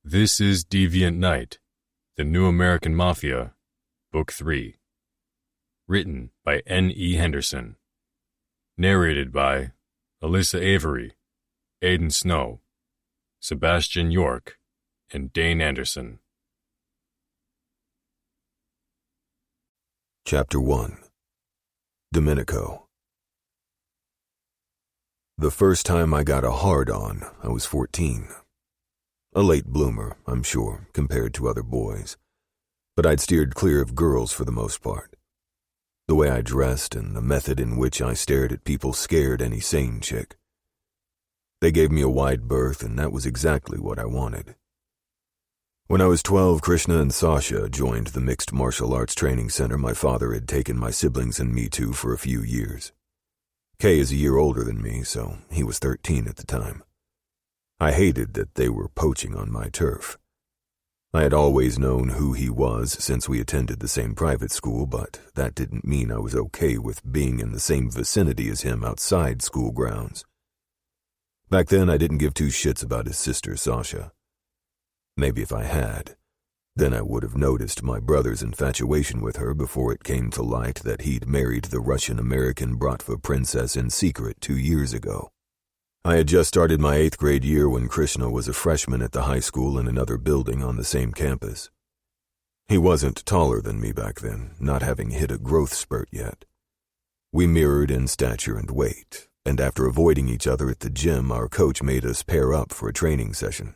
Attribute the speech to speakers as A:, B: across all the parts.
A: This is Deviant Night, The New American Mafia, Book 3. Written by N.E. Henderson. Narrated by Alyssa Avery, Aidan Snow, Sebastian York, and Dane Anderson.
B: Chapter 1. Domenico. The first time I got a hard-on, I was 14. A late bloomer, I'm sure, compared to other boys, but I'd steered clear of girls for the most part. The way I dressed and the method in which I stared at people scared any sane chick. They gave me a wide berth, and that was exactly what I wanted. When I was 12, Krishna and Sasha joined the mixed martial arts training center my father had taken my siblings and me to for a few years. Kay is a year older than me, so he was 13 at the time. I hated that they were poaching on my turf. I had always known who he was since we attended the same private school, but that didn't mean I was okay with being in the same vicinity as him outside school grounds. Back then, I didn't give two shits about his sister, Sasha. Maybe if I had, then I would have noticed my brother's infatuation with her before it came to light that he'd married the Russian-American Bratva princess in secret 2 years ago. I had just started my 8th grade year when Krishna was a freshman at the high school in another building on the same campus. He wasn't taller than me back then, not having hit a growth spurt yet. We mirrored in stature and weight, and after avoiding each other at the gym, our coach made us pair up for a training session.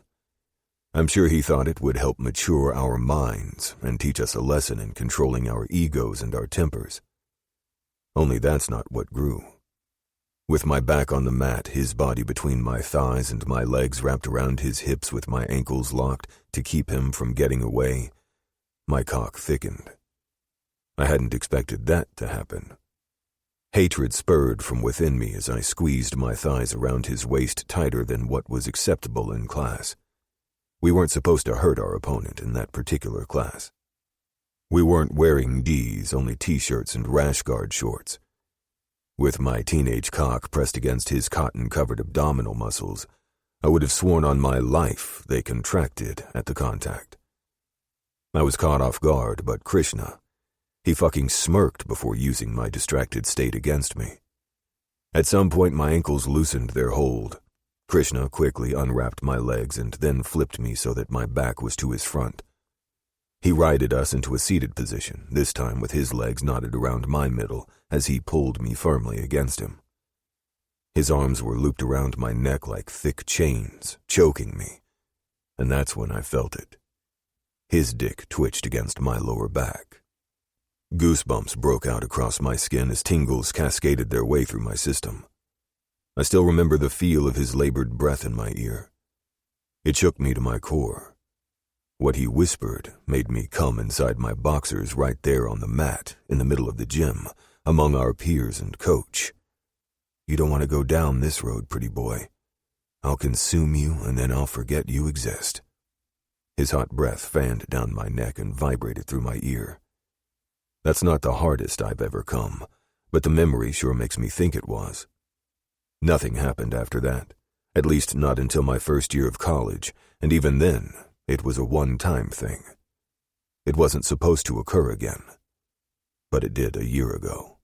B: I'm sure he thought it would help mature our minds and teach us a lesson in controlling our egos and our tempers. Only that's not what grew. With my back on the mat, his body between my thighs and my legs wrapped around his hips with my ankles locked to keep him from getting away, my cock thickened. I hadn't expected that to happen. Hatred spurred from within me as I squeezed my thighs around his waist tighter than what was acceptable in class. We weren't supposed to hurt our opponent in that particular class. We weren't wearing Ds, only t-shirts and rash guard shorts. With my teenage cock pressed against his cotton-covered abdominal muscles, I would have sworn on my life they contracted at the contact. I was caught off guard, but Krishna, he fucking smirked before using my distracted state against me. At some point my ankles loosened their hold. Krishna quickly unwrapped my legs and then flipped me so that my back was to his front. He righted us into a seated position, this time with his legs knotted around my middle as he pulled me firmly against him. His arms were looped around my neck like thick chains, choking me, and that's when I felt it. His dick twitched against my lower back. Goosebumps broke out across my skin as tingles cascaded their way through my system. I still remember the feel of his labored breath in my ear. It shook me to my core. What he whispered made me come inside my boxers right there on the mat in the middle of the gym, among our peers and coach. You don't want to go down this road, pretty boy. I'll consume you and then I'll forget you exist. His hot breath fanned down my neck and vibrated through my ear. That's not the hardest I've ever come, but the memory sure makes me think it was. Nothing happened after that, at least not until my first year of college, and even then, it was a one-time thing. It wasn't supposed to occur again, but it did a year ago.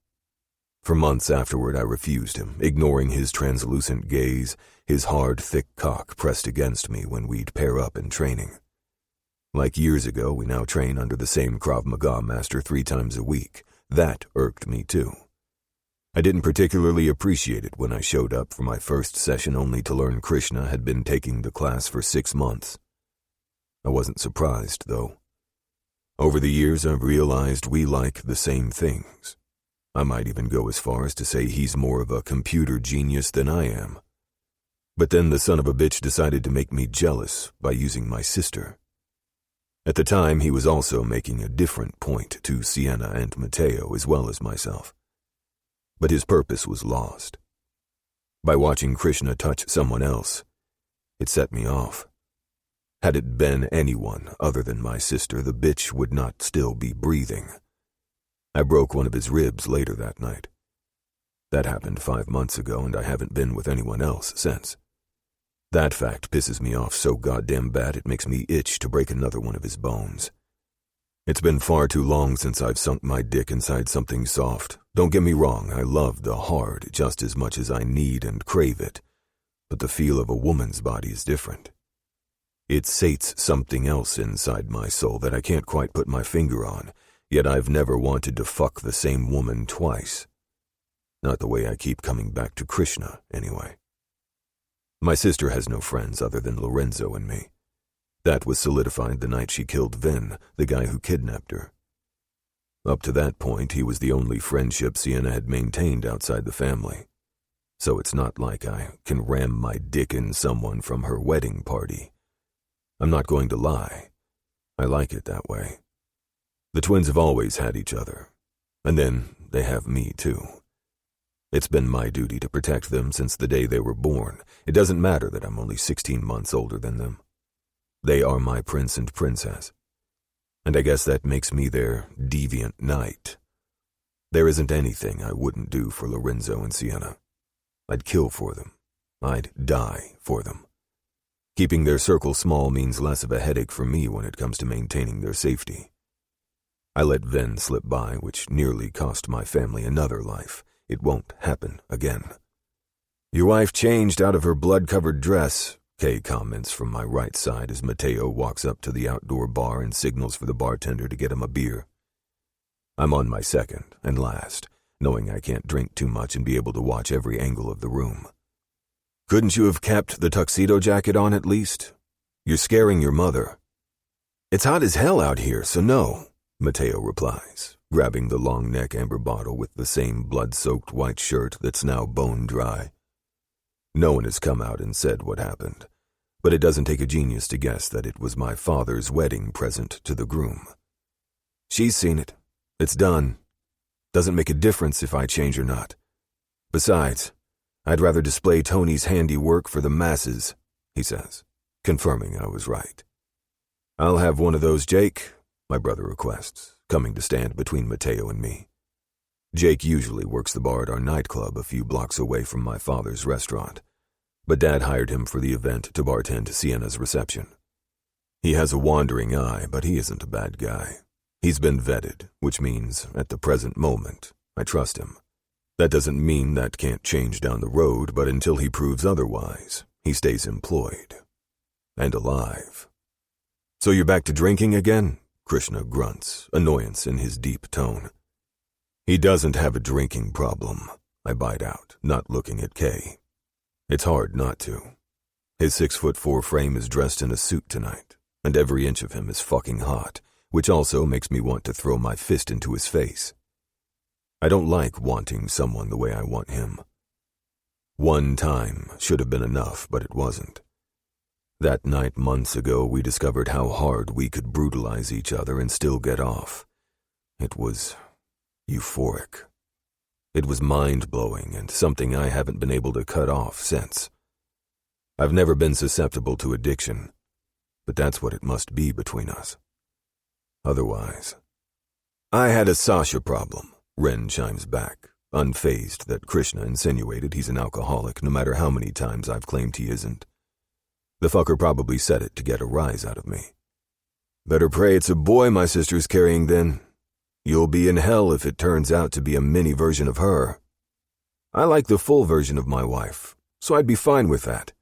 B: For months afterward, I refused him, ignoring his translucent gaze, his hard, thick cock pressed against me when we'd pair up in training. Like years ago, we now train under the same Krav Maga master 3 times a week. That irked me too. I didn't particularly appreciate it when I showed up for my first session only to learn Krishna had been taking the class for 6 months. I wasn't surprised, though. Over the years, I've realized we like the same things. I might even go as far as to say he's more of a computer genius than I am. But then the son of a bitch decided to make me jealous by using my sister. At the time, he was also making a different point to Sienna and Mateo as well as myself. But his purpose was lost. By watching Krishna touch someone else, it set me off. Had it been anyone other than my sister, the bitch would not still be breathing. I broke one of his ribs later that night. That happened 5 months ago, and I haven't been with anyone else since. That fact pisses me off so goddamn bad it makes me itch to break another one of his bones. It's been far too long since I've sunk my dick inside something soft. Don't get me wrong, I love the hard just as much as I need and crave it, but the feel of a woman's body is different. It sates something else inside my soul that I can't quite put my finger on, yet I've never wanted to fuck the same woman twice. Not the way I keep coming back to Krishna, anyway. My sister has no friends other than Lorenzo and me. That was solidified the night she killed Vin, the guy who kidnapped her. Up to that point, he was the only friendship Sienna had maintained outside the family. So it's not like I can ram my dick in someone from her wedding party. I'm not going to lie. I like it that way. The twins have always had each other. And then they have me, too. It's been my duty to protect them since the day they were born. It doesn't matter that I'm only 16 months older than them. They are my prince and princess. And I guess that makes me their deviant knight. There isn't anything I wouldn't do for Lorenzo and Sienna. I'd kill for them. I'd die for them. Keeping their circle small means less of a headache for me when it comes to maintaining their safety. I let Ven slip by, which nearly cost my family another life. It won't happen again. Your wife changed out of her blood-covered dress, Kay comments from my right side as Mateo walks up to the outdoor bar and signals for the bartender to get him a beer. I'm on my second and last, knowing I can't drink too much and be able to watch every angle of the room. Couldn't you have kept the tuxedo jacket on at least? You're scaring your mother. It's hot as hell out here, so no, Mateo replies, grabbing the long-neck amber bottle with the same blood-soaked white shirt that's now bone dry. No one has come out and said what happened, but it doesn't take a genius to guess that it was my father's wedding present to the groom. She's seen it. It's done. Doesn't make a difference if I change or not. Besides, I'd rather display Tony's handiwork for the masses, he says, confirming I was right. I'll have one of those, Jake, my brother requests, coming to stand between Mateo and me. Jake usually works the bar at our nightclub a few blocks away from my father's restaurant, but Dad hired him for the event to bartend Sienna's reception. He has a wandering eye, but he isn't a bad guy. He's been vetted, which means, at the present moment, I trust him. That doesn't mean that can't change down the road, but until he proves otherwise, he stays employed. And alive. So you're back to drinking again? Krishna grunts, annoyance in his deep tone. He doesn't have a drinking problem, I bite out, not looking at Kay. It's hard not to. His 6'4" frame is dressed in a suit tonight, and every inch of him is fucking hot, which also makes me want to throw my fist into his face. I don't like wanting someone the way I want him. One time should have been enough, but it wasn't. That night months ago, we discovered how hard we could brutalize each other and still get off. It was euphoric. It was mind-blowing and something I haven't been able to cut off since. I've never been susceptible to addiction, but that's what it must be between us. Otherwise. I had a Sasha problem, Ren chimes back, unfazed that Krishna insinuated he's an alcoholic no matter how many times I've claimed he isn't. The fucker probably said it to get a rise out of me. Better pray it's a boy my sister's carrying then. You'll be in hell if it turns out to be a mini version of her. I like the full version of my wife, so I'd be fine with that.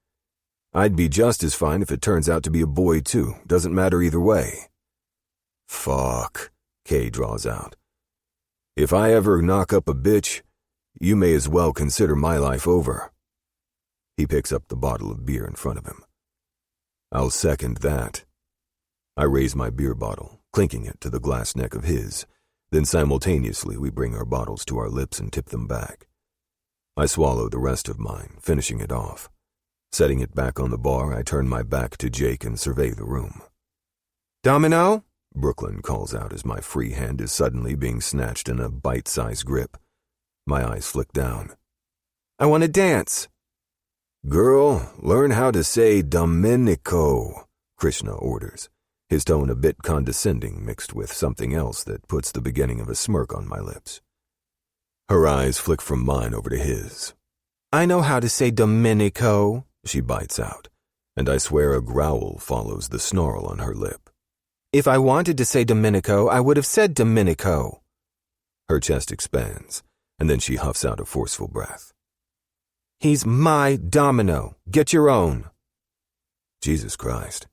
B: I'd be just as fine if it turns out to be a boy too, doesn't matter either way. Fuck, Kay draws out. If I ever knock up a bitch, you may as well consider my life over. He picks up the bottle of beer in front of him. I'll second that. I raise my beer bottle, clinking it to the glass neck of his. Then simultaneously we bring our bottles to our lips and tip them back. I swallow the rest of mine, finishing it off. Setting it back on the bar, I turn my back to Jake and survey the room. Domino? Brooklyn calls out as my free hand is suddenly being snatched in a bite-sized grip. My eyes flick down. I want to dance. Girl, learn how to say Domenico, Krishna orders, his tone a bit condescending mixed with something else that puts the beginning of a smirk on my lips. Her eyes flick from mine over to his. I know how to say Domenico, she bites out, and I swear a growl follows the snarl on her lip.
C: If I wanted to say Domenico, I would have said Domenico.
B: Her chest expands, and then she huffs out a forceful breath.
C: He's my domino. Get your own.
B: Jesus Christ.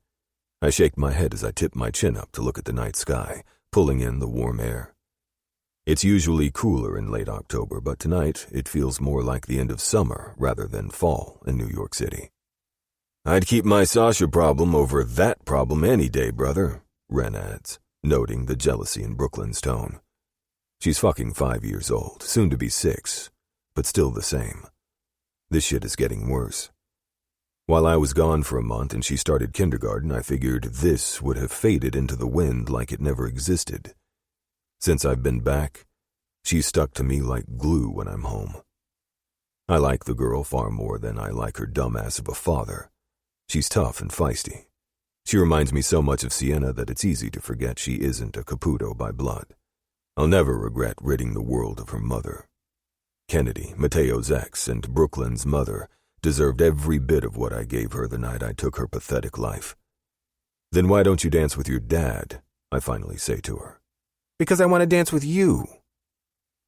B: I shake my head as I tip my chin up to look at the night sky, pulling in the warm air. It's usually cooler in late October, but tonight it feels more like the end of summer rather than fall in New York City. I'd keep my Sasha problem over that problem any day, brother, Ren adds, noting the jealousy in Brooklyn's tone. She's fucking 5 years old, soon to be 6, but still the same. This shit is getting worse. While I was gone for a month and she started kindergarten, I figured this would have faded into the wind like it never existed. Since I've been back, she's stuck to me like glue when I'm home. I like the girl far more than I like her dumbass of a father. She's tough and feisty. She reminds me so much of Sienna that it's easy to forget she isn't a Caputo by blood. I'll never regret ridding the world of her mother. Kennedy, Mateo's ex, and Brooklyn's mother deserved every bit of what I gave her the night I took her pathetic life. Then why don't you dance with your dad? I finally say to her.
C: Because I want to dance with you.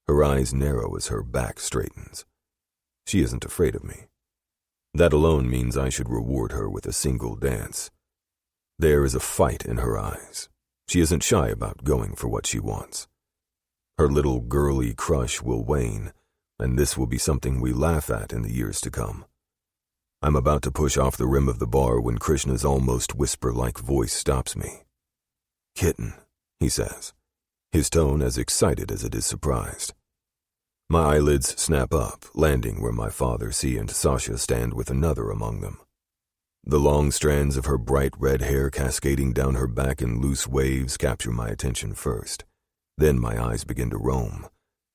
B: Her eyes narrow as her back straightens. She isn't afraid of me. That alone means I should reward her with a single dance. There is a fight in her eyes. She isn't shy about going for what she wants. Her little girly crush will wane, and this will be something we laugh at in the years to come. I'm about to push off the rim of the bar when Krishna's almost whisper-like voice stops me. Kitten, he says, his tone as excited as it is surprised. My eyelids snap up, landing where my father, C, and Sasha stand with another among them. The long strands of her bright red hair cascading down her back in loose waves capture my attention first. Then my eyes begin to roam,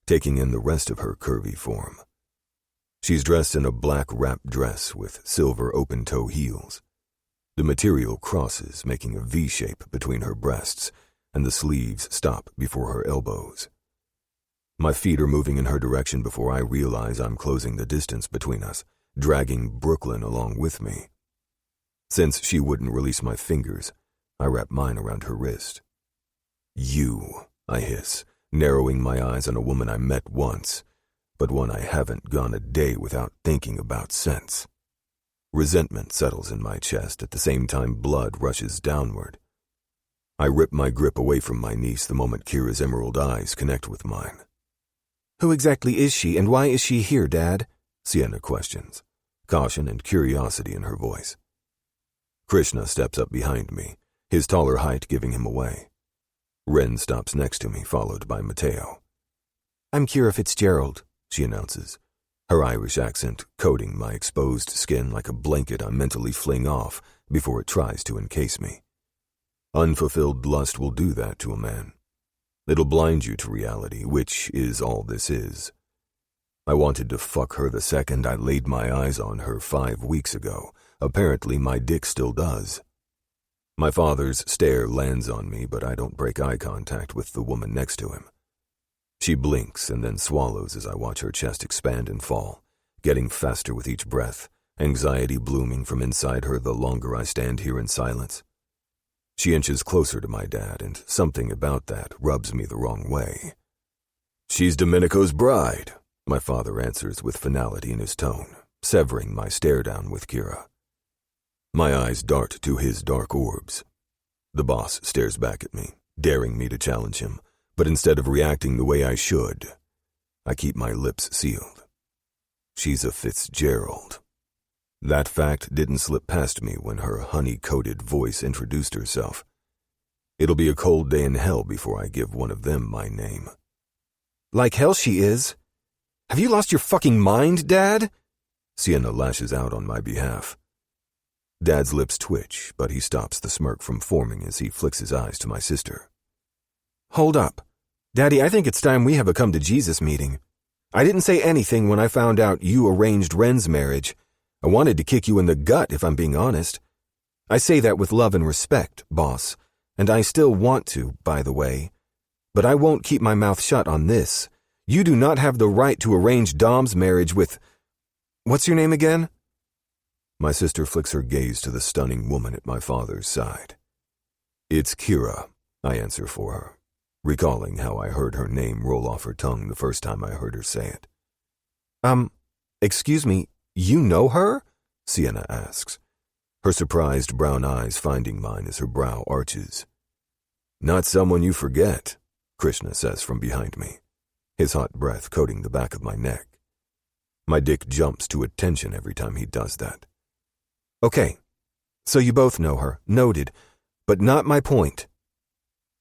B: taking in the rest of her curvy form. She's dressed in a black wrap dress with silver open-toe heels. The material crosses, making a V-shape between her breasts, and the sleeves stop before her elbows. My feet are moving in her direction before I realize I'm closing the distance between us, dragging Brooklyn along with me. Since she wouldn't release my fingers, I wrap mine around her wrist. You, I hiss, narrowing my eyes on a woman I met once, but one I haven't gone a day without thinking about since. Resentment settles in my chest at the same time blood rushes downward. I rip my grip away from my niece the moment Kira's emerald eyes connect with mine.
C: Who exactly is she, and why is she here, Dad?
B: Sienna questions, caution and curiosity in her voice. Krishna steps up behind me, his taller height giving him away. Ren stops next to me, followed by Mateo.
C: I'm Kira Fitzgerald,
B: she announces, her Irish accent coating my exposed skin like a blanket I mentally fling off before it tries to encase me. Unfulfilled lust will do that to a man. It'll blind you to reality, which is all this is. I wanted to fuck her the second I laid my eyes on her 5 weeks ago. Apparently my dick still does. My father's stare lands on me, but I don't break eye contact with the woman next to him. She blinks and then swallows as I watch her chest expand and fall, getting faster with each breath, anxiety blooming from inside her the longer I stand here in silence. She inches closer to my dad, and something about that rubs me the wrong way. She's Domenico's bride, my father answers with finality in his tone, severing my stare down with Kira. My eyes dart to his dark orbs. The boss stares back at me, daring me to challenge him, but instead of reacting the way I should, I keep my lips sealed. She's a Fitzgerald. That fact didn't slip past me when her honey-coated voice introduced herself. It'll be a cold day in hell before I give one of them my name.
C: Like hell she is. Have you lost your fucking mind, Dad?
B: Sienna lashes out on my behalf. Dad's lips twitch, but he stops the smirk from forming as he flicks his eyes to my sister.
C: Hold up. Daddy, I think it's time we have a come-to-Jesus meeting. I didn't say anything when I found out you arranged Ren's marriage. I wanted to kick you in the gut, if I'm being honest. I say that with love and respect, boss, and I still want to, by the way. But I won't keep my mouth shut on this. You do not have the right to arrange Dom's marriage with... What's your name again?
B: My sister flicks her gaze to the stunning woman at my father's side. It's Kira, I answer for her, recalling how I heard her name roll off her tongue the first time I heard her say it.
C: Excuse me, you know her?
B: Sienna asks, her surprised brown eyes finding mine as her brow arches. Not someone you forget, Krishna says from behind me, his hot breath coating the back of my neck. My dick jumps to attention every time he does that.
C: Okay, so you both know her, noted, but not my point.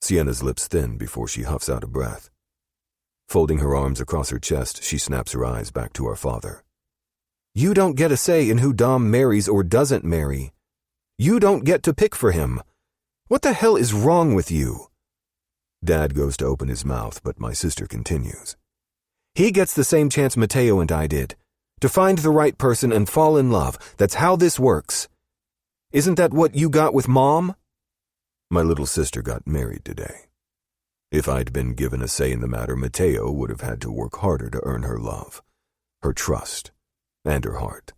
B: Sienna's lips thin before she huffs out a breath. Folding her arms across her chest, she snaps her eyes back to our father.
C: You don't get a say in who Dom marries or doesn't marry. You don't get to pick for him. What the hell is wrong with you?
B: Dad goes to open his mouth, but my sister continues.
C: He gets the same chance Mateo and I did. To find the right person and fall in love. That's how this works. Isn't that what you got with Mom?
B: My little sister got married today. If I'd been given a say in the matter, Mateo would have had to work harder to earn her love, her trust, and her heart.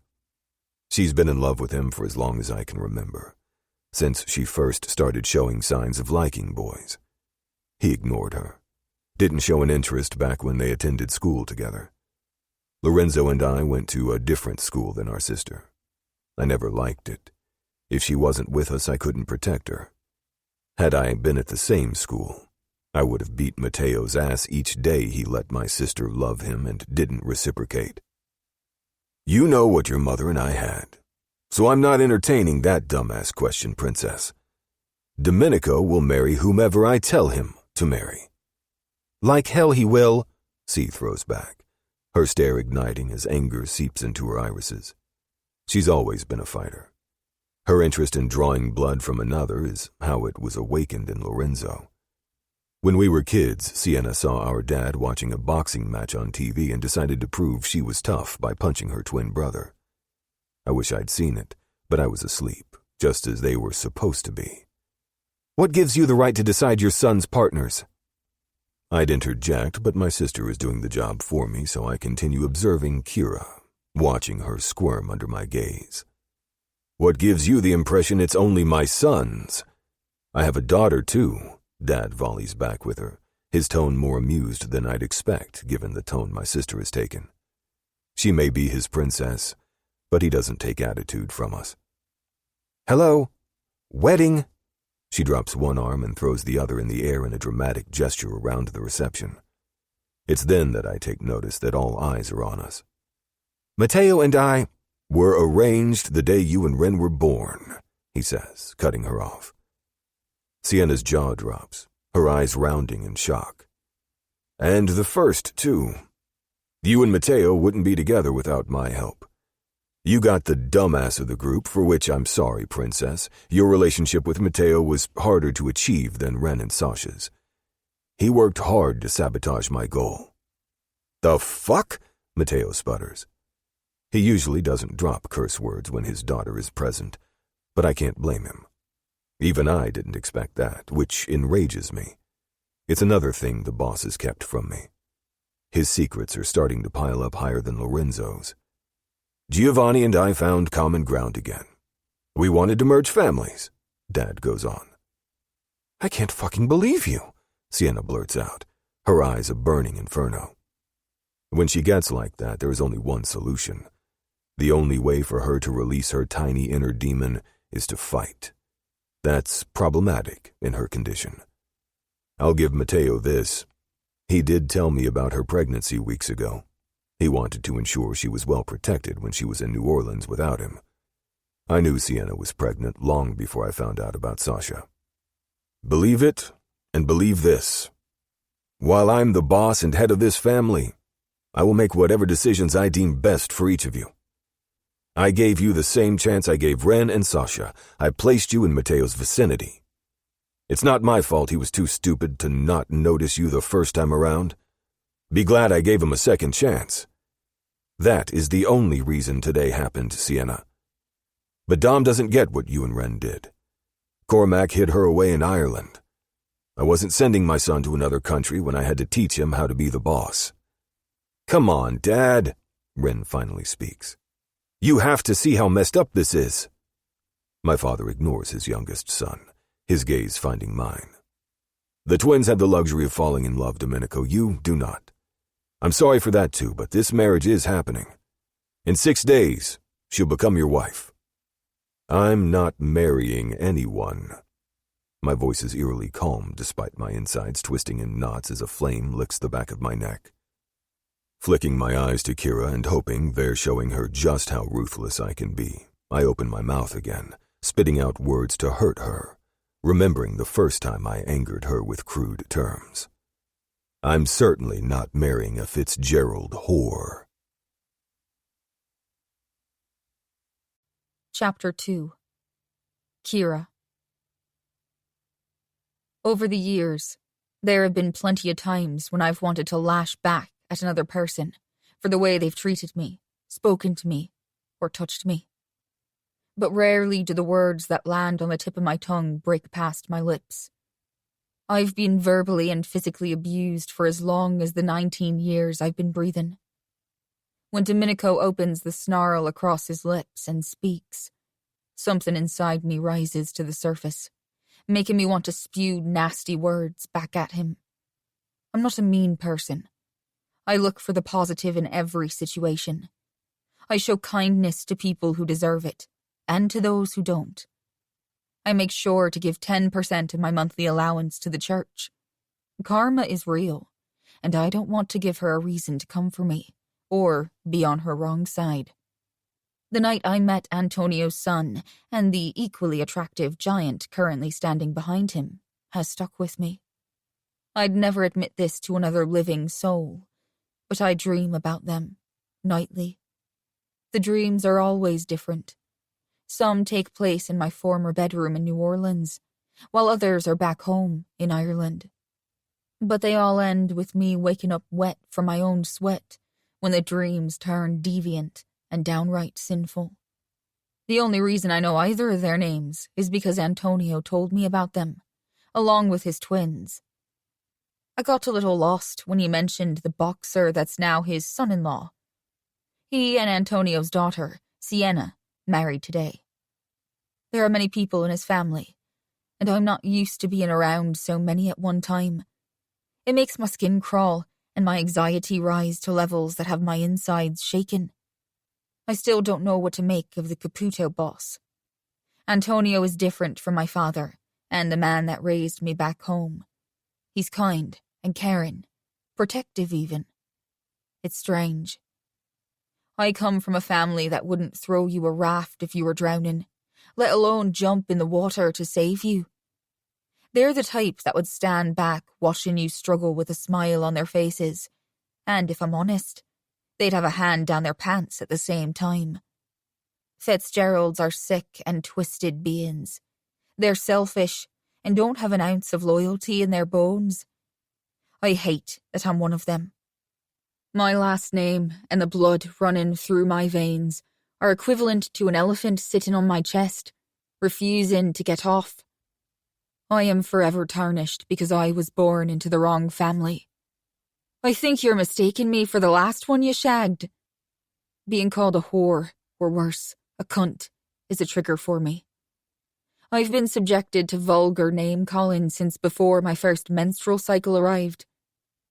B: She's been in love with him for as long as I can remember, since she first started showing signs of liking boys. He ignored her, didn't show an interest back when they attended school together. Lorenzo and I went to a different school than our sister. I never liked it. If she wasn't with us, I couldn't protect her. Had I been at the same school, I would have beat Mateo's ass each day he let my sister love him and didn't reciprocate. You know what your mother and I had, so I'm not entertaining that dumbass question, Princess. Domenico will marry whomever I tell him to marry.
C: Like hell he will,
B: C throws back, her stare igniting as anger seeps into her irises. She's always been a fighter. Her interest in drawing blood from another is how it was awakened in Lorenzo. When we were kids, Sienna saw our dad watching a boxing match on TV and decided to prove she was tough by punching her twin brother. I wish I'd seen it, but I was asleep, just as they were supposed to be.
C: What gives you the right to decide your son's partners?
B: I'd interject, but my sister is doing the job for me, so I continue observing Kira, watching her squirm under my gaze. What gives you the impression it's only my sons? I have a daughter, too, Dad volleys back with her, his tone more amused than I'd expect, given the tone my sister has taken. She may be his princess, but he doesn't take attitude from us.
C: Hello? Wedding?
B: She drops one arm and throws the other in the air in a dramatic gesture around the reception. It's then that I take notice that all eyes are on us.
C: Mateo and I
B: were arranged the day you and Ren were born, he says, cutting her off. Sienna's jaw drops, her eyes rounding in shock. And the first, too. You and Mateo wouldn't be together without my help. You got the dumbass of the group, for which I'm sorry, Princess. Your relationship with Mateo was harder to achieve than Ren and Sasha's. He worked hard to sabotage my goal. The fuck? Mateo sputters. He usually doesn't drop curse words when his daughter is present, but I can't blame him. Even I didn't expect that, which enrages me. It's another thing the boss has kept from me. His secrets are starting to pile up higher than Lorenzo's. Giovanni and I found common ground again. We wanted to merge families, Dad goes on.
C: I can't fucking believe you,
B: Sienna blurts out, her eyes a burning inferno. When she gets like that, there is only one solution. The only way for her to release her tiny inner demon is to fight. That's problematic in her condition. I'll give Mateo this. He did tell me about her pregnancy weeks ago. He wanted to ensure she was well protected when she was in New Orleans without him. I knew Sienna was pregnant long before I found out about Sasha. Believe it, and believe this. While I'm the boss and head of this family, I will make whatever decisions I deem best for each of you. I gave you the same chance I gave Ren and Sasha. I placed you in Mateo's vicinity. It's not my fault he was too stupid to not notice you the first time around. Be glad I gave him a second chance. That is the only reason today happened, Sienna. But Dom doesn't get what you and Ren did. Cormac hid her away in Ireland. I wasn't sending my son to another country when I had to teach him how to be the boss. Come on, Dad, Ren finally speaks.
C: You have to see how messed up this is. My father ignores his youngest son, his gaze finding mine. The twins had the luxury of falling in love, Domenico. You do not. I'm sorry for that too, but this marriage is happening. In 6 days, she'll become your wife. I'm not marrying anyone. My voice is eerily calm despite my insides twisting in knots as a flame licks the back of my neck. Flicking my eyes to Kira and hoping they're showing her just how ruthless I can be, I open my mouth again, spitting out words to hurt her, remembering the first time I angered her with crude terms. I'm certainly not marrying a Fitzgerald whore.
D: Chapter 2. Kira. Over the years, there have been plenty of times when I've wanted to lash back at another person for the way they've treated me, spoken to me, or touched me. But rarely do the words that land on the tip of my tongue break past my lips. I've been verbally and physically abused for as long as the 19 years I've been breathing. When Domenico opens the snarl across his lips and speaks, something inside me rises to the surface, making me want to spew nasty words back at him. I'm not a mean person. I look for the positive in every situation. I show kindness to people who deserve it, and to those who don't. I make sure to give 10% of my monthly allowance to the church. Karma is real, and I don't want to give her a reason to come for me, or be on her wrong side. The night I met Antonio's son, and the equally attractive giant currently standing behind him, has stuck with me. I'd never admit this to another living soul, but I dream about them, nightly. The dreams are always different. Some take place in my former bedroom in New Orleans, while others are back home in Ireland. But they all end with me waking up wet from my own sweat when the dreams turn deviant and downright sinful. The only reason I know either of their names is because Antonio told me about them, along with his twins. I got a little lost when he mentioned the boxer that's now his son-in-law. He and Antonio's daughter, Sienna, married today. There are many people in his family, and I'm not used to being around so many at one time. It makes my skin crawl and my anxiety rise to levels that have my insides shaken. I still don't know what to make of the Caputo boss. Antonio is different from my father and the man that raised me back home. He's kind and caring, protective even. It's strange. I come from a family that wouldn't throw you a raft if you were drowning, let alone jump in the water to save you. They're the type that would stand back watching you struggle with a smile on their faces, and if I'm honest, they'd have a hand down their pants at the same time. Fitzgeralds are sick and twisted beings. They're selfish and don't have an ounce of loyalty in their bones. I hate that I'm one of them. My last name and the blood running through my veins are equivalent to an elephant sitting on my chest, refusing to get off. I am forever tarnished because I was born into the wrong family. I think you're mistaking me for the last one you shagged. Being called a whore, or worse, a cunt, is a trigger for me. I've been subjected to vulgar name-calling since before my first menstrual cycle arrived.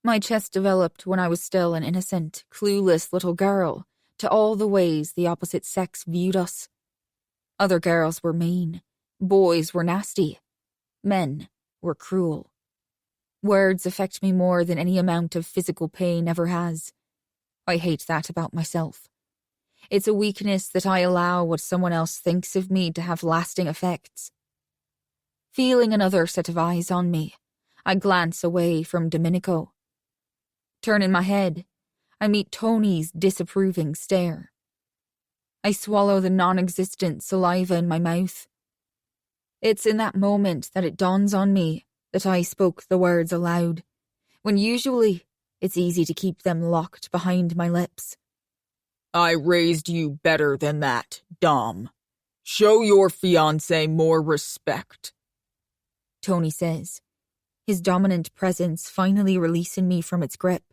D: My chest developed when I was still an innocent, clueless little girl to all the ways the opposite sex viewed us. Other girls were mean. Boys were nasty. Men were cruel. Words affect me more than any amount of physical pain ever has. I hate that about myself. It's a weakness that I allow what someone else thinks of me to have lasting effects. Feeling another set of eyes on me, I glance away from Domenico. Turning my head, I meet Tony's disapproving stare. I swallow the non-existent saliva in my mouth. It's in that moment that it dawns on me that I spoke the words aloud, when usually it's easy to keep them locked behind my lips.
E: I raised you better than that, Dom. Show your fiancé more respect,
D: Tony says, his dominant presence finally releasing me from its grip.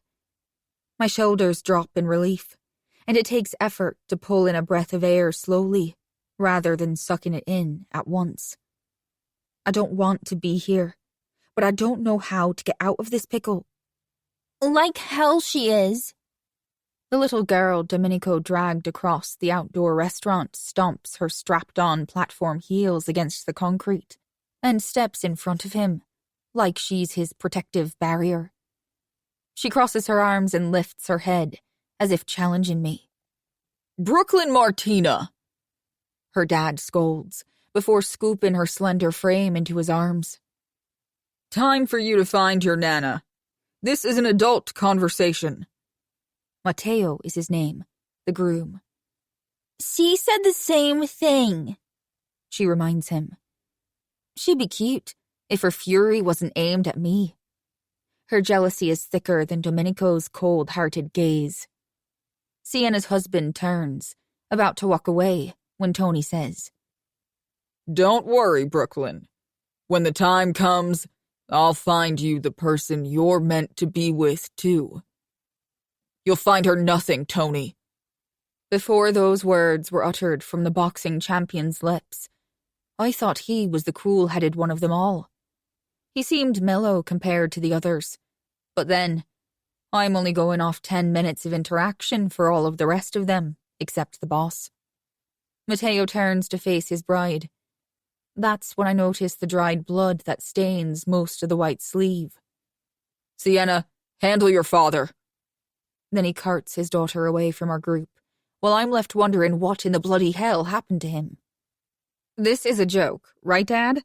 D: My shoulders drop in relief, and it takes effort to pull in a breath of air slowly, rather than sucking it in at once. I don't want to be here, but I don't know how to get out of this pickle.
F: Like hell she is.
D: The little girl Domenico dragged across the outdoor restaurant stomps her strapped-on platform heels against the concrete and steps in front of him, like she's his protective barrier. She crosses her arms and lifts her head, as if challenging me.
E: Brooklyn Martina!
D: Her dad scolds, before scooping her slender frame into his arms.
E: Time for you to find your Nana. This is an adult conversation.
D: Matteo is his name, the groom.
F: She said the same thing,
D: she reminds him. She'd be cute if her fury wasn't aimed at me. Her jealousy is thicker than Domenico's cold-hearted gaze. Sienna's husband turns, about to walk away, when Tony says,
E: Don't worry, Brooklyn. When the time comes, I'll find you the person you're meant to be with, too. You'll find her nothing, Tony.
D: Before those words were uttered from the boxing champion's lips, I thought he was the cool-headed one of them all. He seemed mellow compared to the others. But then, I'm only going off 10 minutes of interaction for all of the rest of them, except the boss. Matteo turns to face his bride. That's when I notice the dried blood that stains most of the white sleeve.
E: Sienna, handle your father.
D: Then he carts his daughter away from our group, while I'm left wondering what in the bloody hell happened to him. This is a joke, right, Dad?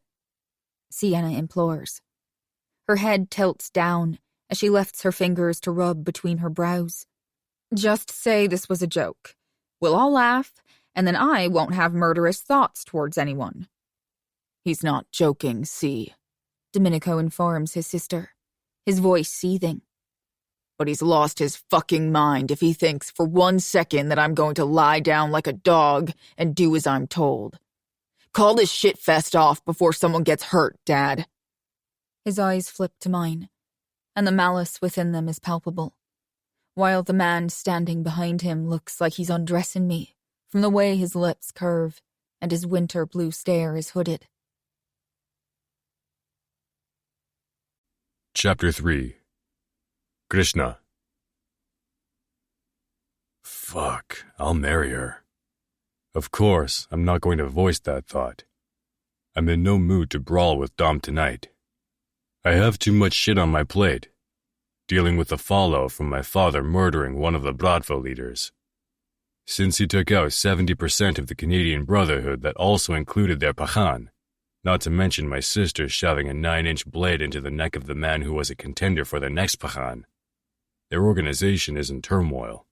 D: Sienna implores. Her head tilts down as she lifts her fingers to rub between her brows. Just say this was a joke. We'll all laugh, and then I won't have murderous thoughts towards anyone.
E: He's not joking, see,
D: Domenico informs his sister, his voice seething.
E: But he's lost his fucking mind if he thinks for 1 second that I'm going to lie down like a dog and do as I'm told. Call this shit-fest off before someone gets hurt, Dad.
D: His eyes flip to mine, and the malice within them is palpable, while the man standing behind him looks like he's undressing me from the way his lips curve and his winter blue stare is hooded.
A: Chapter 3. Krishna. Fuck, I'll marry her. Of course, I'm not going to voice that thought. I'm in no mood to brawl with Dom tonight. I have too much shit on my plate, dealing with the fallout from my father murdering one of the Bratva leaders. Since he took out 70% of the Canadian Brotherhood that also included their Pachan, not to mention my sister shoving a 9-inch blade into the neck of the man who was a contender for the next Pachan, their organization is in turmoil.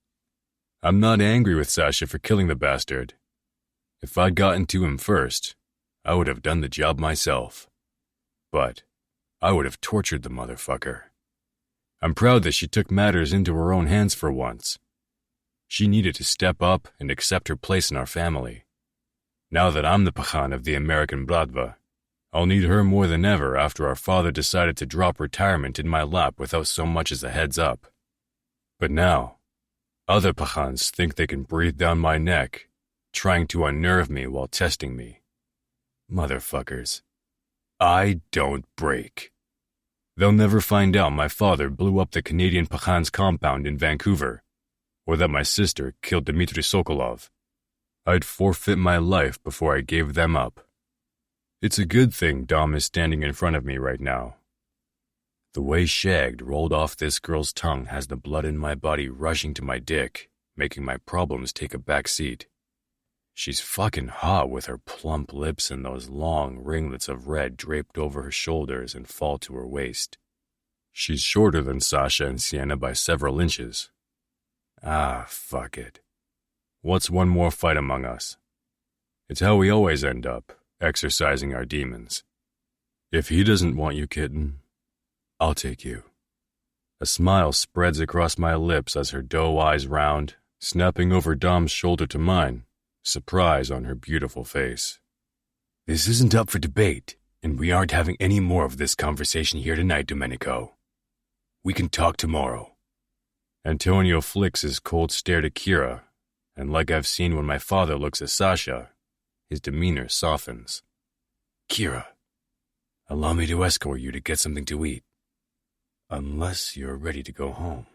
A: I'm not angry with Sasha for killing the bastard. If I'd gotten to him first, I would have done the job myself. But I would have tortured the motherfucker. I'm proud that she took matters into her own hands for once. She needed to step up and accept her place in our family. Now that I'm the Pachan of the American Bratva, I'll need her more than ever after our father decided to drop retirement in my lap without so much as a heads up. But now, other Pachans think they can breathe down my neck, trying to unnerve me while testing me. Motherfuckers. I don't break. They'll never find out my father blew up the Canadian Pachan's compound in Vancouver, or that my sister killed Dmitry Sokolov. I'd forfeit my life before I gave them up. It's a good thing Dom is standing in front of me right now. The way shagged rolled off this girl's tongue has the blood in my body rushing to my dick, making my problems take a back seat. She's fucking hot with her plump lips and those long ringlets of red draped over her shoulders and fall to her waist. She's shorter than Sasha and Sienna by several inches. Ah, fuck it. What's one more fight among us? It's how we always end up, exercising our demons. If he doesn't want you, kitten, I'll take you. A smile spreads across my lips as her doe eyes round, snapping over Dom's shoulder to mine, surprise on her beautiful face. This isn't up for debate, and we aren't having any more of this conversation here tonight, Domenico. We can talk tomorrow. Antonio flicks his cold stare to Kira, and like I've seen when my father looks at Sasha, his demeanor softens. Kira, allow me to escort you to get something to eat. Unless you're ready to go home.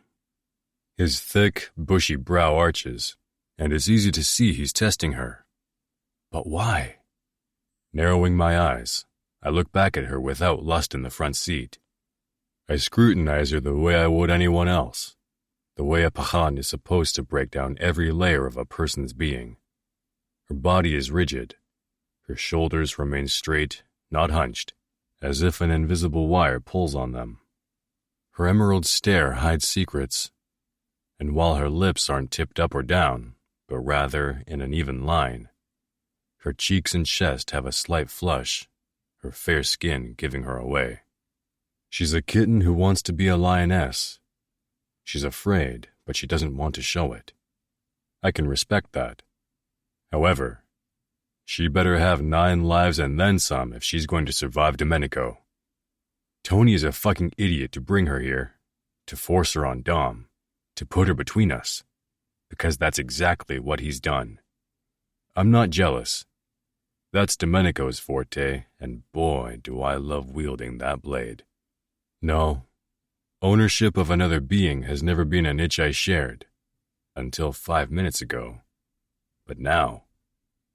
A: His thick, bushy brow arches, and it's easy to see he's testing her. But why? Narrowing my eyes, I look back at her without lust in the front seat. I scrutinize her the way I would anyone else, the way a pahan is supposed to break down every layer of a person's being. Her body is rigid. Her shoulders remain straight, not hunched, as if an invisible wire pulls on them. Her emerald stare hides secrets, and while her lips aren't tipped up or down, but rather in an even line, her cheeks and chest have a slight flush, her fair skin giving her away. She's a kitten who wants to be a lioness. She's afraid, but she doesn't want to show it. I can respect that. However, she better have 9 lives and then some if she's going to survive Domenico. Tony is a fucking idiot to bring her here, to force her on Dom, to put her between us, because that's exactly what he's done. I'm not jealous. That's Domenico's forte, and boy, do I love wielding that blade. No, ownership of another being has never been an itch I shared, until 5 minutes ago. But now,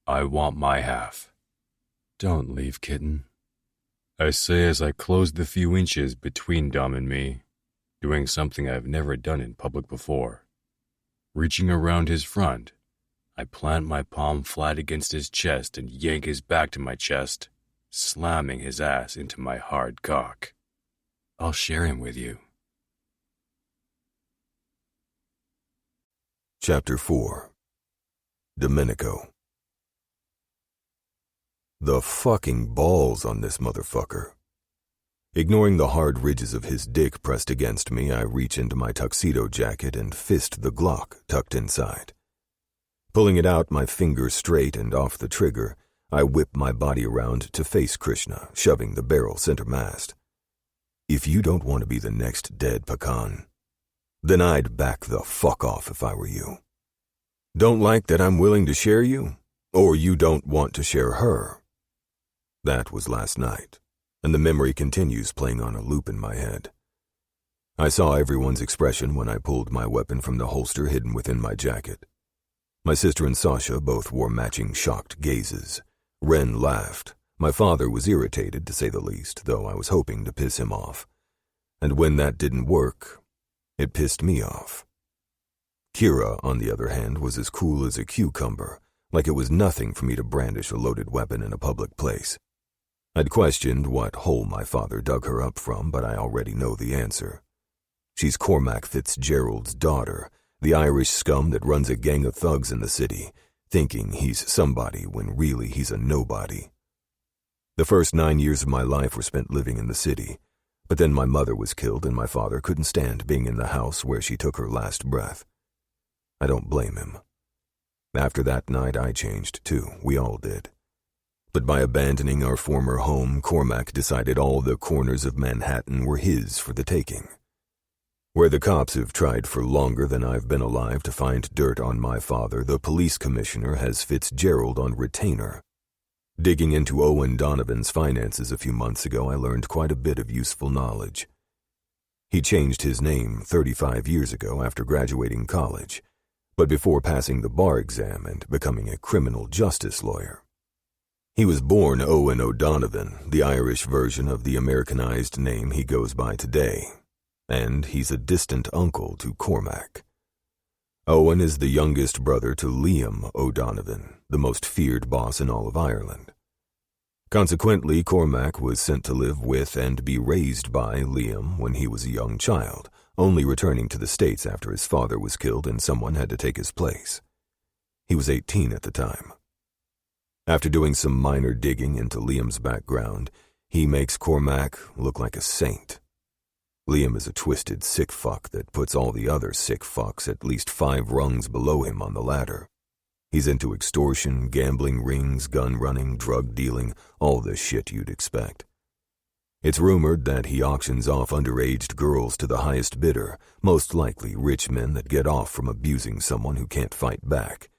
A: I want my half. Don't leave, kitten. I say as I close the few inches between Dom and me, doing something I've never done in public before. Reaching around his front, I plant my palm flat against his chest and yank his back to my chest, slamming his ass into my hard cock. I'll share him with you.
B: Chapter 4. Domenico. The fucking balls on this motherfucker. Ignoring the hard ridges of his dick pressed against me, I reach into my tuxedo jacket and fist the Glock tucked inside. Pulling it out, my fingers straight and off the trigger, I whip my body around to face Krishna, shoving the barrel center mast. If you don't want to be the next dead pecan, then I'd back the fuck off if I were you. Don't like that I'm willing to share you? Or you don't want to share her? That was last night, and the memory continues playing on a loop in my head. I saw everyone's expression when I pulled my weapon from the holster hidden within my jacket. My sister and Sasha both wore matching shocked gazes. Ren laughed. My father was irritated, to say the least, though I was hoping to piss him off. And when that didn't work, it pissed me off. Kira, on the other hand, was as cool as a cucumber, like it was nothing for me to brandish a loaded weapon in a public place. I'd questioned what hole my father dug her up from, but I already know the answer. She's Cormac Fitzgerald's daughter, the Irish scum that runs a gang of thugs in the city, thinking he's somebody when really he's a nobody. The first 9 years of my life were spent living in the city, but then my mother was killed and my father couldn't stand being in the house where she took her last breath. I don't blame him. After that night I changed too, we all did. But by abandoning our former home, Cormac decided all the corners of Manhattan were his for the taking. Where the cops have tried for longer than I've been alive to find dirt on my father, the police commissioner has Fitzgerald on retainer. Digging into Owen Donovan's finances a few months ago, I learned quite a bit of useful knowledge. He changed his name 35 years ago after graduating college, but before passing the bar exam and becoming a criminal justice lawyer. He was born Owen O'Donovan, the Irish version of the Americanized name he goes by today, and he's a distant uncle to Cormac. Owen is the youngest brother to Liam O'Donovan, the most feared boss in all of Ireland. Consequently, Cormac was sent to live with and be raised by Liam when he was a young child, only returning to the States after his father was killed and someone had to take his place. He was 18 at the time. After doing some minor digging into Liam's background, he makes Cormac look like a saint. Liam is a twisted sick fuck that puts all the other sick fucks at least 5 rungs below him on the ladder. He's into extortion, gambling rings, gun running, drug dealing, all the shit you'd expect. It's rumored that he auctions off underage girls to the highest bidder, most likely rich men that get off from abusing someone who can't fight back,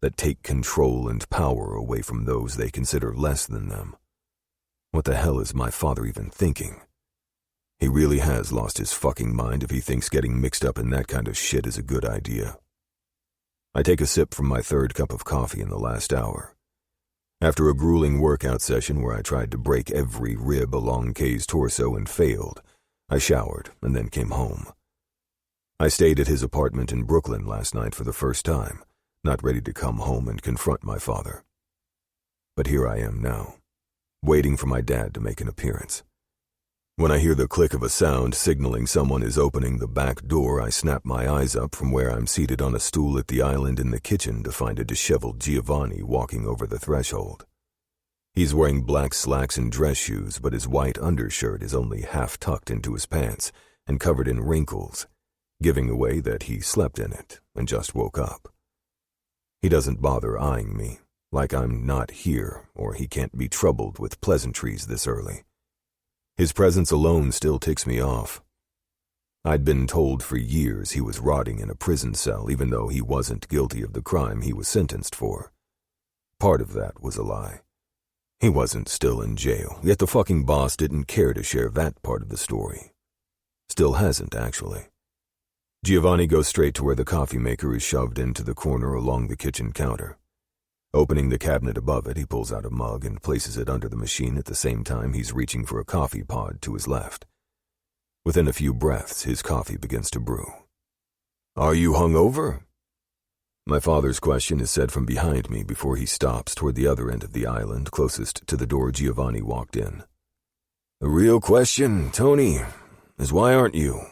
B: that take control and power away from those they consider less than them. What the hell is my father even thinking? He really has lost his fucking mind if he thinks getting mixed up in that kind of shit is a good idea. I take a sip from my third cup of coffee in the last hour. After a grueling workout session where I tried to break every rib along Kay's torso and failed, I showered and then came home. I stayed at his apartment in Brooklyn last night for the first time, not ready to come home and confront my father. But here I am now, waiting for my dad to make an appearance. When I hear the click of a sound signaling someone is opening the back door, I snap my eyes up from where I'm seated on a stool at the island in the kitchen to find a disheveled Giovanni walking over the threshold. He's wearing black slacks and dress shoes, but his white undershirt is only half tucked into his pants and covered in wrinkles, giving away that he slept in it and just woke up. He doesn't bother eyeing me, like I'm not here or he can't be troubled with pleasantries this early. His presence alone still ticks me off. I'd been told for years he was rotting in a prison cell even though he wasn't guilty of the crime he was sentenced for. Part of that was a lie. He wasn't still in jail, yet the fucking boss didn't care to share that part of the story. Still hasn't, actually. Giovanni goes straight to where the coffee maker is shoved into the corner along the kitchen counter. Opening the cabinet above it, he pulls out a mug and places it under the machine at the same time he's reaching for a coffee pod to his left. Within a few breaths, his coffee begins to brew. "Are you hungover?" My father's question is said from behind me before he stops toward the other end of the island, closest to the door Giovanni walked in. "The real question, Tony, is why aren't you?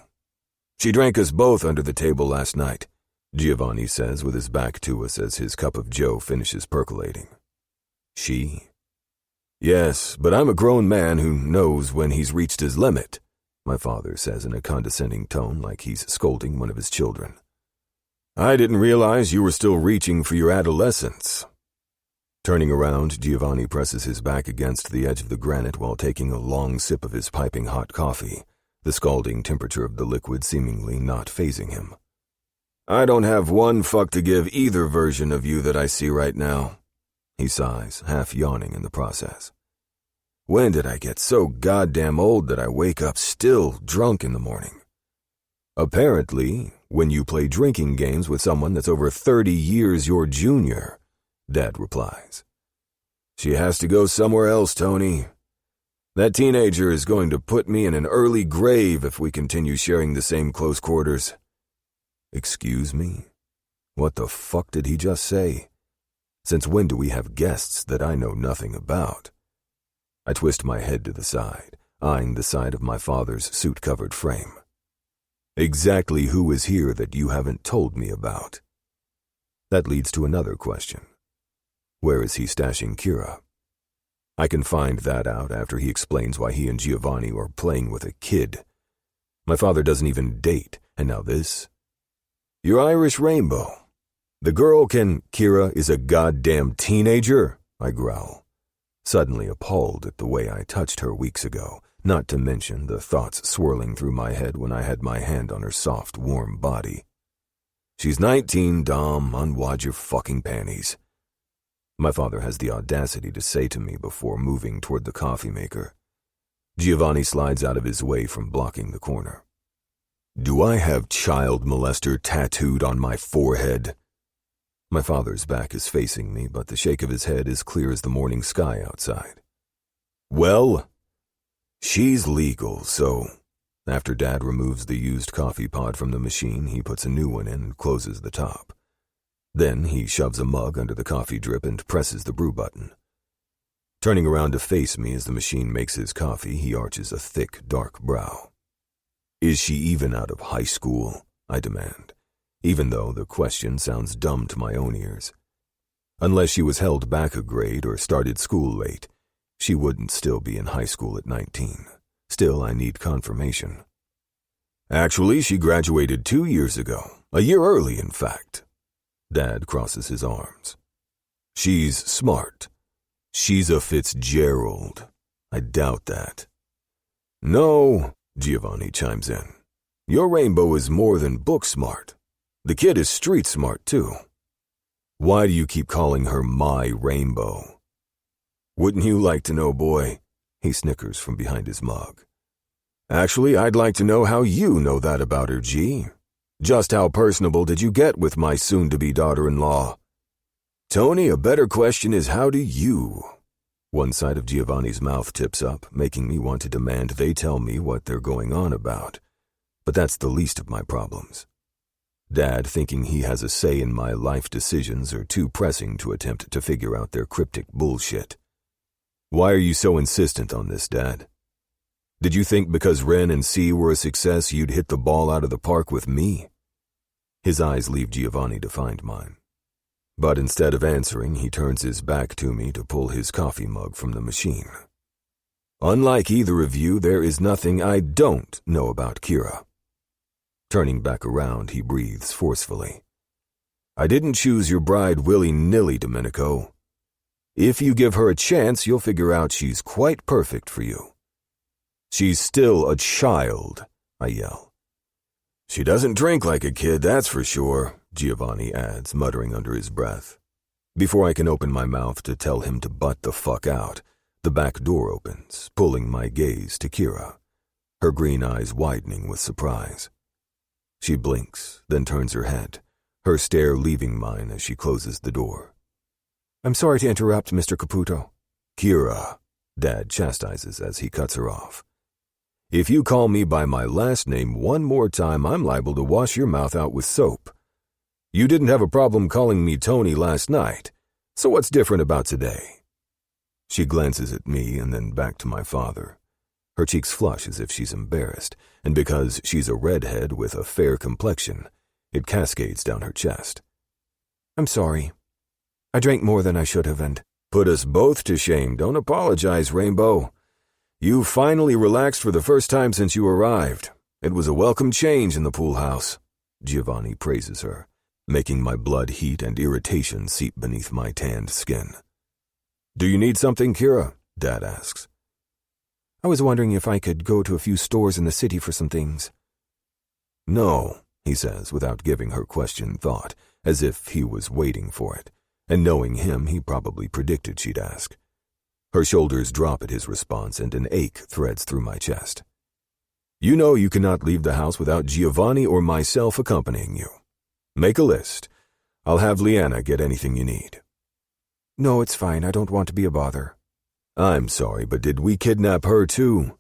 B: She drank us both under the table last night," Giovanni says with his back to us as his cup of joe finishes percolating. "She?" "Yes, but I'm a grown man who knows when he's reached his limit," my father says in a condescending tone like he's scolding one of his children. "I didn't realize you were still reaching for your adolescence." Turning around, Giovanni presses his back against the edge of the granite while taking a long sip of his piping hot coffee, the scalding temperature of the liquid seemingly not fazing him. "I don't have one fuck to give either version of you that I see right now," he sighs, half yawning in the process. "When did I get so goddamn old that I wake up still drunk in the morning?" "Apparently, when you play drinking games with someone that's over 30 years your junior," Dad replies. "She has to go somewhere else, Tony. That teenager is going to put me in an early grave if we continue sharing the same close quarters." Excuse me? What the fuck did he just say? Since when do we have guests that I know nothing about? I twist my head to the side, eyeing the side of my father's suit-covered frame. Exactly who is here that you haven't told me about? That leads to another question. Where is he stashing Kira? I can find that out after he explains why he and Giovanni are playing with a kid. My father doesn't even date, and now this? Your Irish rainbow. The girl Kira is a goddamn teenager, I growl, suddenly appalled at the way I touched her weeks ago, not to mention the thoughts swirling through my head when I had my hand on her soft, warm body. She's 19, Dom, unwad your fucking panties. My father has the audacity to say to me before moving toward the coffee maker. Giovanni slides out of his way from blocking the corner. Do I have child molester tattooed on my forehead? My father's back is facing me, but the shake of his head is clear as the morning sky outside. Well, she's legal, so... After Dad removes the used coffee pod from the machine, he puts a new one in and closes the top. Then he shoves a mug under the coffee drip and presses the brew button. Turning around to face me as the machine makes his coffee, he arches a thick, dark brow. Is she even out of high school? I demand, even though the question sounds dumb to my own ears. Unless she was held back a grade or started school late, she wouldn't still be in high school at 19. Still, I need confirmation. Actually, she graduated 2 years ago, a year early, in fact. Dad crosses his arms. She's smart. She's a Fitzgerald. I doubt that. No, Giovanni chimes in. Your rainbow is more than book smart. The kid is street smart, too. Why do you keep calling her my Rainbow? Wouldn't you like to know, boy? He snickers from behind his mug. Actually, I'd like to know how you know that about her, G. Just how personable did you get with my soon-to-be daughter-in-law? Tony, a better question is how do you? One side of Giovanni's mouth tips up, making me want to demand they tell me what they're going on about. But that's the least of my problems. Dad thinking he has a say in my life decisions are too pressing to attempt to figure out their cryptic bullshit. Why are you so insistent on this, Dad? Did you think because Ren and C were a success you'd hit the ball out of the park with me? His eyes leave Giovanni to find mine. But instead of answering, he turns his back to me to pull his coffee mug from the machine. Unlike either of you, there is nothing I don't know about Kira. Turning back around, he breathes forcefully. I didn't choose your bride willy-nilly, Domenico. If you give her a chance, you'll figure out she's quite perfect for you. She's still a child, I yell. She doesn't drink like a kid, that's for sure, Giovanni adds, muttering under his breath. Before I can open my mouth to tell him to butt the fuck out, the back door opens, pulling my gaze to Kira, her green eyes widening with surprise. She blinks, then turns her head, her stare leaving mine as she closes the door. I'm sorry to interrupt, Mr. Caputo. Kira, Dad chastises as he cuts her off. If you call me by my last name one more time, I'm liable to wash your mouth out with soap. You didn't have a problem calling me Tony last night, so what's different about today? She glances at me and then back to my father. Her cheeks flush as if she's embarrassed, and because she's a redhead with a fair complexion, it cascades down her chest. I'm sorry. I drank more than I should have and put us both to shame. Don't apologize, Rainbow. You finally relaxed for the first time since you arrived. It was a welcome change in the pool house. Giovanni praises her, making my blood heat and irritation seep beneath my tanned skin. Do you need something, Kira? Dad asks. I was wondering if I could go to a few stores in the city for some things. No, he says without giving her question thought, as if he was waiting for it, and knowing him, he probably predicted she'd ask. Her shoulders drop at his response and an ache threads through my chest. You know you cannot leave the house without Giovanni or myself accompanying you. Make a list. I'll have Leanna get anything you need. No, it's fine. I don't want to be a bother. I'm sorry, but did we kidnap her too?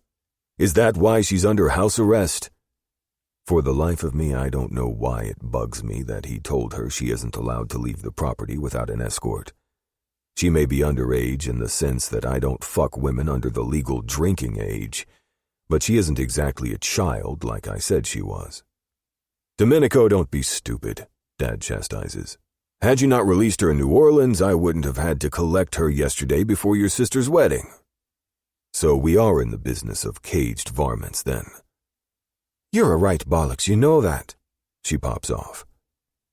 B: Is that why she's under house arrest? For the life of me, I don't know why it bugs me that he told her she isn't allowed to leave the property without an escort. She may be underage in the sense that I don't fuck women under the legal drinking age, but she isn't exactly a child like I said she was. Domenico, don't be stupid, Dad chastises. Had you not released her in New Orleans, I wouldn't have had to collect her yesterday before your sister's wedding. So we are in the business of caged varmints then. You're a right bollocks, you know that, she pops off.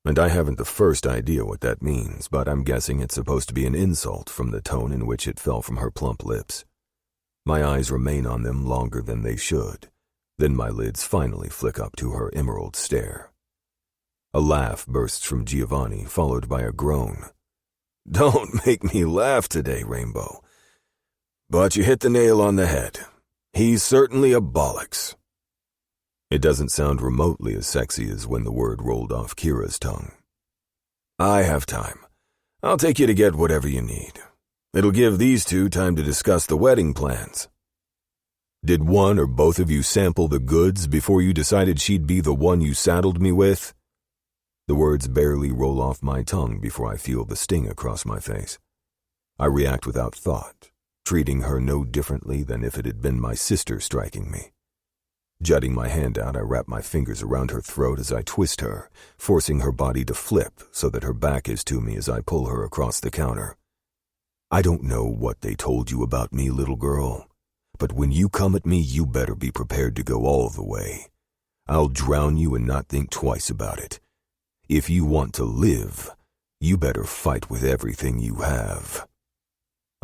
B: And I haven't the first idea what that means, but I'm guessing it's supposed to be an insult from the tone in which it fell from her plump lips. My eyes remain on them longer than they should. Then my lids finally flick up to her emerald stare. A laugh bursts from Giovanni, followed by a groan. Don't make me laugh today, Rainbow. But you hit the nail on the head. He's certainly a bollocks. It doesn't sound remotely as sexy as when the word rolled off Kira's tongue. I have time. I'll take you to get whatever you need. It'll give these two time to discuss the wedding plans. Did one or both of you sample the goods before you decided she'd be the one you saddled me with? The words barely roll off my tongue before I feel the sting across my face. I react without thought, treating her no differently than if it had been my sister striking me. Jutting my hand out, I wrap my fingers around her throat as I twist her, forcing her body to flip so that her back is to me as I pull her across the counter. I don't know what they told you about me, little girl, but when you come at me, you better be prepared to go all the way. I'll drown you and not think twice about it. If you want to live, you better fight with everything you have.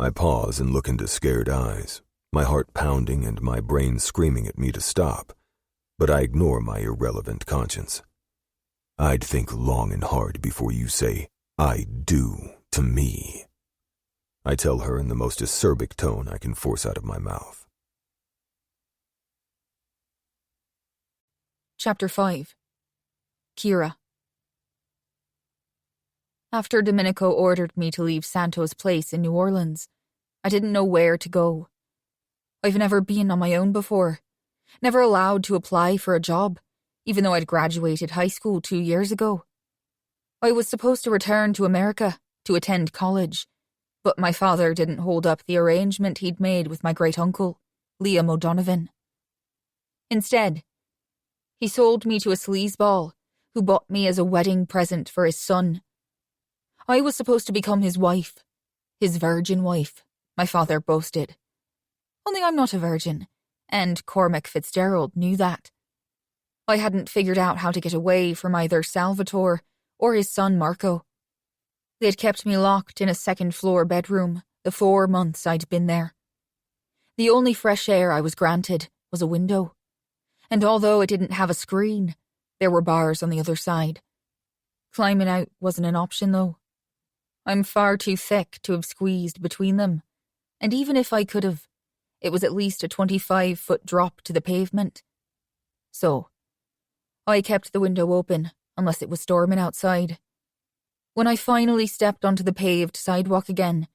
B: I pause and look into scared eyes, my heart pounding and my brain screaming at me to stop, but I ignore my irrelevant conscience. I'd think long and hard before you say I do to me, I tell her in the most acerbic tone I can force out of my mouth.
D: Chapter 5. Kira. After Domenico ordered me to leave Santo's place in New Orleans, I didn't know where to go. I've never been on my own before, never allowed to apply for a job, even though I'd graduated high school 2 years ago. I was supposed to return to America to attend college, but my father didn't hold up the arrangement he'd made with my great-uncle, Liam O'Donovan. Instead, he sold me to a sleazeball who bought me as a wedding present for his son. I was supposed to become his wife, his virgin wife, my father boasted. Only I'm not a virgin, and Cormac Fitzgerald knew that. I hadn't figured out how to get away from either Salvatore or his son Marco. They'd kept me locked in a second-floor bedroom the 4 months I'd been there. The only fresh air I was granted was a window, and although it didn't have a screen, there were bars on the other side. Climbing out wasn't an option, though. I'm far too thick to have squeezed between them, and even if I could have, it was at least a 25-foot drop to the pavement. So, I kept the window open unless it was storming outside. When I finally stepped onto the paved sidewalk again,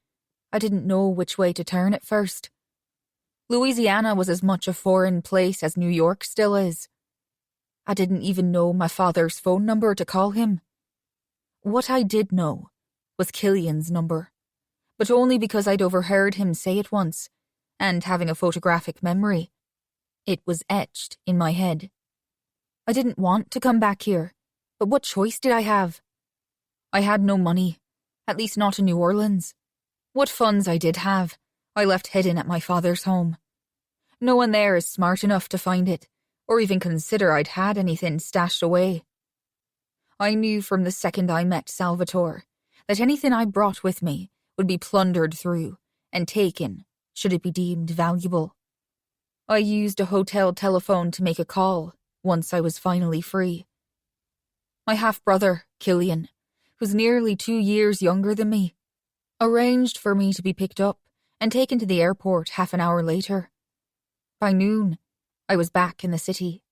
D: I didn't know which way to turn at first. Louisiana was as much a foreign place as New York still is. I didn't even know my father's phone number to call him. What I did know was Killian's number, but only because I'd overheard him say it once, and having a photographic memory, it was etched in my head. I didn't want to come back here, but what choice did I have? I had no money, at least not in New Orleans. What funds I did have, I left hidden at my father's home. No one there is smart enough to find it, or even consider I'd had anything stashed away. I knew from the second I met Salvatore that anything I brought with me would be plundered through and taken should it be deemed valuable. I used a hotel telephone to make a call once I was finally free. My half-brother, Killian, who's nearly 2 years younger than me, arranged for me to be picked up and taken to the airport half an hour later. By noon, I was back in the city.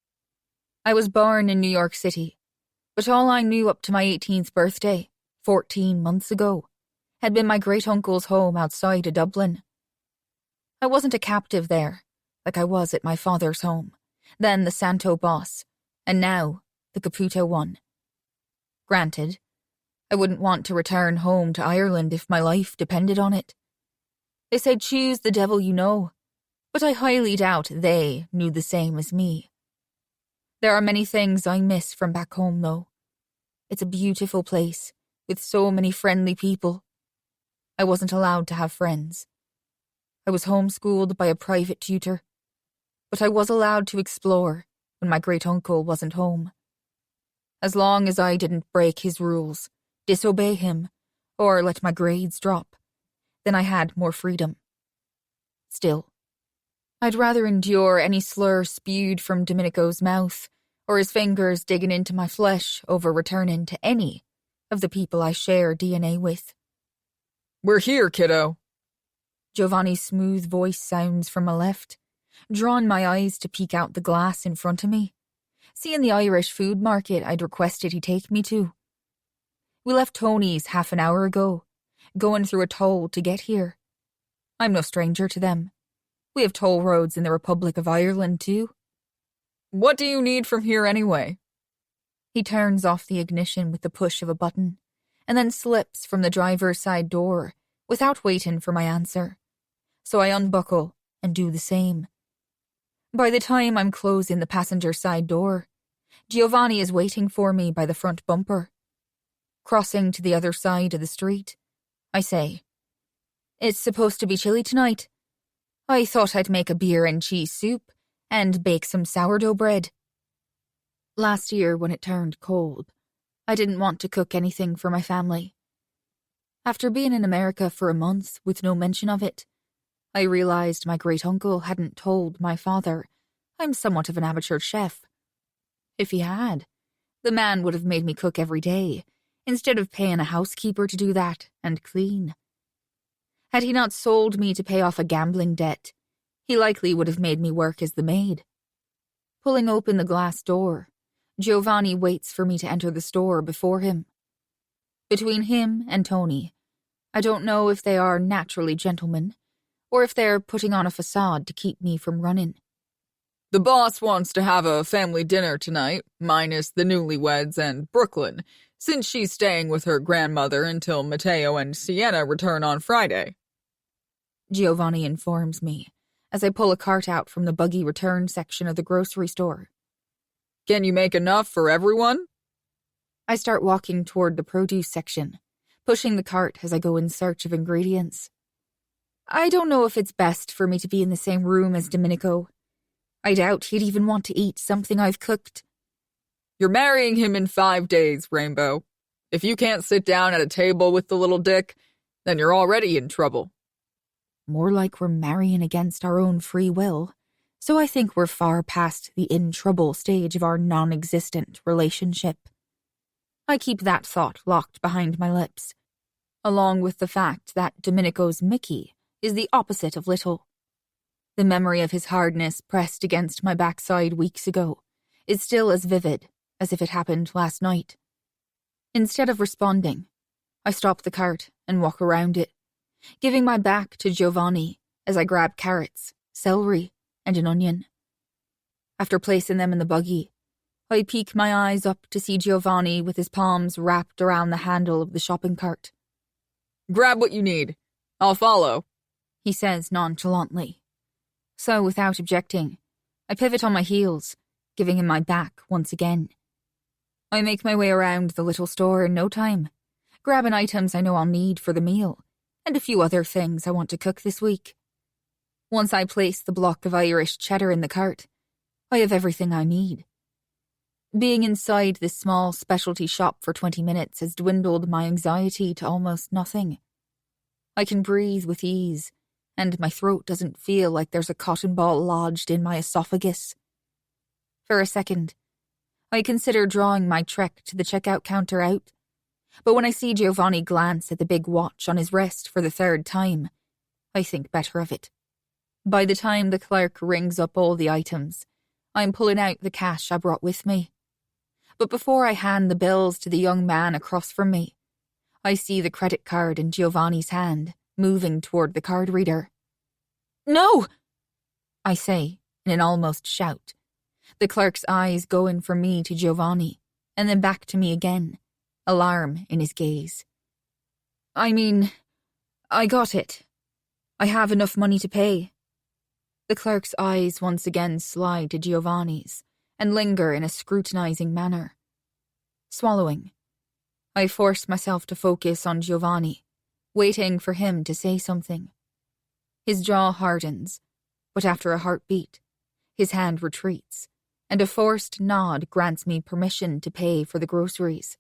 D: I was born in New York City, but all I knew up to my 18th birthday, 14 months ago, had been my great-uncle's home outside of Dublin. I wasn't a captive there, like I was at my father's home, then the Santo boss, and now the Caputo one. Granted, I wouldn't want to return home to Ireland if my life depended on it. They say choose the devil you know, but I highly doubt they knew the same as me. There are many things I miss from back home, though. It's a beautiful place, with so many friendly people. I wasn't allowed to have friends. I was homeschooled by a private tutor, but I was allowed to explore when my great-uncle wasn't home. As long as I didn't break his rules, disobey him, or let my grades drop, then I had more freedom. Still, I'd rather endure any slur spewed from Domenico's mouth, or his fingers digging into my flesh over returning to any of the people I share DNA with.
E: "We're here, kiddo."
D: Giovanni's smooth voice sounds from my left, drawing my eyes to peek out the glass in front of me, seeing the Irish food market I'd requested he take me to. We left Tony's half an hour ago, going through a toll to get here. I'm no stranger to them. We have toll roads in the Republic of Ireland, too.
E: "What do you need from here anyway?"
D: He turns off the ignition with the push of a button, and then slips from the driver's side door without waiting for my answer. So I unbuckle and do the same. By the time I'm closing the passenger side door, Giovanni is waiting for me by the front bumper. Crossing to the other side of the street, I say, "It's supposed to be chilly tonight. I thought I'd make a beer and cheese soup and bake some sourdough bread." Last year, when it turned cold, I didn't want to cook anything for my family. After being in America for a month with no mention of it, I realized my great-uncle hadn't told my father I'm somewhat of an amateur chef. If he had, the man would have made me cook every day, instead of paying a housekeeper to do that and clean. Had he not sold me to pay off a gambling debt, he likely would have made me work as the maid. Pulling open the glass door, Giovanni waits for me to enter the store before him. Between him and Tony, I don't know if they are naturally gentlemen, or if they're putting on a facade to keep me from running.
E: The boss wants to have a family dinner tonight, minus the newlyweds and Brooklyn, since she's staying with her grandmother until Matteo and Sienna return on Friday.
D: Giovanni informs me, as I pull a cart out from the buggy return section of the grocery store.
E: Can you make enough for everyone?
D: I start walking toward the produce section, pushing the cart as I go in search of ingredients. I don't know if it's best for me to be in the same room as Domenico. I doubt he'd even want to eat something I've cooked.
E: You're marrying him in 5 days, Rainbow. If you can't sit down at a table with the little dick, then you're already in trouble.
D: More like we're marrying against our own free will, so I think we're far past the in trouble stage of our non-existent relationship. I keep that thought locked behind my lips, along with the fact that Domenico's Mickey is the opposite of little. The memory of his hardness pressed against my backside weeks ago is still as vivid as if it happened last night. Instead of responding, I stop the cart and walk around it, giving my back to Giovanni as I grab carrots, celery, and an onion. After placing them in the buggy, I peek my eyes up to see Giovanni with his palms wrapped around the handle of the shopping cart.
E: Grab what you need. I'll follow,
D: he says nonchalantly. So, without objecting, I pivot on my heels, giving him my back once again. I make my way around the little store in no time, grabbing items I know I'll need for the meal, and a few other things I want to cook this week. Once I place the block of Irish cheddar in the cart, I have everything I need. Being inside this small specialty shop for 20 minutes has dwindled my anxiety to almost nothing. I can breathe with ease, and my throat doesn't feel like there's a cotton ball lodged in my esophagus. For a second, I consider drawing my trek to the checkout counter out, but when I see Giovanni glance at the big watch on his wrist for the 3rd time, I think better of it. By the time the clerk rings up all the items, I'm pulling out the cash I brought with me. But before I hand the bills to the young man across from me, I see the credit card in Giovanni's hand, moving toward the card reader. No! I say, in an almost shout, the clerk's eyes going from me to Giovanni, and then back to me again, alarm in his gaze. I mean, I got it. I have enough money to pay. The clerk's eyes once again slide to Giovanni's and linger in a scrutinizing manner. Swallowing, I force myself to focus on Giovanni, waiting for him to say something. His jaw hardens, but after a heartbeat, his hand retreats, and a forced nod grants me permission to pay for the groceries.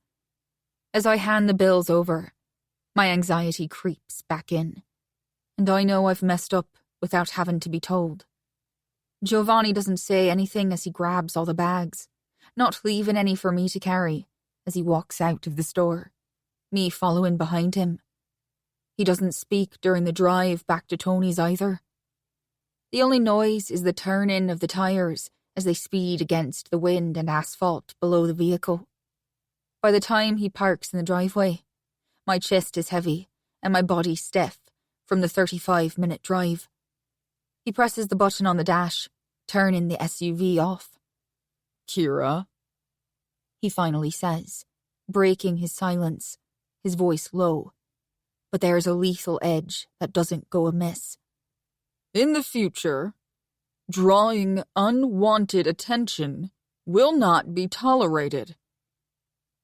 D: As I hand the bills over, my anxiety creeps back in, and I know I've messed up without having to be told. Giovanni doesn't say anything as he grabs all the bags, not leaving any for me to carry, as he walks out of the store, me following behind him. He doesn't speak during the drive back to Tony's either. The only noise is the turn-in of the tires as they speed against the wind and asphalt below the vehicle. By the time he parks in the driveway, my chest is heavy and my body stiff from the 35-minute drive. He presses the button on the dash, turning the SUV off.
E: Kira,
D: he finally says, breaking his silence, his voice low. But there's a lethal edge that doesn't go amiss.
E: In the future, drawing unwanted attention will not be tolerated.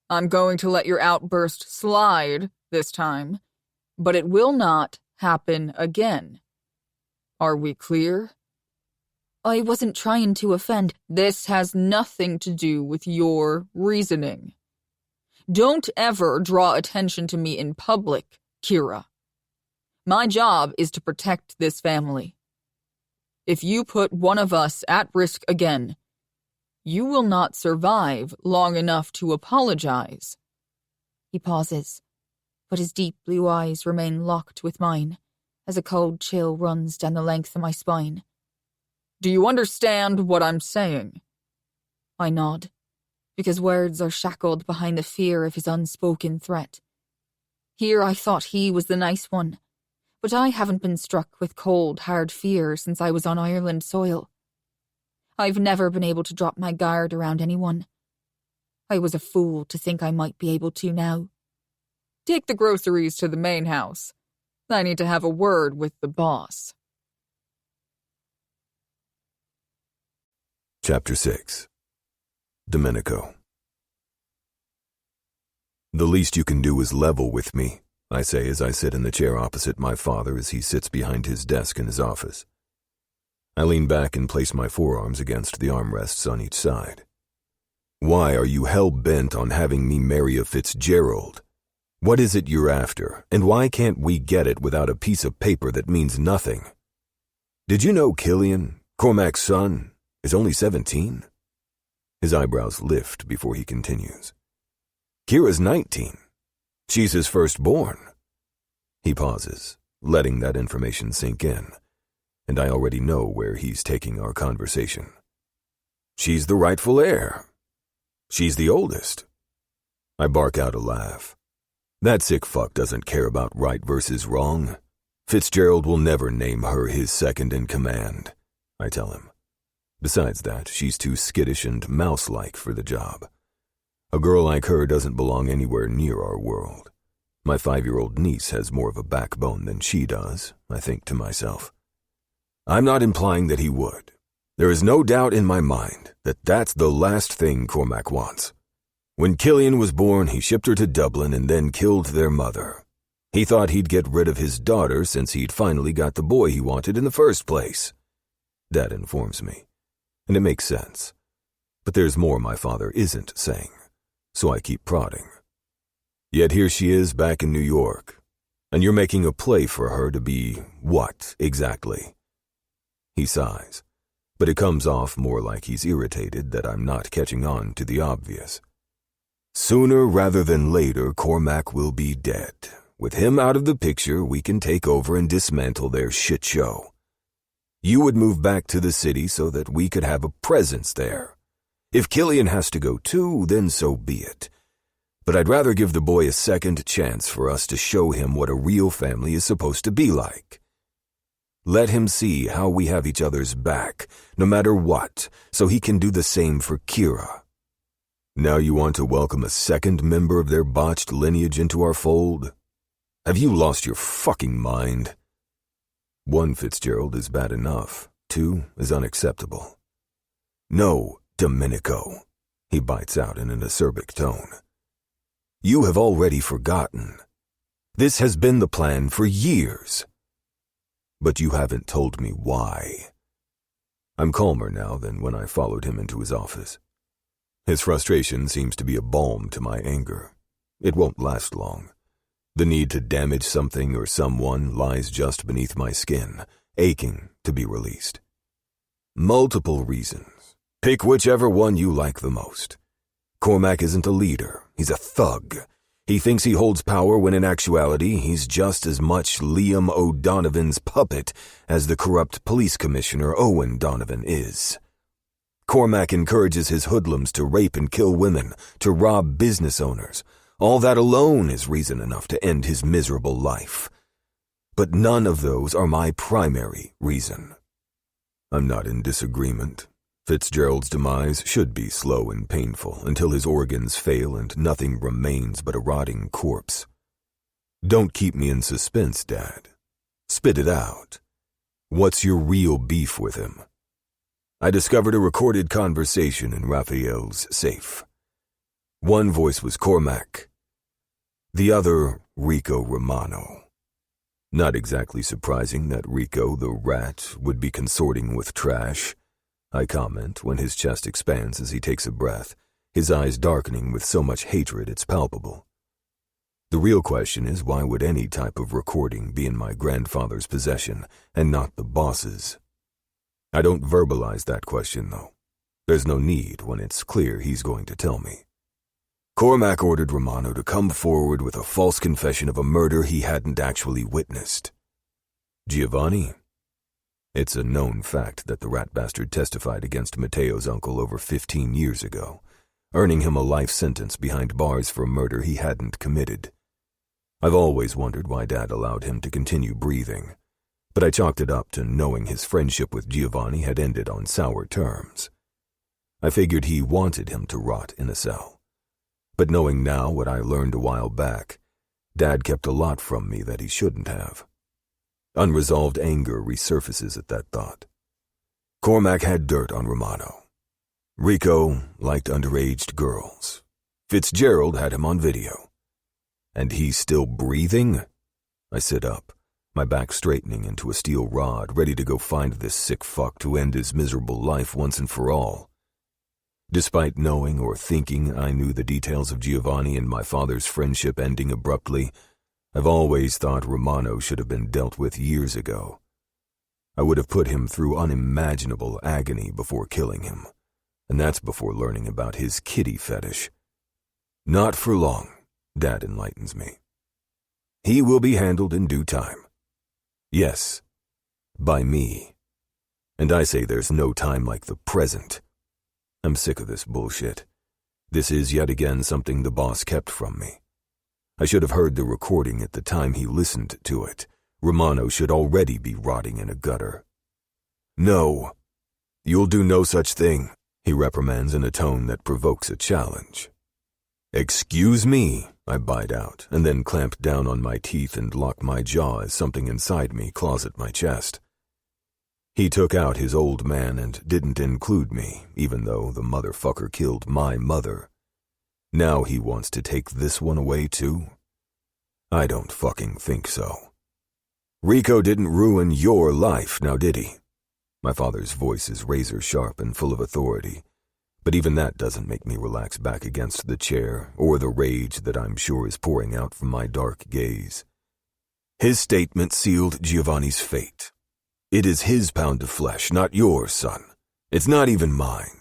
E: I'm going to let your outburst slide this time, but it will not happen again. Are we clear?
D: I wasn't trying to offend.
E: This has nothing to do with your reasoning. Don't ever draw attention to me in public, Kira. My job is to protect this family. If you put one of us at risk again, you will not survive long enough to apologize.
D: He He pauses, but his deep blue eyes remain locked with mine as a cold chill runs down the length of my spine.
E: Do you understand what I'm saying?
D: I nod, because words are shackled behind the fear of his unspoken threat. Here I thought he was the nice one, but I haven't been struck with cold, hard fear since I was on Ireland soil. I've never been able to drop my guard around anyone. I was a fool to think I might be able to now.
E: Take the groceries to the main house. I need to have a word with the boss.
B: Chapter 6. Domenico. The least you can do is level with me, I say as I sit in the chair opposite my father as he sits behind his desk in his office. I lean back and place my forearms against the armrests on each side. Why are you hell-bent on having me marry a Fitzgerald? What is it you're after, and why can't we get it without a piece of paper that means nothing? Did you know Killian, Cormac's son, is only 17? His eyebrows lift before he continues. Kira's 19. She's his firstborn. He pauses, letting that information sink in, and I already know where he's taking our conversation. She's the rightful heir. She's the oldest. I bark out a laugh. That sick fuck doesn't care about right versus wrong. Fitzgerald will never name her his second in command, I tell him. Besides that, she's too skittish and mouse-like for the job. A girl like her doesn't belong anywhere near our world. My 5-year-old niece has more of a backbone than she does, I think to myself. I'm not implying that he would. There is no doubt in my mind that that's the last thing Cormac wants. When Killian was born, he shipped her to Dublin and then killed their mother. He thought he'd get rid of his daughter since he'd finally got the boy he wanted in the first place. Dad informs me, and it makes sense. But there's more my father isn't saying, so I keep prodding. Yet here she is back in New York, and you're making a play for her to be what, exactly? He sighs, but it comes off more like he's irritated that I'm not catching on to the obvious. Sooner rather than later, Cormac will be dead. With him out of the picture, we can take over and dismantle their shit show. You would move back to the city so that we could have a presence there. If Killian has to go too, then so be it. But I'd rather give the boy a second chance for us to show him what a real family is supposed to be like. Let him see how we have each other's back, no matter what, so he can do the same for Kira. Now you want to welcome a second member of their botched lineage into our fold? Have you lost your fucking mind? 1 Fitzgerald is bad enough. 2 is unacceptable. No, Domenico, he bites out in an acerbic tone. You have already forgotten. This has been the plan for years. But you haven't told me why. I'm calmer now than when I followed him into his office. His frustration seems to be a balm to my anger. It won't last long. The need to damage something or someone lies just beneath my skin, aching to be released. Multiple reasons. Pick whichever one you like the most. Cormac isn't a leader. He's a thug. He thinks he holds power when in actuality he's just as much Liam O'Donovan's puppet as the corrupt police commissioner Owen Donovan is. Cormac encourages his hoodlums to rape and kill women, to rob business owners. All that alone is reason enough to end his miserable life. But none of those are my primary reason. I'm not in disagreement. Fitzgerald's demise should be slow and painful until his organs fail and nothing remains but a rotting corpse. Don't keep me in suspense, Dad. Spit it out. What's your real beef with him? I discovered a recorded conversation in Raphael's safe. One voice was Cormac, the other Rico Romano. Not exactly surprising that Rico the rat would be consorting with trash, I comment when his chest expands as he takes a breath, his eyes darkening with so much hatred it's palpable. The real question is, why would any type of recording be in my grandfather's possession and not the boss's? I don't verbalize that question, though. There's no need when it's clear he's going to tell me. Cormac ordered Romano to come forward with a false confession of a murder he hadn't actually witnessed. Giovanni? It's a known fact that the rat bastard testified against Matteo's uncle over 15 years ago, earning him a life sentence behind bars for a murder he hadn't committed. I've always wondered why Dad allowed him to continue breathing, but I chalked it up to knowing his friendship with Giovanni had ended on sour terms. I figured he wanted him to rot in a cell. But knowing now what I learned a while back, Dad kept a lot from me that he shouldn't have. Unresolved anger resurfaces at that thought. Cormac had dirt on Romano. Rico liked underage girls. Fitzgerald had him on video. And he's still breathing? I sit up, my back straightening into a steel rod, ready to go find this sick fuck to end his miserable life once and for all. Despite knowing or thinking I knew the details of Giovanni and my father's friendship ending abruptly, I've always thought Romano should have been dealt with years ago. I would have put him through unimaginable agony before killing him, and that's before learning about his kitty fetish. Not for long, Dad enlightens me. He will be handled in due time. Yes, by me. And I say there's no time like the present. I'm sick of this bullshit. This is yet again something the boss kept from me. I should have heard the recording at the time he listened to it. Romano should already be rotting in a gutter. No, you'll do no such thing, he reprimands in a tone that provokes a challenge. Excuse me, I bite out, and then clamp down on my teeth and lock my jaw as something inside me claws at my chest. He took out his old man and didn't include me, even though the motherfucker killed my mother. Now he wants to take this one away too? I don't fucking think so. Rico didn't ruin your life, now did he? My father's voice is razor sharp and full of authority, but even that doesn't make me relax back against the chair or the rage that I'm sure is pouring out from my dark gaze. His statement sealed Giovanni's fate. It is his pound of flesh, not yours, son. It's not even mine.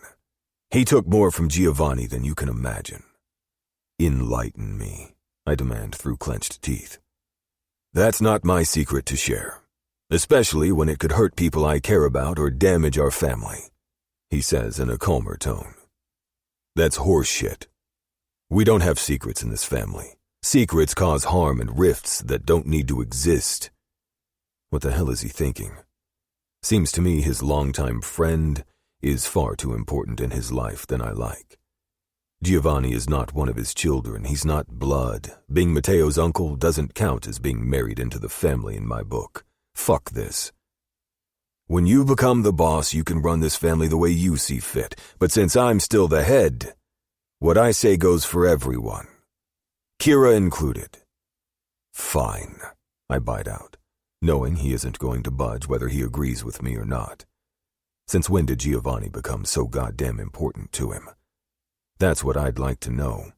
B: He took more from Giovanni than you can imagine. Enlighten me, I demand through clenched teeth. That's not my secret to share, especially when it could hurt people I care about or damage our family, he says in a calmer tone. That's horse shit. We don't have secrets in this family. Secrets cause harm and rifts that don't need to exist. What the hell is he thinking? Seems to me his longtime friend is far too important in his life than I like. Giovanni is not one of his children. He's not blood. Being Matteo's uncle doesn't count as being married into the family in my book. Fuck this. When you become the boss, you can run this family the way you see fit. But since I'm still the head, what I say goes for everyone. Kira included. Fine, I bite out, knowing he isn't going to budge whether he agrees with me or not. Since when did Giovanni become so goddamn important to him? That's what I'd like to know.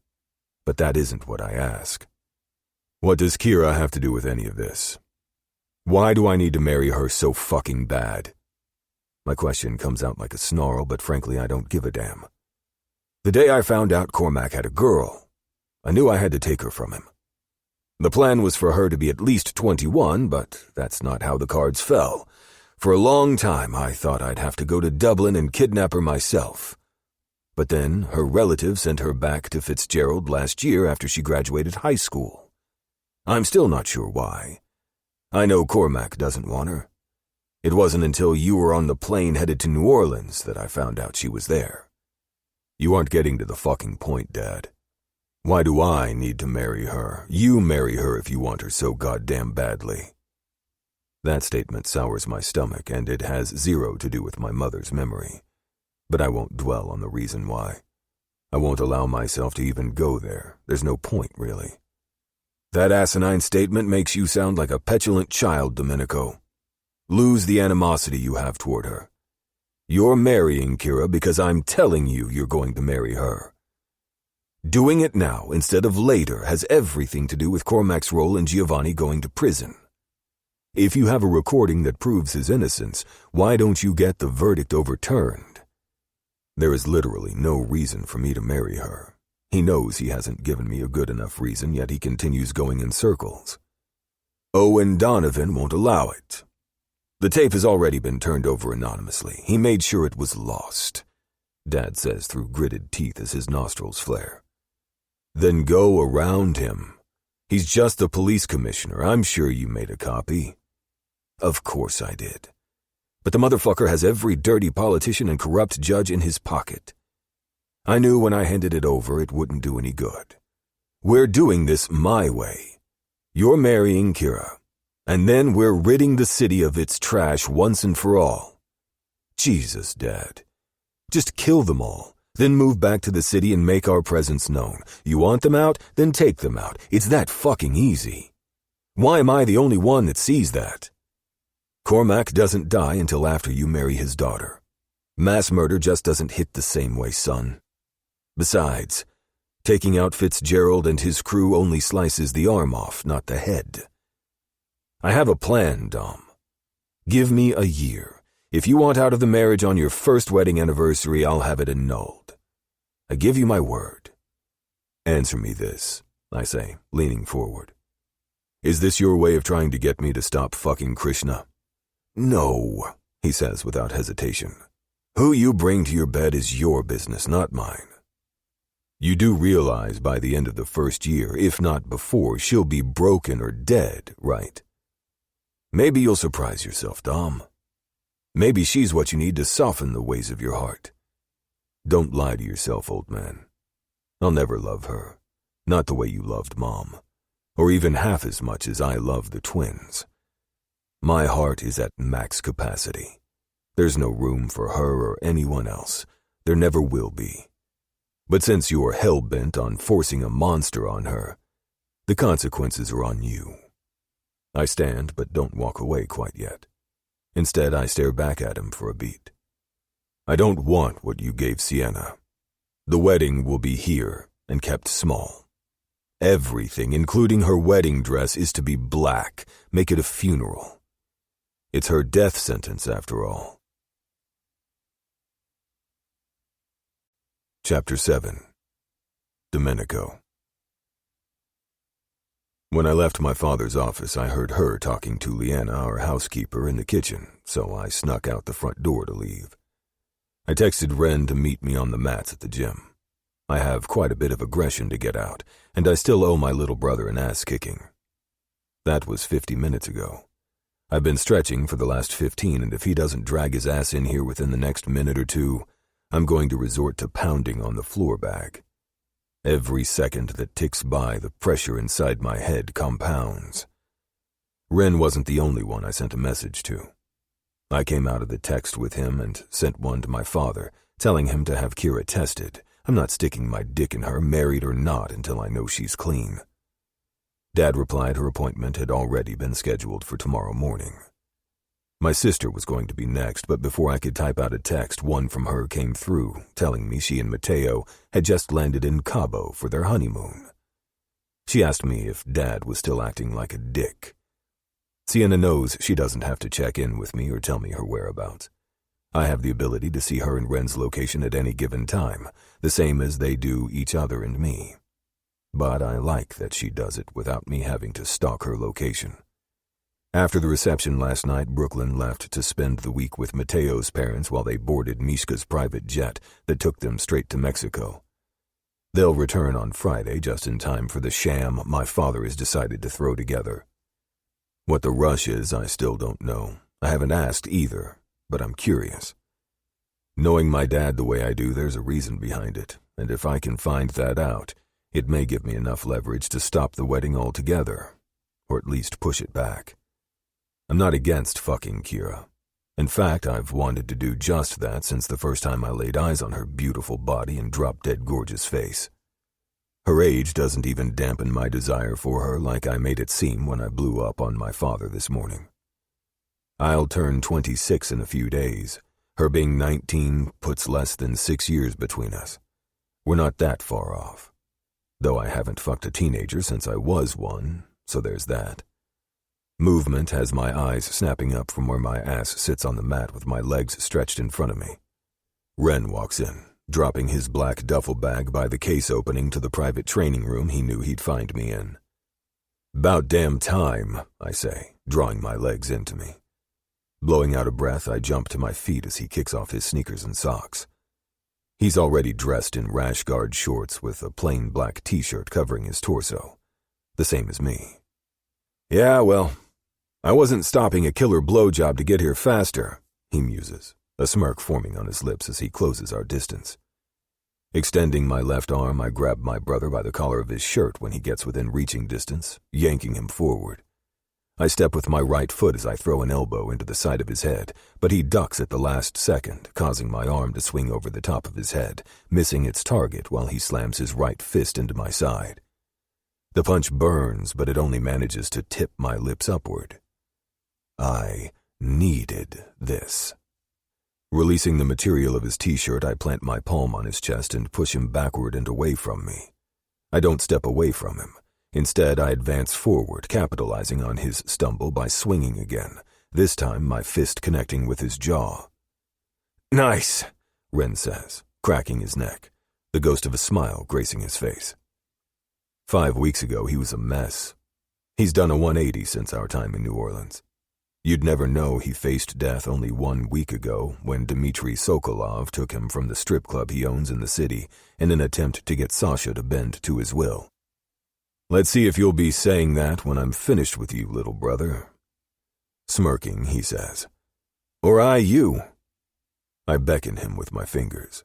B: But that isn't what I ask. What does Kira have to do with any of this? Why do I need to marry her so fucking bad? My question comes out like a snarl, but frankly I don't give a damn. The day I found out Cormac had a girl, I knew I had to take her from him. The plan was for her to be at least 21, but that's not how the cards fell. For a long time I thought I'd have to go to Dublin and kidnap her myself. But then her relatives sent her back to Fitzgerald last year after she graduated high school. I'm still not sure why. I know Cormac doesn't want her. It wasn't until you were on the plane headed to New Orleans that I found out she was there. You aren't getting to the fucking point, Dad. Why do I need to marry her? You marry her if you want her so goddamn badly. That statement sours my stomach, and it has zero to do with my mother's memory. But I won't dwell on the reason why. I won't allow myself to even go there. There's no point, really. That asinine statement makes you sound like a petulant child, Domenico. Lose the animosity you have toward her. You're marrying Kira because I'm telling you you're going to marry her. Doing it now instead of later has everything to do with Cormac's role in Giovanni going to prison. If you have a recording that proves his innocence, why don't you get the verdict overturned? There is literally no reason for me to marry her. He knows he hasn't given me a good enough reason, yet he continues going in circles. Owen Donovan won't allow it. The tape has already been turned over anonymously. He made sure it was lost, Dad says through gritted teeth as his nostrils flare. Then go around him. He's just the police commissioner. I'm sure you made a copy. Of course I did. But the motherfucker has every dirty politician and corrupt judge in his pocket. I knew when I handed it over it wouldn't do any good. We're doing this my way. You're marrying Kira, and then we're ridding the city of its trash once and for all. Jesus, Dad. Just kill them all, then move back to the city and make our presence known. You want them out? Then take them out. It's that fucking easy. Why am I the only one that sees that? Cormac doesn't die until after you marry his daughter. Mass murder just doesn't hit the same way, son. Besides, taking out Fitzgerald and his crew only slices the arm off, not the head. I have a plan, Dom. Give me a year. If you want out of the marriage on your first wedding anniversary, I'll have it annulled. I give you my word. Answer me this, I say, leaning forward. Is this your way of trying to get me to stop fucking Krishna? No, he says without hesitation. Who you bring to your bed is your business, not mine. You do realize by the end of the first year, if not before, she'll be broken or dead, right? Maybe you'll surprise yourself, Dom. Maybe she's what you need to soften the ways of your heart. Don't lie to yourself, old man. I'll never love her, not the way you loved Mom, or even half as much as I love the twins. My heart is at max capacity. There's no room for her or anyone else. There never will be. But since you're hell-bent on forcing a monster on her, the consequences are on you. I stand but don't walk away quite yet. Instead, I stare back at him for a beat. I don't want what you gave Sienna. The wedding will be here and kept small. Everything, including her wedding dress, is to be black. Make it a funeral. It's her death sentence, after all. Chapter 7. Domenico. When I left my father's office, I heard her talking to Leanna, our housekeeper, in the kitchen, so I snuck out the front door to leave. I texted Ren to meet me on the mats at the gym. I have quite a bit of aggression to get out, and I still owe my little brother an ass-kicking. That was 50 minutes ago. I've been stretching for the last 15, and if he doesn't drag his ass in here within the next minute or two, I'm going to resort to pounding on the floor bag. Every second that ticks by, the pressure inside my head compounds. Ren wasn't the only one I sent a message to. I came out of the text with him and sent one to my father, telling him to have Kira tested. I'm not sticking my dick in her, married or not, until I know she's clean. Dad replied her appointment had already been scheduled for tomorrow morning. My sister was going to be next, but before I could type out a text, one from her came through, telling me she and Mateo had just landed in Cabo for their honeymoon. She asked me if Dad was still acting like a dick. Sienna knows she doesn't have to check in with me or tell me her whereabouts. I have the ability to see her and Ren's location at any given time, the same as they do each other and me. But I like that she does it without me having to stalk her location. After the reception last night, Brooklyn left to spend the week with Mateo's parents while they boarded Mishka's private jet that took them straight to Mexico. They'll return on Friday just in time for the sham my father has decided to throw together. What the rush is, I still don't know. I haven't asked either, but I'm curious. Knowing my dad the way I do, there's a reason behind it, and if I can find that out, it may give me enough leverage to stop the wedding altogether, or at least push it back. I'm not against fucking Kira. In fact, I've wanted to do just that since the first time I laid eyes on her beautiful body and drop-dead gorgeous face. Her age doesn't even dampen my desire for her like I made it seem when I blew up on my father this morning. I'll turn 26 in a few days. Her being 19 puts less than 6 years between us. We're not that far off. Though I haven't fucked a teenager since I was one, so there's that. Movement has my eyes snapping up from where my ass sits on the mat with my legs stretched in front of me. Ren walks in, dropping his black duffel bag by the case opening to the private training room he knew he'd find me in. "'Bout damn time," I say, drawing my legs into me. Blowing out a breath, I jump to my feet as he kicks off his sneakers and socks. He's already dressed in rash guard shorts with a plain black t-shirt covering his torso, the same as me. "Yeah, well, I wasn't stopping a killer blowjob to get here faster," he muses, a smirk forming on his lips as he closes our distance. Extending my left arm, I grab my brother by the collar of his shirt when he gets within reaching distance, yanking him forward. I step with my right foot as I throw an elbow into the side of his head, but he ducks at the last second, causing my arm to swing over the top of his head, missing its target while he slams his right fist into my side. The punch burns, but it only manages to tip my lips upward. I needed this. Releasing the material of his t-shirt, I plant my palm on his chest and push him backward and away from me. I don't step away from him. Instead, I advance forward, capitalizing on his stumble by swinging again, this time my fist connecting with his jaw. "Nice," Ren says, cracking his neck, the ghost of a smile gracing his face. 5 weeks ago, he was a mess. He's done a 180 since our time in New Orleans. You'd never know he faced death only 1 week ago when Dmitry Sokolov took him from the strip club he owns in the city in an attempt to get Sasha to bend to his will. "Let's see if you'll be saying that when I'm finished with you, little brother." Smirking, he says, "Or I you." I beckon him with my fingers.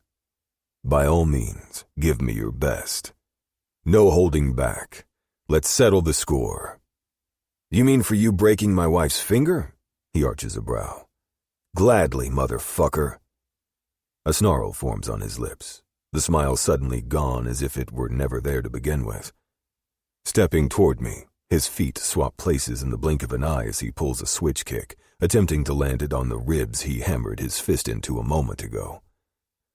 B: "By all means, give me your best. No holding back. Let's settle the score." "You mean for you breaking my wife's finger?" He arches a brow. "Gladly, motherfucker." A snarl forms on his lips, the smile suddenly gone as if it were never there to begin with. Stepping toward me, his feet swap places in the blink of an eye as he pulls a switch kick, attempting to land it on the ribs he hammered his fist into a moment ago.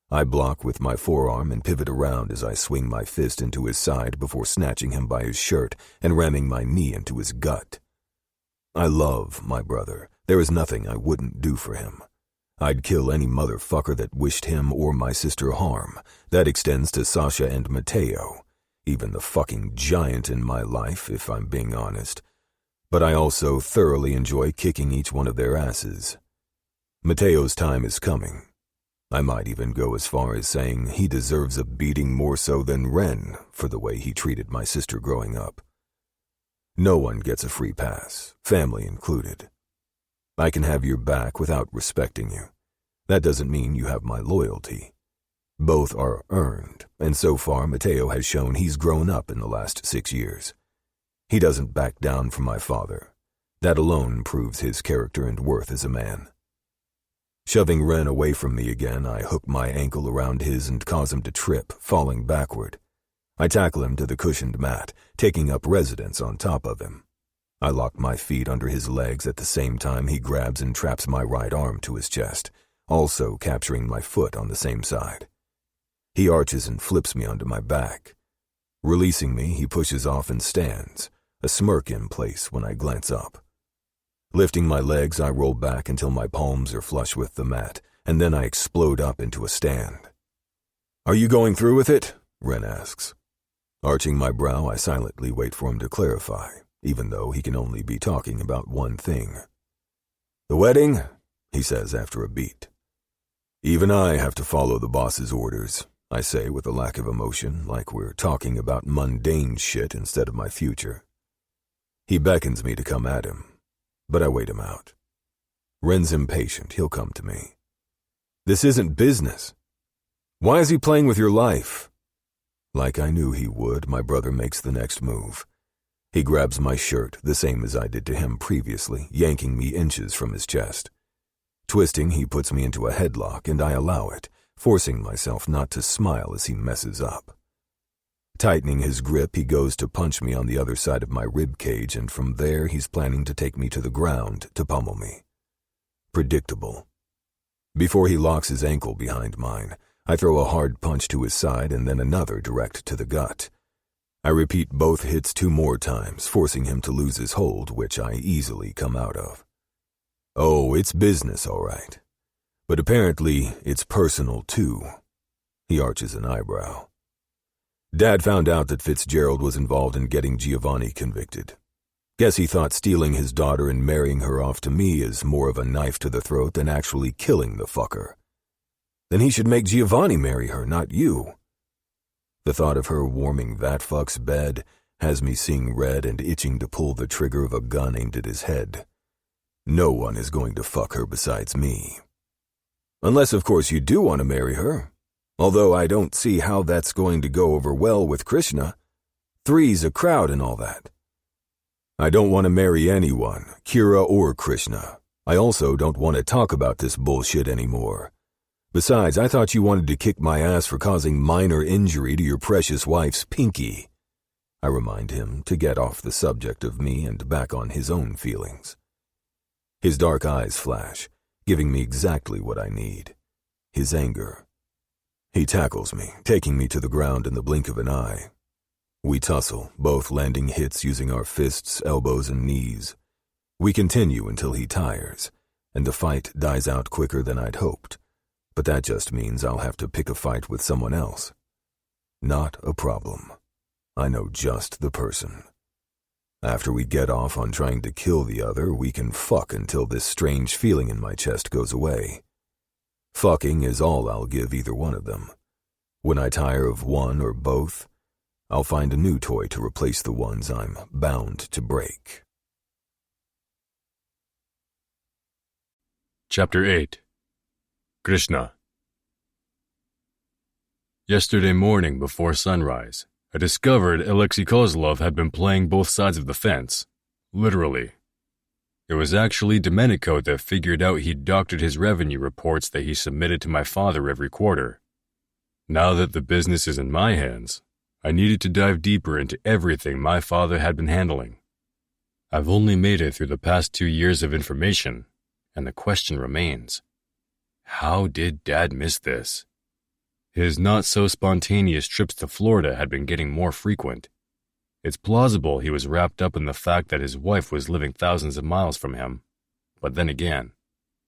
B: I block with my forearm and pivot around as I swing my fist into his side before snatching him by his shirt and ramming my knee into his gut. I love my brother. There is nothing I wouldn't do for him. I'd kill any motherfucker that wished him or my sister harm. That extends to Sasha and Mateo. Even the fucking giant in my life, if I'm being honest. But I also thoroughly enjoy kicking each one of their asses. Mateo's time is coming. I might even go as far as saying he deserves a beating more so than Ren for the way he treated my sister growing up. No one gets a free pass, family included. I can have your back without respecting you. That doesn't mean you have my loyalty. Both are earned, and so far Mateo has shown he's grown up in the last 6 years. He doesn't back down from my father. That alone proves his character and worth as a man. Shoving Ren away from me again, I hook my ankle around his and cause him to trip, falling backward. I tackle him to the cushioned mat, taking up residence on top of him. I lock my feet under his legs at the same time he grabs and traps my right arm to his chest, also capturing my foot on the same side. He arches and flips me onto my back. Releasing me, he pushes off and stands, a smirk in place when I glance up. Lifting my legs, I roll back until my palms are flush with the mat, and then I explode up into a stand. "Are you going through with it?" Ren asks. Arching my brow, I silently wait for him to clarify, even though he can only be talking about one thing. "The wedding?" he says after a beat. "Even I have to follow the boss's orders," I say with a lack of emotion, like we're talking about mundane shit instead of my future. He beckons me to come at him, but I wait him out. Ren's impatient, he'll come to me. "This isn't business. Why is he playing with your life?" Like I knew he would, my brother makes the next move. He grabs my shirt, the same as I did to him previously, yanking me inches from his chest. Twisting, he puts me into a headlock, and I allow it, forcing myself not to smile as he messes up. Tightening his grip, he goes to punch me on the other side of my rib cage, and from there he's planning to take me to the ground to pummel me. Predictable. Before he locks his ankle behind mine, I throw a hard punch to his side and then another direct to the gut. I repeat both hits 2 more times, forcing him to lose his hold, which I easily come out of. Oh, it's business, all right. But apparently, it's personal, too. He arches an eyebrow. Dad found out that Fitzgerald was involved in getting Giovanni convicted. Guess he thought stealing his daughter and marrying her off to me is more of a knife to the throat than actually killing the fucker. Then he should make Giovanni marry her, not you. The thought of her warming that fuck's bed has me seeing red and itching to pull the trigger of a gun aimed at his head. No one is going to fuck her besides me. Unless, of course, you do want to marry her. Although I don't see how that's going to go over well with Krishna. Three's a crowd and all that. I don't want to marry anyone, Kira or Krishna. I also don't want to talk about this bullshit anymore. Besides, I thought you wanted to kick my ass for causing minor injury to your precious wife's pinky. I remind him to get off the subject of me and back on his own feelings. His dark eyes flash, giving me exactly what I need. His anger. He tackles me, taking me to the ground in the blink of an eye. We tussle, both landing hits using our fists, elbows, and knees. We continue until he tires, and the fight dies out quicker than I'd hoped. But that just means I'll have to pick a fight with someone else. Not a problem. I know just the person. After we get off on trying to kill the other, we can fuck until this strange feeling in my chest goes away. Fucking is all I'll give either one of them. When I tire of one or both, I'll find a new toy to replace the ones I'm bound to break.
A: Chapter 8. Krishna. Yesterday morning before sunrise, I discovered Alexei Kozlov had been playing both sides of the fence. Literally. It was actually Domenico that figured out he'd doctored his revenue reports that he submitted to my father every quarter. Now that the business is in my hands, I needed to dive deeper into everything my father had been handling. I've only made it through the past 2 years of information, and the question remains. How did Dad miss this? His not-so-spontaneous trips to Florida had been getting more frequent. It's plausible he was wrapped up in the fact that his wife was living thousands of miles from him. But then again,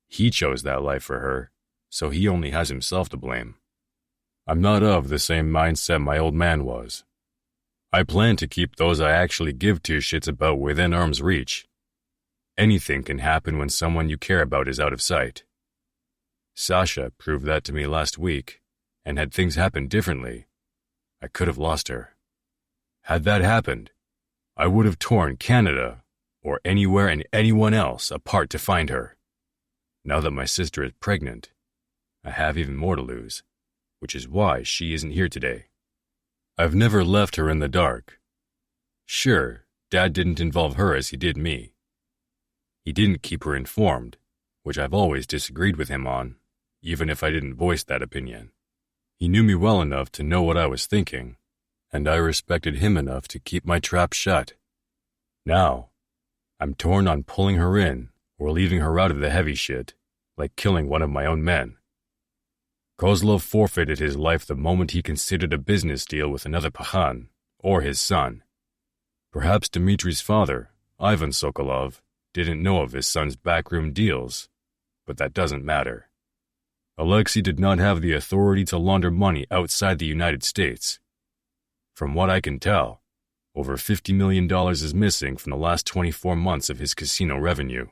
A: he chose that life for her, so he only has himself to blame. I'm not of the same mindset my old man was. I plan to keep those I actually give two shits about within arm's reach. Anything can happen when someone you care about is out of sight. Sasha proved that to me last week, and had things happened differently, I could have lost her. Had that happened, I would have torn Canada, or anywhere and anyone else, apart to find her. Now that my sister is pregnant, I have even more to lose, which is why she isn't here today. I've never left her in the dark. Sure, Dad didn't involve her as he did me. He didn't keep her informed, which I've always disagreed with him on, even if I didn't voice that opinion. He knew me well enough to know what I was thinking, and I respected him enough to keep my trap shut. Now, I'm torn on pulling her in or leaving her out of the heavy shit, like killing one of my own men. Kozlov forfeited his life the moment he considered a business deal with another Pahan, or his son. Perhaps Dmitri's father, Ivan Sokolov, didn't know of his son's backroom deals, but that doesn't matter. Alexei did not have the authority to launder money outside the United States. From what I can tell, over $50 million is missing from the last 24 months of his casino revenue.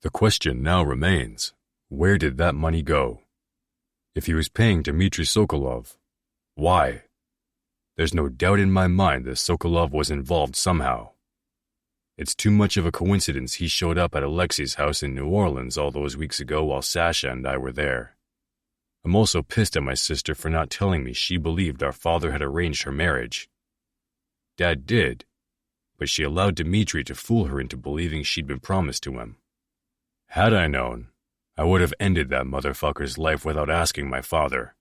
A: The question now remains, where did that money go? If he was paying Dmitri Sokolov, why? There's no doubt in my mind that Sokolov was involved somehow. It's too much of a coincidence he showed up at Alexei's house in New Orleans all those weeks ago while Sasha and I were there. I'm also pissed at my sister for not telling me she believed our father had arranged her marriage. Dad did, but she allowed Dmitri to fool her into believing she'd been promised to him. Had I known, I would have ended that motherfucker's life without asking my father.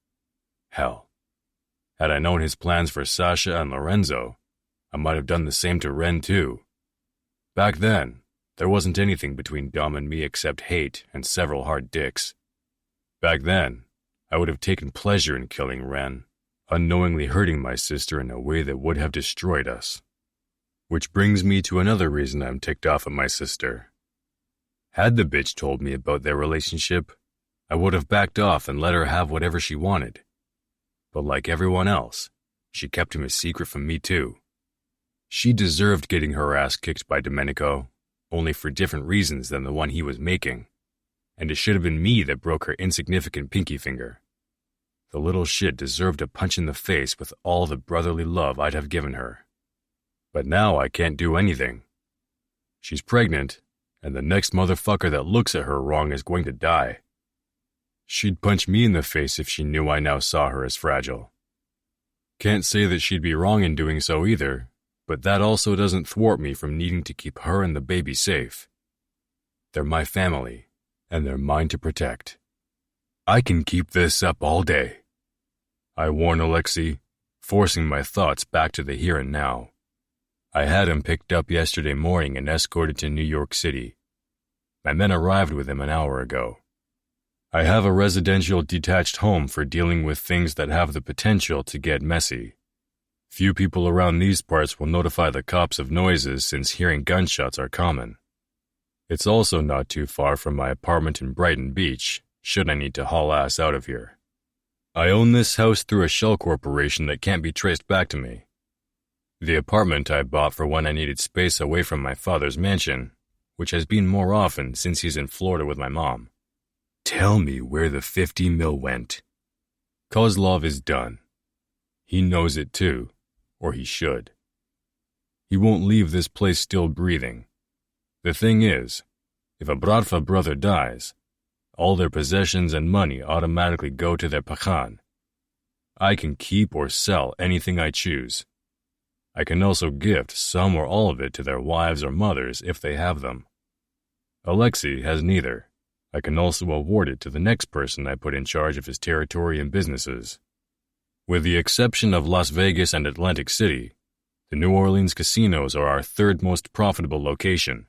A: Hell, had I known his plans for Sasha and Lorenzo, I might have done the same to Ren too. Back then, there wasn't anything between Dom and me except hate and several hard dicks. Back then, I would have taken pleasure in killing Ren, unknowingly hurting my sister in a way that would have destroyed us. Which brings me to another reason I'm ticked off at my sister. Had the bitch told me about their relationship, I would have backed off and let her have whatever she wanted. But like everyone else, she kept him a secret from me too. She deserved getting her ass kicked by Domenico, only for different reasons than the one he was making, and it should have been me that broke her insignificant pinky finger. The little shit deserved a punch in the face with all the brotherly love I'd have given her. But now I can't do anything. She's pregnant, and the next motherfucker that looks at her wrong is going to die. She'd punch me in the face if she knew I now saw her as fragile. Can't say that she'd be wrong in doing so either, but that also doesn't thwart me from needing to keep her and the baby safe. They're my family, and they're mine to protect. I can keep this up all day. I warn Alexei, forcing my thoughts back to the here and now. I had him picked up yesterday morning and escorted to New York City. My men arrived with him an hour ago. I have a residential detached home for dealing with things that have the potential to get messy. Few people around these parts will notify the cops of noises since hearing gunshots are common. It's also not too far from my apartment in Brighton Beach, should I need to haul ass out of here. I own this house through a shell corporation that can't be traced back to me. The apartment I bought for when I needed space away from my father's mansion, which has been more often since he's in Florida with my mom. Tell me where the 50 mil went. Kozlov is done. He knows it too, or he should. He won't leave this place still breathing. The thing is, if a Bratva brother dies, all their possessions and money automatically go to their pakhan. I can keep or sell anything I choose. I can also gift some or all of it to their wives or mothers if they have them. Alexei has neither. I can also award it to the next person I put in charge of his territory and businesses. With the exception of Las Vegas and Atlantic City, the New Orleans casinos are our third most profitable location.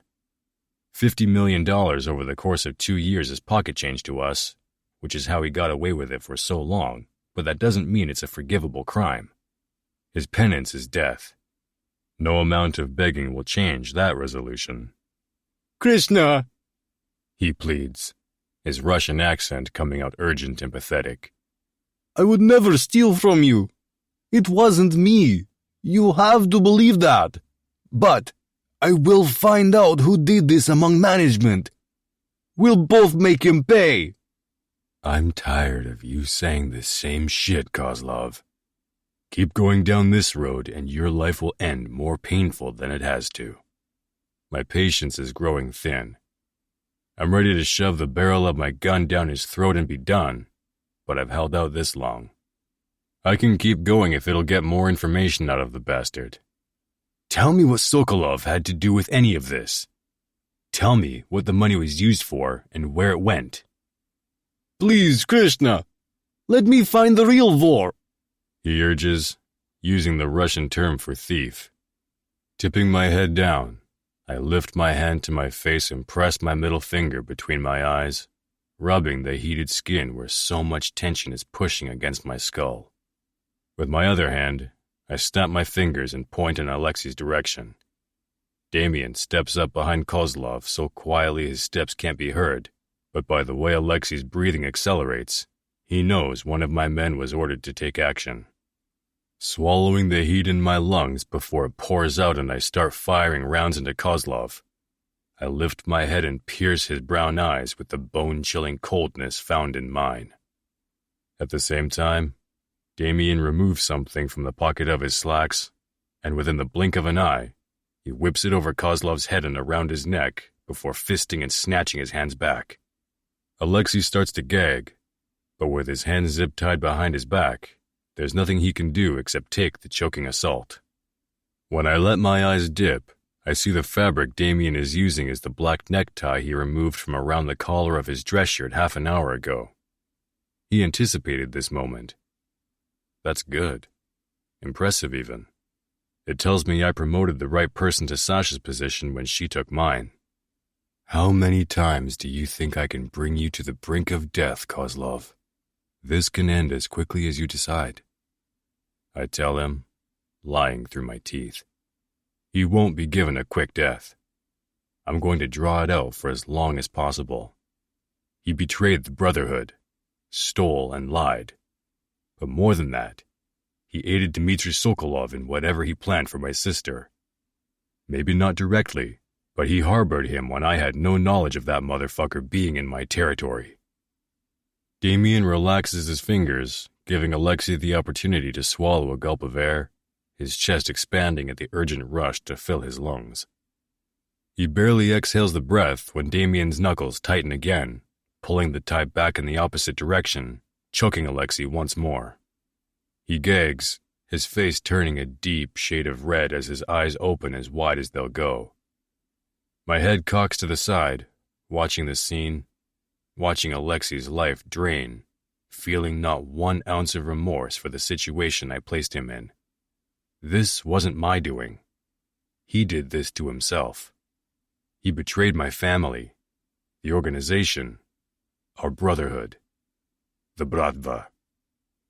A: $50 million over the course of 2 years is pocket change to us, which is how he got away with it for so long, but that doesn't mean it's a forgivable crime. His penance is death. No amount of begging will change that resolution.
G: Krishna,
A: he pleads, his Russian accent coming out urgent and pathetic.
G: I would never steal from you. It wasn't me. You have to believe that. But I will find out who did this among management. We'll both make him pay.
A: I'm tired of you saying the same shit, Kozlov. Keep going down this road and your life will end more painful than it has to. My patience is growing thin. I'm ready to shove the barrel of my gun down his throat and be done, but I've held out this long. I can keep going if it'll get more information out of the bastard. Tell me what Sokolov had to do with any of this. Tell me what the money was used for and where it went.
G: Please, Krishna, let me find the real Vor,
A: he urges, using the Russian term for thief. Tipping my head down, I lift my hand to my face and press my middle finger between my eyes, rubbing the heated skin where so much tension is pushing against my skull. With my other hand, I snap my fingers and point in Alexei's direction. Deviant steps up behind Kozlov so quietly his steps can't be heard, but by the way Alexei's breathing accelerates, he knows one of my men was ordered to take action. Swallowing the heat in my lungs before it pours out and I start firing rounds into Kozlov, I lift my head and pierce his brown eyes with the bone-chilling coldness found in mine. At the same time, Deviant removes something from the pocket of his slacks, and within the blink of an eye, he whips it over Kozlov's head and around his neck before fisting and snatching his hands back. Alexei starts to gag, but with his hands zip-tied behind his back, there's nothing he can do except take the choking assault. When I let my eyes dip, I see the fabric Deviant is using as the black necktie he removed from around the collar of his dress shirt half an hour ago. He anticipated this moment. That's good. Impressive, even. It tells me I promoted the right person to Sasha's position when she took mine. How many times do you think I can bring you to the brink of death, Kozlov? This can end as quickly as you decide. I tell him, lying through my teeth. He won't be given a quick death. I'm going to draw it out for as long as possible. He betrayed the Brotherhood, stole and lied. But more than that, he aided Dmitry Sokolov in whatever he planned for my sister. Maybe not directly, but he harbored him when I had no knowledge of that motherfucker being in my territory. Damien relaxes his fingers, giving Alexei the opportunity to swallow a gulp of air, his chest expanding at the urgent rush to fill his lungs. He barely exhales the breath when Damien's knuckles tighten again, pulling the type back in the opposite direction, choking Alexei once more. He gags, his face turning a deep shade of red as his eyes open as wide as they'll go. My head cocks to the side, watching the scene, watching Alexei's life drain, feeling not 1 ounce of remorse for the situation I placed him in. This wasn't my doing. He did this to himself. He betrayed my family, the organization, our brotherhood, the Bratva.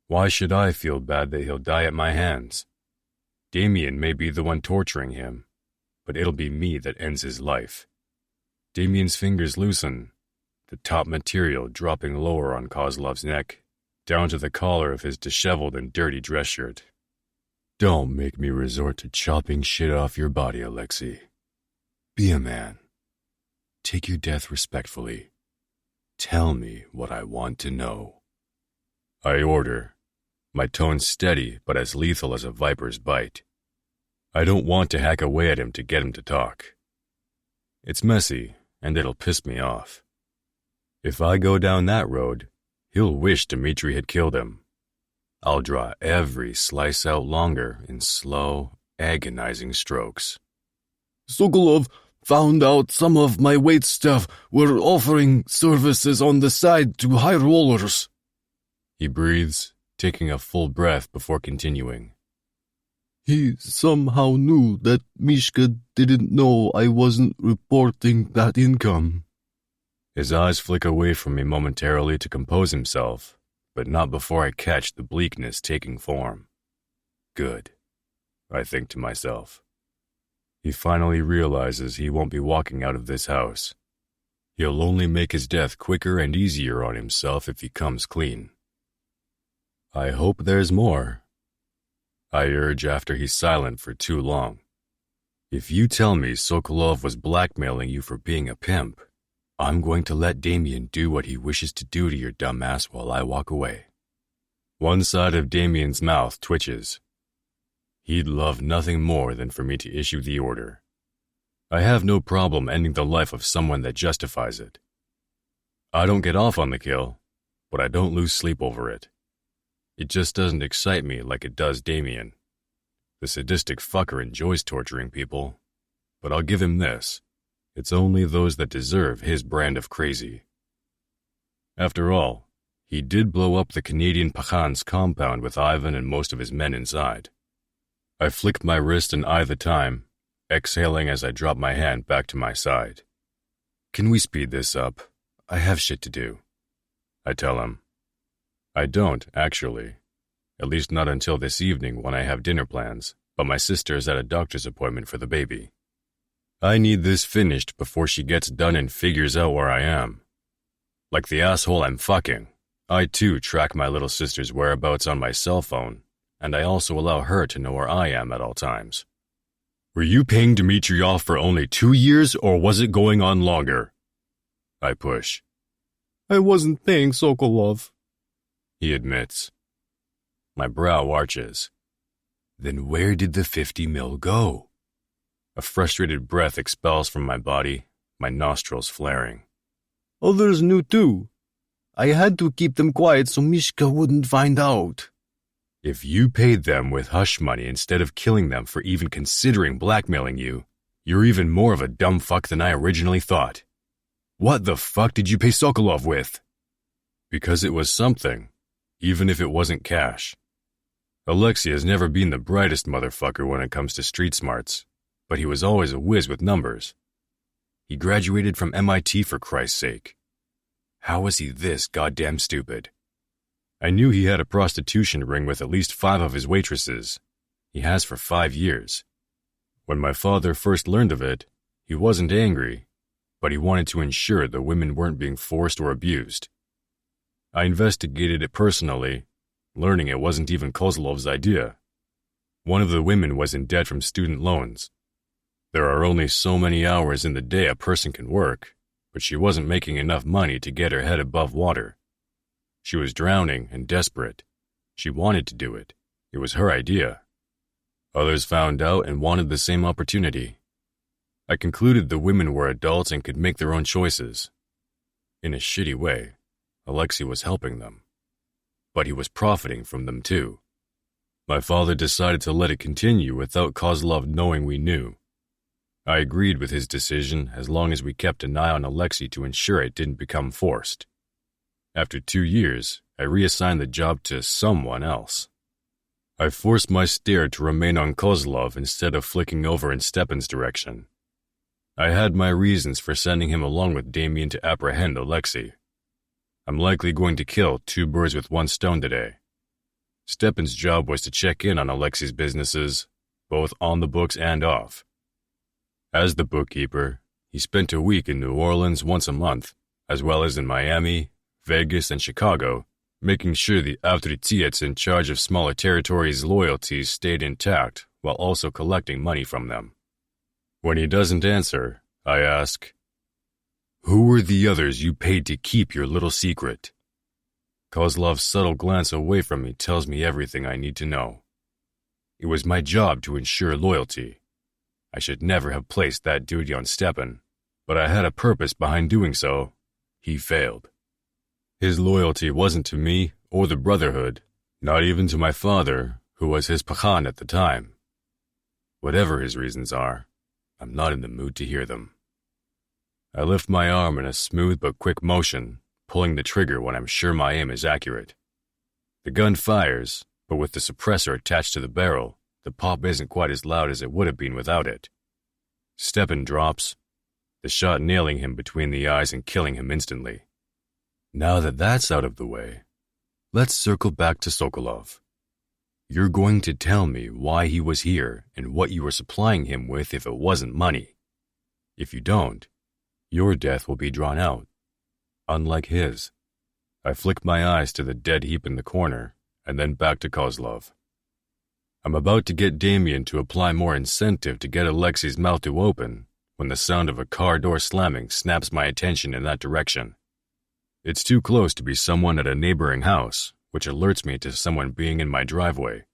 A: Why should I feel bad that he'll die at my hands? Damien may be the one torturing him, but it'll be me that ends his life. Damien's fingers loosen, the top material dropping lower on Kozlov's neck, down to the collar of his disheveled and dirty dress shirt. Don't make me resort to chopping shit off your body, Alexei. Be a man. Take your death respectfully. Tell me what I want to know. I order, my tone steady but as lethal as a viper's bite. I don't want to hack away at him to get him to talk. It's messy, and it'll piss me off. If I go down that road, he'll wish Dmitri had killed him. I'll draw every slice out longer in slow, agonizing strokes.
G: Sokolov found out some of my wait staff were offering services on the side to high rollers.
A: He breathes, taking a full breath before continuing.
G: He somehow knew that Mishka didn't know I wasn't reporting that income.
A: His eyes flick away from me momentarily to compose himself, but not before I catch the bleakness taking form. Good, I think to myself. He finally realizes he won't be walking out of this house. He'll only make his death quicker and easier on himself if he comes clean. I hope there's more. I urge after he's silent for too long. If you tell me Sokolov was blackmailing you for being a pimp, I'm going to let Damien do what he wishes to do to your dumb ass while I walk away. One side of Damien's mouth twitches. He'd love nothing more than for me to issue the order. I have no problem ending the life of someone that justifies it. I don't get off on the kill, but I don't lose sleep over it. It just doesn't excite me like it does Damien. The sadistic fucker enjoys torturing people, but I'll give him this. It's only those that deserve his brand of crazy. After all, he did blow up the Canadian Pakhan's compound with Ivan and most of his men inside. I flick my wrist and eye the time, exhaling as I drop my hand back to my side. Can we speed this up? I have shit to do. I tell him. I don't, actually. At least not until this evening when I have dinner plans, but my sister is at a doctor's appointment for the baby. I need this finished before she gets done and figures out where I am. Like the asshole I'm fucking, I too track my little sister's whereabouts on my cell phone, and I also allow her to know where I am at all times. Were you paying Dmitri off for only 2 years, or was it going on longer? I push.
G: I wasn't paying Sokolov,
A: he admits. My brow arches. Then where did the 50 mil go? A frustrated breath expels from my body, my nostrils flaring.
G: Others knew too. I had to keep them quiet so Mishka wouldn't find out.
A: If you paid them with hush money instead of killing them for even considering blackmailing you, you're even more of a dumb fuck than I originally thought. What the fuck did you pay Sokolov with? Because it was something, even if it wasn't cash. Alexei has never been the brightest motherfucker when it comes to street smarts, but he was always a whiz with numbers. He graduated from MIT for Christ's sake. How was he this goddamn stupid? I knew he had a prostitution ring with at least 5 of his waitresses. He has for 5 years. When my father first learned of it, he wasn't angry, but he wanted to ensure the women weren't being forced or abused. I investigated it personally, learning it wasn't even Kozlov's idea. One of the women was in debt from student loans. There are only so many hours in the day a person can work, but she wasn't making enough money to get her head above water. She was drowning and desperate. She wanted to do it. It was her idea. Others found out and wanted the same opportunity. I concluded the women were adults and could make their own choices. In a shitty way, Alexei was helping them. But he was profiting from them too. My father decided to let it continue without Kozlov knowing we knew. I agreed with his decision as long as we kept an eye on Alexei to ensure it didn't become forced. After 2 years, I reassigned the job to someone else. I forced my stare to remain on Kozlov instead of flicking over in Stepan's direction. I had my reasons for sending him along with Deviant to apprehend Alexei. I'm likely going to kill 2 birds with 1 stone today. Stepan's job was to check in on Alexei's businesses, both on the books and off. As the bookkeeper, he spent a week in New Orleans once a month, as well as in Miami, Vegas, and Chicago, making sure the authorities in charge of smaller territories' loyalties stayed intact while also collecting money from them. When he doesn't answer, I ask, "Who were the others you paid to keep your little secret?" Kozlov's subtle glance away from me tells me everything I need to know. It was my job to ensure loyalty. I should never have placed that duty on Stepan, but I had a purpose behind doing so. He failed. His loyalty wasn't to me or the Brotherhood, not even to my father, who was his Pakhan at the time. Whatever his reasons are, I'm not in the mood to hear them. I lift my arm in a smooth but quick motion, pulling the trigger when I'm sure my aim is accurate. The gun fires, but with the suppressor attached to the barrel, the pop isn't quite as loud as it would have been without it. Stepan drops, the shot nailing him between the eyes and killing him instantly. Now that that's out of the way, let's circle back to Sokolov. You're going to tell me why he was here and what you were supplying him with if it wasn't money. If you don't, your death will be drawn out, unlike his. I flick my eyes to the dead heap in the corner, and then back to Kozlov. I'm about to get Deviant to apply more incentive to get Alexei's mouth to open, when the sound of a car door slamming snaps my attention in that direction. It's too close to be someone at a neighboring house, which alerts me to someone being in my driveway.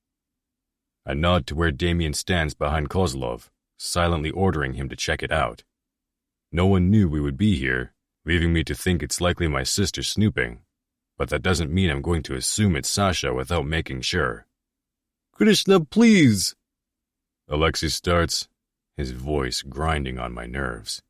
A: I nod to where Deviant stands behind Kozlov, silently ordering him to check it out. No one knew we would be here, leaving me to think it's likely my sister snooping, but that doesn't mean I'm going to assume it's Sasha without making sure.
G: "Krishna, please!"
A: Alexei starts, his voice grinding on my nerves.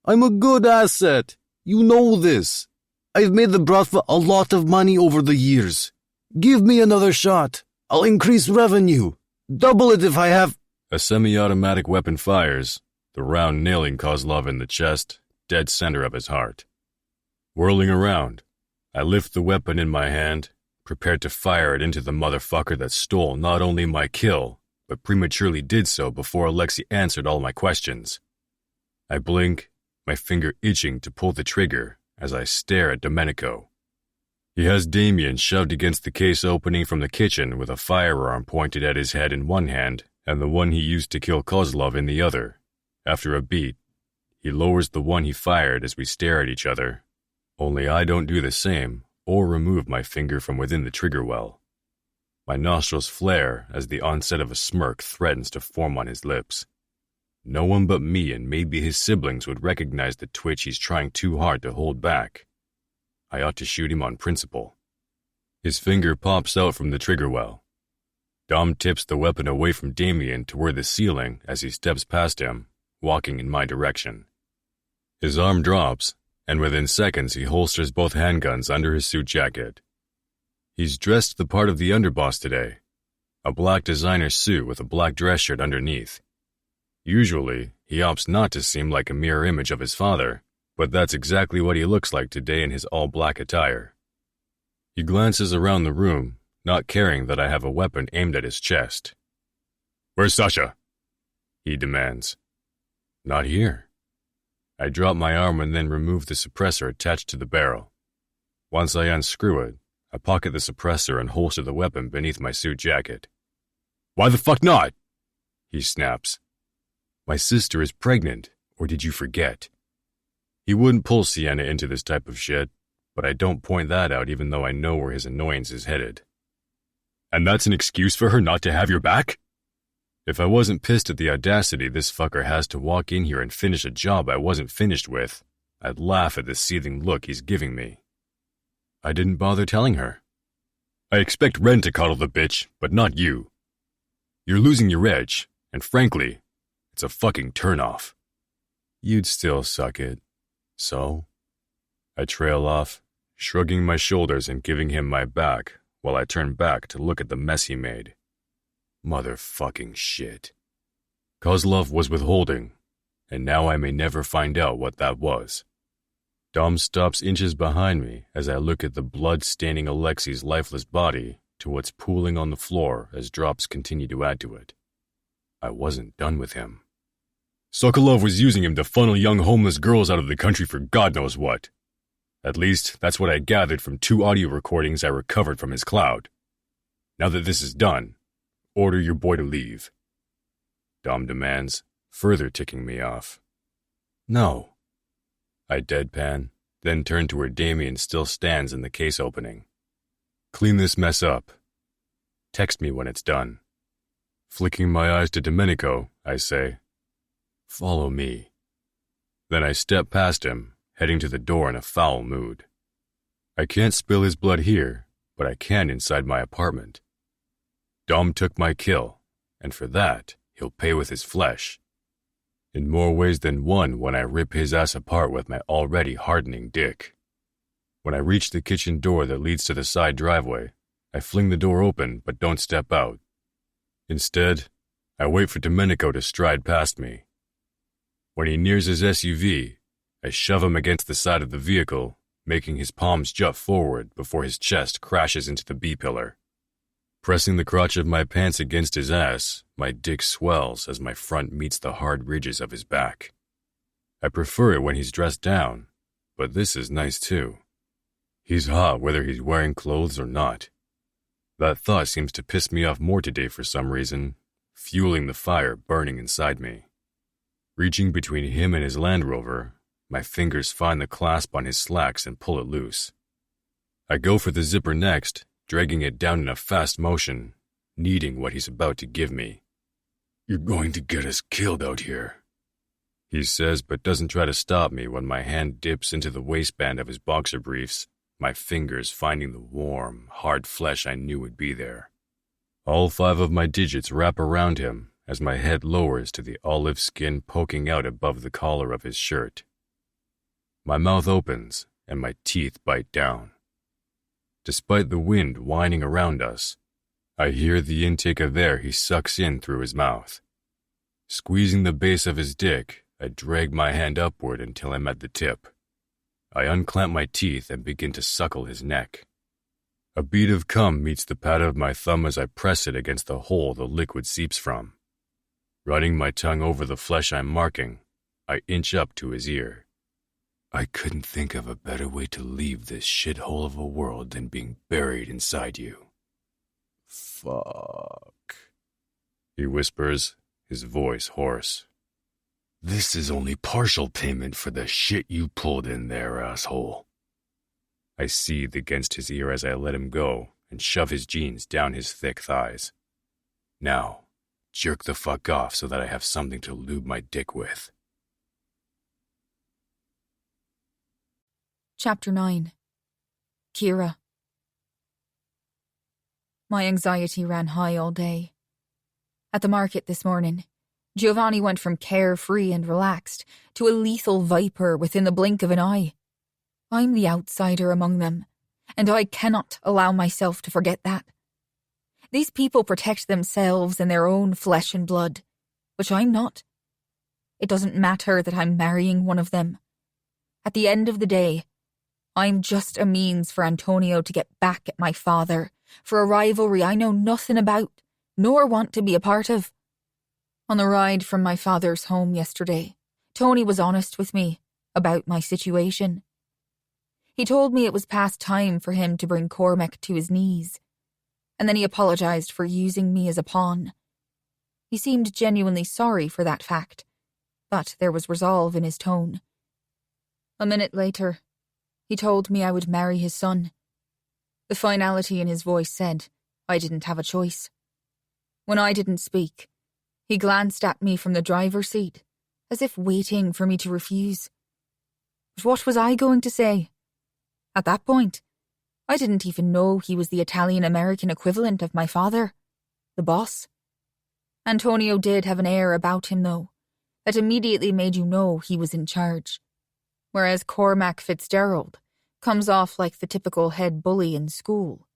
G: "I'm a good asset. You know this. I've made the Bratva a lot of money over the years. Give me another shot. I'll increase revenue. Double it if I have—"
A: A semi-automatic weapon fires, the round nailing Kozlov in the chest, dead center of his heart. Whirling around, I lift the weapon in my hand, prepared to fire it into the motherfucker that stole not only my kill, but prematurely did so before Alexei answered all my questions. I blink, my finger itching to pull the trigger as I stare at Domenico. He has Deviant shoved against the case opening from the kitchen with a firearm pointed at his head in one hand and the one he used to kill Kozlov in the other. After a beat, he lowers the one he fired as we stare at each other. Only I don't do the same or remove my finger from within the trigger well. My nostrils flare as the onset of a smirk threatens to form on his lips. No one but me and maybe his siblings would recognize the twitch he's trying too hard to hold back. I ought to shoot him on principle. His finger pops out from the trigger well. Dom tips the weapon away from Deviant toward the ceiling as he steps past him, walking in my direction. His arm drops, and within seconds he holsters both handguns under his suit jacket. He's dressed the part of the underboss today, a black designer suit with a black dress shirt underneath. Usually, he opts not to seem like a mirror image of his father, but that's exactly what he looks like today in his all-black attire. He glances around the room, not caring that I have a weapon aimed at his chest. "Where's Sasha?" he demands. "Not here." I drop my arm and then remove the suppressor attached to the barrel. Once I unscrew it, I pocket the suppressor and holster the weapon beneath my suit jacket. Why the fuck not? He snaps. My sister is pregnant, or did you forget? He wouldn't pull Sienna into this type of shit, but I don't point that out even though I know where his annoyance is headed. And that's an excuse for her not to have your back? If I wasn't pissed at the audacity this fucker has to walk in here and finish a job I wasn't finished with, I'd laugh at the seething look he's giving me. I didn't bother telling her. I expect Ren to coddle the bitch, but not you. You're losing your edge, and frankly, it's a fucking turnoff. You'd still suck it. So? I trail off, shrugging my shoulders and giving him my back while I turn back to look at the mess he made. Motherfucking shit. Kozlov was withholding, and now I may never find out what that was. Dom stops inches behind me as I look at the blood-staining Alexei's lifeless body to what's pooling on the floor as drops continue to add to it. I wasn't done with him. Sokolov was using him to funnel young homeless girls out of the country for God knows what. At least, that's what I gathered from 2 audio recordings I recovered from his cloud. Now that this is done, order your boy to leave. Dom demands, further ticking me off. No. I deadpan, then turn to where Damien still stands in the case opening. Clean this mess up. Text me when it's done. Flicking my eyes to Domenico, I say, follow me. Then I step past him, heading to the door in a foul mood. I can't spill his blood here, but I can inside my apartment. Dom took my kill, and for that, he'll pay with his flesh. In more ways than one when I rip his ass apart with my already hardening dick. When I reach the kitchen door that leads to the side driveway, I fling the door open but don't step out. Instead, I wait for Domenico to stride past me. When he nears his SUV, I shove him against the side of the vehicle, making his palms jut forward before his chest crashes into the B-pillar. Pressing the crotch of my pants against his ass, my dick swells as my front meets the hard ridges of his back. I prefer it when he's dressed down, but this is nice too. He's hot whether he's wearing clothes or not. That thought seems to piss me off more today for some reason, fueling the fire burning inside me. Reaching between him and his Land Rover, my fingers find the clasp on his slacks and pull it loose. I go for the zipper next, dragging it down in a fast motion, needing what he's about to give me. You're going to get us killed out here, he says, but doesn't try to stop me when my hand dips into the waistband of his boxer briefs, my fingers finding the warm, hard flesh I knew would be there. All 5 of my digits wrap around him as my head lowers to the olive skin poking out above the collar of his shirt. My mouth opens and my teeth bite down. Despite the wind whining around us, I hear the intake of air he sucks in through his mouth. Squeezing the base of his dick, I drag my hand upward until I'm at the tip. I unclamp my teeth and begin to suckle his neck. A bead of cum meets the pad of my thumb as I press it against the hole the liquid seeps from. Running my tongue over the flesh I'm marking, I inch up to his ear. I couldn't think of a better way to leave this shithole of a world than being buried inside you. Fuck, he whispers, his voice hoarse. This is only partial payment for the shit you pulled in there, asshole. I seethe against his ear as I let him go and shove his jeans down his thick thighs. Now, jerk the fuck off so that I have something to lube my dick with.
D: Chapter 9. Kira. My anxiety ran high all day. At the market this morning, Giovanni went from carefree and relaxed to a lethal viper within the blink of an eye. I'm the outsider among them, and I cannot allow myself to forget that. These people protect themselves and their own flesh and blood, which I'm not. It doesn't matter that I'm marrying one of them. At the end of the day, I'm just a means for Antonio to get back at my father for a rivalry I know nothing about, nor want to be a part of. On the ride from my father's home yesterday, Tony was honest with me about my situation. He told me it was past time for him to bring Cormac to his knees, and then he apologized for using me as a pawn. He seemed genuinely sorry for that fact, but there was resolve in his tone. A minute later, he told me I would marry his son. The finality in his voice said I didn't have a choice. When I didn't speak, he glanced at me from the driver's seat, as if waiting for me to refuse. But what was I going to say? At that point, I didn't even know he was the Italian-American equivalent of my father, the boss. Antonio did have an air about him, though, that immediately made you know he was in charge, whereas Cormac Fitzgerald comes off like the typical head bully in school.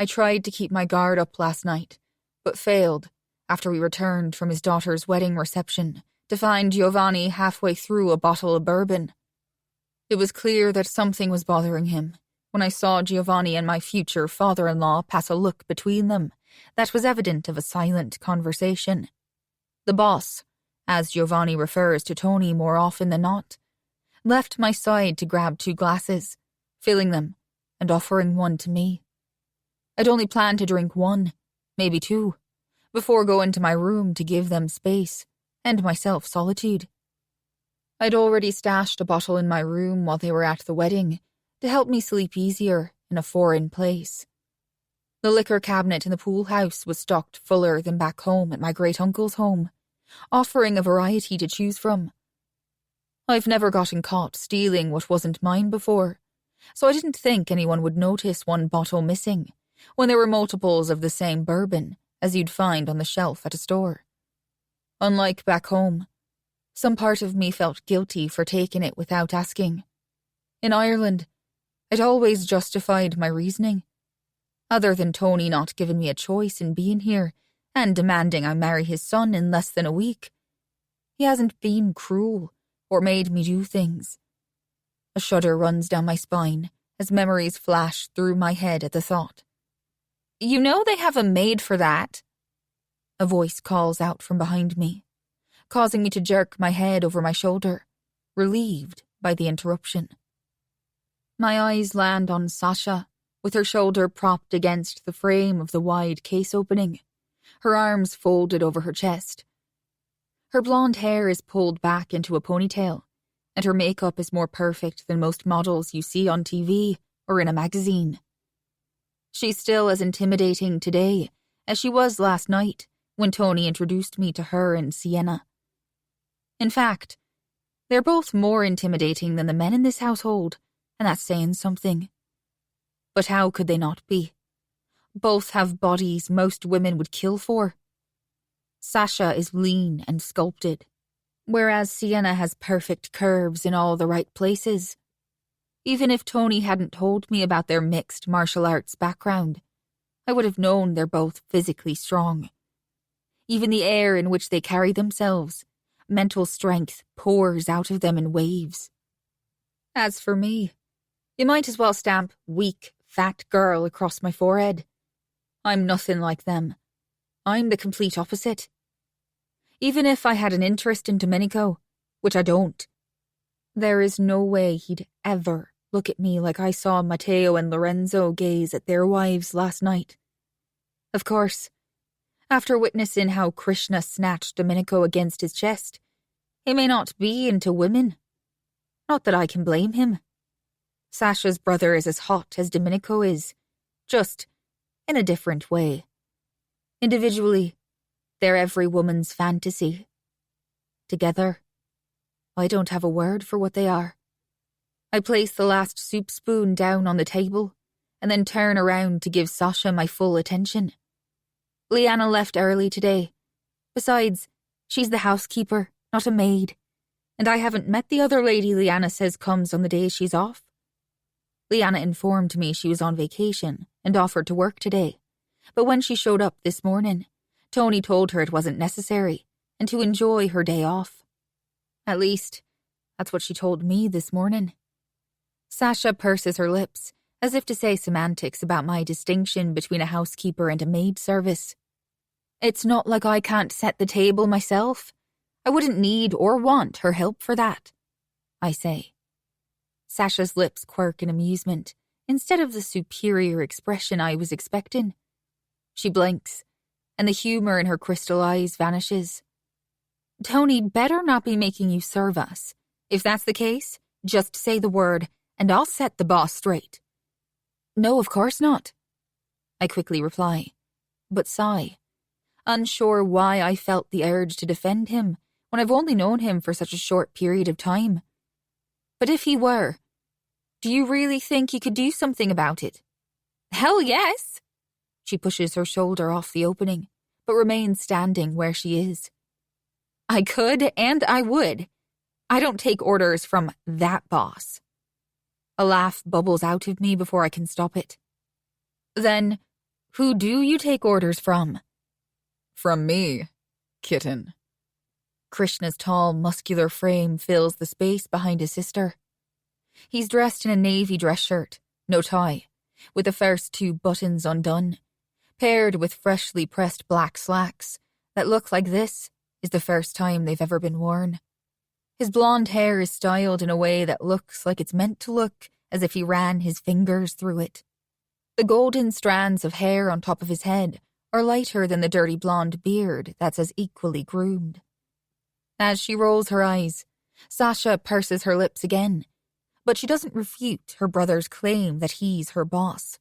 D: I tried to keep my guard up last night, but failed after we returned from his daughter's wedding reception to find Giovanni halfway through a bottle of bourbon. It was clear that something was bothering him when I saw Giovanni and my future father-in-law pass a look between them that was evident of a silent conversation. The boss, as Giovanni refers to Tony more often than not, left my side to grab 2 glasses, filling them and offering one to me. I'd only planned to drink 1, maybe 2, before going to my room to give them space and myself solitude. I'd already stashed a bottle in my room while they were at the wedding to help me sleep easier in a foreign place. The liquor cabinet in the pool house was stocked fuller than back home at my great-uncle's home, offering a variety to choose from. I've never gotten caught stealing what wasn't mine before, so I didn't think anyone would notice 1 bottle missing when there were multiples of the same bourbon as you'd find on the shelf at a store. Unlike back home, some part of me felt guilty for taking it without asking. In Ireland, I'd always justified my reasoning. Other than Tony not giving me a choice in being here and demanding I marry his son in less than a week, he hasn't been cruel or made me do things. A shudder runs down my spine as memories flash through my head at the thought. "You know they have a maid for that," a voice calls out from behind me, causing me to jerk my head over my shoulder, relieved by the interruption. My eyes land on Sasha, with her shoulder propped against the frame of the wide case opening, her arms folded over her chest. Her blonde hair is pulled back into a ponytail, and her makeup is more perfect than most models you see on TV or in a magazine. She's still as intimidating today as she was last night when Tony introduced me to her and Sienna. In fact, they're both more intimidating than the men in this household, and that's saying something. But how could they not be? Both have bodies most women would kill for. Sasha is lean and sculpted, whereas Sienna has perfect curves in all the right places. Even if Tony hadn't told me about their mixed martial arts background, I would have known they're both physically strong. Even the air in which they carry themselves, mental strength pours out of them in waves. As for me, you might as well stamp weak, fat girl across my forehead. I'm nothing like them. I'm the complete opposite. Even if I had an interest in Domenico, which I don't, there is no way he'd ever look at me like I saw Matteo and Lorenzo gaze at their wives last night. Of course, after witnessing how Krishna snatched Domenico against his chest, he may not be into women. Not that I can blame him. Sasha's brother is as hot as Domenico is, just in a different way. Individually, they're every woman's fantasy. Together, I don't have a word for what they are. I place the last soup spoon down on the table and then turn around to give Sasha my full attention. Liana left early today. Besides, she's the housekeeper, not a maid, and I haven't met the other lady Liana says comes on the days she's off. Liana informed me she was on vacation and offered to work today, but when she showed up this morning, Tony told her it wasn't necessary and to enjoy her day off. At least, that's what she told me this morning. Sasha purses her lips, as if to say semantics about my distinction between a housekeeper and a maid service. It's not like I can't set the table myself. I wouldn't need or want her help for that, I say. Sasha's lips quirk in amusement, instead of the superior expression I was expecting. She blinks, and the humor in her crystal eyes vanishes. Tony better not be making you serve us. If that's the case, just say the word, and I'll set the boss straight. No, of course not. I quickly reply, but sigh, unsure why I felt the urge to defend him when I've only known him for such a short period of time. But if he were, do you really think you could do something about it? Hell yes! She pushes her shoulder off the opening, but remains standing where she is. I could and I would. I don't take orders from that boss. A laugh bubbles out of me before I can stop it. Then, who do you take orders from?
E: From me, kitten.
D: Krishna's tall, muscular frame fills the space behind his sister. He's dressed in a navy dress shirt, no tie, with the first 2 buttons undone, paired with freshly pressed black slacks that look like this is the first time they've ever been worn. His blonde hair is styled in a way that looks like it's meant to look as if he ran his fingers through it. The golden strands of hair on top of his head are lighter than the dirty blonde beard that's as equally groomed. As she rolls her eyes, Sasha purses her lips again, but she doesn't refute her brother's claim that he's her boss.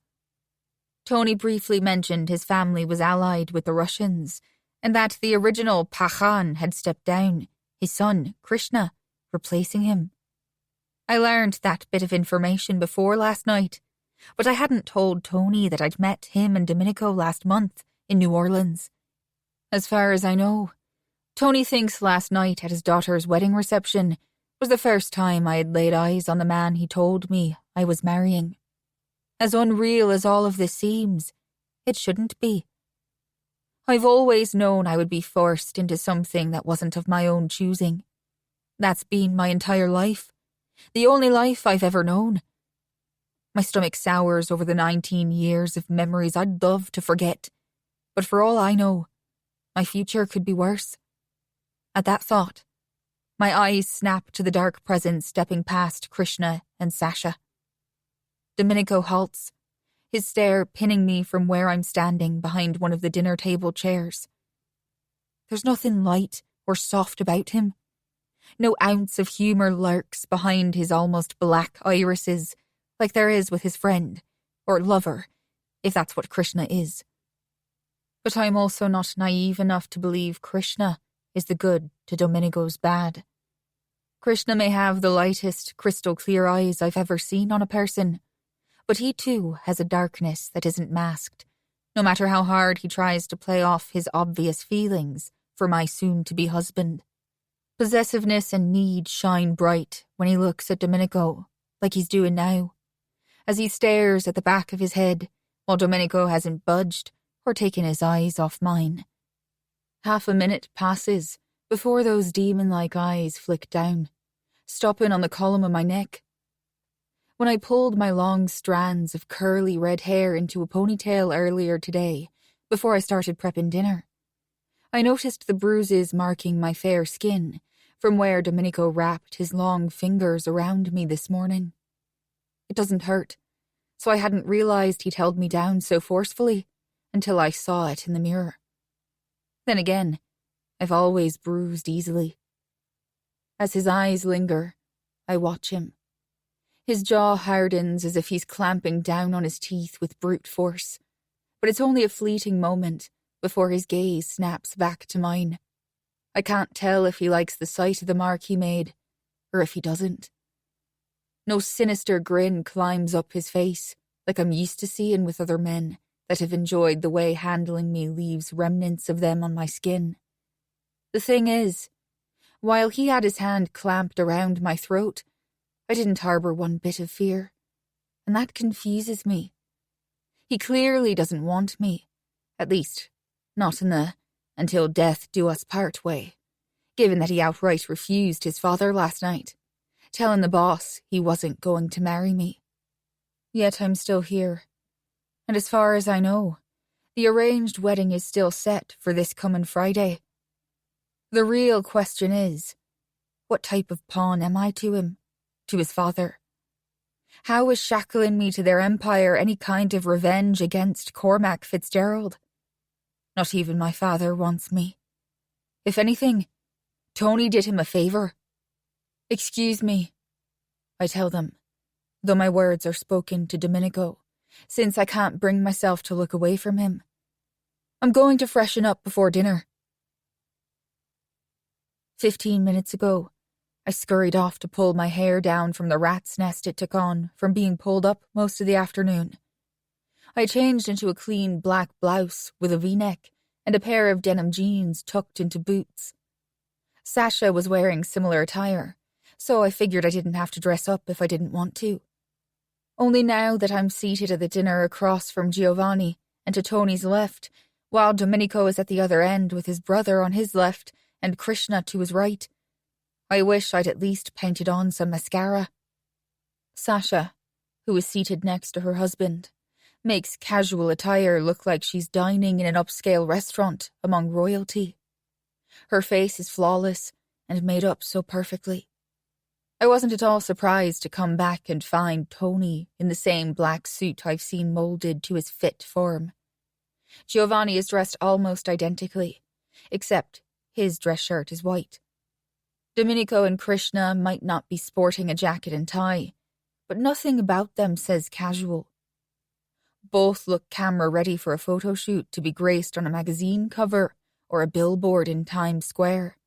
D: Tony briefly mentioned his family was allied with the Russians, and that the original Pakhan had stepped down, his son, Krishna, replacing him. I learned that bit of information before last night, but I hadn't told Tony that I'd met him and Domenico last month in New Orleans. As far as I know, Tony thinks last night at his daughter's wedding reception was the first time I had laid eyes on the man he told me I was marrying. As unreal as all of this seems, it shouldn't be. I've always known I would be forced into something that wasn't of my own choosing. That's been my entire life, the only life I've ever known. My stomach sours over the 19 years of memories I'd love to forget, but for all I know, my future could be worse. At that thought, my eyes snap to the dark presence stepping past Krishna and Sasha. Domenico halts, his stare pinning me from where I'm standing behind one of the dinner table chairs. There's nothing light or soft about him. No ounce of humour lurks behind his almost black irises like there is with his friend, or lover, if that's what Krishna is. But I'm also not naive enough to believe Krishna is the good to Domenico's bad. Krishna may have the lightest, crystal clear eyes I've ever seen on a person, but he too has a darkness that isn't masked, no matter how hard he tries to play off his obvious feelings for my soon-to-be husband. Possessiveness and need shine bright when he looks at Domenico, like he's doing now, as he stares at the back of his head while Domenico hasn't budged or taken his eyes off mine. Half a minute passes before those demon-like eyes flick down, stopping on the column of my neck. When I pulled my long strands of curly red hair into a ponytail earlier today, before I started prepping dinner, I noticed the bruises marking my fair skin from where Domenico wrapped his long fingers around me this morning. It doesn't hurt, so I hadn't realized he'd held me down so forcefully until I saw it in the mirror. Then again, I've always bruised easily. As his eyes linger, I watch him. His jaw hardens as if he's clamping down on his teeth with brute force, but it's only a fleeting moment before his gaze snaps back to mine. I can't tell if he likes the sight of the mark he made, or if he doesn't. No sinister grin climbs up his face, like I'm used to seeing with other men that have enjoyed the way handling me leaves remnants of them on my skin. The thing is, while he had his hand clamped around my throat, I didn't harbour one bit of fear, and that confuses me. He clearly doesn't want me, at least, not in the until death do us part way, given that he outright refused his father last night, telling the boss he wasn't going to marry me. Yet I'm still here, and as far as I know, the arranged wedding is still set for this coming Friday. The real question is, what type of pawn am I to him? To his father, How is shackling me to their empire any kind of revenge against Cormac Fitzgerald? Not even my father wants me. If anything, Tony did him a favour. Excuse me, I tell them, though my words are spoken to Domenico, since I can't bring myself to look away from him. I'm going to freshen up before dinner. 15 minutes ago, I scurried off to pull my hair down from the rat's nest it took on from being pulled up most of the afternoon. I changed into a clean black blouse with a V-neck and a pair of denim jeans tucked into boots. Sasha was wearing similar attire, so I figured I didn't have to dress up if I didn't want to. Only now that I'm seated at the dinner across from Giovanni and to Tony's left, while Domenico is at the other end with his brother on his left and Krishna to his right, I wish I'd at least painted on some mascara. Sasha, who is seated next to her husband, makes casual attire look like she's dining in an upscale restaurant among royalty. Her face is flawless and made up so perfectly. I wasn't at all surprised to come back and find Tony in the same black suit I've seen molded to his fit form. Giovanni is dressed almost identically, except his dress shirt is white. Domenico and Krishna might not be sporting a jacket and tie, but nothing about them says casual. Both look camera-ready for a photo shoot to be graced on a magazine cover or a billboard in Times Square.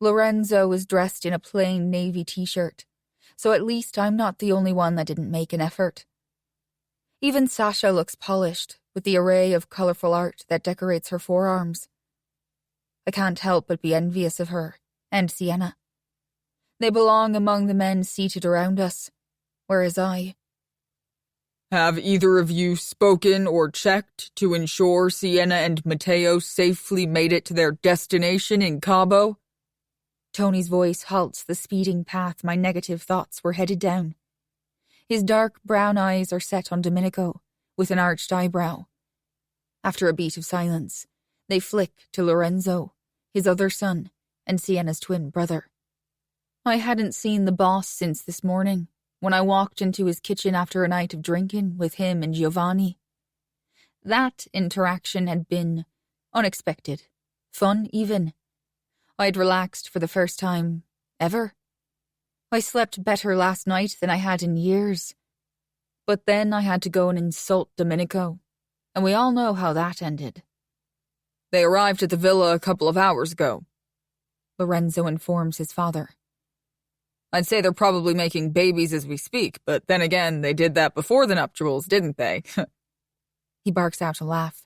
D: Lorenzo is dressed in a plain navy t-shirt, so at least I'm not the only one that didn't make an effort. Even Sasha looks polished, with the array of colourful art that decorates her forearms. I can't help but be envious of her and Sienna. They belong among the men seated around us, whereas I...
E: Have either of you spoken or checked to ensure Sienna and Matteo safely made it to their destination in Cabo?
D: Tony's voice halts the speeding path my negative thoughts were headed down. His dark brown eyes are set on Domenico, with an arched eyebrow. After a beat of silence, they flick to Lorenzo, his other son, and Sienna's twin brother. I hadn't seen the boss since this morning, when I walked into his kitchen after a night of drinking with him and Giovanni. That interaction had been unexpected, fun even. I'd relaxed for the first time ever. I slept better last night than I had in years. But then I had to go and insult Domenico, and we all know how that ended.
E: They arrived at the villa a couple of hours ago,
D: Lorenzo informs his father.
E: I'd say they're probably making babies as we speak, but then again, they did that before the nuptials, didn't they?
D: He barks out a laugh,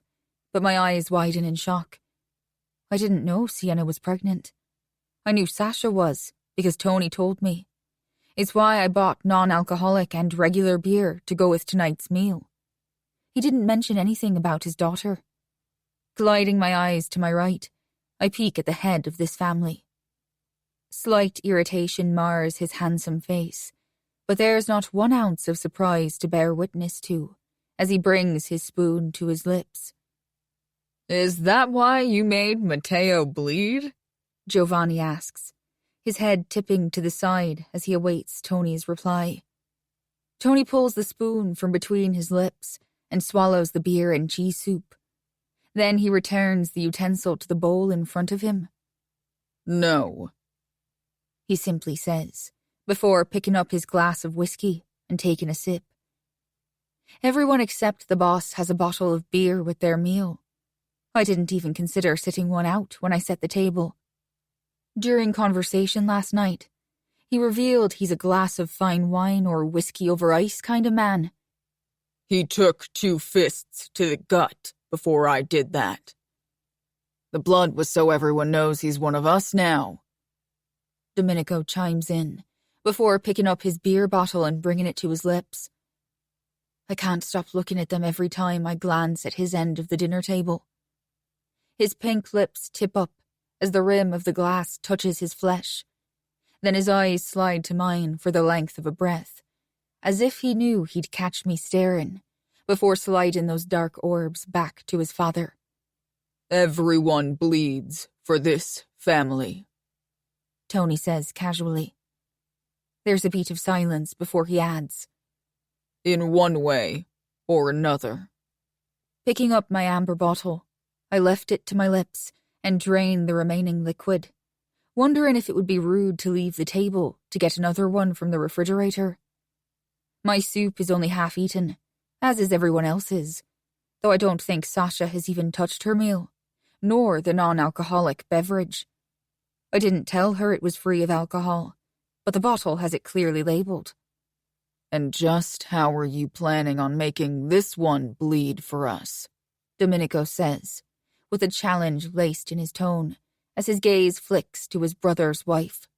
D: but my eyes widen in shock. I didn't know Sienna was pregnant. I knew Sasha was, because Tony told me. It's why I bought non-alcoholic and regular beer to go with tonight's meal. He didn't mention anything about his daughter. Gliding my eyes to my right, I peek at the head of this family. Slight irritation mars his handsome face, but there's not 1 ounce of surprise to bear witness to, as he brings his spoon to his lips.
E: Is that why you made Matteo bleed?
D: Giovanni asks, his head tipping to the side as he awaits Tony's reply. Tony pulls the spoon from between his lips and swallows the beer and cheese soup. Then he returns the utensil to the bowl in front of him.
E: No,
D: he simply says, before picking up his glass of whiskey and taking a sip. Everyone except the boss has a bottle of beer with their meal. I didn't even consider sitting one out when I set the table. During conversation last night, he revealed he's a glass of fine wine or whiskey over ice kind of man.
E: He took 2 fists to the gut before I did that. The blood was so everyone knows he's one of us now.
D: Domenico chimes in, before picking up his beer bottle and bringing it to his lips. I can't stop looking at them every time I glance at his end of the dinner table. His pink lips tip up as the rim of the glass touches his flesh. Then his eyes slide to mine for the length of a breath, as if he knew he'd catch me staring, before sliding those dark orbs back to his father.
E: Everyone bleeds for this family,
D: Tony says casually. There's a beat of silence before he adds,
E: In one way or another.
D: Picking up my amber bottle, I left it to my lips and drained the remaining liquid, wondering if it would be rude to leave the table to get another one from the refrigerator. My soup is only half eaten, as is everyone else's, though I don't think Sasha has even touched her meal, nor the non-alcoholic beverage. I didn't tell her it was free of alcohol, but the bottle has it clearly labeled.
E: And just how are you planning on making this one bleed for us?
D: Domenico says, with a challenge laced in his tone, as his gaze flicks to his brother's wife.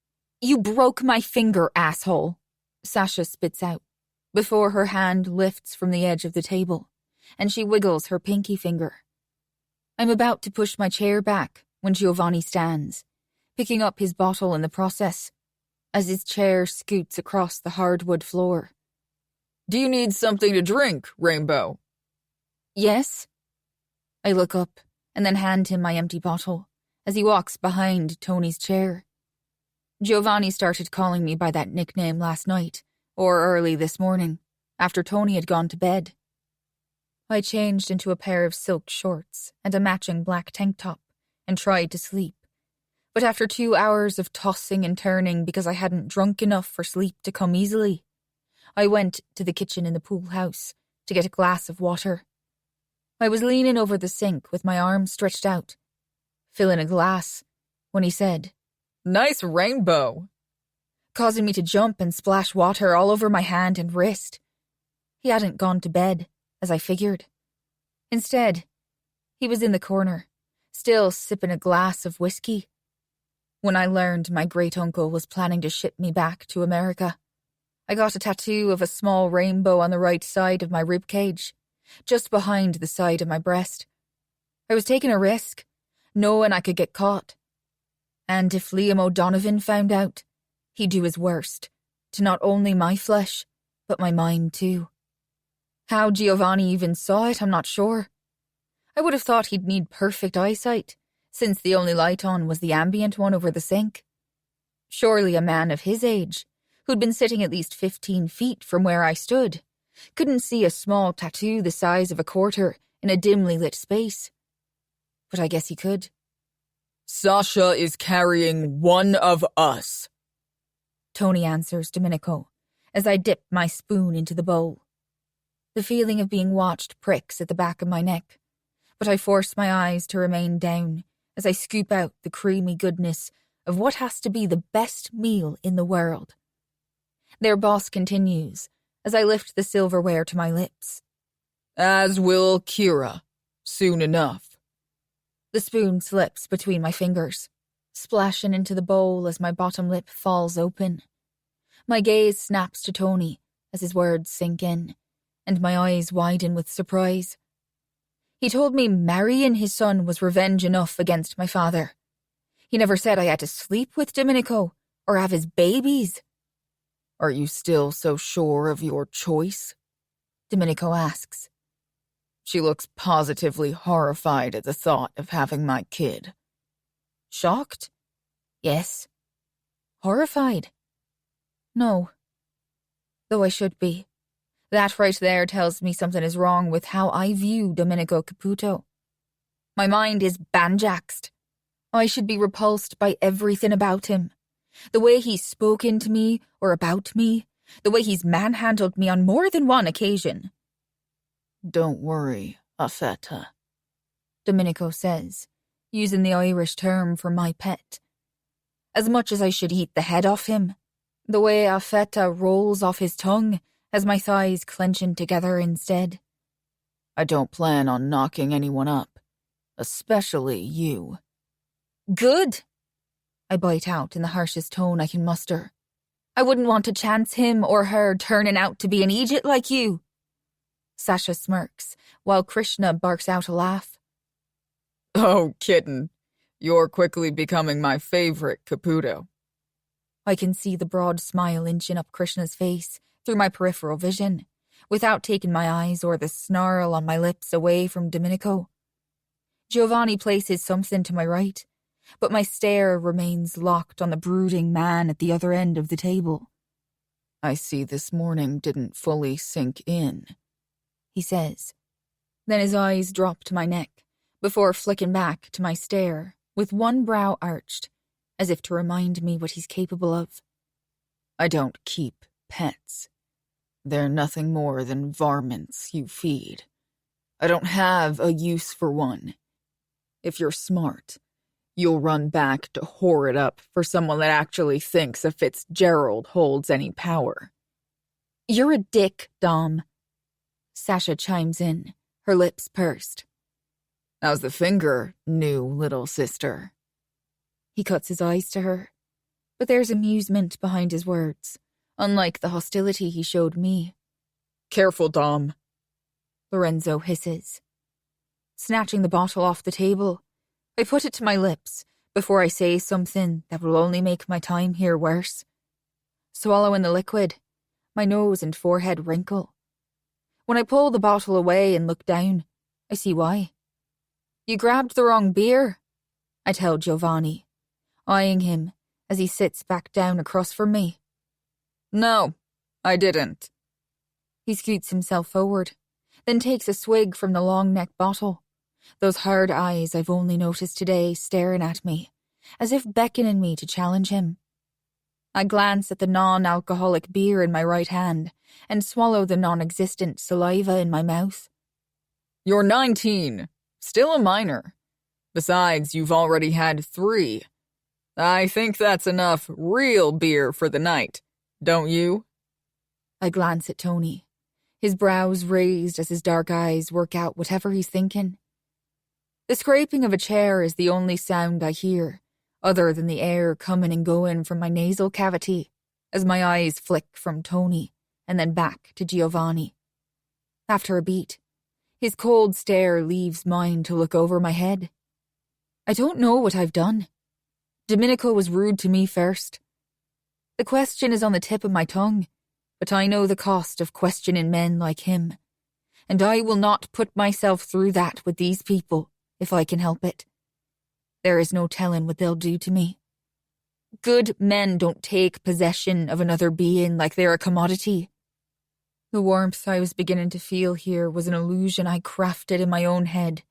D: You broke my finger, asshole, Sasha spits out, before her hand lifts from the edge of the table, and she wiggles her pinky finger. I'm about to push my chair back when Giovanni stands, picking up his bottle in the process, as his chair scoots across the hardwood floor.
E: Do you need something to drink, Rainbow?
D: Yes. I look up and then hand him my empty bottle as he walks behind Tony's chair. Giovanni started calling me by that nickname last night, or early this morning, after Tony had gone to bed. I changed into a pair of silk shorts and a matching black tank top and tried to sleep. But after 2 hours of tossing and turning because I hadn't drunk enough for sleep to come easily, I went to the kitchen in the pool house to get a glass of water. I was leaning over the sink with my arms stretched out, filling a glass, when he said,
E: Nice rainbow,
D: causing me to jump and splash water all over my hand and wrist. He hadn't gone to bed, as I figured. Instead, he was in the corner, still sipping a glass of whiskey. When I learned my great-uncle was planning to ship me back to America, I got a tattoo of a small rainbow on the right side of my ribcage, just behind the side of my breast. I was taking a risk, knowing I could get caught. And if Liam O'Donovan found out, he'd do his worst, to not only my flesh, but my mind too. How Giovanni even saw it, I'm not sure. I would have thought he'd need perfect eyesight, since the only light on was the ambient one over the sink. Surely a man of his age, who'd been sitting at least 15 feet from where I stood, couldn't see a small tattoo the size of a quarter in a dimly lit space. But I guess he could.
E: Sasha is carrying one of us,
D: Tony answers Domenico, as I dip my spoon into the bowl. The feeling of being watched pricks at the back of my neck, but I force my eyes to remain down as I scoop out the creamy goodness of what has to be the best meal in the world. Their boss continues as I lift the silverware to my lips.
E: As will Kira, soon enough.
D: The spoon slips between my fingers, splashing into the bowl as my bottom lip falls open. My gaze snaps to Tony as his words sink in, and my eyes widen with surprise. He told me marrying his son was revenge enough against my father. He never said I had to sleep with Domenico or have his babies.
E: Are you still so sure of your choice?
D: Domenico asks.
E: She looks positively horrified at the thought of having my kid.
D: Shocked? Yes. Horrified? No. Though I should be. That right there tells me something is wrong with how I view Domenico Caputo. My mind is banjaxed. I should be repulsed by everything about him. The way he's spoken to me or about me, the way he's manhandled me on more than one occasion.
E: Don't worry, Affetta,
D: Domenico says, using the Irish term for my pet. As much as I should eat the head off him, the way Affetta rolls off his tongue as my thighs clenching together instead.
E: I don't plan on knocking anyone up, especially you.
D: Good, I bite out in the harshest tone I can muster. I wouldn't want to chance him or her turning out to be an Egypt like you. Sasha smirks, while Krishna barks out a laugh.
E: Oh, kitten. You're quickly becoming my favorite, Caputo.
D: I can see the broad smile inching up Krishna's face through my peripheral vision, without taking my eyes or the snarl on my lips away from Domenico. Giovanni places something to my right, but my stare remains locked on the brooding man at the other end of the table.
E: I see this morning didn't fully sink in, he says. Then his eyes drop to my neck, before flicking back to my stare, with one brow arched, as if to remind me what he's capable of. I don't keep pets. They're nothing more than varmints you feed. I don't have a use for one. If you're smart, you'll run back to whore it up for someone that actually thinks a Fitzgerald holds any power.
D: You're a dick, Dom. Sasha chimes in, her lips pursed.
E: How's the finger, new little sister?
D: He cuts his eyes to her, but there's amusement behind his words, unlike the hostility he showed me.
E: Careful, Dom,
D: Lorenzo hisses. Snatching the bottle off the table, I put it to my lips before I say something that will only make my time here worse. Swallowing the liquid, my nose and forehead wrinkle. When I pull the bottle away and look down, I see why. You grabbed the wrong beer, I tell Giovanni, eyeing him as he sits back down across from me.
E: No, I didn't.
D: He scoots himself forward, then takes a swig from the long-neck bottle, those hard eyes I've only noticed today staring at me, as if beckoning me to challenge him. I glance at the non-alcoholic beer in my right hand and swallow the non-existent saliva in my mouth.
E: You're 19, still a minor. Besides, you've already had 3. I think that's enough real beer for the night, don't you?
D: I glance at Tony, his brows raised as his dark eyes work out whatever he's thinking. The scraping of a chair is the only sound I hear, other than the air coming and going from my nasal cavity, as my eyes flick from Tony and then back to Giovanni. After a beat, his cold stare leaves mine to look over my head. I don't know what I've done. Domenico was rude to me first. The question is on the tip of my tongue, but I know the cost of questioning men like him, and I will not put myself through that with these people if I can help it. There is no telling what they'll do to me. Good men don't take possession of another being like they're a commodity. The warmth I was beginning to feel here was an illusion I crafted in my own head.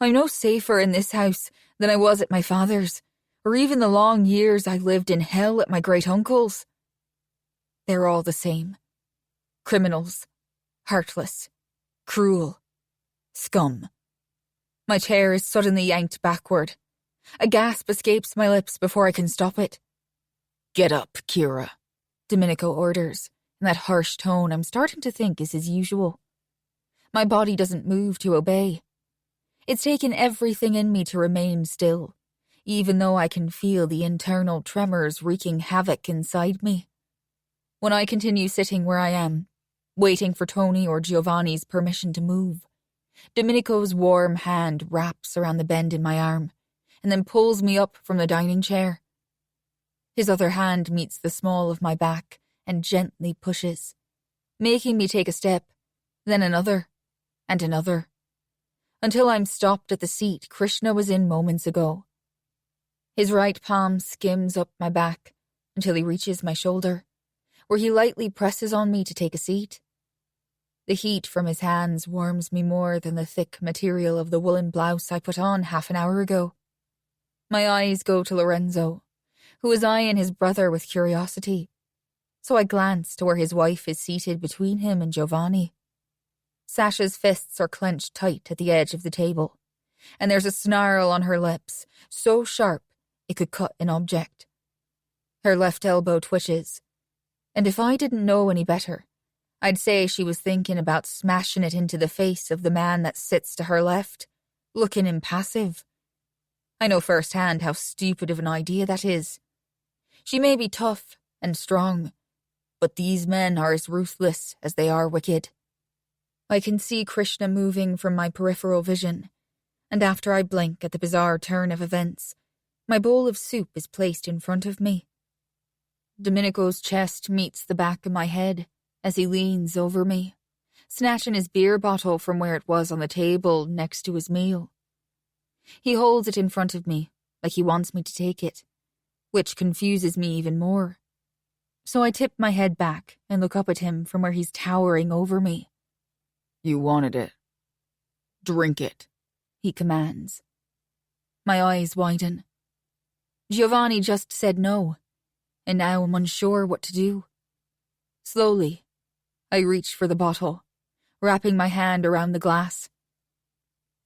D: I'm no safer in this house than I was at my father's, or even the long years I lived in hell at my great-uncle's. They're all the same. Criminals. Heartless. Cruel. Scum. My chair is suddenly yanked backward. A gasp escapes my lips before I can stop it.
E: Get up, Kira,
D: Domenico orders, in that harsh tone I'm starting to think is his usual. My body doesn't move to obey. It's taken everything in me to remain still, even though I can feel the internal tremors wreaking havoc inside me. When I continue sitting where I am, waiting for Tony or Giovanni's permission to move, Domenico's warm hand wraps around the bend in my arm and then pulls me up from the dining chair. His other hand meets the small of my back and gently pushes, making me take a step, then another, and another, until I'm stopped at the seat Krishna was in moments ago. His right palm skims up my back until he reaches my shoulder, where he lightly presses on me to take a seat. The heat from his hands warms me more than the thick material of the woolen blouse I put on half an hour ago. My eyes go to Lorenzo, who is eyeing his brother with curiosity, so I glance to where his wife is seated between him and Giovanni. Sasha's fists are clenched tight at the edge of the table, and there's a snarl on her lips, so sharp it could cut an object. Her left elbow twitches, and if I didn't know any better, I'd say she was thinking about smashing it into the face of the man that sits to her left, looking impassive. I know firsthand how stupid of an idea that is. She may be tough and strong, but these men are as ruthless as they are wicked. I can see Krishna moving from my peripheral vision, and after I blink at the bizarre turn of events, my bowl of soup is placed in front of me. Domenico's chest meets the back of my head as he leans over me, snatching his beer bottle from where it was on the table next to his meal. He holds it in front of me, like he wants me to take it, which confuses me even more. So I tip my head back and look up at him from where he's towering over me.
E: You wanted it. Drink it,
D: he commands. My eyes widen. Giovanni just said no, and now I'm unsure what to do. Slowly, I reach for the bottle, wrapping my hand around the glass.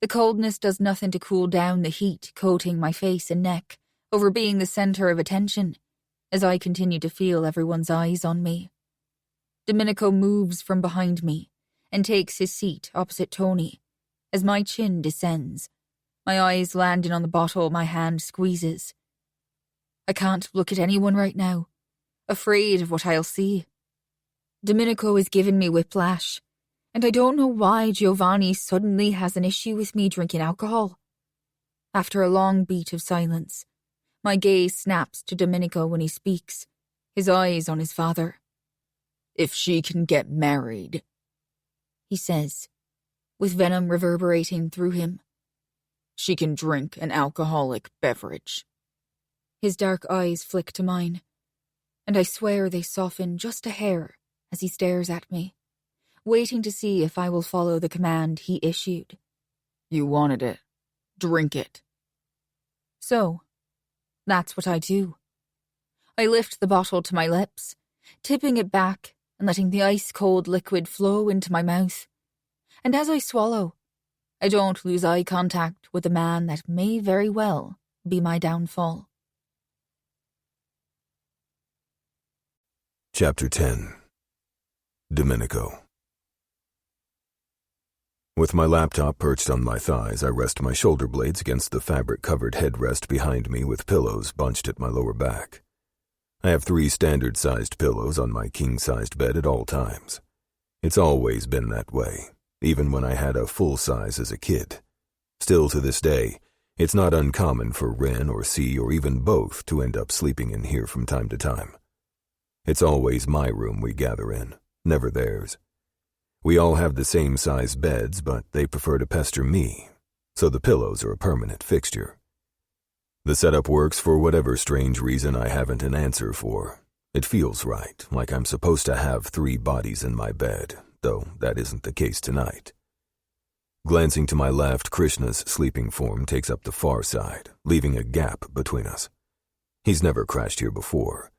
D: The coldness does nothing to cool down the heat coating my face and neck over being the center of attention as I continue to feel everyone's eyes on me. Domenico moves from behind me and takes his seat opposite Tony as my chin descends, my eyes landing on the bottle my hand squeezes. I can't look at anyone right now, afraid of what I'll see. Domenico has given me whiplash, and I don't know why Giovanni suddenly has an issue with me drinking alcohol. After a long beat of silence, my gaze snaps to Domenico when he speaks, his eyes on his father.
E: If she can get married,
D: he says, with venom reverberating through him.
E: She can drink an alcoholic beverage.
D: His dark eyes flick to mine, and I swear they soften just a hair as he stares at me, waiting to see if I will follow the command he issued.
E: You wanted it. Drink it.
D: So, that's what I do. I lift the bottle to my lips, tipping it back and letting the ice-cold liquid flow into my mouth. And as I swallow, I don't lose eye contact with the man that may very well be my downfall.
B: Chapter 10. Domenico. With my laptop perched on my thighs, I rest my shoulder blades against the fabric-covered headrest behind me with pillows bunched at my lower back. I have 3 standard-sized pillows on my king-sized bed at all times. It's always been that way, even when I had a full size as a kid. Still to this day, it's not uncommon for Ren or C or even both to end up sleeping in here from time to time. It's always my room we gather in, never theirs. We all have the same size beds, but they prefer to pester me, so the pillows are a permanent fixture. The setup works for whatever strange reason I haven't an answer for. It feels right, like I'm supposed to have 3 bodies in my bed, though that isn't the case tonight. Glancing to my left, Krishna's sleeping form takes up the far side, leaving a gap between us. He's never crashed here before,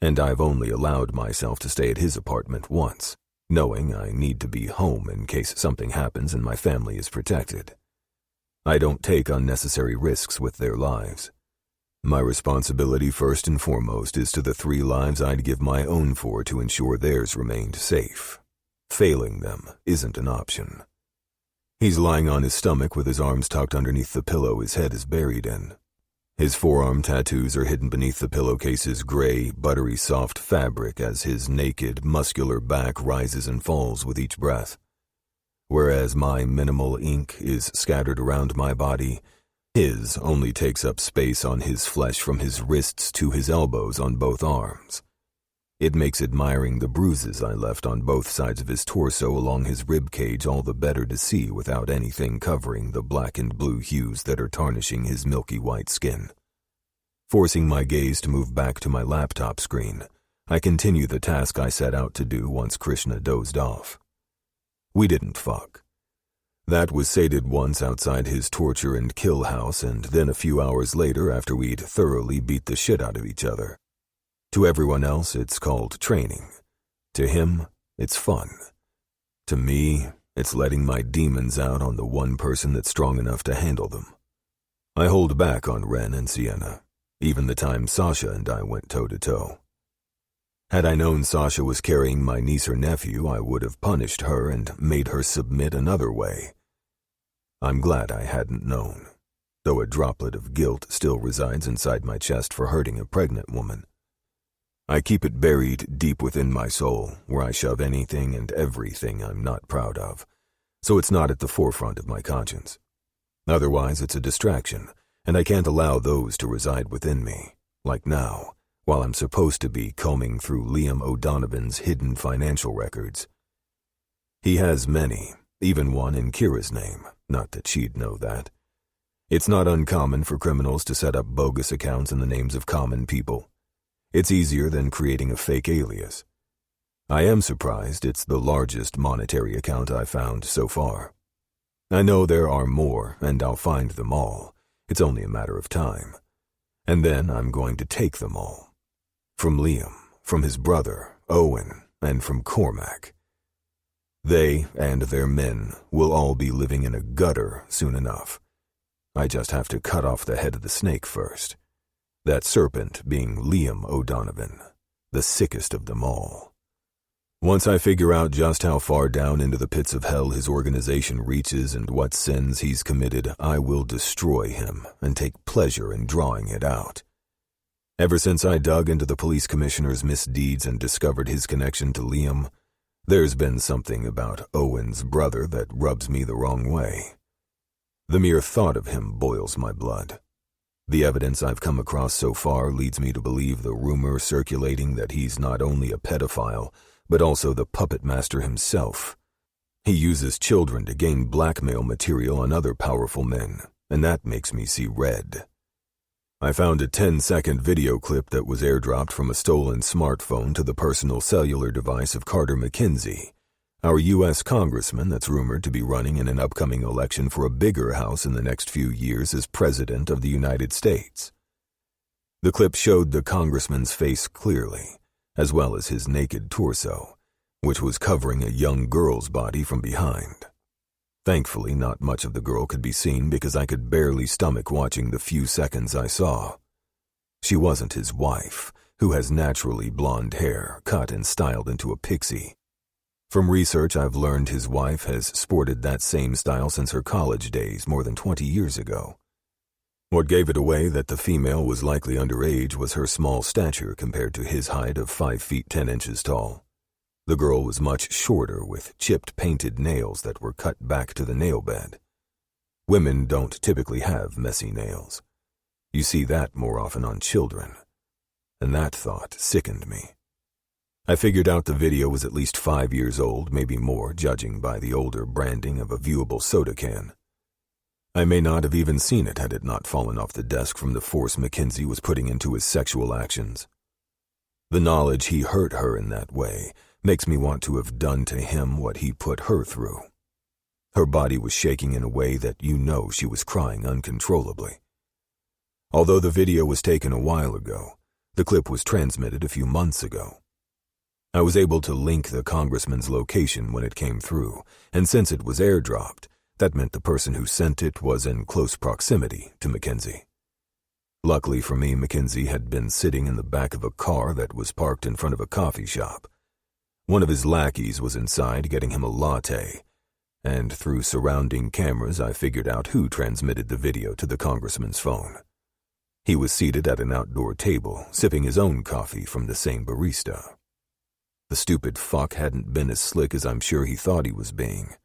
B: and I've only allowed myself to stay at his apartment once, knowing I need to be home in case something happens and my family is protected. I don't take unnecessary risks with their lives. My responsibility first and foremost is to the 3 lives I'd give my own for to ensure theirs remained safe. Failing them isn't an option. He's lying on his stomach with his arms tucked underneath the pillow his head is buried in. His forearm tattoos are hidden beneath the pillowcase's gray, buttery soft fabric as his naked, muscular back rises and falls with each breath. Whereas my minimal ink is scattered around my body, his only takes up space on his flesh from his wrists to his elbows on both arms. It makes admiring the bruises I left on both sides of his torso along his rib cage all the better to see without anything covering the black and blue hues that are tarnishing his milky white skin. Forcing my gaze to move back to my laptop screen, I continue the task I set out to do once Krishna dozed off. We didn't fuck. That was sated once outside his torture and kill house, and then a few hours later after we'd thoroughly beat the shit out of each other. To everyone else, it's called training. To him, it's fun. To me, it's letting my demons out on the one person that's strong enough to handle them. I hold back on Ren and Sienna, even the time Sasha and I went toe-to-toe. Had I known Sasha was carrying my niece or nephew, I would have punished her and made her submit another way. I'm glad I hadn't known, though a droplet of guilt still resides inside my chest for hurting a pregnant woman. I keep it buried deep within my soul, where I shove anything and everything I'm not proud of, so it's not at the forefront of my conscience. Otherwise, it's a distraction, and I can't allow those to reside within me, like now, while I'm supposed to be combing through Liam O'Donovan's hidden financial records. He has many, even one in Kira's name, not that she'd know that. It's not uncommon for criminals to set up bogus accounts in the names of common people. It's easier than creating a fake alias. I am surprised it's the largest monetary account I've found so far. I know there are more, and I'll find them all. It's only a matter of time. And then I'm going to take them all. From Liam, from his brother, Owen, and from Cormac. They and their men will all be living in a gutter soon enough. I just have to cut off the head of the snake first. That serpent being Liam O'Donovan, the sickest of them all. Once I figure out just how far down into the pits of hell his organization reaches and what sins he's committed, I will destroy him and take pleasure in drawing it out. Ever since I dug into the police commissioner's misdeeds and discovered his connection to Liam, there's been something about Owen's brother that rubs me the wrong way. The mere thought of him boils my blood. The evidence I've come across so far leads me to believe the rumor circulating that he's not only a pedophile, but also the puppet master himself. He uses children to gain blackmail material on other powerful men, and that makes me see red. I found a 10-second video clip that was airdropped from a stolen smartphone to the personal cellular device of Carter McKenzie, our U.S. congressman that's rumored to be running in an upcoming election for a bigger house in the next few years as President of the United States. The clip showed the congressman's face clearly, as well as his naked torso, which was covering a young girl's body from behind. Thankfully, not much of the girl could be seen because I could barely stomach watching the few seconds I saw. She wasn't his wife, who has naturally blonde hair, cut and styled into a pixie. From research, I've learned his wife has sported that same style since her college days more than 20 years ago. What gave it away that the female was likely underage was her small stature compared to his height of 5 feet 10 inches tall. The girl was much shorter with chipped painted nails that were cut back to the nail bed. Women don't typically have messy nails. You see that more often on children. And that thought sickened me. I figured out the video was at least 5 years old, maybe more, judging by the older branding of a viewable soda can. I may not have even seen it had it not fallen off the desk from the force McKenzie was putting into his sexual actions. The knowledge he hurt her in that way makes me want to have done to him what he put her through. Her body was shaking in a way that you know she was crying uncontrollably. Although the video was taken a while ago, the clip was transmitted a few months ago. I was able to link the congressman's location when it came through, and since it was airdropped, that meant the person who sent it was in close proximity to McKenzie. Luckily for me, McKenzie had been sitting in the back of a car that was parked in front of a coffee shop. One of his lackeys was inside getting him a latte, and through surrounding cameras I figured out who transmitted the video to the congressman's phone. He was seated at an outdoor table, sipping his own coffee from the same barista. The stupid fuck hadn't been as slick as I'm sure he thought he was being.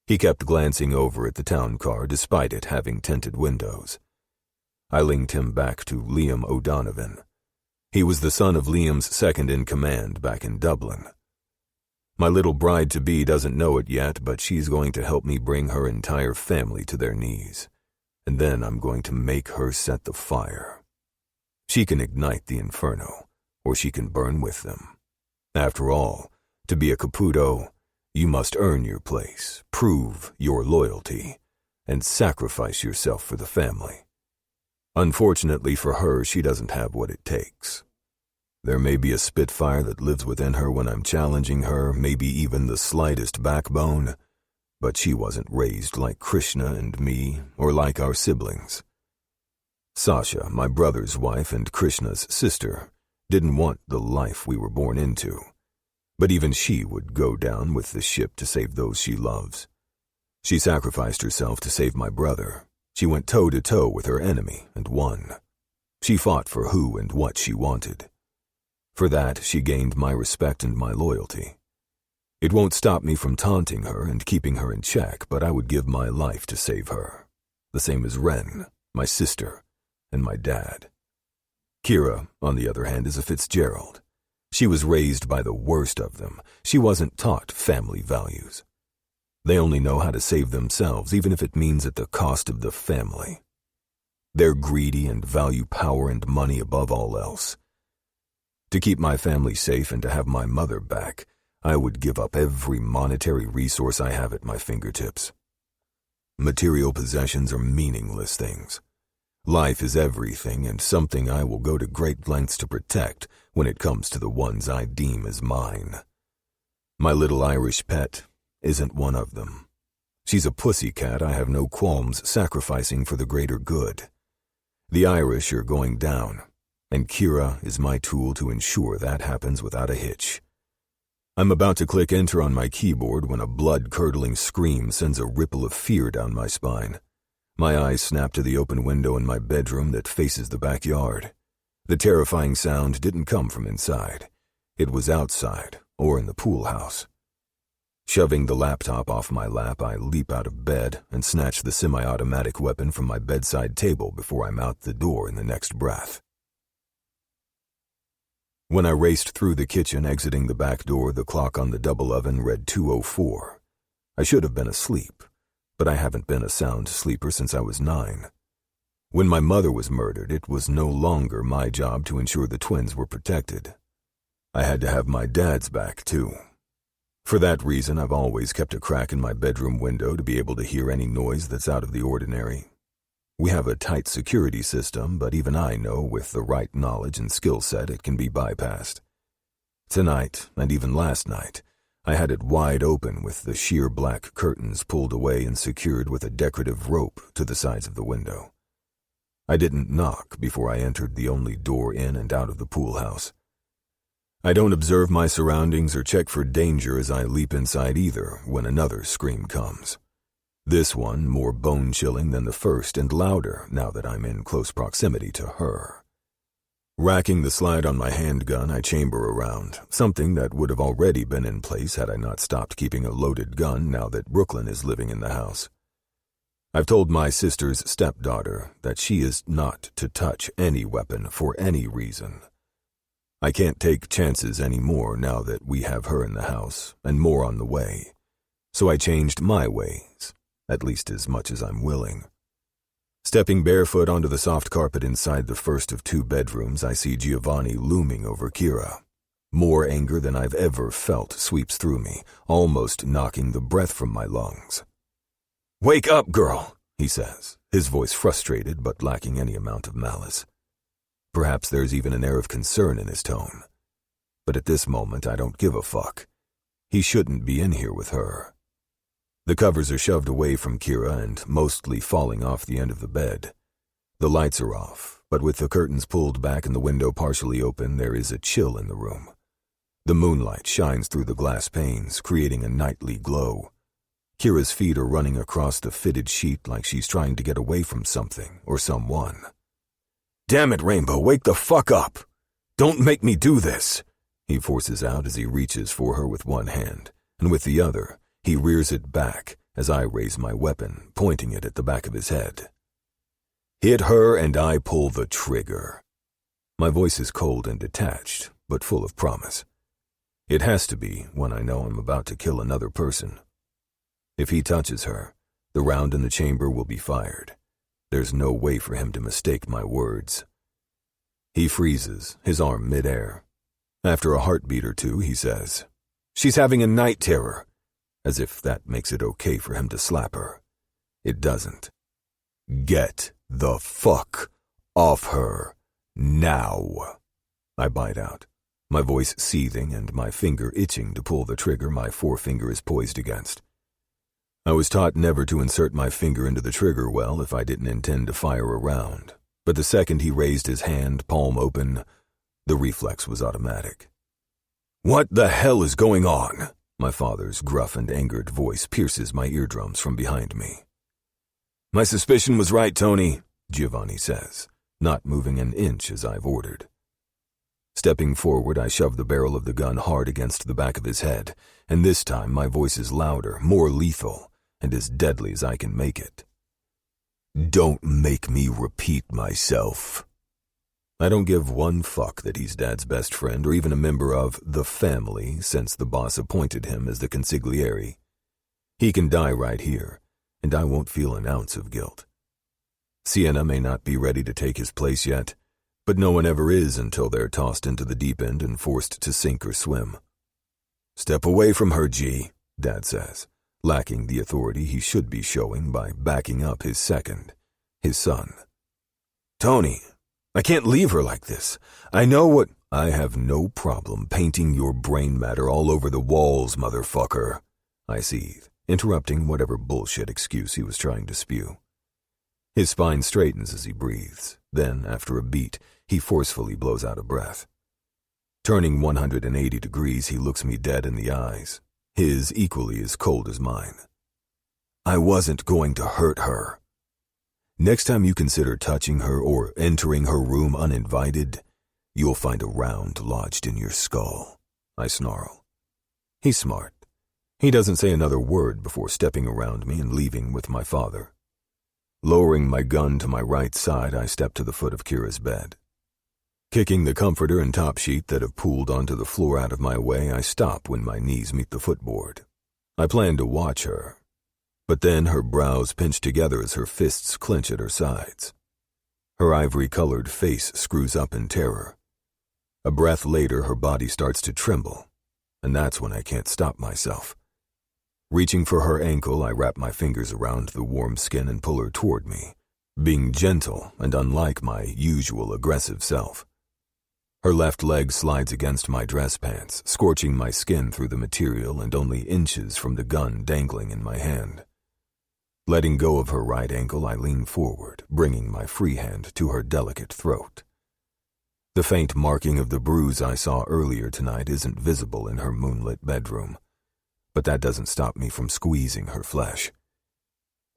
B: He kept glancing over at the town car despite it having tinted windows. I linked him back to Liam O'Donovan. He was the son of Liam's second-in-command back in Dublin. My little bride-to-be doesn't know it yet, but she's going to help me bring her entire family to their knees. And then I'm going to make her set the fire. She can ignite the inferno, or she can burn with them. After all, to be a Caputo, you must earn your place, prove your loyalty, and sacrifice yourself for the family. Unfortunately for her, she doesn't have what it takes. There may be a spitfire that lives within her when I'm challenging her, maybe even the slightest backbone, but she wasn't raised like Krishna and me, or like our siblings. Sasha, my brother's wife and Krishna's sister, didn't want the life we were born into. But even she would go down with the ship to save those she loves. She sacrificed herself to save my brother. She went toe-to-toe with her enemy and won. She fought for who and what she wanted. For that, she gained my respect and my loyalty. It won't stop me from taunting her and keeping her in check, but I would give my life to save her. The same as Ren, my sister, and my dad. Kira, on the other hand, is a Fitzgerald. She was raised by the worst of them. She wasn't taught family values. They only know how to save themselves, even if it means at the cost of the family. They're greedy and value power and money above all else. To keep my family safe and to have my mother back, I would give up every monetary resource I have at my fingertips. Material possessions are meaningless things. Life is everything and something I will go to great lengths to protect when it comes to the ones I deem as mine. My little Irish pet isn't one of them. She's a pussycat I have no qualms sacrificing for the greater good. The Irish are going down, and Kira is my tool to ensure that happens without a hitch. I'm about to click enter on my keyboard when a blood-curdling scream sends a ripple of fear down my spine. My eyes snap to the open window in my bedroom that faces the backyard. The terrifying sound didn't come from inside. It was outside, or in the pool house. Shoving the laptop off my lap, I leap out of bed and snatch the semi-automatic weapon from my bedside table before I'm out the door in the next breath. When I raced through the kitchen, exiting the back door, the clock on the double oven read 2:04. I should have been asleep, but I haven't been a sound sleeper since I was 9. When my mother was murdered, it was no longer my job to ensure the twins were protected. I had to have my dad's back, too. For that reason, I've always kept a crack in my bedroom window to be able to hear any noise that's out of the ordinary. We have a tight security system, but even I know with the right knowledge and skill set it can be bypassed. Tonight, and even last night, I had it wide open with the sheer black curtains pulled away and secured with a decorative rope to the sides of the window. I didn't knock before I entered the only door in and out of the pool house. I don't observe my surroundings or check for danger as I leap inside either when another scream comes. This one more bone-chilling than the first and louder now that I'm in close proximity to her. Racking the slide on my handgun, I chamber around, something that would have already been in place had I not stopped keeping a loaded gun now that Brooklyn is living in the house. I've told my sister's stepdaughter that she is not to touch any weapon for any reason. I can't take chances anymore now that we have her in the house, and more on the way. So I changed my ways, at least as much as I'm willing. Stepping barefoot onto the soft carpet inside the first of 2 bedrooms, I see Giovanni looming over Kira. More anger than I've ever felt sweeps through me, almost knocking the breath from my lungs. "Wake up, girl," he says, his voice frustrated but lacking any amount of malice. Perhaps there's even an air of concern in his tone. But at this moment, I don't give a fuck. He shouldn't be in here with her. The covers are shoved away from Kira and mostly falling off the end of the bed. The lights are off, but with the curtains pulled back and the window partially open, there is a chill in the room. The moonlight shines through the glass panes, creating a nightly glow. Kira's feet are running across the fitted sheet like she's trying to get away from something or someone. "Damn it, Rainbow, wake the fuck up! Don't make me do this!" he forces out as he reaches for her with one hand, and with the other, he rears it back as I raise my weapon, pointing it at the back of his head. Hit her and I pull the trigger. My voice is cold and detached, but full of promise. It has to be when I know I'm about to kill another person. If he touches her, the round in the chamber will be fired. There's no way for him to mistake my words. He freezes, his arm midair. After a heartbeat or two, he says, "She's having a night terror," as if that makes it okay for him to slap her. It doesn't. "Get the fuck off her, now," I bite out, my voice seething and my finger itching to pull the trigger my forefinger is poised against. I was taught never to insert my finger into the trigger well if I didn't intend to fire a round, but the second he raised his hand, palm open, the reflex was automatic. "What the hell is going on?" My father's gruff and angered voice pierces my eardrums from behind me. "My suspicion was right, Tony," Giovanni says, not moving an inch as I've ordered. Stepping forward, I shove the barrel of the gun hard against the back of his head, and this time my voice is louder, more lethal, and as deadly as I can make it. "Don't make me repeat myself." I don't give one fuck that he's Dad's best friend or even a member of the family since the boss appointed him as the consigliere. He can die right here, and I won't feel an ounce of guilt. Sienna may not be ready to take his place yet, But no one ever is until they're tossed into the deep end and forced to sink or swim. "Step away from her, G," Dad says, lacking the authority he should be showing by backing up his second, his son. "Tony, I can't leave her like this. I know what—" "I have no problem painting your brain matter all over the walls, motherfucker," I seethe, interrupting whatever bullshit excuse he was trying to spew. His spine straightens as he breathes. Then, after a beat, he forcefully blows out a breath. Turning 180 degrees, he looks me dead in the eyes, his equally as cold as mine. "I wasn't going to hurt her. Next time you consider touching her or entering her room uninvited, you'll find a round lodged in your skull," I snarl. He's smart. He doesn't say another word before stepping around me and leaving with my father. Lowering my gun to my right side, I step to the foot of Kira's bed. Kicking the comforter and top sheet that have pooled onto the floor out of my way, I stop when my knees meet the footboard. I plan to watch her, but then her brows pinch together as her fists clench at her sides. Her ivory-colored face screws up in terror. A breath later, her body starts to tremble, and that's when I can't stop myself. Reaching for her ankle, I wrap my fingers around the warm skin and pull her toward me, being gentle and unlike my usual aggressive self. Her left leg slides against my dress pants, scorching my skin through the material and only inches from the gun dangling in my hand. Letting go of her right ankle, I lean forward, bringing my free hand to her delicate throat. The faint marking of the bruise I saw earlier tonight isn't visible in her moonlit bedroom, but that doesn't stop me from squeezing her flesh.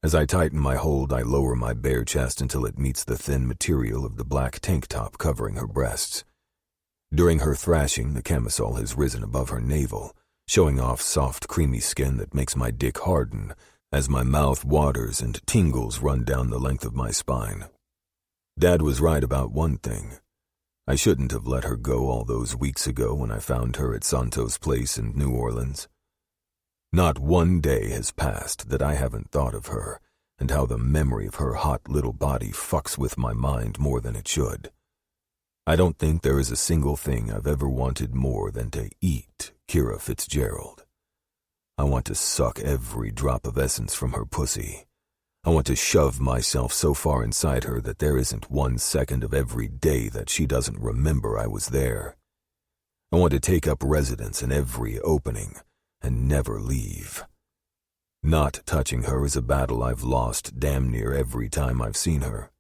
B: As I tighten my hold, I lower my bare chest until it meets the thin material of the black tank top covering her breasts. During her thrashing, the camisole has risen above her navel, showing off soft, creamy skin that makes my dick harden as my mouth waters and tingles run down the length of my spine. Dad was right about one thing. I shouldn't have let her go all those weeks ago when I found her at Santos Place in New Orleans. Not one day has passed that I haven't thought of her, and how the memory of her hot little body fucks with my mind more than it should. I don't think there is a single thing I've ever wanted more than to eat Kira Fitzgerald. I want to suck every drop of essence from her pussy. I want to shove myself so far inside her that there isn't 1 second of every day that she doesn't remember I was there. I want to take up residence in every opening and never leave. Not touching her is a battle I've lost damn near every time I've seen her.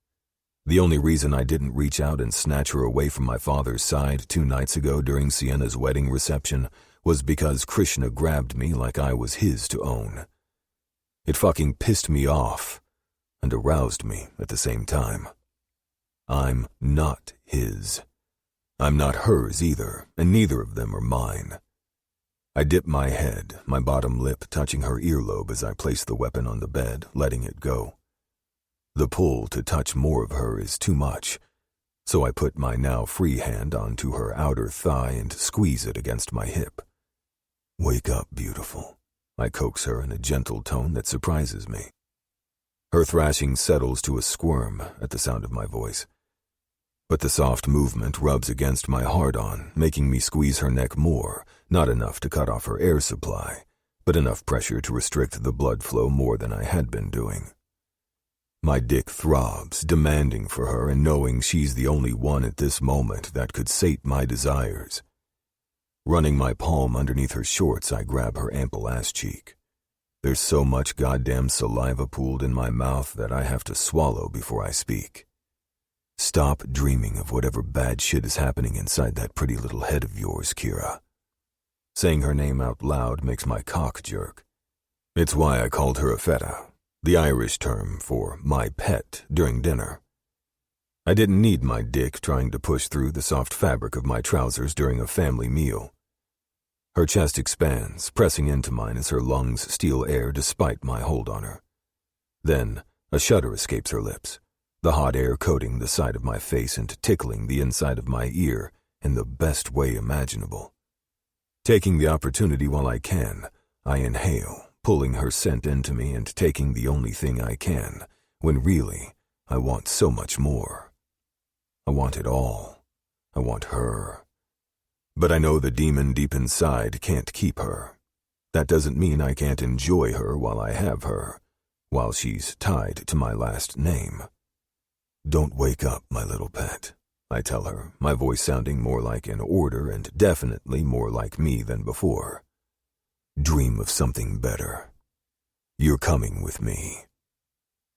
B: The only reason I didn't reach out and snatch her away from my father's side 2 nights ago during Sienna's wedding reception was because Krishna grabbed me like I was his to own. It fucking pissed me off and aroused me at the same time. I'm not his. I'm not hers either, and neither of them are mine. I dip my head, my bottom lip touching her earlobe as I place the weapon on the bed, letting it go. The pull to touch more of her is too much, so I put my now free hand onto her outer thigh and squeeze it against my hip. "Wake up, beautiful," I coax her in a gentle tone that surprises me. Her thrashing settles to a squirm at the sound of my voice, but the soft movement rubs against my hard-on, making me squeeze her neck more, not enough to cut off her air supply, but enough pressure to restrict the blood flow more than I had been doing. My dick throbs, demanding for her and knowing she's the only one at this moment that could sate my desires. Running my palm underneath her shorts, I grab her ample ass cheek. There's so much goddamn saliva pooled in my mouth that I have to swallow before I speak. Stop dreaming of whatever bad shit is happening inside that pretty little head of yours, Kira. Saying her name out loud makes my cock jerk. It's why I called her a feta, the Irish term for my pet, during dinner. I didn't need my dick trying to push through the soft fabric of my trousers during a family meal. Her chest expands, pressing into mine as her lungs steal air despite my hold on her. Then, a shudder escapes her lips, the hot air coating the side of my face and tickling the inside of my ear in the best way imaginable. Taking the opportunity while I can, I inhale, pulling her scent into me and taking the only thing I can, when really, I want so much more. I want it all. I want her. But I know the demon deep inside can't keep her. That doesn't mean I can't enjoy her while I have her, while she's tied to my last name. Don't wake up, my little pet, I tell her, my voice sounding more like an order and definitely more like me than before. Dream of something better. You're coming with me.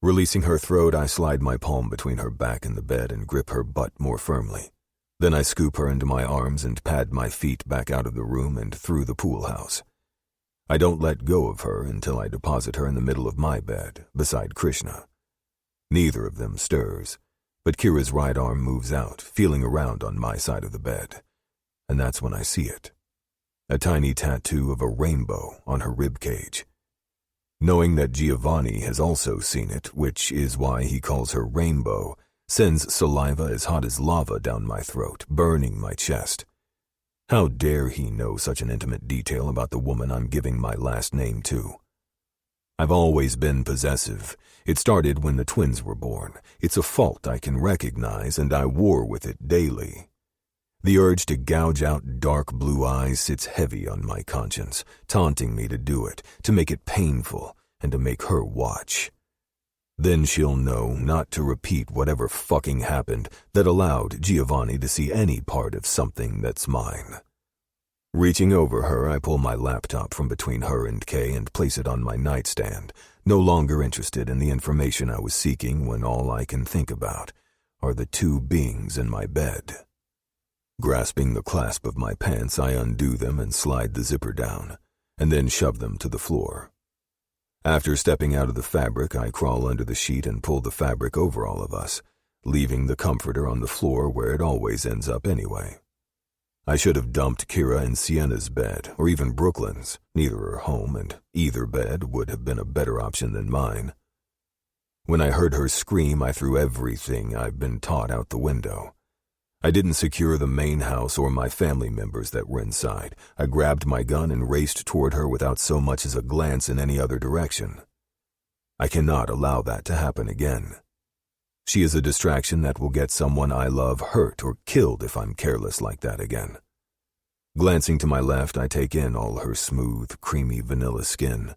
B: Releasing her throat, I slide my palm between her back and the bed and grip her butt more firmly. Then I scoop her into my arms and pad my feet back out of the room and through the pool house. I don't let go of her until I deposit her in the middle of my bed, beside Krishna. Neither of them stirs, but Kira's right arm moves out, feeling around on my side of the bed. And that's when I see it. A tiny tattoo of a rainbow on her rib cage. Knowing that Giovanni has also seen it, which is why he calls her Rainbow, sends saliva as hot as lava down my throat, burning my chest. How dare he know such an intimate detail about the woman I'm giving my last name to? I've always been possessive. It started when the twins were born. It's a fault I can recognize, and I war with it daily. The urge to gouge out dark blue eyes sits heavy on my conscience, taunting me to do it, to make it painful, and to make her watch. Then she'll know not to repeat whatever fucking happened that allowed Giovanni to see any part of something that's mine. Reaching over her, I pull my laptop from between her and Kay and place it on my nightstand, no longer interested in the information I was seeking when all I can think about are the two beings in my bed. Grasping the clasp of my pants, I undo them and slide the zipper down, and then shove them to the floor. After stepping out of the fabric, I crawl under the sheet and pull the fabric over all of us, leaving the comforter on the floor where it always ends up anyway. I should have dumped Kira in Sienna's bed, or even Brooklyn's. Neither are home, and either bed would have been a better option than mine. When I heard her scream, I threw everything I've been taught out the window. I didn't secure the main house or my family members that were inside. I grabbed my gun and raced toward her without so much as a glance in any other direction. I cannot allow that to happen again. She is a distraction that will get someone I love hurt or killed if I'm careless like that again. Glancing to my left, I take in all her smooth, creamy vanilla skin,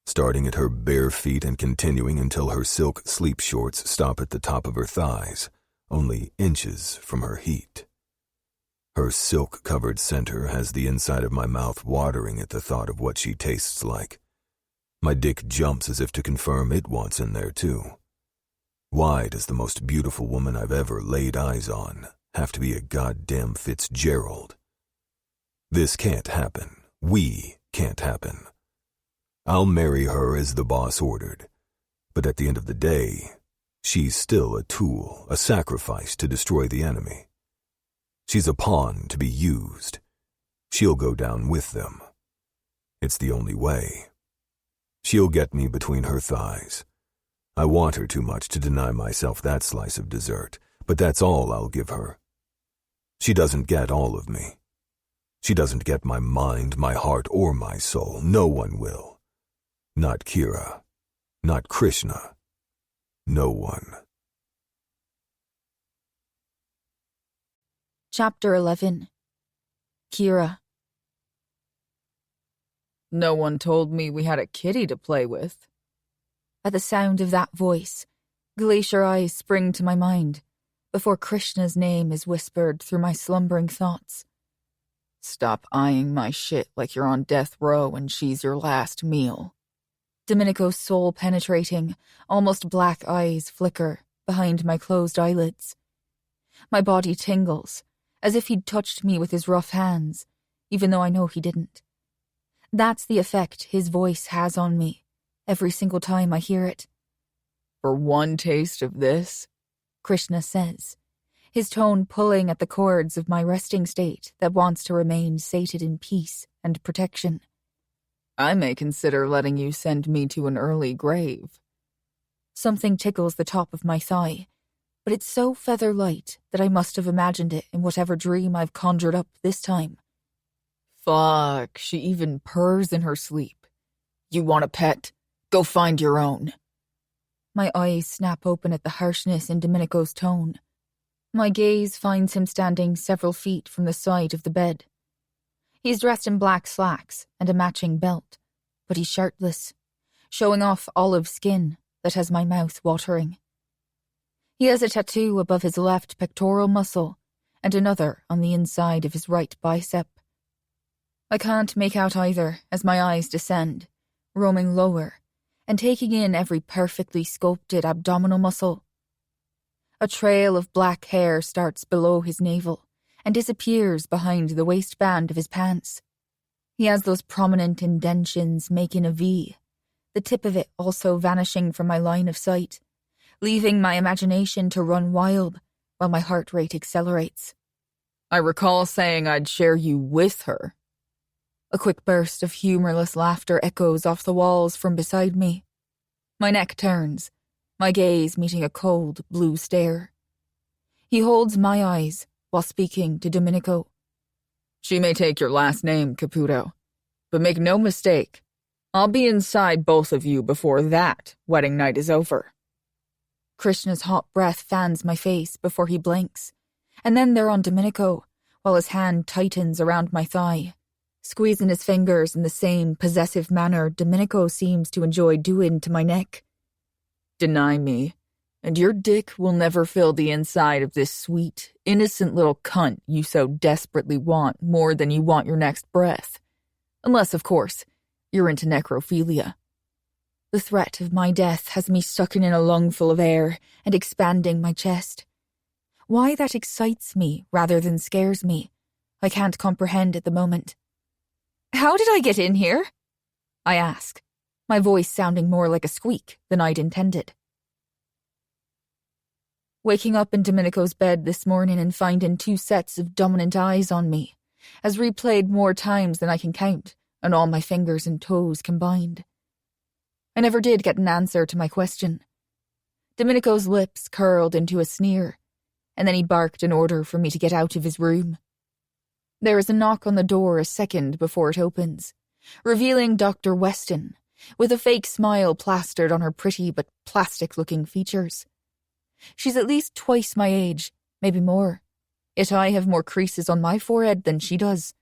B: starting at her bare feet and continuing until her silk sleep shorts stop at the top of her thighs, only inches from her heat. Her silk-covered center has the inside of my mouth watering at the thought of what she tastes like. My dick jumps as if to confirm it wants in there too. Why does the most beautiful woman I've ever laid eyes on have to be a goddamn Fitzgerald? This can't happen. We can't happen. I'll marry her as the boss ordered, but at the end of the day, she's still a tool, a sacrifice to destroy the enemy. She's a pawn to be used. She'll go down with them. It's the only way. She'll get me between her thighs. I want her too much to deny myself that slice of dessert, but that's all I'll give her. She doesn't get all of me. She doesn't get my mind, my heart, or my soul. No one will. Not Kira. Not Krishna. No one.
D: Chapter 11. Kira.
E: No one told me we had a kitty to play with.
D: At the sound of that voice, glacier eyes spring to my mind before Krishna's name is whispered through my slumbering thoughts.
E: Stop eyeing my shit like you're on death row and she's your last meal.
D: Domenico's soul-penetrating, almost black eyes flicker behind my closed eyelids. My body tingles, as if he'd touched me with his rough hands, even though I know he didn't. That's the effect his voice has on me, every single time I hear it.
E: For one taste of this,
D: Krishna says, his tone pulling at the chords of my resting state that wants to remain sated in peace and protection.
E: I may consider letting you send me to an early grave.
D: Something tickles the top of my thigh, but it's so feather light that I must have imagined it in whatever dream I've conjured up this time.
E: Fuck, she even purrs in her sleep. You want a pet? Go find your own.
D: My eyes snap open at the harshness in Domenico's tone. My gaze finds him standing several feet from the side of the bed. He's dressed in black slacks and a matching belt, but he's shirtless, showing off olive skin that has my mouth watering. He has a tattoo above his left pectoral muscle and another on the inside of his right bicep. I can't make out either as my eyes descend, roaming lower and taking in every perfectly sculpted abdominal muscle. A trail of black hair starts below his navel and disappears behind the waistband of his pants. He has those prominent indentions making a V, the tip of it also vanishing from my line of sight, leaving my imagination to run wild while my heart rate accelerates.
E: I recall saying I'd share you with her.
D: A quick burst of humorless laughter echoes off the walls from beside me. My neck turns, my gaze meeting a cold, blue stare. He holds my eyes while speaking to Domenico.
E: She may take your last name, Caputo, but make no mistake, I'll be inside both of you before that wedding night is over.
D: Krishna's hot breath fans my face before he blinks, and then they're on Domenico, while his hand tightens around my thigh, squeezing his fingers in the same possessive manner Domenico seems to enjoy doing to my neck.
E: Deny me, and your dick will never fill the inside of this sweet, innocent little cunt you so desperately want more than you want your next breath. Unless, of course, you're into necrophilia.
D: The threat of my death has me sucking in a lungful of air and expanding my chest. Why that excites me rather than scares me, I can't comprehend at the moment. "How did I get in here?" I ask, my voice sounding more like a squeak than I'd intended. Waking up in Domenico's bed this morning and finding 2 sets of dominant eyes on me, as replayed more times than I can count, on all my fingers and toes combined. I never did get an answer to my question. Domenico's lips curled into a sneer, and then he barked an order for me to get out of his room. There is a knock on the door a second before it opens, revealing Dr. Weston, with a fake smile plastered on her pretty but plastic-looking features. She's at least twice my age, maybe more, yet I have more creases on my forehead than she does.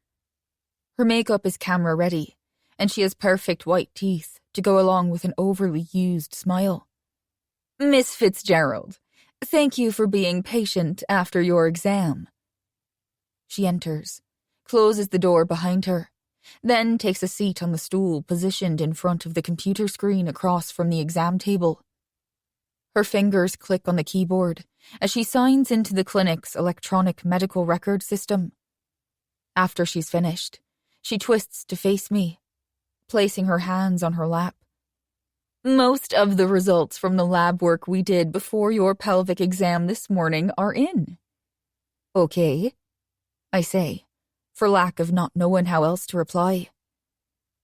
D: Her makeup is camera-ready, and she has perfect white teeth to go along with an overly used smile. "Miss Fitzgerald, thank you for being patient after your exam." She enters, closes the door behind her, then takes a seat on the stool positioned in front of the computer screen across from the exam table. Her fingers click on the keyboard as she signs into the clinic's electronic medical record system. After she's finished, she twists to face me, placing her hands on her lap. "Most of the results from the lab work we did before your pelvic exam this morning are in." "Okay," I say, for lack of not knowing how else to reply.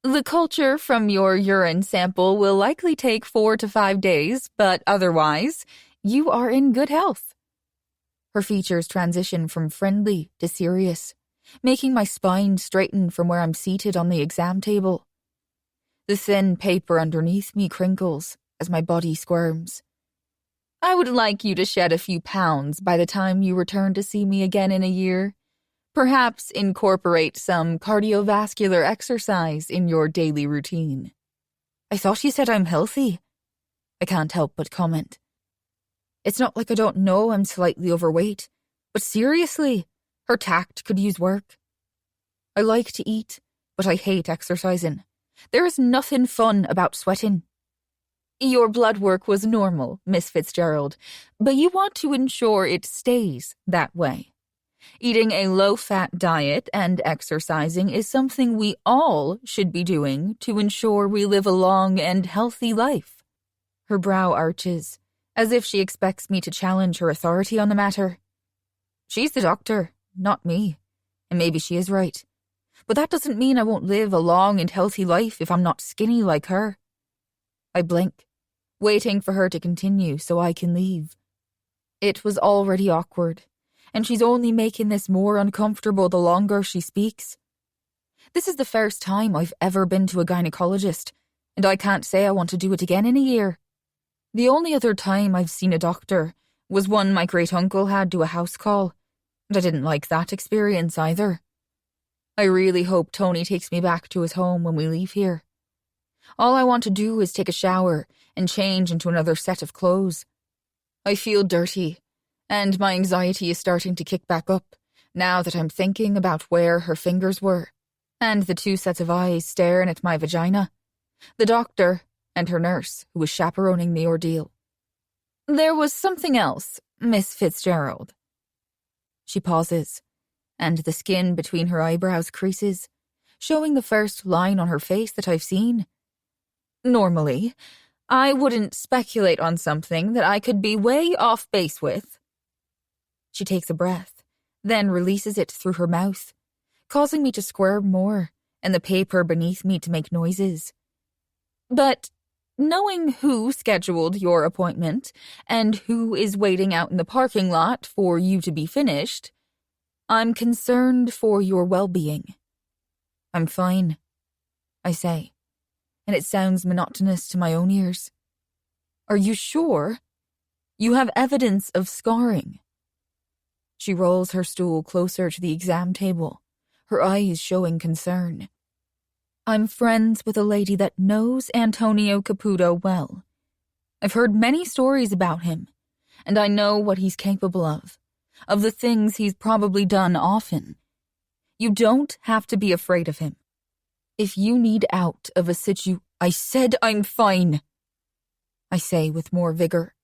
D: "The culture from your urine sample will likely take 4 to 5 days, but otherwise, you are in good health." Her features transition from friendly to serious, making my spine straighten from where I'm seated on the exam table. The thin paper underneath me crinkles as my body squirms. "I would like you to shed a few pounds by the time you return to see me again in a year. Perhaps incorporate some cardiovascular exercise in your daily routine." "I thought you said I'm healthy," I can't help but comment. It's not like I don't know I'm slightly overweight, but seriously, her tact could use work. I like to eat, but I hate exercising. There is nothing fun about sweating. "Your blood work was normal, Miss Fitzgerald, but you want to ensure it stays that way. Eating a low-fat diet and exercising is something we all should be doing to ensure we live a long and healthy life." Her brow arches, as if she expects me to challenge her authority on the matter. She's the doctor, not me, and maybe she is right. But that doesn't mean I won't live a long and healthy life if I'm not skinny like her. I blink, waiting for her to continue so I can leave. It was already awkward, and she's only making this more uncomfortable the longer she speaks. This is the first time I've ever been to a gynecologist, and I can't say I want to do it again in a year. The only other time I've seen a doctor was one my great-uncle had to a house call, and I didn't like that experience either. I really hope Tony takes me back to his home when we leave here. All I want to do is take a shower and change into another set of clothes. I feel dirty, and my anxiety is starting to kick back up now that I'm thinking about where her fingers were, and the 2 sets of eyes staring at my vagina, the doctor and her nurse who was chaperoning the ordeal. There was something else, Miss Fitzgerald. She pauses, and the skin between her eyebrows creases, showing the first line on her face that I've seen. Normally, I wouldn't speculate on something that I could be way off base with. She takes a breath, then releases it through her mouth, causing me to squirm more and the paper beneath me to make noises. But knowing who scheduled your appointment and who is waiting out in the parking lot for you to be finished, I'm concerned for your well-being. I'm fine, I say, and it sounds monotonous to my own ears. Are you sure? You have evidence of scarring. She rolls her stool closer to the exam table, her eyes showing concern. I'm friends with a lady that knows Antonio Caputo well. I've heard many stories about him, and I know what he's capable of the things he's probably done often. You don't have to be afraid of him. If you need out of a I said I'm fine, I say with more vigor,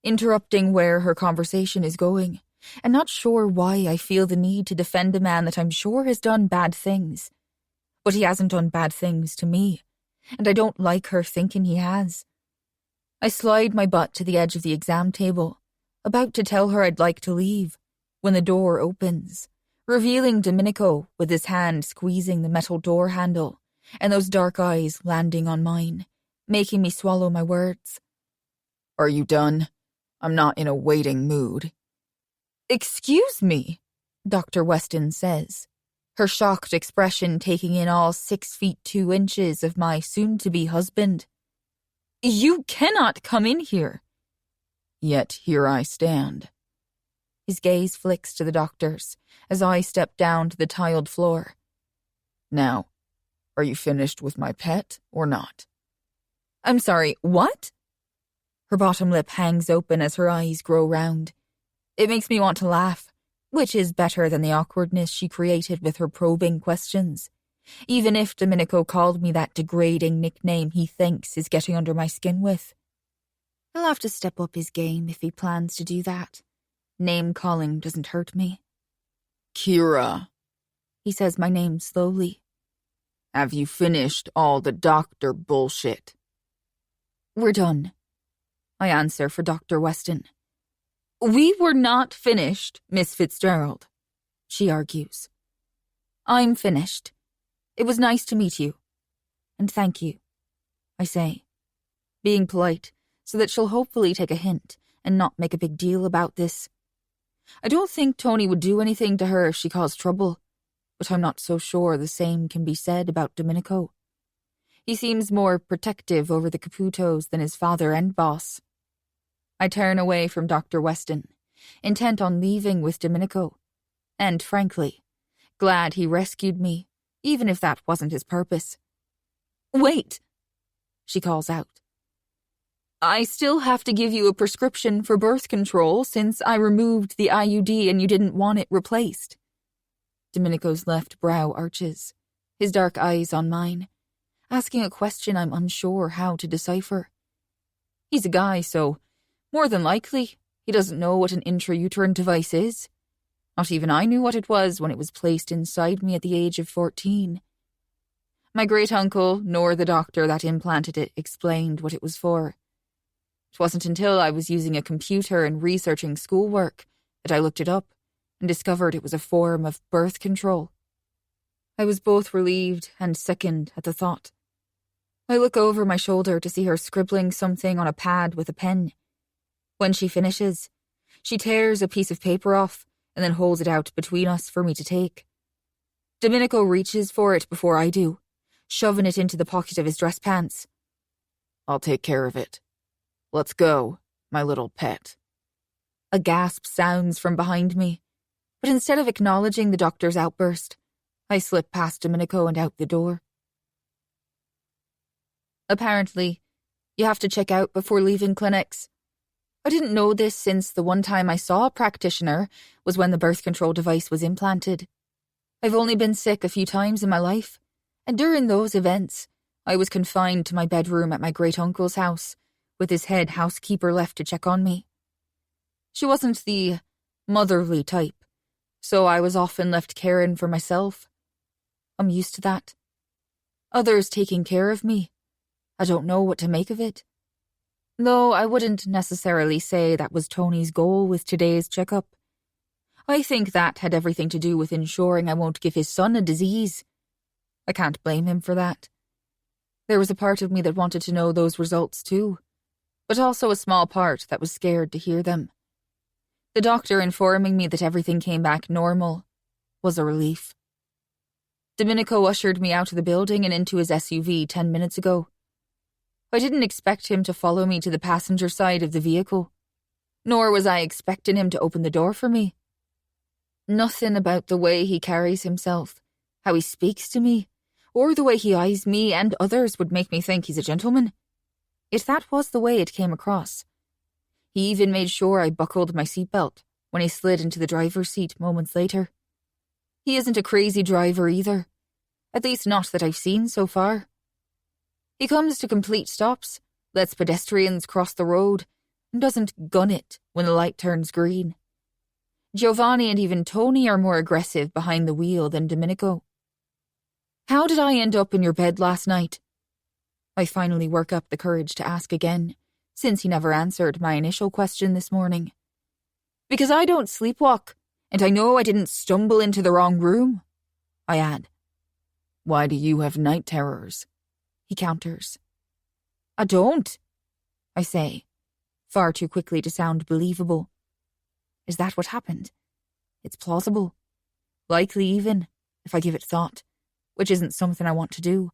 D: interrupting where her conversation is going, and not sure why I feel the need to defend a man that I'm sure has done bad things. But he hasn't done bad things to me, and I don't like her thinking he has. I slide my butt to the edge of the exam table, about to tell her I'd like to leave, when the door opens, revealing Domenico with his hand squeezing the metal door handle, and those dark eyes landing on mine, making me swallow my words.
E: Are you done? I'm not in a waiting mood.
D: Excuse me, Dr. Weston says, her shocked expression taking in all 6 feet 2 inches of my soon-to-be husband. You cannot come in here.
E: Yet here I stand.
D: His gaze flicks to the doctor's as I step down to the tiled floor.
E: Now, are you finished with my pet or not?
D: I'm sorry, what? Her bottom lip hangs open as her eyes grow round. It makes me want to laugh, which is better than the awkwardness she created with her probing questions, even if Domenico called me that degrading nickname he thinks is getting under my skin with. He'll have to step up his game if he plans to do that. Name-calling doesn't hurt me.
E: Kira.
D: He says my name slowly.
E: Have you finished all the doctor bullshit?
D: We're done, I answer for Dr. Weston. We were not finished, Miss Fitzgerald, she argues. I'm finished. It was nice to meet you. And thank you, I say, being polite so that she'll hopefully take a hint and not make a big deal about this. I don't think Tony would do anything to her if she caused trouble, but I'm not so sure the same can be said about Domenico. He seems more protective over the Caputos than his father and boss. I turn away from Dr. Weston, intent on leaving with Domenico, and frankly, glad he rescued me, even if that wasn't his purpose. Wait, she calls out. I still have to give you a prescription for birth control since I removed the IUD and you didn't want it replaced. Domenico's left brow arches, his dark eyes on mine, asking a question I'm unsure how to decipher. He's a guy, so more than likely he doesn't know what an intrauterine device is. Not even I knew what it was when it was placed inside me at the age of 14. My great-uncle, nor the doctor that implanted it, explained what it was for. It wasn't until I was using a computer and researching schoolwork that I looked it up and discovered it was a form of birth control. I was both relieved and sickened at the thought. I look over my shoulder to see her scribbling something on a pad with a pen. When she finishes, she tears a piece of paper off and then holds it out between us for me to take. Domenico reaches for it before I do, shoving it into the pocket of his dress pants.
E: I'll take care of it. Let's go, my little pet.
D: A gasp sounds from behind me, but instead of acknowledging the doctor's outburst, I slip past Domenico and out the door. Apparently, you have to check out before leaving clinics. I didn't know this since the one time I saw a practitioner was when the birth control device was implanted. I've only been sick a few times in my life, and during those events, I was confined to my bedroom at my great-uncle's house, with his head housekeeper left to check on me. She wasn't the motherly type, so I was often left caring for myself. I'm used to that. Others taking care of me. I don't know what to make of it. Though I wouldn't necessarily say that was Tony's goal with today's checkup. I think that had everything to do with ensuring I won't give his son a disease. I can't blame him for that. There was a part of me that wanted to know those results too, but also a small part that was scared to hear them. The doctor informing me that everything came back normal was a relief. Domenico ushered me out of the building and into his SUV 10 minutes ago. I didn't expect him to follow me to the passenger side of the vehicle, nor was I expecting him to open the door for me. Nothing about the way he carries himself, how he speaks to me, or the way he eyes me and others would make me think he's a gentleman. Yet that was the way it came across. He even made sure I buckled my seatbelt when he slid into the driver's seat moments later. He isn't a crazy driver either, at least not that I've seen so far. He comes to complete stops, lets pedestrians cross the road, and doesn't gun it when the light turns green. Giovanni and even Tony are more aggressive behind the wheel than Domenico. How did I end up in your bed last night? I finally work up the courage to ask again, since he never answered my initial question this morning. Because I don't sleepwalk, and I know I didn't stumble into the wrong room, I add. Why do you have night terrors? He counters. I don't, I say, far too quickly to sound believable. Is that what happened? It's plausible. Likely even, if I give it thought, which isn't something I want to do.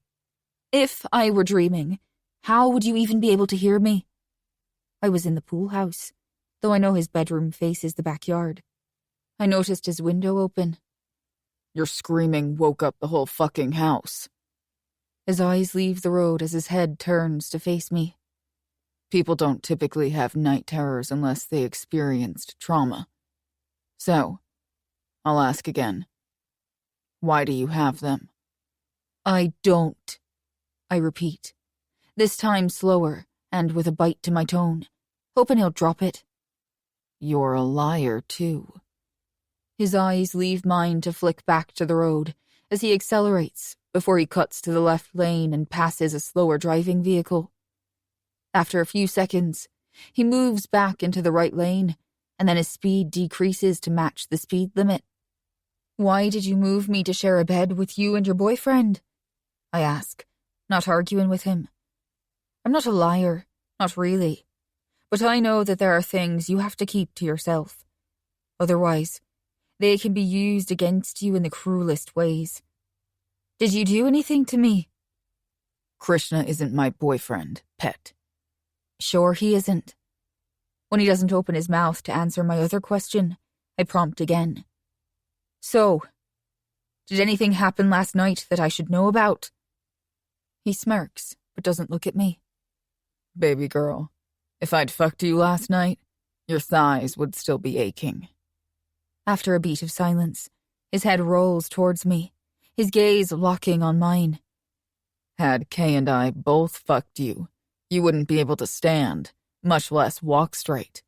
D: If I were dreaming, how would you even be able to hear me? I was in the pool house, though I know his bedroom faces the backyard. I noticed his window open. Your screaming woke up the whole fucking house. His eyes leave the road as his head turns to face me. People don't typically have night terrors unless they experienced trauma. So, I'll ask again. Why do you have them? I don't, I repeat, this time slower and with a bite to my tone, hoping he'll drop it. You're a liar, too. His eyes leave mine to flick back to the road as he accelerates before he cuts to the left lane and passes a slower driving vehicle. After a few seconds, he moves back into the right lane, and then his speed decreases to match the speed limit. Why did you move me to share a bed with you and your boyfriend? I ask, not arguing with him. I'm not a liar, not really, but I know that there are things you have to keep to yourself. Otherwise, they can be used against you in the cruelest ways. Did you do anything to me? Krishna isn't my boyfriend, pet. Sure he isn't. When he doesn't open his mouth to answer my other question, I prompt again. So, did anything happen last night that I should know about? He smirks, but doesn't look at me. Baby girl, if I'd fucked you last night, your thighs would still be aching. After a beat of silence, his head rolls towards me, his gaze locking on mine. Had Kay and I both fucked you, you wouldn't be able to stand, much less walk straight.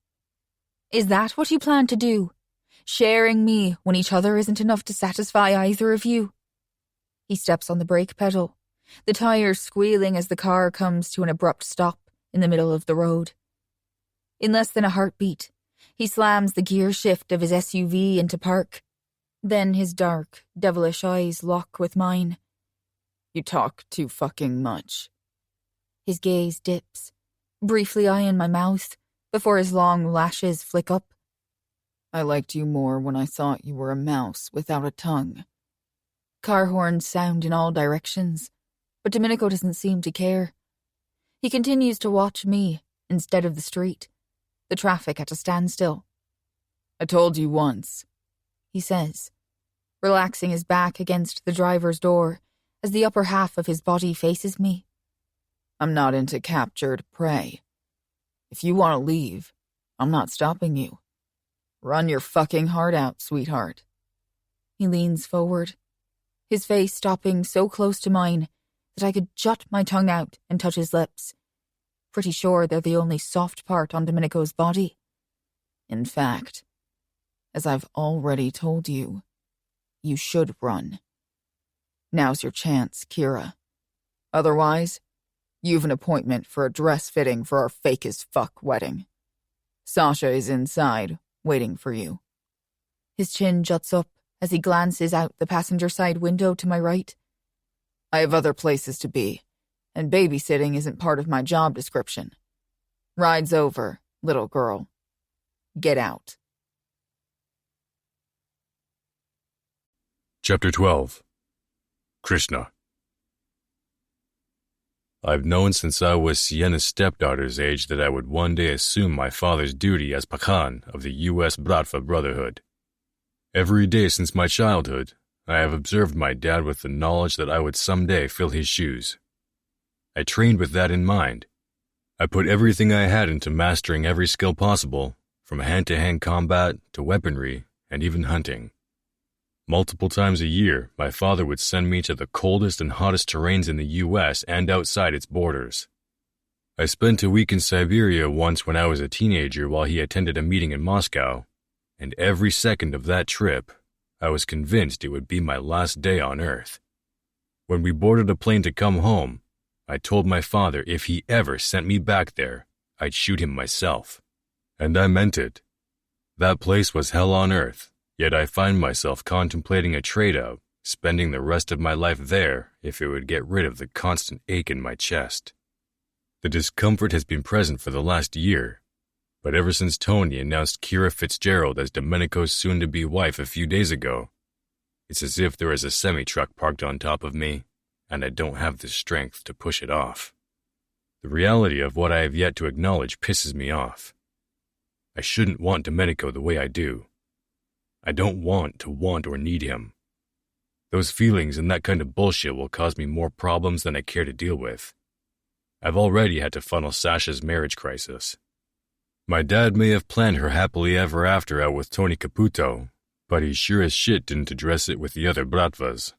D: Is that what you plan to do? Sharing me when each other isn't enough to satisfy either of you? He steps on the brake pedal, the tires squealing as the car comes to an abrupt stop in the middle of the road. In less than a heartbeat, he slams the gear shift of his SUV into park. Then his dark, devilish eyes lock with mine. You talk too fucking much. His gaze dips, briefly eyeing my mouth, before his long lashes flick up. I liked you more when I thought you were a mouse without a tongue. Car horns sound in all directions, but Domenico doesn't seem to care. He continues to watch me instead of the street, the traffic at a standstill.
E: I told you once,
D: he says, relaxing his back against the driver's door as the upper half of his body faces me.
E: I'm not into captured prey. If you want to leave, I'm not stopping you. Run your fucking heart out, sweetheart.
D: He leans forward, his face stopping so close to mine that I could jut my tongue out and touch his lips. Pretty sure they're the only soft part on Domenico's body.
E: In fact, as I've already told you, you should run. Now's your chance, Kira. Otherwise, you've an appointment for a dress fitting for our fake-as-fuck wedding. Sasha is inside, waiting for you.
D: His chin juts up as he glances out the passenger side window to my right.
E: I have other places to be, and babysitting isn't part of my job description. Ride's over, little girl. Get out.
A: Chapter 12. Krishna. I've known since I was Siena's stepdaughter's age that I would one day assume my father's duty as Pakhan of the U.S. Bratva Brotherhood. Every day since my childhood, I have observed my dad with the knowledge that I would someday fill his shoes. I trained with that in mind. I put everything I had into mastering every skill possible, from hand-to-hand combat to weaponry and even hunting. Multiple times a year, my father would send me to the coldest and hottest terrains in the U.S. and outside its borders. I spent a week in Siberia once when I was a teenager while he attended a meeting in Moscow, and every second of that trip, I was convinced it would be my last day on Earth. When we boarded a plane to come home, I told my father if he ever sent me back there, I'd shoot him myself. And I meant it. That place was hell on earth. Yet I find myself contemplating a trade-out, spending the rest of my life there if it would get rid of the constant ache in my chest. The discomfort has been present for the last year, but ever since Tony announced Kira Fitzgerald as Domenico's soon-to-be wife a few days ago, it's as if there is a semi-truck parked on top of me, and I don't have the strength to push it off. The reality of what I have yet to acknowledge pisses me off. I shouldn't want Domenico the way I do. I don't want to want or need him. Those feelings and that kind of bullshit will cause me more problems than I care to deal with. I've already had to funnel Sasha's marriage crisis. My dad may have planned her happily ever after out with Tony Caputo, but he sure as shit didn't address it with the other Bratvas.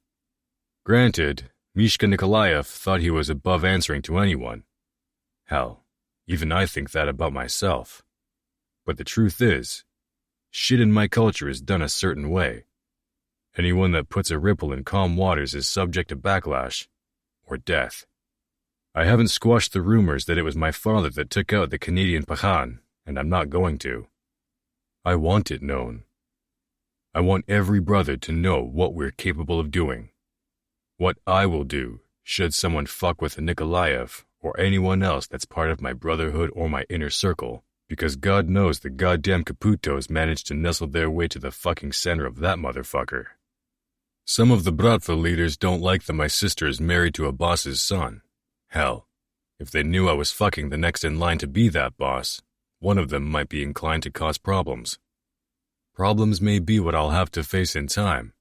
A: Granted, Mishka Nikolaev thought he was above answering to anyone. Hell, even I think that about myself. But the truth is, shit in my culture is done a certain way. Anyone that puts a ripple in calm waters is subject to backlash, or death. I haven't squashed the rumors that it was my father that took out the Canadian Pakhan, and I'm not going to. I want it known. I want every brother to know what we're capable of doing. What I will do, should someone fuck with a Nikolaev, or anyone else that's part of my brotherhood or my inner circle. Because God knows the goddamn Caputos managed to nestle their way to the fucking center of that motherfucker. Some of the Bratva leaders don't like that my sister is married to a boss's son. Hell, if they knew I was fucking the next in line to be that boss, one of them might be inclined to cause problems. Problems may be what I'll have to face in time.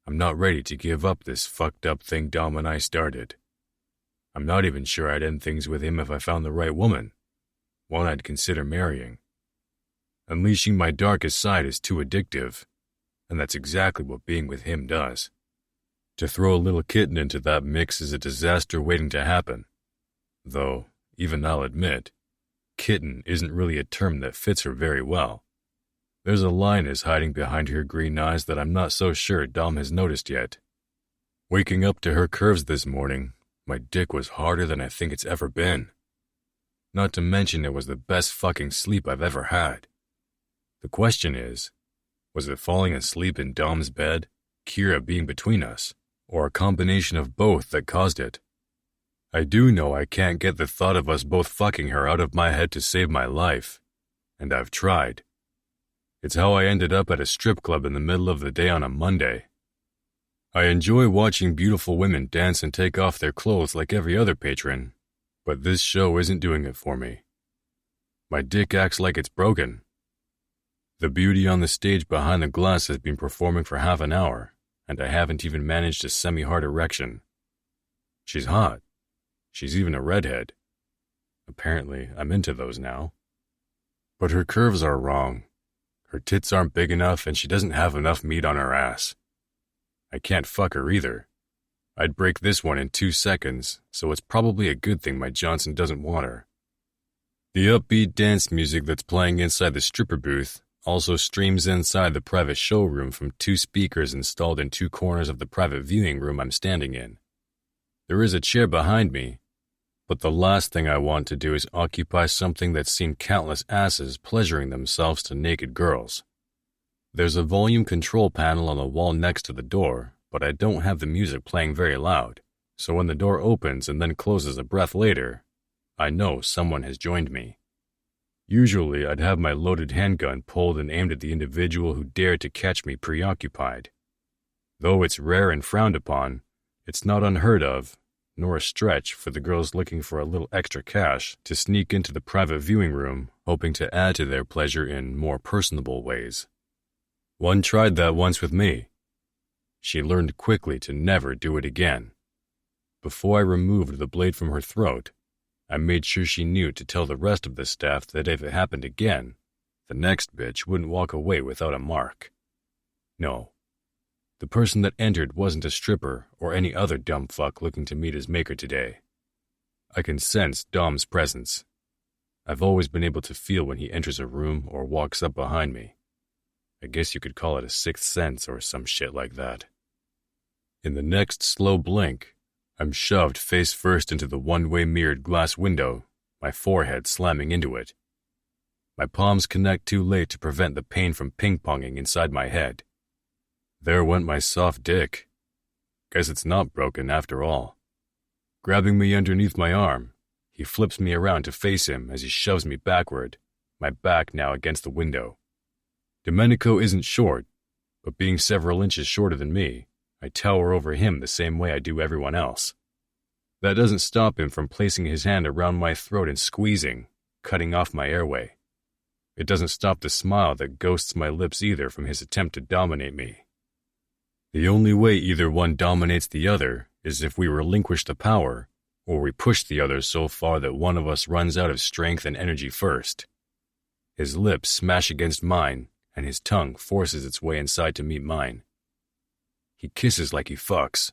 A: I'm not ready to give up this fucked up thing Dom and I started. I'm not even sure I'd end things with him if I found the right woman. One I'd consider marrying. Unleashing my darkest side is too addictive, and that's exactly what being with him does. To throw a little kitten into that mix is a disaster waiting to happen. Though, even I'll admit, kitten isn't really a term that fits her very well. There's a lioness hiding behind her green eyes that I'm not so sure Dom has noticed yet. Waking up to her curves this morning, my dick was harder than I think it's ever been. Not to mention it was the best fucking sleep I've ever had. The question is, was it falling asleep in Dom's bed, Kira being between us, or a combination of both that caused it? I do know I can't get the thought of us both fucking her out of my head to save my life, and I've tried. It's how I ended up at a strip club in the middle of the day on a Monday. I enjoy watching beautiful women dance and take off their clothes like every other patron, but this show isn't doing it for me. My dick acts like it's broken. The beauty on the stage behind the glass has been performing for half an hour, and I haven't even managed a semi-hard erection. She's hot. She's even a redhead. Apparently, I'm into those now. But her curves are wrong. Her tits aren't big enough, and she doesn't have enough meat on her ass. I can't fuck her either. I'd break this one in 2 seconds, so it's probably a good thing my Johnson doesn't want her. The upbeat dance music that's playing inside the stripper booth also streams inside the private showroom from 2 speakers installed in 2 corners of the private viewing room I'm standing in. There is a chair behind me, but the last thing I want to do is occupy something that's seen countless asses pleasuring themselves to naked girls. There's a volume control panel on the wall next to the door, but I don't have the music playing very loud, so when the door opens and then closes a breath later, I know someone has joined me. Usually, I'd have my loaded handgun pulled and aimed at the individual who dared to catch me preoccupied. Though it's rare and frowned upon, it's not unheard of, nor a stretch for the girls looking for a little extra cash to sneak into the private viewing room, hoping to add to their pleasure in more personable ways. One tried that once with me. She learned quickly to never do it again. Before I removed the blade from her throat, I made sure she knew to tell the rest of the staff that if it happened again, the next bitch wouldn't walk away without a mark. No, the person that entered wasn't a stripper or any other dumb fuck looking to meet his maker today. I can sense Dom's presence. I've always been able to feel when he enters a room or walks up behind me. I guess you could call it a sixth sense or some shit like that. In the next slow blink, I'm shoved face first into the one-way mirrored glass window, my forehead slamming into it. My palms connect too late to prevent the pain from ping-ponging inside my head. There went my soft dick. Guess it's not broken after all. Grabbing me underneath my arm, he flips me around to face him as he shoves me backward, my back now against the window. Domenico isn't short, but being several inches shorter than me, I tower over him the same way I do everyone else. That doesn't stop him from placing his hand around my throat and squeezing, cutting off my airway. It doesn't stop the smile that ghosts my lips either from his attempt to dominate me. The only way either one dominates the other is if we relinquish the power, or we push the other so far that one of us runs out of strength and energy first. His lips smash against mine, and his tongue forces its way inside to meet mine. He kisses like he fucks,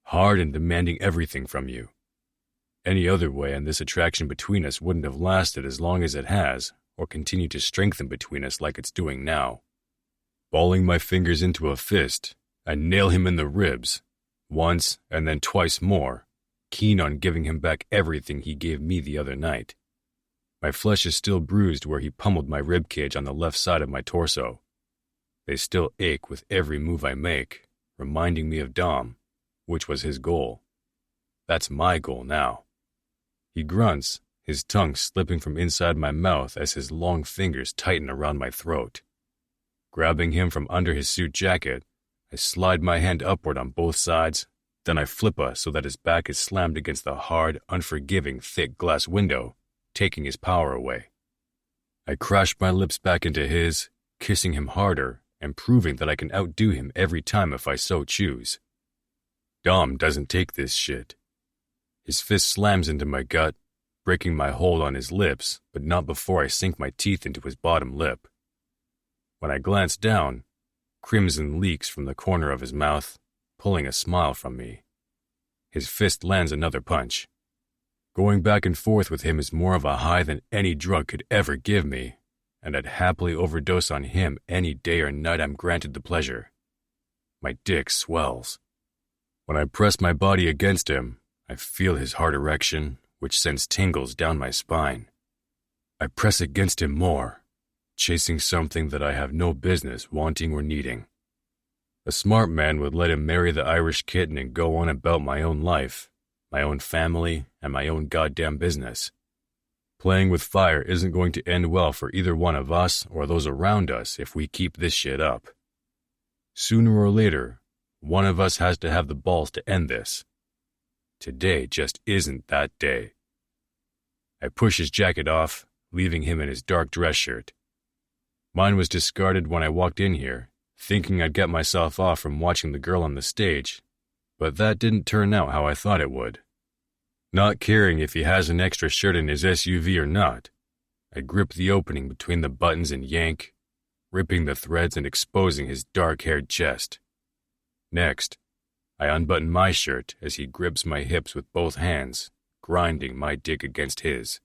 A: hard and demanding everything from you. Any other way, and this attraction between us wouldn't have lasted as long as it has, or continued to strengthen between us like it's doing now. Balling my fingers into a fist, I nail him in the ribs, once and then twice more, keen on giving him back everything he gave me the other night. My flesh is still bruised where he pummeled my ribcage on the left side of my torso. They still ache with every move I make, reminding me of Dom, which was his goal. That's my goal now. He grunts, his tongue slipping from inside my mouth as his long fingers tighten around my throat. Grabbing him from under his suit jacket, I slide my hand upward on both sides, then I flip us so that his back is slammed against the hard, unforgiving, thick glass window, taking his power away. I crash my lips back into his, kissing him harder, and proving that I can outdo him every time if I so choose. Dom doesn't take this shit. His fist slams into my gut, breaking my hold on his lips, but not before I sink my teeth into his bottom lip. When I glance down, crimson leaks from the corner of his mouth, pulling a smile from me. His fist lands another punch. Going back and forth with him is more of a high than any drug could ever give me, and I'd happily overdose on him any day or night I'm granted the pleasure. My dick swells. When I press my body against him, I feel his hard erection, which sends tingles down my spine. I press against him more, chasing something that I have no business wanting or needing. A smart man would let him marry the Irish kitten and go on about my own life, my own family, and my own goddamn business. Playing with fire isn't going to end well for either one of us or those around us if we keep this shit up. Sooner or later, one of us has to have the balls to end this. Today just isn't that day. I push his jacket off, leaving him in his dark dress shirt. Mine was discarded when I walked in here, thinking I'd get myself off from watching the girl on the stage, but that didn't turn out how I thought it would. Not caring if he has an extra shirt in his SUV or not, I grip the opening between the buttons and yank, ripping the threads and exposing his dark-haired chest. Next, I unbutton my shirt as he grips my hips with both hands, grinding my dick against his.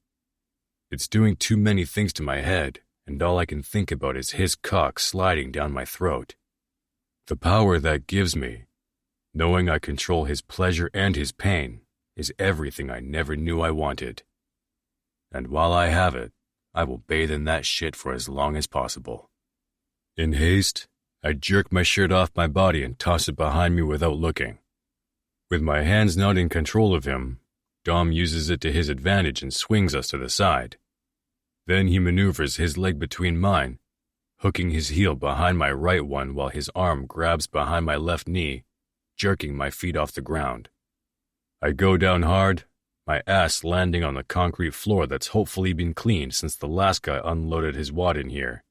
A: It's doing too many things to my head, and all I can think about is his cock sliding down my throat. The power that gives me, knowing I control his pleasure and his pain, is everything I never knew I wanted. And while I have it, I will bathe in that shit for as long as possible. In haste, I jerk my shirt off my body and toss it behind me without looking. With my hands not in control of him, Dom uses it to his advantage and swings us to the side. Then he maneuvers his leg between mine, hooking his heel behind my right one while his arm grabs behind my left knee, jerking my feet off the ground. I go down hard, my ass landing on the concrete floor that's hopefully been cleaned since the last guy unloaded his wad in here.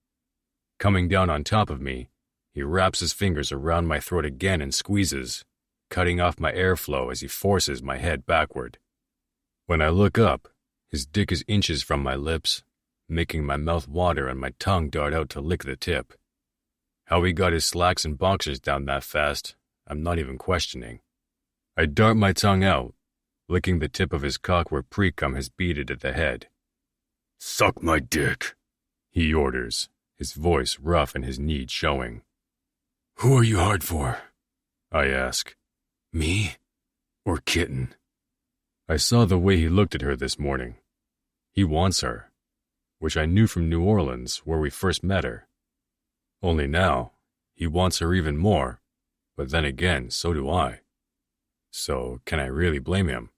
A: Coming down on top of me, he wraps his fingers around my throat again and squeezes, cutting off my airflow as he forces my head backward. When I look up, his dick is inches from my lips, making my mouth water and my tongue dart out to lick the tip. How he got his slacks and boxers down that fast, I'm not even questioning. I dart my tongue out, licking the tip of his cock where pre-cum has beaded at the head. "Suck my dick," he orders, his voice rough and his need showing. "Who are you hard for?" I ask. "Me or Kitten?" I saw the way he looked at her this morning. He wants her, which I knew from New Orleans where we first met her. Only now, he wants her even more, but then again, so do I. So, can I really blame him?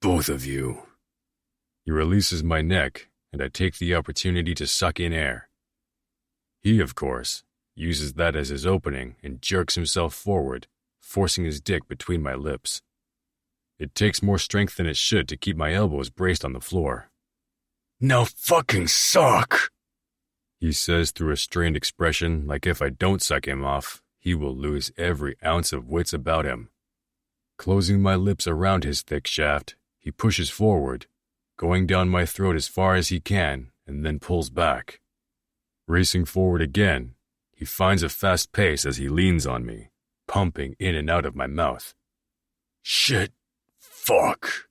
A: "Both of you." He releases my neck, and I take the opportunity to suck in air. He, of course, uses that as his opening and jerks himself forward, forcing his dick between my lips. It takes more strength than it should to keep my elbows braced on the floor. "Now fucking suck," he says through a strained expression, like if I don't suck him off, he will lose every ounce of wits about him. Closing my lips around his thick shaft, he pushes forward, going down my throat as far as he can, and then pulls back. Racing forward again, he finds a fast pace as he leans on me, pumping in and out of my mouth. "Shit, fuck,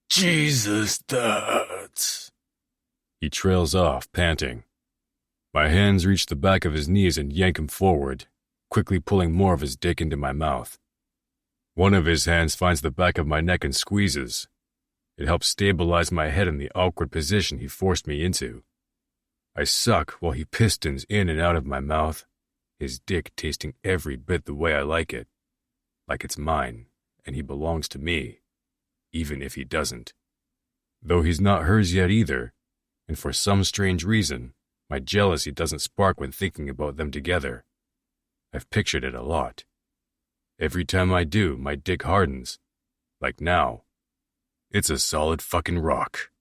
A: Jesus, that's..." He trails off, panting. My hands reach the back of his knees and yank him forward, quickly pulling more of his dick into my mouth. One of his hands finds the back of my neck and squeezes. It helps stabilize my head in the awkward position he forced me into. I suck while he pistons in and out of my mouth, his dick tasting every bit the way I like it. Like it's mine, and he belongs to me, even if he doesn't. Though he's not hers yet either, and for some strange reason, my jealousy doesn't spark when thinking about them together. I've pictured it a lot. Every time I do, my dick hardens. Like now. It's a solid fucking rock.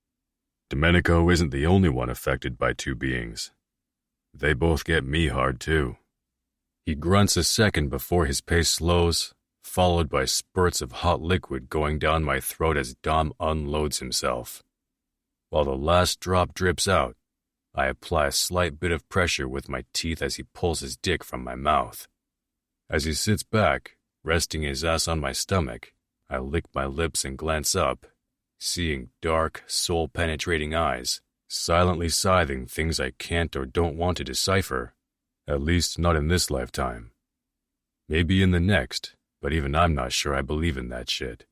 A: Domenico isn't the only one affected by two beings. They both get me hard too. He grunts a second before his pace slows, followed by spurts of hot liquid going down my throat as Dom unloads himself. While the last drop drips out, I apply a slight bit of pressure with my teeth as he pulls his dick from my mouth. As he sits back, resting his ass on my stomach, I lick my lips and glance up, seeing dark, soul-penetrating eyes, silently scything things I can't or don't want to decipher, at least not in this lifetime. Maybe in the next, but even I'm not sure I believe in that shit.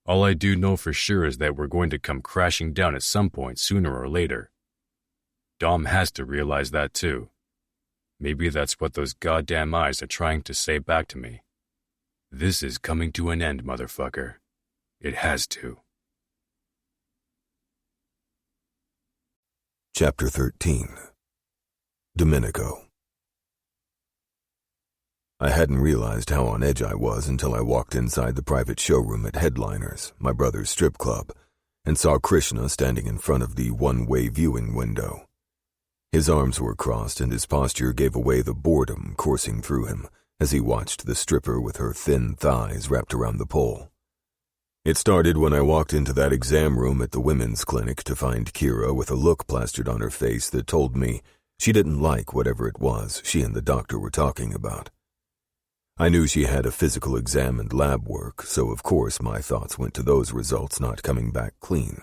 A: All I do know for sure is that we're going to come crashing down at some point sooner or later. Dom has to realize that too. Maybe that's what those goddamn eyes are trying to say back to me. This is coming to an end, motherfucker. It has to.
B: Chapter 13. Domenico. I hadn't realized how on edge I was until I walked inside the private showroom at Headliners, my brother's strip club, and saw Krishna standing in front of the one-way viewing window. His arms were crossed and his posture gave away the boredom coursing through him as he watched the stripper with her thin thighs wrapped around the pole. It started when I walked into that exam room at the women's clinic to find Kira with a look plastered on her face that told me she didn't like whatever it was she and the doctor were talking about. I knew she had a physical exam and lab work, so of course my thoughts went to those results not coming back clean.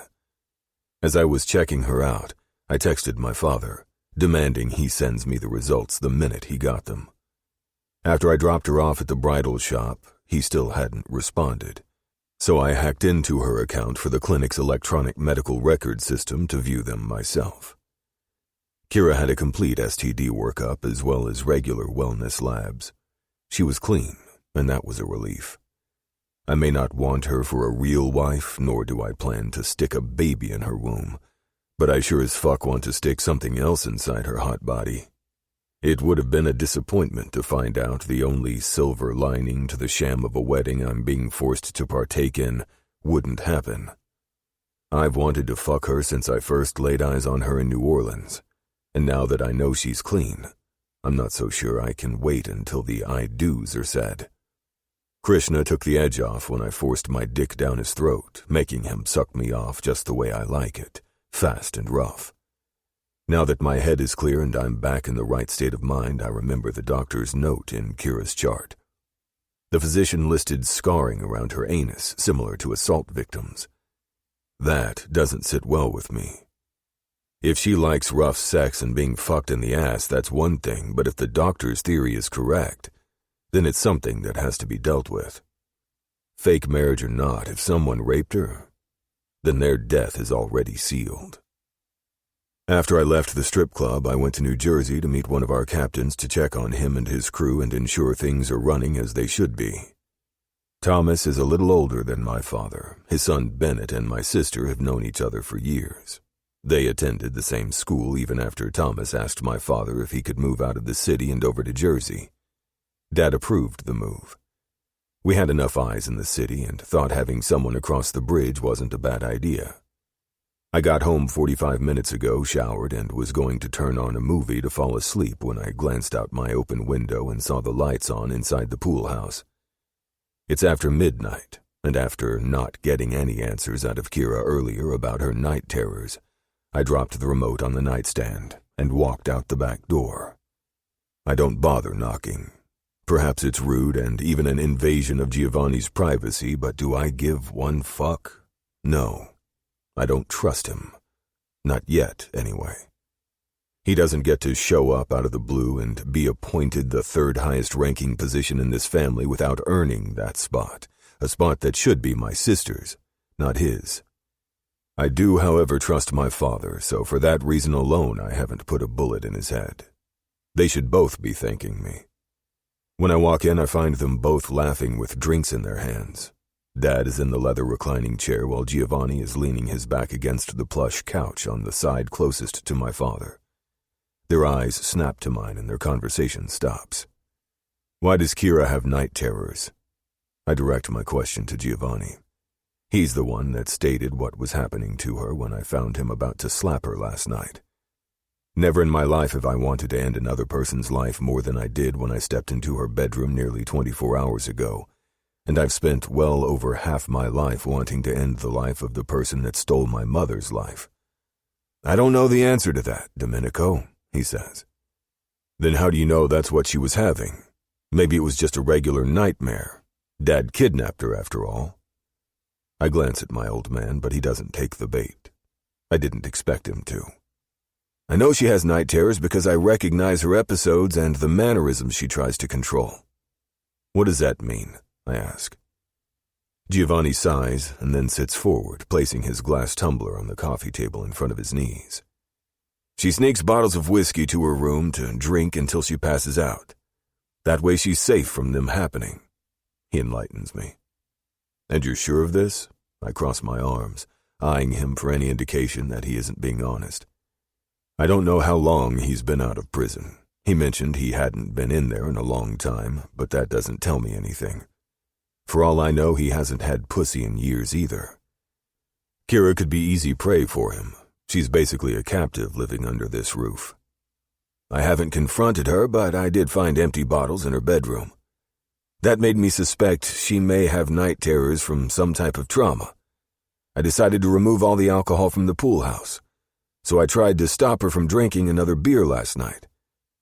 B: As I was checking her out, I texted my father, demanding he sends me the results the minute he got them. After I dropped her off at the bridal shop, he still hadn't responded, so I hacked into her account for the clinic's electronic medical record system to view them myself. Kira had a complete STD workup as well as regular wellness labs. She was clean, and that was a relief. I may not want her for a real wife, nor do I plan to stick a baby in her womb, but I sure as fuck want to stick something else inside her hot body. It would have been a disappointment to find out the only silver lining to the sham of a wedding I'm being forced to partake in wouldn't happen. I've wanted to fuck her since I first laid eyes on her in New Orleans, and now that I know she's clean, I'm not so sure I can wait until the I do's are said. Krishna took the edge off when I forced my dick down his throat, making him suck me off just the way I like it, fast and rough. Now that my head is clear and I'm back in the right state of mind, I remember the doctor's note in Kira's chart. The physician listed scarring around her anus, similar to assault victims. That doesn't sit well with me. If she likes rough sex and being fucked in the ass, that's one thing, but if the doctor's theory is correct, then it's something that has to be dealt with. Fake marriage or not, if someone raped her, then their death is already sealed. After I left the strip club, I went to New Jersey to meet one of our captains to check on him and his crew and ensure things are running as they should be. Thomas is a little older than my father. His son Bennett and my sister have known each other for years. They attended the same school even after Thomas asked my father if he could move out of the city and over to Jersey. Dad approved the move. We had enough eyes in the city and thought having someone across the bridge wasn't a bad idea. I got home 45 minutes ago, showered, and was going to turn on a movie to fall asleep when I glanced out my open window and saw the lights on inside the pool house. It's after midnight, and after not getting any answers out of Kira earlier about her night terrors, I dropped the remote on the nightstand and walked out the back door. I don't bother knocking. Perhaps it's rude and even an invasion of Giovanni's privacy, but do I give one fuck? No. I don't trust him. Not yet, anyway. He doesn't get to show up out of the blue and be appointed the third highest ranking position in this family without earning that spot, a spot that should be my sister's, not his. I do, however, trust my father, so for that reason alone I haven't put a bullet in his head. They should both be thanking me. When I walk in, I find them both laughing with drinks in their hands. Dad is in the leather reclining chair while Giovanni is leaning his back against the plush couch on the side closest to my father. Their eyes snap to mine and their conversation stops. Why does Kira have night terrors? I direct my question to Giovanni. He's the one that stated what was happening to her when I found him about to slap her last night. Never in my life have I wanted to end another person's life more than I did when I stepped into her bedroom nearly 24 hours ago, and I've spent well over half my life wanting to end the life of the person that stole my mother's life. I don't know the answer to that, Domenico, he says. Then how do you know that's what she was having? Maybe it was just a regular nightmare. Dad kidnapped her after all. I glance at my old man, but he doesn't take the bait. I didn't expect him to. I know she has night terrors because I recognize her episodes and the mannerisms she tries to control. What does that mean? I ask. Giovanni sighs and then sits forward, placing his glass tumbler on the coffee table in front of his knees. She sneaks bottles of whiskey to her room to drink until she passes out. That way she's safe from them happening. He enlightens me. And you're sure of this? I cross my arms, eyeing him for any indication that he isn't being honest. I don't know how long he's been out of prison. He mentioned he hadn't been in there in a long time, but that doesn't tell me anything. For all I know, he hasn't had pussy in years either. Kira could be easy prey for him. She's basically a captive living under this roof. I haven't confronted her, but I did find empty bottles in her bedroom. That made me suspect she may have night terrors from some type of trauma. I decided to remove all the alcohol from the pool house, so I tried to stop her from drinking another beer last night.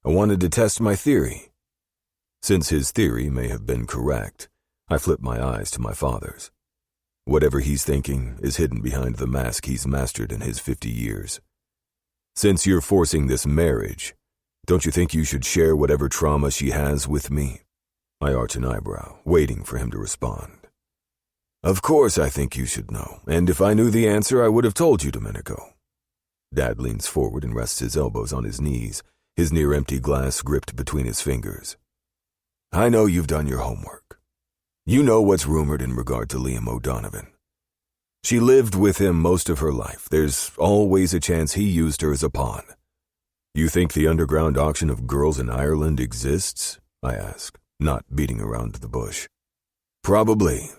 B: I wanted to test my theory. Since his theory may have been correct, I flipped my eyes to my father's. Whatever he's thinking is hidden behind the mask he's mastered in his 50 years. Since you're forcing this marriage, don't you think you should share whatever trauma she has with me? I arch an eyebrow, waiting for him to respond. Of course I think you should know, and if I knew the answer, I would have told you, Domenico. Dad leans forward and rests his elbows on his knees, his near-empty glass gripped between his fingers. I know you've done your homework. You know what's rumored in regard to Liam O'Donovan. She lived with him most of her life. There's always a chance he used her as a pawn. You think the underground auction of girls in Ireland exists? I ask, not beating around the bush. Probably,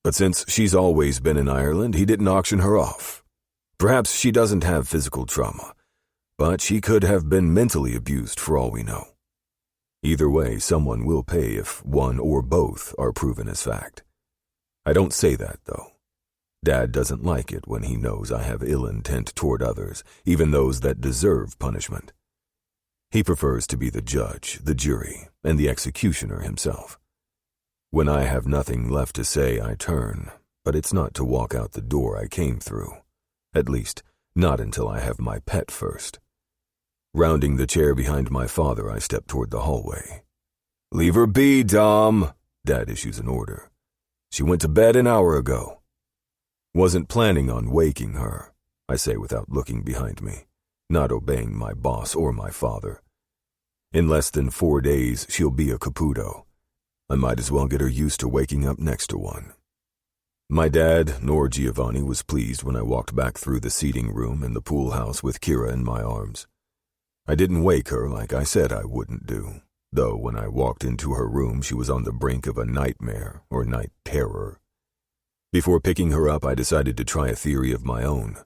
B: but since she's always been in Ireland, he didn't auction her off. Perhaps she doesn't have physical trauma, but she could have been mentally abused for all we know. Either way, someone will pay if one or both are proven as fact. I don't say that, though. Dad doesn't like it when he knows I have ill intent toward others, even those that deserve punishment. He prefers to be the judge, the jury, and the executioner himself. When I have nothing left to say, I turn, but it's not to walk out the door I came through. At least, not until I have my pet first. Rounding the chair behind my father, I step toward the hallway. Leave her be, Dom, Dad issues an order. She went to bed an hour ago. Wasn't planning on waking her, I say without looking behind me, not obeying my boss or my father. In less than 4 days, she'll be a Caputo. I might as well get her used to waking up next to one. My dad, nor Giovanni, was pleased when I walked back through the seating room in the pool house with Kira in my arms. I didn't wake her like I said I wouldn't do, though when I walked into her room she was on the brink of a nightmare or night terror. Before picking her up, I decided to try a theory of my own.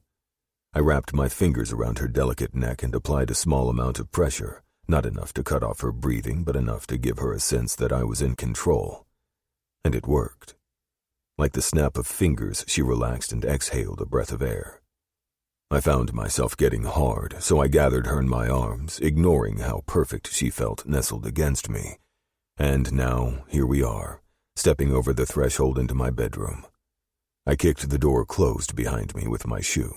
B: I wrapped my fingers around her delicate neck and applied a small amount of pressure, not enough to cut off her breathing, but enough to give her a sense that I was in control. And it worked. Like the snap of fingers, she relaxed and exhaled a breath of air. I found myself getting hard, so I gathered her in my arms, ignoring how perfect she felt nestled against me. And now, here we are, stepping over the threshold into my bedroom. I kicked the door closed behind me with my shoe.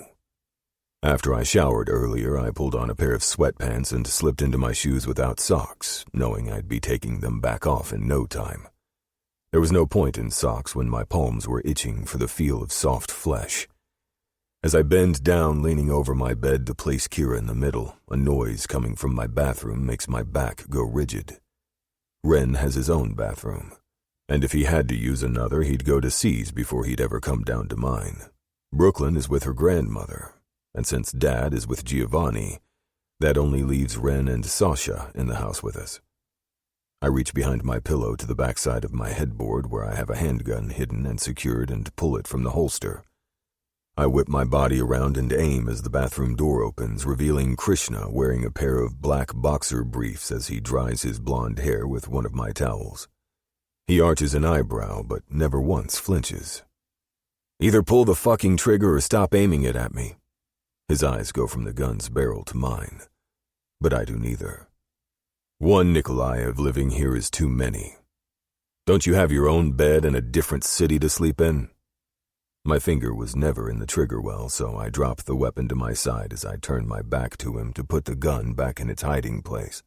B: After I showered earlier, I pulled on a pair of sweatpants and slipped into my shoes without socks, knowing I'd be taking them back off in no time. There was no point in socks when my palms were itching for the feel of soft flesh. As I bend down, leaning over my bed to place Kira in the middle, a noise coming from my bathroom makes my back go rigid. Ren has his own bathroom, and if he had to use another, he'd go to C's before he'd ever come down to mine. Brooklyn is with her grandmother, and since Dad is with Giovanni, that only leaves Ren and Sasha in the house with us. I reach behind my pillow to the backside of my headboard where I have a handgun hidden and secured and pull it from the holster. I whip my body around and aim as the bathroom door opens, revealing Krishna wearing a pair of black boxer briefs as he dries his blonde hair with one of my towels. He arches an eyebrow, but never once flinches. Either pull the fucking trigger or stop aiming it at me. His eyes go from the gun's barrel to mine, but I do neither. One Nikolaev living here is too many. Don't you have your own bed and a different city to sleep in? My finger was never in the trigger well, so I dropped the weapon to my side as I turned my back to him to put the gun back in its hiding place.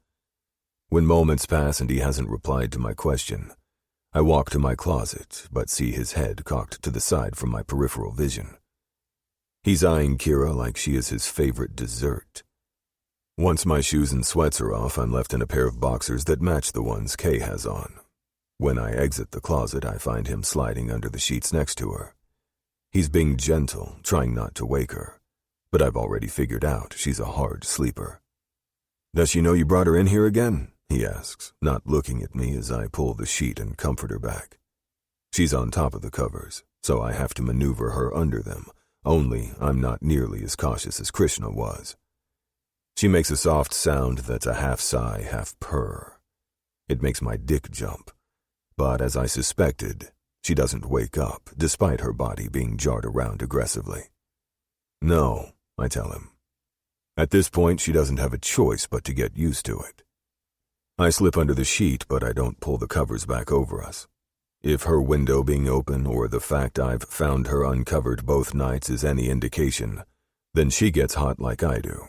B: When moments pass and he hasn't replied to my question, I walk to my closet, but see his head cocked to the side from my peripheral vision. He's eyeing Kira like she is his favorite dessert. Once my shoes and sweats are off, I'm left in a pair of boxers that match the ones Kay has on. When I exit the closet, I find him sliding under the sheets next to her. He's being gentle, trying not to wake her, but I've already figured out she's a hard sleeper. Does she know you brought her in here again? He asks, not looking at me as I pull the sheet and comfort her back. She's on top of the covers, so I have to maneuver her under them, only I'm not nearly as cautious as Krishna was. She makes a soft sound that's a half sigh, half purr. It makes my dick jump, but as I suspected, she doesn't wake up, despite her body being jarred around aggressively. No, I tell him. At this point, she doesn't have a choice but to get used to it. I slip under the sheet, but I don't pull the covers back over us. If her window being open or the fact I've found her uncovered both nights is any indication, then she gets hot like I do.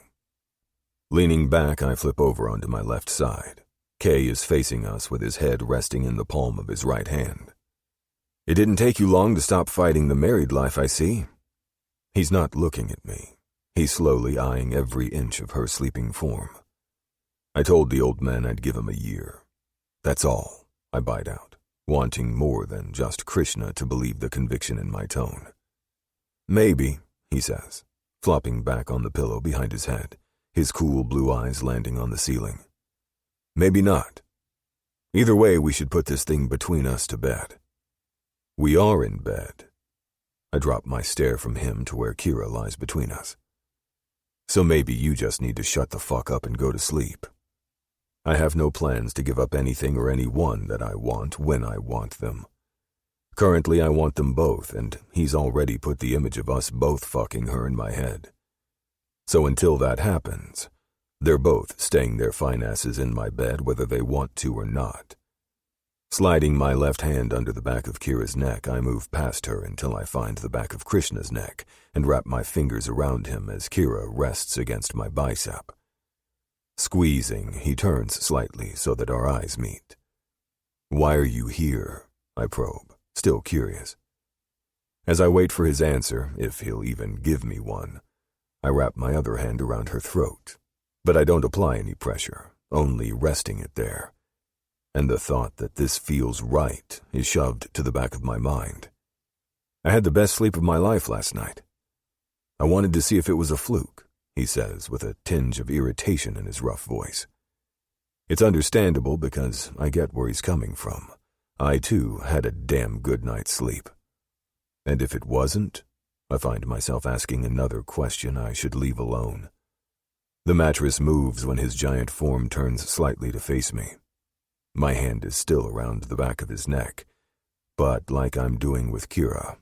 B: Leaning back, I flip over onto my left side. Kay is facing us with his head resting in the palm of his right hand. It didn't take you long to stop fighting the married life, I see. He's not looking at me. He's slowly eyeing every inch of her sleeping form. I told the old man I'd give him a year. That's all, I bite out, wanting more than just Krishna to believe the conviction in my tone. Maybe, he says, flopping back on the pillow behind his head, his cool blue eyes landing on the ceiling. Maybe not. Either way, we should put this thing between us to bed. We are in bed. I drop my stare from him to where Kira lies between us. So maybe you just need to shut the fuck up and go to sleep. I have no plans to give up anything or anyone that I want when I want them. Currently, I want them both, and he's already put the image of us both fucking her in my head. So until that happens, they're both staying their fine asses in my bed whether they want to or not. Sliding my left hand under the back of Kira's neck, I move past her until I find the back of Krishna's neck and wrap my fingers around him as Kira rests against my bicep. Squeezing, he turns slightly so that our eyes meet. Why are you here? I probe, still curious. As I wait for his answer, if he'll even give me one, I wrap my other hand around her throat, but I don't apply any pressure, only resting it there. And the thought that this feels right is shoved to the back of my mind. I had the best sleep of my life last night. I wanted to see if it was a fluke, he says with a tinge of irritation in his rough voice. It's understandable because I get where he's coming from. I, too, had a damn good night's sleep. And if it wasn't, I find myself asking another question I should leave alone. The mattress moves when his giant form turns slightly to face me. My hand is still around the back of his neck, but like I'm doing with Kira,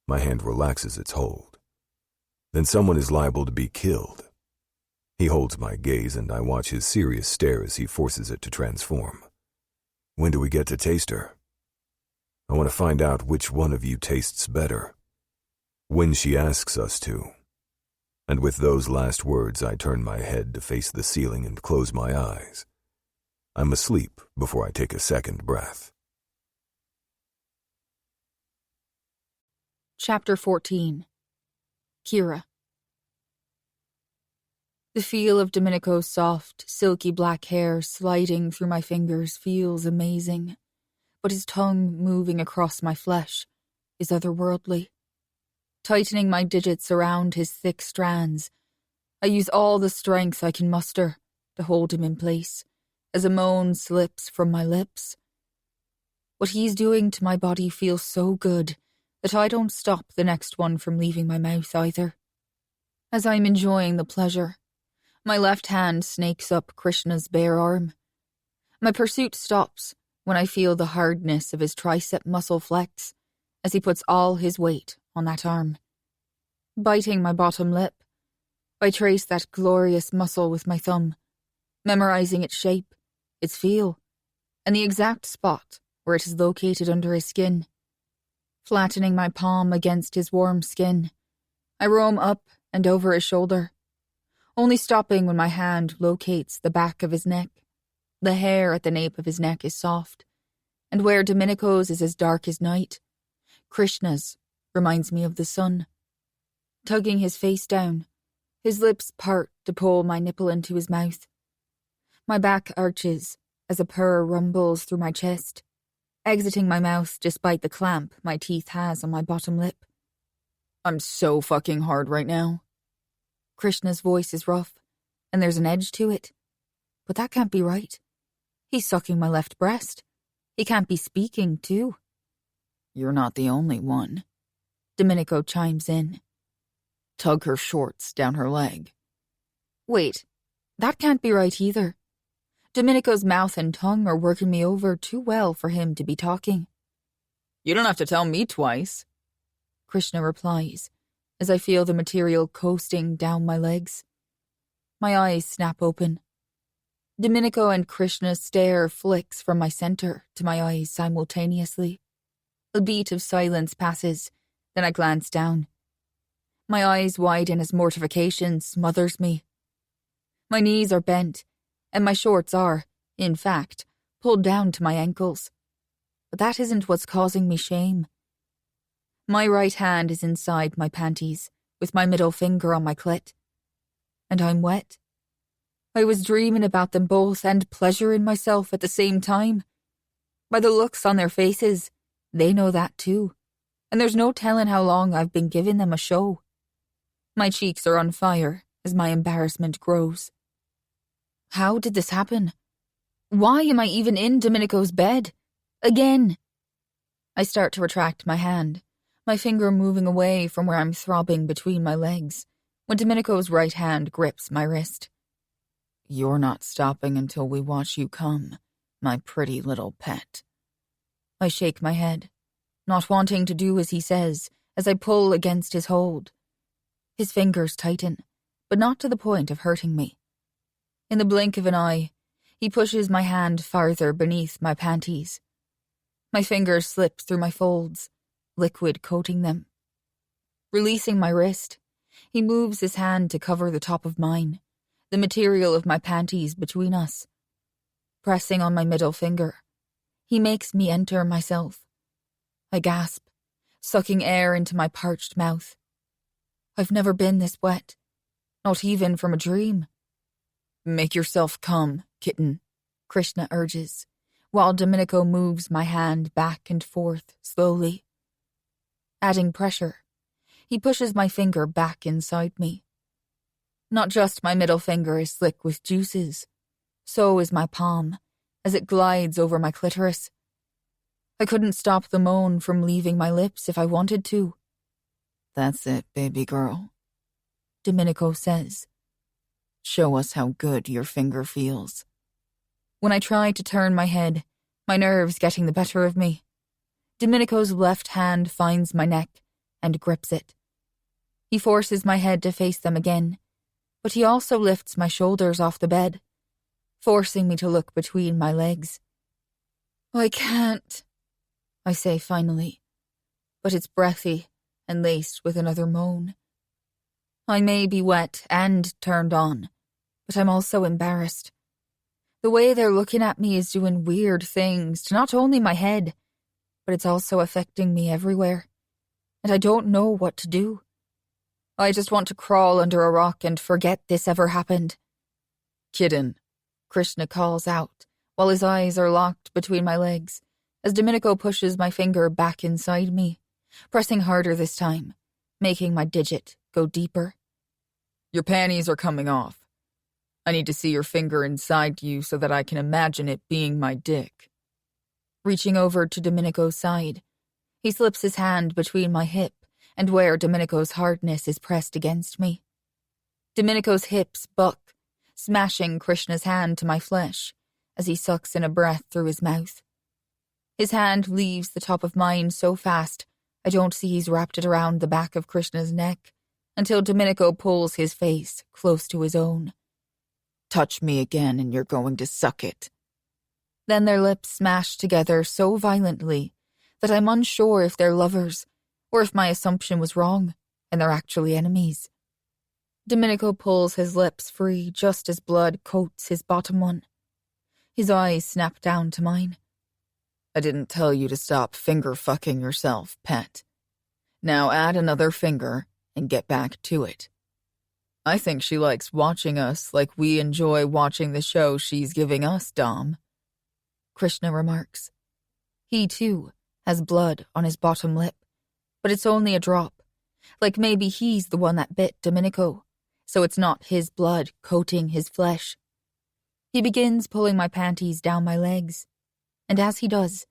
B: my hand relaxes its hold. Then someone is liable to be killed. He holds my gaze and I watch his serious stare as he forces it to transform. When do we get to taste her? I want to find out which one of you tastes better. When she asks us to. And with those last words, I turn my head to face the ceiling and close my eyes. I'm asleep before I take a second breath.
D: Chapter 14. Kira. The feel of Domenico's soft, silky black hair sliding through my fingers feels amazing, but his tongue moving across my flesh is otherworldly. Tightening my digits around his thick strands, I use all the strength I can muster to hold him in place as a moan slips from my lips. What he's doing to my body feels so good that I don't stop the next one from leaving my mouth either. As I'm enjoying the pleasure, my left hand snakes up Krishna's bare arm. My pursuit stops when I feel the hardness of his tricep muscle flex as he puts all his weight on that arm. Biting my bottom lip, I trace that glorious muscle with my thumb, memorizing its shape, its feel, and the exact spot where it is located under his skin. Flattening my palm against his warm skin, I roam up and over his shoulder, only stopping when my hand locates the back of his neck. The hair at the nape of his neck is soft, and where Domenico's is as dark as night, Krishna's reminds me of the sun. Tugging his face down, his lips part to pull my nipple into his mouth. My back arches as a purr rumbles through my chest, exiting my mouth despite the clamp my teeth has on my bottom lip. I'm so fucking hard right now. Krishna's voice is rough, and there's an edge to it. But that can't be right. He's sucking my left breast. He can't be speaking, too. You're not the only one. Domenico chimes in. Tug her shorts down her leg. Wait, That can't be right either. Domenico's mouth and tongue are working me over too well for him to be talking.
E: You don't have to tell me twice,
D: Krishna replies, as I feel the material coasting down my legs. My eyes snap open. Domenico and Krishna's stare flicks from my center to my eyes simultaneously. A beat of silence passes, then I glance down. My eyes widen as mortification smothers me. My knees are bent, and my shorts are, in fact, pulled down to my ankles. But that isn't what's causing me shame. My right hand is inside my panties, with my middle finger on my clit. And I'm wet. I was dreaming about them both and pleasuring myself at the same time. By the looks on their faces, they know that too, and there's no telling how long I've been giving them a show. My cheeks are on fire as my embarrassment grows. How did this happen? Why am I even in Domenico's bed? Again? I start to retract my hand, my finger moving away from where I'm throbbing between my legs, when Domenico's right hand grips my wrist. You're not stopping until we watch you come, my pretty little pet. I shake my head, not wanting to do as he says, as I pull against his hold. His fingers tighten, but not to the point of hurting me. In the blink of an eye, he pushes my hand farther beneath my panties. My fingers slip through my folds, liquid coating them. Releasing my wrist, he moves his hand to cover the top of mine, the material of my panties between us. Pressing on my middle finger, he makes me enter myself. I gasp, sucking air into my parched mouth. I've never been this wet, not even from a dream. Make yourself come, kitten, Krishna urges, while Domenico moves my hand back and forth slowly. Adding pressure, he pushes my finger back inside me. Not just my middle finger is slick with juices, so is my palm, as it glides over my clitoris. I couldn't stop the moan from leaving my lips if I wanted to. That's it, baby girl, Domenico says. Show us how good your finger feels. When I try to turn my head, my nerves getting the better of me, Domenico's left hand finds my neck and grips it. He forces my head to face them again, but he also lifts my shoulders off the bed, forcing me to look between my legs. I can't, I say finally, but it's breathy and laced with another moan. I may be wet and turned on, but I'm also embarrassed. The way they're looking at me is doing weird things to not only my head, but it's also affecting me everywhere, and I don't know what to do. I just want to crawl under a rock and forget this ever happened. Kitten, Krishna calls out, while his eyes are locked between my legs, as Domenico pushes my finger back inside me, pressing harder this time, making my digit go deeper. Your panties are coming off. I need to see your finger inside you so that I can imagine it being my dick. Reaching over to Domenico's side, he slips his hand between my hip and where Domenico's hardness is pressed against me. Domenico's hips buck, smashing Krishna's hand to my flesh as he sucks in a breath through his mouth. His hand leaves the top of mine so fast I don't see he's wrapped it around the back of Krishna's neck until Domenico pulls his face close to his own. Touch me again and you're going to suck it. Then their lips smash together so violently that I'm unsure if they're lovers or if my assumption was wrong and they're actually enemies. Domenico pulls his lips free just as blood coats his bottom one. His eyes snap down to mine. I didn't tell you to stop finger-fucking yourself, pet. Now add another finger and get back to it. I think she likes watching us like we enjoy watching the show she's giving us, Dom, Krishna remarks. He, too, has blood on his bottom lip, but it's only a drop, like maybe he's the one that bit Domenico, so it's not his blood coating his flesh. He begins pulling my panties down my legs, and as he does,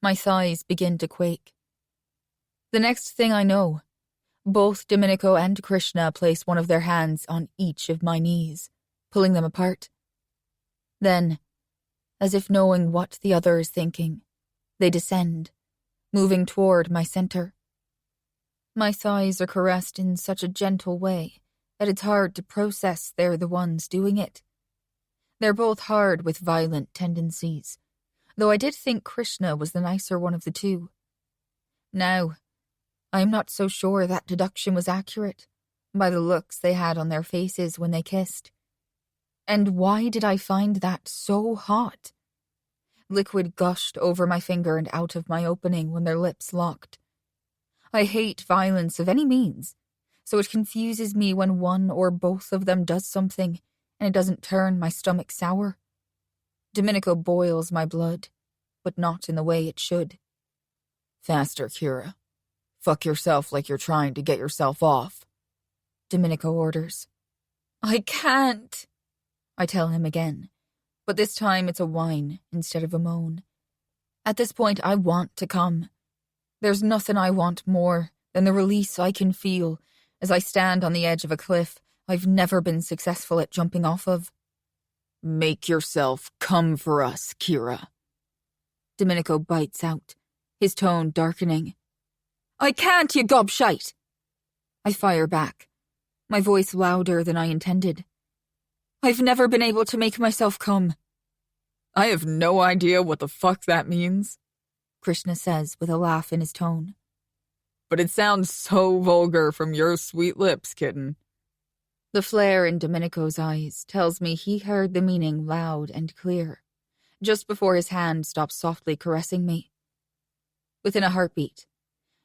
D: my thighs begin to quake. The next thing I know, both Domenico and Krishna place one of their hands on each of my knees, pulling them apart. Then, as if knowing what the other is thinking, they descend, moving toward my center. My thighs are caressed in such a gentle way that it's hard to process they're the ones doing it. They're both hard with violent tendencies, though I did think Krishna was the nicer one of the two. Now, I am not so sure that deduction was accurate, by the looks they had on their faces when they kissed. And why did I find that so hot? Liquid gushed over my finger and out of my opening when their lips locked. I hate violence of any means, so it confuses me when one or both of them does something and it doesn't turn my stomach sour. Domenico boils my blood, but not in the way it should.
E: Faster, Kira. Fuck yourself like you're trying to get yourself off, Domenico orders.
D: I can't, I tell him again, but this time it's a whine instead of a moan. At this point, I want to come. There's nothing I want more than the release I can feel as I stand on the edge of a cliff I've never been successful at jumping off of.
E: Make yourself come for us, Kira.
D: Domenico bites out, his tone darkening. I can't, you gobshite! I fire back, my voice louder than I intended. I've never been able to make myself come.
E: I have no idea what the fuck that means,
D: Krishna says with a laugh in his tone.
E: But it sounds so vulgar from your sweet lips, kitten.
D: The flare in Domenico's eyes tells me he heard the meaning loud and clear, just before his hand stops softly caressing me. Within a heartbeat,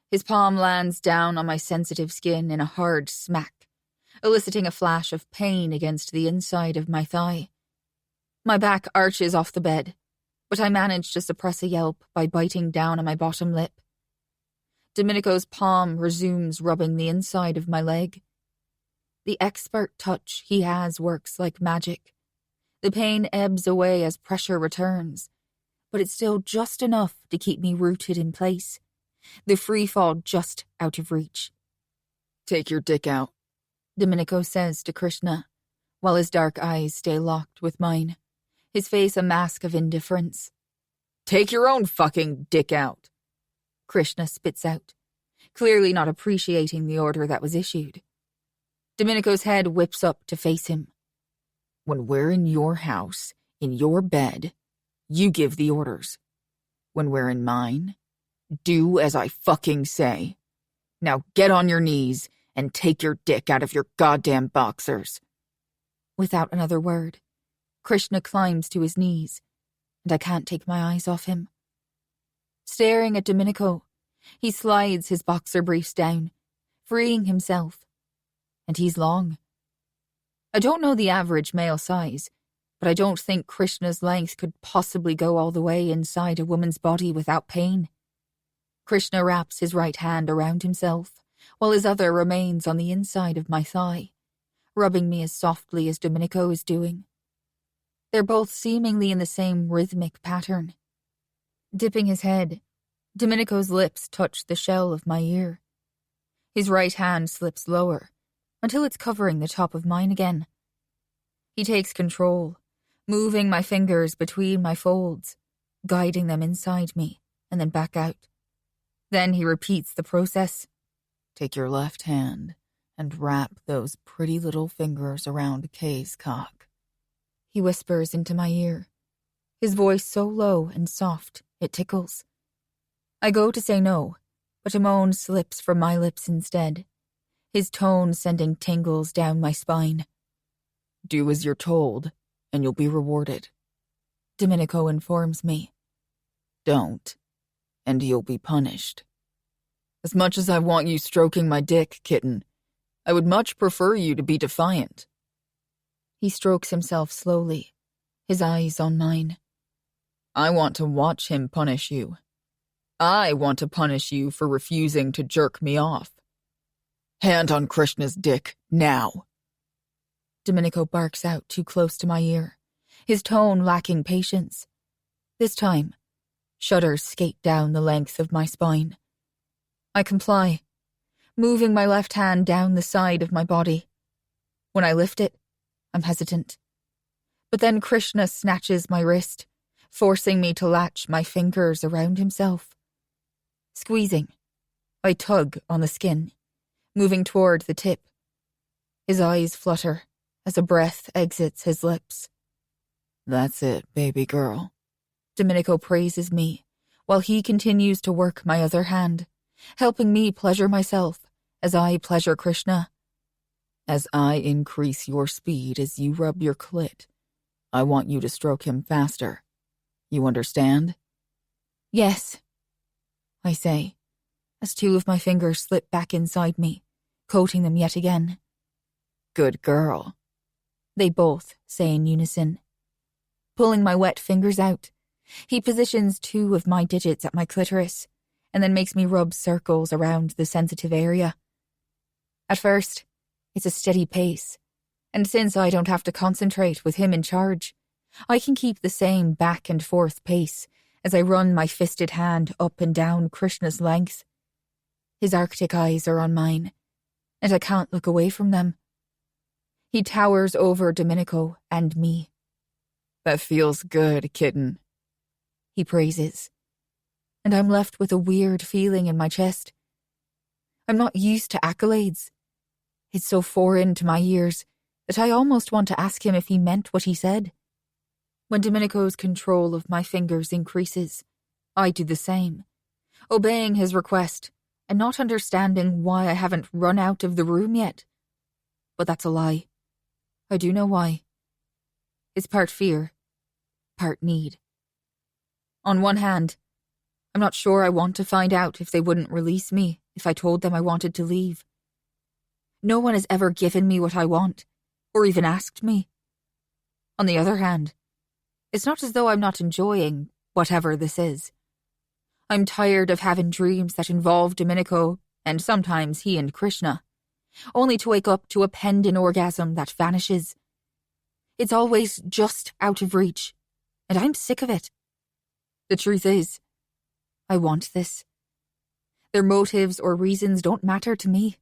D: his palm lands down on my sensitive skin in a hard smack, eliciting a flash of pain against the inside of my thigh. My back arches off the bed, but I manage to suppress a yelp by biting down on my bottom lip. Domenico's palm resumes rubbing the inside of my leg. The expert touch he has works like magic. The pain ebbs away as pressure returns, but it's still just enough to keep me rooted in place, the free fall just out of reach.
E: Take your dick out,
D: Domenico says to Krishna, while his dark eyes stay locked with mine, his face a mask of indifference.
E: Take your own fucking dick out,
D: Krishna spits out, clearly not appreciating the order that was issued. Domenico's head whips up to face him.
E: When we're in your house, in your bed, you give the orders. When we're in mine, do as I fucking say. Now get on your knees and take your dick out of your goddamn boxers.
D: Without another word, Krishna climbs to his knees, and I can't take my eyes off him. Staring at Domenico, he slides his boxer briefs down, freeing himself. And he's long. I don't know the average male size, but I don't think Krishna's length could possibly go all the way inside a woman's body without pain. Krishna wraps his right hand around himself, while his other remains on the inside of my thigh, rubbing me as softly as Domenico is doing. They're both seemingly in the same rhythmic pattern. Dipping his head, Domenico's lips touch the shell of my ear. His right hand slips lower, until it's covering the top of mine again. He takes control, moving my fingers between my folds, guiding them inside me, and then back out. Then he repeats the process.
E: Take your left hand and wrap those pretty little fingers around Kay's cock,
D: he whispers into my ear, his voice so low and soft it tickles. I go to say no, but a moan slips from my lips instead, his tone sending tingles down my spine.
E: Do as you're told, and you'll be rewarded,
D: Domenico informs me.
E: Don't, and you'll be punished. As much as I want you stroking my dick, kitten, I would much prefer you to be defiant.
D: He strokes himself slowly, his eyes on mine.
E: I want to watch him punish you. I want to punish you for refusing to jerk me off. Hand on Krishna's dick, now.
D: Domenico barks out too close to my ear, his tone lacking patience. This time, shudders skate down the length of my spine. I comply, moving my left hand down the side of my body. When I lift it, I'm hesitant, But then Krishna snatches my wrist, forcing me to latch my fingers around himself. Squeezing, I tug on the skin, moving toward the tip. His eyes flutter as a breath exits his lips.
E: That's it, baby girl.
D: Domenico praises me, while he continues to work my other hand, helping me pleasure myself as I pleasure Krishna.
E: As I increase your speed as you rub your clit, I want you to stroke him faster. You understand?
D: Yes, I say, as two of my fingers slip back inside me, coating them yet again.
E: Good girl,
D: they both say in unison. Pulling my wet fingers out, he positions two of my digits at my clitoris, and then makes me rub circles around the sensitive area. At first, it's a steady pace, and since I don't have to concentrate with him in charge, I can keep the same back and forth pace as I run my fisted hand up and down Krishna's length. His arctic eyes are on mine, and I can't look away from them. He towers over Domenico and me.
E: That feels good, kitten,
D: he praises, and I'm left with a weird feeling in my chest. I'm not used to accolades. It's so foreign to my ears that I almost want to ask him if he meant what he said. When Domenico's control of my fingers increases, I do the same, obeying his request and not understanding why I haven't run out of the room yet. But that's a lie. I do know why. It's part fear, part need. On one hand, I'm not sure I want to find out if they wouldn't release me if I told them I wanted to leave. No one has ever given me what I want, or even asked me. On the other hand, it's not as though I'm not enjoying whatever this is. I'm tired of having dreams that involve Domenico, and sometimes he and Krishna, only to wake up to a pendant orgasm that vanishes. It's always just out of reach, and I'm sick of it. The truth is, I want this. Their motives or reasons don't matter to me.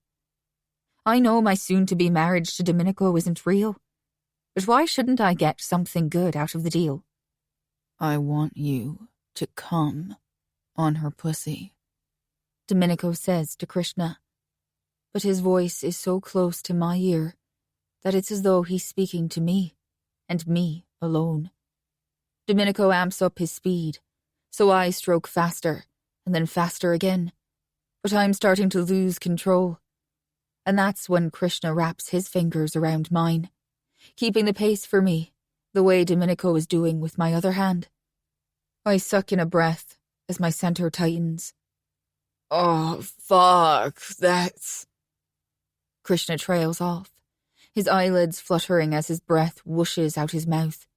D: I know my soon-to-be marriage to Domenico isn't real, but why shouldn't I get something good out of the deal?
E: I want you to come on her pussy,
D: Domenico says to Krishna, but his voice is so close to my ear that it's as though he's speaking to me, and me alone. Domenico amps up his speed, so I stroke faster, and then faster again, but I'm starting to lose control. And that's when Krishna wraps his fingers around mine, keeping the pace for me, the way Domenico is doing with my other hand. I suck in a breath as my center tightens.
E: Oh, fuck, that's...
D: Krishna trails off, his eyelids fluttering as his breath whooshes out his mouth.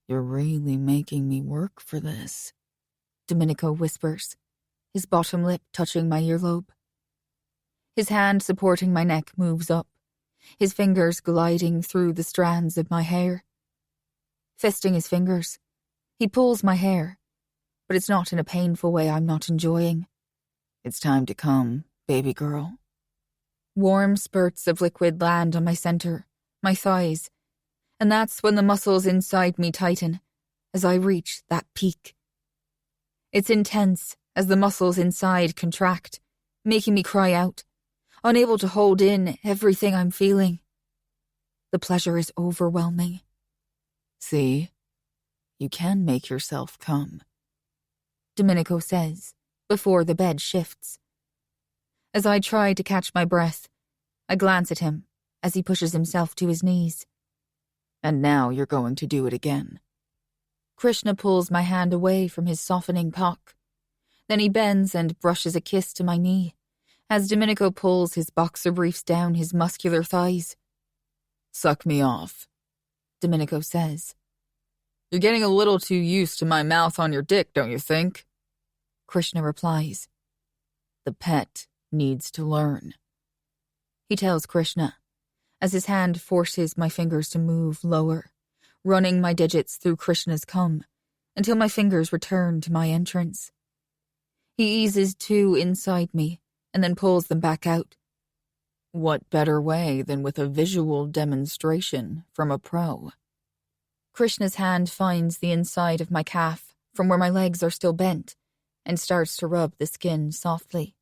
E: You're really making me work for this,
D: Domenico whispers, his bottom lip touching my earlobe. His hand supporting my neck moves up, his fingers gliding through the strands of my hair. Fisting his fingers, he pulls my hair, but it's not in a painful way I'm not enjoying.
E: It's time to come, baby girl.
D: Warm spurts of liquid land on my center, my thighs, and that's when the muscles inside me tighten as I reach that peak. It's intense as the muscles inside contract, making me cry out, unable to hold in everything I'm feeling. The pleasure is overwhelming.
E: See? You can make yourself come,
D: Domenico says, before the bed shifts. As I try to catch my breath, I glance at him as he pushes himself to his knees.
E: And now you're going to do it again.
D: Krishna pulls my hand away from his softening cock. Then he bends and brushes a kiss to my knee, as Domenico pulls his boxer briefs down his muscular thighs.
E: Suck me off,
D: Domenico says.
E: You're getting a little too used to my mouth on your dick, don't you think?
D: Krishna replies.
E: The pet needs to learn,
D: he tells Krishna, as his hand forces my fingers to move lower, running my digits through Krishna's cum, until my fingers return to my entrance. He eases two inside me, and then pulls them back out.
E: What better way than with a visual demonstration from a pro?
D: Krishna's hand finds the inside of my calf from where my legs are still bent and starts to rub the skin softly.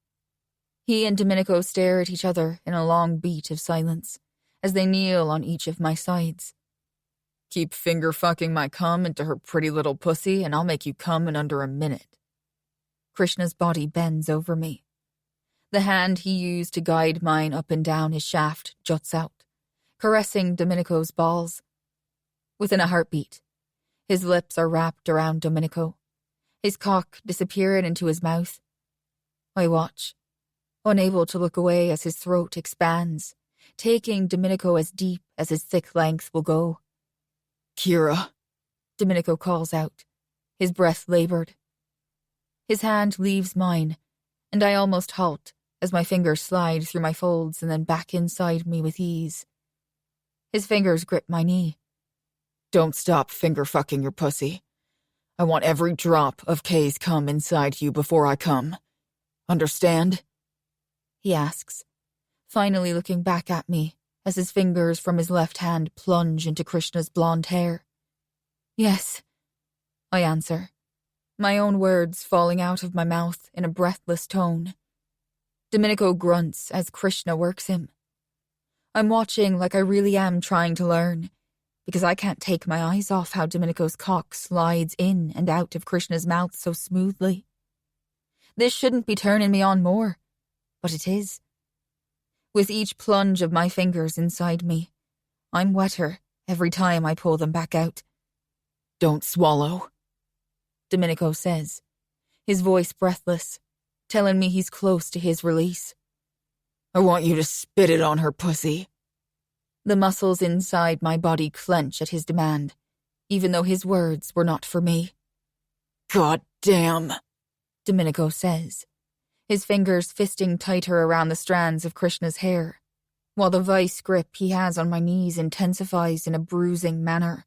D: He and Domenico stare at each other in a long beat of silence as they kneel on each of my sides. Keep finger-fucking my cum into her pretty little pussy and I'll make you come in under a minute. Krishna's body bends over me. The hand he used to guide mine up and down his shaft juts out, caressing Domenico's balls. Within a heartbeat, his lips are wrapped around Domenico, his cock disappearing into his mouth. I watch, unable to look away as his throat expands, taking Domenico as deep as his thick length will go. Kira, Domenico calls out, his breath labored. His hand leaves mine, and I almost halt as my fingers slide through my folds and then back inside me with ease. His fingers grip my knee. Don't stop finger-fucking your pussy. I want every drop of Kay's cum inside you before I come. Understand? He asks, finally looking back at me as his fingers from his left hand plunge into Krishna's blonde hair. Yes, I answer, my own words falling out of my mouth in a breathless tone. Domenico grunts as Krishna works him. I'm watching like I really am trying to learn, because I can't take my eyes off how Domenico's cock slides in and out of Krishna's mouth so smoothly. This shouldn't be turning me on more, but it is. With each plunge of my fingers inside me, I'm wetter every time I pull them back out. Don't swallow, Domenico says, his voice breathless, telling me he's close to his release. I want you to spit it on her pussy. The muscles inside my body clench at his demand, even though his words were not for me. God damn, Domenico says, his fingers fisting tighter around the strands of Krishna's hair, while the vice grip he has on my knees intensifies in a bruising manner.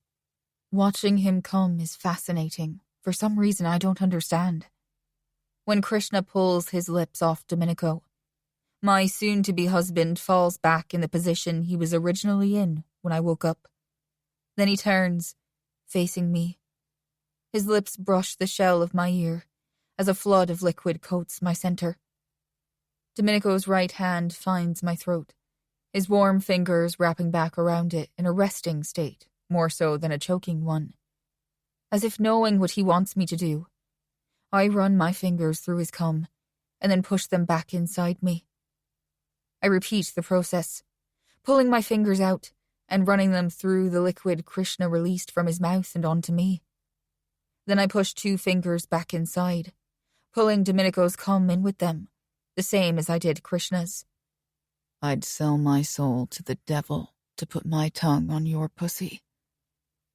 D: Watching him come is fascinating, for some reason I don't understand. When Krishna pulls his lips off Domenico, my soon-to-be husband falls back in the position he was originally in when I woke up. Then he turns, facing me. His lips brush the shell of my ear as a flood of liquid coats my center. Domenico's right hand finds my throat, his warm fingers wrapping back around it in a resting state, more so than a choking one. As if knowing what he wants me to do, I run my fingers through his cum and then push them back inside me. I repeat the process, pulling my fingers out and running them through the liquid Krishna released from his mouth and onto me. Then I push 2 fingers back inside, pulling Domenico's cum in with them, the same as I did Krishna's. I'd sell my soul to the devil to put my tongue on your pussy,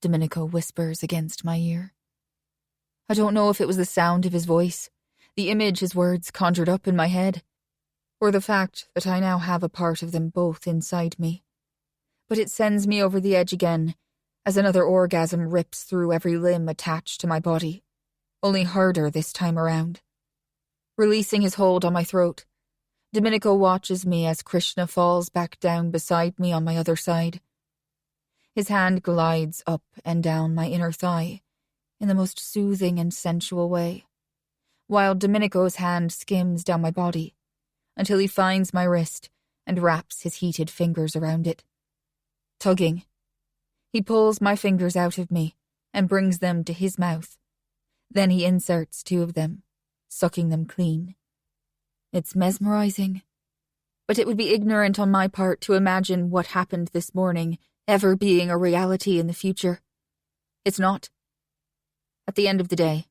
D: Domenico whispers against my ear. I don't know if it was the sound of his voice, the image his words conjured up in my head, or the fact that I now have a part of them both inside me. But it sends me over the edge again, as another orgasm rips through every limb attached to my body, only harder this time around. Releasing his hold on my throat, Domenico watches me as Krishna falls back down beside me on my other side. His hand glides up and down my inner thigh in the most soothing and sensual way, while Domenico's hand skims down my body, until he finds my wrist and wraps his heated fingers around it. Tugging, he pulls my fingers out of me and brings them to his mouth. Then he inserts 2 of them, sucking them clean. It's mesmerizing, but it would be ignorant on my part to imagine what happened this morning ever being a reality in the future. It's not. At the end of the day,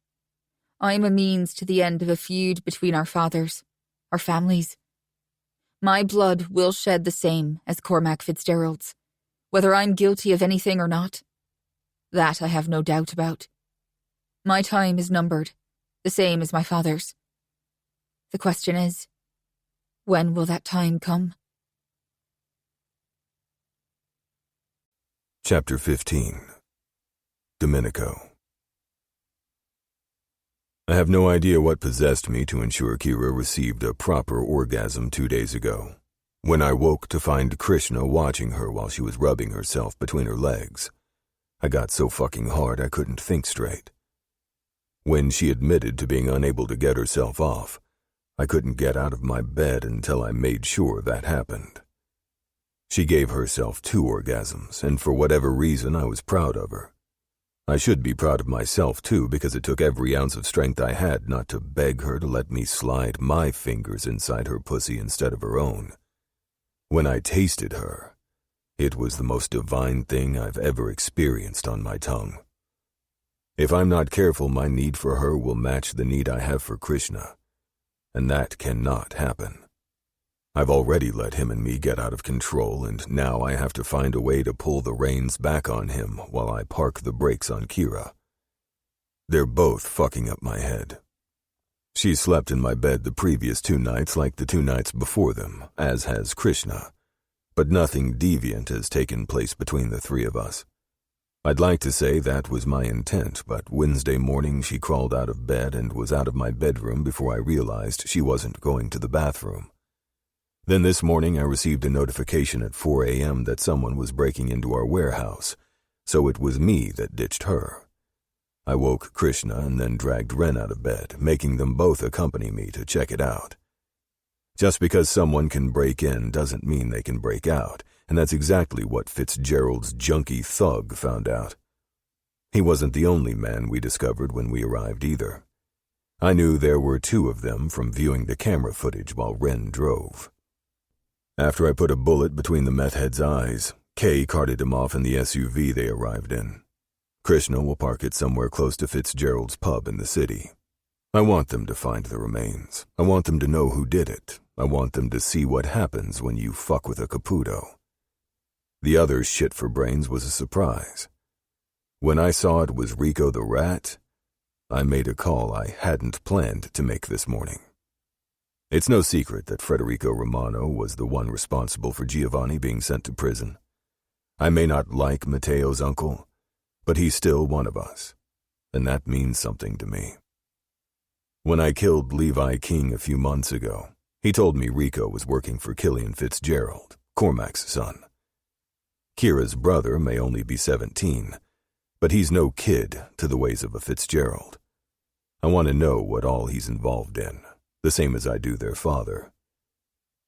D: I'm a means to the end of a feud between our fathers, our families. My blood will shed the same as Cormac Fitzgerald's, whether I'm guilty of anything or not. That I have no doubt about. My time is numbered, the same as my father's. The question is, when will that time come?
B: Chapter 15. Domenico. I have no idea what possessed me to ensure Kira received a proper orgasm 2 days ago, when I woke to find Krishna watching her while she was rubbing herself between her legs. I got so fucking hard I couldn't think straight. When she admitted to being unable to get herself off, I couldn't get out of my bed until I made sure that happened. She gave herself 2 orgasms, and for whatever reason I was proud of her. I should be proud of myself too, because it took every ounce of strength I had not to beg her to let me slide my fingers inside her pussy instead of her own. When I tasted her, it was the most divine thing I've ever experienced on my tongue. If I'm not careful, my need for her will match the need I have for Krishna, and that cannot happen. I've already let him and me get out of control, and now I have to find a way to pull the reins back on him while I park the brakes on Kira. They're both fucking up my head. She slept in my bed the previous 2 nights like the 2 nights before them, as has Krishna, but nothing deviant has taken place between the 3 of us. I'd like to say that was my intent, but Wednesday morning she crawled out of bed and was out of my bedroom before I realized she wasn't going to the bathroom. Then this morning I received a notification at 4 a.m. that someone was breaking into our warehouse, so it was me that ditched her. I woke Krishna and then dragged Ren out of bed, making them both accompany me to check it out. Just because someone can break in doesn't mean they can break out, and that's exactly what Fitzgerald's junkie thug found out. He wasn't the only man we discovered when we arrived either. I knew there were 2 of them from viewing the camera footage while Ren drove. After I put a bullet between the meth head's eyes, Kay carted him off in the SUV they arrived in. Krishna will park it somewhere close to Fitzgerald's pub in the city. I want them to find the remains. I want them to know who did it. I want them to see what happens when you fuck with a Caputo. The other shit for brains was a surprise. When I saw it was Rico the Rat, I made a call I hadn't planned to make this morning. It's no secret that Federico Romano was the one responsible for Giovanni being sent to prison. I may not like Matteo's uncle, but he's still one of us, and that means something to me. When I killed Levi King a few months ago, he told me Rico was working for Killian Fitzgerald, Cormac's son. Kira's brother may only be 17, but he's no kid to the ways of a Fitzgerald. I want to know what all he's involved in, the same as I do their father.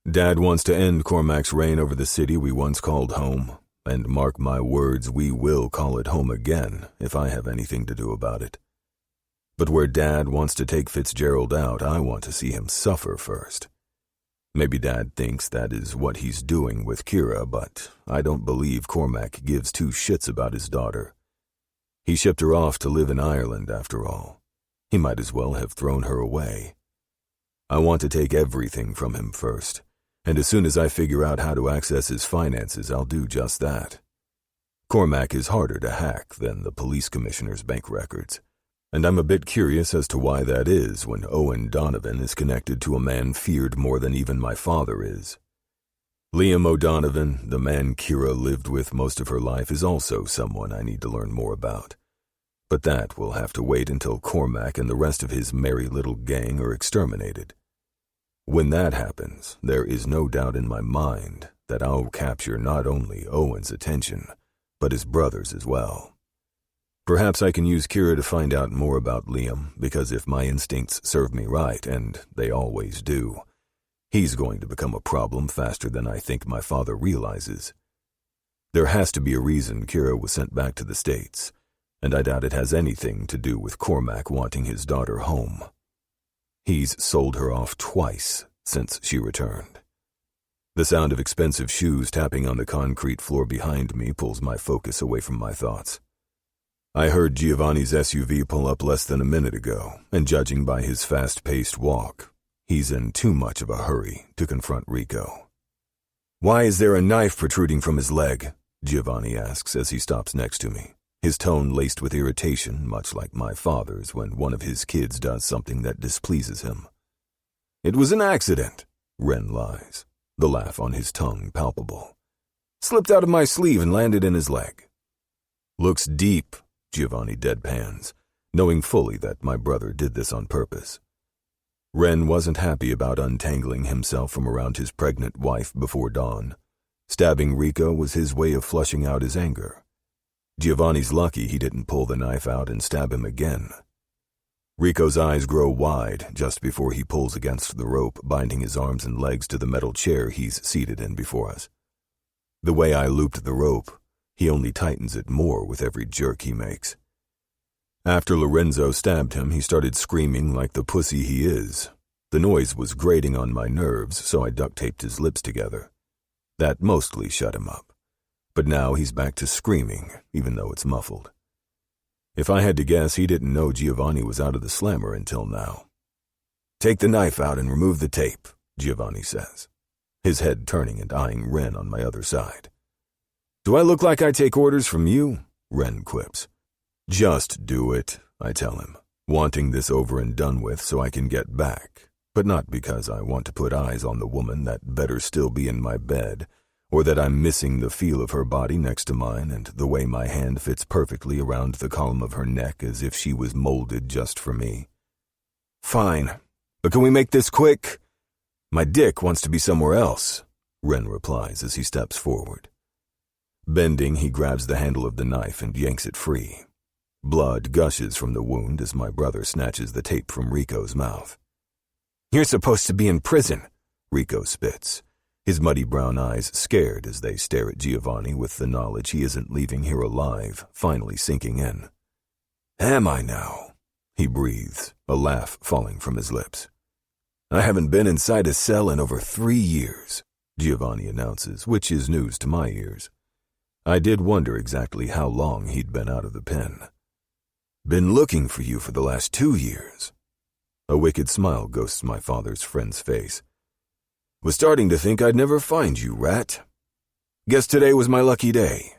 B: Dad wants to end Cormac's reign over the city we once called home, and mark my words, we will call it home again if I have anything to do about it. But where Dad wants to take Fitzgerald out, I want to see him suffer first. Maybe Dad thinks that is what he's doing with Kira, but I don't believe Cormac gives 2 shits about his daughter. He shipped her off to live in Ireland, after all. He might as well have thrown her away. I want to take everything from him first, and as soon as I figure out how to access his finances, I'll do just that. Cormac is harder to hack than the police commissioner's bank records, and I'm a bit curious as to why that is when Owen Donovan is connected to a man feared more than even my father is. Liam O'Donovan, the man Kira lived with most of her life, is also someone I need to learn more about. But that will have to wait until Cormac and the rest of his merry little gang are exterminated. When that happens, there is no doubt in my mind that I'll capture not only Owen's attention, but his brother's as well. Perhaps I can use Kira to find out more about Liam, because if my instincts serve me right, and they always do, he's going to become a problem faster than I think my father realizes. There has to be a reason Kira was sent back to the States, and I doubt it has anything to do with Cormac wanting his daughter home. He's sold her off twice since she returned. The sound of expensive shoes tapping on the concrete floor behind me pulls my focus away from my thoughts. I heard Giovanni's SUV pull up less than a minute ago, and judging by his fast-paced walk, he's in too much of a hurry to confront Rico. "Why is there a knife protruding from his leg?" Giovanni asks as he stops next to me, his tone laced with irritation, much like my father's when one of his kids does something that displeases him. "It was an accident," Ren lies, the laugh on his tongue palpable. "Slipped out of my sleeve and landed in his leg." "Looks deep," Giovanni deadpans, knowing fully that my brother did this on purpose. Ren wasn't happy about untangling himself from around his pregnant wife before dawn. Stabbing Rico was his way of flushing out his anger. Giovanni's lucky he didn't pull the knife out and stab him again. Rico's eyes grow wide just before he pulls against the rope, binding his arms and legs to the metal chair he's seated in before us. The way I looped the rope, he only tightens it more with every jerk he makes. After Lorenzo stabbed him, he started screaming like the pussy he is. The noise was grating on my nerves, so I duct-taped his lips together. That mostly shut him up. But now he's back to screaming, even though it's muffled. If I had to guess, he didn't know Giovanni was out of the slammer until now. "Take the knife out and remove the tape," Giovanni says, his head turning and eyeing Ren on my other side. "Do I look like I take orders from you?" Ren quips. "Just do it," I tell him, wanting this over and done with so I can get back, but not because I want to put eyes on the woman that better still be in my bed, or that I'm missing the feel of her body next to mine and the way my hand fits perfectly around the column of her neck as if she was molded just for me. "Fine, but can we make this quick? My dick wants to be somewhere else," Ren replies as he steps forward. Bending, he grabs the handle of the knife and yanks it free. Blood gushes from the wound as my brother snatches the tape from Rico's mouth. "You're supposed to be in prison," Rico spits, his muddy brown eyes scared as they stare at Giovanni with the knowledge he isn't leaving here alive finally sinking in. "Am I now?" he breathes, a laugh falling from his lips. "I haven't been inside a cell in over 3 years, Giovanni announces, which is news to my ears. I did wonder exactly how long he'd been out of the pen. "Been looking for you for the last 2 years. A wicked smile ghosts my father's friend's face. "Was starting to think I'd never find you, rat. Guess today was my lucky day.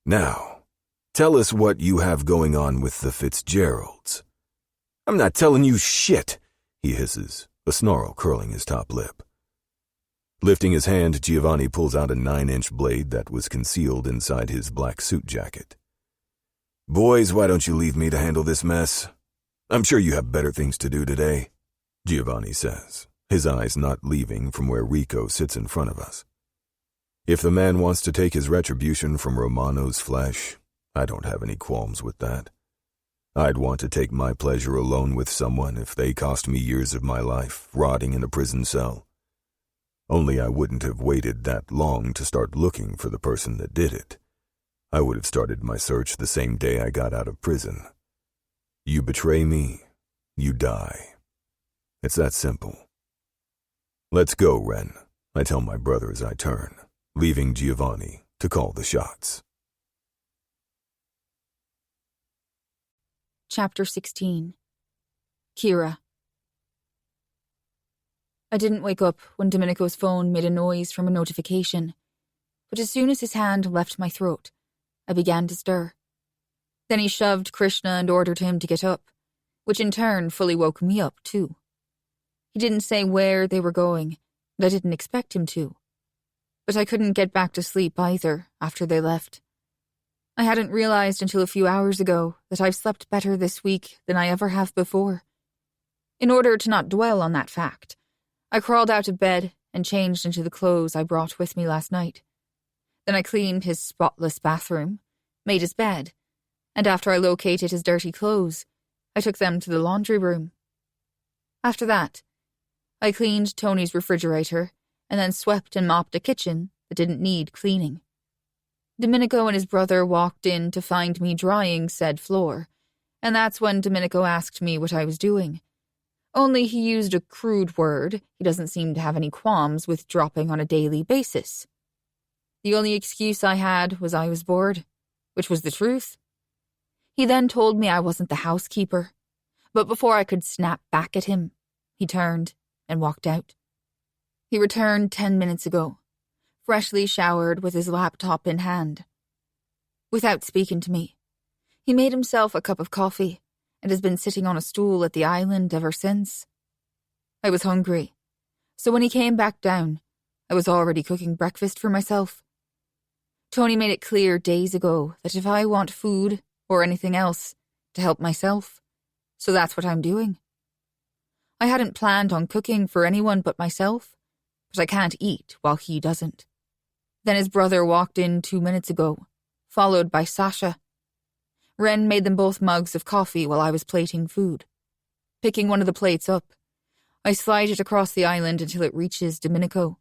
B: Now, tell us what you have going on with the Fitzgeralds." "I'm not telling you shit," he hisses, a snarl curling his top lip. Lifting his hand, Giovanni pulls out a 9-inch blade that was concealed inside his black suit jacket. "Boys, why don't you leave me to handle this mess? I'm sure you have better things to do today," Giovanni says, his eyes not leaving from where Rico sits in front of us. If the man wants to take his retribution from Romano's flesh, I don't have any qualms with that. I'd want to take my pleasure alone with someone if they cost me years of my life, rotting in a prison cell. Only I wouldn't have waited that long to start looking for the person that did it. I would have started my search the same day I got out of prison. You betray me, you die. It's that simple. "Let's go, Ren," I tell my brother as I turn, leaving Giovanni to call the shots.
D: Chapter 16. Kira. I didn't wake up when Domenico's phone made a noise from a notification, but as soon as his hand left my throat, I began to stir. Then he shoved Krishna and ordered him to get up, which in turn fully woke me up too. He didn't say where they were going, and I didn't expect him to. But I couldn't get back to sleep either after they left. I hadn't realized until a few hours ago that I've slept better this week than I ever have before. In order to not dwell on that fact, I crawled out of bed and changed into the clothes I brought with me last night. Then I cleaned his spotless bathroom, made his bed, and after I located his dirty clothes, I took them to the laundry room. After that, I cleaned Tony's refrigerator and then swept and mopped a kitchen that didn't need cleaning. Domenico and his brother walked in to find me drying said floor, and that's when Domenico asked me what I was doing. Only he used a crude word he doesn't seem to have any qualms with dropping on a daily basis. The only excuse I had was I was bored, which was the truth. He then told me I wasn't the housekeeper, but before I could snap back at him, he turned and walked out. He returned 10 minutes ago, freshly showered with his laptop in hand. Without speaking to me, he made himself a cup of coffee and has been sitting on a stool at the island ever since. I was hungry, so when he came back down, I was already cooking breakfast for myself. Tony made it clear days ago that if I want food or anything else, to help myself, so that's what I'm doing. I hadn't planned on cooking for anyone but myself, but I can't eat while he doesn't. Then his brother walked in 2 minutes ago, followed by Sasha. Ren made them both mugs of coffee while I was plating food. Picking one of the plates up, I slide it across the island until it reaches Domenico.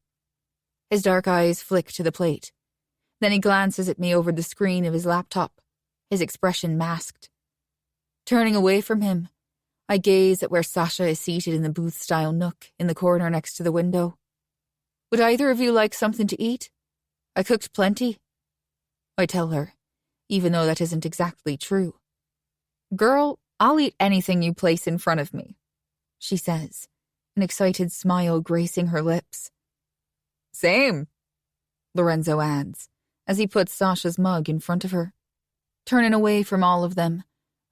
D: His dark eyes flick to the plate. Then he glances at me over the screen of his laptop, his expression masked. Turning away from him, I gaze at where Sasha is seated in the booth-style nook in the corner next to the window. Would either of you like something to eat? I cooked plenty. I tell her, even though that isn't exactly true. Girl, I'll eat anything you place in front of me, she says, an excited smile gracing her lips. Same, Lorenzo adds, as he puts Sasha's mug in front of her. Turning away from all of them,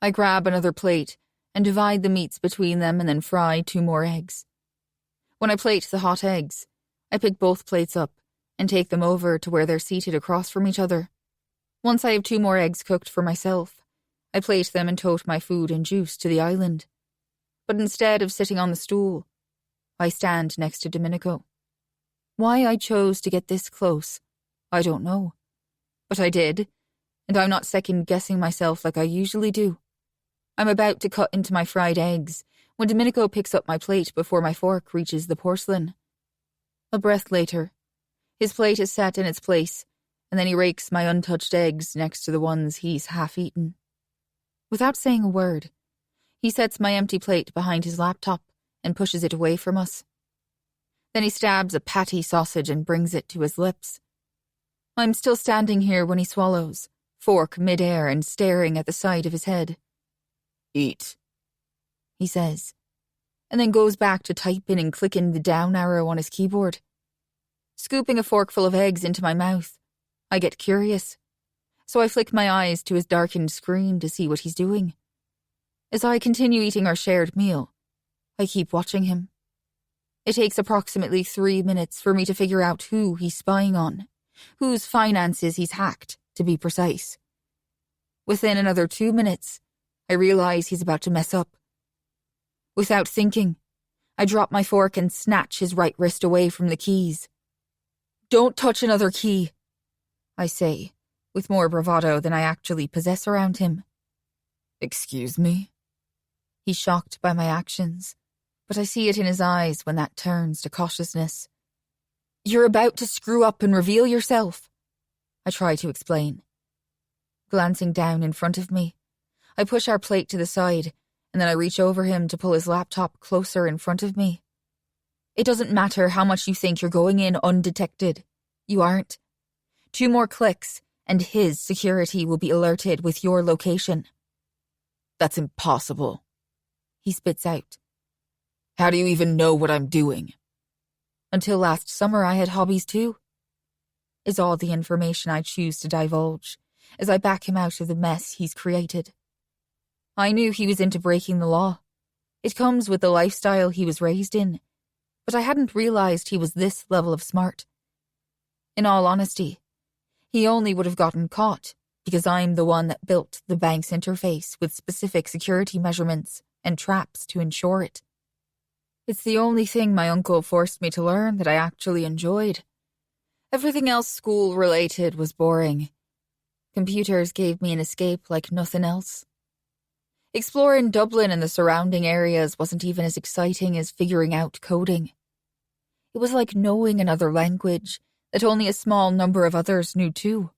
D: I grab another plate and divide the meats between them and then fry 2 more eggs. When I plate the hot eggs, I pick both plates up and take them over to where they're seated across from each other. Once I have 2 more eggs cooked for myself, I plate them and tote my food and juice to the island. But instead of sitting on the stool, I stand next to Domenico. Why I chose to get this close, I don't know. But I did, and I'm not second-guessing myself like I usually do. I'm about to cut into my fried eggs when Domenico picks up my plate before my fork reaches the porcelain. A breath later, his plate is set in its place, and then he rakes my untouched eggs next to the ones he's half-eaten. Without saying a word, he sets my empty plate behind his laptop and pushes it away from us. Then he stabs a patty sausage and brings it to his lips. I'm still standing here when he swallows, fork mid-air and staring at the side of his head. Eat, he says, and then goes back to typing and clicking the down arrow on his keyboard. Scooping a forkful of eggs into my mouth, I get curious, so I flick my eyes to his darkened screen to see what he's doing. As I continue eating our shared meal, I keep watching him. It takes approximately 3 minutes for me to figure out who he's spying on, whose finances he's hacked, to be precise. Within another 2 minutes, I realize he's about to mess up. Without thinking, I drop my fork and snatch his right wrist away from the keys. Don't touch another key, I say, with more bravado than I actually possess around him. Excuse me? He's shocked by my actions, but I see it in his eyes when that turns to cautiousness. You're about to screw up and reveal yourself, I try to explain. Glancing down in front of me, I push our plate to the side, and then I reach over him to pull his laptop closer in front of me. It doesn't matter how much you think you're going in undetected. You aren't. 2 more clicks, and his security will be alerted with your location. That's impossible, he spits out. How do you even know what I'm doing? Until last summer I had hobbies too, is all the information I choose to divulge as I back him out of the mess he's created. I knew he was into breaking the law. It comes with the lifestyle he was raised in, but I hadn't realized he was this level of smart. In all honesty, he only would have gotten caught because I'm the one that built the bank's interface with specific security measurements and traps to ensure it. It's the only thing my uncle forced me to learn that I actually enjoyed. Everything else school-related was boring. Computers gave me an escape like nothing else. Exploring Dublin and the surrounding areas wasn't even as exciting as figuring out coding. It was like knowing another language that only a small number of others knew too.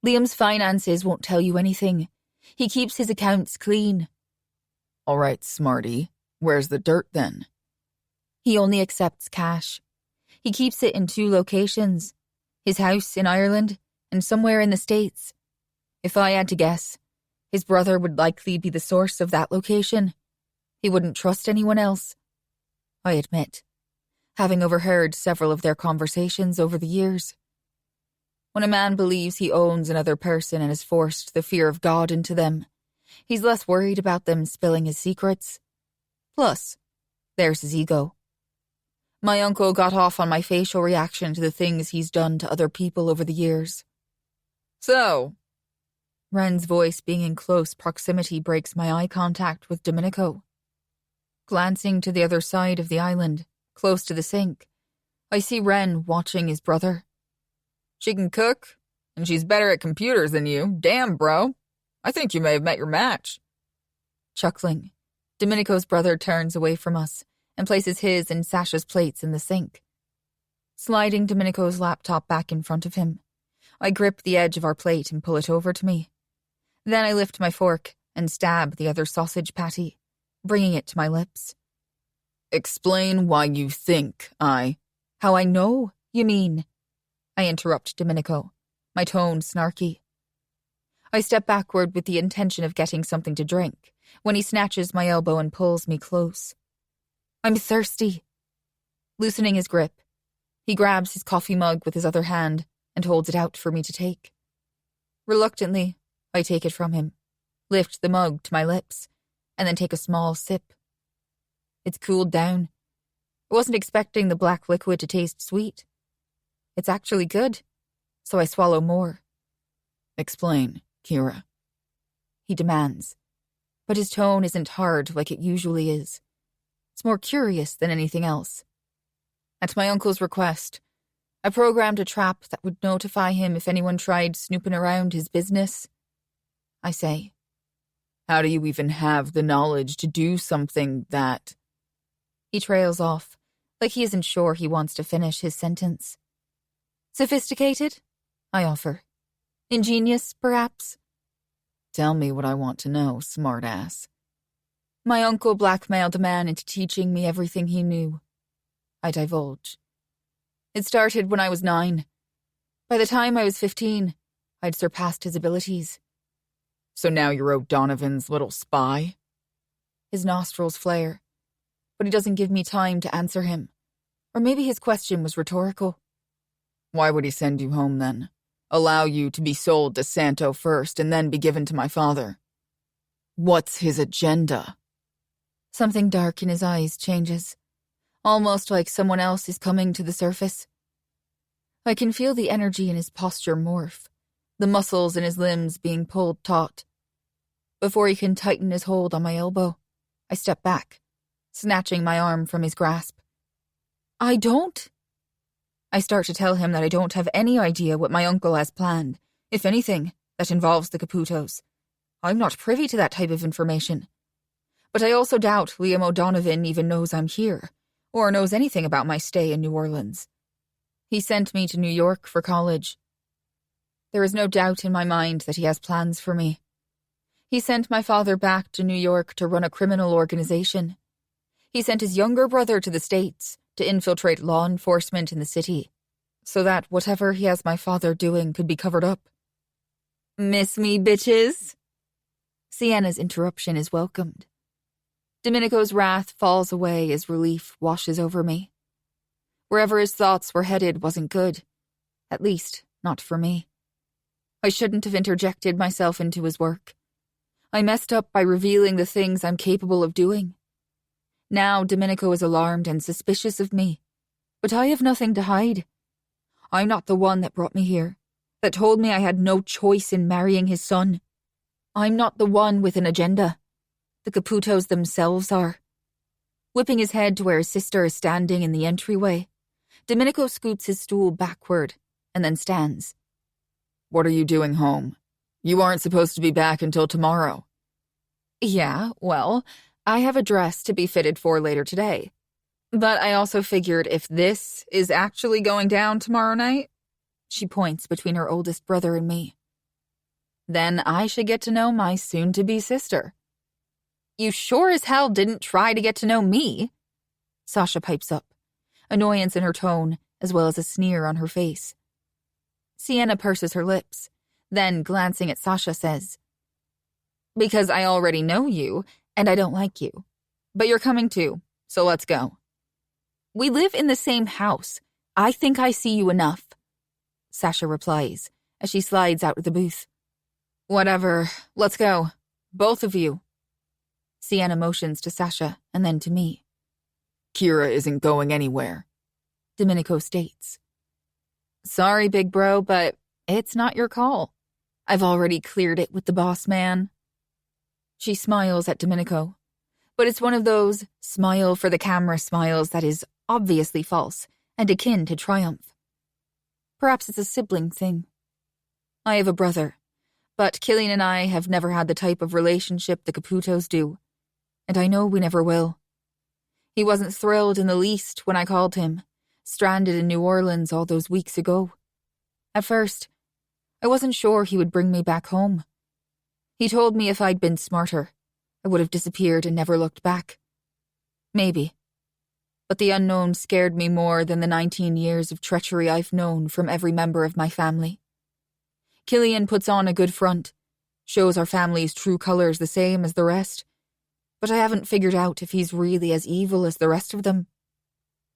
D: Liam's finances won't tell you anything. He keeps his accounts clean. All right, smarty, where's the dirt then? He only accepts cash. He keeps it in 2 locations, his house in Ireland and somewhere in the States. If I had to guess, his brother would likely be the source of that location. He wouldn't trust anyone else. I admit, having overheard several of their conversations over the years. When a man believes he owns another person and has forced the fear of God into them, he's less worried about them spilling his secrets. Plus, there's his ego. My uncle got off on my facial reaction to the things he's done to other people over the years. So, Ren's voice being in close proximity breaks my eye contact with Domenico. Glancing to the other side of the island, close to the sink, I see Ren watching his brother. She can cook,
E: And she's better at computers than you. Damn, bro. I think you may have met your match.
D: Chuckling, Domenico's brother turns away from us and places his and Sasha's plates in the sink. Sliding Domenico's laptop back in front of him, I grip the edge of our plate and pull it over to me. Then I lift my fork and stab the other sausage patty, bringing it to my lips.
E: Explain why you think I...
D: How I know, you mean? I interrupt Domenico, my tone snarky. I step backward with the intention of getting something to drink, when he snatches my elbow and pulls me close. I'm thirsty. Loosening his grip, he grabs his coffee mug with his other hand and holds it out for me to take. Reluctantly, I take it from him, lift the mug to my lips, and then take a small sip. It's cooled down. I wasn't expecting the black liquid to taste sweet. It's actually good, so I swallow more.
E: Explain, Kira.
D: He demands, but his tone isn't hard like it usually is. It's more curious than anything else. At my uncle's request, I programmed a trap that would notify him if anyone tried snooping around his business. I say.
E: How do you even have the knowledge to do something that...
D: He trails off, like he isn't sure he wants to finish his sentence. Sophisticated? I offer. Ingenious, perhaps?
E: Tell me what I want to know, smartass.
D: My uncle blackmailed a man into teaching me everything he knew. I divulge. It started when I was 9. By the time I was 15, I'd surpassed his abilities.
E: So now you're O'Donovan's little spy?
D: His nostrils flare, but he doesn't give me time to answer him. Or maybe his question was rhetorical.
E: Why would he send you home then? Allow you to be sold to Santo first and then be given to my father? What's his agenda?
D: Something dark in his eyes changes, almost like someone else is coming to the surface. I can feel the energy in his posture morph, the muscles in his limbs being pulled taut. Before he can tighten his hold on my elbow, I step back, snatching my arm from his grasp. I don't. I start to tell him that I don't have any idea what my uncle has planned, if anything, that involves the Caputos. I'm not privy to that type of information. But I also doubt Liam O'Donovan even knows I'm here, or knows anything about my stay in New Orleans. He sent me to New York for college. There is no doubt in my mind that he has plans for me. He sent my father back to New York to run a criminal organization. He sent his younger brother to the States to infiltrate law enforcement in the city, so that whatever he has my father doing could be covered up. Miss me, bitches? Sienna's interruption is welcomed. Domenico's wrath falls away as relief washes over me. Wherever his thoughts were headed wasn't good. At least, not for me. I shouldn't have interjected myself into his work. I messed up by revealing the things I'm capable of doing. Now Domenico is alarmed and suspicious of me, but I have nothing to hide. I'm not the one that brought me here, that told me I had no choice in marrying his son. I'm not the one with an agenda. The Caputos themselves are. Whipping his head to where his sister is standing in the entryway, Domenico scoots his stool backward and then stands.
E: What are you doing home? You aren't supposed to be back until tomorrow.
D: Yeah, well, I have a dress to be fitted for later today. But I also figured if this is actually going down tomorrow night, she points between her oldest brother and me, then I should get to know my soon-to-be sister. You sure as hell didn't try to get to know me, Sasha pipes up, annoyance in her tone as well as a sneer on her face. Sienna purses her lips, then glancing at Sasha says, Because I already know you, and I don't like you. But you're coming too, so let's go. We live in the same house. I think I see you enough, Sasha replies as she slides out of the booth. Whatever, let's go. Both of you. Sienna motions to Sasha and then to me.
E: Kira isn't going anywhere,
D: Domenico states. Sorry, big bro, but it's not your call. I've already cleared it with the boss man. She smiles at Domenico, but it's one of those smile-for-the-camera smiles that is obviously false and akin to triumph. Perhaps it's a sibling thing. I have a brother, but Killian and I have never had the type of relationship the Caputos do, and I know we never will. He wasn't thrilled in the least when I called him, stranded in New Orleans all those weeks ago. At first, I wasn't sure he would bring me back home. He told me if I'd been smarter, I would have disappeared and never looked back. Maybe. But the unknown scared me more than the 19 years of treachery I've known from every member of my family. Killian puts on a good front, shows our family's true colors the same as the rest, but I haven't figured out if he's really as evil as the rest of them.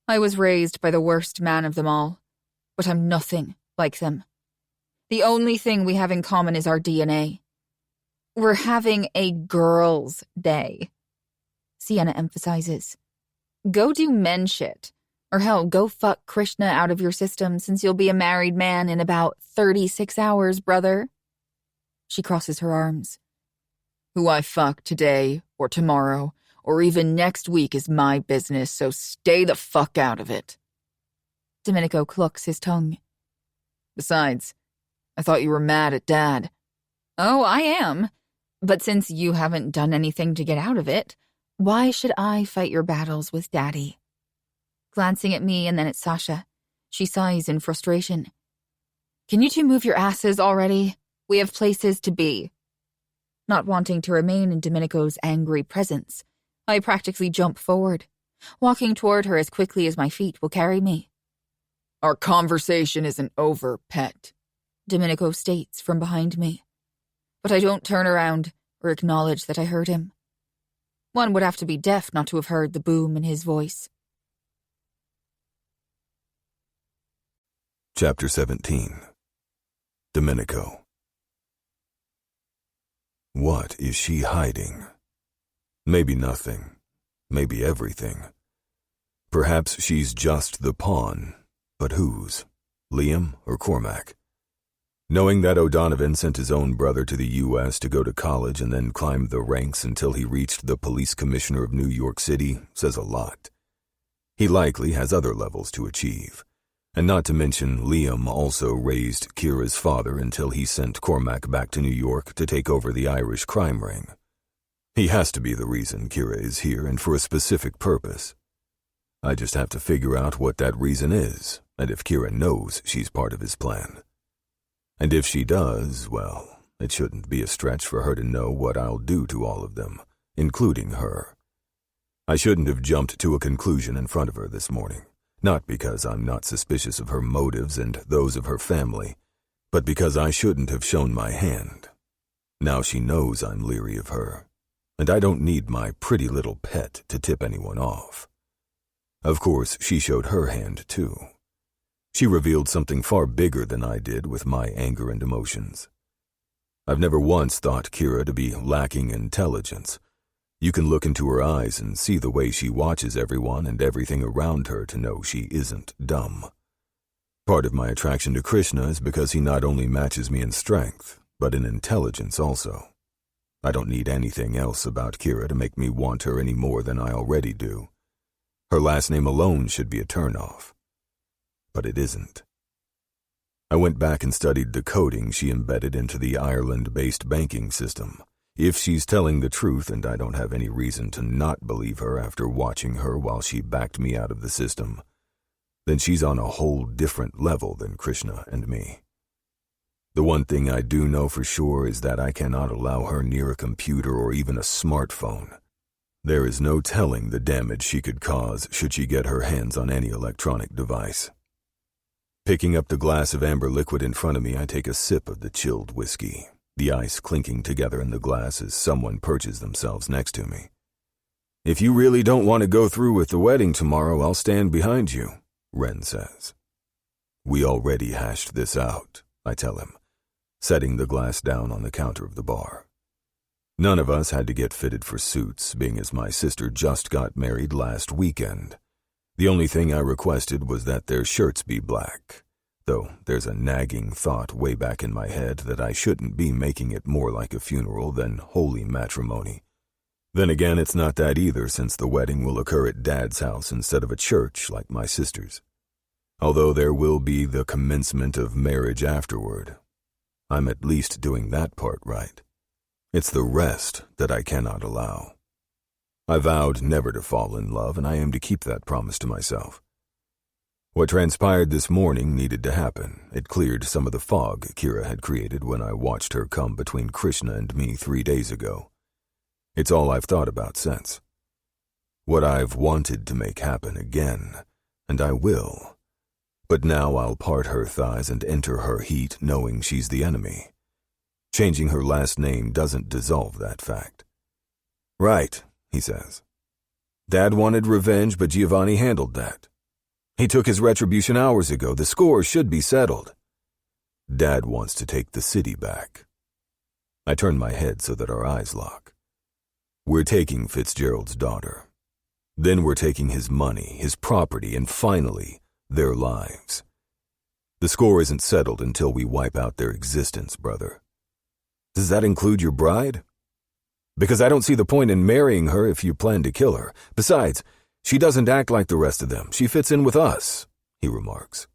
D: I was raised by the worst man of them all, but I'm nothing like them. The only thing we have in common is our DNA. We're having a girls' day, Sienna emphasizes. Go do men shit. Or hell, go fuck Krishna out of your system since you'll be a married man in about 36 hours, brother. She crosses her arms. Who I fuck today, or tomorrow, or even next week is my business, so stay the fuck out of it. Domenico clucks his tongue. Besides, I thought you were mad at Dad. Oh, I am. But since you haven't done anything to get out of it, why should I fight your battles with Daddy? Glancing at me and then at Sasha, she sighs in frustration. Can you two move your asses already? We have places to be. Not wanting to remain in Domenico's angry presence, I practically jump forward, walking toward her as quickly as my feet will carry me. Our conversation isn't over, pet, Domenico states from behind me. But I don't turn around or acknowledge that I heard him. One would have to be deaf not to have heard the boom in his voice.
B: Chapter 17. Domenico. What is she hiding? Maybe nothing. Maybe everything. Perhaps she's just the pawn. But whose? Liam or Cormac? Knowing that O'Donovan sent his own brother to the U.S. to go to college and then climbed the ranks until he reached the police commissioner of New York City says a lot. He likely has other levels to achieve. And not to mention Liam also raised Kira's father until he sent Cormac back to New York to take over the Irish crime ring. He has to be the reason Kira is here and for a specific purpose. I just have to figure out what that reason is and if Kira knows she's part of his plan. And if she does, well, it shouldn't be a stretch for her to know what I'll do to all of them, including her. I shouldn't have jumped to a conclusion in front of her this morning, not because I'm not suspicious of her motives and those of her family, but because I shouldn't have shown my hand. Now she knows I'm leery of her, and I don't need my pretty little pet to tip anyone off. Of course, she showed her hand too. She revealed something far bigger than I did with my anger and emotions. I've never once thought Kira to be lacking intelligence. You can look into her eyes and see the way she watches everyone and everything around her to know she isn't dumb. Part of my attraction to Krishna is because he not only matches me in strength, but in intelligence also. I don't need anything else about Kira to make me want her any more than I already do. Her last name alone should be a turnoff. But it isn't. I went back and studied the coding she embedded into the Ireland-based banking system. If she's telling the truth, and I don't have any reason to not believe her after watching her while she backed me out of the system, then she's on a whole different level than Krishna and me. The one thing I do know for sure is that I cannot allow her near a computer or even a smartphone. There is no telling the damage she could cause should she get her hands on any electronic device. Picking up the glass of amber liquid in front of me, I take a sip of the chilled whiskey, the ice clinking together in the glass as someone perches themselves next to me. If you really don't want to go through with the wedding tomorrow, I'll stand behind you, Ren says. We already hashed this out, I tell him, setting the glass down on the counter of the bar. None of us had to get fitted for suits, being as my sister just got married last weekend. The only thing I requested was that their shirts be black, though there's a nagging thought way back in my head that I shouldn't be making it more like a funeral than holy matrimony. Then again, it's not that either, since the wedding will occur at Dad's house instead of a church like my sister's. Although there will be the commencement of marriage afterward. I'm at least doing that part right. It's the rest that I cannot allow. I vowed never to fall in love, and I aim to keep that promise to myself. What transpired this morning needed to happen. It cleared some of the fog Kira had created when I watched her come between Krishna and me 3 days ago. It's all I've thought about since. What I've wanted to make happen again, and I will. But now I'll part her thighs and enter her heat knowing she's the enemy. Changing her last name doesn't dissolve that fact. Right, he says. Dad wanted revenge, but Giovanni handled that. He took his retribution hours ago. The score should be settled. Dad wants to take the city back. I turn my head so that our eyes lock. We're taking Fitzgerald's daughter. Then we're taking his money, his property, and finally, their lives. The score isn't settled until we wipe out their existence, brother. Does that include your bride? Because I don't see the point in marrying her if you plan to kill her. Besides, she doesn't act like the rest of them. She fits in with us, he remarks.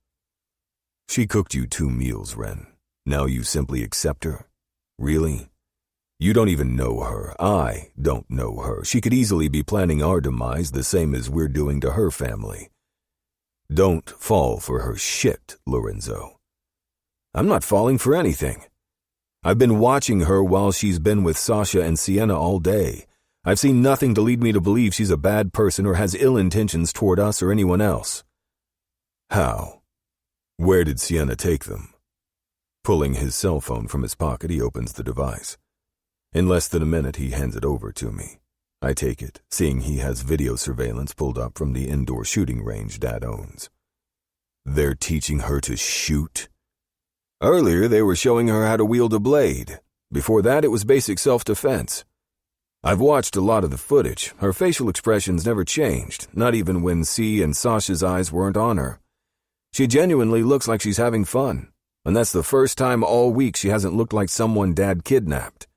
B: She cooked you 2 meals, Ren. Now you simply accept her? Really? You don't even know her. I don't know her. She could easily be planning our demise the same as we're doing to her family. Don't fall for her shit, Lorenzo. I'm not falling for anything. I've been watching her while she's been with Sasha and Sienna all day. I've seen nothing to lead me to believe she's a bad person or has ill intentions toward us or anyone else. How? Where did Sienna take them? Pulling his cell phone from his pocket, he opens the device. In less than a minute, he hands it over to me. I take it, seeing he has video surveillance pulled up from the indoor shooting range Dad owns. They're teaching her to shoot? Earlier, they were showing her how to wield a blade. Before that, it was basic self-defense. I've watched a lot of the footage. Her facial expressions never changed, not even when C and Sasha's eyes weren't on her. She genuinely looks like she's having fun, and that's the first time all week she hasn't looked like someone Dad kidnapped.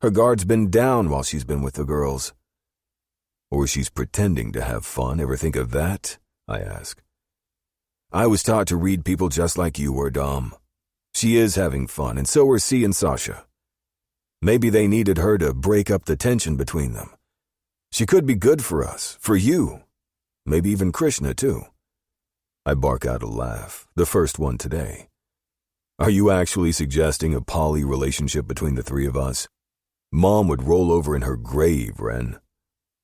B: Her guard's been down while she's been with the girls. Or she's pretending to have fun. Ever think of that? I ask. I was taught to read people just like you were, Dom. She is having fun, and so are C and Sasha. Maybe they needed her to break up the tension between them. She could be good for us, for you. Maybe even Krishna, too. I bark out a laugh, the first one today. Are you actually suggesting a poly relationship between the 3 of us? Mom would roll over in her grave, Ren.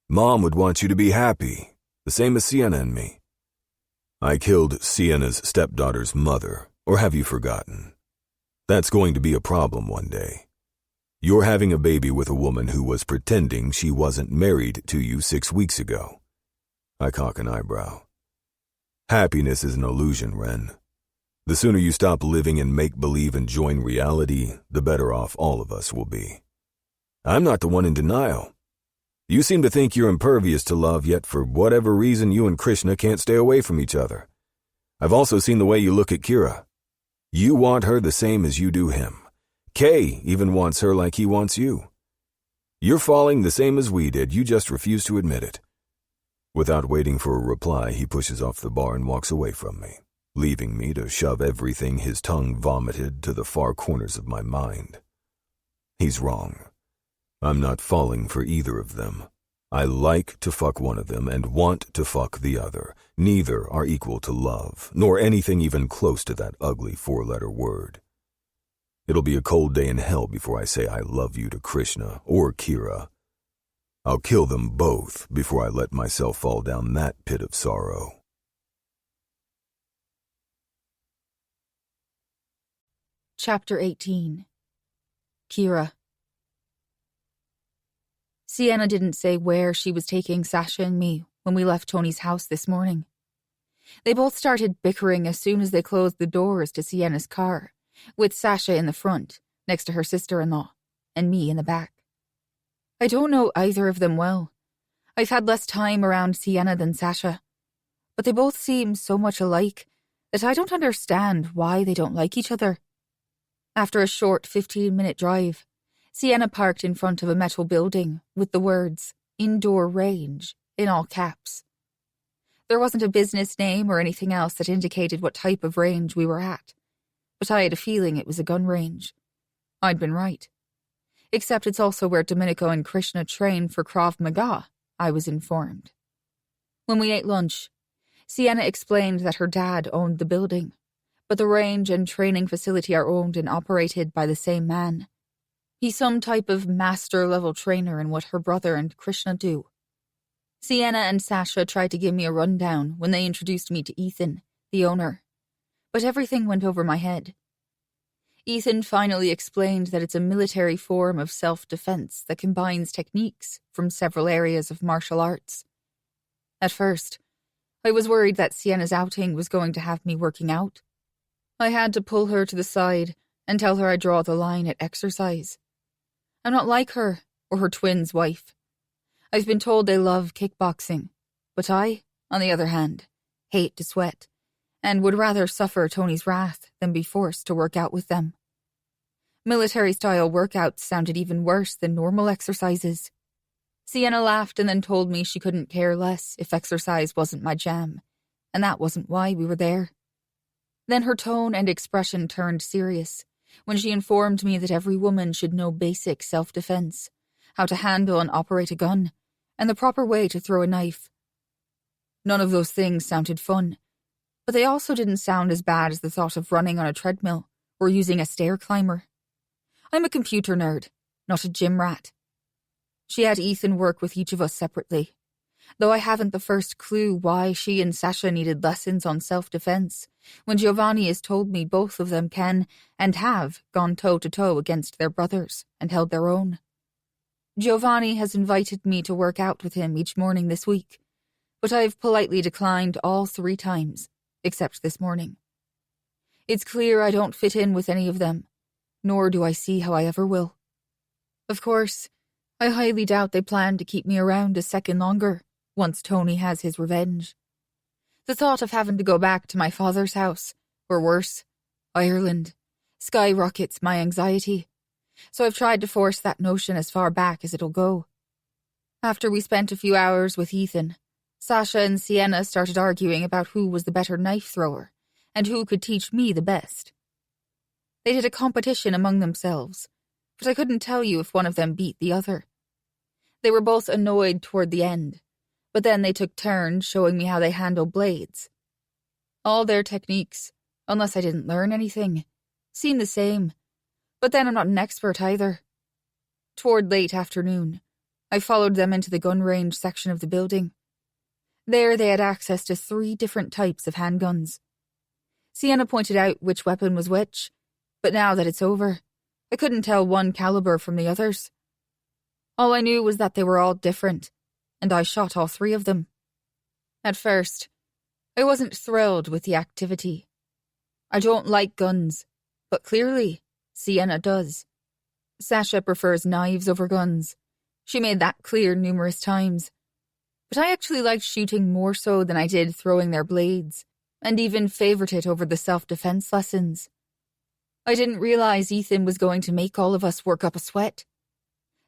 B: Mom would want you to be happy, the same as Sienna and me. I killed Sienna's stepdaughter's mother, or have you forgotten? That's going to be a problem one day. You're having a baby with a woman who was pretending she wasn't married to you 6 weeks ago. I cock an eyebrow. Happiness is an illusion, Ren. The sooner you stop living in make-believe and join reality, the better off all of us will be. I'm not the one in denial. You seem to think you're impervious to love, yet for whatever reason you and Krishna can't stay away from each other. I've also seen the way you look at Kira. You want her the same as you do him. Kay even wants her like he wants you. You're falling the same as we did, you just refuse to admit it. Without waiting for a reply, he pushes off the bar and walks away from me, leaving me to shove everything his tongue vomited to the far corners of my mind. He's wrong. I'm not falling for either of them. I like to fuck one of them and want to fuck the other. Neither are equal to love, nor anything even close to that ugly 4-letter word. It'll be a cold day in hell before I say I love you to Krishna or Kira. I'll kill them both before I let myself fall down that pit of sorrow.
D: Chapter 18. Kira. Sienna didn't say where she was taking Sasha and me when we left Tony's house this morning. They both started bickering as soon as they closed the doors to Sienna's car, with Sasha in the front, next to her sister-in-law, and me in the back. I don't know either of them well. I've had less time around Sienna than Sasha, but they both seem so much alike that I don't understand why they don't like each other. After a short 15-minute drive, Sienna parked in front of a metal building with the words, "Indoor Range," in all caps. There wasn't a business name or anything else that indicated what type of range we were at, but I had a feeling it was a gun range. I'd been right. Except it's also where Domenico and Krishna train for Krav Maga, I was informed. When we ate lunch, Sienna explained that her dad owned the building, but the range and training facility are owned and operated by the same man. He's some type of master-level trainer in what her brother and Krishna do. Sienna and Sasha tried to give me a rundown when they introduced me to Ethan, the owner, but everything went over my head. Ethan finally explained that it's a military form of self-defense that combines techniques from several areas of martial arts. At first, I was worried that Sienna's outing was going to have me working out. I had to pull her to the side and tell her I draw the line at exercise. I'm not like her or her twin's wife. I've been told they love kickboxing, but I, on the other hand, hate to sweat, and would rather suffer Tony's wrath than be forced to work out with them. Military-style workouts sounded even worse than normal exercises. Sienna laughed and then told me she couldn't care less if exercise wasn't my jam, and that wasn't why we were there. Then her tone and expression turned serious when she informed me that every woman should know basic self-defense, how to handle and operate a gun, and the proper way to throw a knife. None of those things sounded fun, but they also didn't sound as bad as the thought of running on a treadmill or using a stair climber. I'm a computer nerd, not a gym rat. She had Ethan work with each of us separately, though I haven't the first clue why she and Sasha needed lessons on self-defense, when Giovanni has told me both of them can and have gone toe-to-toe against their brothers and held their own. Giovanni has invited me to work out with him each morning this week, but I've politely declined all 3 times, except this morning. It's clear I don't fit in with any of them, nor do I see how I ever will. Of course, I highly doubt they plan to keep me around a second longer once Tony has his revenge. The thought of having to go back to my father's house, or worse, Ireland, skyrockets my anxiety, so I've tried to force that notion as far back as it'll go. After we spent a few hours with Ethan, Sasha and Sienna started arguing about who was the better knife thrower and who could teach me the best. They did a competition among themselves, but I couldn't tell you if one of them beat the other. They were both annoyed toward the end, but then they took turns showing me how they handle blades. All their techniques, unless I didn't learn anything, seemed the same, but then I'm not an expert either. Toward late afternoon, I followed them into the gun range section of the building. There they had access to 3 different types of handguns. Sienna pointed out which weapon was which, but now that it's over, I couldn't tell one caliber from the others. All I knew was that they were all different, and I shot all 3 of them. At first, I wasn't thrilled with the activity. I don't like guns, but clearly, Sienna does. Sasha prefers knives over guns. She made that clear numerous times. But I actually liked shooting more so than I did throwing their blades, and even favored it over the self-defense lessons. I didn't realize Ethan was going to make all of us work up a sweat.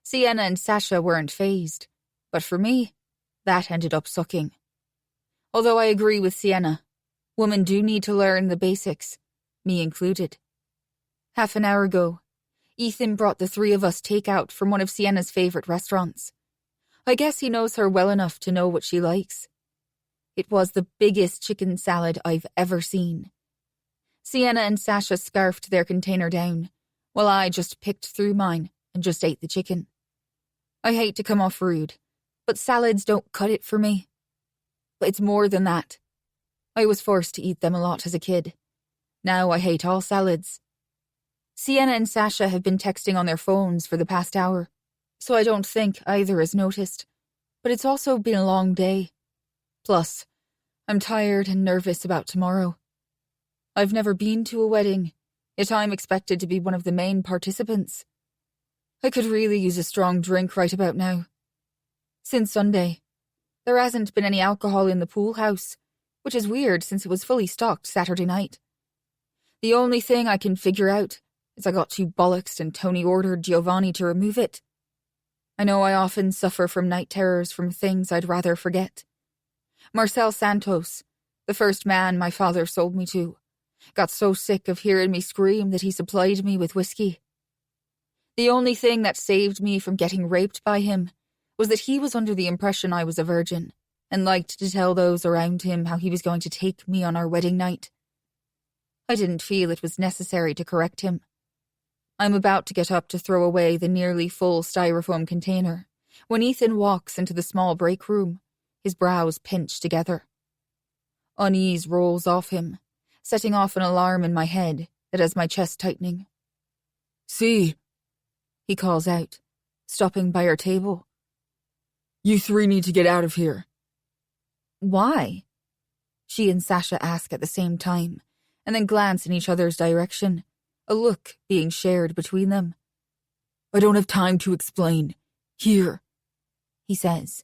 D: Sienna and Sasha weren't fazed, but for me, that ended up sucking. Although I agree with Sienna, women do need to learn the basics, me included. Half an hour ago, Ethan brought the 3 of us takeout from one of Sienna's favorite restaurants. I guess he knows her well enough to know what she likes. It was the biggest chicken salad I've ever seen. Sienna and Sasha scarfed their container down, while I just picked through mine and just ate the chicken. I hate to come off rude, but salads don't cut it for me. But it's more than that. I was forced to eat them a lot as a kid. Now I hate all salads. Sienna and Sasha have been texting on their phones for the past hour, so I don't think either has noticed, but it's also been a long day. Plus, I'm tired and nervous about tomorrow. I've never been to a wedding, yet I'm expected to be one of the main participants. I could really use a strong drink right about now. Since Sunday, there hasn't been any alcohol in the pool house, which is weird since it was fully stocked Saturday night. The only thing I can figure out is I got too bollocksed and Tony ordered Giovanni to remove it. I know I often suffer from night terrors from things I'd rather forget. Marcel Santos, the first man my father sold me to, Got so sick of hearing me scream that he supplied me with whiskey. The only thing that saved me from getting raped by him was that he was under the impression I was a virgin and liked to tell those around him how he was going to take me on our wedding night. I didn't feel it was necessary to correct him. I'm about to get up to throw away the nearly full styrofoam container when Ethan walks into the small break room, his brows pinched together. Unease rolls off him, setting off an alarm in my head that has my chest tightening.
E: "See,"
D: he calls out, stopping by our table.
E: "You three need to get out of here."
D: Why? She and Sasha ask at the same time, and then glance in each other's direction, a look being shared between them.
E: "I don't have time to explain. Here,"
D: he says,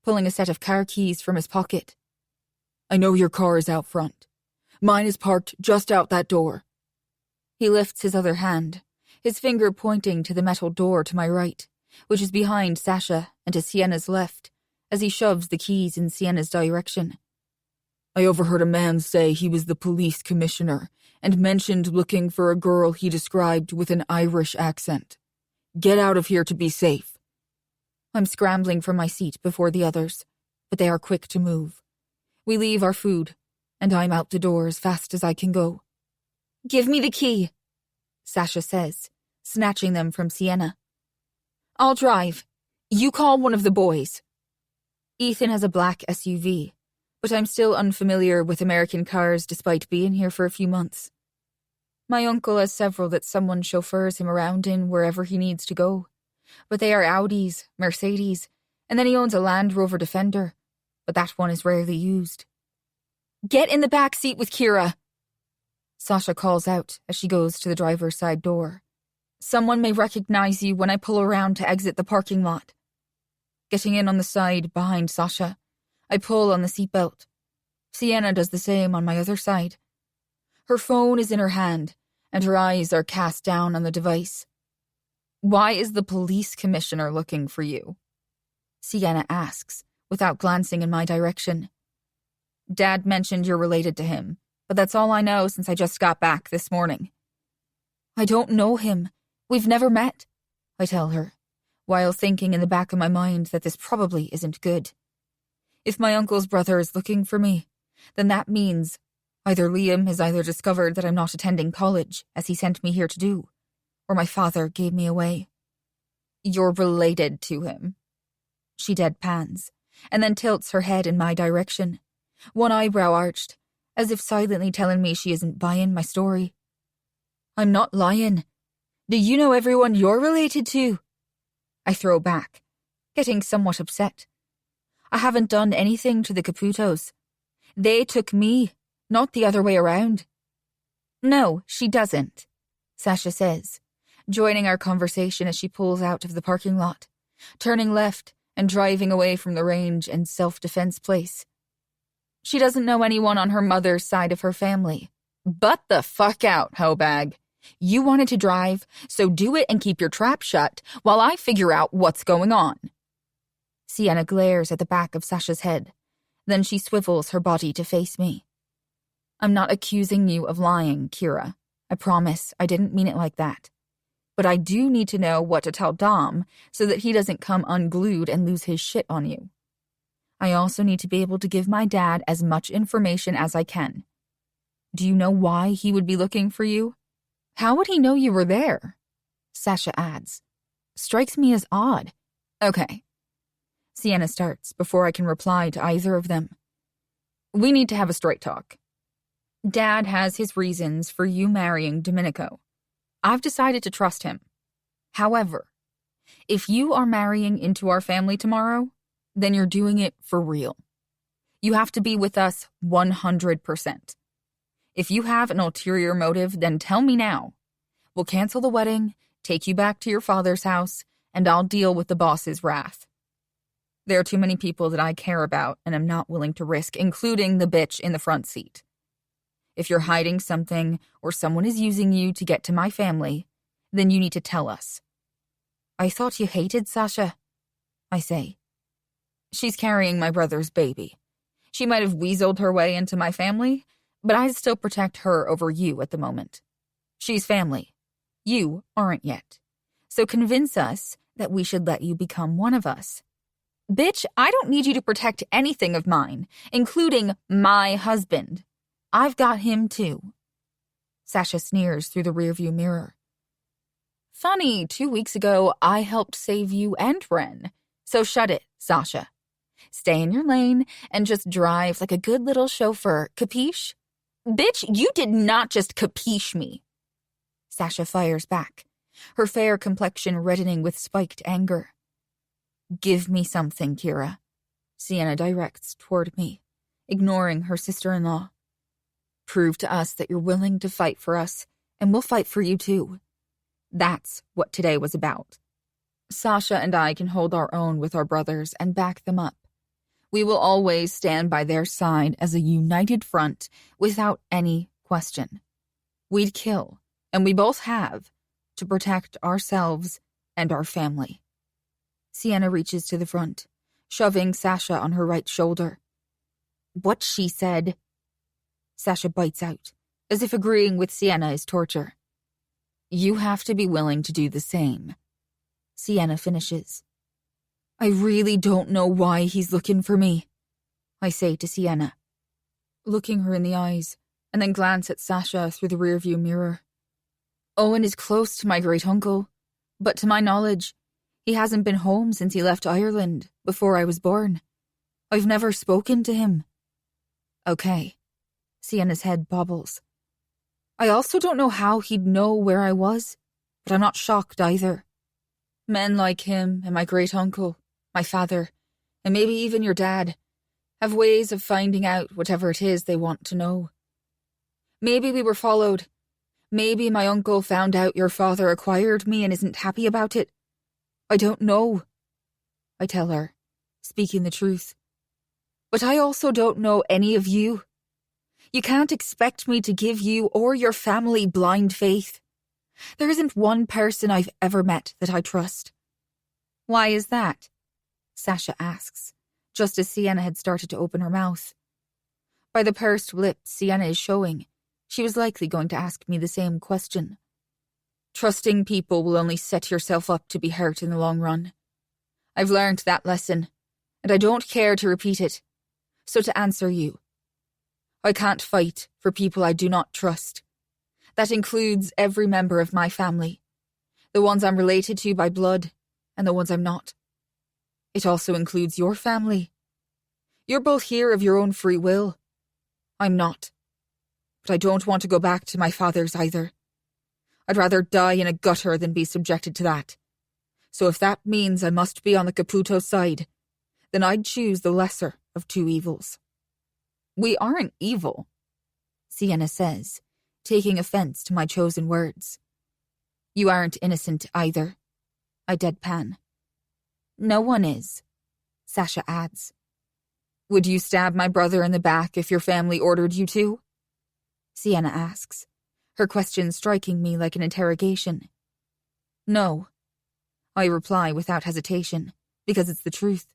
D: pulling a set of car keys from his pocket.
E: "I know your car is out front. Mine is parked just out that door."
D: He lifts his other hand, his finger pointing to the metal door to my right, which is behind Sasha and to Sienna's left, as he shoves the keys in Sienna's direction.
E: "I overheard a man say he was the police commissioner and mentioned looking for a girl he described with an Irish accent. Get out of here to be safe."
D: I'm scrambling from my seat before the others, but they are quick to move. We leave our food, and I'm out the door as fast as I can go. "Give me the key," Sasha says, snatching them from Sienna. "I'll drive. You call one of the boys." Ethan has a black SUV, but I'm still unfamiliar with American cars despite being here for a few months. My uncle has several that someone chauffeurs him around in wherever he needs to go, but they are Audis, Mercedes, and then he owns a Land Rover Defender, but that one is rarely used. "Get in the back seat with Kira," Sasha calls out as she goes to the driver's side door. "Someone may recognize you when I pull around to exit the parking lot." Getting in on the side behind Sasha, I pull on the seatbelt. Sienna does the same on my other side. Her phone is in her hand, and her eyes are cast down on the device. "Why is the police commissioner looking for you?" Sienna asks, without glancing in my direction. "Dad mentioned you're related to him, but that's all I know since I just got back this morning." "I don't know him. We've never met," I tell her, while thinking in the back of my mind that this probably isn't good. If my uncle's brother is looking for me, then that means either Liam has either discovered that I'm not attending college, as he sent me here to do, or my father gave me away. "You're related to him." She deadpans, and then tilts her head in my direction, one eyebrow arched, as if silently telling me she isn't buying my story. "I'm not lying. Do you know everyone you're related to?" I throw back, getting somewhat upset. I haven't done anything to the Caputos. They took me, not the other way around. "No, she doesn't," Sasha says, joining our conversation as she pulls out of the parking lot, turning left and driving away from the range and self-defense place. "She doesn't know anyone on her mother's side of her family." "Butt the fuck out, hoe bag. You wanted to drive, so do it and keep your trap shut while I figure out what's going on." Sienna glares at the back of Sasha's head. Then she swivels her body to face me. "I'm not accusing you of lying, Kira. I promise I didn't mean it like that. But I do need to know what to tell Dom so that he doesn't come unglued and lose his shit on you. I also need to be able to give my dad as much information as I can. Do you know why he would be looking for you?" "How would he know you were there?" Sasha adds. "Strikes me as odd." "Okay." Sienna starts before I can reply to either of them. "We need to have a straight talk. Dad has his reasons for you marrying Domenico. I've decided to trust him. However, if you are marrying into our family tomorrow, then you're doing it for real. You have to be with us 100%. If you have an ulterior motive, then tell me now. We'll cancel the wedding, take you back to your father's house, and I'll deal with the boss's wrath. There are too many people that I care about and am not willing to risk, including the bitch in the front seat. If you're hiding something or someone is using you to get to my family, then you need to tell us." "I thought you hated Sasha," I say. "She's carrying my brother's baby. She might have weaseled her way into my family, But I'd still protect her over you at the moment. She's family. You aren't yet. So convince us that we should let you become one of us. Bitch, I don't need you to protect anything of mine, including my husband. I've got him too. Sasha sneers through the rearview mirror. Funny, 2 weeks ago, I helped save you and Ren. So shut it, Sasha. Stay in your lane and just drive like a good little chauffeur, capiche? Bitch, you did not just capiche me. Sasha fires back, her fair complexion reddening with spiked anger. Give me something, Kira. Sienna directs toward me, ignoring her sister-in-law. Prove to us that you're willing to fight for us, and we'll fight for you too. That's what today was about. Sasha and I can hold our own with our brothers and back them up. We will always stand by their side as a united front without any question. We'd kill, and we both have, to protect ourselves and our family. Sienna reaches to the front, shoving Sasha on her right shoulder. What she said. Sasha bites out, as if agreeing with Sienna is torture. You have to be willing to do the same. Sienna finishes. I really don't know why he's looking for me, I say to Sienna, looking her in the eyes, and then glance at Sasha through the rearview mirror. Owen is close to my great-uncle, but to my knowledge, he hasn't been home since he left Ireland before I was born. I've never spoken to him. Okay. Sienna's head bobbles. I also don't know how he'd know where I was, but I'm not shocked either. Men like him and my great-uncle, my father, and maybe even your dad, have ways of finding out whatever it is they want to know. Maybe we were followed. Maybe my uncle found out your father acquired me and isn't happy about it. I don't know, I tell her, speaking the truth. But I also don't know any of you. You can't expect me to give you or your family blind faith. There isn't one person I've ever met that I trust. Why is that? Sasha asks, just as Sienna had started to open her mouth. By the pursed lips Sienna is showing, she was likely going to ask me the same question. Trusting people will only set yourself up to be hurt in the long run. I've learned that lesson, and I don't care to repeat it. So to answer you, I can't fight for people I do not trust. That includes every member of my family, the ones I'm related to by blood, and the ones I'm not. It also includes your family. You're both here of your own free will. I'm not. But I don't want to go back to my father's either. I'd rather die in a gutter than be subjected to that. So if that means I must be on the Caputo side, then I'd choose the lesser of two evils. We aren't evil, Sienna says, taking offense to my chosen words. You aren't innocent either, I deadpan. No one is, Sasha adds. Would you stab my brother in the back if your family ordered you to? Sienna asks, her question striking me like an interrogation. No, I reply without hesitation, because it's the truth.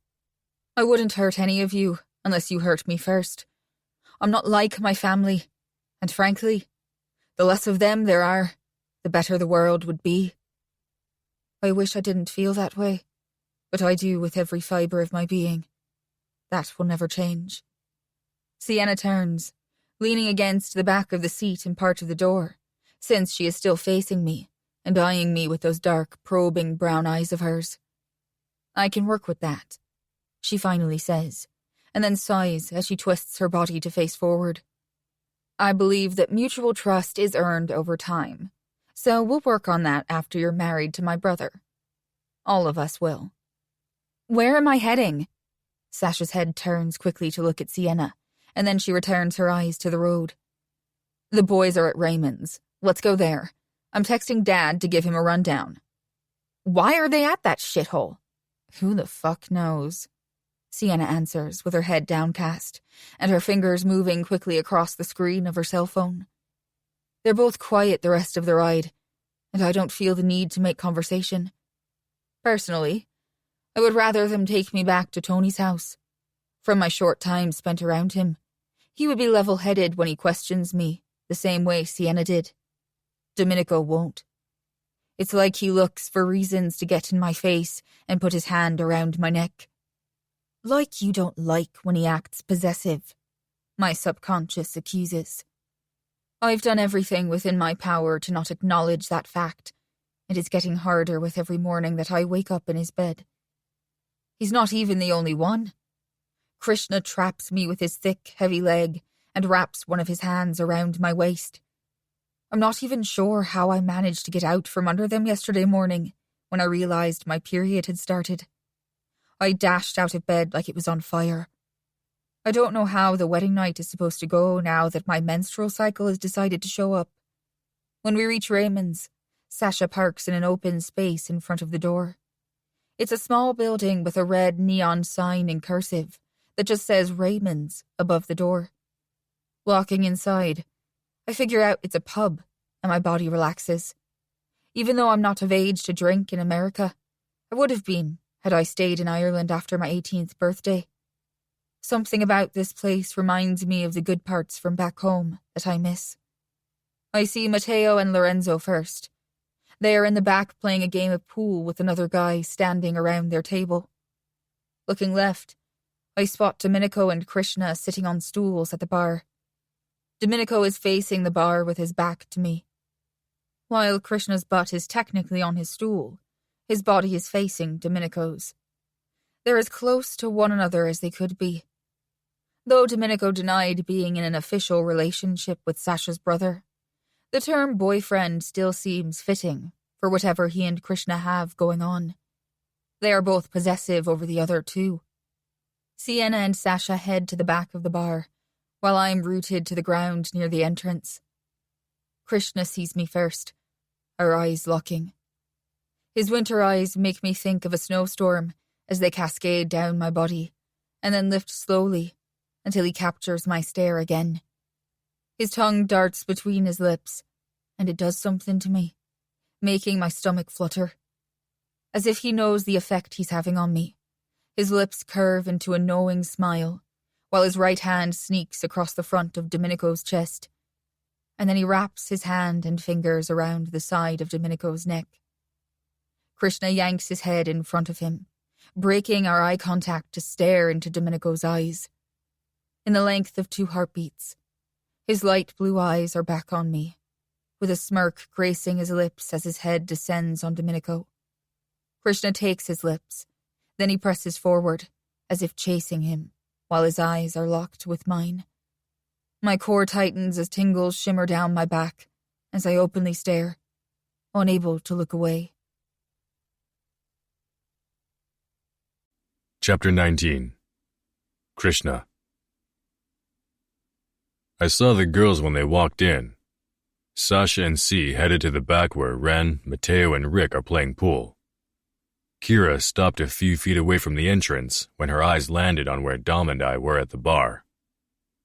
D: I wouldn't hurt any of you unless you hurt me first. I'm not like my family, and frankly, the less of them there are, the better the world would be. I wish I didn't feel that way, but I do with every fibre of my being. That will never change. Sienna turns, leaning against the back of the seat and part of the door, since she is still facing me and eyeing me with those dark, probing brown eyes of hers. I can work with that, she finally says, and then sighs as she twists her body to face forward. I believe that mutual trust is earned over time, so we'll work on that after you're married to my brother. All of us will. Where am I heading? Sasha's head turns quickly to look at Sienna, and then she returns her eyes to the road. The boys are at Raymond's. Let's go there. I'm texting Dad to give him a rundown. Why are they at that shithole? Who the fuck knows? Sienna answers with her head downcast, and her fingers moving quickly across the screen of her cell phone. They're both quiet the rest of the ride, and I don't feel the need to make conversation. Personally, I would rather them take me back to Tony's house. From my short time spent around him, He would be level-headed when he questions me, the same way Sienna did. Domenico won't. It's like he looks for reasons to get in my face and put his hand around my neck. Like you don't like when he acts possessive, my subconscious accuses. I've done everything within my power to not acknowledge that fact, and it's getting harder with every morning that I wake up in his bed. He's not even the only one. Krishna traps me with his thick, heavy leg and wraps one of his hands around my waist. I'm not even sure how I managed to get out from under them yesterday morning when I realized my period had started. I dashed out of bed like it was on fire. I don't know how the wedding night is supposed to go now that my menstrual cycle has decided to show up. When we reach Raymond's, Sasha parks in an open space in front of the door. It's a small building with a red neon sign in cursive that just says Raymond's above the door. Walking inside, I figure out it's a pub, and my body relaxes. Even though I'm not of age to drink in America, I would have been had I stayed in Ireland after my 18th birthday. Something about this place reminds me of the good parts from back home that I miss. I see Matteo and Lorenzo first. They are in the back playing a game of pool with another guy standing around their table. Looking left, I spot Domenico and Krishna sitting on stools at the bar. Domenico is facing the bar with his back to me. While Krishna's butt is technically on his stool, his body is facing Domenico's. They're as close to one another as they could be. Though Domenico denied being in an official relationship with Sasha's brother, the term boyfriend still seems fitting for whatever he and Krishna have going on. They are both possessive over the other too. Sienna and Sasha head to the back of the bar, while I'm rooted to the ground near the entrance. Krishna sees me first, our eyes locking. His winter eyes make me think of a snowstorm as they cascade down my body, and then lift slowly until he captures my stare again. His tongue darts between his lips, and it does something to me, making my stomach flutter. As if he knows the effect he's having on me, his lips curve into a knowing smile, while his right hand sneaks across the front of Domenico's chest, and then he wraps his hand and fingers around the side of Domenico's neck. Krishna yanks his head in front of him, breaking our eye contact to stare into Domenico's eyes. In the length of 2 heartbeats, his light blue eyes are back on me, with a smirk gracing his lips as his head descends on Domenico. Krishna takes his lips, then he presses forward, as if chasing him, while his eyes are locked with mine. My core tightens as tingles shimmer down my back as I openly stare, unable to look away.
A: Chapter 19. Krishna. I saw the girls when they walked in. Sasha and C headed to the back where Ren, Matteo, and Rick are playing pool. Kira stopped a few feet away from the entrance when her eyes landed on where Dom and I were at the bar.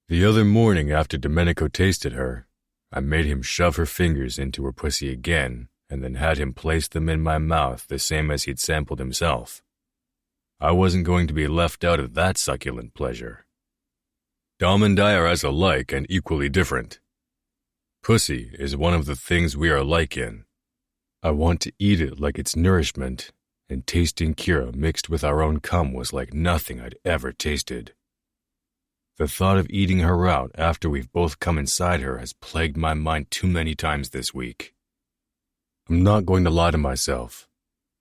A: The other morning after Domenico tasted her, I made him shove her fingers into her pussy again and then had him place them in my mouth the same as he'd sampled himself. I wasn't going to be left out of that succulent pleasure. Dom and I are as alike and equally different. Pussy is one of the things we are alike in. I want to eat it like it's nourishment, and tasting Kira mixed with our own cum was like nothing I'd ever tasted. The thought of eating her out after we've both come inside her has plagued my mind too many times this week. I'm not going to lie to myself.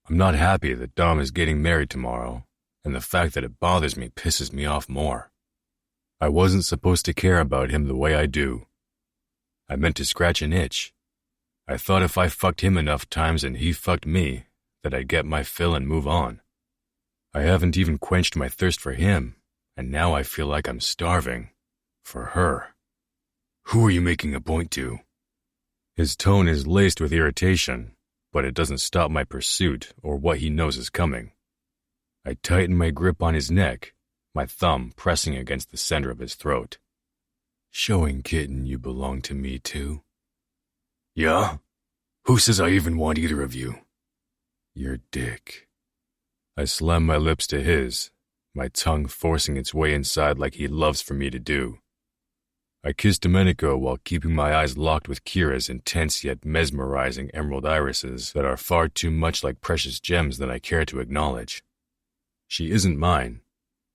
A: I'm not happy that Dom is getting married tomorrow, and the fact that it bothers me pisses me off more. I wasn't supposed to care about him the way I do. I meant to scratch an itch. I thought if I fucked him enough times and he fucked me, that I'd get my fill and move on. I haven't even quenched my thirst for him, and now I feel like I'm starving. For her. Who are you making a point to? His tone is laced with irritation, but it doesn't stop my pursuit or what he knows is coming. I tighten my grip on his neck, my thumb pressing against the center of his throat. Showing kitten you belong to me too? Yeah? Who says I even want either of you? Your dick. I slam my lips to his, my tongue forcing its way inside like he loves for me to do. I kiss Domenico while keeping my eyes locked with Kira's intense yet mesmerizing emerald irises that are far too much like precious gems than I care to acknowledge. She isn't mine,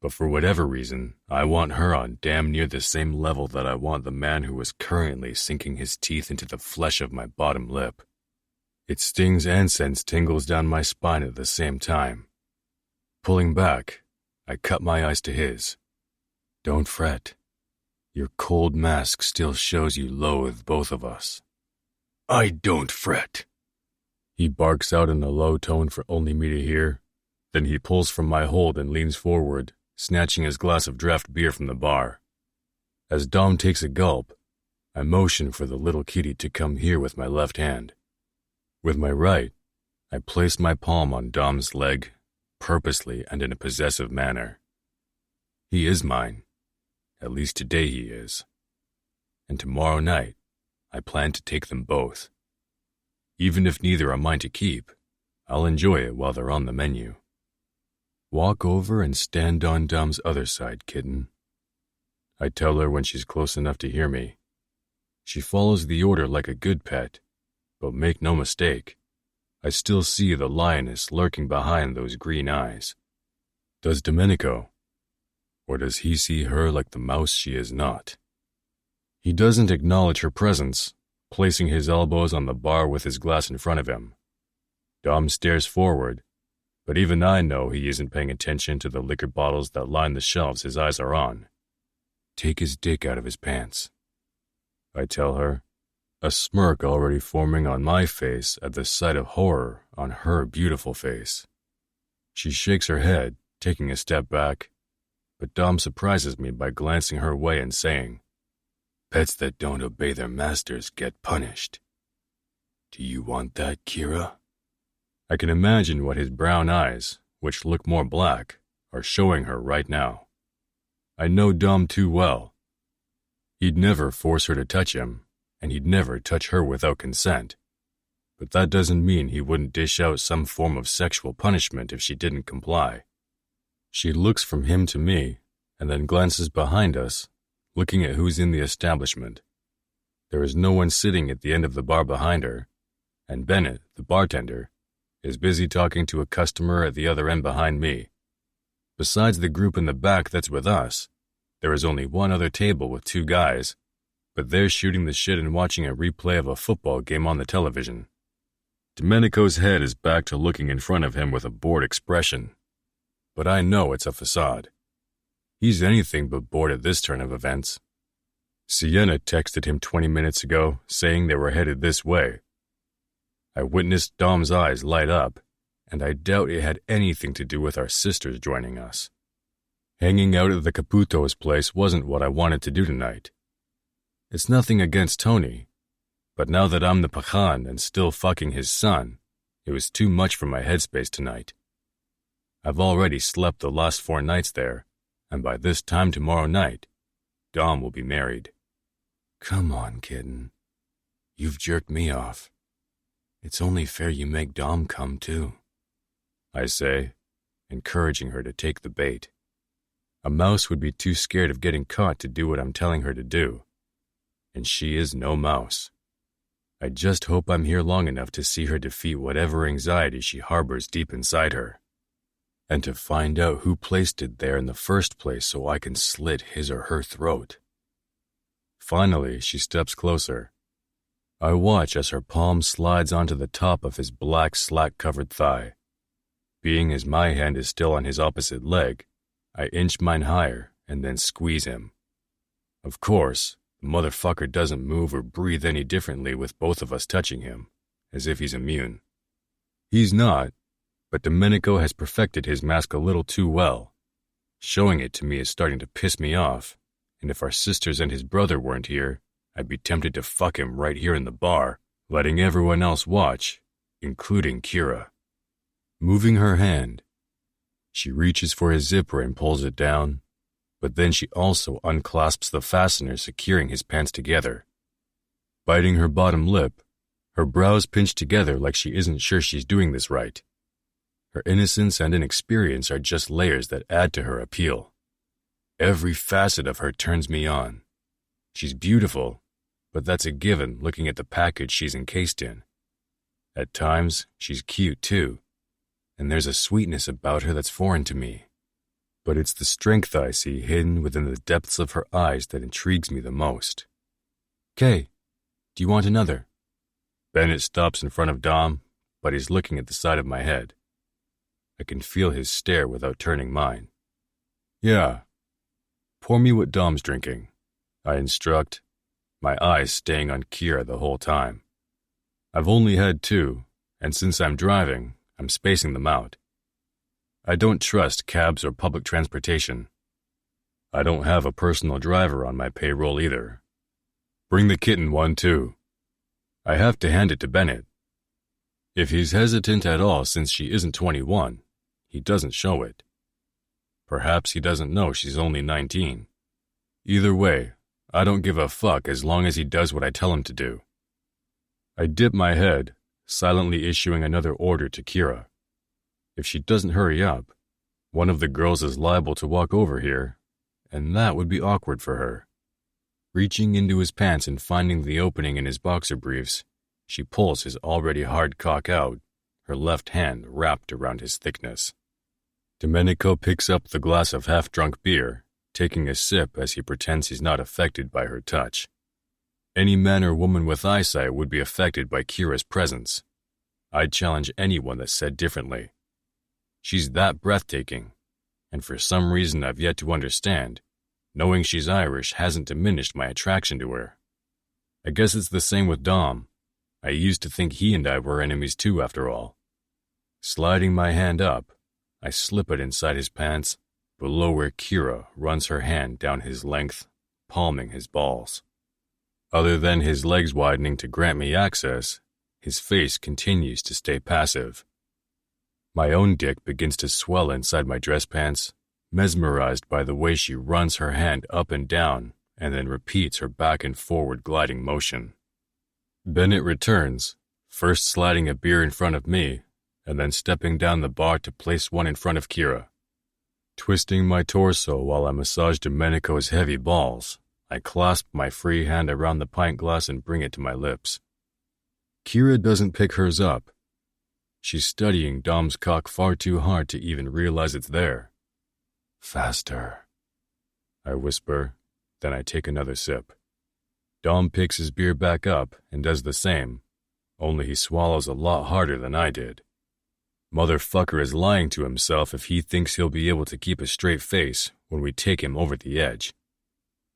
A: but for whatever reason, I want her on damn near the same level that I want the man who is currently sinking his teeth into the flesh of my bottom lip. It stings and sends tingles down my spine at the same time. Pulling back, I cut my eyes to his. Don't fret. Your cold mask still shows you loathe both of us. I don't fret. He barks out in a low tone for only me to hear. Then he pulls from my hold and leans forward, snatching his glass of draft beer from the bar. As Dom takes a gulp, I motion for the little kitty to come here with my left hand. With my right, I place my palm on Dom's leg, purposely and in a possessive manner. He is mine. At least today he is. And tomorrow night, I plan to take them both. Even if neither are mine to keep, I'll enjoy it while they're on the menu. Walk over and stand on Dom's other side, kitten. I tell her when she's close enough to hear me. She follows the order like a good pet, but make no mistake, I still see the lioness lurking behind those green eyes. Does Domenico? Or does he see her like the mouse she is not? He doesn't acknowledge her presence, placing his elbows on the bar with his glass in front of him. Dom stares forward, but even I know he isn't paying attention to the liquor bottles that line the shelves his eyes are on. Take his dick out of his pants, I tell her, a smirk already forming on my face at the sight of horror on her beautiful face. She shakes her head, taking a step back, but Dom surprises me by glancing her way and saying, "Pets that don't obey their masters get punished. Do you want that, Kira?" I can imagine what his brown eyes, which look more black, are showing her right now. I know Dom too well. He'd never force her to touch him, and he'd never touch her without consent. But that doesn't mean he wouldn't dish out some form of sexual punishment if she didn't comply. She looks from him to me, and then glances behind us, looking at who's in the establishment. There is no one sitting at the end of the bar behind her, and Bennett, the bartender, is busy talking to a customer at the other end behind me. Besides the group in the back that's with us, there is only one other table with two guys, but they're shooting the shit and watching a replay of a football game on the television. Domenico's head is back to looking in front of him with a bored expression, but I know it's a facade. He's anything but bored at this turn of events. Sienna texted him 20 minutes ago, saying they were headed this way. I witnessed Dom's eyes light up, and I doubt it had anything to do with our sisters joining us. Hanging out at the Caputo's place wasn't what I wanted to do tonight. It's nothing against Tony, but now that I'm the Pajan and still fucking his son, it was too much for my headspace tonight. I've already slept the last 4 nights there, and by this time tomorrow night, Dom will be married. Come on, kitten. You've jerked me off. It's only fair you make Dom come too, I say, encouraging her to take the bait. A mouse would be too scared of getting caught to do what I'm telling her to do, and she is no mouse. I just hope I'm here long enough to see her defeat whatever anxiety she harbors deep inside her, and to find out who placed it there in the first place so I can slit his or her throat. Finally, she steps closer. I watch as her palm slides onto the top of his black slack-covered thigh. Being as my hand is still on his opposite leg, I inch mine higher and then squeeze him. Of course, the motherfucker doesn't move or breathe any differently with both of us touching him, as if he's immune. He's not, but Domenico has perfected his mask a little too well. Showing it to me is starting to piss me off, and if our sisters and his brother weren't here, I'd be tempted to fuck him right here in the bar, letting everyone else watch, including Kira. Moving her hand, she reaches for his zipper and pulls it down, but then she also unclasps the fastener securing his pants together. Biting her bottom lip, her brows pinch together like she isn't sure she's doing this right. Her innocence and inexperience are just layers that add to her appeal. Every facet of her turns me on. She's beautiful, but that's a given looking at the package she's encased in. At times, she's cute too, and there's a sweetness about her that's foreign to me. But it's the strength I see hidden within the depths of her eyes that intrigues me the most. "Kay, do you want another?" Bennett stops in front of Dom, but he's looking at the side of my head. I can feel his stare without turning mine. "Yeah. Pour me what Dom's drinking," I instruct, my eyes staying on Kira the whole time. I've only had 2, and since I'm driving, I'm spacing them out. I don't trust cabs or public transportation. I don't have a personal driver on my payroll either. Bring the kitten one too. I have to hand it to Bennett. If he's hesitant at all since she isn't 21, he doesn't show it. Perhaps he doesn't know she's only 19. Either way, I don't give a fuck as long as he does what I tell him to do. I dip my head, silently issuing another order to Kira. If she doesn't hurry up, one of the girls is liable to walk over here, and that would be awkward for her. Reaching into his pants and finding the opening in his boxer briefs, she pulls his already hard cock out, her left hand wrapped around his thickness. Domenico picks up the glass of half-drunk beer, taking a sip as he pretends he's not affected by her touch. Any man or woman with eyesight would be affected by Kira's presence. I'd challenge anyone that said differently. She's that breathtaking, and for some reason I've yet to understand, knowing she's Irish hasn't diminished my attraction to her. I guess it's the same with Dom. I used to think he and I were enemies too, after all. Sliding my hand up, I slip it inside his pants, below where Kira runs her hand down his length, palming his balls. Other than his legs widening to grant me access, his face continues to stay passive. My own dick begins to swell inside my dress pants, mesmerized by the way she runs her hand up and down and then repeats her back and forward gliding motion. Bennett returns, first sliding a beer in front of me, and then stepping down the bar to place one in front of Kira. Twisting my torso while I massage Domenico's heavy balls, I clasp my free hand around the pint glass and bring it to my lips. Kira doesn't pick hers up. She's studying Dom's cock far too hard to even realize it's there. "Faster," I whisper, then I take another sip. Dom picks his beer back up and does the same, only he swallows a lot harder than I did. Motherfucker is lying to himself if he thinks he'll be able to keep a straight face when we take him over the edge.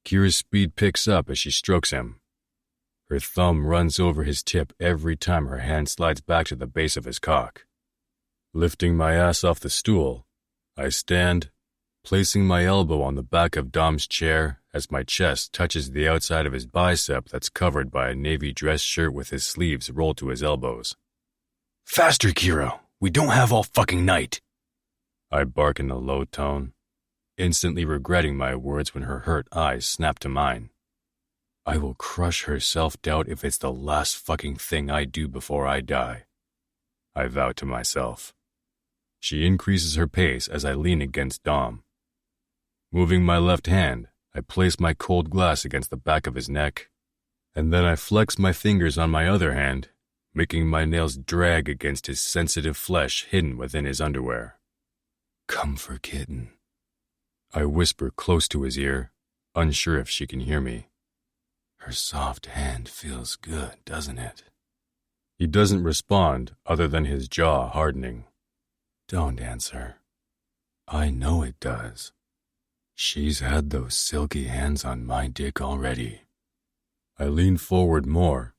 A: Kira's speed picks up as she strokes him. Her thumb runs over his tip every time her hand slides back to the base of his cock. Lifting my ass off the stool, I stand, placing my elbow on the back of Dom's chair as my chest touches the outside of his bicep that's covered by a navy dress shirt with his sleeves rolled to his elbows. "Faster, Kira! We don't have all fucking night!" I bark in a low tone, instantly regretting my words when her hurt eyes snap to mine. I will crush her self-doubt if it's the last fucking thing I do before I die, I vow to myself. She increases her pace as I lean against Dom. Moving my left hand, I place my cold glass against the back of his neck, and then I flex my fingers on my other hand, making my nails drag against his sensitive flesh hidden within his underwear. "Come for kitten," I whisper close to his ear, unsure if she can hear me. "Her soft hand feels good, doesn't it?" He doesn't respond other than his jaw hardening. "Don't answer. I know it does. She's had those silky hands on my dick already." I lean forward more,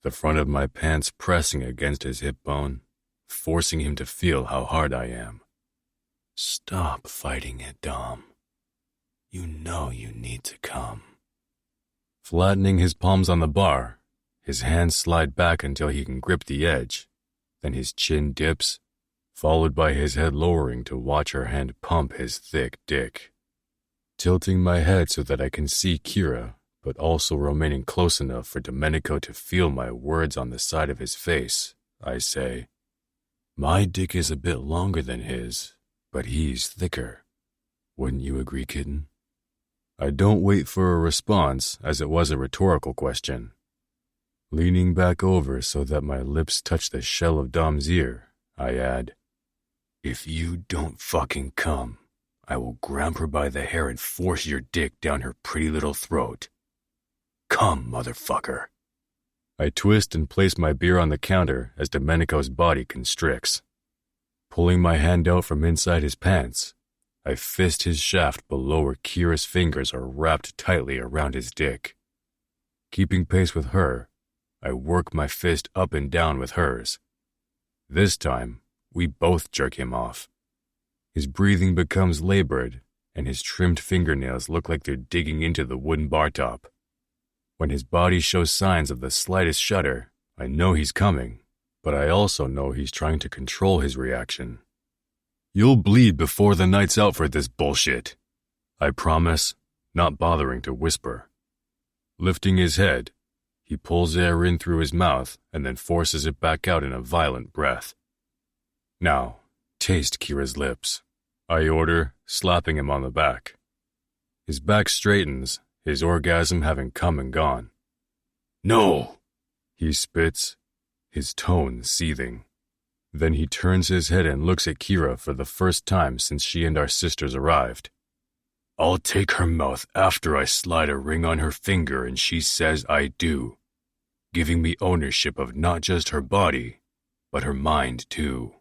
A: the front of my pants pressing against his hip bone, forcing him to feel how hard I am. "Stop fighting it, Dom. You know you need to come." Flattening his palms on the bar, his hands slide back until he can grip the edge, then his chin dips, followed by his head lowering to watch her hand pump his thick dick. Tilting my head so that I can see Kira, but also remaining close enough for Domenico to feel my words on the side of his face, I say, "My dick is a bit longer than his, but he's thicker. Wouldn't you agree, kitten?" I don't wait for a response, as it was a rhetorical question. Leaning back over so that my lips touch the shell of Dom's ear, I add, "If you don't fucking come, I will grab her by the hair and force your dick down her pretty little throat. Come, motherfucker." I twist and place my beer on the counter as Domenico's body constricts. Pulling my hand out from inside his pants, I fist his shaft below where Kira's fingers are wrapped tightly around his dick. Keeping pace with her, I work my fist up and down with hers. This time, we both jerk him off. His breathing becomes labored, and his trimmed fingernails look like they're digging into the wooden bar top. When his body shows signs of the slightest shudder, I know he's coming, but I also know he's trying to control his reaction. "You'll bleed before the night's out for this bullshit," I promise, not bothering to whisper. Lifting his head, he pulls air in through his mouth and then forces it back out in a violent breath. "Now, taste Kira's lips," I order, slapping him on the back. His back straightens, his orgasm having come and gone. "No!" he spits, his tone seething. Then he turns his head and looks at Kira for the first time since she and our sisters arrived. "I'll take her mouth after I slide a ring on her finger and she says I do, giving me ownership of not just her body, but her mind too."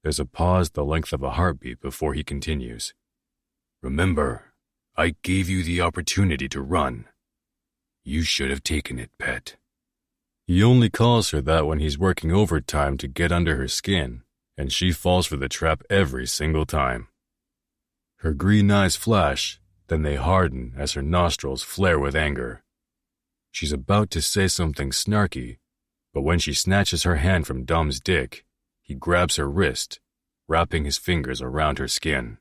A: There's a pause the length of a heartbeat before he continues. "Remember, I gave you the opportunity to run. You should have taken it, pet." He only calls her that when he's working overtime to get under her skin, and she falls for the trap every single time. Her green eyes flash, then they harden as her nostrils flare with anger. She's about to say something snarky, but when she snatches her hand from Dom's dick, he grabs her wrist, wrapping his fingers around her skin.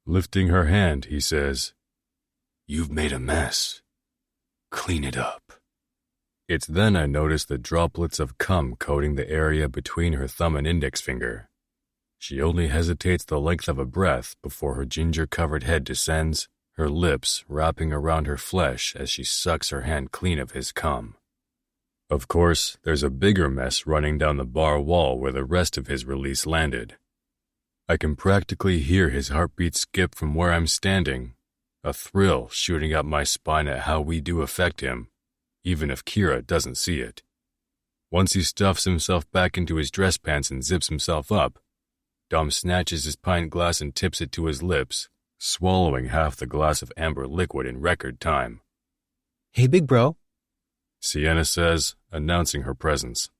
A: Lifting her hand, he says, "You've made a mess. Clean it up." It's then I notice the droplets of cum coating the area between her thumb and index finger. She only hesitates the length of a breath before her ginger-covered head descends, her lips wrapping around her flesh as she sucks her hand clean of his cum. Of course, there's a bigger mess running down the bar wall where the rest of his release landed. I can practically hear his heartbeat skip from where I'm standing, a thrill shooting up my spine at how we do affect him, even if Kira doesn't see it. Once he stuffs himself back into his dress pants and zips himself up, Dom snatches his pint glass and tips it to his lips, swallowing half the glass of amber liquid in record time.
H: "Hey, big bro,"
A: Sienna says, announcing her presence.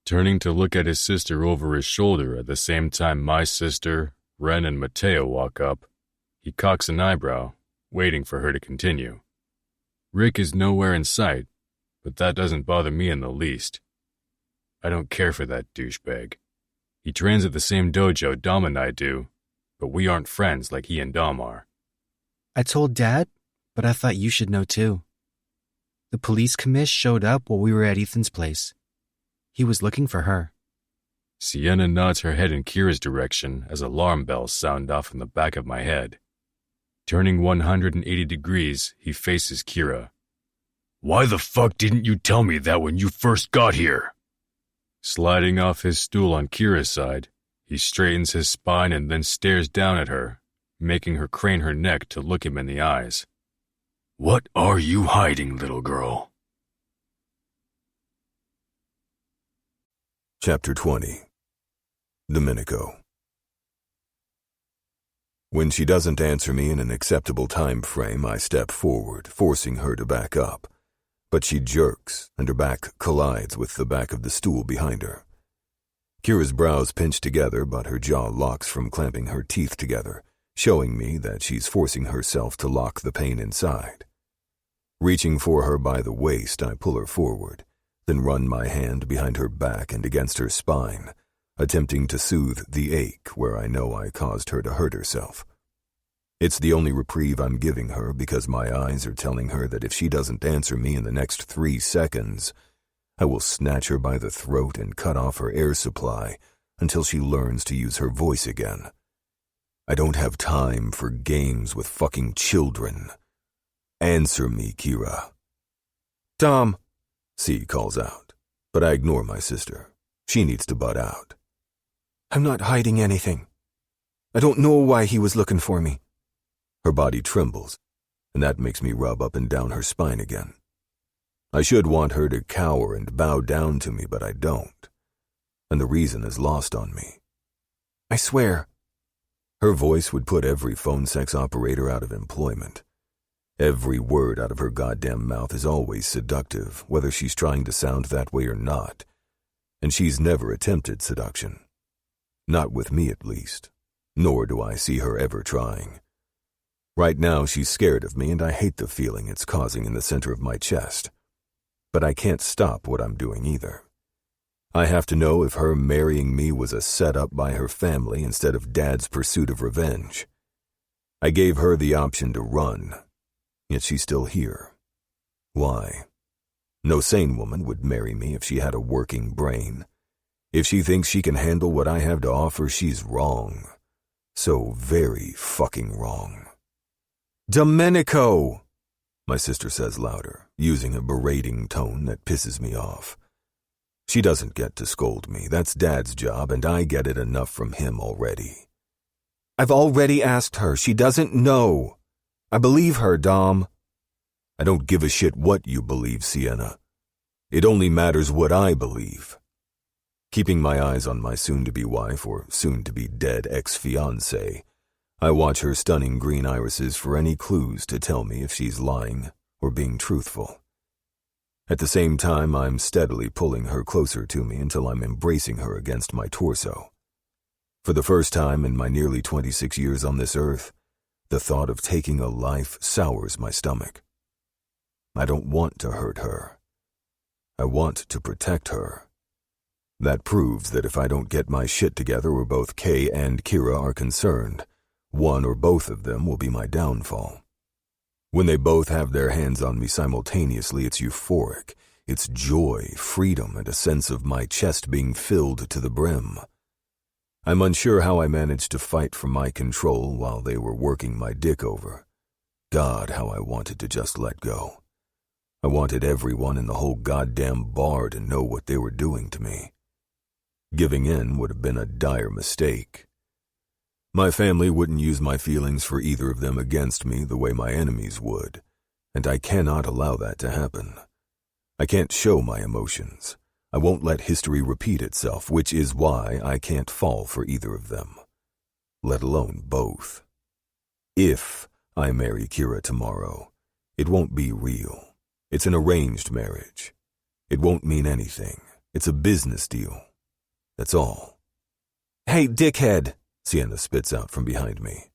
A: Turning to look at his sister over his shoulder at the same time my sister, Ren, and Mateo walk up, he cocks an eyebrow, waiting for her to continue. Rick is nowhere in sight, but that doesn't bother me in the least. I don't care for that douchebag. He trains at the same dojo Dom and I do, but we aren't friends like he and Dom are.
H: "I told Dad, but I thought you should know too. The police commish showed up while we were at Ethan's place. He was looking for her."
A: Sienna nods her head in Kira's direction as alarm bells sound off in the back of my head. Turning 180 degrees, he faces Kira. "Why the fuck didn't you tell me that when you first got here?" Sliding off his stool on Kira's side, he straightens his spine and then stares down at her, making her crane her neck to look him in the eyes. "What are you hiding, little girl?"
B: Chapter 20. Domenico. When she doesn't answer me in an acceptable time frame, I step forward, forcing her to back up. But she jerks, and her back collides with the back of the stool behind her. Kira's brows pinch together, but her jaw locks from clamping her teeth together, showing me that she's forcing herself to lock the pain inside. Reaching for her by the waist, I pull her forward, then run my hand behind her back and against her spine, attempting to soothe the ache where I know I caused her to hurt herself. It's the only reprieve I'm giving her because my eyes are telling her that if she doesn't answer me in the next 3 seconds, I will snatch her by the throat and cut off her air supply until she learns to use her voice again. I don't have time for games with fucking children. Answer me, Kira.
C: Dom,
B: C calls out, but I ignore my sister. She needs to butt out.
C: I'm not hiding anything. I don't know why he was looking for me.
B: Her body trembles, and that makes me rub up and down her spine again. I should want her to cower and bow down to me, but I don't. And the reason is lost on me.
C: I swear.
B: Her voice would put every phone sex operator out of employment. Every word out of her goddamn mouth is always seductive, whether she's trying to sound that way or not. And she's never attempted seduction. Not with me, at least. Nor do I see her ever trying. Right now, she's scared of me, and I hate the feeling it's causing in the center of my chest. But I can't stop what I'm doing either. I have to know if her marrying me was a setup by her family instead of Dad's pursuit of revenge. I gave her the option to run, yet she's still here. Why? No sane woman would marry me if she had a working brain. If she thinks she can handle what I have to offer, she's wrong. So very fucking wrong.
C: Domenico!
B: My sister says louder, using a berating tone that pisses me off. She doesn't get to scold me. That's Dad's job, and I get it enough from him already.
C: I've already asked her. She doesn't know. I believe her, Dom.
B: I don't give a shit what you believe, Sienna. It only matters what I believe. Keeping my eyes on my soon-to-be wife or soon-to-be-dead ex-fiancé, I watch her stunning green irises for any clues to tell me if she's lying or being truthful. At the same time, I'm steadily pulling her closer to me until I'm embracing her against my torso. For the first time in my nearly 26 years on this earth, the thought of taking a life sours my stomach. I don't want to hurt her. I want to protect her. That proves that if I don't get my shit together where both Kay and Kira are concerned, one or both of them will be my downfall. When they both have their hands on me simultaneously, it's euphoric. It's joy, freedom, and a sense of my chest being filled to the brim. I'm unsure how I managed to fight for my control while they were working my dick over. God, how I wanted to just let go. I wanted everyone in the whole goddamn bar to know what they were doing to me. Giving in would have been a dire mistake. My family wouldn't use my feelings for either of them against me the way my enemies would, and I cannot allow that to happen. I can't show my emotions. I won't let history repeat itself, which is why I can't fall for either of them, let alone both. If I marry Kira tomorrow, it won't be real. It's an arranged marriage. It won't mean anything. It's a business deal. That's all.
C: Hey, dickhead,
B: Sienna spits out from behind me.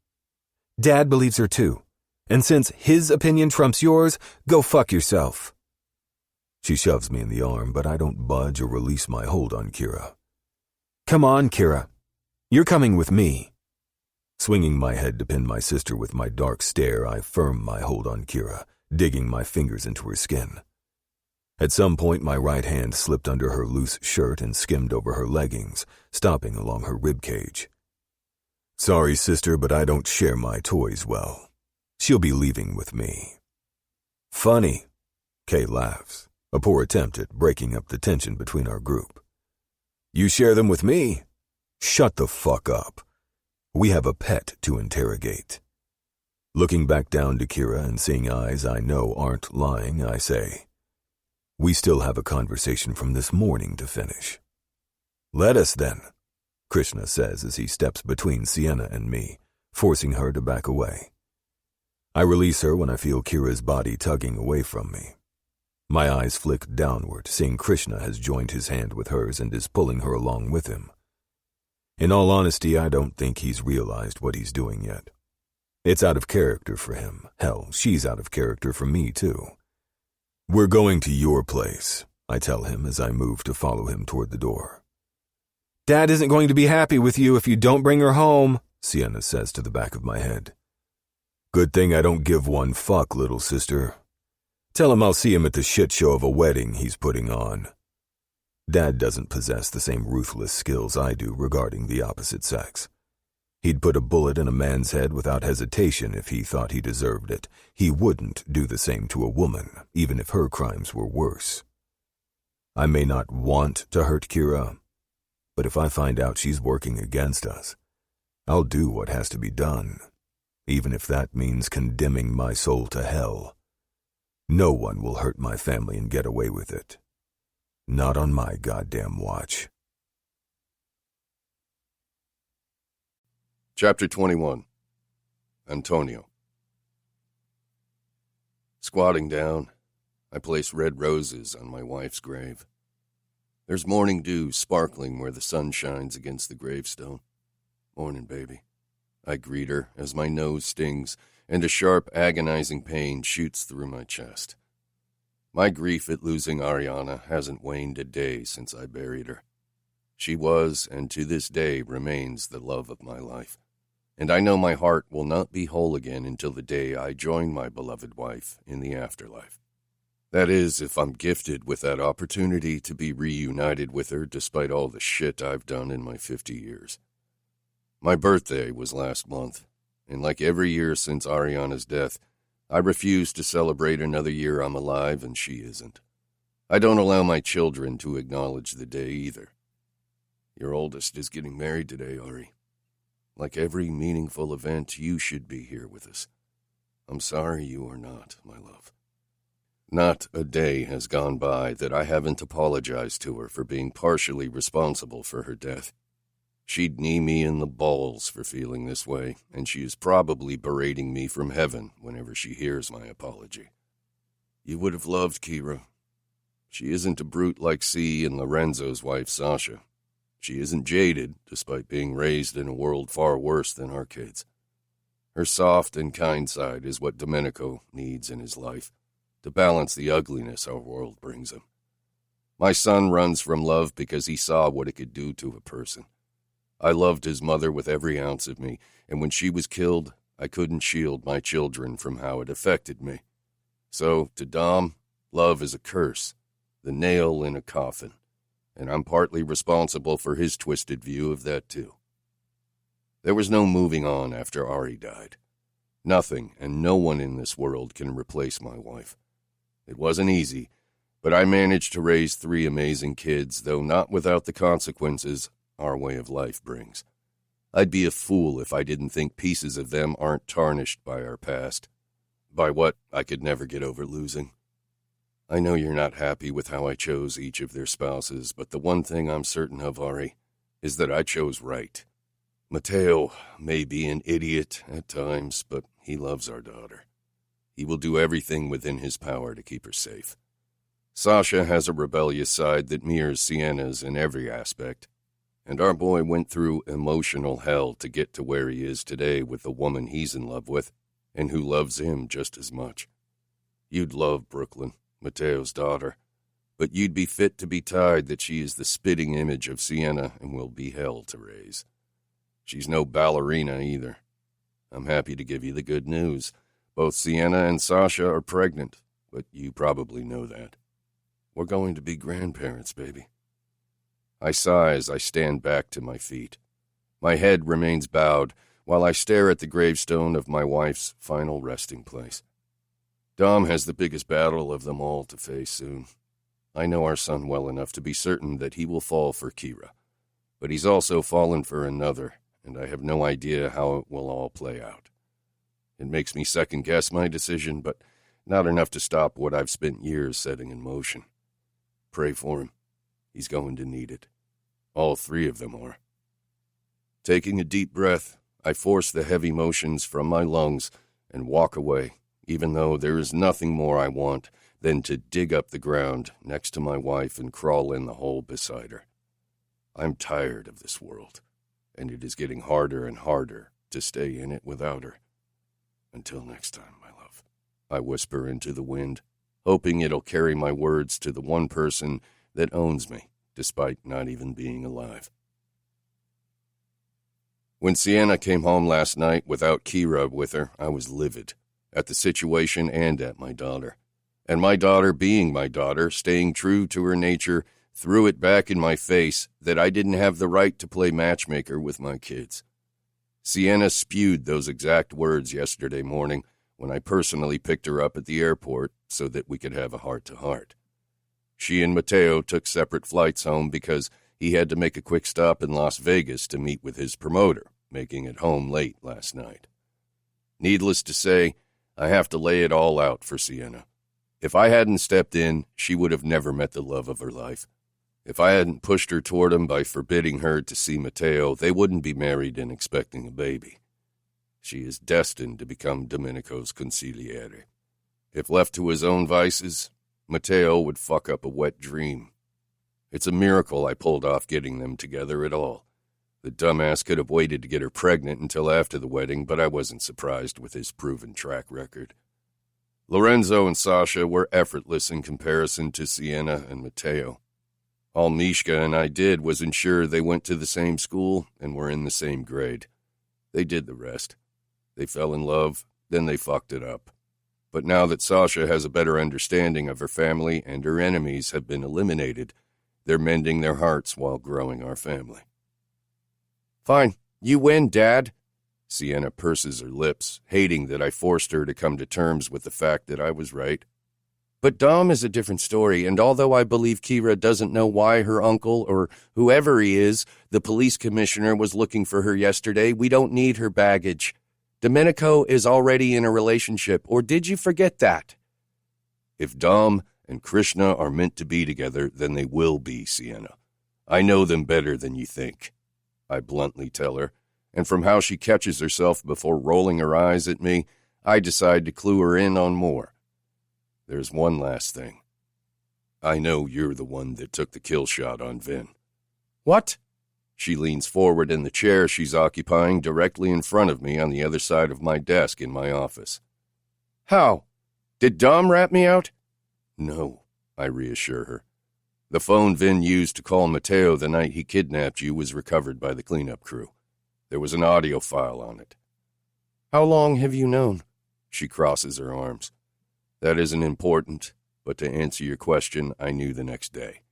C: Dad believes her too. And since his opinion trumps yours, go fuck yourself.
B: She shoves me in the arm, but I don't budge or release my hold on Kira.
C: Come on, Kira. You're coming with me.
B: Swinging my head to pin my sister with my dark stare, I firm my hold on Kira, digging my fingers into her skin. At some point, my right hand slipped under her loose shirt and skimmed over her leggings, stopping along her ribcage. Sorry, sister, but I don't share my toys well. She'll be leaving with me. Funny, Kay laughs, a poor attempt at breaking up the tension between our group. You share them with me? Shut the fuck up. We have a pet to interrogate. Looking back down to Kira and seeing eyes I know aren't lying, I say, we still have a conversation from this morning to finish. Let us then, Krishna says as he steps between Sienna and me, forcing her to back away. I release her when I feel Kira's body tugging away from me. My eyes flick downward, seeing Krishna has joined his hand with hers and is pulling her along with him. In all honesty, I don't think he's realized what he's doing yet. It's out of character for him. Hell, she's out of character for me, too. We're going to your place, I tell him as I move to follow him toward the door.
C: Dad isn't going to be happy with you if you don't bring her home,
B: Sienna says to the back of my head. Good thing I don't give one fuck, little sister. Tell him I'll see him at the shit show of a wedding he's putting on. Dad doesn't possess the same ruthless skills I do regarding the opposite sex. He'd put a bullet in a man's head without hesitation if he thought he deserved it. He wouldn't do the same to a woman, even if her crimes were worse. I may not want to hurt Kira, but if I find out she's working against us, I'll do what has to be done, even if that means condemning my soul to hell. No one will hurt my family and get away with it. Not on my goddamn watch.
I: Chapter 21. Antonio. Squatting down, I place red roses on my wife's grave. There's morning dew sparkling where the sun shines against the gravestone. Morning, baby. I greet her as my nose stings and a sharp, agonizing pain shoots through my chest. My grief at losing Ariana hasn't waned a day since I buried her. She was, and to this day remains, the love of my life. And I know my heart will not be whole again until the day I join my beloved wife in the afterlife. That is, if I'm gifted with that opportunity to be reunited with her despite all the shit I've done in my 50 years. My birthday was last month, and like every year since Ariana's death, I refuse to celebrate another year I'm alive and she isn't. I don't allow my children to acknowledge the day either. Your oldest is getting married today, Ari. Like every meaningful event, you should be here with us. I'm sorry you are not, my love. Not a day has gone by that I haven't apologized to her for being partially responsible for her death. She'd knee me in the balls for feeling this way, and she is probably berating me from heaven whenever she hears my apology. You would have loved Kira. She isn't a brute like C and Lorenzo's wife, Sasha. She isn't jaded, despite being raised in a world far worse than our kids. Her soft and kind side is what Domenico needs in his life, to balance the ugliness our world brings him. My son runs from love because he saw what it could do to a person. I loved his mother with every ounce of me, and when she was killed, I couldn't shield my children from how it affected me. So, to Dom, love is a curse, the nail in a coffin. And I'm partly responsible for his twisted view of that, too. There was no moving on after Ari died. Nothing and no one in this world can replace my wife. It wasn't easy, but I managed to raise 3 amazing kids, though not without the consequences our way of life brings. I'd be a fool if I didn't think pieces of them aren't tarnished by our past, by what I could never get over losing. I know you're not happy with how I chose each of their spouses, but the one thing I'm certain of, Ari, is that I chose right. Matteo may be an idiot at times, but he loves our daughter. He will do everything within his power to keep her safe. Sasha has a rebellious side that mirrors Sienna's in every aspect, and our boy went through emotional hell to get to where he is today with the woman he's in love with, and who loves him just as much. You'd love Brooklyn, Matteo's daughter, but you'd be fit to be tied that she is the spitting image of Sienna and will be hell to raise. She's no ballerina either. I'm happy to give you the good news. Both Sienna and Sasha are pregnant, but you probably know that. We're going to be grandparents, baby. I sigh as I stand back to my feet. My head remains bowed while I stare at the gravestone of my wife's final resting place. Dom has the biggest battle of them all to face soon. I know our son well enough to be certain that he will fall for Kira, but he's also fallen for another, and I have no idea how it will all play out. It makes me second-guess my decision, but not enough to stop what I've spent years setting in motion. Pray for him. He's going to need it. All 3 of them are. Taking a deep breath, I force the heavy motions from my lungs and walk away, even though there is nothing more I want than to dig up the ground next to my wife and crawl in the hole beside her. I'm tired of this world, and it is getting harder and harder to stay in it without her. Until next time, my love, I whisper into the wind, hoping it'll carry my words to the one person that owns me, despite not even being alive. When Sienna came home last night without Kira with her, I was livid, at the situation and at my daughter. And my daughter, being my daughter, staying true to her nature, threw it back in my face that I didn't have the right to play matchmaker with my kids. Sienna spewed those exact words yesterday morning when I personally picked her up at the airport so that we could have a heart-to-heart. She and Mateo took separate flights home because he had to make a quick stop in Las Vegas to meet with his promoter, making it home late last night. Needless to say, I have to lay it all out for Sienna. If I hadn't stepped in, she would have never met the love of her life. If I hadn't pushed her toward him by forbidding her to see Mateo, they wouldn't be married and expecting a baby. She is destined to become Domenico's consigliere. If left to his own vices, Mateo would fuck up a wet dream. It's a miracle I pulled off getting them together at all. The dumbass could have waited to get her pregnant until after the wedding, but I wasn't surprised with his proven track record. Lorenzo and Sasha were effortless in comparison to Sienna and Mateo. All Mishka and I did was ensure they went to the same school and were in the same grade. They did the rest. They fell in love, then they fucked it up. But now that Sasha has a better understanding of her family and her enemies have been eliminated, they're mending their hearts while growing our family. Fine, you win, Dad. Sienna purses her lips, hating that I forced her to come to terms with the fact that I was right. But Dom is a different story, and although I believe Kira doesn't know why her uncle, or whoever he is, the police commissioner, was looking for her yesterday, we don't need her baggage. Domenico is already in a relationship, or did you forget that? If Dom and Krishna are meant to be together, then they will be, Sienna. I know them better than you think, I bluntly tell her, and from how she catches herself before rolling her eyes at me, I decide to clue her in on more. There's one last thing. I know you're the one that took the kill shot on Vin. What? She leans forward in the chair she's occupying directly in front of me on the other side of my desk in my office. How? Did Dom rat me out? No, I reassure her. The phone Vin used to call Mateo the night he kidnapped you was recovered by the cleanup crew. There was an audio file on it. How long have you known? She crosses her arms. That isn't important, but to answer your question, I knew the next day.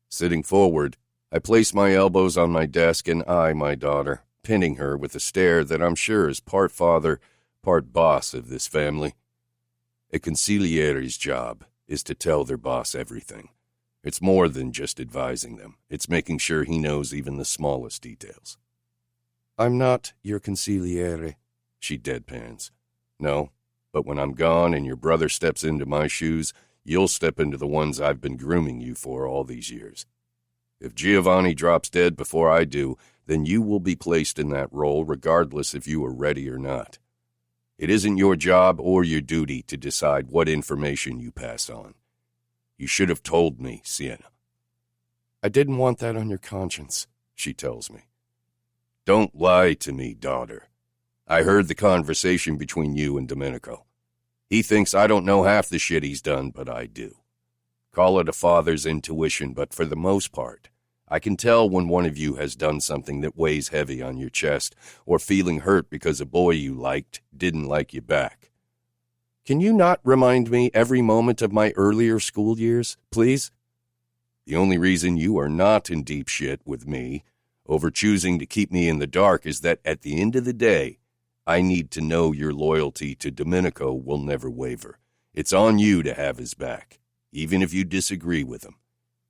I: Sitting forward, I place my elbows on my desk and eye my daughter, pinning her with a stare that I'm sure is part father, part boss of this family. A consigliere's job is to tell their boss everything. It's more than just advising them. It's making sure he knows even the smallest details. I'm not your consigliere, she deadpans. No. But when I'm gone and your brother steps into my shoes, you'll step into the ones I've been grooming you for all these years. If Giovanni drops dead before I do, then you will be placed in that role regardless if you are ready or not. It isn't your job or your duty to decide what information you pass on. You should have told me, Sienna. I didn't want that on your conscience, she tells me. Don't lie to me, daughter. I heard the conversation between you and Domenico. He thinks I don't know half the shit he's done, but I do. Call it a father's intuition, but for the most part, I can tell when one of you has done something that weighs heavy on your chest, or feeling hurt because a boy you liked didn't like you back. Can you not remind me every moment of my earlier school years, please? The only reason you are not in deep shit with me, over choosing to keep me in the dark, is that at the end of the day, I need to know your loyalty to Domenico will never waver. It's on you to have his back, even if you disagree with him.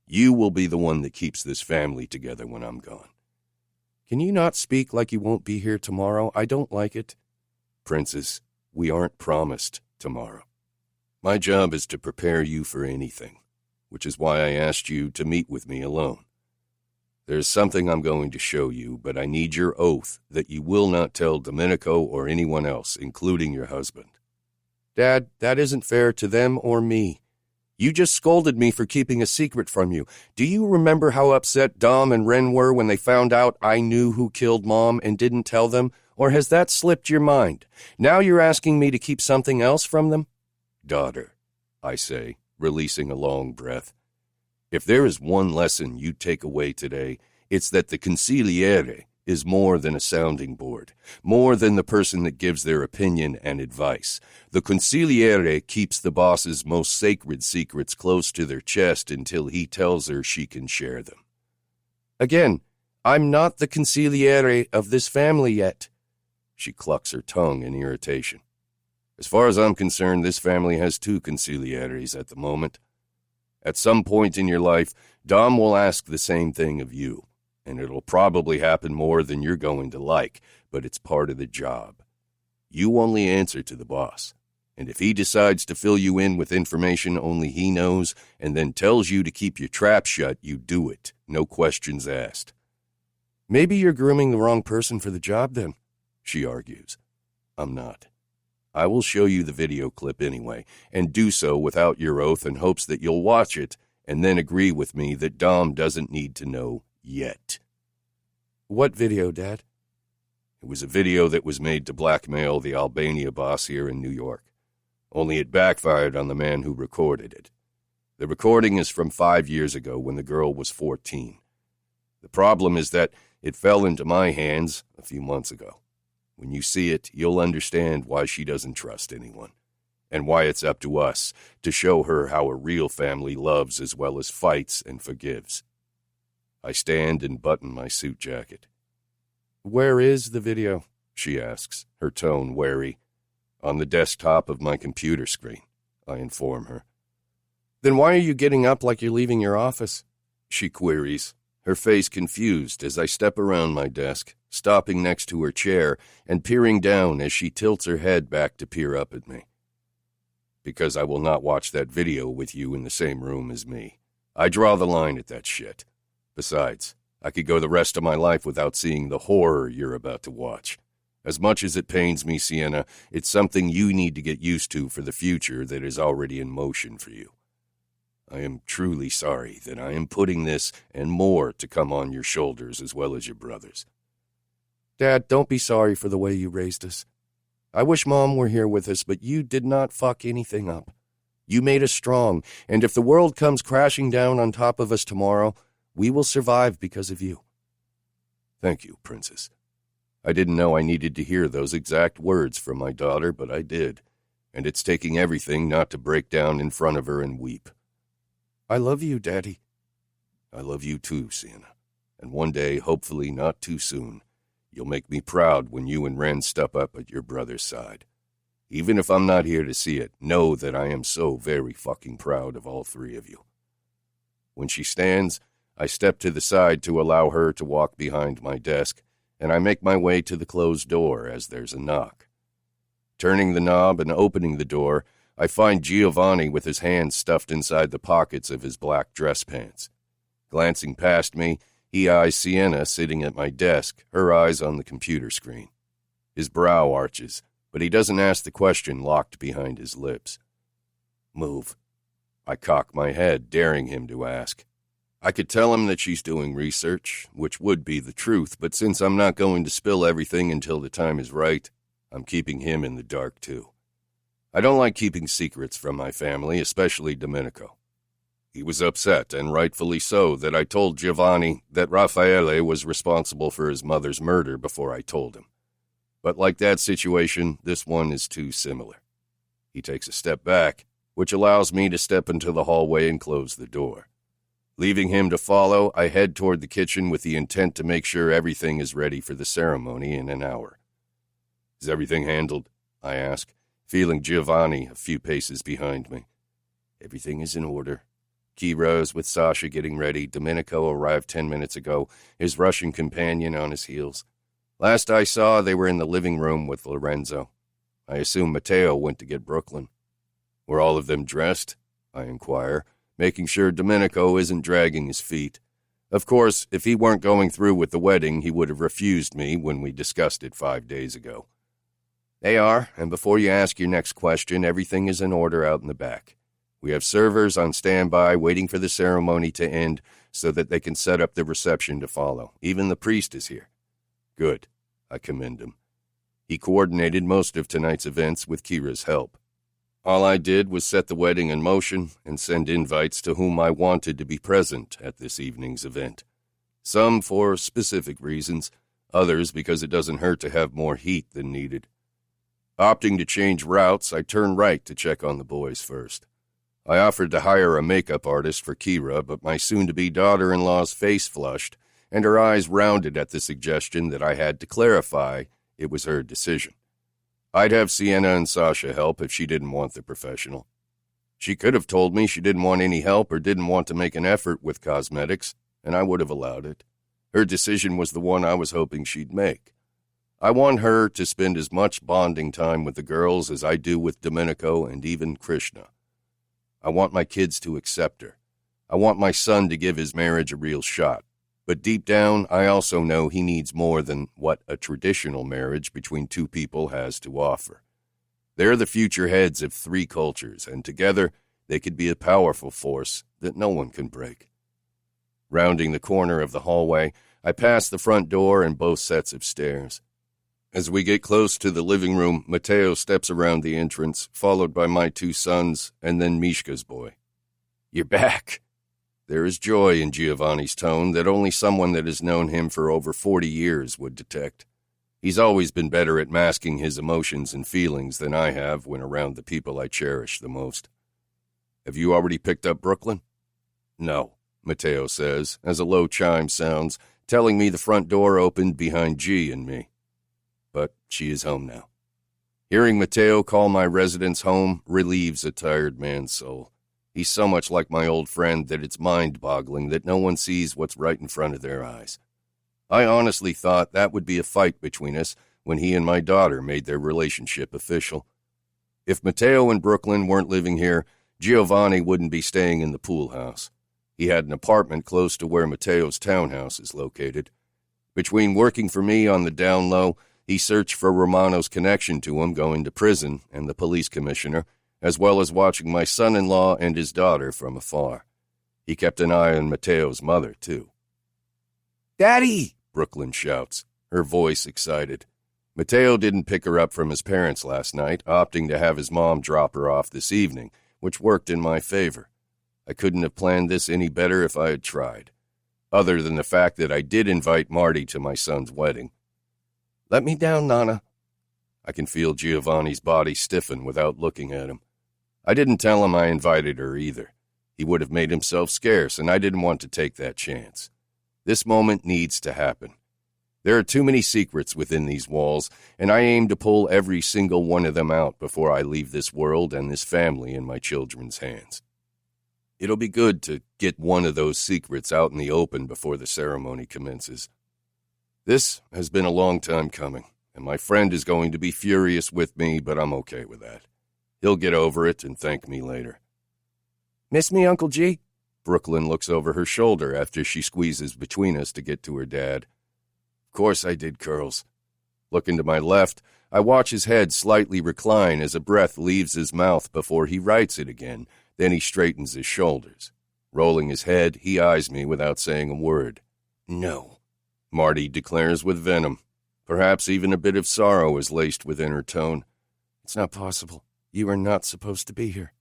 I: You will be the one that keeps this family together when I'm gone. Can you not speak like you won't be here tomorrow? I don't like it. Princess, we aren't promised tomorrow. My job is to prepare you for anything, which is why I asked you to meet with me alone. There's something I'm going to show you, but I need your oath that you will not tell Domenico or anyone else, including your husband. Dad, that isn't fair to them or me. You just scolded me for keeping a secret from you. Do you remember how upset Dom and Ren were when they found out I knew who killed Mom and didn't tell them? Or has that slipped your mind? Now you're asking me to keep something else from them? Daughter, I say, releasing a long breath. If there is one lesson you take away today, it's that the consigliere is more than a sounding board, more than the person that gives their opinion and advice. The consigliere keeps the boss's most sacred secrets close to their chest until he tells her she can share them. Again, I'm not the consigliere of this family yet. She clucks her tongue in irritation. As far as I'm concerned, this family has two consigliaries at the moment. At some point in your life, Dom will ask the same thing of you, and it'll probably happen more than you're going to like, but it's part of the job. You only answer to the boss, and if he decides to fill you in with information only he knows and then tells you to keep your trap shut, you do it, no questions asked. Maybe you're grooming the wrong person for the job then, she argues. I'm not. I will show you the video clip anyway, and do so without your oath in hopes that you'll watch it and then agree with me that Dom doesn't need to know yet. What video, Dad? It was a video that was made to blackmail the Albania boss here in New York. Only it backfired on the man who recorded it. The recording is from 5 years ago when the girl was 14. The problem is that it fell into my hands a few months ago. When you see it, you'll understand why she doesn't trust anyone, and why it's up to us to show her how a real family loves as well as fights and forgives. I stand and button my suit jacket. Where is the video? She asks, her tone wary. On the desktop of my computer screen, I inform her. Then why are you getting up like you're leaving your office? She queries, her face confused as I step around my desk, stopping next to her chair and peering down as she tilts her head back to peer up at me. Because I will not watch that video with you in the same room as me. I draw the line at that shit. Besides, I could go the rest of my life without seeing the horror you're about to watch. As much as it pains me, Sienna, it's something you need to get used to for the future that is already in motion for you. I am truly sorry that I am putting this and more to come on your shoulders as well as your brother's. Dad, don't be sorry for the way you raised us. I wish Mom were here with us, but you did not fuck anything up. You made us strong, and if the world comes crashing down on top of us tomorrow, we will survive because of you. Thank you, Princess. I didn't know I needed to hear those exact words from my daughter, but I did, and it's taking everything not to break down in front of her and weep. I love you, Daddy. I love you too, Sienna, and one day, hopefully not too soon, you'll make me proud when you and Ren step up at your brother's side. Even if I'm not here to see it, know that I am so very fucking proud of all three of you. When she stands, I step to the side to allow her to walk behind my desk, and I make my way to the closed door as there's a knock. Turning the knob and opening the door, I find Giovanni with his hands stuffed inside the pockets of his black dress pants. Glancing past me, he eyes Sienna sitting at my desk, her eyes on the computer screen. His brow arches, but he doesn't ask the question locked behind his lips. Move. I cock my head, daring him to ask. I could tell him that she's doing research, which would be the truth, but since I'm not going to spill everything until the time is right, I'm keeping him in the dark too. I don't like keeping secrets from my family, especially Domenico. He was upset, and rightfully so, that I told Giovanni that Raffaele was responsible for his mother's murder before I told him. But like that situation, this one is too similar. He takes a step back, which allows me to step into the hallway and close the door. Leaving him to follow, I head toward the kitchen with the intent to make sure everything is ready for the ceremony in an hour. Is everything handled? I ask, feeling Giovanni a few paces behind me. Everything is in order. Kira is with Sasha getting ready. Domenico arrived 10 minutes ago, his Russian companion on his heels. Last I saw, they were in the living room with Lorenzo. I assume Matteo went to get Brooklyn. Were all of them dressed? I inquire, making sure Domenico isn't dragging his feet. Of course, if he weren't going through with the wedding, he would have refused me when we discussed it 5 days ago. They are, and before you ask your next question, everything is in order out in the back. We have servers on standby waiting for the ceremony to end so that they can set up the reception to follow. Even the priest is here. Good. I commend him. He coordinated most of tonight's events with Kira's help. All I did was set the wedding in motion and send invites to whom I wanted to be present at this evening's event. Some for specific reasons, others because it doesn't hurt to have more heat than needed. Opting to change routes, I turned right to check on the boys first. I offered to hire a makeup artist for Kira, but my soon-to-be daughter-in-law's face flushed, and her eyes rounded at the suggestion that I had to clarify It was her decision. I'd have Sienna and Sasha help if she didn't want the professional. She could have told me she didn't want any help or didn't want to make an effort with cosmetics, and I would have allowed it. Her decision was the one I was hoping she'd make. I want her to spend as much bonding time with the girls as I do with Domenico and even Krishna. I want my kids to accept her. I want my son to give his marriage a real shot. But deep down, I also know he needs more than what a traditional marriage between two people has to offer. They're the future heads of 3 cultures, and together they could be a powerful force that no one can break. Rounding the corner of the hallway, I pass the front door and both sets of stairs. As we get close to the living room, Matteo steps around the entrance, followed by my 2 sons and then Mishka's boy. "You're back." There is joy in Giovanni's tone that only someone that has known him for over 40 years would detect. He's always been better at masking his emotions and feelings than I have when around the people I cherish the most. "Have you already picked up Brooklyn?" "No," Matteo says, as a low chime sounds, telling me the front door opened behind G and me. But she is home now. Hearing Matteo call my residence home relieves a tired man's soul. He's so much like my old friend that it's mind-boggling that no one sees what's right in front of their eyes. I honestly thought that would be a fight between us when he and my daughter made their relationship official. If Matteo and Brooklyn weren't living here, Giovanni wouldn't be staying in the pool house. He had an apartment close to where Matteo's townhouse is located. Between working for me on the down low, he searched for Romano's connection to him going to prison and the police commissioner, as well as watching my son-in-law and his daughter from afar. He kept an eye on Matteo's mother, too. "Daddy!" Brooklyn shouts, her voice excited. Matteo didn't pick her up from his parents last night, opting to have his mom drop her off this evening, which worked in my favor. I couldn't have planned this any better if I had tried, other than the fact that I did invite Marty to my son's wedding. "Let me down, Nana." I can feel Giovanni's body stiffen without looking at him. I didn't tell him I invited her either. He would have made himself scarce, and I didn't want to take that chance. This moment needs to happen. There are too many secrets within these walls, and I aim to pull every single one of them out before I leave this world and this family in my children's hands. It'll be good to get one of those secrets out in the open before the ceremony commences. This has been a long time coming, and my friend is going to be furious with me, but I'm okay with that. He'll get over it and thank me later. "Miss me, Uncle G?" Brooklyn looks over her shoulder after she squeezes between us to get to her dad. Of course I did, Curls. Looking to my left, I watch his head slightly recline as a breath leaves his mouth before he rights it again. Then he straightens his shoulders. Rolling his head, he eyes me without saying a word. "No," Marty declares with venom. Perhaps even a bit of sorrow is laced within her tone. "It's not possible. You are not supposed to be here."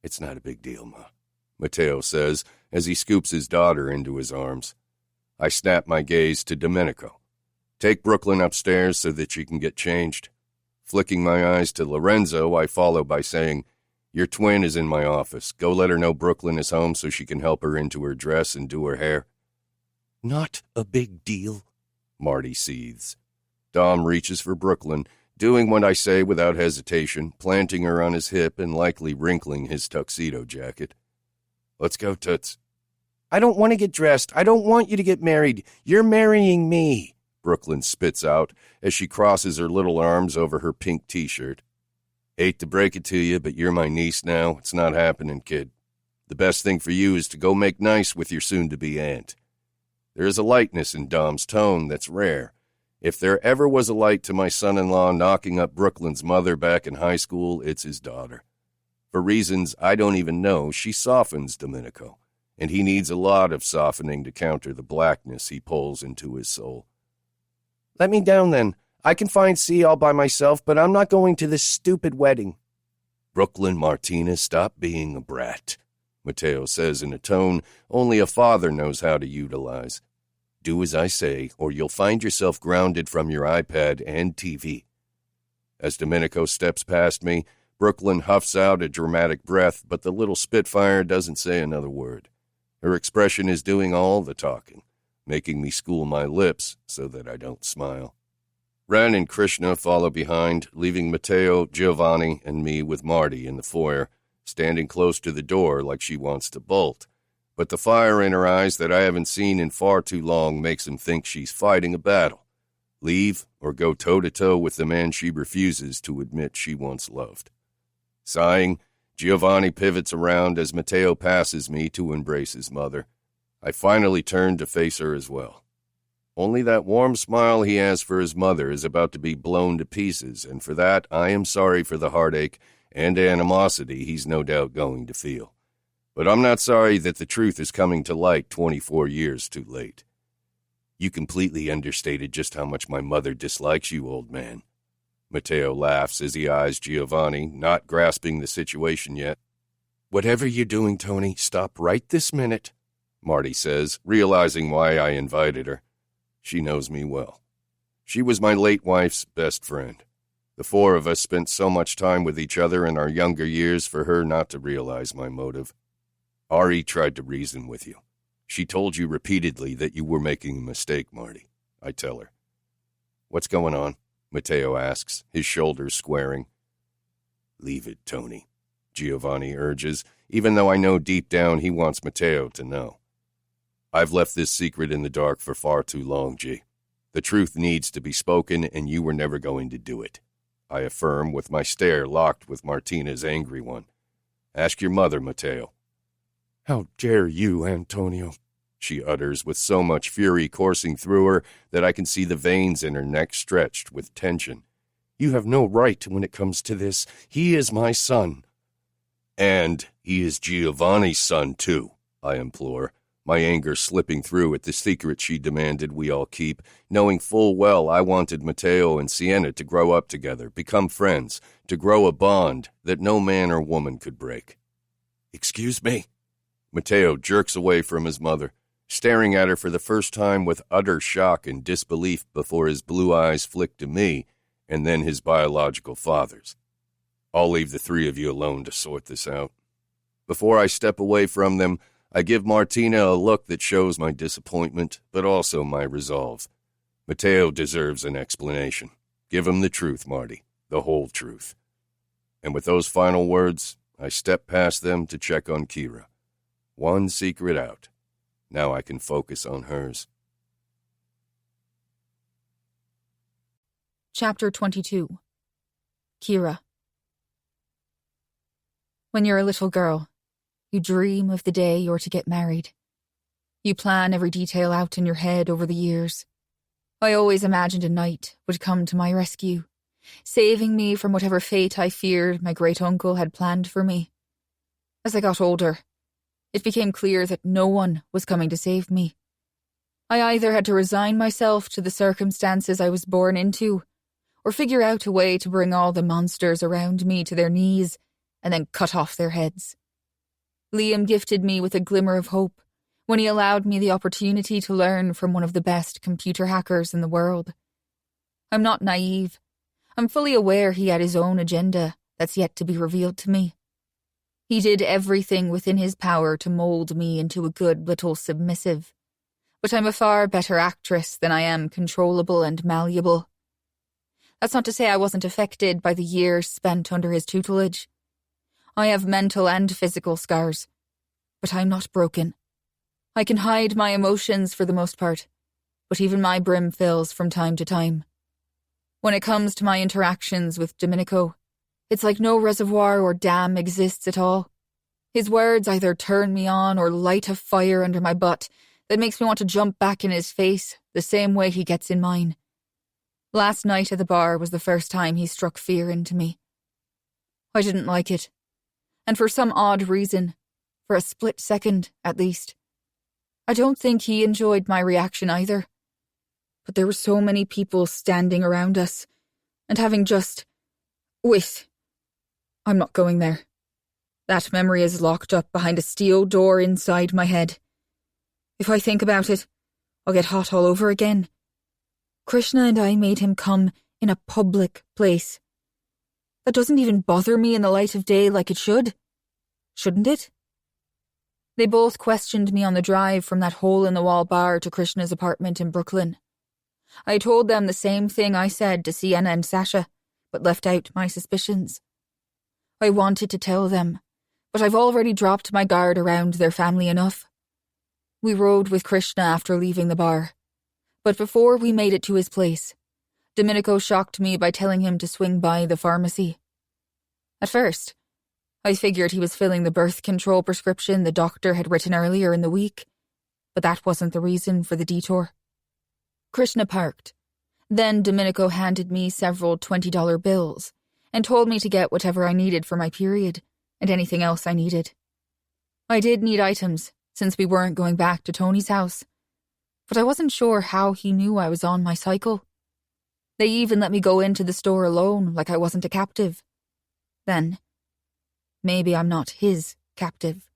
I: "It's not a big deal, Ma," Matteo says as he scoops his daughter into his arms. I snap my gaze to Domenico. "Take Brooklyn upstairs so that she can get changed." Flicking my eyes to Lorenzo, I follow by saying, "Your twin is in my office. Go let her know Brooklyn is home so she can help her into her dress and do her hair." "Not a big deal," Marty seethes. Dom reaches for Brooklyn, doing what I say without hesitation, planting her on his hip and likely wrinkling his tuxedo jacket. "Let's go, Toots." "I don't want to get dressed. I don't want you to get married. You're marrying me," Brooklyn spits out as she crosses her little arms over her pink t-shirt. "Hate to break it to you, but you're my niece now. It's not happening, kid. The best thing for you is to go make nice with your soon-to-be aunt." There is a lightness in Dom's tone that's rare. If there ever was a light to my son-in-law knocking up Brooklyn's mother back in high school, it's his daughter. For reasons I don't even know, she softens Domenico, and he needs a lot of softening to counter the blackness he pulls into his soul. "Let me down, then. I can find C all by myself, but I'm not going to this stupid wedding." "Brooklyn Martinez, stop being a brat," Matteo says in a tone only a father knows how to utilize. "Do as I say, or you'll find yourself grounded from your iPad and TV." As Domenico steps past me, Brooklyn huffs out a dramatic breath, but the little spitfire doesn't say another word. Her expression is doing all the talking, making me school my lips so that I don't smile. Ren and Krishna follow behind, leaving Matteo, Giovanni, and me with Marty in the foyer, standing close to the door like she wants to bolt. But the fire in her eyes that I haven't seen in far too long makes him think she's fighting a battle. Leave or go toe-to-toe with the man she refuses to admit she once loved. Sighing, Giovanni pivots around as Matteo passes me to embrace his mother. I finally turn to face her as well. Only that warm smile he has for his mother is about to be blown to pieces, and for that I am sorry for the heartache and animosity he's no doubt going to feel. But I'm not sorry that the truth is coming to light 24 years too late. You completely understated just how much my mother dislikes you, old man. Matteo laughs as he eyes Giovanni, not grasping the situation yet. Whatever you're doing, Tony, stop right this minute, Marty says, realizing why I invited her. She knows me well. She was my late wife's best friend. The four of us spent so much time with each other in our younger years for her not to realize my motive. Ari tried to reason with you. She told you repeatedly that you were making a mistake, Marty, I tell her. What's going on? Matteo asks, his shoulders squaring. Leave it, Tony, Giovanni urges, even though I know deep down he wants Matteo to know. I've left this secret in the dark for far too long, G. The truth needs to be spoken, and you were never going to do it, I affirm with my stare locked with Martina's angry one. Ask your mother, Matteo. How dare you, Antonio, she utters with so much fury coursing through her that I can see the veins in her neck stretched with tension. You have no right when it comes to this. He is my son. And he is Giovanni's son, too, I implore, my anger slipping through at the secret she demanded we all keep, knowing full well I wanted Matteo and Sienna to grow up together, become friends, to grow a bond that no man or woman could break. Excuse me? Matteo jerks away from his mother, staring at her for the first time with utter shock and disbelief before his blue eyes flick to me and then his biological father's. I'll leave the three of you alone to sort this out. Before I step away from them, I give Martina a look that shows my disappointment, but also my resolve. Matteo deserves an explanation. Give him the truth, Marty, the whole truth. And with those final words, I step past them to check on Kira. One secret out. Now I can focus on hers.
D: Chapter 22. Kira. When you're a little girl, you dream of the day you're to get married. You plan every detail out in your head over the years. I always imagined a knight would come to my rescue, saving me from whatever fate I feared my great-uncle had planned for me. As I got older, it became clear that no one was coming to save me. I either had to resign myself to the circumstances I was born into, or figure out a way to bring all the monsters around me to their knees and then cut off their heads. Liam gifted me with a glimmer of hope when he allowed me the opportunity to learn from one of the best computer hackers in the world. I'm not naive. I'm fully aware he had his own agenda that's yet to be revealed to me. He did everything within his power to mold me into a good little submissive, but I'm a far better actress than I am controllable and malleable. That's not to say I wasn't affected by the years spent under his tutelage. I have mental and physical scars, but I'm not broken. I can hide my emotions for the most part, but even my brim fills from time to time. When it comes to my interactions with Domenico, it's like no reservoir or dam exists at all. His words either turn me on or light a fire under my butt that makes me want to jump back in his face the same way he gets in mine. Last night at the bar was the first time he struck fear into me. I didn't like it. And for some odd reason, for a split second at least, I don't think he enjoyed my reaction either. But there were so many people standing around us, and having just... Wait, I'm not going there. That memory is locked up behind a steel door inside my head. If I think about it, I'll get hot all over again. Krishna and I made him come in a public place. That doesn't even bother me in the light of day like it should. Shouldn't it? They both questioned me on the drive from that hole-in-the-wall bar to Krishna's apartment in Brooklyn. I told them the same thing I said to Sienna and Sasha, but left out my suspicions. I wanted to tell them, but I've already dropped my guard around their family enough. We rode with Krishna after leaving the bar, but before we made it to his place, Domenico shocked me by telling him to swing by the pharmacy. At first, I figured he was filling the birth control prescription the doctor had written earlier in the week, but that wasn't the reason for the detour. Krishna parked. Then Domenico handed me several $20 bills and told me to get whatever I needed for my period and anything else I needed. I did need items, since we weren't going back to Tony's house, but I wasn't sure how he knew I was on my cycle. They even let me go into the store alone like I wasn't a captive. Then, maybe I'm not his captive.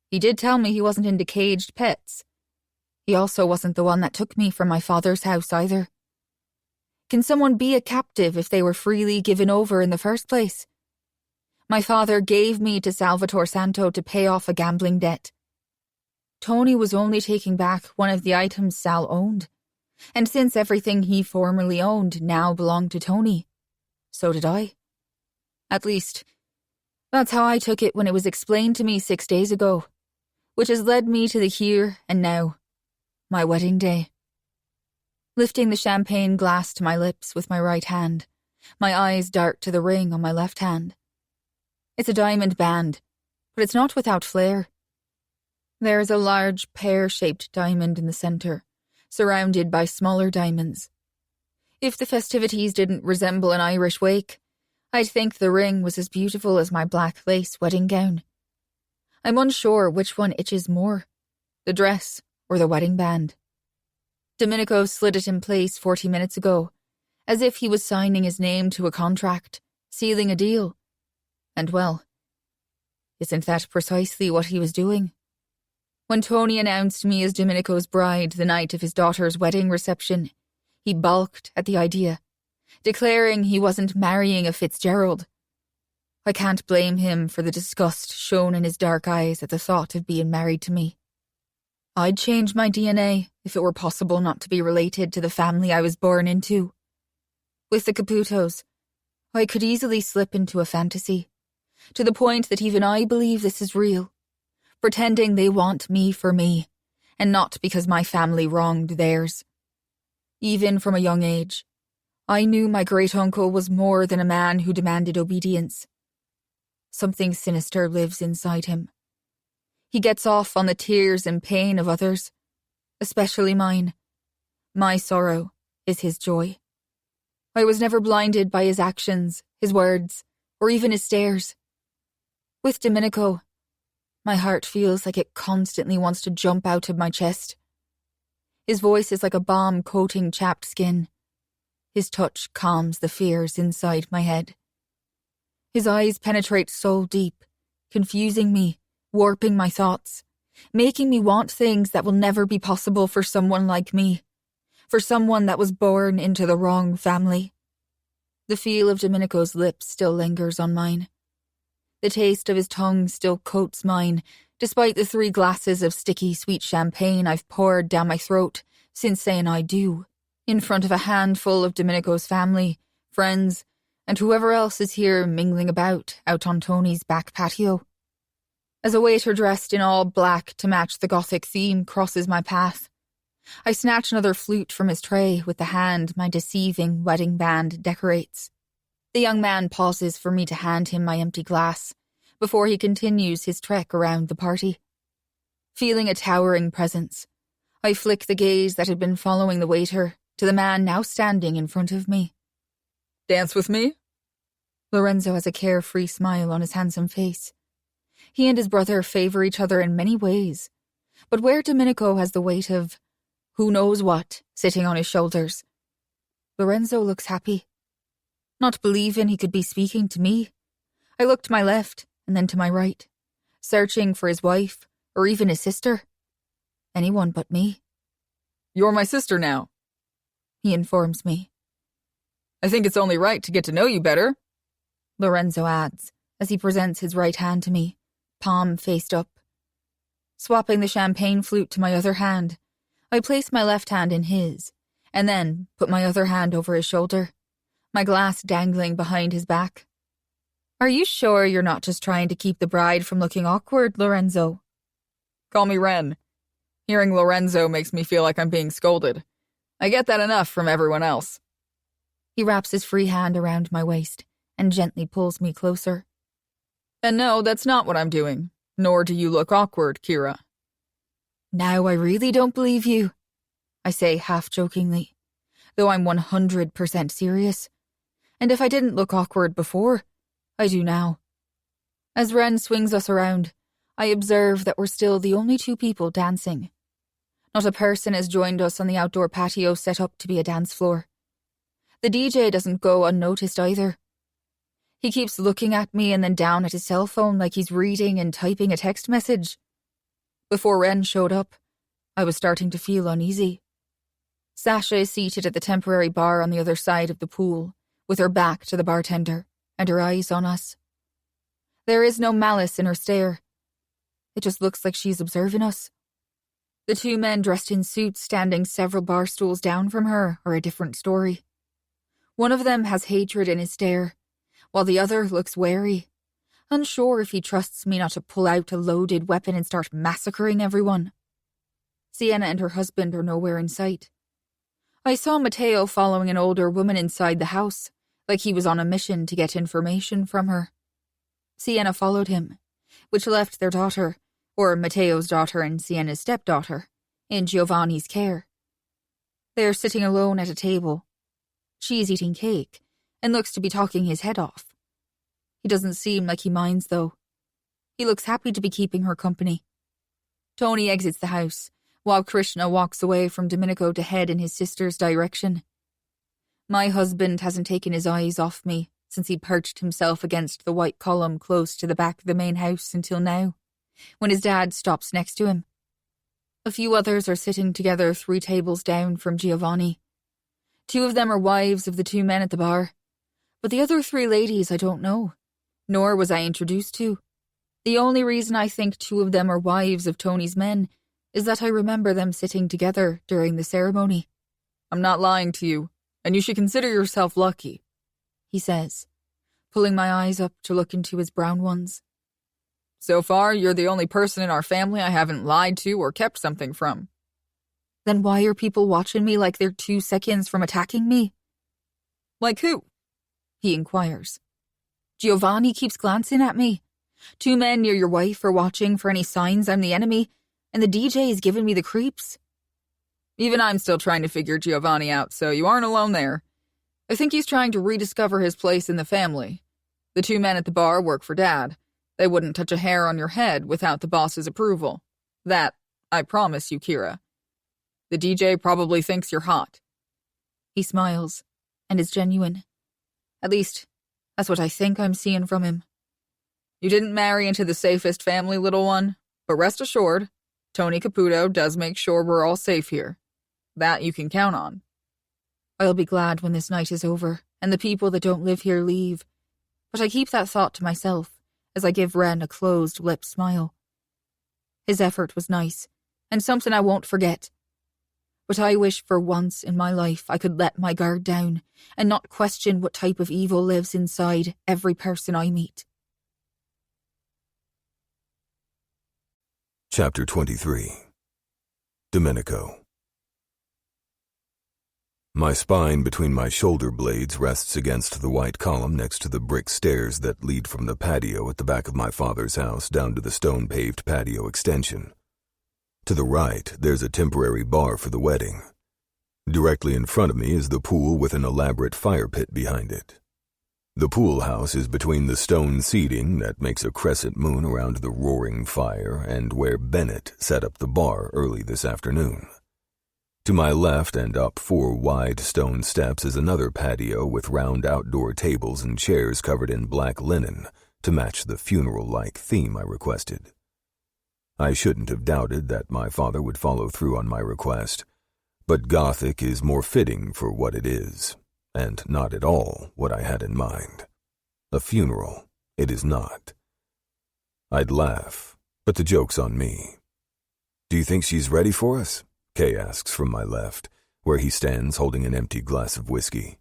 D: He did tell me he wasn't into caged pets. He also wasn't the one that took me from my father's house either. Can someone be a captive if they were freely given over in the first place? My father gave me to Salvatore Santo to pay off a gambling debt. Tony was only taking back one of the items Sal owned, and since everything he formerly owned now belonged to Tony, so did I. At least, that's how I took it when it was explained to me 6 days ago, which has led me to the here and now, my wedding day. Lifting the champagne glass to my lips with my right hand, my eyes dart to the ring on my left hand. It's a diamond band, but it's not without flair. There is a large pear-shaped diamond in the center, surrounded by smaller diamonds. If the festivities didn't resemble an Irish wake, I'd think the ring was as beautiful as my black lace wedding gown. I'm unsure which one itches more, the dress or the wedding band. Domenico slid it in place 40 minutes ago, as if he was signing his name to a contract, sealing a deal. And well, isn't that precisely what he was doing? When Tony announced me as Domenico's bride the night of his daughter's wedding reception, he balked at the idea, declaring he wasn't marrying a Fitzgerald. I can't blame him for the disgust shown in his dark eyes at the thought of being married to me. I'd change my DNA if it were possible not to be related to the family I was born into. With the Caputos, I could easily slip into a fantasy, to the point that even I believe this is real, pretending they want me for me, and not because my family wronged theirs. Even from a young age, I knew my great-uncle was more than a man who demanded obedience. Something sinister lives inside him. He gets off on the tears and pain of others, especially mine. My sorrow is his joy. I was never blinded by his actions, his words, or even his stares. With Domenico, my heart feels like it constantly wants to jump out of my chest. His voice is like a balm coating chapped skin. His touch calms the fears inside my head. His eyes penetrate so deep, confusing me, warping my thoughts, making me want things that will never be possible for someone like me, for someone that was born into the wrong family. The feel of Domenico's lips still lingers on mine. The taste of his tongue still coats mine, despite the 3 glasses of sticky sweet champagne I've poured down my throat since saying I do, in front of a handful of Domenico's family, friends, and whoever else is here mingling about out on Tony's back patio. As a waiter dressed in all black to match the gothic theme crosses my path, I snatch another flute from his tray with the hand my deceiving wedding band decorates. The young man pauses for me to hand him my empty glass before he continues his trek around the party. Feeling a towering presence, I flick the gaze that had been following the waiter to the man now standing in front of me.
E: Dance with me?
D: Lorenzo has a carefree smile on his handsome face. He and his brother favor each other in many ways, but where Domenico has the weight of who knows what sitting on his shoulders, Lorenzo looks happy. Not believing he could be speaking to me, I look to my left and then to my right, searching for his wife or even his sister. Anyone but me.
E: You're my sister now,
D: he informs me.
E: I think it's only right to get to know you better,
D: Lorenzo adds as he presents his right hand to me, palm faced up. Swapping the champagne flute to my other hand, I place my left hand in his and then put my other hand over his shoulder, my glass dangling behind his back. Are you sure you're not just trying to keep the bride from looking awkward, Lorenzo?
E: Call me Ren. Hearing Lorenzo makes me feel like I'm being scolded. I get that enough from everyone else.
D: He wraps his free hand around my waist and gently pulls me closer.
E: And no, that's not what I'm doing. Nor do you look awkward, Kira.
D: Now I really don't believe you, I say half-jokingly, though I'm 100% serious. And if I didn't look awkward before, I do now. As Ren swings us around, I observe that we're still the only two people dancing. Not a person has joined us on the outdoor patio set up to be a dance floor. The DJ doesn't go unnoticed either. He keeps looking at me and then down at his cell phone like he's reading and typing a text message. Before Ren showed up, I was starting to feel uneasy. Sasha is seated at the temporary bar on the other side of the pool, with her back to the bartender and her eyes on us. There is no malice in her stare. It just looks like she's observing us. The two men dressed in suits standing several bar stools down from her are a different story. One of them has hatred in his stare, while the other looks wary, unsure if he trusts me not to pull out a loaded weapon and start massacring everyone. Sienna and her husband are nowhere in sight. I saw Matteo following an older woman inside the house, like he was on a mission to get information from her. Sienna followed him, which left their daughter, or Matteo's daughter and Sienna's stepdaughter, in Giovanni's care. They are sitting alone at a table. She's eating cake, and looks to be talking his head off. He doesn't seem like he minds, though. He looks happy to be keeping her company. Tony exits the house, while Krishna walks away from Domenico to head in his sister's direction. My husband hasn't taken his eyes off me since he perched himself against the white column close to the back of the main house until now, when his dad stops next to him. A few others are sitting together 3 tables down from Giovanni. 2 of them are wives of the 2 men at the bar, but the other 3 ladies I don't know, nor was I introduced to. The only reason I think 2 of them are wives of Tony's men is that I remember them sitting together during the ceremony.
E: I'm not lying to you, and you should consider yourself lucky, he says, pulling my eyes up to look into his brown ones. So far, you're the only person in our family I haven't lied to or kept something from.
D: Then why are people watching me like they're 2 seconds from attacking me?
E: Like who?
D: He inquires. Giovanni keeps glancing at me. 2 men near your wife are watching for any signs I'm the enemy, and the DJ is giving me the creeps.
E: Even I'm still trying to figure Giovanni out, so you aren't alone there. I think he's trying to rediscover his place in the family. The 2 men at the bar work for Dad. They wouldn't touch a hair on your head without the boss's approval. That, I promise you, Kira. The DJ probably thinks you're hot.
D: He smiles, and is genuine. At least, that's what I think I'm seeing from him.
E: You didn't marry into the safest family, little one, but rest assured, Tony Caputo does make sure we're all safe here. That you can count on.
D: I'll be glad when this night is over, and the people that don't live here leave, but I keep that thought to myself as I give Ren a closed-lip smile. His effort was nice, and something I won't forget. But I wish for once in my life I could let my guard down and not question what type of evil lives inside every person I meet.
B: Chapter 23. Domenico. My spine between my shoulder blades rests against the white column next to the brick stairs that lead from the patio at the back of my father's house down to the stone-paved patio extension. To the right, there's a temporary bar for the wedding. Directly in front of me is the pool with an elaborate fire pit behind it. The pool house is between the stone seating that makes a crescent moon around the roaring fire and where Bennett set up the bar early this afternoon. To my left and up 4 wide stone steps is another patio with round outdoor tables and chairs covered in black linen to match the funeral-like theme I requested. I shouldn't have doubted that my father would follow through on my request, but Gothic is more fitting for what it is, and not at all what I had in mind. A funeral, it is not. I'd laugh, but the joke's on me. "Do you think she's ready for us?" Kay asks from my left, where he stands holding an empty glass of whiskey.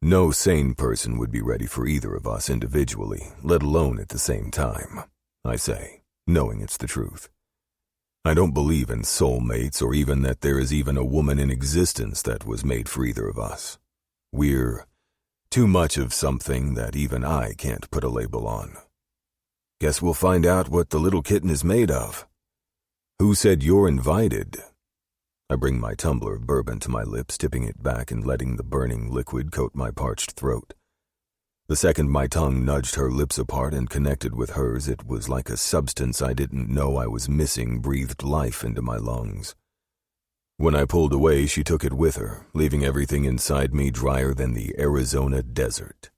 B: No sane person would be ready for either of us individually, let alone at the same time, I say, knowing it's the truth. I don't believe in soulmates or even that there is even a woman in existence that was made for either of us. We're too much of something that even I can't put a label on. Guess we'll find out what the little kitten is made of. Who said you're invited? I bring my tumbler of bourbon to my lips, tipping it back and letting the burning liquid coat my parched throat. The second my tongue nudged her lips apart and connected with hers, it was like a substance I didn't know I was missing breathed life into my lungs. When I pulled away, she took it with her, leaving everything inside me drier than the Arizona desert.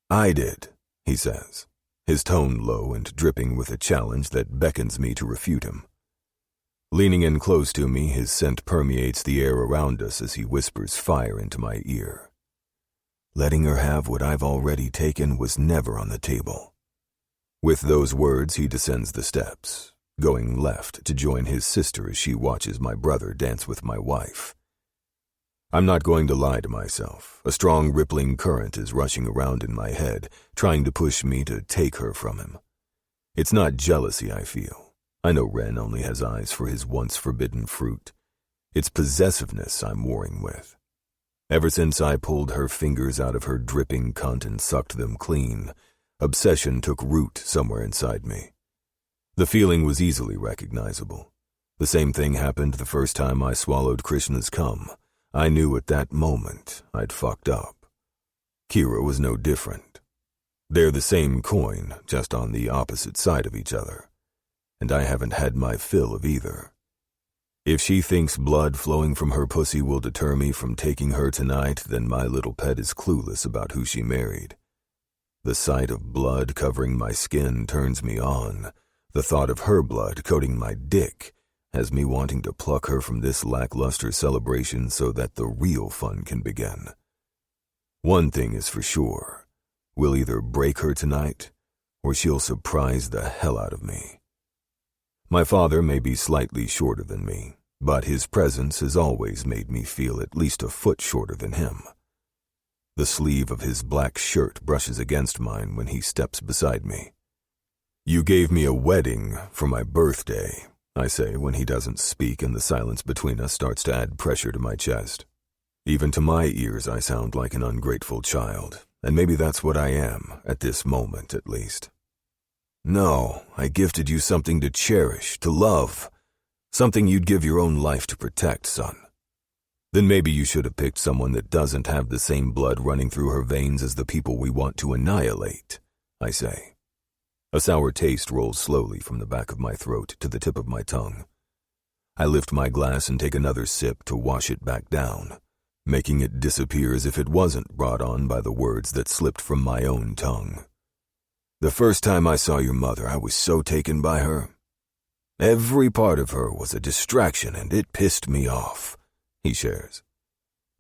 B: I did, he says, his tone low and dripping with a challenge that beckons me to refute him. Leaning in close to me, his scent permeates the air around us as he whispers fire into my ear. Letting her have what I've already taken was never on the table. With those words, he descends the steps, going left to join his sister as she watches my brother dance with my wife. I'm not going to lie to myself. A strong rippling current is rushing around in my head, trying to push me to take her from him. It's not jealousy I feel. I know Ren only has eyes for his once forbidden fruit. It's possessiveness I'm warring with. Ever since I pulled her fingers out of her dripping cunt and sucked them clean, obsession took root somewhere inside me. The feeling was easily recognizable. The same thing happened the first time I swallowed Krishna's cum. I knew at that moment I'd fucked up. Kira was no different. They're the same coin, just on the opposite side of each other. And I haven't had my fill of either. If she thinks blood flowing from her pussy will deter me from taking her tonight, then my little pet is clueless about who she married. The sight of blood covering my skin turns me on. The thought of her blood coating my dick has me wanting to pluck her from this lackluster celebration so that the real fun can begin. One thing is for sure. We'll either break her tonight, or she'll surprise the hell out of me. My father may be slightly shorter than me, but his presence has always made me feel at least a foot shorter than him. The sleeve of his black shirt brushes against mine when he steps beside me. You gave me a wedding for my birthday, I say when he doesn't speak and the silence between us starts to add pressure to my chest. Even to my ears I sound like an ungrateful child, and maybe that's what I am, at this moment at least. No, I gifted you something to cherish, to love, something you'd give your own life to protect, son. Then maybe you should have picked someone that doesn't have the same blood running through her veins as the people we want to annihilate, I say. A sour taste rolls slowly from the back of my throat to the tip of my tongue. I lift my glass and take another sip to wash it back down, making it disappear as if it wasn't brought on by the words that slipped from my own tongue. The first time I saw your mother, I was so taken by her. Every part of her was a distraction, and it pissed me off, he shares.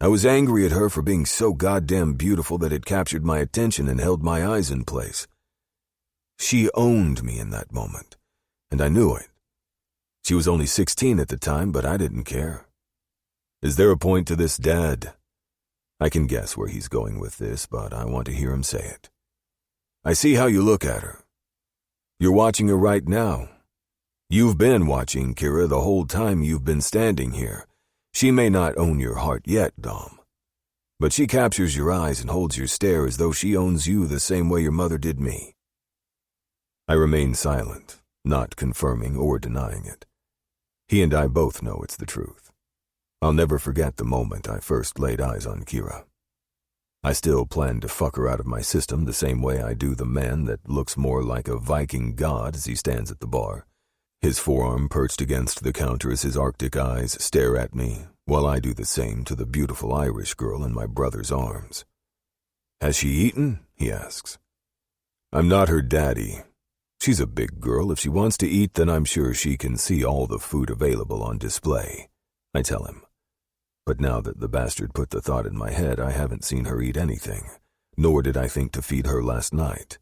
B: I was angry at her for being so goddamn beautiful that it captured my attention and held my eyes in place. She owned me in that moment, and I knew it. She was only 16 at the time, but I didn't care. Is there a point to this, Dad? I can guess where he's going with this, but I want to hear him say it. I see how you look at her. You're watching her right now. You've been watching Kira the whole time you've been standing here. She may not own your heart yet, Dom, but she captures your eyes and holds your stare as though she owns you the same way your mother did me. I remain silent, not confirming or denying it. He and I both know it's the truth. I'll never forget the moment I first laid eyes on Kira. I still plan to fuck her out of my system the same way I do the man that looks more like a Viking god as he stands at the bar, his forearm perched against the counter as his Arctic eyes stare at me, while I do the same to the beautiful Irish girl in my brother's arms. Has she eaten? He asks. I'm not her daddy. She's a big girl. If she wants to eat, then I'm sure she can see all the food available on display, I tell him. But now that the bastard put the thought in my head, I haven't seen her eat anything, nor did I think to feed her last night.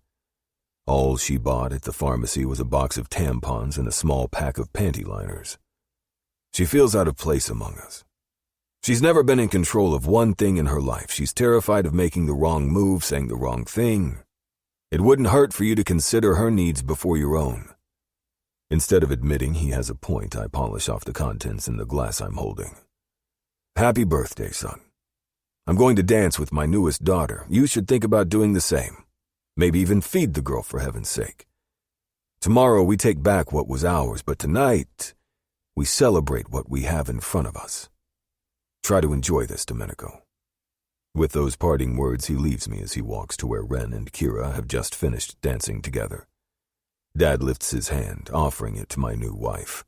B: All she bought at the pharmacy was a box of tampons and a small pack of panty liners. She feels out of place among us. She's never been in control of one thing in her life. She's terrified of making the wrong move, saying the wrong thing. It wouldn't hurt for you to consider her needs before your own. Instead of admitting he has a point, I polish off the contents in the glass I'm holding. Happy birthday, son. I'm going to dance with my newest daughter. You should think about doing the same. Maybe even feed the girl, for heaven's sake. Tomorrow we take back what was ours, but tonight we celebrate what we have in front of us. Try to enjoy this, Domenico. With those parting words, he leaves me as he walks to where Ren and Kira have just finished dancing together. Dad lifts his hand, offering it to my new wife.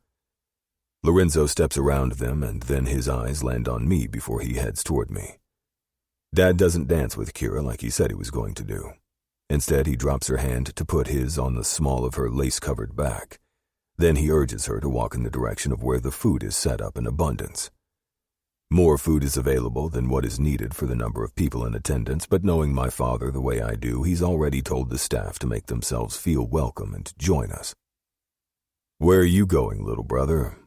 B: Lorenzo steps around them, and then his eyes land on me before he heads toward me. Dad doesn't dance with Kira like he said he was going to do. Instead, he drops her hand to put his on the small of her lace-covered back. Then he urges her to walk in the direction of where the food is set up in abundance. More food is available than what is needed for the number of people in attendance, but knowing my father the way I do, he's already told the staff to make themselves feel welcome and join us. Where are you going, little brother?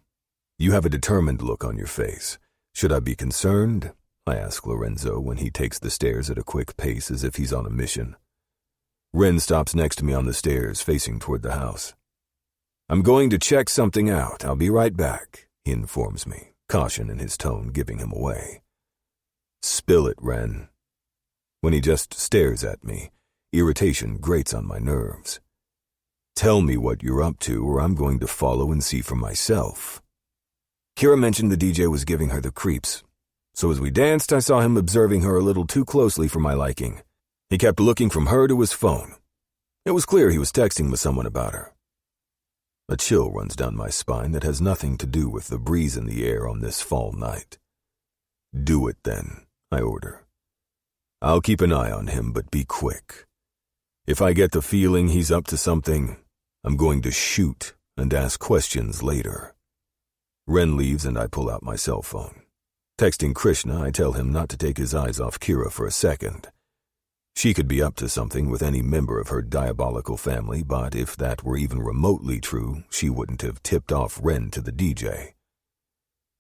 B: You have a determined look on your face. Should I be concerned? I ask Lorenzo when he takes the stairs at a quick pace as if he's on a mission. Ren stops next to me on the stairs, facing toward the house. I'm going to check something out. I'll be right back, he informs me, caution in his tone giving him away. Spill it, Ren. When he just stares at me, irritation grates on my nerves. Tell me what you're up to, or I'm going to follow and see for myself. Kira mentioned the DJ was giving her the creeps, so as we danced, I saw him observing her a little too closely for my liking. He kept looking from her to his phone. It was clear he was texting with someone about her. A chill runs down my spine that has nothing to do with the breeze in the air on this fall night. Do it then, I order. I'll keep an eye on him, but be quick. If I get the feeling he's up to something, I'm going to shoot and ask questions later. Ren leaves and I pull out my cell phone. Texting Krishna, I tell him not to take his eyes off Kira for a second. She could be up to something with any member of her diabolical family, but if that were even remotely true, she wouldn't have tipped off Ren to the DJ.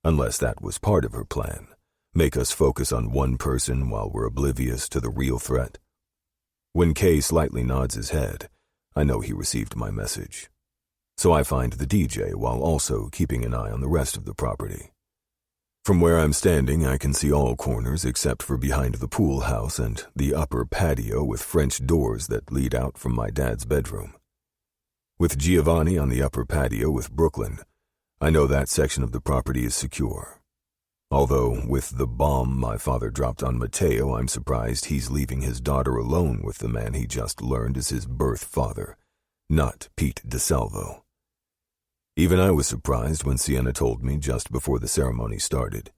B: Unless that was part of her plan, make us focus on one person while we're oblivious to the real threat. When Kay slightly nods his head, I know he received my message. So I find the DJ while also keeping an eye on the rest of the property. From where I'm standing, I can see all corners except for behind the pool house and the upper patio with French doors that lead out from my dad's bedroom. With Giovanni on the upper patio with Brooklyn, I know that section of the property is secure. Although, with the bomb my father dropped on Matteo, I'm surprised he's leaving his daughter alone with the man he just learned is his birth father, not Pete DeSalvo. Even I was surprised when Sienna told me just before the ceremony started.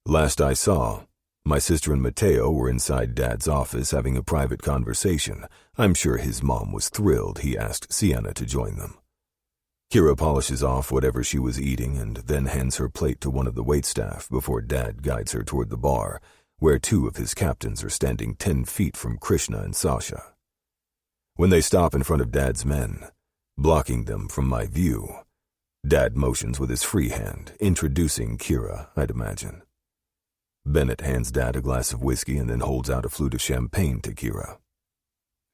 B: Last I saw, my sister and Matteo were inside Dad's office having a private conversation. I'm sure his mom was thrilled he asked Sienna to join them. Kira polishes off whatever she was eating and then hands her plate to one of the waitstaff before Dad guides her toward the bar, where two of his captains are standing 10 feet from Krishna and Sasha. When they stop in front of Dad's men, blocking them from my view, Dad motions with his free hand, introducing Kira, I'd imagine. Bennett hands Dad a glass of whiskey and then holds out a flute of champagne to Kira.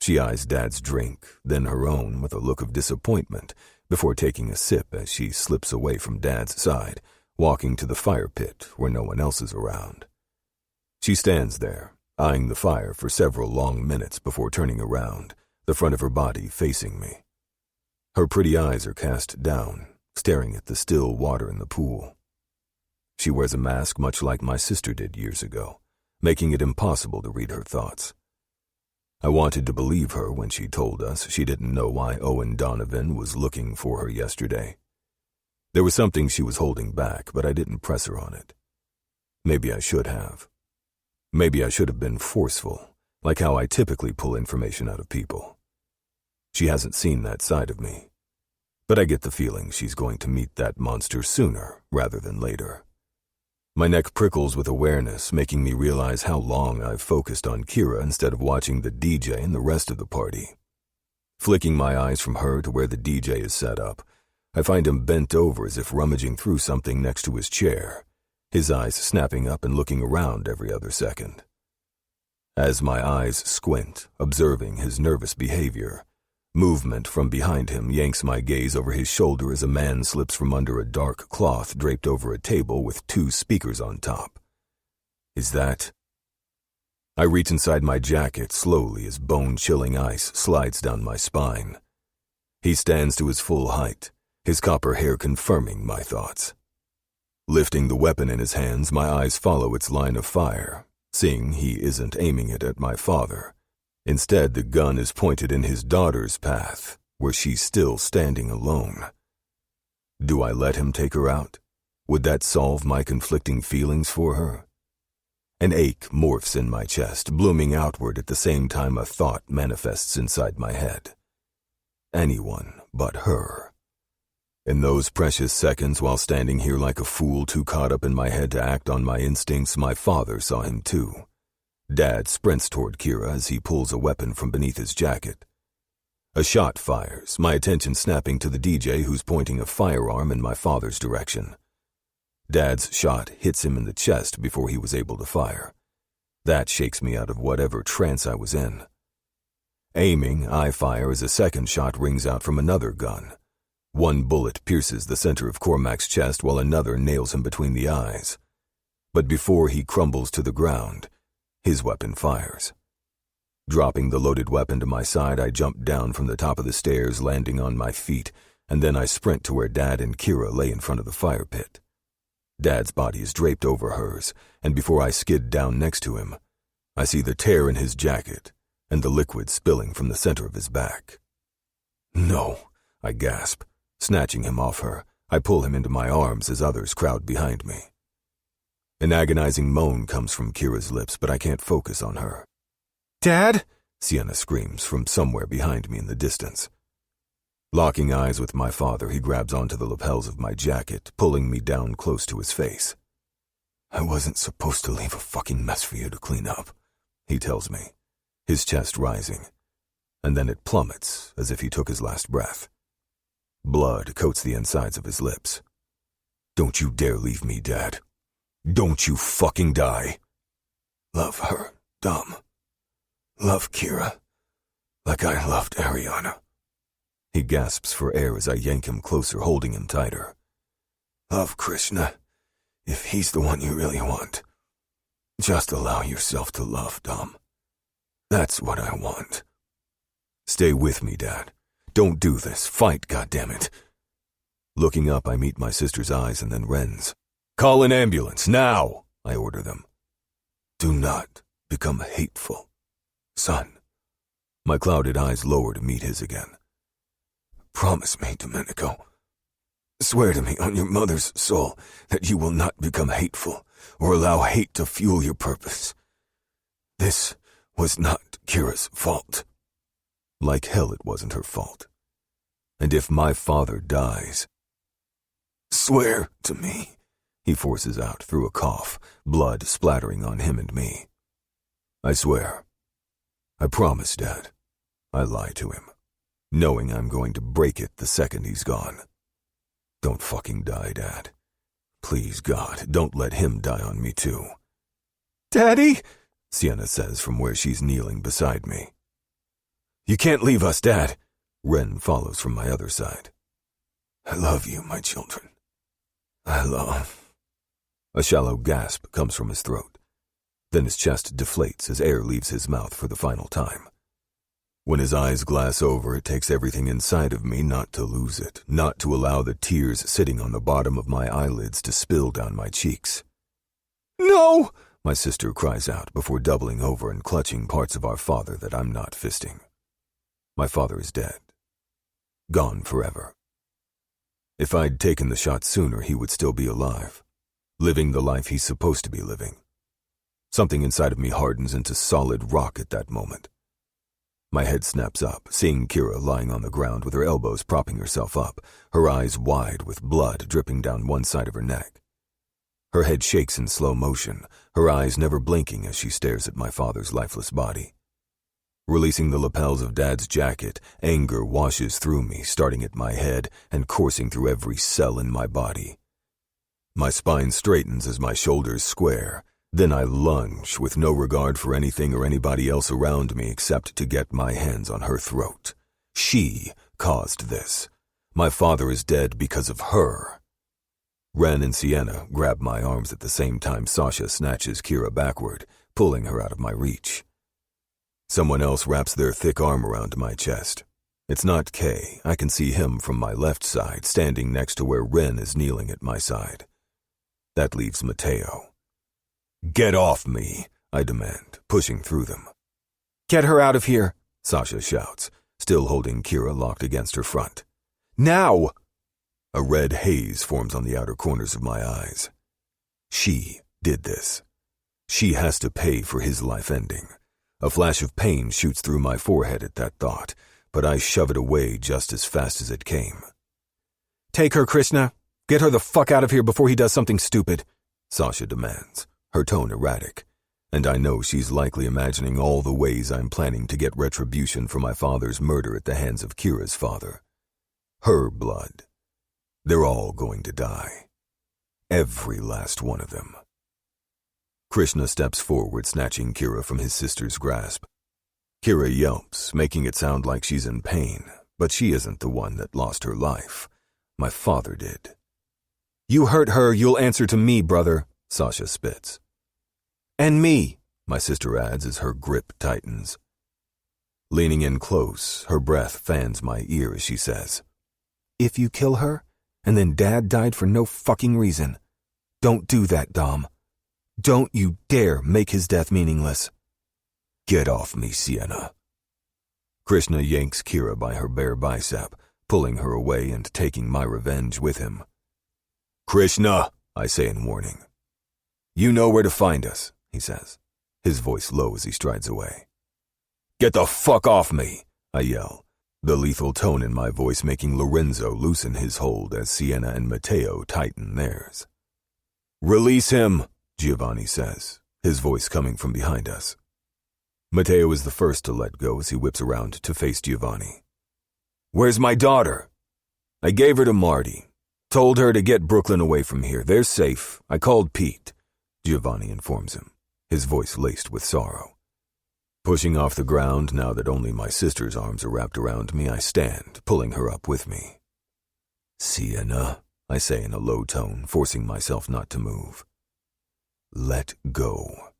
B: She eyes Dad's drink, then her own with a look of disappointment, before taking a sip as she slips away from Dad's side, walking to the fire pit where no one else is around. She stands there, eyeing the fire for several long minutes before turning around, the front of her body facing me. Her pretty eyes are cast down, staring at the still water in the pool. She wears a mask much like my sister did years ago, making it impossible to read her thoughts. I wanted to believe her when she told us she didn't know why Owen Donovan was looking for her yesterday. There was something she was holding back, but I didn't press her on it. Maybe I should have. Maybe I should have been forceful, like how I typically pull information out of people. She hasn't seen that side of me. But I get the feeling she's going to meet that monster sooner rather than later. My neck prickles with awareness, making me realize how long I've focused on Kira instead of watching the DJ and the rest of the party. Flicking my eyes from her to where the DJ is set up, I find him bent over as if rummaging through something next to his chair, his eyes snapping up and looking around every other second. As my eyes squint, observing his nervous behavior, movement from behind him yanks my gaze over his shoulder as a man slips from under a dark cloth draped over a table with 2 speakers on top. Is that... I reach inside my jacket slowly as bone-chilling ice slides down my spine. He stands to his full height, his copper hair confirming my thoughts. Lifting the weapon in his hands, my eyes follow its line of fire, seeing he isn't aiming it at my father. Instead, the gun is pointed in his daughter's path, where she's still standing alone. Do I let him take her out? Would that solve my conflicting feelings for her? An ache morphs in my chest, blooming outward at the same time a thought manifests inside my head. Anyone but her. In those precious seconds while standing here like a fool too caught up in my head to act on my instincts, my father saw him too. Dad sprints toward Kira as he pulls a weapon from beneath his jacket. A shot fires, my attention snapping to the DJ who's pointing a firearm in my father's direction. Dad's shot hits him in the chest before he was able to fire. That shakes me out of whatever trance I was in. Aiming, I fire as a second shot rings out from another gun. One bullet pierces the center of Cormac's chest while another nails him between the eyes. But before he crumbles to the ground, his weapon fires. Dropping the loaded weapon to my side, I jump down from the top of the stairs, landing on my feet, and then I sprint to where Dad and Kira lay in front of the fire pit. Dad's body is draped over hers, and before I skid down next to him, I see the tear in his jacket and the liquid spilling from the center of his back. No, I gasp. Snatching him off her, I pull him into my arms as others crowd behind me. An agonizing moan comes from Kira's lips, but I can't focus on her.
C: Dad?
B: Sienna screams from somewhere behind me in the distance. Locking eyes with my father, he grabs onto the lapels of my jacket, pulling me down close to his face. I wasn't supposed to leave a fucking mess for you to clean up, he tells me, his chest rising, and then it plummets as if he took his last breath. Blood coats the insides of his lips. Don't you dare leave me, Dad. Don't you fucking die. Love her, Dom. Love Kira, like I loved Ariana. He gasps for air as I yank him closer, holding him tighter. Love Krishna, if he's the one you really want. Just allow yourself to love, Dom. That's what I want. Stay with me, Dad. Don't do this. Fight, goddammit. Looking up, I meet my sister's eyes and then Ren's. Call an ambulance, now, I order them. Do not become hateful, son. My clouded eyes lower to meet his again. Promise me, Domenico. Swear to me on your mother's soul that you will not become hateful or allow hate to fuel your purpose. This was not Kira's fault. Like hell it wasn't her fault. And if my father dies... Swear to me, he forces out through a cough, blood splattering on him and me. I swear. I promise, Dad. I lie to him, knowing I'm going to break it the second he's gone. Don't fucking die, Dad. Please, God, don't let him die on me, too. Daddy? Sienna says from where she's kneeling beside me. You can't leave us, Dad. Ren follows from my other side. I love you, my children. I love... A shallow gasp comes from his throat. Then his chest deflates as air leaves his mouth for the final time. When his eyes glass over, it takes everything inside of me not to lose it, not to allow the tears sitting on the bottom of my eyelids to spill down my cheeks. No! My sister cries out before doubling over and clutching parts of our father that I'm not fisting. My father is dead. Gone forever. If I'd taken the shot sooner, he would still be alive, living the life he's supposed to be living. Something inside of me hardens into solid rock at that moment. My head snaps up, seeing Kira lying on the ground with her elbows propping herself up, her eyes wide with blood dripping down one side of her neck. Her head shakes in slow motion, her eyes never blinking as she stares at my father's lifeless body. Releasing the lapels of Dad's jacket, anger washes through me, starting at my head and coursing through every cell in my body. My spine straightens as my shoulders square. Then I lunge with no regard for anything or anybody else around me except to get my hands on her throat. She caused this. My father is dead because of her. Ren and Sienna grab my arms at the same time Sasha snatches Kira backward, pulling her out of my reach. Someone else wraps their thick arm around my chest. It's not Kay. I can see him from my left side, standing next to where Ren is kneeling at my side. That leaves Mateo. "Get off me," I demand, pushing through them.
C: "Get her out of here,"
B: Sasha shouts, still holding Kira locked against her front.
C: "Now!"
B: A red haze forms on the outer corners of my eyes. She did this. She has to pay for his life ending. A flash of pain shoots through my forehead at that thought, but I shove it away just as fast as it came.
C: "Take her, Krishna. Get her the fuck out of here before he does something stupid,"
B: Sasha demands, her tone erratic, and I know she's likely imagining all the ways I'm planning to get retribution for my father's murder at the hands of Kira's father. Her blood. They're all going to die. Every last one of them. Krishna steps forward, snatching Kira from his sister's grasp. Kira yelps, making it sound like she's in pain, but she isn't the one that lost her life. My father did.
C: "You hurt her, you'll answer to me, brother,"
B: Sasha spits.
C: "And me,"
B: my sister adds as her grip tightens. Leaning in close, her breath fans my ear as she says,
C: "If you kill her, and then Dad died for no fucking reason, don't do that, Dom. Don't you dare make his death meaningless."
B: "Get off me, Sienna." Krishna yanks Kira by her bare bicep, pulling her away and taking my revenge with him. "Krishna," I say in warning. "You know where to find us," he says, his voice low as he strides away. "Get the fuck off me," I yell, the lethal tone in my voice making Lorenzo loosen his hold as Sienna and Mateo tighten theirs. "Release him," Giovanni says, his voice coming from behind us. Mateo is the first to let go as he whips around to face Giovanni. "Where's my daughter?" "I gave her to Marty. Told her to get Brooklyn away from here. They're safe. I called Pete," Giovanni informs him, his voice laced with sorrow. Pushing off the ground now that only my sister's arms are wrapped around me, I stand, pulling her up with me. "Sienna," I say in a low tone, forcing myself not to move. "Let go.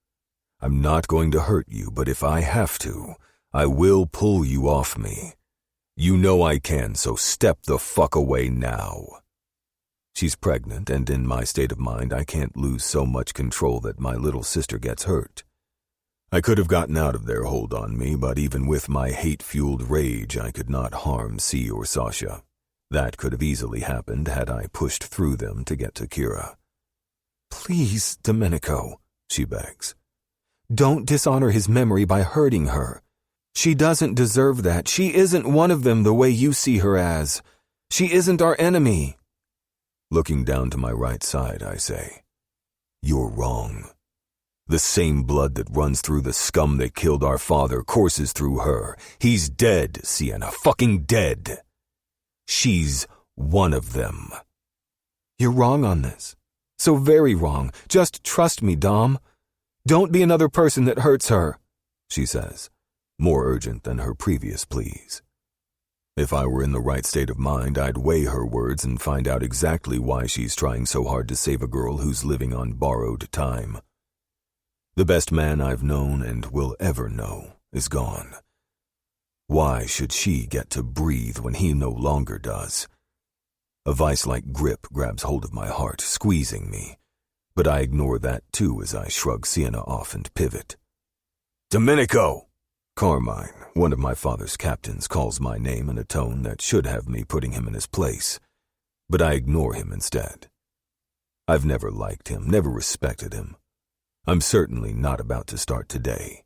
B: I'm not going to hurt you, but if I have to, I will pull you off me. You know I can, so step the fuck away now." She's pregnant, and in my state of mind, I can't lose so much control that my little sister gets hurt. I could have gotten out of their hold on me, but even with my hate-fueled rage, I could not harm C or Sasha. That could have easily happened had I pushed through them to get to Kira.
C: "Please, Domenico," she begs. "Don't dishonor his memory by hurting her. She doesn't deserve that. She isn't one of them the way you see her as. She isn't our enemy."
B: Looking down to my right side, I say, "You're wrong. The same blood that runs through the scum that killed our father courses through her. He's dead, Sienna, fucking dead. She's one of them."
C: "You're wrong on this. So very wrong. Just trust me, Dom. Don't be another person that hurts her,"
B: she says, more urgent than her previous pleas. If I were in the right state of mind, I'd weigh her words and find out exactly why she's trying so hard to save a girl who's living on borrowed time. The best man I've known and will ever know is gone. Why should she get to breathe when he no longer does? A vice-like grip grabs hold of my heart, squeezing me, but I ignore that too as I shrug Sienna off and pivot. "Domenico!" Carmine, one of my father's captains, calls my name in a tone that should have me putting him in his place, but I ignore him instead. I've never liked him, never respected him. I'm certainly not about to start today.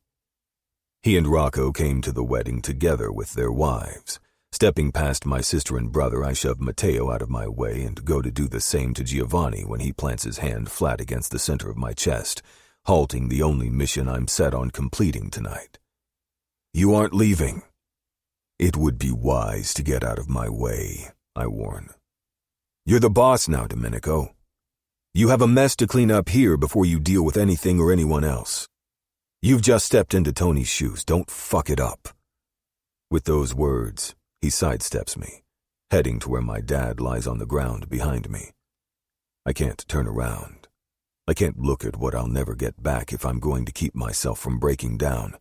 B: He and Rocco came to the wedding together with their wives. Stepping past my sister and brother, I shove Mateo out of my way and go to do the same to Giovanni when he plants his hand flat against the center of my chest, halting the only mission I'm set on completing tonight. "You aren't leaving." "It would be wise to get out of my way," I warn. "You're the boss now, Domenico." You have a mess to clean up here before you deal with anything or anyone else. You've just stepped into Tony's shoes. Don't fuck it up. With those words, he sidesteps me, heading to where my dad lies on the ground behind me. I can't turn around. I can't look at what I'll never get back if I'm going to keep myself from breaking down.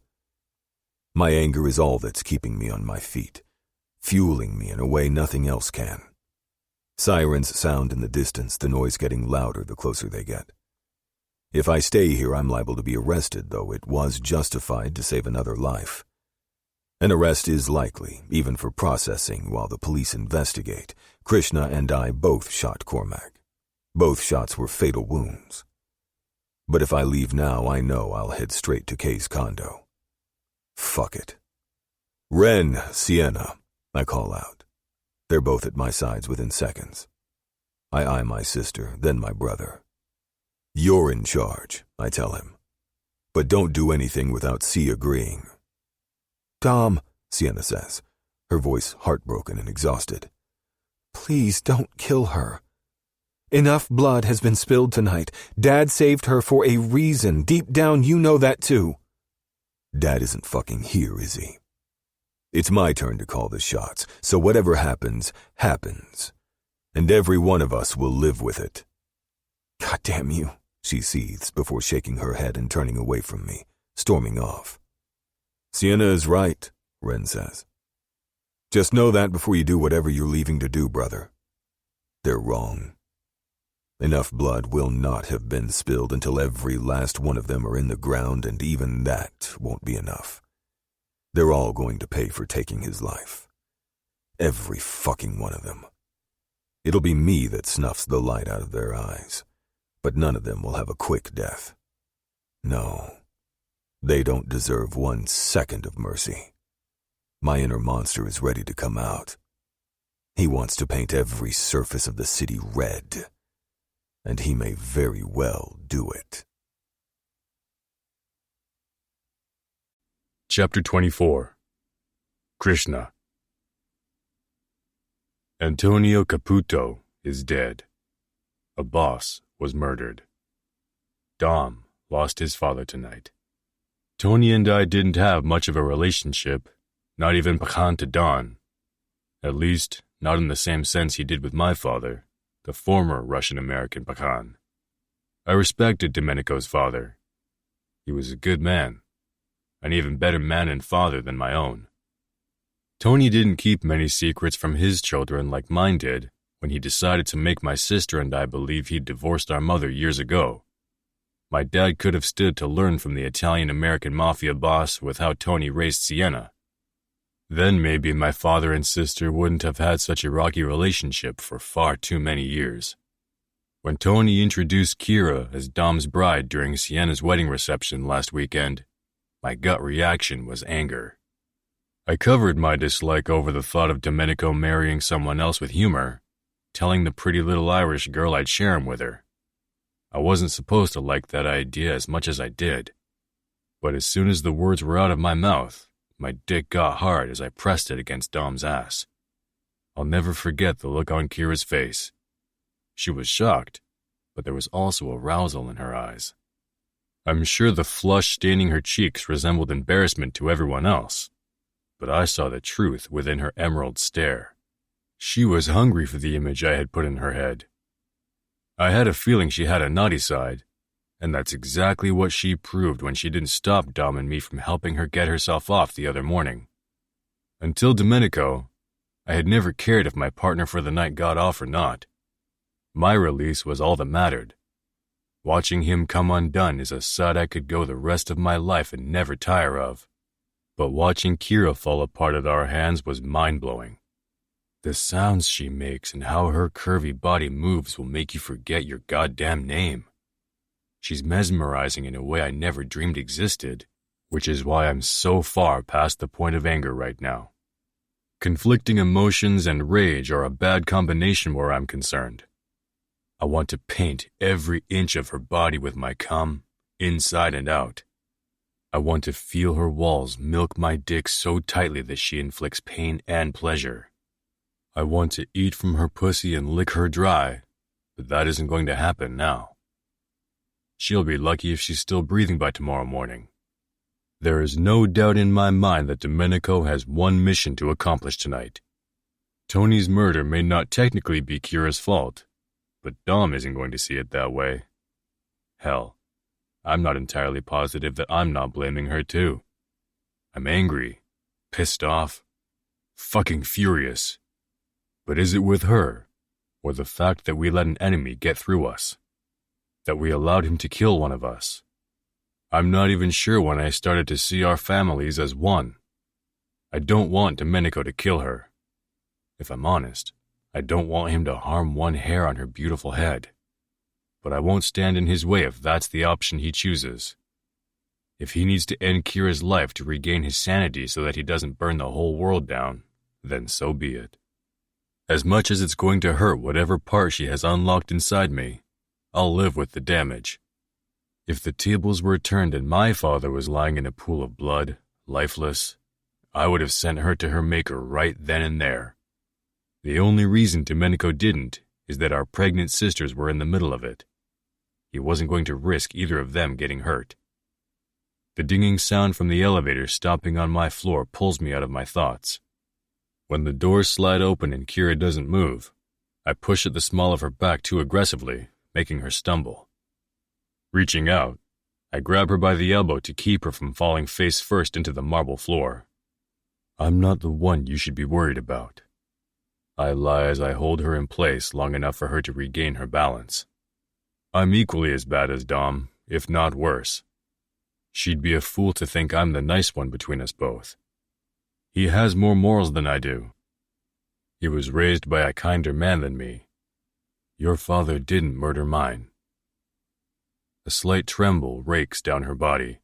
B: My anger is all that's keeping me on my feet, fueling me in a way nothing else can. Sirens sound in the distance, the noise getting louder the closer they get. If I stay here, I'm liable to be arrested, though it was justified to save another life. An arrest is likely, even for processing while the police investigate. Krishna and I both shot Cormac. Both shots were fatal wounds. But if I leave now, I know I'll head straight to Kay's condo. Fuck it. Ren, Sienna, I call out. They're both at my sides within seconds. I eye my sister, then my brother. You're in charge, I tell him. But don't do anything without C agreeing.
C: Dom,
B: Sienna says, her voice heartbroken and exhausted.
C: Please don't kill her. Enough blood has been spilled tonight. Dad saved her for a reason. Deep down, you know that too.
B: Dad isn't fucking here, is he? It's my turn to call the shots, so whatever happens, happens. And every one of us will live with it.
C: God damn you,
B: she seethes before shaking her head and turning away from me, storming off. Sienna is right, Ren says. Just know that before you do whatever you're leaving to do, brother. They're wrong. Enough blood will not have been spilled until every last one of them are in the ground, and even that won't be enough. They're all going to pay for taking his life. Every fucking one of them. It'll be me that snuffs the light out of their eyes, but none of them will have a quick death. No, they don't deserve 1 second of mercy. My inner monster is ready to come out. He wants to paint every surface of the city red, and he may very well do it.
A: Chapter 24. Krishna. Antonio Caputo is dead. A boss was murdered. Dom lost his father tonight. Tony and I didn't have much of a relationship, not even Pakan to Don. At least, not in the same sense he did with my father, the former Russian-American Pakan. I respected Domenico's father. He was a good man, an even better man and father than my own. Tony didn't keep many secrets from his children like mine did when he decided to make my sister and I believe he'd divorced our mother years ago. My dad could have stood to learn from the Italian-American Mafia boss with how Tony raised Sienna. Then maybe my father and sister wouldn't have had such a rocky relationship for far too many years. When Tony introduced Kira as Dom's bride during Sienna's wedding reception last weekend, my gut reaction was anger. I covered my dislike over the thought of Domenico marrying someone else with humor, telling the pretty little Irish girl I'd share him with her. I wasn't supposed to like that idea as much as I did. But as soon as the words were out of my mouth, my dick got hard as I pressed it against Dom's ass. I'll never forget the look on Kira's face. She was shocked, but there was also arousal in her eyes. I'm sure the flush staining her cheeks resembled embarrassment to everyone else, but I saw the truth within her emerald stare. She was hungry for the image I had put in her head. I had a feeling she had a naughty side, and that's exactly what she proved when she didn't stop Dom and me from helping her get herself off the other morning. Until Domenico, I had never cared if my partner for the night got off or not. My release was all that mattered. Watching him come undone is a sight I could go the rest of my life and never tire of. But watching Kira fall apart at our hands was mind-blowing. The sounds she makes and how her curvy body moves will make you forget your goddamn name. She's mesmerizing in a way I never dreamed existed, which is why I'm so far past the point of anger right now. Conflicting emotions and rage are a bad combination where I'm concerned. I want to paint every inch of her body with my cum, inside and out. I want to feel her walls milk my dick so tightly that she inflicts pain and pleasure. I want to eat from her pussy and lick her dry, but that isn't going to happen now. She'll be lucky if she's still breathing by tomorrow morning. There is no doubt in my mind that Domenico has one mission to accomplish tonight. Tony's murder may not technically be Kira's fault, but Dom isn't going to see it that way. Hell, I'm not entirely positive that I'm not blaming her too. I'm angry, pissed off, fucking furious. But is it with her, or the fact that we let an enemy get through us? That we allowed him to kill one of us? I'm not even sure when I started to see our families as one. I don't want Domenico to kill her. If I'm honest, I don't want him to harm one hair on her beautiful head. But I won't stand in his way if that's the option he chooses. If he needs to end Kira's life to regain his sanity so that he doesn't burn the whole world down, then so be it. As much as it's going to hurt whatever part she has unlocked inside me, I'll live with the damage. If the tables were turned and my father was lying in a pool of blood, lifeless, I would have sent her to her maker right then and there. The only reason Domenico didn't is that our pregnant sisters were in the middle of it. He wasn't going to risk either of them getting hurt. The dinging sound from the elevator stopping on my floor pulls me out of my thoughts. When the doors slide open and Kira doesn't move, I push at the small of her back too aggressively, making her stumble. Reaching out, I grab her by the elbow to keep her from falling face first into the marble floor. I'm not the one you should be worried about. I lie as I hold her in place long enough for her to regain her balance. I'm equally as bad as Dom, if not worse. She'd be a fool to think I'm the nice one between us both. He has more morals than I do. He was raised by a kinder man than me. Your father didn't murder mine. A slight tremble rakes down her body.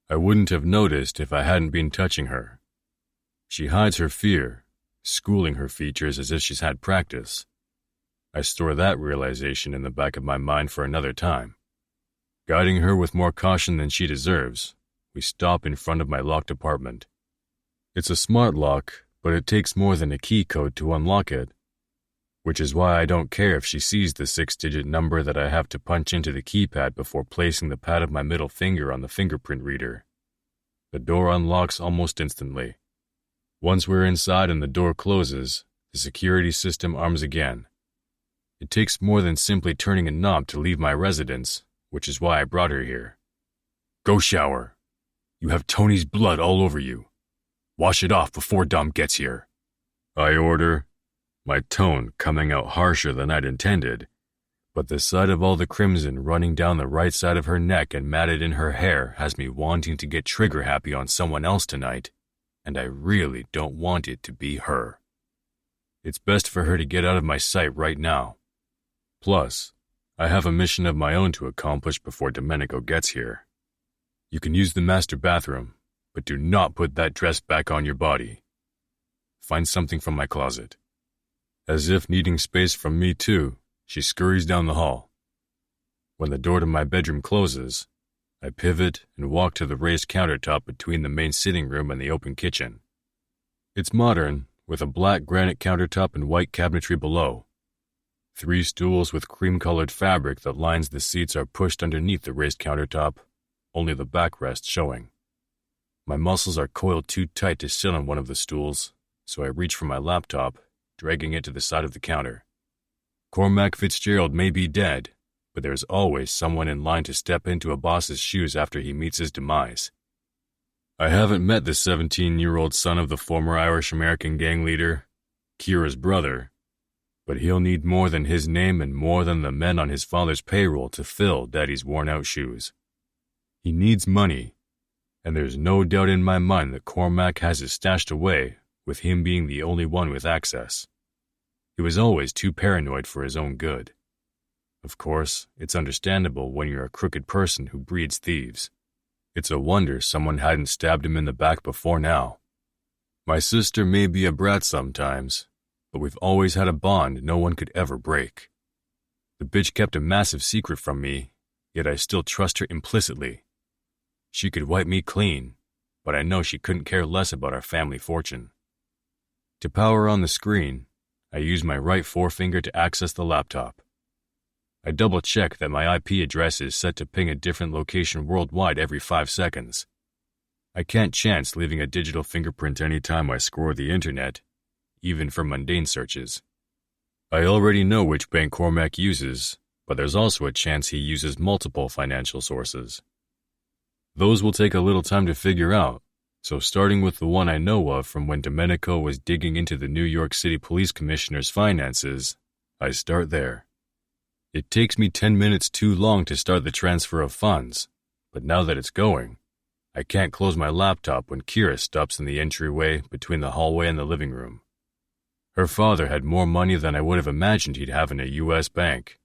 A: I wouldn't have noticed if I hadn't been touching her. She hides her fear, schooling her features as if she's had practice. I store that realization in the back of my mind for another time. Guiding her with more caution than she deserves, we stop in front of my locked apartment. It's a smart lock, but it takes more than a key code to unlock it, which is why I don't care if she sees the 6-digit number that I have to punch into the keypad before placing the pad of my middle finger on the fingerprint reader. The door unlocks almost instantly. Once we're inside and the door closes, the security system arms again. It takes more than simply turning a knob to leave my residence, which is why I brought her here. Go shower. You have Tony's blood all over you. Wash it off before Dom gets here. I order, my tone coming out harsher than I'd intended, but the sight of all the crimson running down the right side of her neck and matted in her hair has me wanting to get trigger happy on someone else tonight, and I really don't want it to be her. It's best for her to get out of my sight right now. Plus, I have a mission of my own to accomplish before Domenico gets here. You can use the master bathroom, but do not put that dress back on your body. Find something from my closet. As if needing space from me too, she scurries down the hall. When the door to my bedroom closes, I pivot and walk to the raised countertop between the main sitting room and the open kitchen. It's modern, with a black granite countertop and white cabinetry below. 3 stools with cream-colored fabric that lines the seats are pushed underneath the raised countertop, only the backrest showing. My muscles are coiled too tight to sit on one of the stools, so I reach for my laptop, dragging it to the side of the counter. Cormac Fitzgerald may be dead, but there's always someone in line to step into a boss's shoes after he meets his demise. I haven't met the 17-year-old son of the former Irish-American gang leader, Kira's brother, but he'll need more than his name and more than the men on his father's payroll to fill Daddy's worn-out shoes. He needs money, and there's no doubt in my mind that Cormac has it stashed away, with him being the only one with access. He was always too paranoid for his own good. Of course, it's understandable when you're a crooked person who breeds thieves. It's a wonder someone hadn't stabbed him in the back before now. My sister may be a brat sometimes, but we've always had a bond no one could ever break. The bitch kept a massive secret from me, yet I still trust her implicitly. She could wipe me clean, but I know she couldn't care less about our family fortune. To power on the screen, I use my right forefinger to access the laptop. I double-check that my IP address is set to ping a different location worldwide every 5 seconds. I can't chance leaving a digital fingerprint any time I scour the internet, even for mundane searches. I already know which bank Cormac uses, but there's also a chance he uses multiple financial sources. Those will take a little time to figure out, so starting with the one I know of from when Domenico was digging into the New York City Police Commissioner's finances, I start there. It takes me 10 minutes too long to start the transfer of funds, but now that it's going, I can't close my laptop when Kira stops in the entryway between the hallway and the living room. Her father had more money than I would have imagined he'd have in a U.S. bank.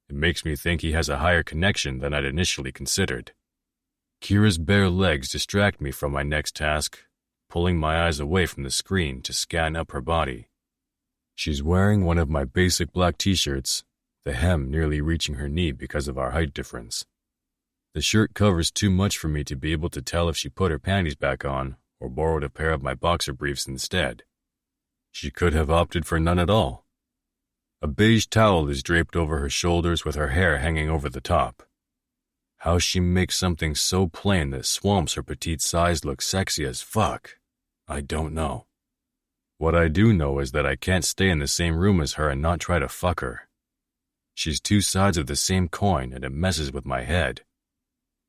A: It makes me think he has a higher connection than I'd initially considered. Kira's bare legs distract me from my next task, pulling my eyes away from the screen to scan up her body. She's wearing one of my basic black t-shirts, the hem nearly reaching her knee because of our height difference. The shirt covers too much for me to be able to tell if she put her panties back on or borrowed a pair of my boxer briefs instead. She could have opted for none at all. A beige towel is draped over her shoulders with her hair hanging over the top. How she makes something so plain that swamps her petite size look sexy as fuck, I don't know. What I do know is that I can't stay in the same room as her and not try to fuck her. She's two sides of the same coin and it messes with my head.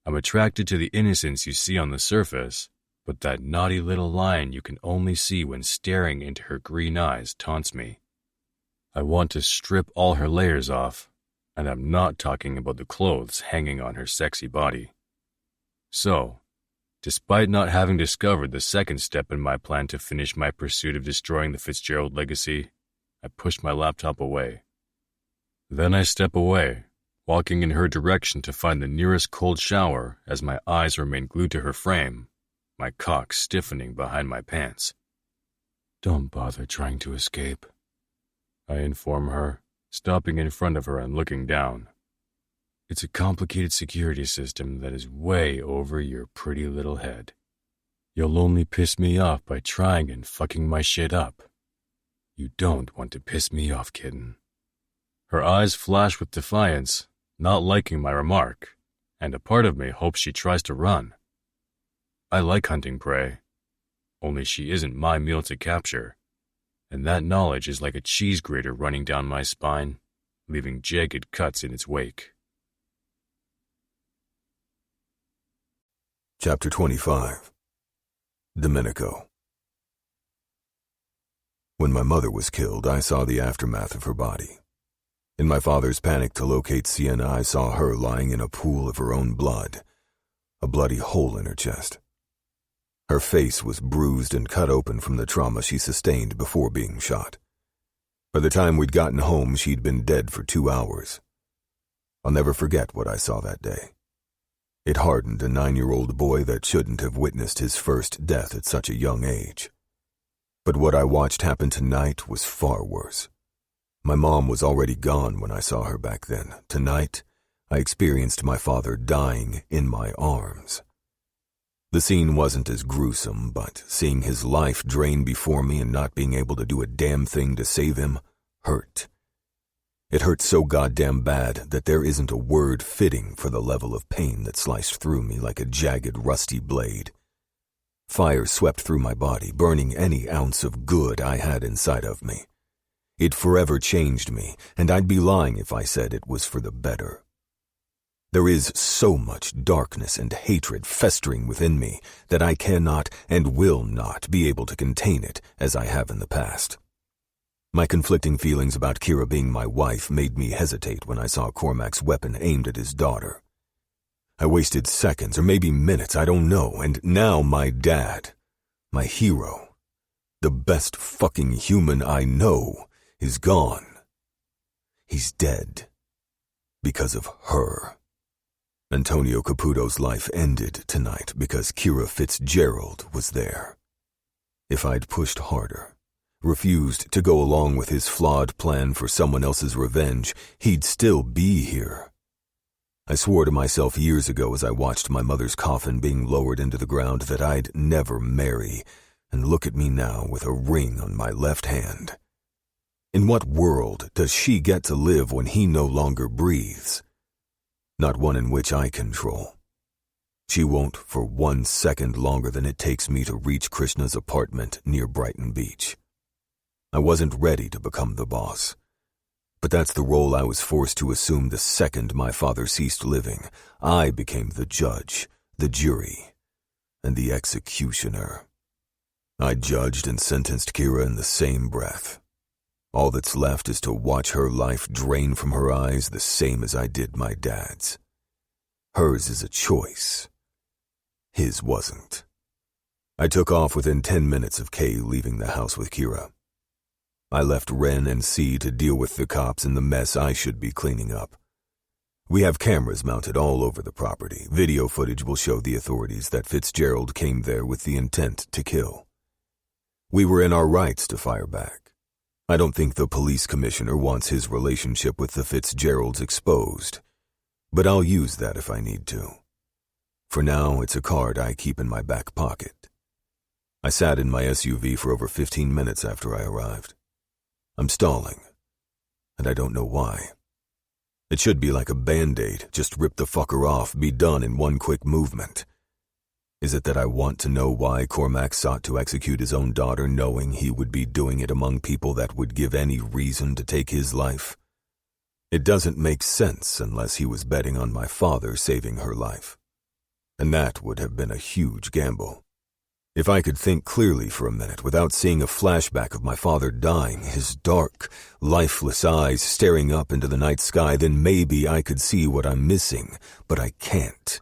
A: I'm attracted to the innocence you see on the surface, but that naughty little line you can only see when staring into her green eyes taunts me. I want to strip all her layers off, and I'm not talking about the clothes hanging on her sexy body. So, despite not having discovered the second step in my plan to finish my pursuit of destroying the Fitzgerald legacy, I push my laptop away. Then I step away, walking in her direction to find the nearest cold shower as my eyes remain glued to her frame, my cock stiffening behind my pants. "Don't bother trying to escape," I inform her, stopping in front of her and looking down. "It's a complicated security system that is way over your pretty little head. You'll only piss me off by trying and fucking my shit up. You don't want to piss me off, kitten." Her eyes flash with defiance, not liking my remark, and a part of me hopes she tries to run. I like hunting prey, only she isn't my meal to capture, and that knowledge is like a cheese grater running down my spine, leaving jagged cuts in its wake.
B: Chapter 25. Domenico. When my mother was killed, I saw the aftermath of her body. In my father's panic to locate Sienna, I saw her lying in a pool of her own blood, a bloody hole in her chest. Her face was bruised and cut open from the trauma she sustained before being shot. By the time we'd gotten home, she'd been dead for 2 hours. I'll never forget what I saw that day. It hardened a 9-year-old boy that shouldn't have witnessed his first death at such a young age. But what I watched happen tonight was far worse. My mom was already gone when I saw her back then. Tonight, I experienced my father dying in my arms. The scene wasn't as gruesome, but seeing his life drain before me and not being able to do a damn thing to save him hurt. It hurt so goddamn bad that there isn't a word fitting for the level of pain that sliced through me like a jagged, rusty blade. Fire swept through my body, burning any ounce of good I had inside of me. It forever changed me, and I'd be lying if I said it was for the better. There is so much darkness and hatred festering within me that I cannot and will not be able to contain it as I have in the past. My conflicting feelings about Kira being my wife made me hesitate when I saw Cormac's weapon aimed at his daughter. I wasted seconds or maybe minutes, I don't know, and now my dad, my hero, the best fucking human I know, is gone. He's dead. Because of her. Antonio Caputo's life ended tonight because Kira Fitzgerald was there. If I'd pushed harder, refused to go along with his flawed plan for someone else's revenge, he'd still be here. I swore to myself years ago as I watched my mother's coffin being lowered into the ground that I'd never marry, and look at me now with a ring on my left hand. In what world does she get to live when he no longer breathes? Not one in which I control. She won't for 1 second longer than it takes me to reach Krishna's apartment near Brighton Beach. I wasn't ready to become the boss, but that's the role I was forced to assume the second my father ceased living. I became the judge, the jury, and the executioner. I judged and sentenced Kira in the same breath. All that's left is to watch her life drain from her eyes the same as I did my dad's. Hers is a choice. His wasn't. I took off within 10 minutes of Kay leaving the house with Kira. I left Ren and C to deal with the cops and the mess I should be cleaning up. We have cameras mounted all over the property. Video footage will show the authorities that Fitzgerald came there with the intent to kill. We were in our rights to fire back. I don't think the police commissioner wants his relationship with the Fitzgeralds exposed, but I'll use that if I need to. For now, it's a card I keep in my back pocket. I sat in my SUV for over 15 minutes after I arrived. I'm stalling, and I don't know why. It should be like a Band-Aid, just rip the fucker off, be done in one quick movement. Is it that I want to know why Cormac sought to execute his own daughter knowing he would be doing it among people that would give any reason to take his life? It doesn't make sense unless he was betting on my father saving her life. And that would have been a huge gamble. If I could think clearly for a minute without seeing a flashback of my father dying, his dark, lifeless eyes staring up into the night sky, then maybe I could see what I'm missing, but I can't.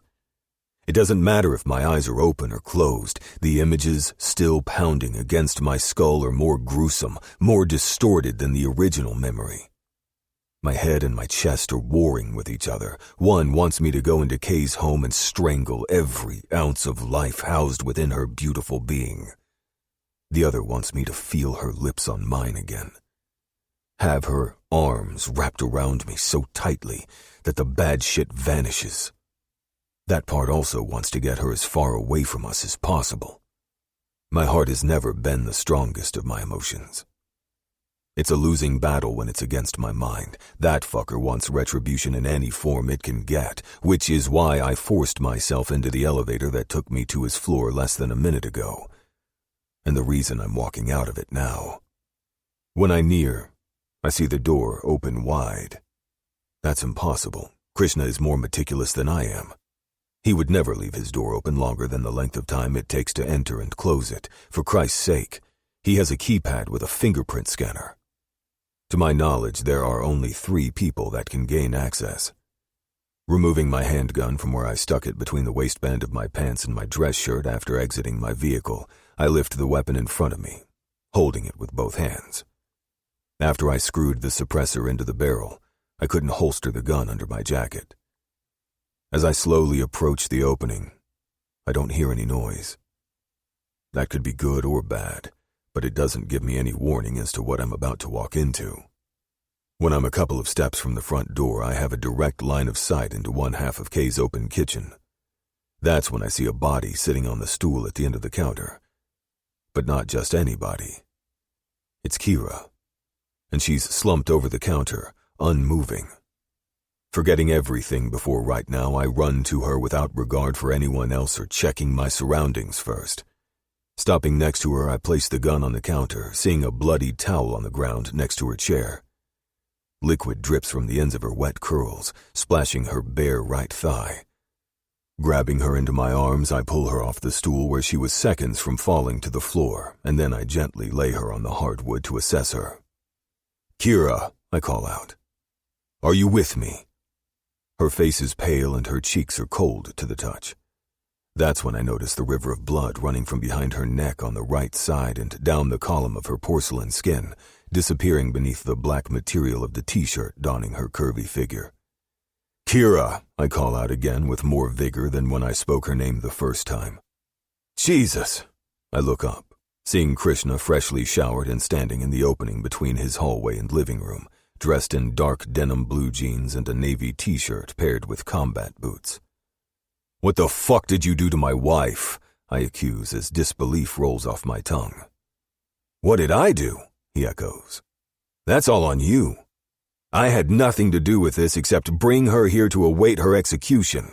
B: It doesn't matter if my eyes are open or closed, the images still pounding against my skull are more gruesome, more distorted than the original memory. My head and my chest are warring with each other. One wants me to go into Kay's home and strangle every ounce of life housed within her beautiful being. The other wants me to feel her lips on mine again. Have her arms wrapped around me so tightly that the bad shit vanishes. That part also wants to get her as far away from us as possible. My heart has never been the strongest of my emotions. It's a losing battle when it's against my mind. That fucker wants retribution in any form it can get, which is why I forced myself into the elevator that took me to his floor less than a minute ago. And the reason I'm walking out of it now. When I near, I see the door open wide. That's impossible. Krishna is more meticulous than I am. He would never leave his door open longer than the length of time it takes to enter and close it. For Christ's sake, he has a keypad with a fingerprint scanner. To my knowledge, there are only 3 people that can gain access. Removing my handgun from where I stuck it between the waistband of my pants and my dress shirt after exiting my vehicle, I lift the weapon in front of me, holding it with both hands. After I screwed the suppressor into the barrel, I couldn't holster the gun under my jacket. As I slowly approach the opening, I don't hear any noise. That could be good or bad, but it doesn't give me any warning as to what I'm about to walk into. When I'm a couple of steps from the front door, I have a direct line of sight into one half of Kay's open kitchen. That's when I see a body sitting on the stool at the end of the counter. But not just any body. It's Kira, and she's slumped over the counter, unmoving. Forgetting everything before right now, I run to her without regard for anyone else or checking my surroundings first. Stopping next to her, I place the gun on the counter, seeing a bloody towel on the ground next to her chair. Liquid drips from the ends of her wet curls, splashing her bare right thigh. Grabbing her into my arms, I pull her off the stool where she was seconds from falling to the floor, and then I gently lay her on the hardwood to assess her. "Kira," I call out. "Are you with me?" Her face is pale and her cheeks are cold to the touch. That's when I notice the river of blood running from behind her neck on the right side and down the column of her porcelain skin, disappearing beneath the black material of the t-shirt donning her curvy figure. "Kira," I call out again with more vigor than when I spoke her name the first time. "Jesus!" I look up, seeing Krishna freshly showered and standing in the opening between his hallway and living room, dressed in dark denim blue jeans and a navy t-shirt paired with combat boots. "What the fuck did you do to my wife?" I accuse as disbelief rolls off my tongue. "What did I do?" he echoes. That's all on you. I had nothing to do with this except bring her here to await her execution.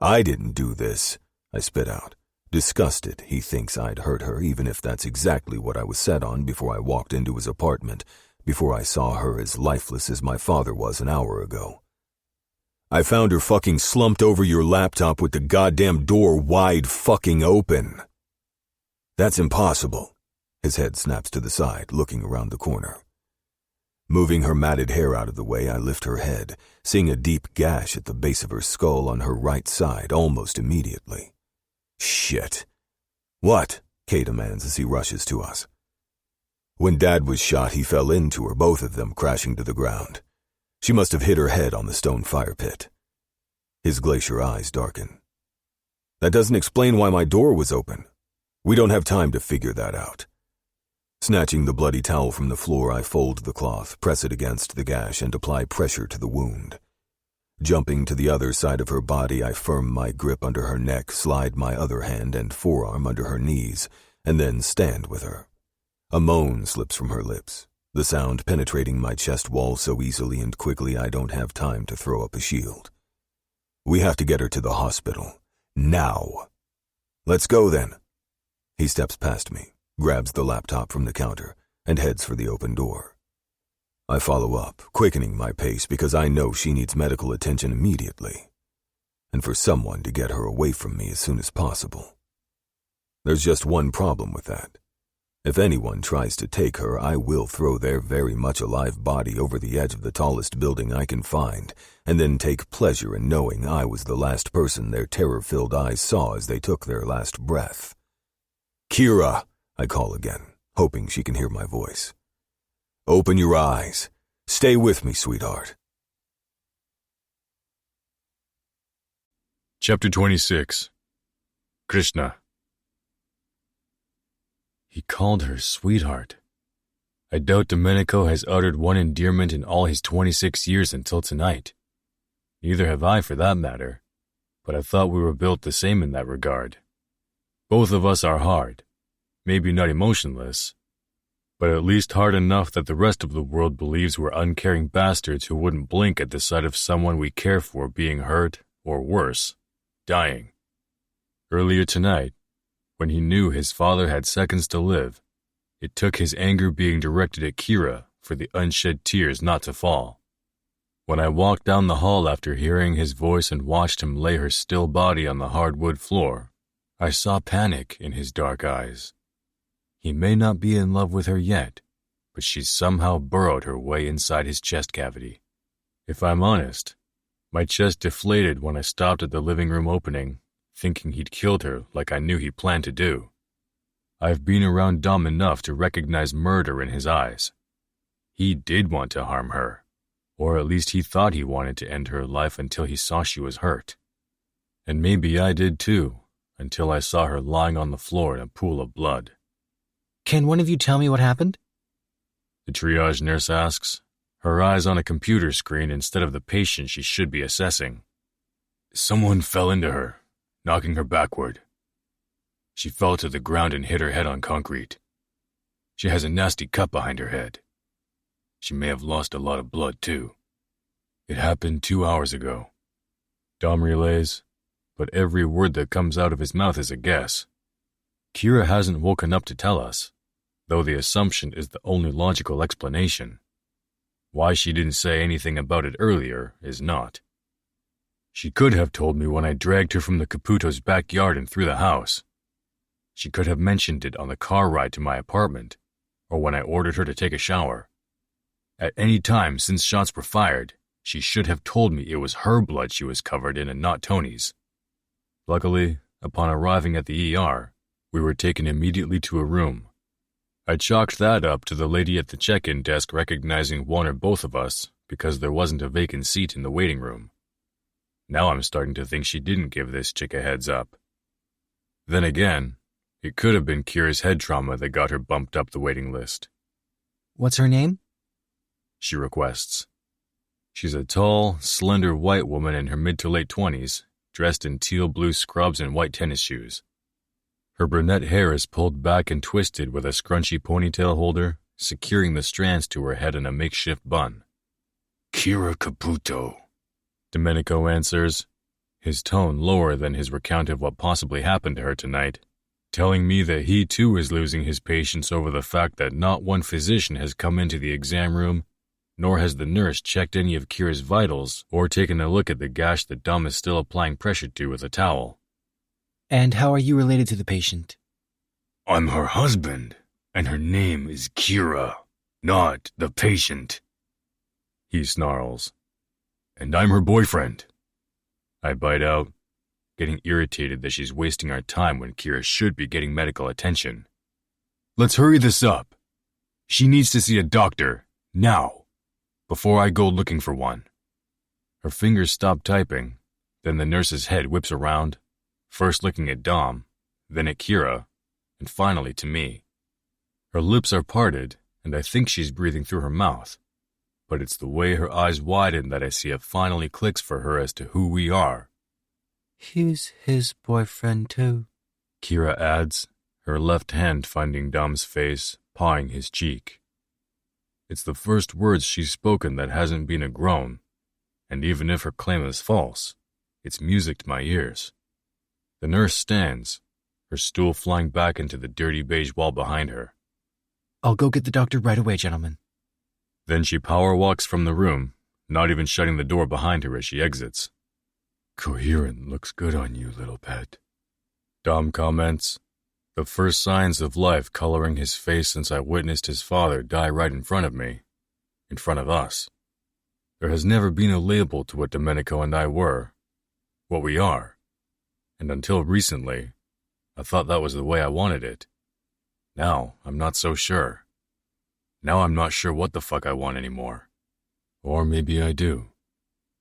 B: I didn't do this, I spit out. Disgusted, he thinks I'd hurt her, even if that's exactly what I was set on before I walked into his apartment, before I saw her as lifeless as my father was an hour ago. I found her fucking slumped over your laptop with the goddamn door wide fucking open. That's impossible. His head snaps to the side, looking around the corner. Moving her matted hair out of the way, I lift her head, seeing a deep gash at the base of her skull on her right side almost immediately. Shit. What? Kay demands as he rushes to us. When Dad was shot, he fell into her, both of them crashing to the ground. She must have hit her head on the stone fire pit. His glacier eyes darken. That doesn't explain why my door was open. We don't have time to figure that out. Snatching the bloody towel from the floor, I fold the cloth, press it against the gash, and apply pressure to the wound. Jumping to the other side of her body, I firm my grip under her neck, slide my other hand and forearm under her knees, and then stand with her. A moan slips from her lips, the sound penetrating my chest wall so easily and quickly I don't have time to throw up a shield. We have to get her to the hospital. Now. Let's go then. He steps past me, grabs the laptop from the counter, and heads for the open door. I follow up, quickening my pace because I know she needs medical attention immediately, and for someone to get her away from me as soon as possible. There's just one problem with that. If anyone tries to take her, I will throw their very much alive body over the edge of the tallest building I can find, and then take pleasure in knowing I was the last person their terror-filled eyes saw as they took their last breath. Kira, I call again, hoping she can hear my voice. Open your eyes. Stay with me, sweetheart.
A: Chapter 26. Krishna. He called her sweetheart. I doubt Domenico has uttered one endearment in all his 26 years until tonight. Neither have I, for that matter, but I thought we were built the same in that regard. Both of us are hard, maybe not emotionless, but at least hard enough that the rest of the world believes we're uncaring bastards who wouldn't blink at the sight of someone we care for being hurt, or worse, dying. Earlier tonight, when he knew his father had seconds to live, it took his anger being directed at Kira for the unshed tears not to fall. When I walked down the hall after hearing his voice and watched him lay her still body on the hardwood floor, I saw panic in his dark eyes. He may not be in love with her yet, but she's somehow burrowed her way inside his chest cavity. If I'm honest, my chest deflated when I stopped at the living room opening, thinking he'd killed her like I knew he planned to do. I've been around Dom enough to recognize murder in his eyes. He did want to harm her, or at least he thought he wanted to end her life until he saw she was hurt. And maybe I did too, until I saw her lying on the floor in a pool of blood.
H: Can one of you tell me what happened?
A: The triage nurse asks, her eyes on a computer screen instead of the patient she should be assessing. Someone fell into her, knocking her backward. She fell to the ground and hit her head on concrete. She has a nasty cut behind her head. She may have lost a lot of blood, too. It happened 2 hours ago. Dom relays, but every word that comes out of his mouth is a guess. Kira hasn't woken up to tell us, though the assumption is the only logical explanation. Why she didn't say anything about it earlier is not. She could have told me when I dragged her from the Caputo's backyard and through the house. She could have mentioned it on the car ride to my apartment, or when I ordered her to take a shower. At any time since shots were fired, she should have told me it was her blood she was covered in and not Tony's. Luckily, upon arriving at the ER, we were taken immediately to a room. I chalked that up to the lady at the check-in desk recognizing one or both of us because there wasn't a vacant seat in the waiting room. Now I'm starting to think she didn't give this chick a heads up. Then again, it could have been Kira's head trauma that got her bumped up the waiting list.
H: What's her name?
A: She requests. She's a tall, slender white woman in her mid to late 20s, dressed in teal blue scrubs and white tennis shoes. Her brunette hair is pulled back and twisted with a scrunchy ponytail holder, securing the strands to her head in a makeshift bun.
G: Kira Caputo,
A: Domenico answers, his tone lower than his recount of what possibly happened to her tonight, telling me that he too is losing his patience over the fact that not one physician has come into the exam room, nor has the nurse checked any of Kira's vitals or taken a look at the gash that Dom is still applying pressure to with a towel.
H: And how are you related to the patient?
G: I'm her husband, and her name is Kira, not the patient.
A: He snarls.
G: And I'm her boyfriend.
A: I bite out, getting irritated that she's wasting our time when Kira should be getting medical attention.
G: Let's hurry this up. She needs to see a doctor, now, before I go looking for one.
A: Her fingers stop typing, then the nurse's head whips around, first looking at Dom, then at Kira, and finally to me. Her lips are parted, and I think she's breathing through her mouth, but it's the way her eyes widen that I see it finally clicks for her as to who we are.
H: He's his boyfriend too,
A: Kira adds, her left hand finding Dom's face, pawing his cheek. It's the first words she's spoken that hasn't been a groan, and even if her claim is false, it's music to my ears. The nurse stands, her stool flying back into the dirty beige wall behind her.
H: I'll go get the doctor right away, gentlemen.
A: Then she power walks from the room, not even shutting the door behind her as she exits.
G: Coherent looks good on you, little pet,
A: Dom comments, the first signs of life coloring his face since I witnessed his father die right in front of me, in front of us. There has never been a label to what Domenico and I were, what we are, and until recently, I thought that was the way I wanted it. Now, I'm not so sure. Now I'm not sure what the fuck I want anymore. Or maybe I do,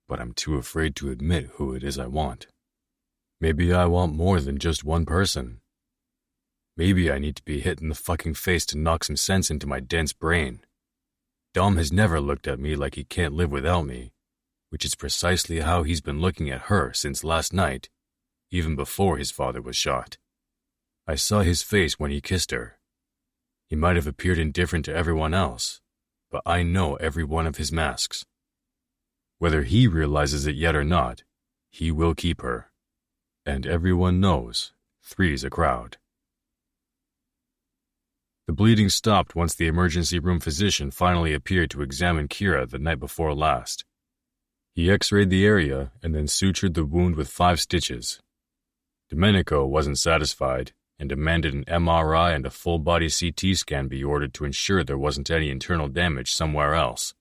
A: but I'm too afraid to admit who it is I want. Maybe I want more than just one person. Maybe I need to be hit in the fucking face to knock some sense into my dense brain. Dom has never looked at me like he can't live without me, which is precisely how he's been looking at her since last night, even before his father was shot. I saw his face when he kissed her. He might have appeared indifferent to everyone else, but I know every one of his masks. Whether he realizes it yet or not, he will keep her. And everyone knows, three's a crowd. The bleeding stopped once the emergency room physician finally appeared to examine Kira the night before last. He x-rayed the area and then sutured the wound with 5 stitches. Domenico wasn't satisfied and demanded an MRI and a full-body CT scan be ordered to ensure there wasn't any internal damage somewhere else.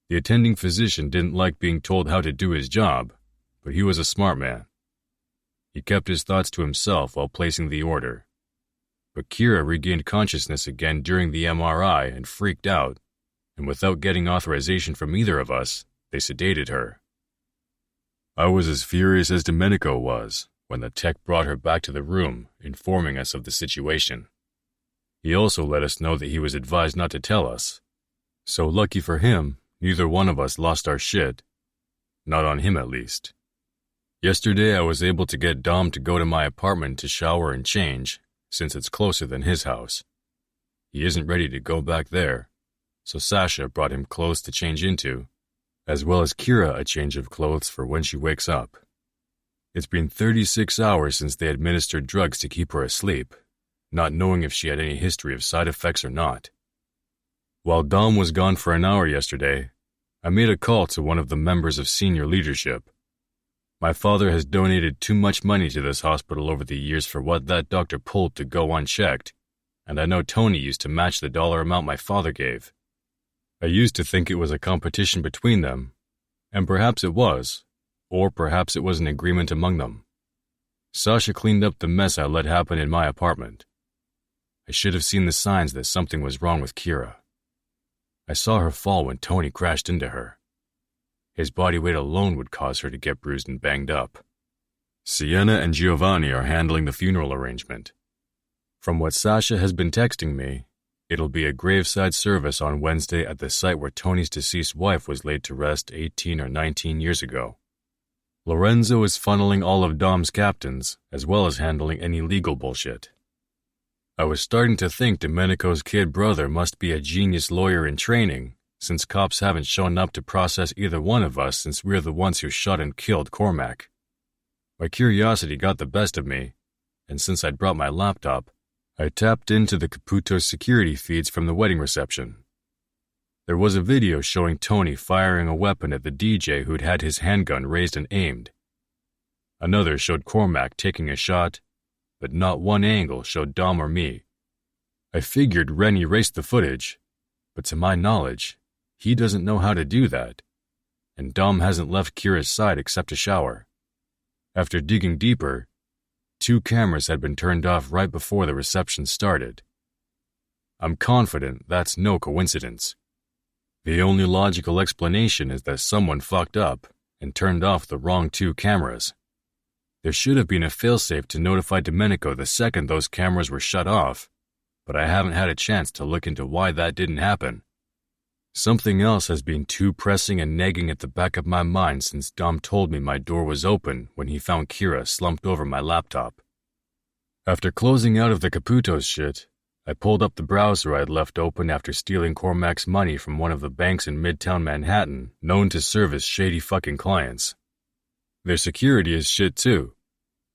A: The attending physician didn't like being told how to do his job, but he was a smart man. He kept his thoughts to himself while placing the order. But Kira regained consciousness again during the MRI and freaked out, and without getting authorization from either of us, they sedated her. I was as furious as Domenico was when the tech brought her back to the room, informing us of the situation. He also let us know that he was advised not to tell us. So lucky for him, neither one of us lost our shit. Not on him, at least. Yesterday I was able to get Dom to go to my apartment to shower and change, since it's closer than his house. He isn't ready to go back there, so Sasha brought him clothes to change into, as well as Kira a change of clothes for when she wakes up. It's been 36 hours since they administered drugs to keep her asleep, not knowing if she had any history of side effects or not. While Dom was gone for an hour yesterday, I made a call to one of the members of senior leadership. My father has donated too much money to this hospital over the years for what that doctor pulled to go unchecked, and I know Tony used to match the dollar amount my father gave. I used to think it was a competition between them, and perhaps it was, or perhaps it was an agreement among them. Sasha cleaned up the mess I let happen in my apartment. I should have seen the signs that something was wrong with Kira. I saw her fall when Tony crashed into her. His body weight alone would cause her to get bruised and banged up. Sienna and Giovanni are handling the funeral arrangement. From what Sasha has been texting me, it'll be a graveside service on Wednesday at the site where Tony's deceased wife was laid to rest 18 or 19 years ago. Lorenzo is funneling all of Dom's captains, as well as handling any legal bullshit. I was starting to think Domenico's kid brother must be a genius lawyer in training, since cops haven't shown up to process either one of us since we're the ones who shot and killed Cormac. My curiosity got the best of me, and since I'd brought my laptop, I tapped into the Caputo's security feeds from the wedding reception. There was a video showing Tony firing a weapon at the DJ who'd had his handgun raised and aimed. Another showed Cormac taking a shot, but not one angle showed Dom or me. I figured Ren erased the footage, but to my knowledge, he doesn't know how to do that, and Dom hasn't left Kira's side except to shower. After digging deeper, 2 cameras had been turned off right before the reception started. I'm confident that's no coincidence. The only logical explanation is that someone fucked up and turned off the wrong 2 cameras. There should have been a failsafe to notify Domenico the second those cameras were shut off, but I haven't had a chance to look into why that didn't happen. Something else has been too pressing and nagging at the back of my mind since Dom told me my door was open when he found Kira slumped over my laptop. After closing out of the Caputo's shit, I pulled up the browser I'd left open after stealing Cormac's money from one of the banks in Midtown Manhattan known to service shady fucking clients. Their security is shit too,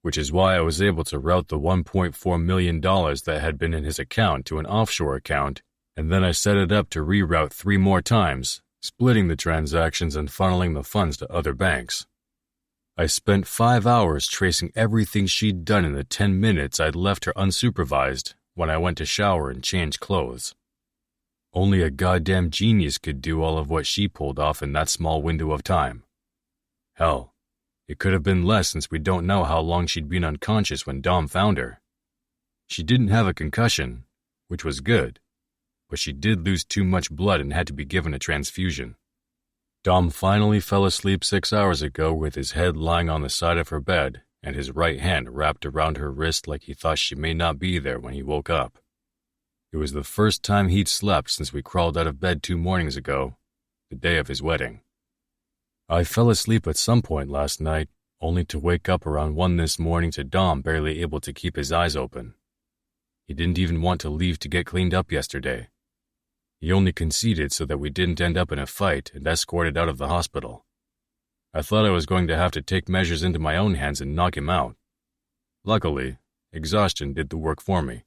A: which is why I was able to route the $1.4 million that had been in his account to an offshore account, and then I set it up to reroute 3 more times, splitting the transactions and funneling the funds to other banks. I spent 5 hours tracing everything she'd done in the 10 minutes I'd left her unsupervised when I went to shower and change clothes. Only a goddamn genius could do all of what she pulled off in that small window of time. Hell, it could have been less since we don't know how long she'd been unconscious when Dom found her. She didn't have a concussion, which was good, but she did lose too much blood and had to be given a transfusion. Dom finally fell asleep 6 hours ago with his head lying on the side of her bed and his right hand wrapped around her wrist like he thought she may not be there when he woke up. It was the first time he'd slept since we crawled out of bed 2 mornings ago, the day of his wedding. I fell asleep at some point last night, only to wake up around 1 this morning to Dom barely able to keep his eyes open. He didn't even want to leave to get cleaned up yesterday. He only conceded so that we didn't end up in a fight and escorted out of the hospital. I thought I was going to have to take measures into my own hands and knock him out. Luckily, exhaustion did the work for me.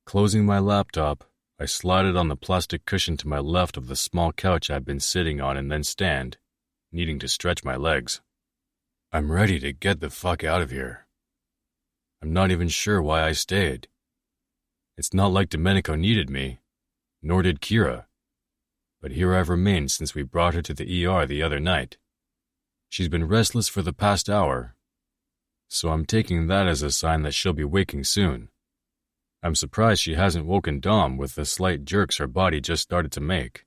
A: Closing my laptop, I slided on the plastic cushion to my left of the small couch I'd been sitting on and then stand, needing to stretch my legs. I'm ready to get the fuck out of here. I'm not even sure why I stayed. It's not like Domenico needed me, nor did Kira. But here I've remained since we brought her to the ER the other night. She's been restless for the past hour, so I'm taking that as a sign that she'll be waking soon. I'm surprised she hasn't woken Dom with the slight jerks her body just started to make.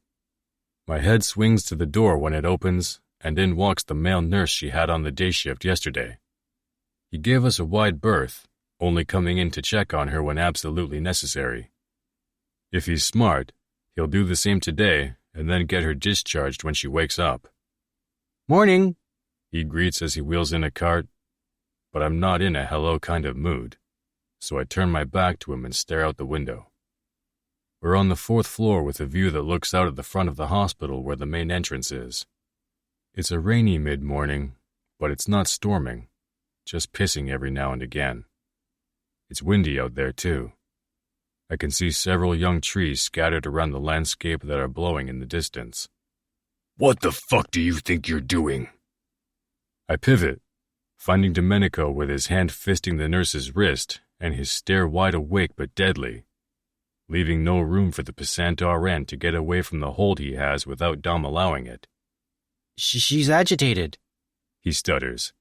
A: My head swings to the door when it opens, and in walks the male nurse she had on the day shift yesterday. He gave us a wide berth, only coming in to check on her when absolutely necessary. If he's smart, he'll do the same today and then get her discharged when she wakes up. "Morning," he greets as he wheels in a cart, but I'm not in a hello kind of mood, so I turn my back to him and stare out the window. We're on the 4th floor with a view that looks out at the front of the hospital where the main entrance is. It's a rainy mid-morning, but it's not storming, just pissing every now and again. It's windy out there, too. I can see several young trees scattered around the landscape that are blowing in the distance. "What the fuck do you think you're doing?" I pivot, finding Domenico with his hand fisting the nurse's wrist and his stare wide awake but deadly, leaving no room for the passant RN to get away from the hold he has without Dom allowing it.
H: She's agitated,
A: he stutters.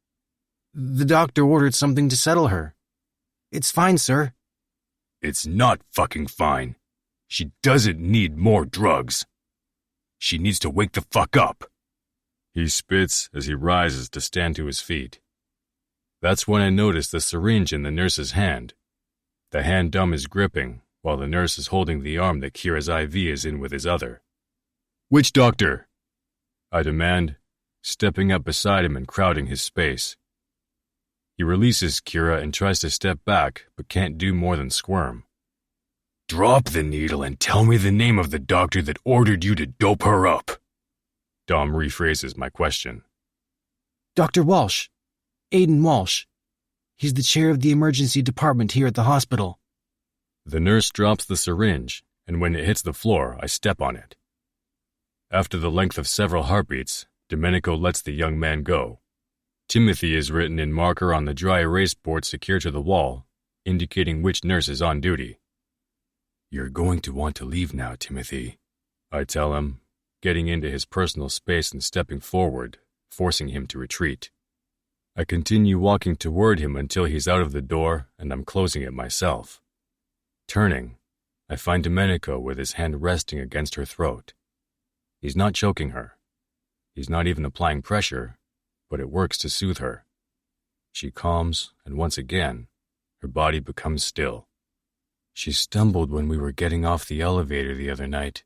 H: The doctor ordered something to settle her. It's fine, sir.
A: It's not fucking fine. She doesn't need more drugs. She needs to wake the fuck up. He spits as he rises to stand to his feet. That's when I notice the syringe in the nurse's hand. The hand Dom is gripping, while the nurse is holding the arm that Kira's IV is in with his other. "Which doctor?" I demand, stepping up beside him and crowding his space. He releases Kira and tries to step back, but can't do more than squirm. Drop the needle and tell me the name of the doctor that ordered you to dope her up. Dom rephrases my question.
H: Dr. Walsh. Aiden Walsh. He's the chair of the emergency department here at the hospital.
A: The nurse drops the syringe, and when it hits the floor, I step on it. After the length of several heartbeats, Domenico lets the young man go. Timothy is written in marker on the dry erase board secured to the wall, indicating which nurse is on duty. You're going to want to leave now, Timothy, I tell him, getting into his personal space and stepping forward, forcing him to retreat. I continue walking toward him until he's out of the door and I'm closing it myself. Turning, I find Domenico with his hand resting against her throat. He's not choking her. He's not even applying pressure, but it works to soothe her. She calms, and once again, her body becomes still. She stumbled when we were getting off the elevator the other night.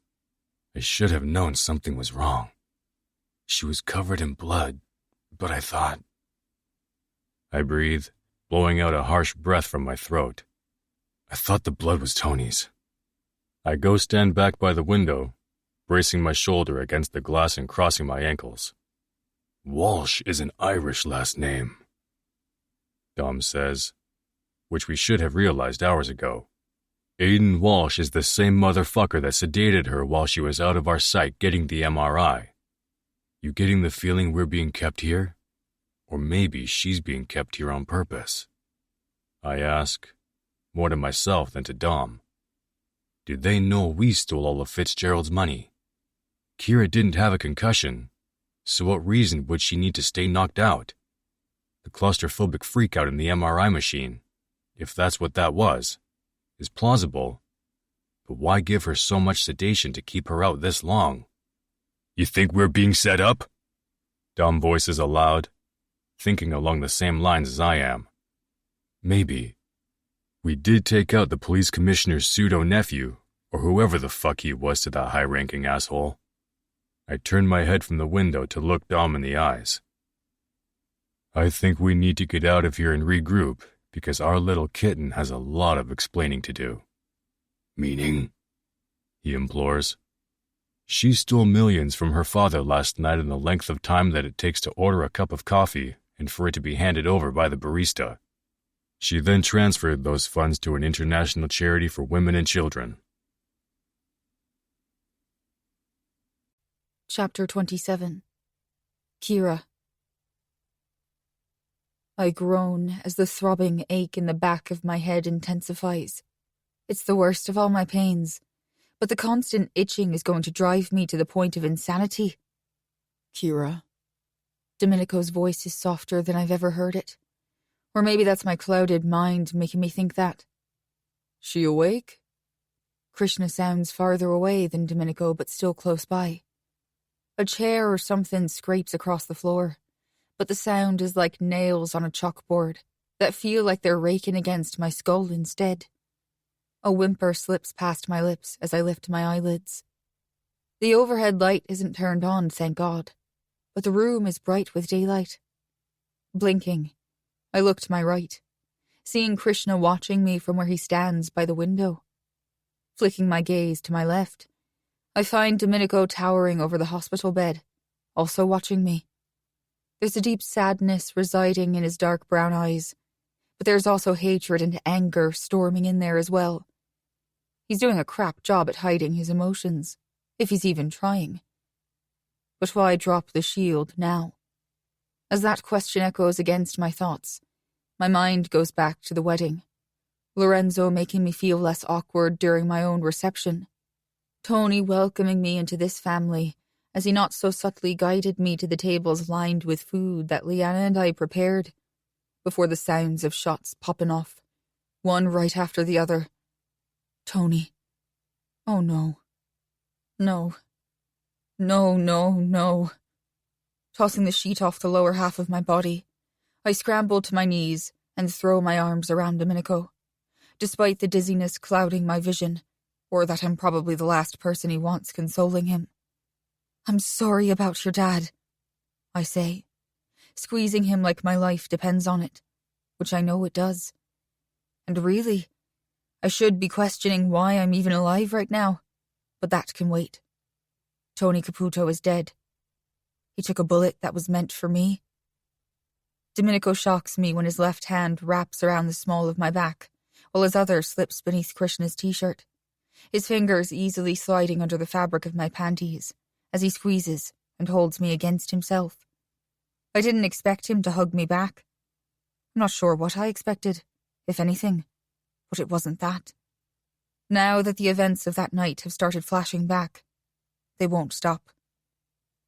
A: I should have known something was wrong. She was covered in blood, but I thought... I breathe, blowing out a harsh breath from my throat. I thought the blood was Tony's. I go stand back by the window, bracing my shoulder against the glass and crossing my ankles. Walsh is an Irish last name, Dom says, which we should have realized hours ago. Aiden Walsh is the same motherfucker that sedated her while she was out of our sight getting the MRI. You getting the feeling we're being kept here? Or maybe she's being kept here on purpose? I ask, more to myself than to Dom. Do they know we stole all of Fitzgerald's money? Kira didn't have a concussion, so what reason would she need to stay knocked out? The claustrophobic freakout in the MRI machine, if that's what that was, is plausible, but why give her so much sedation to keep her out this long? You think we're being set up? Dom voices aloud, thinking along the same lines as I am. Maybe. We did take out the police commissioner's pseudo-nephew, or whoever the fuck he was to that high-ranking asshole. I turned my head from the window to look Dom in the eyes. I think we need to get out of here and regroup, because our little kitten has a lot of explaining to do. Meaning? He implores. She stole millions from her father last night in the length of time that it takes to order a cup of coffee and for it to be handed over by the barista. She then transferred those funds to an international charity for women and children.
D: Chapter 27. Kira. I groan as the throbbing ache in the back of my head intensifies. It's the worst of all my pains, but the constant itching is going to drive me to the point of insanity. Kira. Domenico's voice is softer than I've ever heard it. Or maybe that's my clouded mind making me think that. She awake? Krishna sounds farther away than Domenico, but still close by. A chair or something scrapes across the floor, but the sound is like nails on a chalkboard that feel like they're raking against my skull instead. A whimper slips past my lips as I lift my eyelids. The overhead light isn't turned on, thank God, but the room is bright with daylight. Blinking, I look to my right, seeing Krishna watching me from where he stands by the window. Flicking my gaze to my left, I find Domenico towering over the hospital bed, also watching me. There's a deep sadness residing in his dark brown eyes, but there's also hatred and anger storming in there as well. He's doing a crap job at hiding his emotions, if he's even trying. But why drop the shield now? As that question echoes against my thoughts, my mind goes back to the wedding. Lorenzo making me feel less awkward during my own reception. Tony welcoming me into this family, as he not so subtly guided me to the tables lined with food that Leanna and I prepared, before the sounds of shots popping off, one right after the other. Tony. Oh no. No. No, no, no. Tossing the sheet off the lower half of my body, I scramble to my knees and throw my arms around Domenico, despite the dizziness clouding my vision, or that I'm probably the last person he wants consoling him. I'm sorry about your dad, I say, squeezing him like my life depends on it, which I know it does. And really, I should be questioning why I'm even alive right now, but that can wait. Tony Caputo is dead. He took a bullet that was meant for me. Domenico shocks me when his left hand wraps around the small of my back, while his other slips beneath Krishna's t-shirt, his fingers easily sliding under the fabric of my panties as he squeezes and holds me against himself. I didn't expect him to hug me back. I'm not sure what I expected, if anything, but it wasn't that. Now that the events of that night have started flashing back, they won't stop.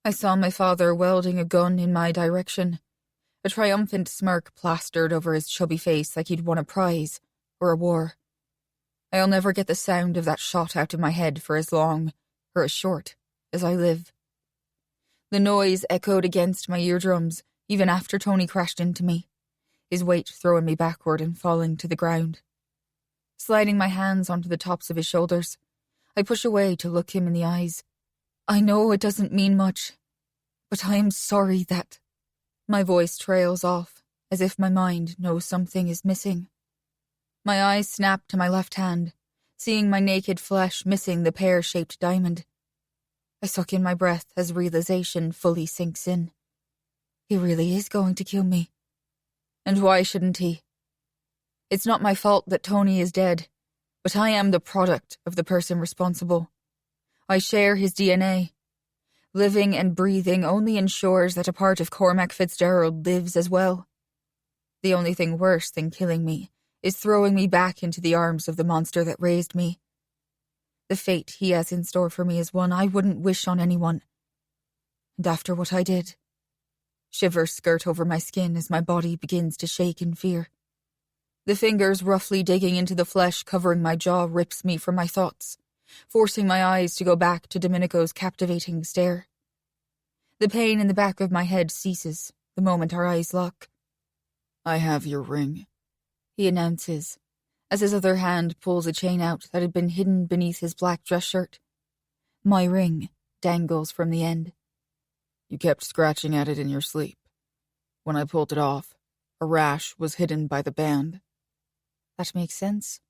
D: I saw my father welding a gun in my direction, a triumphant smirk plastered over his chubby face like he'd won a prize or a war. I'll never get the sound of that shot out of my head for as long, or as short, as I live. The noise echoed against my eardrums even after Tony crashed into me, his weight throwing me backward and falling to the ground. Sliding my hands onto the tops of his shoulders, I push away to look him in the eyes. I know it doesn't mean much, but I am sorry that... My voice trails off, as if my mind knows something is missing. My eyes snap to my left hand, seeing my naked flesh missing the pear-shaped diamond. I suck in my breath as realization fully sinks in. He really is going to kill me. And why shouldn't he? It's not my fault that Tony is dead, but I am the product of the person responsible. I share his DNA. Living and breathing only ensures that a part of Cormac Fitzgerald lives as well. The only thing worse than killing me is throwing me back into the arms of the monster that raised me. The fate he has in store for me is one I wouldn't wish on anyone. And after what I did, shivers skirt over my skin as my body begins to shake in fear. The fingers roughly digging into the flesh covering my jaw rips me from my thoughts, forcing my eyes to go back to Domenico's captivating stare. The pain in the back of my head ceases the moment our eyes lock. "I have your ring," he announces, as his other hand pulls a chain out that had been hidden beneath his black dress shirt. My ring dangles from the end. "You kept scratching at it in your sleep. When I pulled it off, a rash was hidden by the band." That makes sense,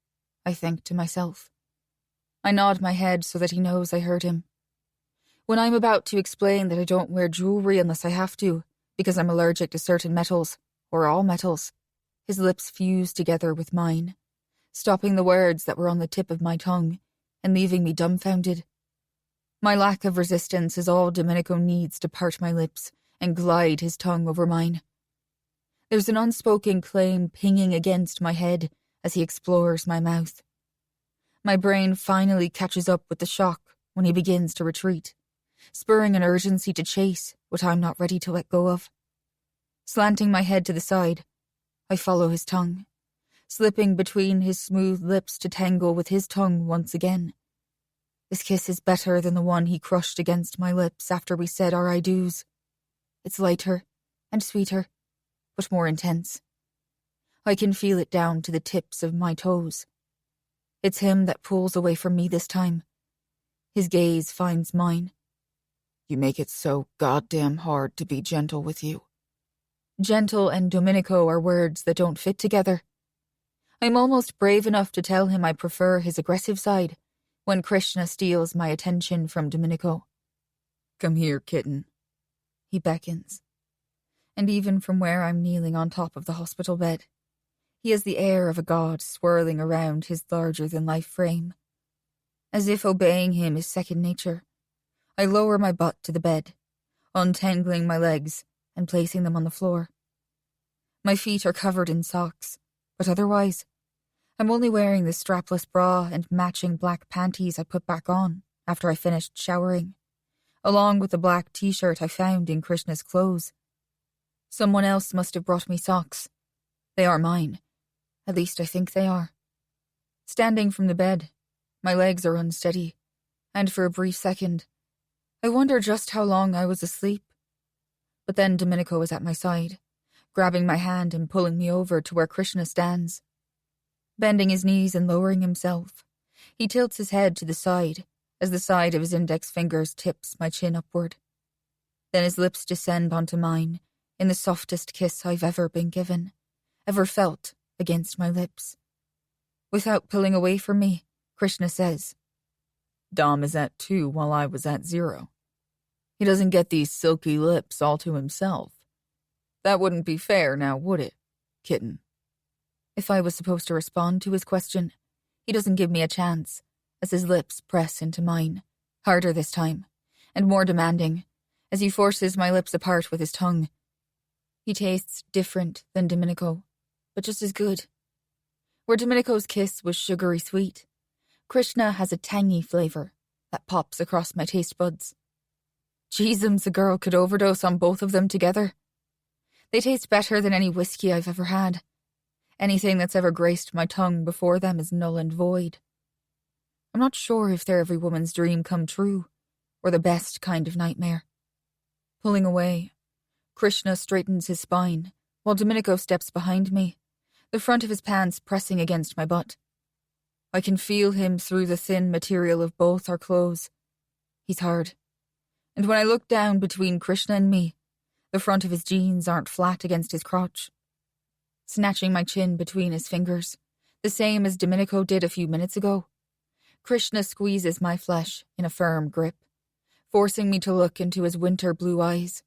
D: I think to myself. I nod my head so that he knows I heard him. When I'm about to explain that I don't wear jewelry unless I have to, because I'm allergic to certain metals, or all metals, his lips fuse together with mine, stopping the words that were on the tip of my tongue and leaving me dumbfounded. My lack of resistance is all Domenico needs to part my lips and glide his tongue over mine. There's an unspoken claim pinging against my head as he explores my mouth. My brain finally catches up with the shock when he begins to retreat, spurring an urgency to chase what I'm not ready to let go of. Slanting my head to the side, I follow his tongue, slipping between his smooth lips to tangle with his tongue once again. This kiss is better than the one he crushed against my lips after we said our I do's. It's lighter and sweeter, but more intense. I can feel it down to the tips of my toes. It's him that pulls away from me this time. His gaze finds mine. "You make it so goddamn hard to be gentle with you." Gentle and Domenico are words that don't fit together. I'm almost brave enough to tell him I prefer his aggressive side when Krishna steals my attention from Domenico. "Come here, kitten." He beckons. And even from where I'm kneeling on top of the hospital bed, he has the air of a god swirling around his larger-than-life frame. As if obeying him is second nature, I lower my butt to the bed, untangling my legs and placing them on the floor. My feet are covered in socks, but otherwise, I'm only wearing the strapless bra and matching black panties I put back on after I finished showering, along with the black t-shirt I found in Krishna's clothes. Someone else must have brought me socks. They are mine. At least I think they are. Standing from the bed, my legs are unsteady, and for a brief second, I wonder just how long I was asleep. But then Domenico is at my side, grabbing my hand and pulling me over to where Krishna stands. Bending his knees and lowering himself, he tilts his head to the side as the side of his index fingers tips my chin upward. Then his lips descend onto mine in the softest kiss I've ever been given, ever felt against my lips. Without pulling away from me, Krishna says, "Dom is at 2 while I was at 0. He doesn't get these silky lips all to himself. That wouldn't be fair now, would it, kitten?" If I was supposed to respond to his question, he doesn't give me a chance, as his lips press into mine, harder this time, and more demanding, as he forces my lips apart with his tongue. He tastes different than Domenico, but just as good. Where Domenico's kiss was sugary sweet, Krishna has a tangy flavor that pops across my taste buds. Jeezums, a girl could overdose on both of them together. They taste better than any whiskey I've ever had. Anything that's ever graced my tongue before them is null and void. I'm not sure if they're every woman's dream come true, or the best kind of nightmare. Pulling away, Krishna straightens his spine, while Domenico steps behind me, the front of his pants pressing against my butt. I can feel him through the thin material of both our clothes. He's hard. And when I look down between Krishna and me, the front of his jeans aren't flat against his crotch. Snatching my chin between his fingers, the same as Domenico did a few minutes ago, Krishna squeezes my flesh in a firm grip, forcing me to look into his winter blue eyes.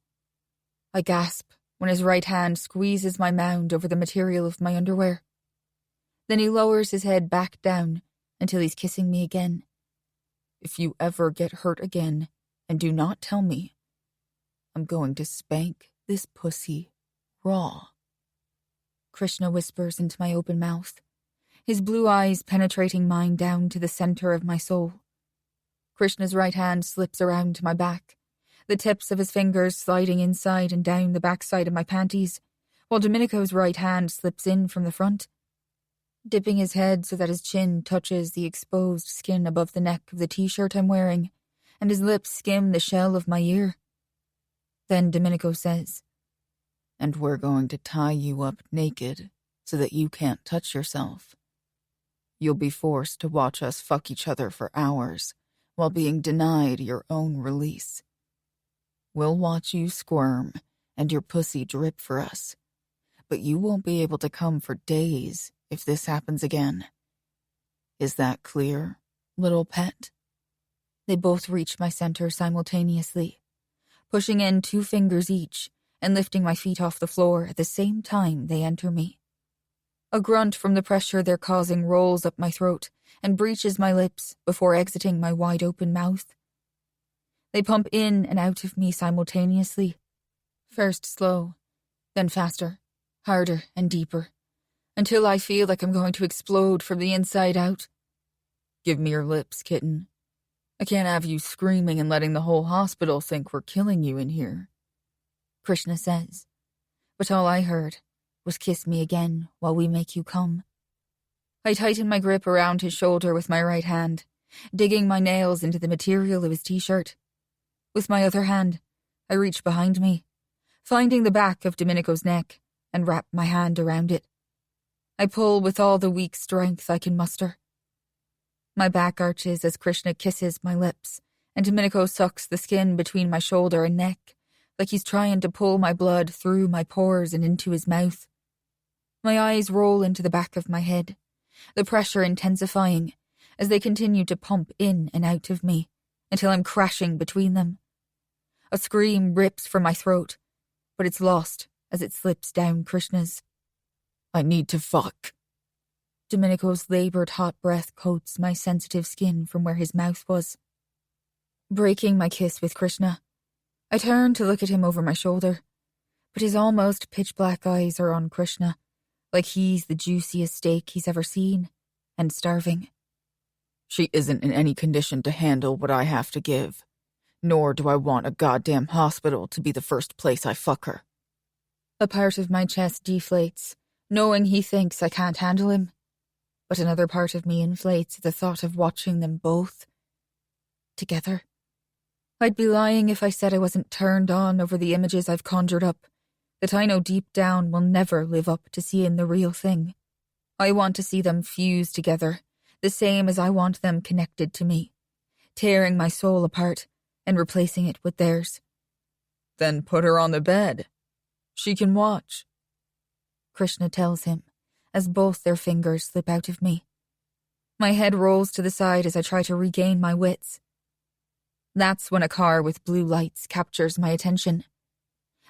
D: I gasp when his right hand squeezes my mound over the material of my underwear. Then he lowers his head back down until he's kissing me again. "If you ever get hurt again and do not tell me, I'm going to spank this pussy raw." Krishna whispers into my open mouth, his blue eyes penetrating mine down to the center of my soul. Krishna's right hand slips around to my back, the tips of his fingers sliding inside and down the backside of my panties, while Domenico's right hand slips in from the front, dipping his head so that his chin touches the exposed skin above the neck of the t-shirt I'm wearing, and his lips skim the shell of my ear. Then Domenico says, "And we're going to tie you up naked so that you can't touch yourself. You'll be forced to watch us fuck each other for hours while being denied your own release. We'll watch you squirm and your pussy drip for us, but you won't be able to come for days if this happens again. Is that clear, little pet?" They both reach my center simultaneously, pushing in 2 fingers each and lifting my feet off the floor at the same time they enter me. A grunt from the pressure they're causing rolls up my throat and breaches my lips before exiting my wide-open mouth. They pump in and out of me simultaneously, first slow, then faster, harder and deeper, until I feel like I'm going to explode from the inside out. "Give me your lips, kitten. I can't have you screaming and letting the whole hospital think we're killing you in here," Krishna says, but all I heard was "kiss me again while we make you come." I tighten my grip around his shoulder with my right hand, digging my nails into the material of his t-shirt. With my other hand, I reach behind me, finding the back of Domenico's neck, and wrap my hand around it. I pull with all the weak strength I can muster. My back arches as Krishna kisses my lips, and Domenico sucks the skin between my shoulder and neck, like he's trying to pull my blood through my pores and into his mouth. My eyes roll into the back of my head, the pressure intensifying as they continue to pump in and out of me until I'm crashing between them. A scream rips from my throat, but it's lost as it slips down Krishna's. "I need to fuck." Domenico's labored hot breath coats my sensitive skin from where his mouth was. Breaking my kiss with Krishna, I turn to look at him over my shoulder, but his almost pitch-black eyes are on Krishna, like he's the juiciest steak he's ever seen, and starving. "She isn't in any condition to handle what I have to give, nor do I want a goddamn hospital to be the first place I fuck her." A part of my chest deflates, knowing he thinks I can't handle him, but another part of me inflates at the thought of watching them both together. I'd be lying if I said I wasn't turned on over the images I've conjured up, that I know deep down will never live up to seeing the real thing. I want to see them fuse together, the same as I want them connected to me, tearing my soul apart and replacing it with theirs. "Then put her on the bed. She can watch," Krishna tells him, as both their fingers slip out of me, My head rolls to the side as I try to regain my wits. That's when a car with blue lights captures my attention.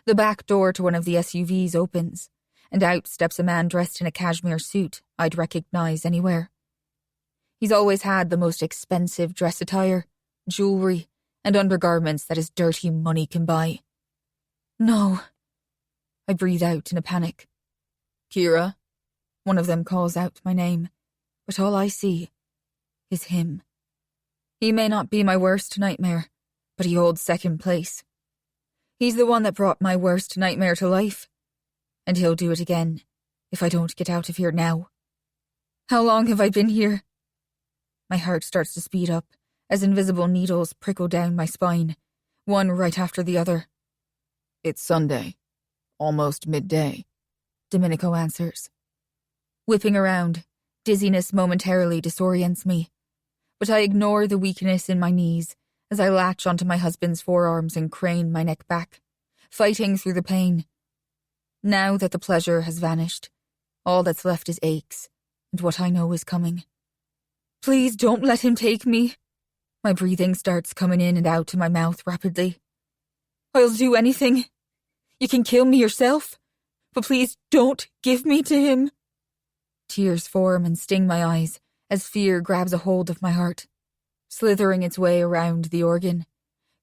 D: The back door to one of the SUVs opens, and out steps a man dressed in a cashmere suit I'd recognize anywhere. He's always had the most expensive dress attire, jewelry, and undergarments that his dirty money can buy. No. I breathe out in a panic. Kira. One of them calls out my name, but all I see is him. He may not be my worst nightmare, but he holds second place. He's the one that brought my worst nightmare to life, and he'll do it again if I don't get out of here now. How long have I been here? My heart starts to speed up as invisible needles prickle down my spine, one right after the other.
E: It's Sunday, almost midday,
D: Domenico answers. Whipping around, dizziness momentarily disorients me, but I ignore the weakness in my knees as I latch onto my husband's forearms and crane my neck back, fighting through the pain. Now that the pleasure has vanished, all that's left is aches and what I know is coming. Please don't let him take me. My breathing starts coming in and out of my mouth rapidly. I'll do anything. You can kill me yourself, but please don't give me to him. Tears form and sting my eyes as fear grabs a hold of my heart, slithering its way around the organ,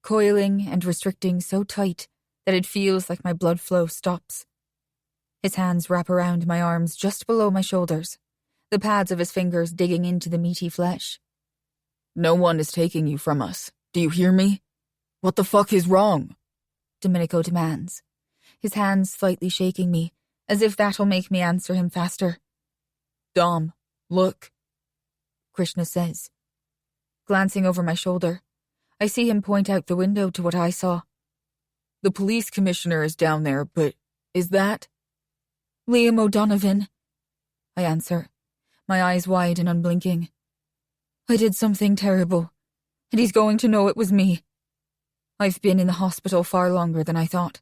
D: coiling and restricting so tight that it feels like my blood flow stops. His hands wrap around my arms just below my shoulders, the pads of his fingers digging into the meaty flesh.
E: No one is taking you from us. Do you hear me? What the fuck is wrong?
D: Domenico demands, his hands slightly shaking me, as if that'll make me answer him faster.
E: Dom, look,
D: Krishna says. Glancing over my shoulder, I see him point out the window to what I saw.
E: The police commissioner is down there, but is that?
D: Liam O'Donovan, I answer, my eyes wide and unblinking. I did something terrible, and he's going to know it was me. I've been in the hospital far longer than I thought,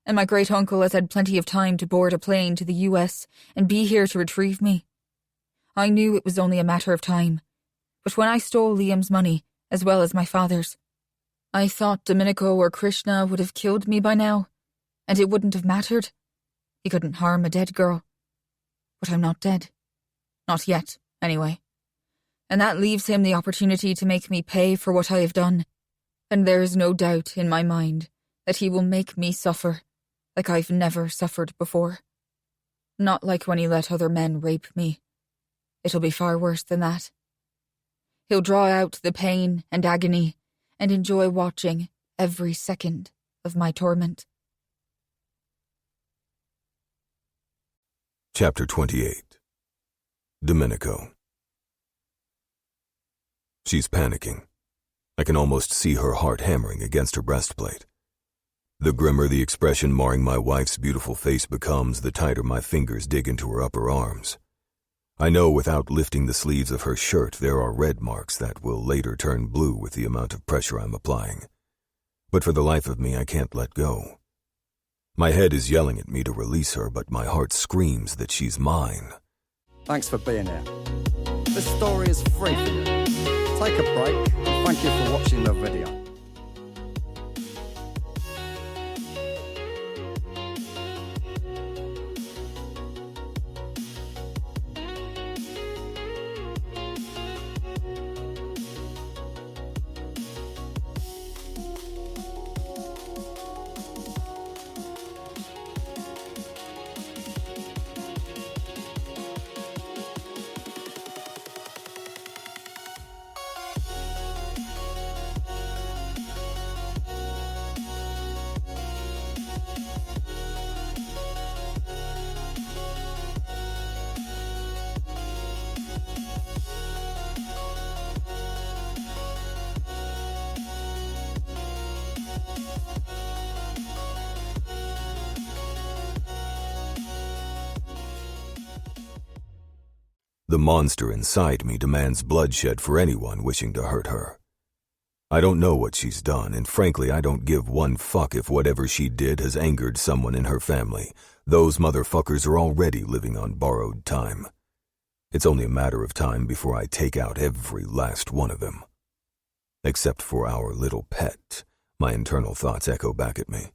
D: and my great-uncle has had plenty of time to board a plane to the US and be here to retrieve me. I knew it was only a matter of time, but when I stole Liam's money, as well as my father's, I thought Domenico or Krishna would have killed me by now, and it wouldn't have mattered. He couldn't harm a dead girl. But I'm not dead. Not yet, anyway. And that leaves him the opportunity to make me pay for what I have done, and there is no doubt in my mind that he will make me suffer like I've never suffered before. Not like when he let other men rape me. It'll be far worse than that. He'll draw out the pain and agony and enjoy watching every second of my torment.
B: Chapter 28. Domenico. She's panicking. I can almost see her heart hammering against her breastplate. The grimmer the expression marring my wife's beautiful face becomes, the tighter my fingers dig into her upper arms. I know without lifting the sleeves of her shirt there are red marks that will later turn blue with the amount of pressure I'm applying. But for the life of me, I can't let go. My head is yelling at me to release her, but my heart screams that she's mine.
J: Thanks for being here. This story is free for you. Take a break, and thank you for watching the video.
B: The monster inside me demands bloodshed for anyone wishing to hurt her. I don't know what she's done, and frankly, I don't give one fuck if whatever she did has angered someone in her family. Those motherfuckers are already living on borrowed time. It's only a matter of time before I take out every last one of them. Except for our little pet, my internal thoughts echo back at me.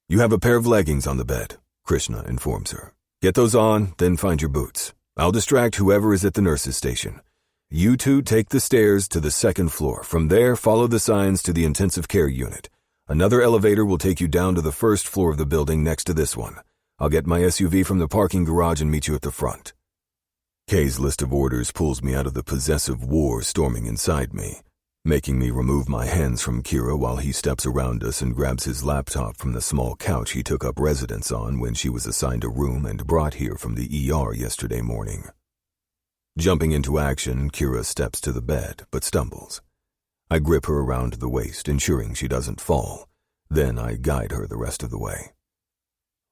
B: You have a pair of leggings on the bed, Krishna informs her. Get those on, then find your boots. I'll distract whoever is at the nurse's station. You two take the stairs to the second floor. From there, follow the signs to the intensive care unit. Another elevator will take you down to the first floor of the building next to this one. I'll get my SUV from the parking garage and meet you at the front. Kay's list of orders pulls me out of the possessive war storming inside me, making me remove my hands from Kira while he steps around us and grabs his laptop from the small couch he took up residence on when she was assigned a room and brought here from the ER yesterday morning. Jumping into action, Kira steps to the bed, but stumbles. I grip her around the waist, ensuring she doesn't fall. Then I guide her the rest of the way.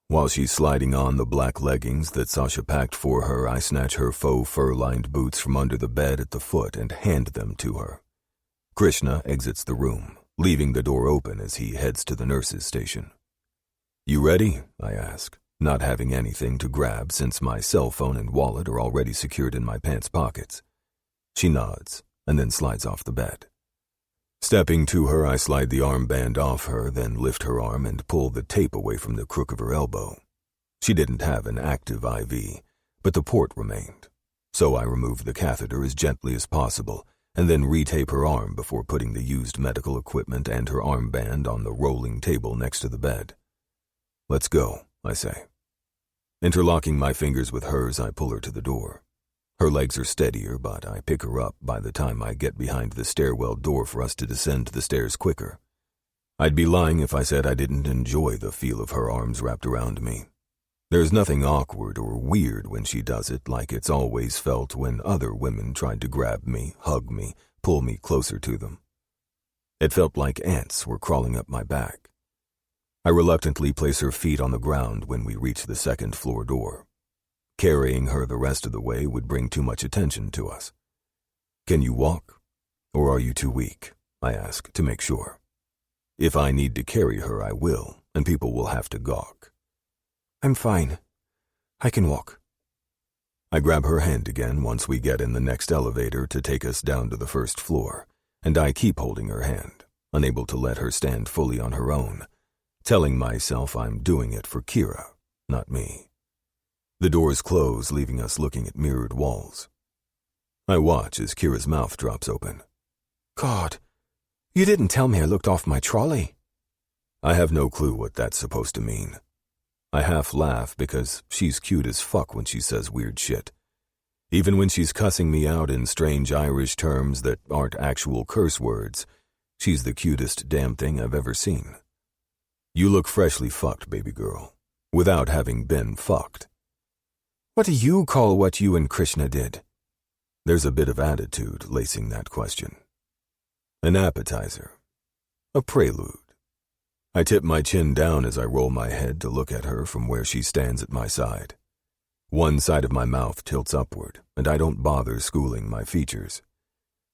B: While she's sliding on the black leggings that Sasha packed for her, I snatch her faux fur-lined boots from under the bed at the foot and hand them to her. Krishna exits the room, leaving the door open as he heads to the nurse's station. You ready? I ask, not having anything to grab since my cell phone and wallet are already secured in my pants pockets. She nods and then slides off the bed. Stepping to her, I slide the armband off her, then lift her arm and pull the tape away from the crook of her elbow. She didn't have an active IV, but the port remained, so I removed the catheter as gently as possible and then retape her arm before putting the used medical equipment and her armband on the rolling table next to the bed. Let's go, I say. Interlocking my fingers with hers, I pull her to the door. Her legs are steadier, but I pick her up by the time I get behind the stairwell door for us to descend the stairs quicker. I'd be lying if I said I didn't enjoy the feel of her arms wrapped around me. There's nothing awkward or weird when she does it, like it's always felt when other women tried to grab me, hug me, pull me closer to them. It felt like ants were crawling up my back. I reluctantly place her feet on the ground when we reach the second floor door. Carrying her the rest of the way would bring too much attention to us. Can you walk? Or are you too weak? I ask to make sure. If I need to carry her, I will, and people will have to gawk. I'm fine. I can walk. I grab her hand again once we get in the next elevator to take us down to the first floor, and I keep holding her hand, unable to let her stand fully on her own, telling myself I'm doing it for Kira, not me. The doors close, leaving us looking at mirrored walls. I watch as Kira's mouth drops open. God, you didn't tell me I looked off my trolley. I have no clue what that's supposed to mean. I half laugh because she's cute as fuck when she says weird shit. Even when she's cussing me out in strange Irish terms that aren't actual curse words, she's the cutest damn thing I've ever seen. You look freshly fucked, baby girl, without having been fucked. What do you call what you and Krishna did? There's a bit of attitude lacing that question. An appetizer. A prelude. I tip my chin down as I roll my head to look at her from where she stands at my side. One side of my mouth tilts upward, and I don't bother schooling my features.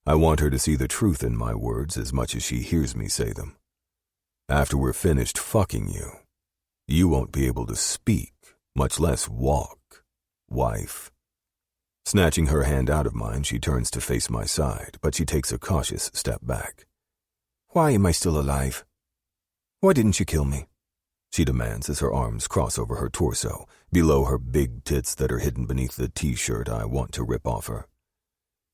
B: I want her to see the truth in my words as much as she hears me say them. After we're finished fucking you, you won't be able to speak, much less walk. Wife. Snatching her hand out of mine, she turns to face my side, but she takes a cautious step back. Why am I still alive? Why didn't you kill me? She demands as her arms cross over her torso, below her big tits that are hidden beneath the t-shirt I want to rip off her.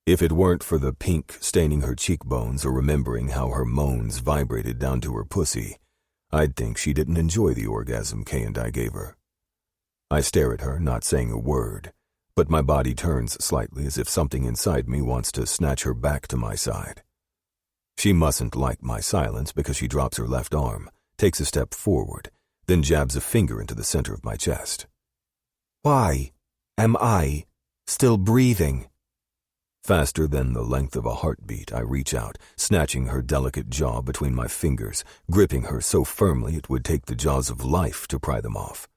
B: If it weren't for the pink staining her cheekbones or remembering how her moans vibrated down to her pussy, I'd think she didn't enjoy the orgasm Kay and I gave her. I stare at her, not saying a word, but my body turns slightly as if something inside me wants to snatch her back to my side. She mustn't like my silence because she drops her left arm, takes a step forward, then jabs a finger into the center of my chest. Why am I still breathing? Faster than the length of a heartbeat, I reach out, snatching her delicate jaw between my fingers, gripping her so firmly it would take the jaws of life to pry them off.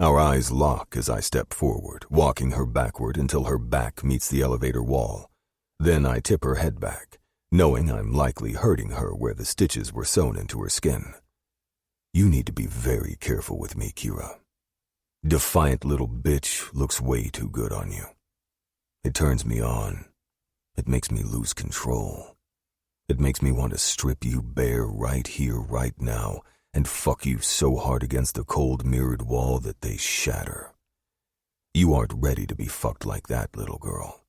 B: Our eyes lock as I step forward, walking her backward until her back meets the elevator wall. Then I tip her head back, knowing I'm likely hurting her where the stitches were sewn into her skin. You need to be very careful with me, Kira. Defiant little bitch looks way too good on you. It turns me on. It makes me lose control. It makes me want to strip you bare right here, right now, and fuck you so hard against the cold mirrored wall that they shatter. You aren't ready to be fucked like that, little girl.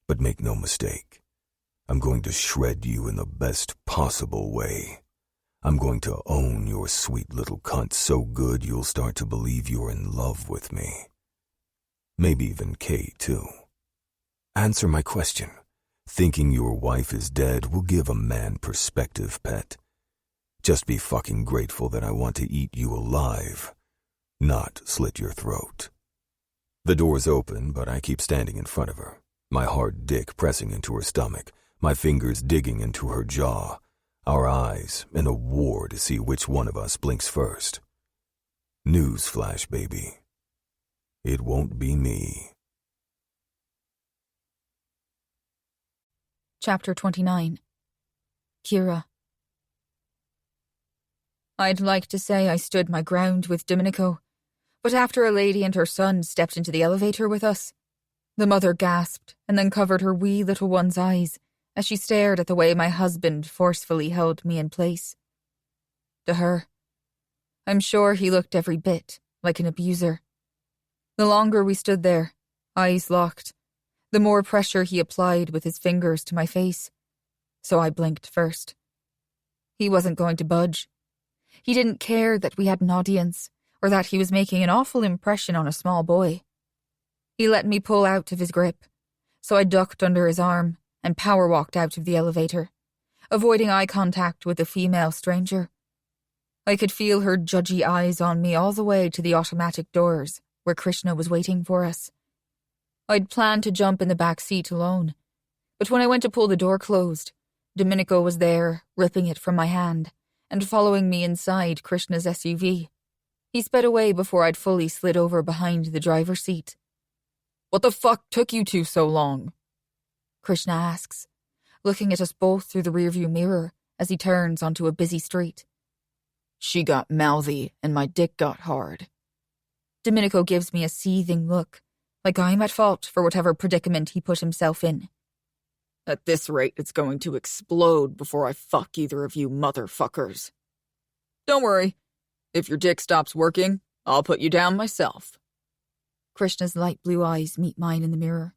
B: But make no mistake, I'm going to shred you in the best possible way. I'm going to own your sweet little cunt so good you'll start to believe you're in love with me. Maybe even Kay, too. Answer my question. Thinking your wife is dead will give a man perspective, pet. Just be fucking grateful that I want to eat you alive, not slit your throat. The door's open, but I keep standing in front of her, my hard dick pressing into her stomach, my fingers digging into her jaw, our eyes in a war to see which one of us blinks first. Newsflash, baby. It won't be me.
D: Chapter 29. Kira. I'd like to say I stood my ground with Domenico, but after a lady and her son stepped into the elevator with us, the mother gasped and then covered her wee little one's eyes as she stared at the way my husband forcefully held me in place. To her, I'm sure he looked every bit like an abuser. The longer we stood there, eyes locked, the more pressure he applied with his fingers to my face, so I blinked first. He wasn't going to budge. He didn't care that we had an audience, or that he was making an awful impression on a small boy. He let me pull out of his grip, so I ducked under his arm and power-walked out of the elevator, avoiding eye contact with the female stranger. I could feel her judgy eyes on me all the way to the automatic doors, where Krishna was waiting for us. I'd planned to jump in the back seat alone, but when I went to pull the door closed, Domenico was there, ripping it from my hand, and following me inside Krishna's SUV. He sped away before I'd fully slid over behind the driver's seat. "What the fuck took you two so long?" Krishna asks, looking at us both through the rearview mirror as he turns onto a busy street. "She got mouthy and my dick got hard." Domenico gives me a seething look, like I'm at fault for whatever predicament he put himself in. "At this rate, it's going to explode before I fuck either of you motherfuckers." "Don't worry. If your dick stops working, I'll put you down myself." Krishna's light blue eyes meet mine in the mirror.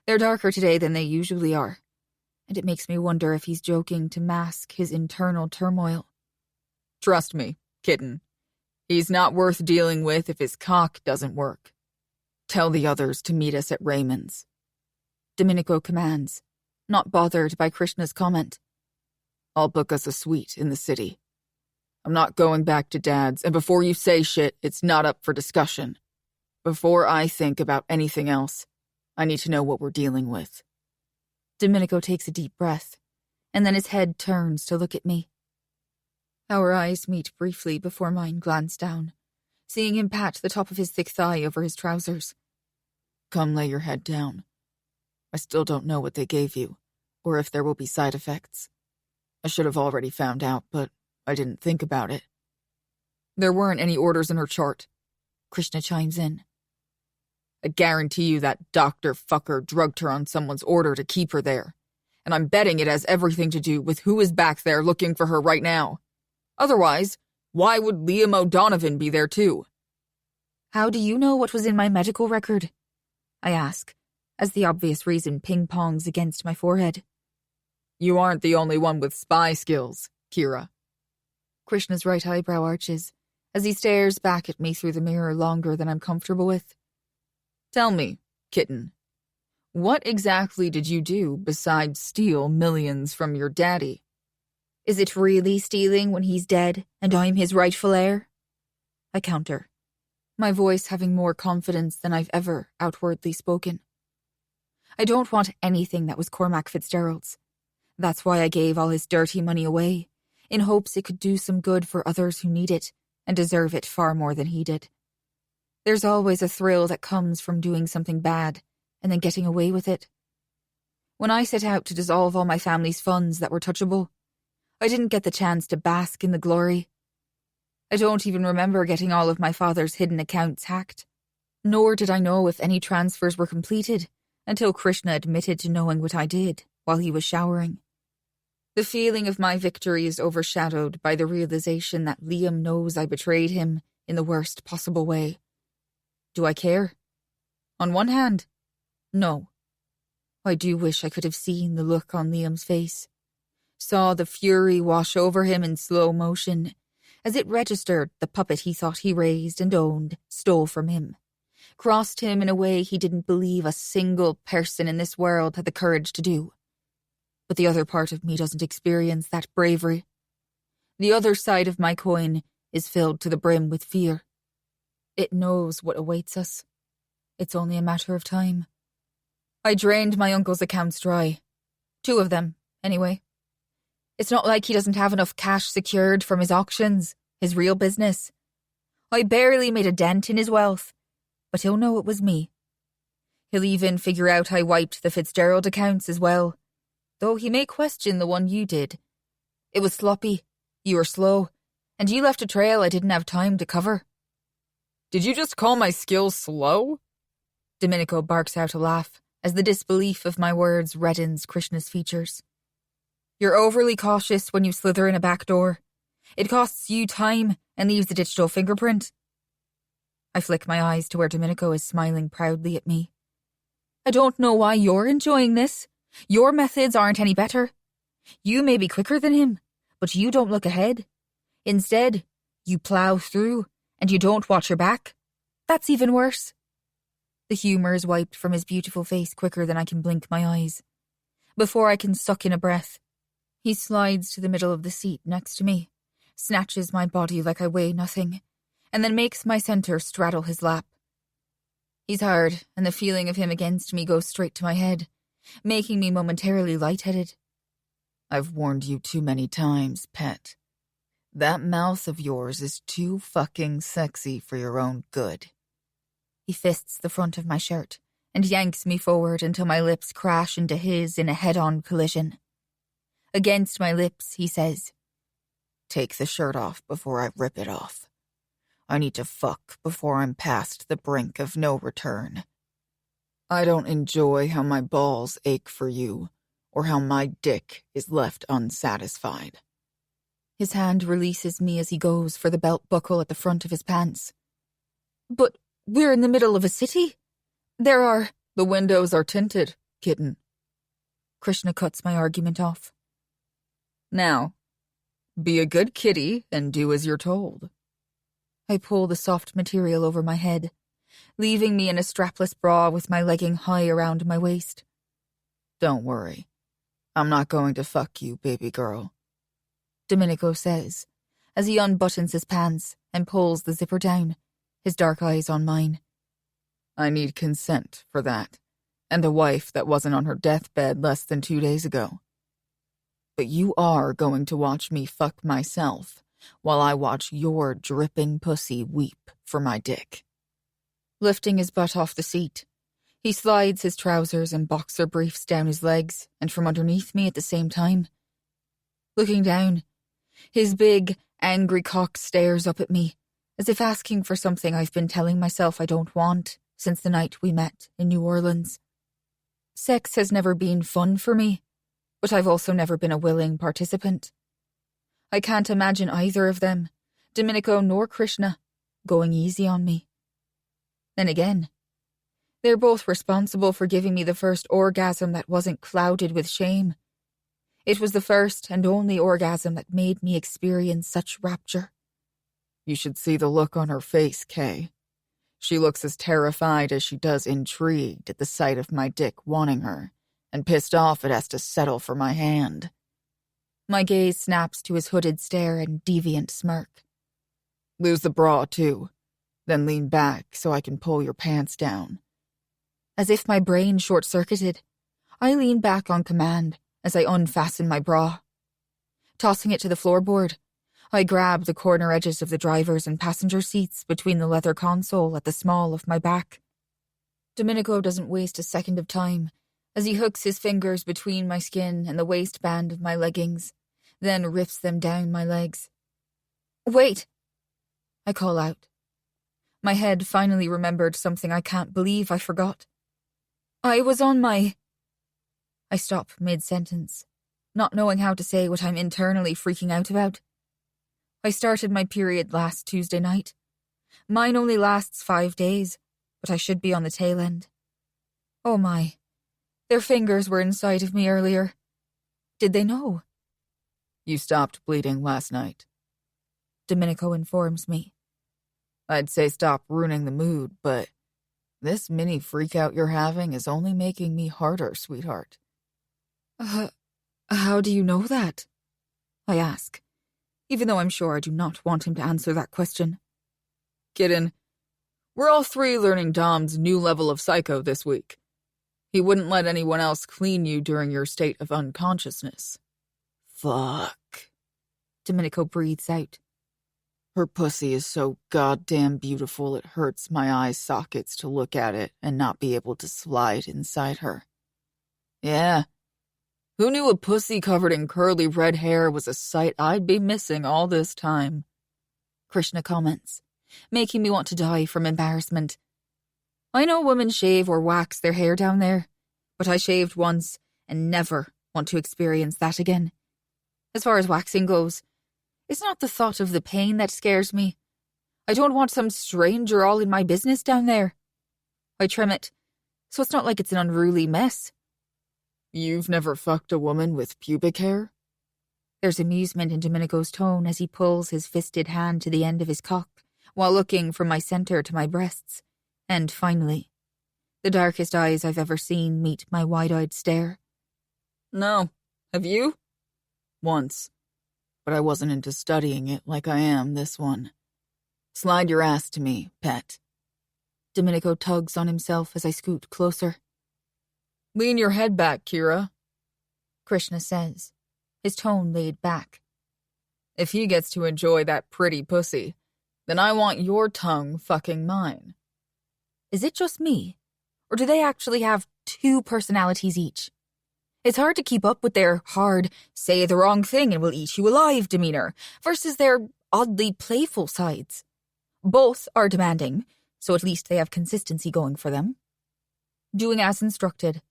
D: They're darker today than they usually are, and it makes me wonder if he's joking to mask his internal turmoil. "Trust me, kitten. He's not worth dealing with if his cock doesn't work. Tell the others to meet us at Raymond's." Domenico commands, not bothered by Krishna's comment. "I'll book us a suite in the city. I'm not going back to Dad's, and before you say shit, it's not up for discussion. Before I think about anything else, I need to know what we're dealing with." Domenico takes a deep breath, and then his head turns to look at me. Our eyes meet briefly before mine glance down, seeing him pat the top of his thick thigh over his trousers. "Come lay your head down. I still don't know what they gave you, or if there will be side effects. I should have already found out, but I didn't think about it." "There weren't any orders in her chart," Krishna chimes in. "I guarantee you that doctor fucker drugged her on someone's order to keep her there, and I'm betting it has everything to do with who is back there looking for her right now. Otherwise, why would Liam O'Donovan be there too?" "How do you know what was in my medical record?" I ask, as the obvious reason ping-pongs against my forehead. "You aren't the only one with spy skills, Kira." Krishna's right eyebrow arches, as he stares back at me through the mirror longer than I'm comfortable with. "Tell me, kitten, what exactly did you do besides steal millions from your daddy?" "Is it really stealing when he's dead and I'm his rightful heir?" I counter, my voice having more confidence than I've ever outwardly spoken. I don't want anything that was Cormac Fitzgerald's. That's why I gave all his dirty money away, in hopes it could do some good for others who need it and deserve it far more than he did. There's always a thrill that comes from doing something bad and then getting away with it. When I set out to dissolve all my family's funds that were touchable, I didn't get the chance to bask in the glory. I don't even remember getting all of my father's hidden accounts hacked, nor did I know if any transfers were completed, until Krishna admitted to knowing what I did while he was showering. The feeling of my victory is overshadowed by the realization that Liam knows I betrayed him in the worst possible way. Do I care? On one hand, no. I do wish I could have seen the look on Liam's face, saw the fury wash over him in slow motion, as it registered the puppet he thought he raised and owned stole from him, crossed him in a way he didn't believe a single person in this world had the courage to do. But the other part of me doesn't experience that bravery. The other side of my coin is filled to the brim with fear. It knows what awaits us. It's only a matter of time. I drained my uncle's accounts dry. 2 of them, anyway. It's not like he doesn't have enough cash secured from his auctions, his real business. I barely made a dent in his wealth, but he'll know it was me. He'll even figure out I wiped the Fitzgerald accounts as well, though he may question the one you did. It was sloppy, you were slow, and you left a trail I didn't have time to cover.
E: Did you just call my skills slow?
D: Domenico barks out a laugh as the disbelief of my words reddens Krishna's features. You're overly cautious when you slither in a back door. It costs you time and leaves a digital fingerprint. I flick my eyes to where Domenico is smiling proudly at me. I don't know why you're enjoying this. Your methods aren't any better. You may be quicker than him, but you don't look ahead. Instead, you plow through and you don't watch your back. That's even worse. The humor is wiped from his beautiful face quicker than I can blink my eyes. Before I can suck in a breath, he slides to the middle of the seat next to me, snatches my body like I weigh nothing, and then makes my center straddle his lap. He's hard, and the feeling of him against me goes straight to my head, making me momentarily lightheaded.
E: I've warned you too many times, pet. That mouth of yours is too fucking sexy for your own good.
D: He fists the front of my shirt and yanks me forward until my lips crash into his in a head-on collision. Against my lips, he says,
E: "Take the shirt off before I rip it off. I need to fuck before I'm past the brink of no return. I don't enjoy how my balls ache for you, or how my dick is left unsatisfied."
D: His hand releases me as he goes for the belt buckle at the front of his pants. But we're in the middle of a city. The windows are tinted, kitten. Krishna cuts my argument off.
E: Now, be a good kitty and do as you're told.
D: I pull the soft material over my head, leaving me in a strapless bra with my legging high around my waist.
E: Don't worry. I'm not going to fuck you, baby girl,
D: Domenico says, as he unbuttons his pants and pulls the zipper down, his dark eyes on mine.
E: I need consent for that, and a wife that wasn't on her deathbed less than 2 days ago. But you are going to watch me fuck myself while I watch your dripping pussy weep for my dick.
D: Lifting his butt off the seat, he slides his trousers and boxer briefs down his legs and from underneath me at the same time. Looking down, his big, angry cock stares up at me, as if asking for something I've been telling myself I don't want since the night we met in New Orleans. Sex has never been fun for me, but I've also never been a willing participant. I can't imagine either of them, Domenico nor Krishna, going easy on me. Then again, they're both responsible for giving me the first orgasm that wasn't clouded with shame. It was the first and only orgasm that made me experience such rapture.
E: You should see the look on her face, Kay. She looks as terrified as she does intrigued at the sight of my dick wanting her, and pissed off it has to settle for my hand.
D: My gaze snaps to his hooded stare and deviant smirk.
E: Lose the bra, too. Then lean back so I can pull your pants down.
D: As if my brain short-circuited, I lean back on command as I unfasten my bra. Tossing it to the floorboard, I grab the corner edges of the driver's and passenger seats between the leather console at the small of my back. Domenico doesn't waste a second of time as he hooks his fingers between my skin and the waistband of my leggings, then rips them down my legs. Wait! I call out. My head finally remembered something I can't believe I forgot. I was on my... I stop mid-sentence, not knowing how to say what I'm internally freaking out about. I started my period last Tuesday night. Mine only lasts 5 days, but I should be on the tail end. Oh my. Their fingers were inside of me earlier. Did they know?
E: You stopped bleeding last night.
D: Domenico informs me.
E: I'd say stop ruining the mood, but this mini freakout you're having is only making me harder, sweetheart.
D: How do you know that? I ask, even though I'm sure I do not want him to answer that question.
E: Kitten, we're all 3 learning Dom's new level of psycho this week. He wouldn't let anyone else clean you during your state of unconsciousness. Fuck.
D: Domenico breathes out.
E: Her pussy is so goddamn beautiful it hurts my eye sockets to look at it and not be able to slide inside her. Yeah. Who knew a pussy covered in curly red hair was a sight I'd be missing all this time?
D: Krishna comments, making me want to die from embarrassment. I know women shave or wax their hair down there, but I shaved once and never want to experience that again. As far as waxing goes, it's not the thought of the pain that scares me. I don't want some stranger all in my business down there. I trim it, so it's not like it's an unruly mess.
E: You've never fucked a woman with pubic hair?
D: There's amusement in Domenico's tone as he pulls his fisted hand to the end of his cock, while looking from my center to my breasts. And finally, the darkest eyes I've ever seen meet my wide-eyed stare.
E: No. Have you? Once. But I wasn't into studying it like I am this one. Slide your ass to me, pet.
D: Domenico tugs on himself as I scoot closer.
E: Lean your head back, Kira,
D: Krishna says, his tone laid back.
E: If he gets to enjoy that pretty pussy, then I want your tongue fucking mine.
D: Is it just me? Or do they actually have 2 personalities each? It's hard to keep up with their hard, say the wrong thing and we'll eat you alive demeanor versus their oddly playful sides. Both are demanding, so at least they have consistency going for them. Doing as instructed,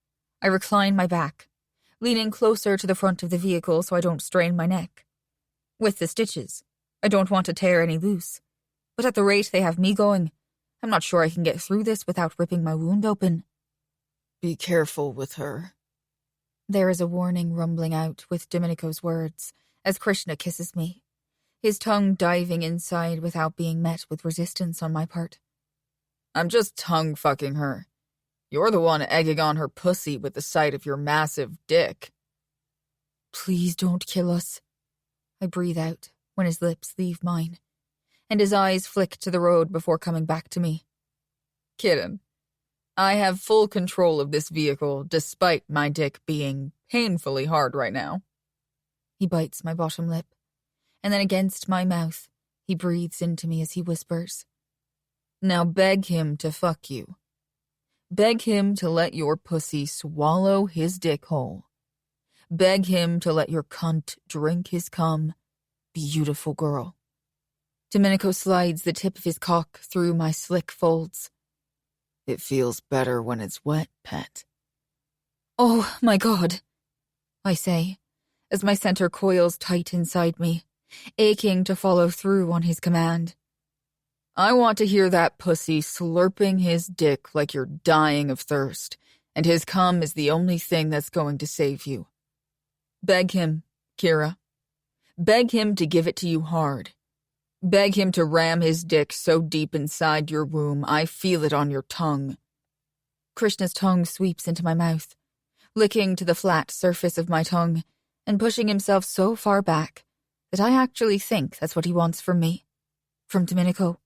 D: I recline my back, leaning closer to the front of the vehicle so I don't strain my neck. With the stitches, I don't want to tear any loose, but at the rate they have me going, I'm not sure I can get through this without ripping my wound open.
E: Be careful with her.
D: There is a warning rumbling out with Domenico's words as Krishna kisses me, his tongue diving inside without being met with resistance on my part.
E: I'm just tongue-fucking her. You're the one egging on her pussy with the sight of your massive dick.
D: Please don't kill us. I breathe out when his lips leave mine, and his eyes flick to the road before coming back to me.
E: Kitten, I have full control of this vehicle despite my dick being painfully hard right now.
D: He bites my bottom lip, and then against my mouth, he breathes into me as he whispers.
E: Now beg him to fuck you. Beg him to let your pussy swallow his dick whole. Beg him to let your cunt drink his cum. Beautiful girl.
D: Domenico slides the tip of his cock through my slick folds.
E: It feels better when it's wet, pet.
D: Oh, my God, I say, as my center coils tight inside me, aching to follow through on his command.
E: I want to hear that pussy slurping his dick like you're dying of thirst, and his cum is the only thing that's going to save you. Beg him, Kira. Beg him to give it to you hard. Beg him to ram his dick so deep inside your womb I feel it on your tongue.
D: Krishna's tongue sweeps into my mouth, licking to the flat surface of my tongue and pushing himself so far back that I actually think that's what he wants from me, from Domenico.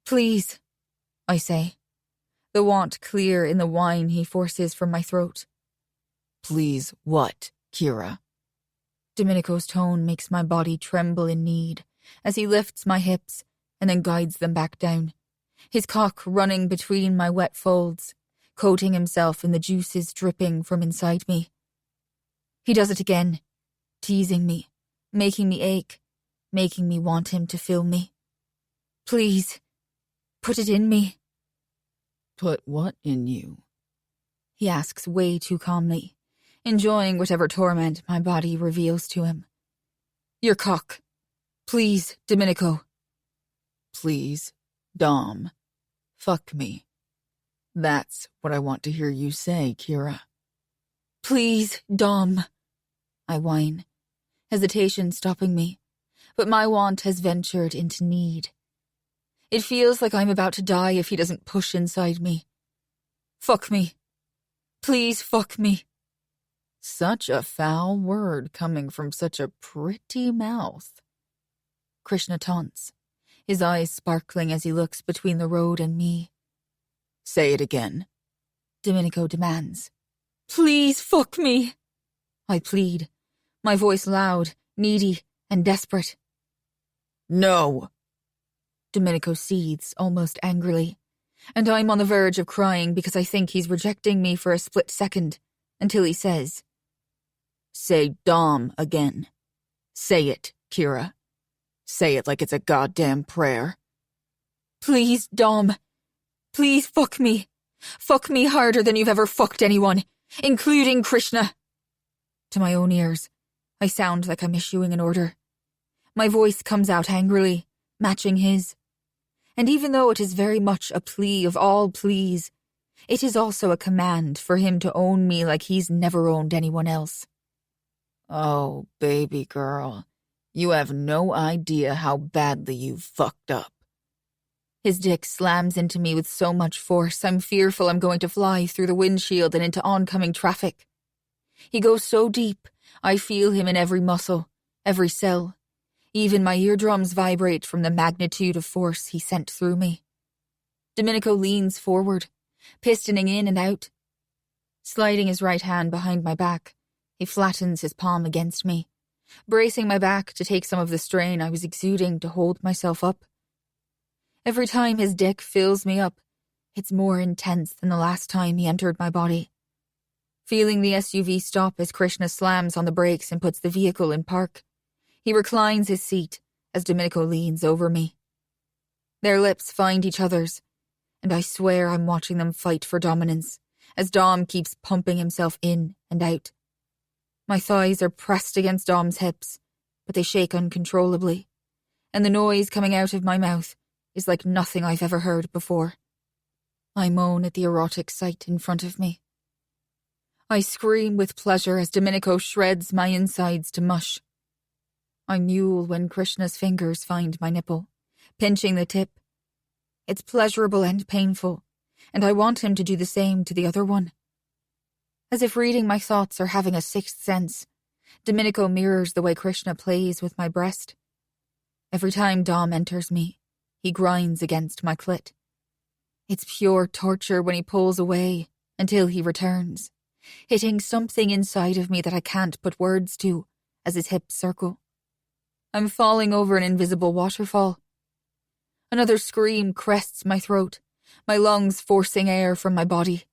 D: Please, I say, the want clear in the whine he forces from my throat.
E: Please what, Kira?
D: Domenico's tone makes my body tremble in need as he lifts my hips and then guides them back down, his cock running between my wet folds, coating himself in the juices dripping from inside me. He does it again, teasing me, making me ache, making me want him to fill me. Please, put it in me.
E: Put what in you?
D: he asks way too calmly, enjoying whatever torment my body reveals to him. Your cock. Please, Domenico.
E: Please, Dom. Fuck me. That's what I want to hear you say, Kira.
D: Please, Dom. I whine, hesitation stopping me, but my want has ventured into need. It feels like I'm about to die if he doesn't push inside me. Fuck me. Please fuck me.
E: Such a foul word coming from such a pretty mouth.
D: Krishna taunts, his eyes sparkling as he looks between the road and me.
E: Say it again,
D: Domenico demands. Please fuck me. I plead, my voice loud, needy, and desperate.
E: No.
D: Domenico seethes almost angrily, and I'm on the verge of crying because I think he's rejecting me for a split second, until he says, Say Dom again. Say it, Kira. Say it like it's a goddamn prayer. Please, Dom. Please fuck me. Fuck me harder than you've ever fucked anyone, including Krishna. To my own ears, I sound like I'm issuing an order. My voice comes out angrily, matching his. And even though it is very much a plea of all pleas, it is also a command for him to own me like he's never owned anyone else.
E: Oh, baby girl, you have no idea how badly you've fucked up.
D: His dick slams into me with so much force, I'm fearful I'm going to fly through the windshield and into oncoming traffic. He goes so deep, I feel him in every muscle, every cell. Even my eardrums vibrate from the magnitude of force he sent through me. Domenico leans forward, pistoning in and out. Sliding his right hand behind my back, he flattens his palm against me, bracing my back to take some of the strain I was exuding to hold myself up. Every time his dick fills me up, it's more intense than the last time he entered my body. Feeling the SUV stop as Krishna slams on the brakes and puts the vehicle in park, he reclines his seat as Domenico leans over me. Their lips find each other's, and I swear I'm watching them fight for dominance as Dom keeps pumping himself in and out. My thighs are pressed against Dom's hips, but they shake uncontrollably, and the noise coming out of my mouth is like nothing I've ever heard before. I moan at the erotic sight in front of me. I scream with pleasure as Domenico shreds my insides to mush. I mewl when Krishna's fingers find my nipple, pinching the tip. It's pleasurable and painful, and I want him to do the same to the other one. As if reading my thoughts or having a sixth sense, Domenico mirrors the way Krishna plays with my breast. Every time Dom enters me, he grinds against my clit. It's pure torture when he pulls away until he returns, hitting something inside of me that I can't put words to as his hips circle. I'm falling over an invisible waterfall. Another scream crests my throat, my lungs forcing air from my body.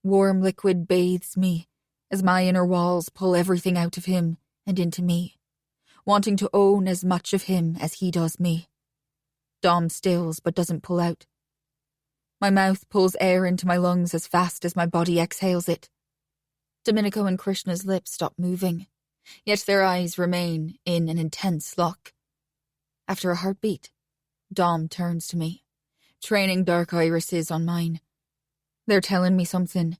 D: Warm liquid bathes me as my inner walls pull everything out of him and into me, wanting to own as much of him as he does me. Dom stills but doesn't pull out. My mouth pulls air into my lungs as fast as my body exhales it. Domenico and Krishna's lips stop moving, yet their eyes remain in an intense lock. After a heartbeat, Dom turns to me, training dark irises on mine. They're telling me something,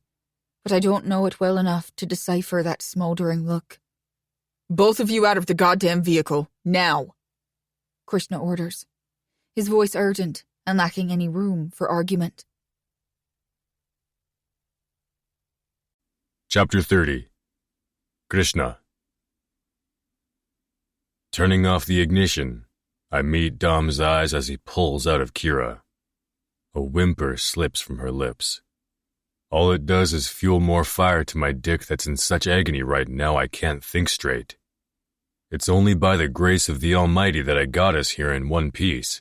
D: but I don't know it well enough to decipher that smoldering look.
E: Both of you out of the goddamn vehicle, now!
D: Krishna orders, his voice urgent and lacking any room for argument.
A: Chapter 30. Krishna. Turning off the ignition, I meet Dom's eyes as he pulls out of Kira. A whimper slips from her lips. All it does is fuel more fire to my dick that's in such agony right now I can't think straight. It's only by the grace of the Almighty that I got us here in one piece.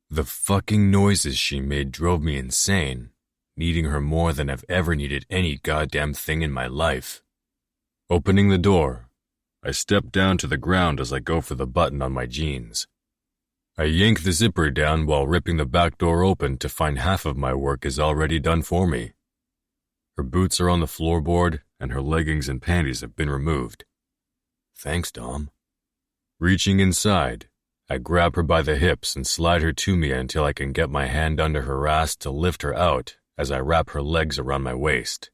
A: The fucking noises she made drove me insane, needing her more than I've ever needed any goddamn thing in my life. Opening the door, I step down to the ground as I go for the button on my jeans. I yank the zipper down while ripping the back door open to find half of my work is already done for me. Her boots are on the floorboard, and her leggings and panties have been removed. Thanks, Dom. Reaching inside, I grab her by the hips and slide her to me until I can get my hand under her ass to lift her out as I wrap her legs around my waist.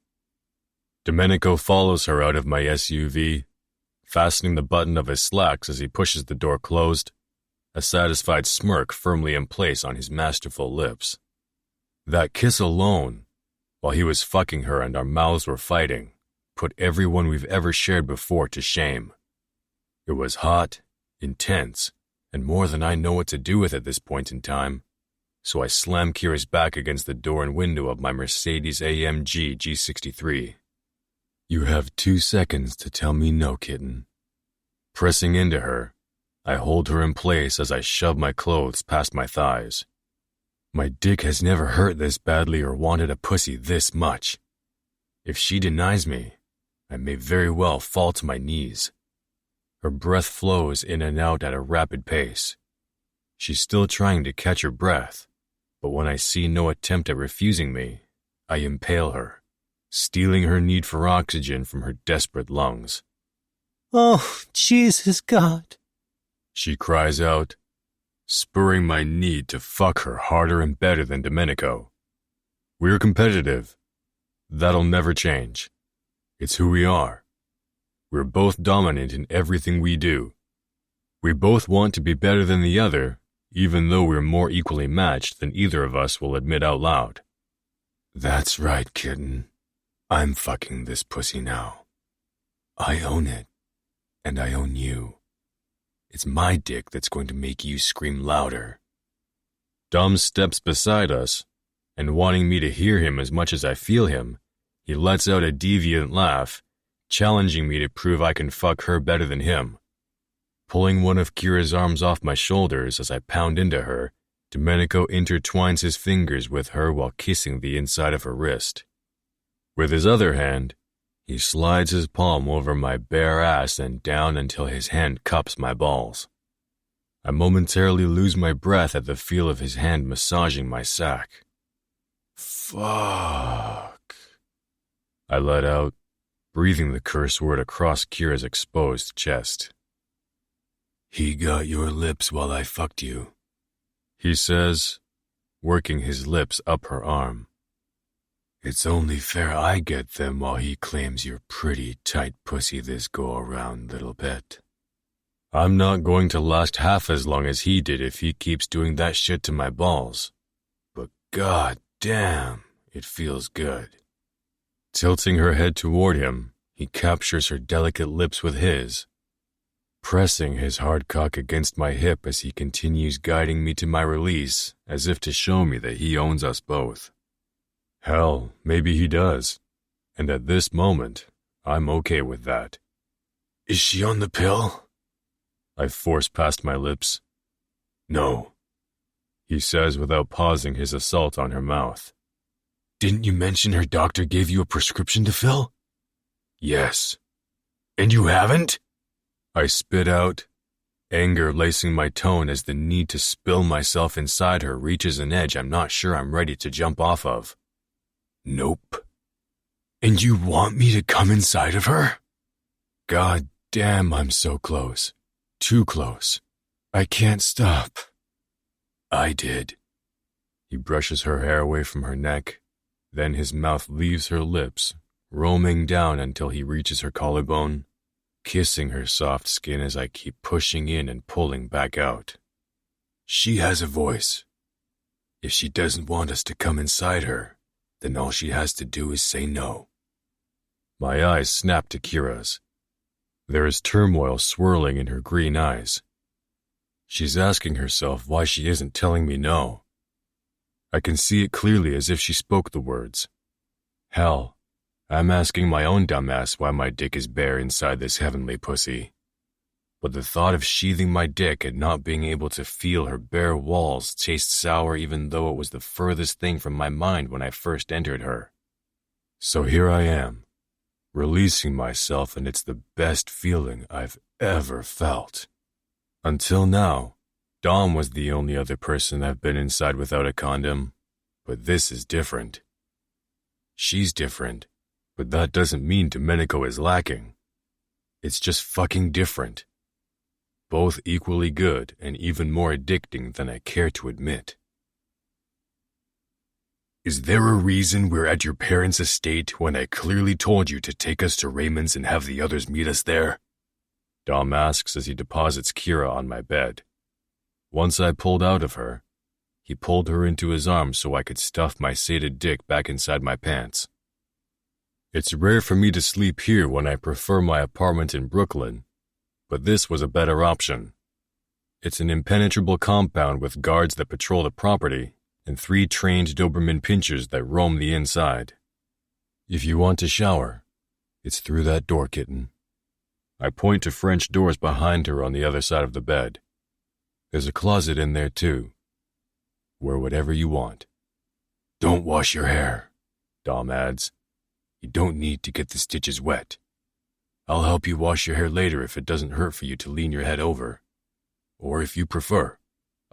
A: Domenico follows her out of my SUV, fastening the button of his slacks as he pushes the door closed, a satisfied smirk firmly in place on his masterful lips. That kiss alone, while he was fucking her and our mouths were fighting, put everyone we've ever shared before to shame. It was hot, intense, and more than I know what to do with at this point in time, so I slammed Kira's back against the door and window of my Mercedes-AMG G63. You have 2 seconds to tell me no, kitten. Pressing into her, I hold her in place as I shove my clothes past my thighs. My dick has never hurt this badly or wanted a pussy this much. If she denies me, I may very well fall to my knees. Her breath flows in and out at a rapid pace. She's still trying to catch her breath, but when I see no attempt at refusing me, I impale her, stealing her need for oxygen from her desperate lungs.
K: Oh, Jesus God,
A: she cries out, spurring my need to fuck her harder and better than Domenico. We're competitive. That'll never change. It's who we are. We're both dominant in everything we do. We both want to be better than the other, even though we're more equally matched than either of us will admit out loud. That's right, kitten. I'm fucking this pussy now. I own it, and I own you. It's my dick that's going to make you scream louder. Dom steps beside us, and wanting me to hear him as much as I feel him, he lets out a deviant laugh, challenging me to prove I can fuck her better than him. Pulling one of Kira's arms off my shoulders as I pound into her, Domenico intertwines his fingers with her while kissing the inside of her wrist. With his other hand, he slides his palm over my bare ass and down until his hand cups my balls. I momentarily lose my breath at the feel of his hand massaging my sack. Fuck, I let out, breathing the curse word across Kira's exposed chest. He got your lips while I fucked you, he says, working his lips up her arm. It's only fair I get them while he claims your pretty tight pussy this go-around, little pet. I'm not going to last half as long as he did if he keeps doing that shit to my balls. But god damn, it feels good. Tilting her head toward him, he captures her delicate lips with his, pressing his hard cock against my hip as he continues guiding me to my release, as if to show me that he owns us both. Hell, maybe he does. And at this moment, I'm okay with that. Is she on the pill? I force past my lips. No, he says without pausing his assault on her mouth. Didn't you mention her doctor gave you a prescription to fill? Yes. And you haven't? I spit out, anger lacing my tone as the need to spill myself inside her reaches an edge I'm not sure I'm ready to jump off of. Nope. And you want me to come inside of her? God damn, I'm so close. Too close. I can't stop. I did. He brushes her hair away from her neck, then his mouth leaves her lips, roaming down until he reaches her collarbone, kissing her soft skin as I keep pushing in and pulling back out. She has a voice. If she doesn't want us to come inside her, then all she has to do is say no. My eyes snap to Kira's. There is turmoil swirling in her green eyes. She's asking herself why she isn't telling me no. I can see it clearly as if she spoke the words. Hell, I'm asking my own dumbass why my dick is bare inside this heavenly pussy. But the thought of sheathing my dick and not being able to feel her bare walls tastes sour even though it was the furthest thing from my mind when I first entered her. So here I am, releasing myself, and it's the best feeling I've ever felt. Until now, Dom was the only other person I've been inside without a condom, but this is different. She's different, But that doesn't mean Domenico is lacking. It's just fucking different. Both equally good and even more addicting than I care to admit. Is there a reason we're at your parents' estate when I clearly told you to take us to Raymond's and have the others meet us there? Dom asks as he deposits Kira on my bed. Once I pulled out of her, he pulled her into his arms so I could stuff my sated dick back inside my pants. It's rare for me to sleep here when I prefer my apartment in Brooklyn, but this was a better option. It's an impenetrable compound with guards that patrol the property and 3 trained Doberman pinchers that roam the inside. If you want to shower, it's through that door, kitten. I point to French doors behind her on the other side of the bed. There's a closet in there, too. Wear whatever you want. Don't wash your hair, Dom adds. You don't need to get the stitches wet. I'll help you wash your hair later if it doesn't hurt for you to lean your head over. Or if you prefer,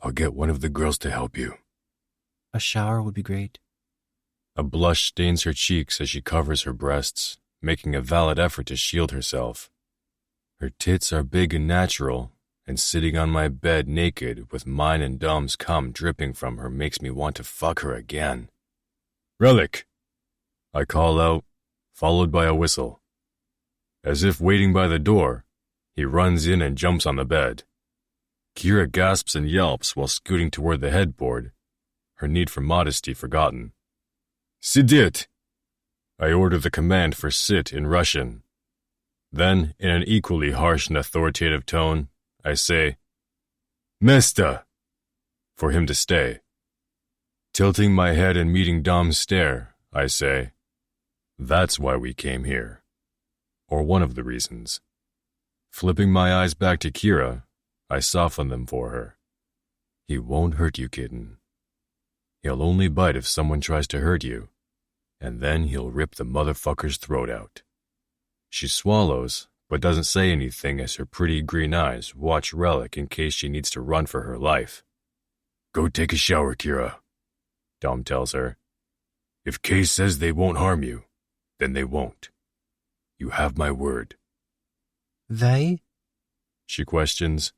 A: I'll get one of the girls to help you.
H: A shower would be great.
A: A blush stains her cheeks as she covers her breasts, making a valid effort to shield herself. Her tits are big and natural, and sitting on my bed naked with mine and Dom's cum dripping from her makes me want to fuck her again. Relic! I call out, followed by a whistle. As if waiting by the door, he runs in and jumps on the bed. Kira gasps and yelps while scooting toward the headboard, her need for modesty forgotten. Sidit! I order the command for sit in Russian. Then, in an equally harsh and authoritative tone, I say, Mesta! For him to stay. Tilting my head and meeting Dom's stare, I say, That's why we came here. Or one of the reasons. Flipping my eyes back to Kira, I soften them for her. He won't hurt you, kitten. He'll only bite if someone tries to hurt you, and then he'll rip the motherfucker's throat out. She swallows, but doesn't say anything as her pretty green eyes watch Relic in case she needs to run for her life. Go take a shower, Kira, Dom tells her. If Kay says they won't harm you, then they won't. You have my word.
H: They?
A: She questions.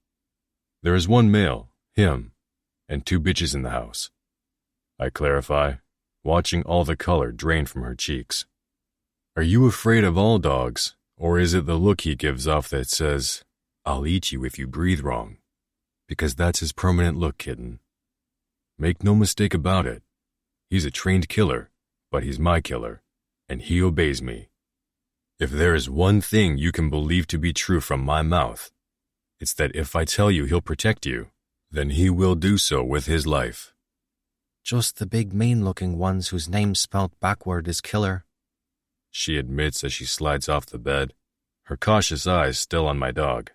A: There is one male, him, and 2 bitches in the house. I clarify, watching all the color drain from her cheeks. Are you afraid of all dogs, or is it the look he gives off that says, I'll eat you if you breathe wrong? Because that's his permanent look, kitten. Make no mistake about it. He's a trained killer, but he's my killer, and he obeys me. If there is one thing you can believe to be true from my mouth, it's that if I tell you he'll protect you, then he will do so with his life.
H: Just the big mean-looking ones whose names spelled backward is killer,
A: she admits as she slides off the bed, her cautious eyes still on my dog.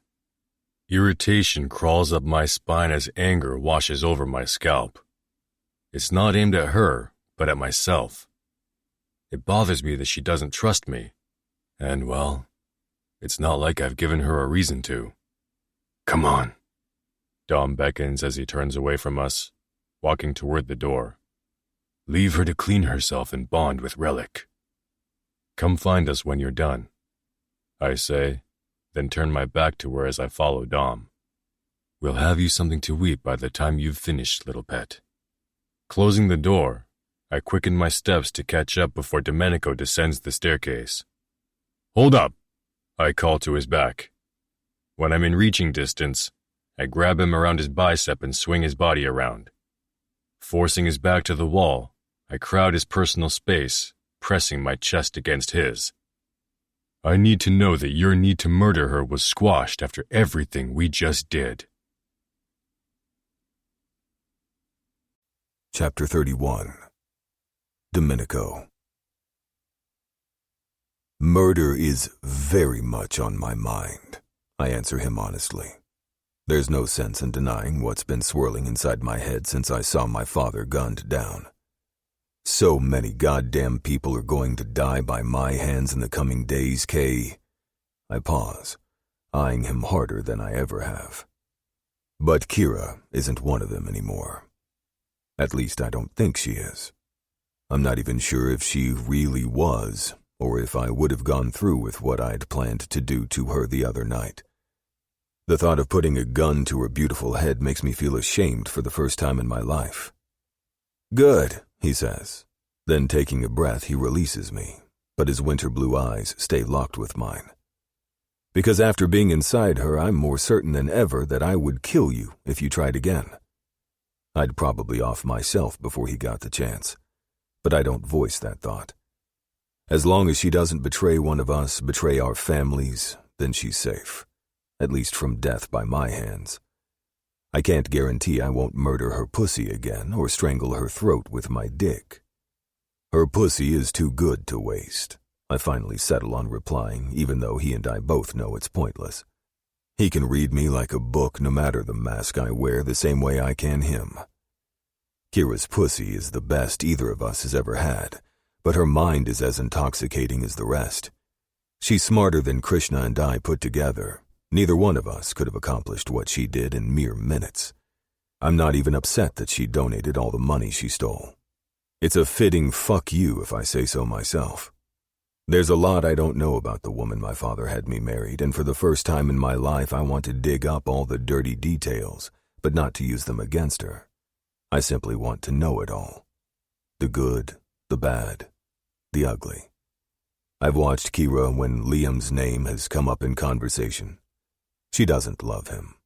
A: Irritation crawls up my spine as anger washes over my scalp. It's not aimed at her, but at myself. It bothers me that she doesn't trust me, and, well, it's not like I've given her a reason to. Come on. Dom beckons as he turns away from us, walking toward the door. Leave her to clean herself and bond with Relic. Come find us when you're done, I say, then turn my back to her as I follow Dom. We'll have you something to eat by the time you've finished, little pet. Closing the door, I quicken my steps to catch up before Domenico descends the staircase. Hold up, I call to his back. When I'm in reaching distance, I grab him around his bicep and swing his body around. Forcing his back to the wall, I crowd his personal space, pressing my chest against his. I need to know that your need to murder her was squashed after everything we just did.
B: Chapter 31. Domenico. Murder is very much on my mind, I answer him honestly. There's no sense in denying what's been swirling inside my head since I saw my father gunned down. So many goddamn people are going to die by my hands in the coming days, Kay. I pause, eyeing him harder than I ever have. But Kira isn't one of them anymore. At least I don't think she is. I'm not even sure if she really was, or if I would have gone through with what I'd planned to do to her the other night. The thought of putting a gun to her beautiful head makes me feel ashamed for the first time in my life. "Good," he says. Then, taking a breath, he releases me, but his winter blue eyes stay locked with mine. "Because after being inside her, I'm more certain than ever that I would kill you if you tried again." I'd probably off myself before he got the chance, but I don't voice that thought. As long as she doesn't betray one of us, betray our families, then she's safe, at least from death by my hands. I can't guarantee I won't murder her pussy again or strangle her throat with my dick. Her pussy is too good to waste. I finally settle on replying, even though he and I both know it's pointless. He can read me like a book no matter the mask I wear, the same way I can him. Kira's pussy is the best either of us has ever had, but her mind is as intoxicating as the rest. She's smarter than Krishna and I put together. Neither one of us could have accomplished what she did in mere minutes. I'm not even upset that she donated all the money she stole. It's a fitting fuck you if I say so myself. There's a lot I don't know about the woman my father had me married, and for the first time in my life I want to dig up all the dirty details, but not to use them against her. I simply want to know it all. The good, the bad, the ugly. I've watched Kira when Liam's name has come up in conversation. She doesn't love him.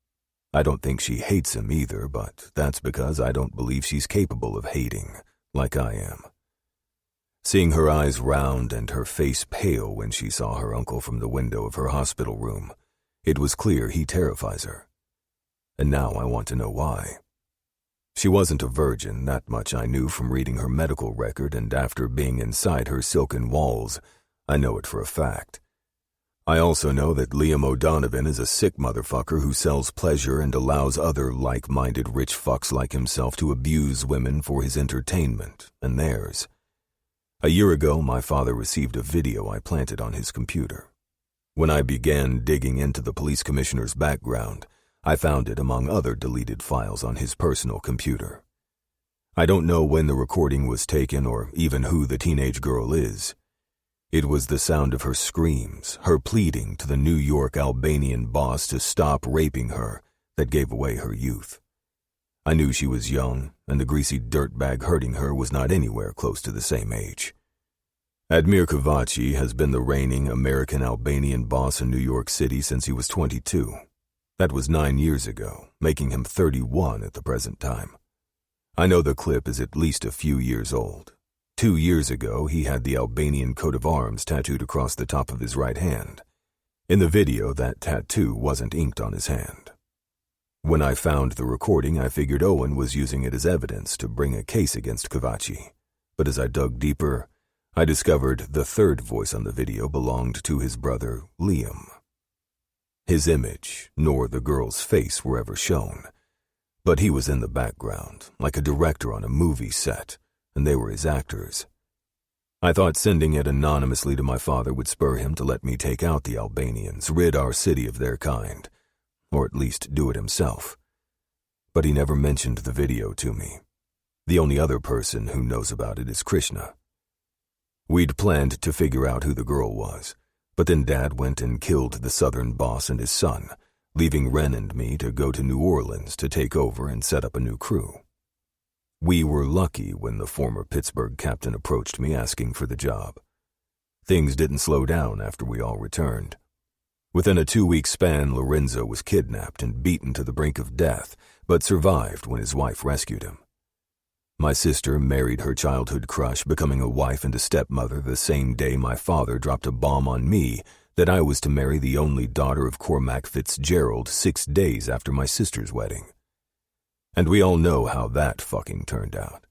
B: I don't think she hates him either, but that's because I don't believe she's capable of hating, like I am. Seeing her eyes round and her face pale when she saw her uncle from the window of her hospital room, it was clear he terrifies her. And now I want to know why. She wasn't a virgin, that much I knew from reading her medical record, and after being inside her silken walls, I know it for a fact. I also know that Liam O'Donovan is a sick motherfucker who sells pleasure and allows other like-minded rich fucks like himself to abuse women for his entertainment and theirs. A year ago, my father received a video I planted on his computer. When I began digging into the police commissioner's background, I found it among other deleted files on his personal computer. I don't know when the recording was taken or even who the teenage girl is. It was the sound of her screams, her pleading to the New York Albanian boss to stop raping her, that gave away her youth. I knew she was young, and the greasy dirtbag hurting her was not anywhere close to the same age. Admir Kovaci has been the reigning American-Albanian boss in New York City since he was 22. That was 9 years ago, making him 31 at the present time. I know the clip is at least a few years old. 2 years ago, he had the Albanian coat of arms tattooed across the top of his right hand. In the video, that tattoo wasn't inked on his hand. When I found the recording, I figured Owen was using it as evidence to bring a case against Kovaci. But as I dug deeper, I discovered the third voice on the video belonged to his brother, Liam. His image, nor the girl's face were ever shown. But he was in the background, like a director on a movie set, and they were his actors. I thought sending it anonymously to my father would spur him to let me take out the Albanians, rid our city of their kind, or at least do it himself. But he never mentioned the video to me. The only other person who knows about it is Krishna. We'd planned to figure out who the girl was, but then Dad went and killed the Southern boss and his son, leaving Ren and me to go to New Orleans to take over and set up a new crew. We were lucky when the former Pittsburgh captain approached me asking for the job. Things didn't slow down after we all returned. Within a 2-week span, Lorenzo was kidnapped and beaten to the brink of death, but survived when his wife rescued him. My sister married her childhood crush, becoming a wife and a stepmother the same day my father dropped a bomb on me that I was to marry the only daughter of Cormac Fitzgerald 6 days after my sister's wedding. And we all know how that fucking turned out.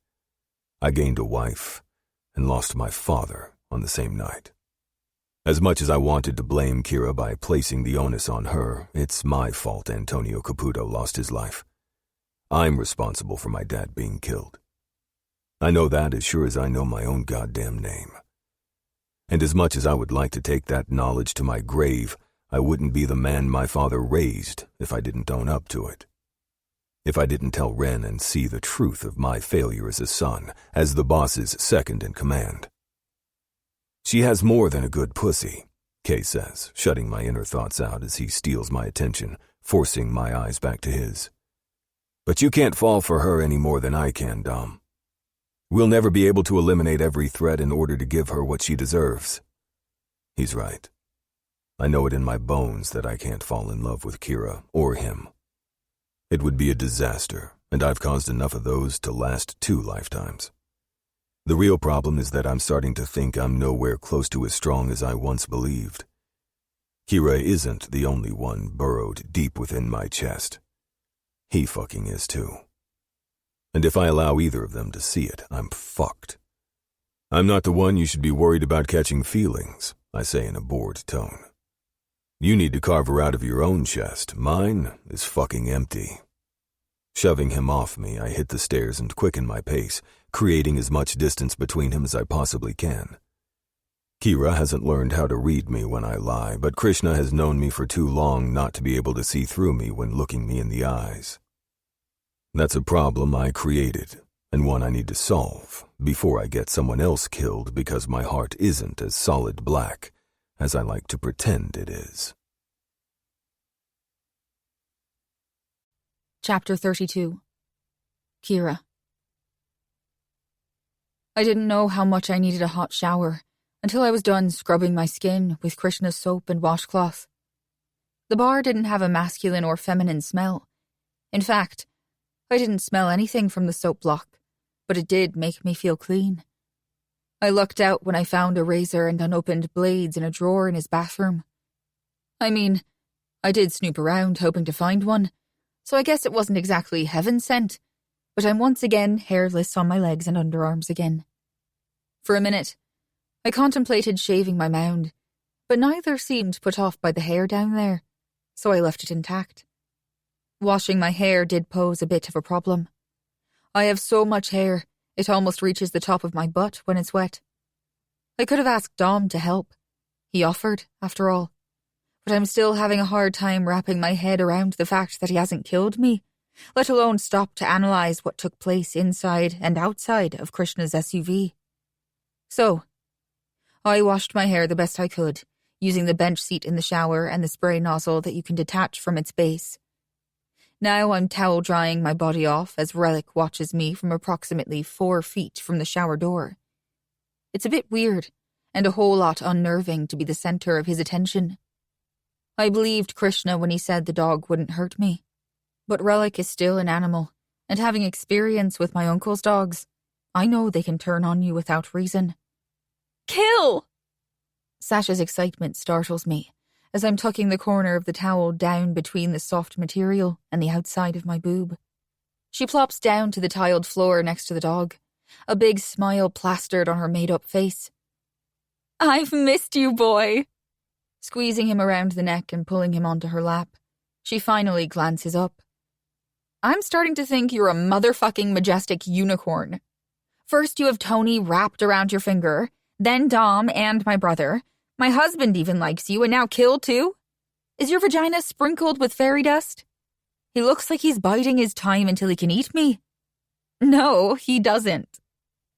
B: I gained a wife and lost my father on the same night. As much as I wanted to blame Kira by placing the onus on her, it's my fault Antonio Caputo lost his life. I'm responsible for my dad being killed. I know that as sure as I know my own goddamn name. And as much as I would like to take that knowledge to my grave, I wouldn't be the man my father raised if I didn't own up to it. If I didn't tell Ren and see the truth of my failure as a son, as the boss's second in command. She has more than a good pussy, Kay says, shutting my inner thoughts out as he steals my attention, forcing my eyes back to his. But you can't fall for her any more than I can, Dom. We'll never be able to eliminate every threat in order to give her what she deserves. He's right. I know it in my bones that I can't fall in love with Kira or him. It would be a disaster, and I've caused enough of those to last 2 lifetimes. The real problem is that I'm starting to think I'm nowhere close to as strong as I once believed. Kira isn't the only one burrowed deep within my chest. He fucking is too. And if I allow either of them to see it, I'm fucked. I'm not the one you should be worried about catching feelings, I say in a bored tone. You need to carve her out of your own chest. Mine is fucking empty. Shoving him off me, I hit the stairs and quicken my pace, creating as much distance between him as I possibly can. Kira hasn't learned how to read me when I lie, but Krishna has known me for too long not to be able to see through me when looking me in the eyes. That's a problem I created, and one I need to solve before I get someone else killed because my heart isn't as solid black as I like to pretend it is.
D: Chapter 32. Kira. I didn't know how much I needed a hot shower until I was done scrubbing my skin with Krishna's soap and washcloth. The bar didn't have a masculine or feminine smell. In fact, I didn't smell anything from the soap block, but it did make me feel clean. I lucked out when I found a razor and unopened blades in a drawer in his bathroom. I mean, I did snoop around hoping to find one, so I guess it wasn't exactly heaven sent, but I'm once again hairless on my legs and underarms again. For a minute, I contemplated shaving my mound, but neither seemed put off by the hair down there, so I left it intact. Washing my hair did pose a bit of a problem. I have so much hair, it almost reaches the top of my butt when it's wet. I could have asked Dom to help. He offered, after all. But I'm still having a hard time wrapping my head around the fact that he hasn't killed me, let alone stop to analyze what took place inside and outside of Krishna's SUV. So, I washed my hair the best I could, using the bench seat in the shower and the spray nozzle that you can detach from its base. Now I'm towel drying my body off as Relic watches me from approximately 4 feet from the shower door. It's a bit weird, and a whole lot unnerving to be the center of his attention. I believed Krishna when he said the dog wouldn't hurt me. But Relic is still an animal, and having experience with my uncle's dogs, I know they can turn on you without reason. Kill! Sasha's excitement startles me as I'm tucking the corner of the towel down between the soft material and the outside of my boob. She plops down to the tiled floor next to the dog, a big smile plastered on her made-up face. I've missed you, boy. Squeezing him around the neck and pulling him onto her lap, she finally glances up. I'm starting to think you're a motherfucking majestic unicorn. First you have Tony wrapped around your finger, then Dom and my brother. My husband even likes you, and now Kill too? Is your vagina sprinkled with fairy dust? He looks like he's biding his time until he can eat me. No, he doesn't.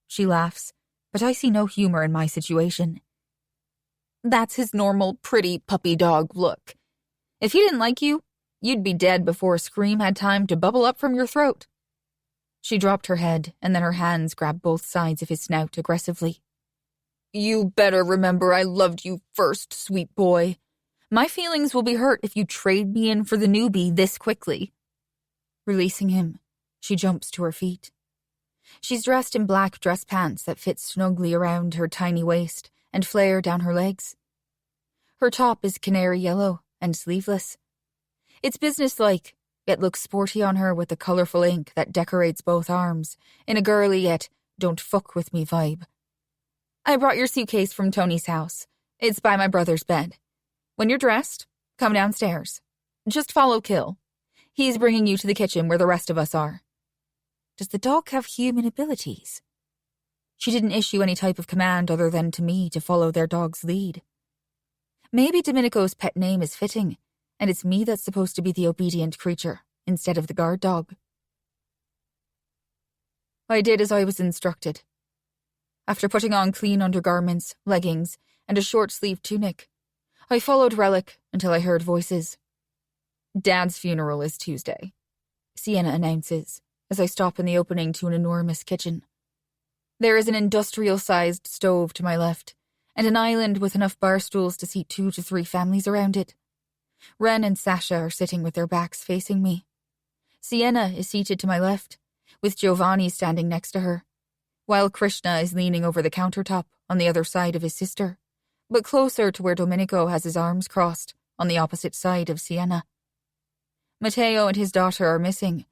D: She laughs, but I see no humor in my situation. That's his normal, pretty puppy dog look. If he didn't like you, you'd be dead before a scream had time to bubble up from your throat. She dropped her head, and then her hands grabbed both sides of his snout aggressively. You better remember I loved you first, sweet boy. My feelings will be hurt if you trade me in for the newbie this quickly. Releasing him, she jumps to her feet. She's dressed in black dress pants that fit snugly around her tiny waist and flare down her legs. Her top is canary yellow and sleeveless. It's businesslike, yet looks sporty on her with the colorful ink that decorates both arms in a girly yet don't fuck with me vibe. I brought your suitcase from Tony's house. It's by my brother's bed. When you're dressed, come downstairs. Just follow Kill. He's bringing you to the kitchen where the rest of us are. Does the dog have human abilities? She didn't issue any type of command other than to me to follow their dog's lead. Maybe Domenico's pet name is fitting, and it's me that's supposed to be the obedient creature instead of the guard dog. I did as I was instructed. After putting on clean undergarments, leggings, and a short-sleeved tunic, I followed Relic until I heard voices. Dad's funeral is Tuesday, Sienna announces as I stop in the opening to an enormous kitchen. There is an industrial-sized stove to my left, and an island with enough bar stools to seat 2 to 3 families around it. Ren and Sasha are sitting with their backs facing me. Sienna is seated to my left, with Giovanni standing next to her, while Krishna is leaning over the countertop on the other side of his sister, but closer to where Domenico has his arms crossed on the opposite side of Sienna. Matteo and his daughter are missing,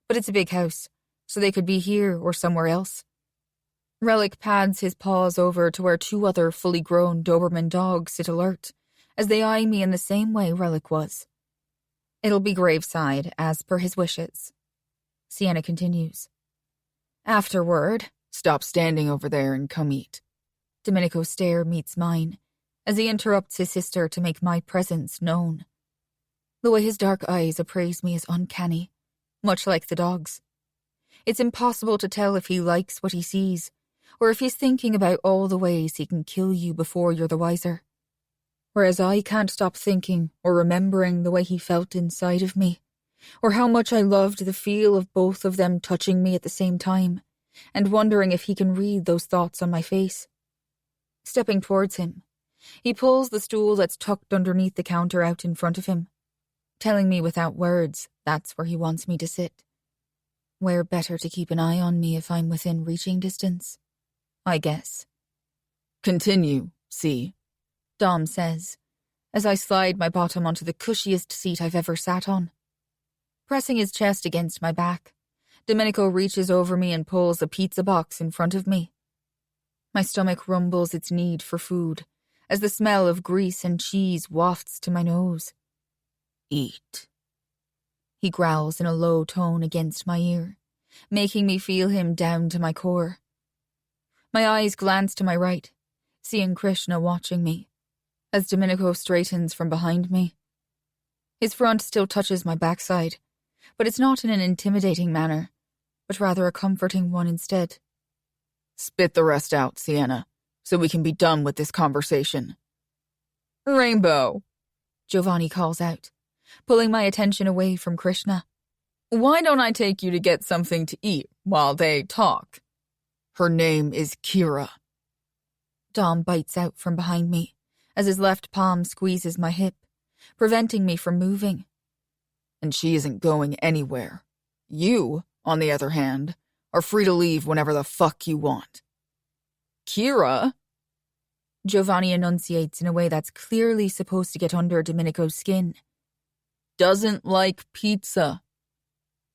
D: but it's a big house, so they could be here or somewhere else. Relic pads his paws over to where 2 other fully grown Doberman dogs sit alert, as they eye me in the same way Relic was. It'll be graveside, as per his wishes. Sienna continues. Afterward, stop standing over there and come eat. Domenico's stare meets mine, as he interrupts his sister to make my presence known. The way his dark eyes appraise me is uncanny, much like the dog's. It's impossible to tell if he likes what he sees, or if he's thinking about all the ways he can kill you before you're the wiser. Whereas I can't stop thinking or remembering the way he felt inside of me, or how much I loved the feel of both of them touching me at the same time, and wondering if he can read those thoughts on my face. Stepping towards him, he pulls the stool that's tucked underneath the counter out in front of him, telling me without words that's where he wants me to sit. Where better to keep an eye on me if I'm within reaching distance? I guess. Continue, see, Dom says, as I slide my bottom onto the cushiest seat I've ever sat on. Pressing his chest against my back, Domenico reaches over me and pulls a pizza box in front of me. My stomach rumbles its need for food, as the smell of grease and cheese wafts to my nose. Eat. He growls in a low tone against my ear, making me feel him down to my core. My eyes glance to my right, seeing Krishna watching me, as Domenico straightens from behind me. His front still touches my backside, but it's not in an intimidating manner, but rather a comforting one instead. Spit the rest out, Sienna, so we can be done with this conversation. Rainbow, Giovanni calls out, pulling my attention away from Krishna. Why don't I take you to get something to eat while they talk? Her name is Kira. Dom bites out from behind me, as his left palm squeezes my hip, preventing me from moving. And she isn't going anywhere. You, on the other hand, are free to leave whenever the fuck you want. Kira? Giovanni enunciates in a way that's clearly supposed to get under Domenico's skin. Doesn't like pizza.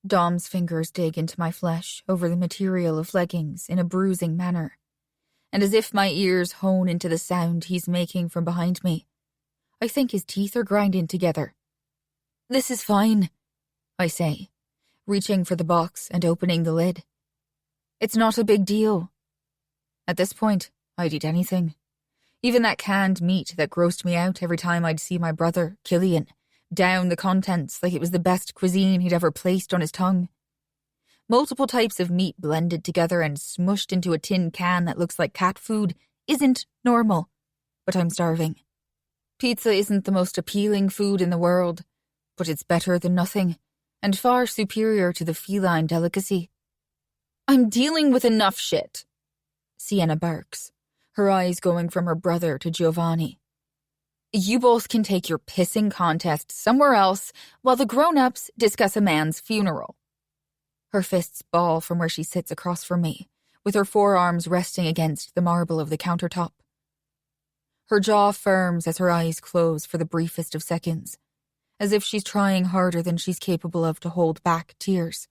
D: Dom's fingers dig into my flesh over the material of leggings in a bruising manner, and as if my ears hone into the sound he's making from behind me, I think his teeth are grinding together. This is fine, I say, reaching for the box and opening the lid. It's not a big deal. At this point, I'd eat anything. Even that canned meat that grossed me out every time I'd see my brother, Killian, down the contents like it was the best cuisine he'd ever placed on his tongue. Multiple types of meat blended together and smushed into a tin can that looks like cat food isn't normal, but I'm starving. Pizza isn't the most appealing food in the world, but it's better than nothing, and far superior to the feline delicacy. I'm dealing with enough shit, Sienna barks, her eyes going from her brother to Giovanni. You both can take your pissing contest somewhere else while the grown-ups discuss a man's funeral. Her fists ball from where she sits across from me, with her forearms resting against the marble of the countertop. Her jaw firms as her eyes close for the briefest of seconds, as if she's trying harder than she's capable of to hold back tears.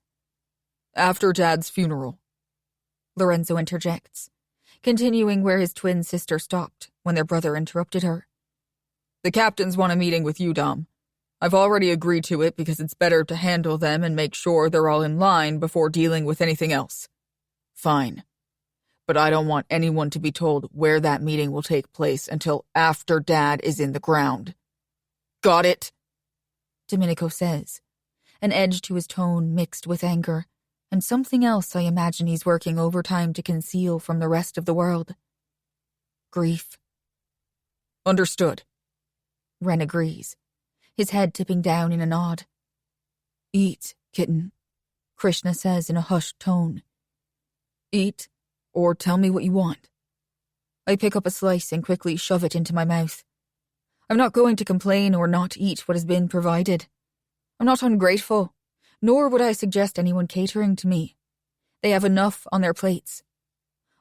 D: After Dad's funeral, Lorenzo interjects, continuing where his twin sister stopped when their brother interrupted her. The captains want a meeting with you, Dom. I've already agreed to it because it's better to handle them and make sure they're all in line before dealing with anything else. Fine. But I don't want anyone to be told where that meeting will take place until after Dad is in the ground. Got it? Domenico says, an edge to his tone mixed with anger, and something else I imagine he's working overtime to conceal from the rest of the world. Grief. Understood. Ren agrees, his head tipping down in a nod. Eat, kitten, Krishna says in a hushed tone. Eat, or tell me what you want. I pick up a slice and quickly shove it into my mouth. I'm not going to complain or not eat what has been provided. I'm not ungrateful, nor would I suggest anyone catering to me. They have enough on their plates.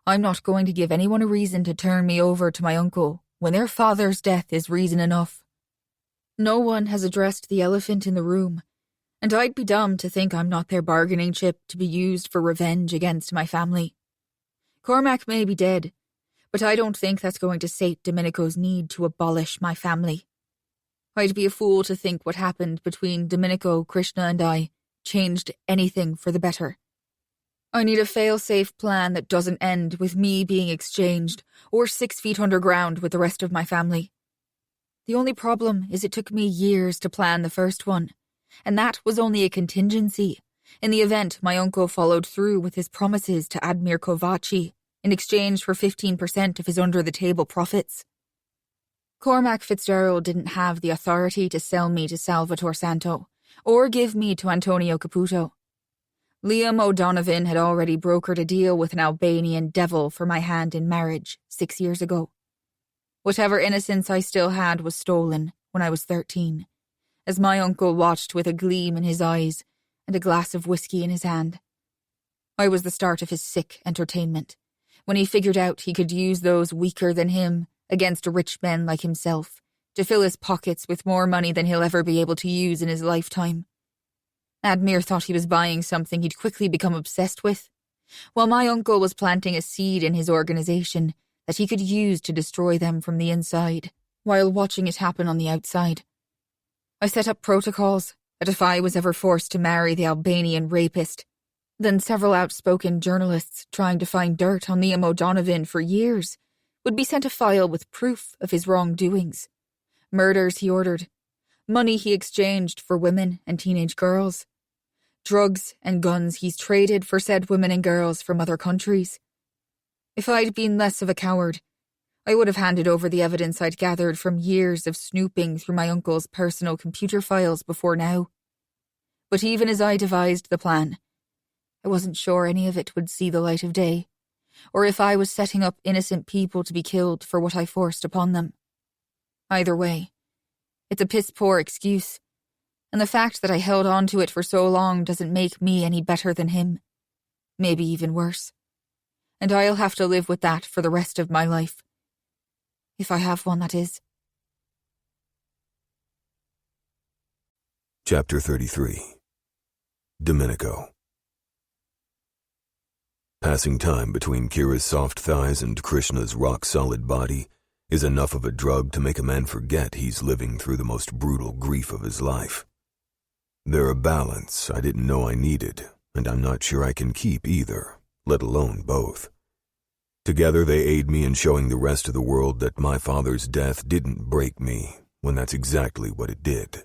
D: I'm not going to give anyone a reason to turn me over to my uncle when their father's death is reason enough. No one has addressed the elephant in the room, and I'd be dumb to think I'm not their bargaining chip to be used for revenge against my family. Cormac may be dead, but I don't think that's going to sate Domenico's need to abolish my family. I'd be a fool to think what happened between Domenico, Krishna, and I changed anything for the better. I need a fail-safe plan that doesn't end with me being exchanged or 6 feet underground with the rest of my family. The only problem is it took me years to plan the first one, and that was only a contingency in the event my uncle followed through with his promises to Admir Kovaci in exchange for 15% of his under-the-table profits. Cormac Fitzgerald didn't have the authority to sell me to Salvatore Santo or give me to Antonio Caputo. Liam O'Donovan had already brokered a deal with an Albanian devil for my hand in marriage 6 years ago. Whatever innocence I still had was stolen when I was 13, as my uncle watched with a gleam in his eyes and a glass of whiskey in his hand. I was the start of his sick entertainment, when he figured out he could use those weaker than him against rich men like himself to fill his pockets with more money than he'll ever be able to use in his lifetime. Admir thought he was buying something he'd quickly become obsessed with, while my uncle was planting a seed in his organization that he could use to destroy them from the inside, while watching it happen on the outside. I set up protocols that if I was ever forced to marry the Albanian rapist, then several outspoken journalists trying to find dirt on Liam O'Donovan for years would be sent a file with proof of his wrongdoings, murders he ordered, money he exchanged for women and teenage girls, drugs and guns he's traded for said women and girls from other countries. If I'd been less of a coward, I would have handed over the evidence I'd gathered from years of snooping through my uncle's personal computer files before now. But even as I devised the plan, I wasn't sure any of it would see the light of day, or if I was setting up innocent people to be killed for what I forced upon them. Either way, it's a piss-poor excuse, and the fact that I held on to it for so long doesn't make me any better than him. Maybe even worse. And I'll have to live with that for the rest of my life. If I have one, that is.
B: Chapter 33. Domenico. Passing time between Kira's soft thighs and Krishna's rock-solid body is enough of a drug to make a man forget he's living through the most brutal grief of his life. They're a balance I didn't know I needed, and I'm not sure I can keep either, let alone both. Together they aid me in showing the rest of the world that my father's death didn't break me, when that's exactly what it did.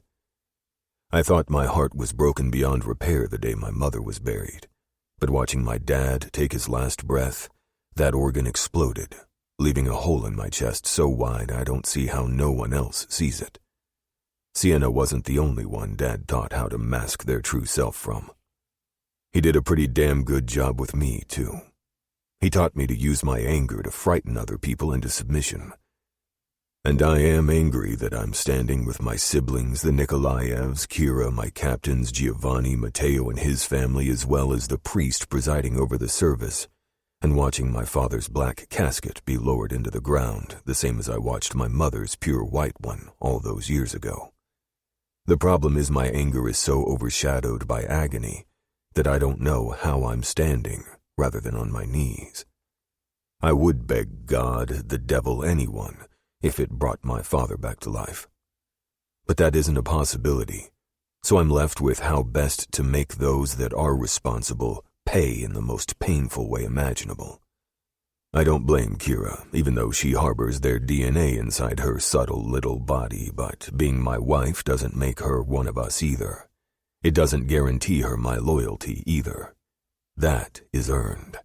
B: I thought my heart was broken beyond repair the day my mother was buried, but watching my dad take his last breath, that organ exploded, leaving a hole in my chest so wide I don't see how no one else sees it. Sienna wasn't the only one Dad taught how to mask their true self from. He did a pretty damn good job with me, too. He taught me to use my anger to frighten other people into submission. And I am angry that I'm standing with my siblings, the Nikolaevs, Kira, my captains, Giovanni, Matteo and his family, as well as the priest presiding over the service, and watching my father's black casket be lowered into the ground, the same as I watched my mother's pure white one all those years ago. The problem is my anger is so overshadowed by agony that I don't know how I'm standing rather than on my knees. I would beg God, the devil, anyone, if it brought my father back to life. But that isn't a possibility, so I'm left with how best to make those that are responsible pay in the most painful way imaginable. I don't blame Kira, even though she harbors their DNA inside her subtle little body, but being my wife doesn't make her one of us either. It doesn't guarantee her my loyalty either. That is earned.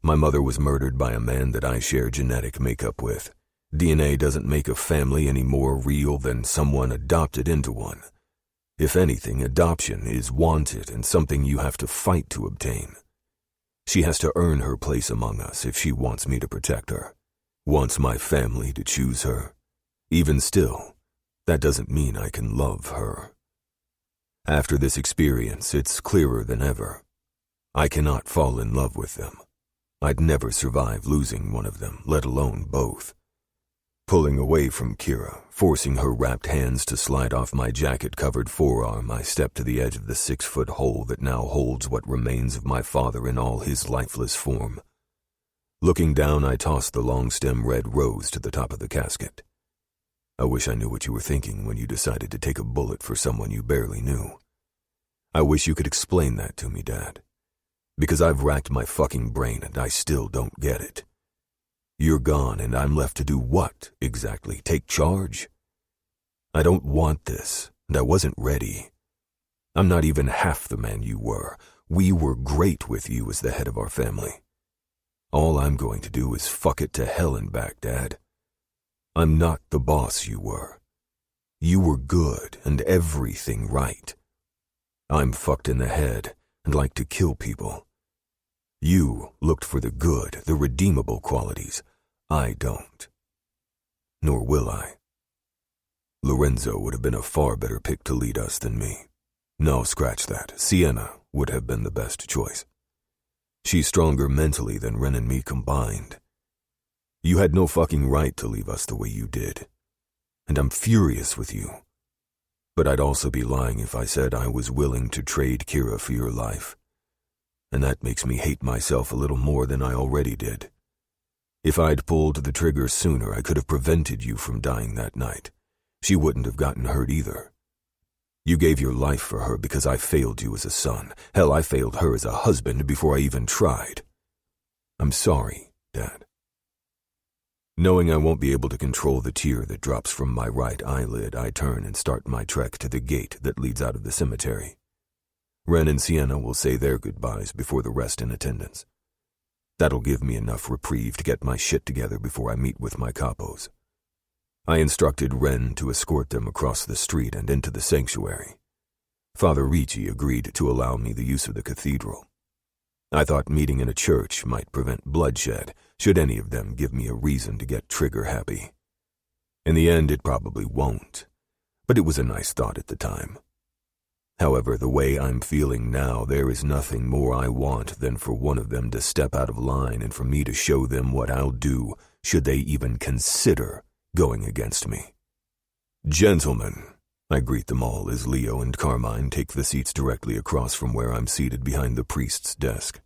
B: My mother was murdered by a man that I share genetic makeup with. DNA doesn't make a family any more real than someone adopted into one. If anything, adoption is wanted and something you have to fight to obtain. She has to earn her place among us if she wants me to protect her, wants my family to choose her. Even still, that doesn't mean I can love her. After this experience, it's clearer than ever. I cannot fall in love with them. I'd never survive losing one of them, let alone both. Pulling away from Kira, forcing her wrapped hands to slide off my jacket-covered forearm, I stepped to the edge of the 6-foot hole that now holds what remains of my father in all his lifeless form. Looking down, I tossed the long-stem red rose to the top of the casket. I wish I knew what you were thinking when you decided to take a bullet for someone you barely knew. I wish you could explain that to me, Dad. Because I've racked my fucking brain and I still don't get it. You're gone and I'm left to do what, exactly? Take charge? I don't want this, and I wasn't ready. I'm not even half the man you were. We were great with you as the head of our family. All I'm going to do is fuck it to hell and back, Dad. I'm not the boss you were. You were good and everything right. I'm fucked in the head and like to kill people. You looked for the good, the redeemable qualities. I don't. Nor will I. Lorenzo would have been a far better pick to lead us than me. No, scratch that. Sienna would have been the best choice. She's stronger mentally than Ren and me combined. You had no fucking right to leave us the way you did. And I'm furious with you. But I'd also be lying if I said I was willing to trade Kira for your life. And that makes me hate myself a little more than I already did. If I'd pulled the trigger sooner, I could have prevented you from dying that night. She wouldn't have gotten hurt either. You gave your life for her because I failed you as a son. Hell, I failed her as a husband before I even tried. I'm sorry, Dad. Knowing I won't be able to control the tear that drops from my right eyelid, I turn and start my trek to the gate that leads out of the cemetery. Ren and Sienna will say their goodbyes before the rest in attendance. That'll give me enough reprieve to get my shit together before I meet with my capos. I instructed Ren to escort them across the street and into the sanctuary. Father Ricci agreed to allow me the use of the cathedral. I thought meeting in a church might prevent bloodshed, should any of them give me a reason to get trigger-happy. In the end, it probably won't, but it was a nice thought at the time. However, the way I'm feeling now, there is nothing more I want than for one of them to step out of line and for me to show them what I'll do should they even consider going against me. Gentlemen, I greet them all as Leo and Carmine take the seats directly across from where I'm seated behind the priest's desk.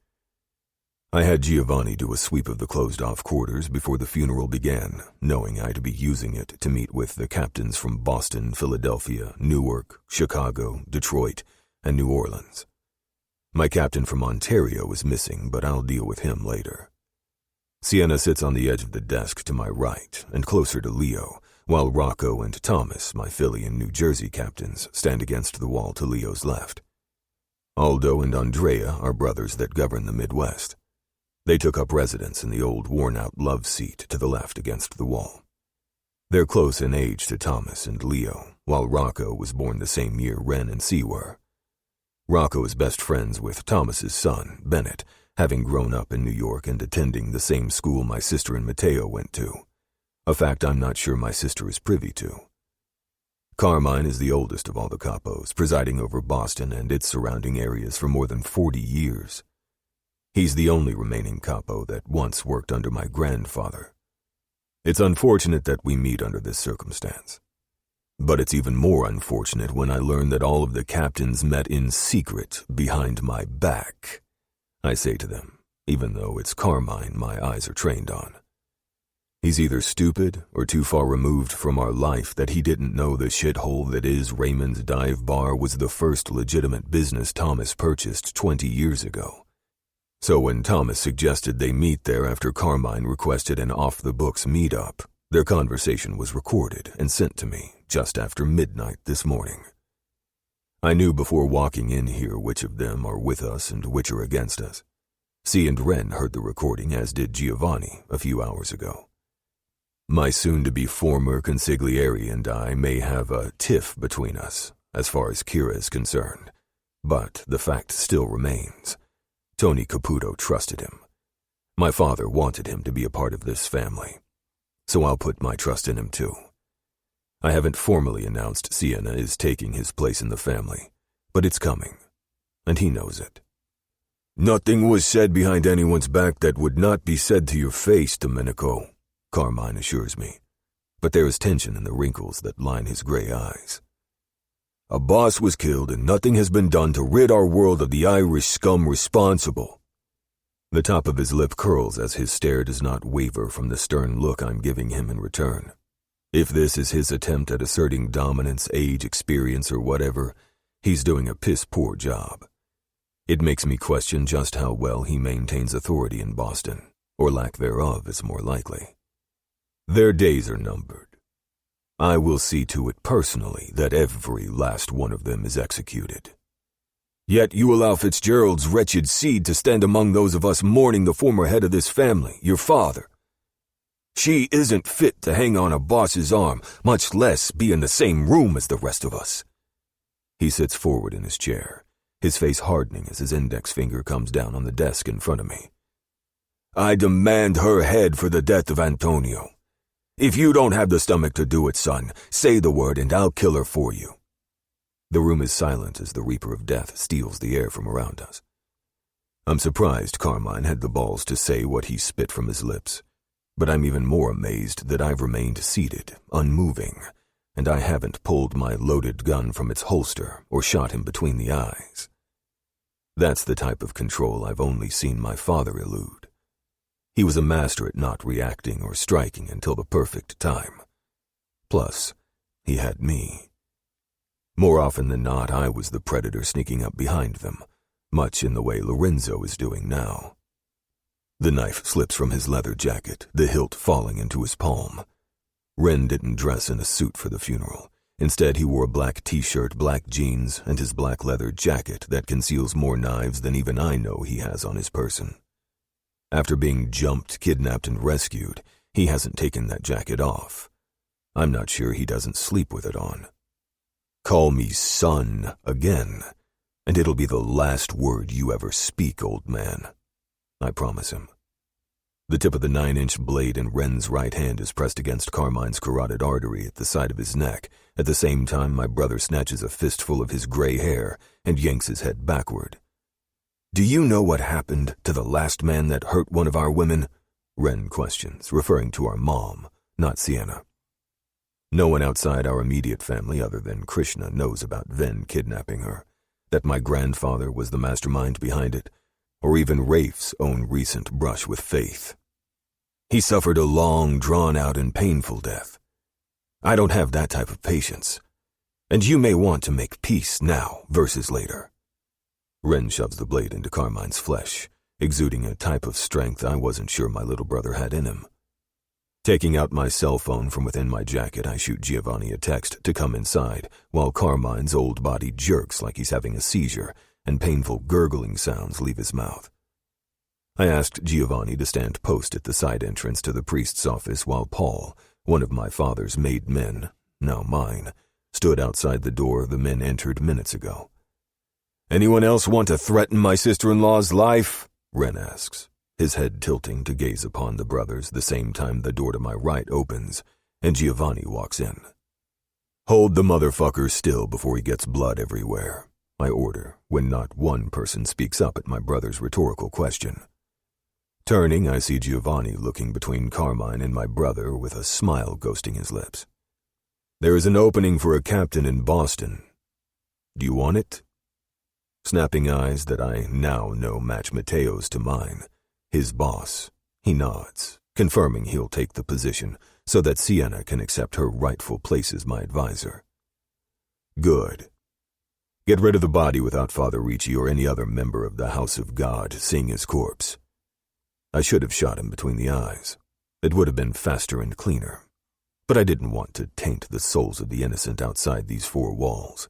B: I had Giovanni do a sweep of the closed-off quarters before the funeral began, knowing I'd be using it to meet with the captains from Boston, Philadelphia, Newark, Chicago, Detroit, and New Orleans. My captain from Ontario is missing, but I'll deal with him later. Sienna sits on the edge of the desk to my right and closer to Leo, while Rocco and Thomas, my Philly and New Jersey captains, stand against the wall to Leo's left. Aldo and Andrea are brothers that govern the Midwest. They took up residence in the old worn-out love seat to the left against the wall. They're close in age to Thomas and Leo, while Rocco was born the same year Ren and C were. Rocco is best friends with Thomas's son, Bennett, having grown up in New York and attending the same school my sister and Mateo went to, a fact I'm not sure my sister is privy to. Carmine is the oldest of all the capos, presiding over Boston and its surrounding areas for more than 40 years. He's the only remaining capo that once worked under my grandfather. It's unfortunate that we meet under this circumstance. But it's even more unfortunate when I learn that all of the captains met in secret behind my back, I say to them, even though it's Carmine my eyes are trained on. He's either stupid or too far removed from our life that he didn't know the shithole that is Raymond's Dive Bar was the first legitimate business Thomas purchased 20 years ago. So when Thomas suggested they meet there after Carmine requested an off-the-books meet-up, their conversation was recorded and sent to me just after midnight this morning. I knew before walking in here which of them are with us and which are against us. C and Ren heard the recording, as did Giovanni a few hours ago. My soon-to-be former consigliere and I may have a tiff between us, as far as Kira is concerned, but the fact still remains. Tony Caputo trusted him. My father wanted him to be a part of this family, so I'll put my trust in him too. I haven't formally announced Sienna is taking his place in the family, but it's coming, and he knows it. Nothing was said behind anyone's back that would not be said to your face, Domenico, Carmine assures me, but there is tension in the wrinkles that line his gray eyes. A boss was killed and nothing has been done to rid our world of the Irish scum responsible. The top of his lip curls as his stare does not waver from the stern look I'm giving him in return. If this is his attempt at asserting dominance, age, experience, or whatever, he's doing a piss-poor job. It makes me question just how well he maintains authority in Boston, or lack thereof is more likely. Their days are numbered. I will see to it personally that every last one of them is executed. Yet you allow Fitzgerald's wretched seed to stand among those of us mourning the former head of this family, your father. She isn't fit to hang on a boss's arm, much less be in the same room as the rest of us. He sits forward in his chair, his face hardening as his index finger comes down on the desk in front of me. I demand her head for the death of Antonio. If you don't have the stomach to do it, son, say the word and I'll kill her for you. The room is silent as the Reaper of Death steals the air from around us. I'm surprised Carmine had the balls to say what he spit from his lips, but I'm even more amazed that I've remained seated, unmoving, and I haven't pulled my loaded gun from its holster or shot him between the eyes. That's the type of control I've only seen my father elude. He was a master at not reacting or striking until the perfect time. Plus, he had me. More often than not, I was the predator sneaking up behind them, much in the way Lorenzo is doing now. The knife slips from his leather jacket, the hilt falling into his palm. Ren didn't dress in a suit for the funeral. Instead, he wore a black t-shirt, black jeans, and his black leather jacket that conceals more knives than even I know he has on his person. After being jumped, kidnapped, and rescued, he hasn't taken that jacket off. I'm not sure he doesn't sleep with it on. Call me son again, and it'll be the last word you ever speak, old man. I promise him. The tip of the 9-inch blade in Ren's right hand is pressed against Carmine's carotid artery at the side of his neck. At the same time, my brother snatches a fistful of his gray hair and yanks his head backward. Do you know what happened to the last man that hurt one of our women? Ren questions, referring to our mom, not Sienna. No one outside our immediate family other than Krishna knows about Ven kidnapping her, that my grandfather was the mastermind behind it, or even Rafe's own recent brush with Faith. He suffered a long, drawn-out, and painful death. I don't have that type of patience, and you may want to make peace now versus later. Ren shoves the blade into Carmine's flesh, exuding a type of strength I wasn't sure my little brother had in him. Taking out my cell phone from within my jacket, I shoot Giovanni a text to come inside, while Carmine's old body jerks like he's having a seizure, and painful gurgling sounds leave his mouth. I asked Giovanni to stand post at the side entrance to the priest's office while Paul, one of my father's made men, now mine, stood outside the door the men entered minutes ago. Anyone else want to threaten my sister-in-law's life? Ren asks, his head tilting to gaze upon the brothers the same time the door to my right opens, and Giovanni walks in. Hold the motherfucker still before he gets blood everywhere, I order, when not one person speaks up at my brother's rhetorical question. Turning, I see Giovanni looking between Carmine and my brother with a smile ghosting his lips. There is an opening for a captain in Boston. Do you want it? Snapping eyes that I now know match Mateo's to mine. His boss. He nods, confirming he'll take the position so that Sienna can accept her rightful place as my advisor. Good. Get rid of the body without Father Ricci or any other member of the House of God seeing his corpse. I should have shot him between the eyes. It would have been faster and cleaner. But I didn't want to taint the souls of the innocent outside these four walls.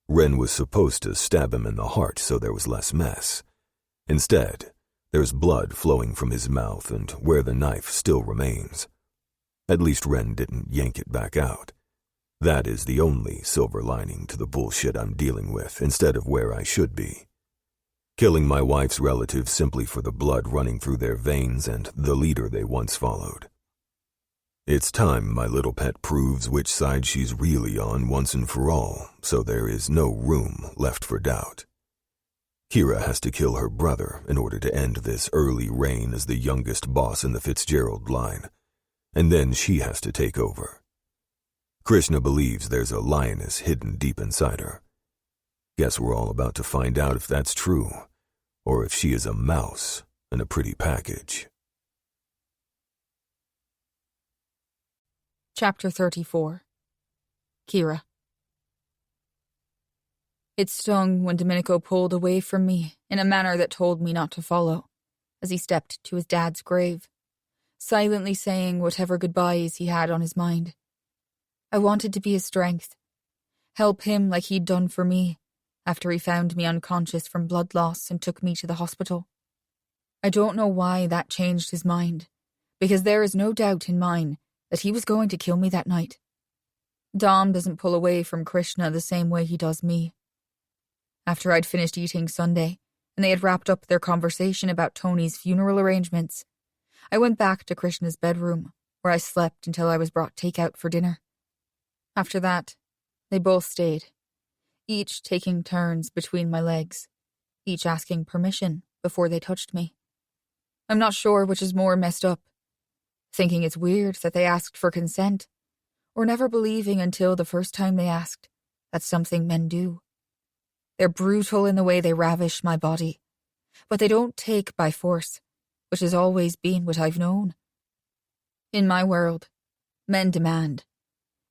B: Ren was supposed to stab him in the heart so there was less mess. Instead, there's blood flowing from his mouth and where the knife still remains. At least Ren didn't yank it back out. That is the only silver lining to the bullshit I'm dealing with instead of where I should be. Killing my wife's relatives simply for the blood running through their veins and the leader they once followed. It's time my little pet proves which side she's really on once and for all, so there is no room left for doubt. Kira has to kill her brother in order to end this early reign as the youngest boss in the Fitzgerald line, and then she has to take over. Krishna believes there's a lioness hidden deep inside her. Guess we're all about to find out if that's true, or if she is a mouse in a pretty package.
D: Chapter 34. Kira. It stung when Domenico pulled away from me in a manner that told me not to follow, as he stepped to his dad's grave, silently saying whatever goodbyes he had on his mind. I wanted to be his strength, help him like he'd done for me after he found me unconscious from blood loss and took me to the hospital. I don't know why that changed his mind, because there is no doubt in mine that he was going to kill me that night. Dom doesn't pull away from Krishna the same way he does me. After I'd finished eating Sunday, and they had wrapped up their conversation about Tony's funeral arrangements, I went back to Krishna's bedroom, where I slept until I was brought takeout for dinner. After that, they both stayed, each taking turns between my legs, each asking permission before they touched me. I'm not sure which is more messed up, thinking it's weird that they asked for consent, or never believing until the first time they asked that's something men do. They're brutal in the way they ravish my body, but they don't take by force, which has always been what I've known. In my world, men demand,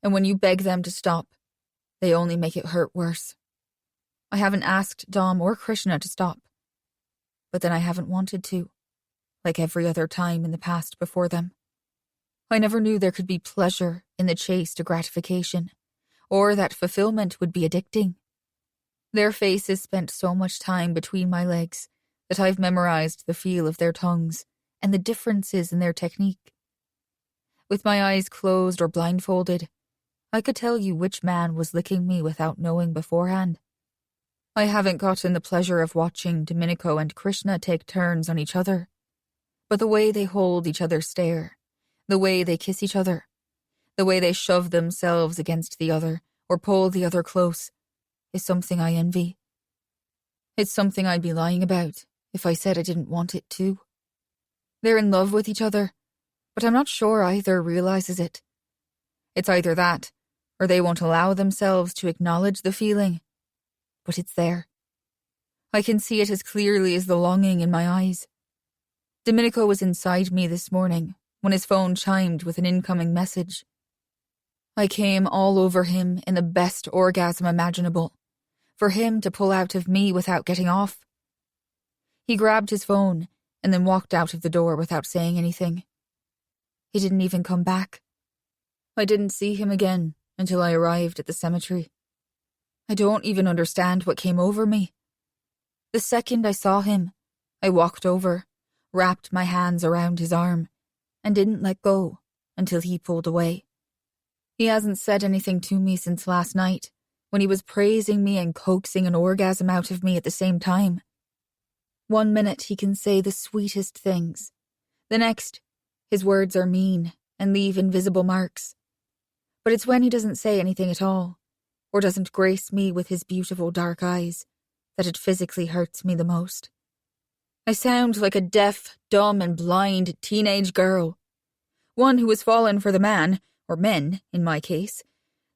D: and when you beg them to stop, they only make it hurt worse. I haven't asked Dom or Krishna to stop, but then I haven't wanted to, like every other time in the past before them. I never knew there could be pleasure in the chase to gratification, or that fulfillment would be addicting. Their faces spent so much time between my legs that I've memorized the feel of their tongues and the differences in their technique. With my eyes closed or blindfolded, I could tell you which man was licking me without knowing beforehand. I haven't gotten the pleasure of watching Domenico and Krishna take turns on each other, but the way they hold each other stare, the way they kiss each other, the way they shove themselves against the other or pull the other close, is something I envy. It's something I'd be lying about if I said I didn't want it too. They're in love with each other, but I'm not sure either realizes it. It's either that, or they won't allow themselves to acknowledge the feeling. But it's there. I can see it as clearly as the longing in my eyes. Domenico was inside me this morning when his phone chimed with an incoming message. I came all over him in the best orgasm imaginable, for him to pull out of me without getting off. He grabbed his phone and then walked out of the door without saying anything. He didn't even come back. I didn't see him again until I arrived at the cemetery. I don't even understand what came over me. The second I saw him, I walked over, wrapped my hands around his arm, and didn't let go until he pulled away. He hasn't said anything to me since last night, when he was praising me and coaxing an orgasm out of me at the same time. 1 minute he can say the sweetest things. The next, his words are mean and leave invisible marks. But it's when he doesn't say anything at all, or doesn't grace me with his beautiful dark eyes, that it physically hurts me the most. I sound like a deaf, dumb, and blind teenage girl. One who has fallen for the man, or men, in my case,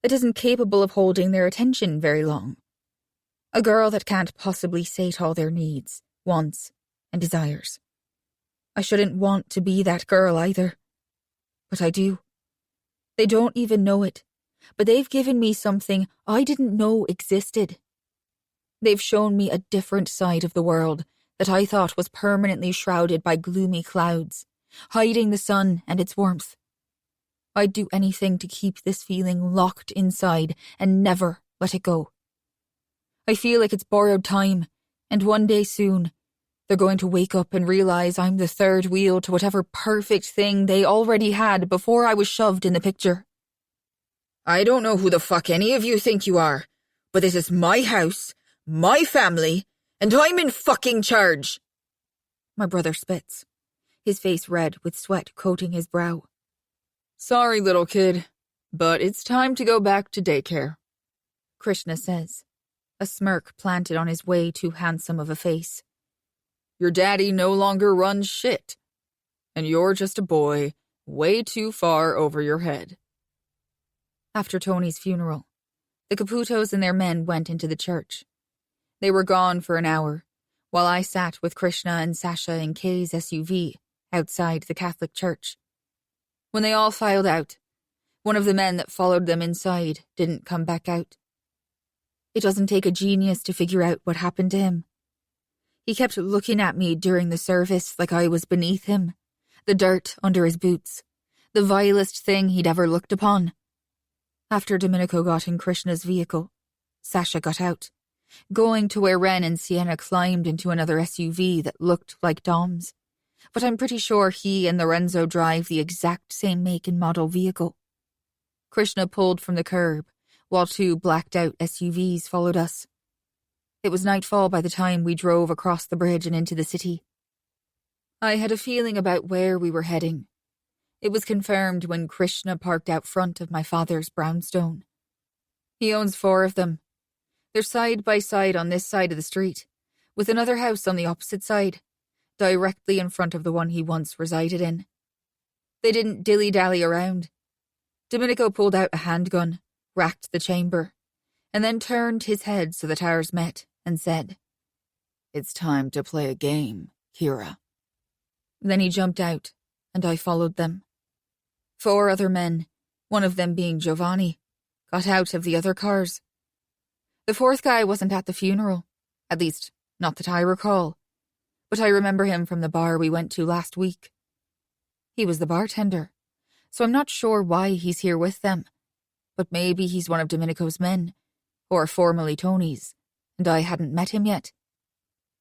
D: that isn't capable of holding their attention very long. A girl that can't possibly sate all their needs, wants, and desires. I shouldn't want to be that girl either. But I do. They don't even know it, but they've given me something I didn't know existed. They've shown me a different side of the world that I thought was permanently shrouded by gloomy clouds, hiding the sun and its warmth. I'd do anything to keep this feeling locked inside and never let it go. I feel like it's borrowed time, and one day soon, they're going to wake up and realize I'm the third wheel to whatever perfect thing they already had before I was shoved in the picture.
E: I don't know who the fuck any of you think you are, but this is my house, my family, and I'm in fucking charge.
D: My brother spits, his face red with sweat coating his brow.
E: Sorry, little kid, but it's time to go back to daycare,
D: Krishna says, a smirk planted on his way too handsome of a face.
E: Your daddy no longer runs shit, and you're just a boy way too far over your head.
D: After Tony's funeral, the Caputos and their men went into the church. They were gone for an hour, while I sat with Krishna and Sasha in Kay's SUV outside the Catholic church. When they all filed out, one of the men that followed them inside didn't come back out. It doesn't take a genius to figure out what happened to him. He kept looking at me during the service like I was beneath him, the dirt under his boots, the vilest thing he'd ever looked upon. After Domenico got in Krishna's vehicle, Sasha got out, going to where Ren and Sienna climbed into another SUV that looked like Dom's, but I'm pretty sure he and Lorenzo drive the exact same make and model vehicle. Krishna pulled from the curb, while two blacked-out SUVs followed us. It was nightfall by the time we drove across the bridge and into the city. I had a feeling about where we were heading. It was confirmed when Krishna parked out front of my father's brownstone. He owns 4 of them. They're side by side on this side of the street, with another house on the opposite side, directly in front of the one he once resided in. They didn't dilly-dally around. Domenico pulled out a handgun, racked the chamber, and then turned his head so that ours met and said, "It's time to play a game, Kira." Then he jumped out, and I followed them. 4 other men, one of them being Giovanni, got out of the other cars. The 4th guy wasn't at the funeral, at least not that I recall, but I remember him from the bar we went to last week. He was the bartender, so I'm not sure why he's here with them, but maybe he's one of Domenico's men, or formerly Tony's, and I hadn't met him yet.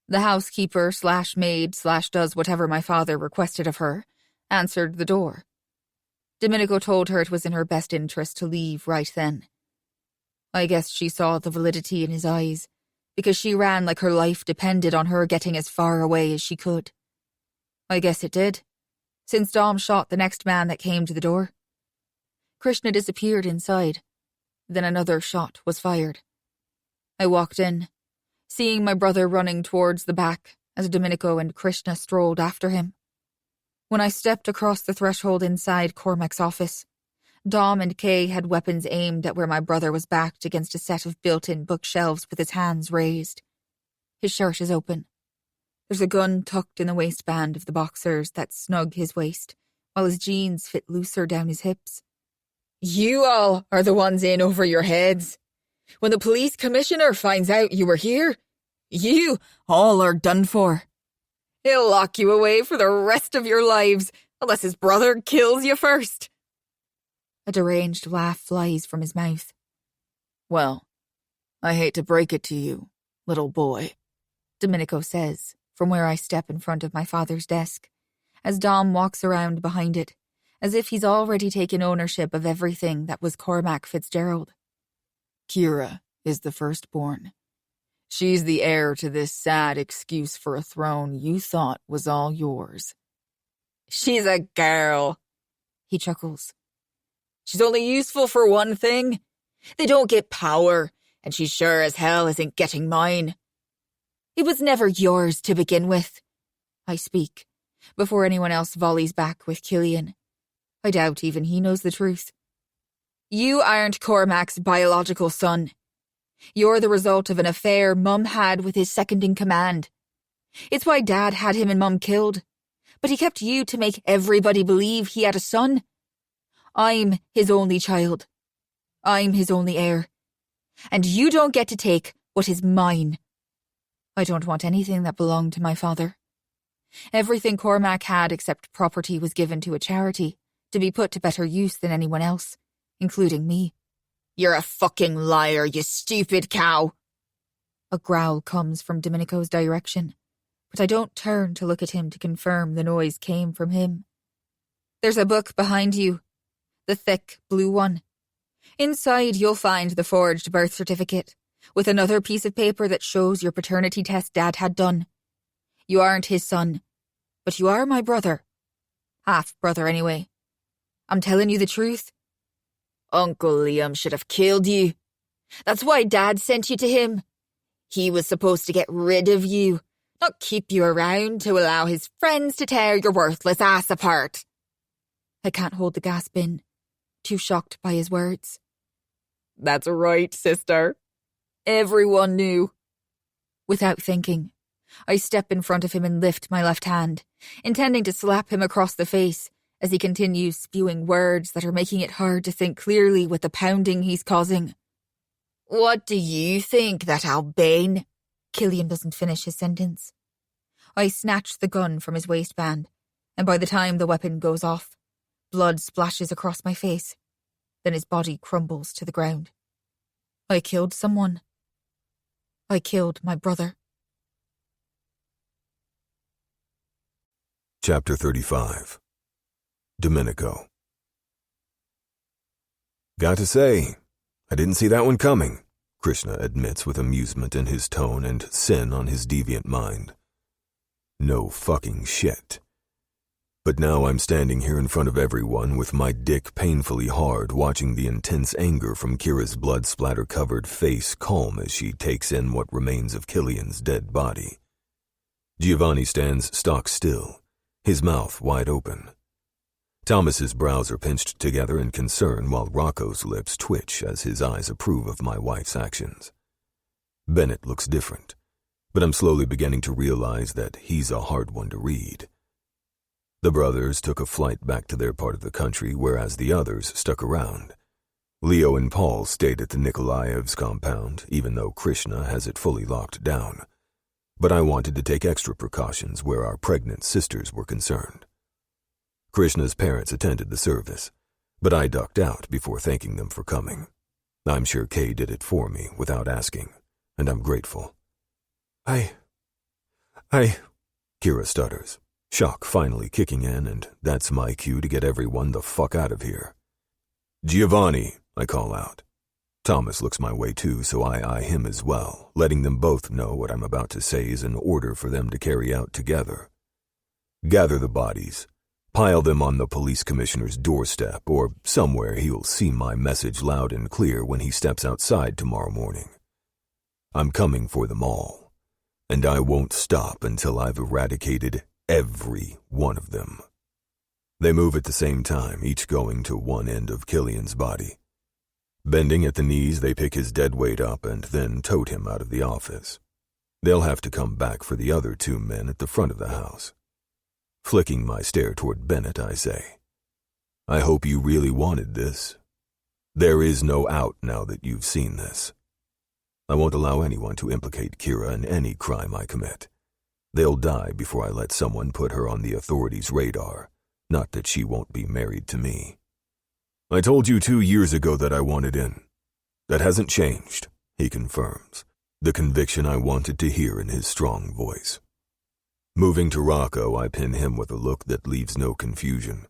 D: The housekeeper / maid / does whatever my father requested of her, answered the door. Domenico told her it was in her best interest to leave right then. I guess she saw the validity in his eyes, because she ran like her life depended on her getting as far away as she could. I guess it did, since Dom shot the next man that came to the door. Krishna disappeared inside. Then another shot was fired. I walked in, seeing my brother running towards the back as Domenico and Krishna strolled after him. When I stepped across the threshold inside Cormac's office, Dom and Kay had weapons aimed at where my brother was backed against a set of built-in bookshelves with his hands raised. His shirt is open. There's a gun tucked in the waistband of the boxers that snug his waist, while his jeans fit looser down his hips.
E: You all are the ones in over your heads. When the police commissioner finds out you were here, you all are done for. He'll lock you away for the rest of your lives, unless his brother kills you first.
D: A deranged laugh flies from his mouth.
E: Well, I hate to break it to you, little boy,
D: Domenico says, from where I step in front of my father's desk, as Dom walks around behind it, as if he's already taken ownership of everything that was Cormac Fitzgerald.
E: Kira is the firstborn. She's the heir to this sad excuse for a throne you thought was all yours. She's a girl, he chuckles. She's only useful for one thing. They don't get power, and she sure as hell isn't getting mine.
D: It was never yours to begin with, I speak, before anyone else volleys back with Killian. I doubt even he knows the truth.
E: You aren't Cormac's biological son. You're the result of an affair Mum had with his second-in-command. It's why Dad had him and Mum killed, but he kept you to make everybody believe he had a son. I'm his only child. I'm his only heir. And you don't get to take what is mine. I don't want anything that belonged to my father. Everything Cormac had except property was given to a charity, to be put to better use than anyone else, including me. You're a fucking liar, you stupid cow.
D: A growl comes from Domenico's direction, but I don't turn to look at him to confirm the noise came from him. There's a book behind you, the thick blue one. Inside you'll find the forged birth certificate, with another piece of paper that shows your paternity test Dad had done. You aren't his son, but you are my brother. Half-brother anyway. I'm telling you the truth.
E: Uncle Liam should have killed you. That's why Dad sent you to him. He was supposed to get rid of you, not keep you around to allow his friends to tear your worthless ass apart.
D: I can't hold the gasp in, too shocked by his words.
E: That's right, sister. Everyone knew.
D: Without thinking, I step in front of him and lift my left hand, intending to slap him across the face as he continues spewing words that are making it hard to think clearly with the pounding he's causing.
E: What do you think, that Albane?
D: Killian doesn't finish his sentence. I snatch the gun from his waistband, and by the time the weapon goes off, blood splashes across my face. Then his body crumbles to the ground. I killed someone. I killed my brother.
B: Chapter 35. Domenico. Got to say, I didn't see that one coming, Krishna admits with amusement in his tone and sin on his deviant mind. No fucking shit. But now I'm standing here in front of everyone with my dick painfully hard, watching the intense anger from Kira's blood-splatter-covered face calm as she takes in what remains of Killian's dead body. Giovanni stands stock still, his mouth wide open. Thomas's brows are pinched together in concern while Rocco's lips twitch as his eyes approve of my wife's actions. Bennett looks different, but I'm slowly beginning to realize that he's a hard one to read. The brothers took a flight back to their part of the country, whereas the others stuck around. Leo and Paul stayed at the Nikolaevs' compound, even though Krishna has it fully locked down. But I wanted to take extra precautions where our pregnant sisters were concerned. Krishna's parents attended the service, but I ducked out before thanking them for coming. I'm sure Kay did it for me without asking, and I'm grateful. I... Kira stutters, shock finally kicking in, and that's my cue to get everyone the fuck out of here. Giovanni, I call out. Thomas looks my way too, so I eye him as well, letting them both know what I'm about to say is an order for them to carry out together. Gather the bodies. Pile them on the police commissioner's doorstep, or somewhere he'll see my message loud and clear when he steps outside tomorrow morning. I'm coming for them all, and I won't stop until I've eradicated every one of them. They move at the same time, each going to one end of Killian's body. Bending at the knees, they pick his dead weight up and then tote him out of the office. They'll have to come back for the other two men at the front of the house. Flicking my stare toward Bennett, I say, I hope you really wanted this. There is no out now that you've seen this. I won't allow anyone to implicate Kira in any crime I commit. They'll die before I let someone put her on the authorities' radar, not that she won't be married to me. I told you 2 years ago that I wanted in. That hasn't changed, he confirms, the conviction I wanted to hear in his strong voice. Moving to Rocco, I pin him with a look that leaves no confusion.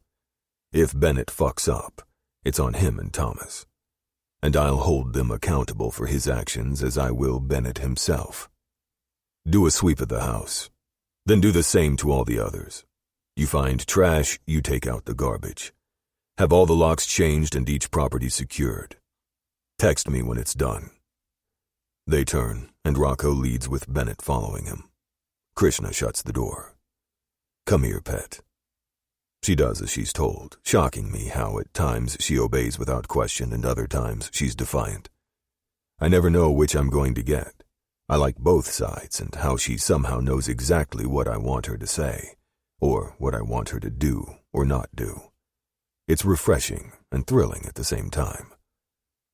B: If Bennett fucks up, it's on him and Thomas. And I'll hold them accountable for his actions as I will Bennett himself. Do a sweep of the house. Then do the same to all the others. You find trash, you take out the garbage. Have all the locks changed and each property secured. Text me when it's done. They turn, and Rocco leads with Bennett following him. Krishna shuts the door. Come here, pet. She does as she's told, shocking me how at times she obeys without question and other times she's defiant. I never know which I'm going to get. I like both sides and how she somehow knows exactly what I want her to say, or what I want her to do or not do. It's refreshing and thrilling at the same time.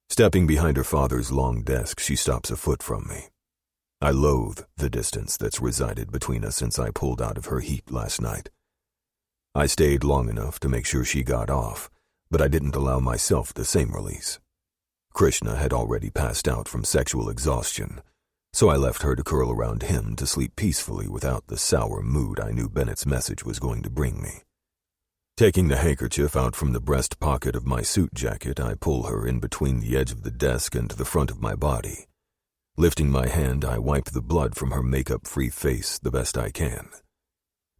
B: Stepping behind her father's long desk, she stops a foot from me. I loathe the distance that's resided between us since I pulled out of her heat last night. I stayed long enough to make sure she got off, but I didn't allow myself the same release. Krishna had already passed out from sexual exhaustion, so I left her to curl around him to sleep peacefully without the sour mood I knew Bennett's message was going to bring me. Taking the handkerchief out from the breast pocket of my suit jacket, I pull her in between the edge of the desk and the front of my body. Lifting my hand, I wipe the blood from her makeup-free face the best I can.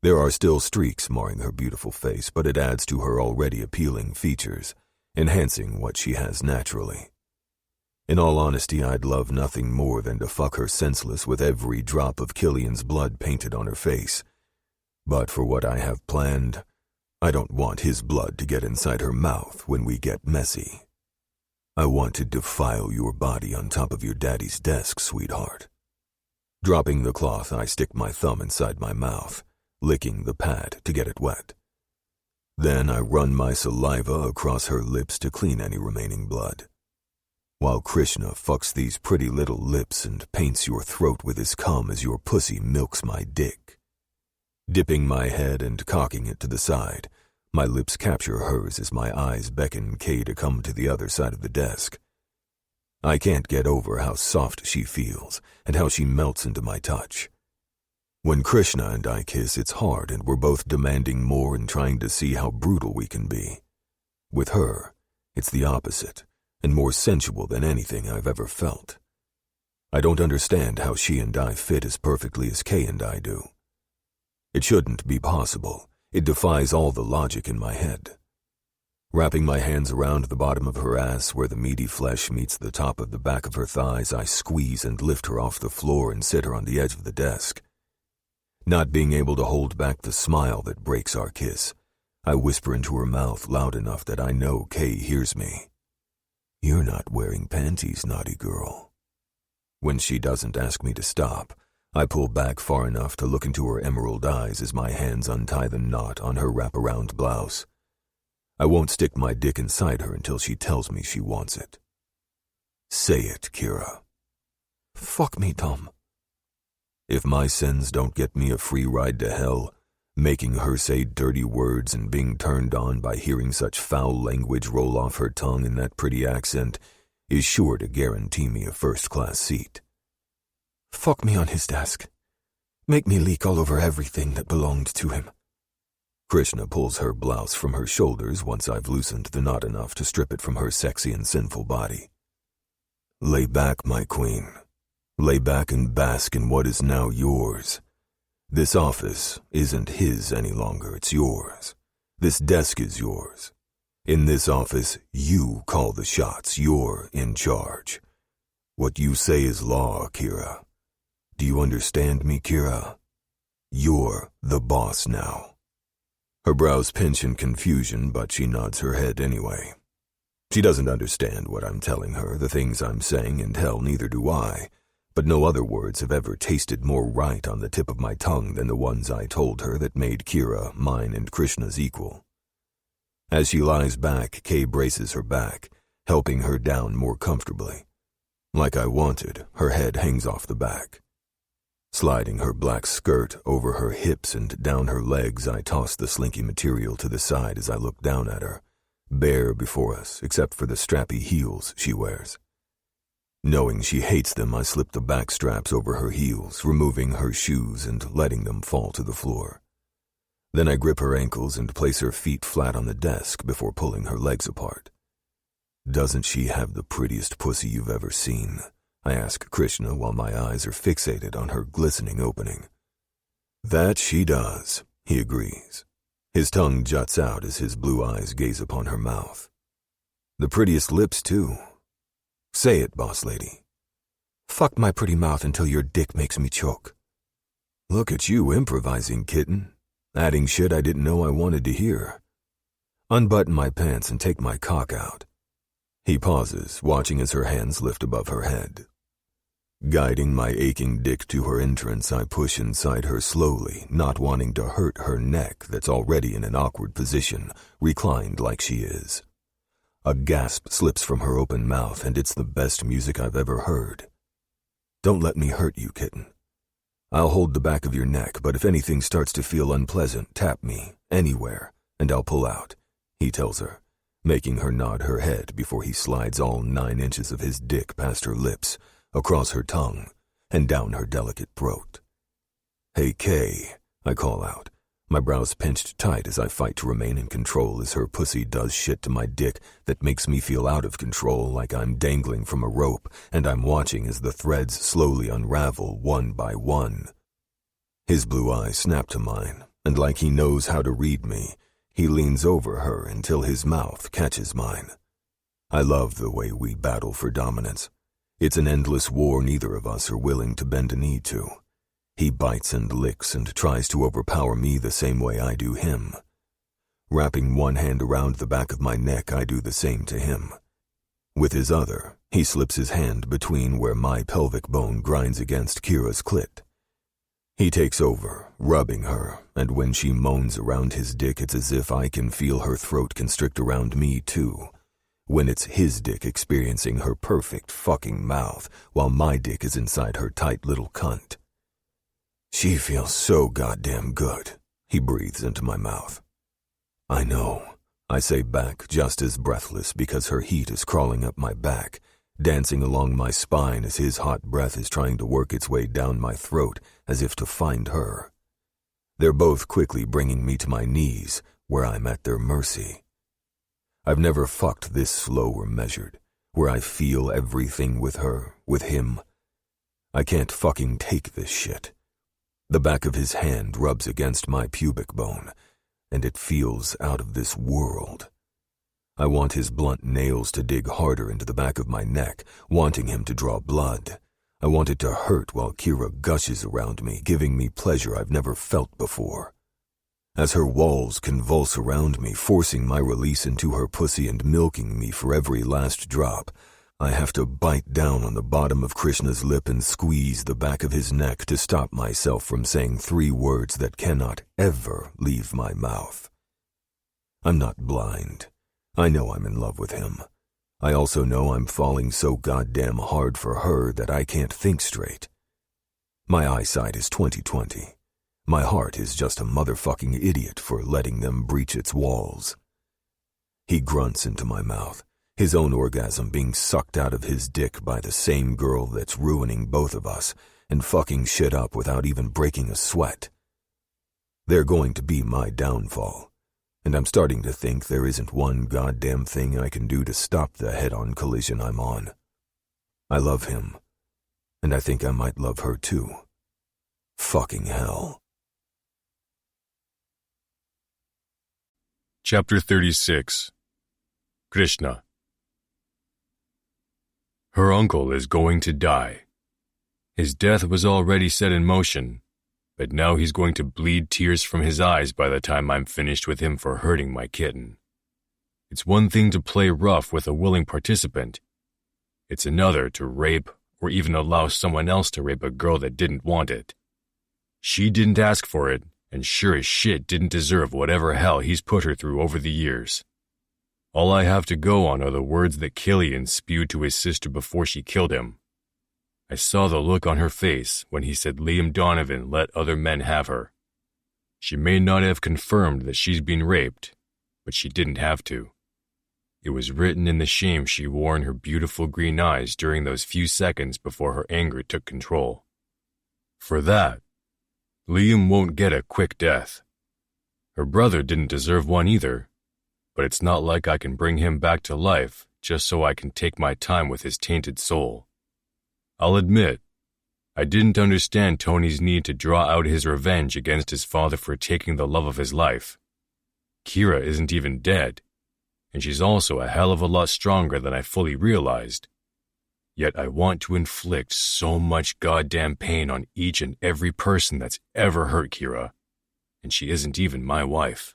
B: There are still streaks marring her beautiful face, but it adds to her already appealing features, enhancing what she has naturally. In all honesty, I'd love nothing more than to fuck her senseless with every drop of Killian's blood painted on her face. But for what I have planned, I don't want his blood to get inside her mouth when we get messy. I want to defile your body on top of your daddy's desk, sweetheart. Dropping the cloth, I stick my thumb inside my mouth, licking the pad to get it wet. Then I run my saliva across her lips to clean any remaining blood. While Krishna fucks these pretty little lips and paints your throat with his cum as your pussy milks my dick. Dipping my head and cocking it to the side, my lips capture hers as my eyes beckon Kay to come to the other side of the desk. I can't get over how soft she feels and how she melts into my touch. When Krishna and I kiss, it's hard and we're both demanding more and trying to see how brutal we can be. With her, it's the opposite, and more sensual than anything I've ever felt. I don't understand how she and I fit as perfectly as Kay and I do. It shouldn't be possible. It defies all the logic in my head. Wrapping my hands around the bottom of her ass where the meaty flesh meets the top of the back of her thighs, I squeeze and lift her off the floor and sit her on the edge of the desk. Not being able to hold back the smile that breaks our kiss, I whisper into her mouth loud enough that I know Kay hears me. "You're not wearing panties, naughty girl." When she doesn't ask me to stop, I pull back far enough to look into her emerald eyes as my hands untie the knot on her wraparound blouse. I won't stick my dick inside her until she tells me she wants it. Say it, Kira.
C: Fuck me, Tom.
B: If my sins don't get me a free ride to hell, making her say dirty words and being turned on by hearing such foul language roll off her tongue in that pretty accent is sure to guarantee me a first-class seat.
C: Fuck me on his desk. Make me leak all over everything that belonged to him.
B: Krishna pulls her blouse from her shoulders once I've loosened the knot enough to strip it from her sexy and sinful body. Lay back, my queen. Lay back and bask in what is now yours. This office isn't his any longer, it's yours. This desk is yours. In this office, you call the shots. You're in charge. What you say is law, Kira. Do you understand me, Kira? You're the boss now. Her brows pinch in confusion, but she nods her head anyway. She doesn't understand what I'm telling her, the things I'm saying, and hell, neither do I. But no other words have ever tasted more right on the tip of my tongue than the ones I told her that made Kira mine and Krishna's equal. As she lies back, Kay braces her back, helping her down more comfortably. Like I wanted, her head hangs off the back. Sliding her black skirt over her hips and down her legs, I toss the slinky material to the side as I look down at her, bare before us except for the strappy heels she wears. Knowing she hates them, I slip the back straps over her heels, removing her shoes and letting them fall to the floor. Then I grip her ankles and place her feet flat on the desk before pulling her legs apart. Doesn't she have the prettiest pussy you've ever seen? I ask Krishna while my eyes are fixated on her glistening opening. That she does, he agrees. His tongue juts out as his blue eyes gaze upon her mouth. The prettiest lips, too. Say it, boss lady.
C: Fuck my pretty mouth until your dick makes me choke.
B: Look at you improvising, kitten. Adding shit I didn't know I wanted to hear. Unbutton my pants and take my cock out. He pauses, watching as her hands lift above her head. Guiding my aching dick to her entrance, I push inside her slowly, not wanting to hurt her neck that's already in an awkward position, reclined like she is. A gasp slips from her open mouth, and it's the best music I've ever heard. Don't let me hurt you, kitten. I'll hold the back of your neck, but if anything starts to feel unpleasant, tap me, anywhere, and I'll pull out, he tells her, making her nod her head before he slides all 9 inches of his dick past her lips, across her tongue, and down her delicate throat. "Hey, Kay," I call out, my brows pinched tight as I fight to remain in control as her pussy does shit to my dick that makes me feel out of control, like I'm dangling from a rope and I'm watching as the threads slowly unravel one by one. His blue eyes snap to mine, and like he knows how to read me, he leans over her until his mouth catches mine. I love the way we battle for dominance. It's an endless war neither of us are willing to bend a knee to. He bites and licks and tries to overpower me the same way I do him. Wrapping one hand around the back of my neck, I do the same to him. With his other, he slips his hand between where my pelvic bone grinds against Kira's clit. He takes over, rubbing her, and when she moans around his dick, it's as if I can feel her throat constrict around me too. When it's his dick experiencing her perfect fucking mouth, while my dick is inside her tight little cunt. "She feels so goddamn good," he breathes into my mouth. "I know," I say back, just as breathless because her heat is crawling up my back, dancing along my spine as his hot breath is trying to work its way down my throat as if to find her. They're both quickly bringing me to my knees, where I'm at their mercy. I've never fucked this slow or measured, where I feel everything with her, with him. I can't fucking take this shit. The back of his hand rubs against my pubic bone, and it feels out of this world. I want his blunt nails to dig harder into the back of my neck, wanting him to draw blood. I want it to hurt while Kira gushes around me, giving me pleasure I've never felt before. As her walls convulse around me, forcing my release into her pussy and milking me for every last drop, I have to bite down on the bottom of Krishna's lip and squeeze the back of his neck to stop myself from saying 3 words that cannot ever leave my mouth. I'm not blind. I know I'm in love with him. I also know I'm falling so goddamn hard for her that I can't think straight. My eyesight is 20/20. My heart is just a motherfucking idiot for letting them breach its walls. He grunts into my mouth, his own orgasm being sucked out of his dick by the same girl that's ruining both of us and fucking shit up without even breaking a sweat. They're going to be my downfall, and I'm starting to think there isn't one goddamn thing I can do to stop the head-on collision I'm on. I love him, and I think I might love her too. Fucking hell.
A: Chapter 36. Krishna. Her uncle is going to die. His death was already set in motion, but now he's going to bleed tears from his eyes by the time I'm finished with him for hurting my kitten. It's one thing to play rough with a willing participant. It's another to rape or even allow someone else to rape a girl that didn't want it. She didn't ask for it, and sure as shit didn't deserve whatever hell he's put her through over the years. All I have to go on are the words that Killian spewed to his sister before she killed him. I saw the look on her face when he said Liam Donovan let other men have her. She may not have confirmed that she's been raped, but she didn't have to. It was written in the shame she wore in her beautiful green eyes during those few seconds before her anger took control. For that, Liam won't get a quick death. Her brother didn't deserve one either, but it's not like I can bring him back to life just so I can take my time with his tainted soul. I'll admit, I didn't understand Tony's need to draw out his revenge against his father for taking the love of his life. Kira isn't even dead, and she's also a hell of a lot stronger than I fully realized. Yet I want to inflict so much goddamn pain on each and every person that's ever hurt Kira, and she isn't even my wife.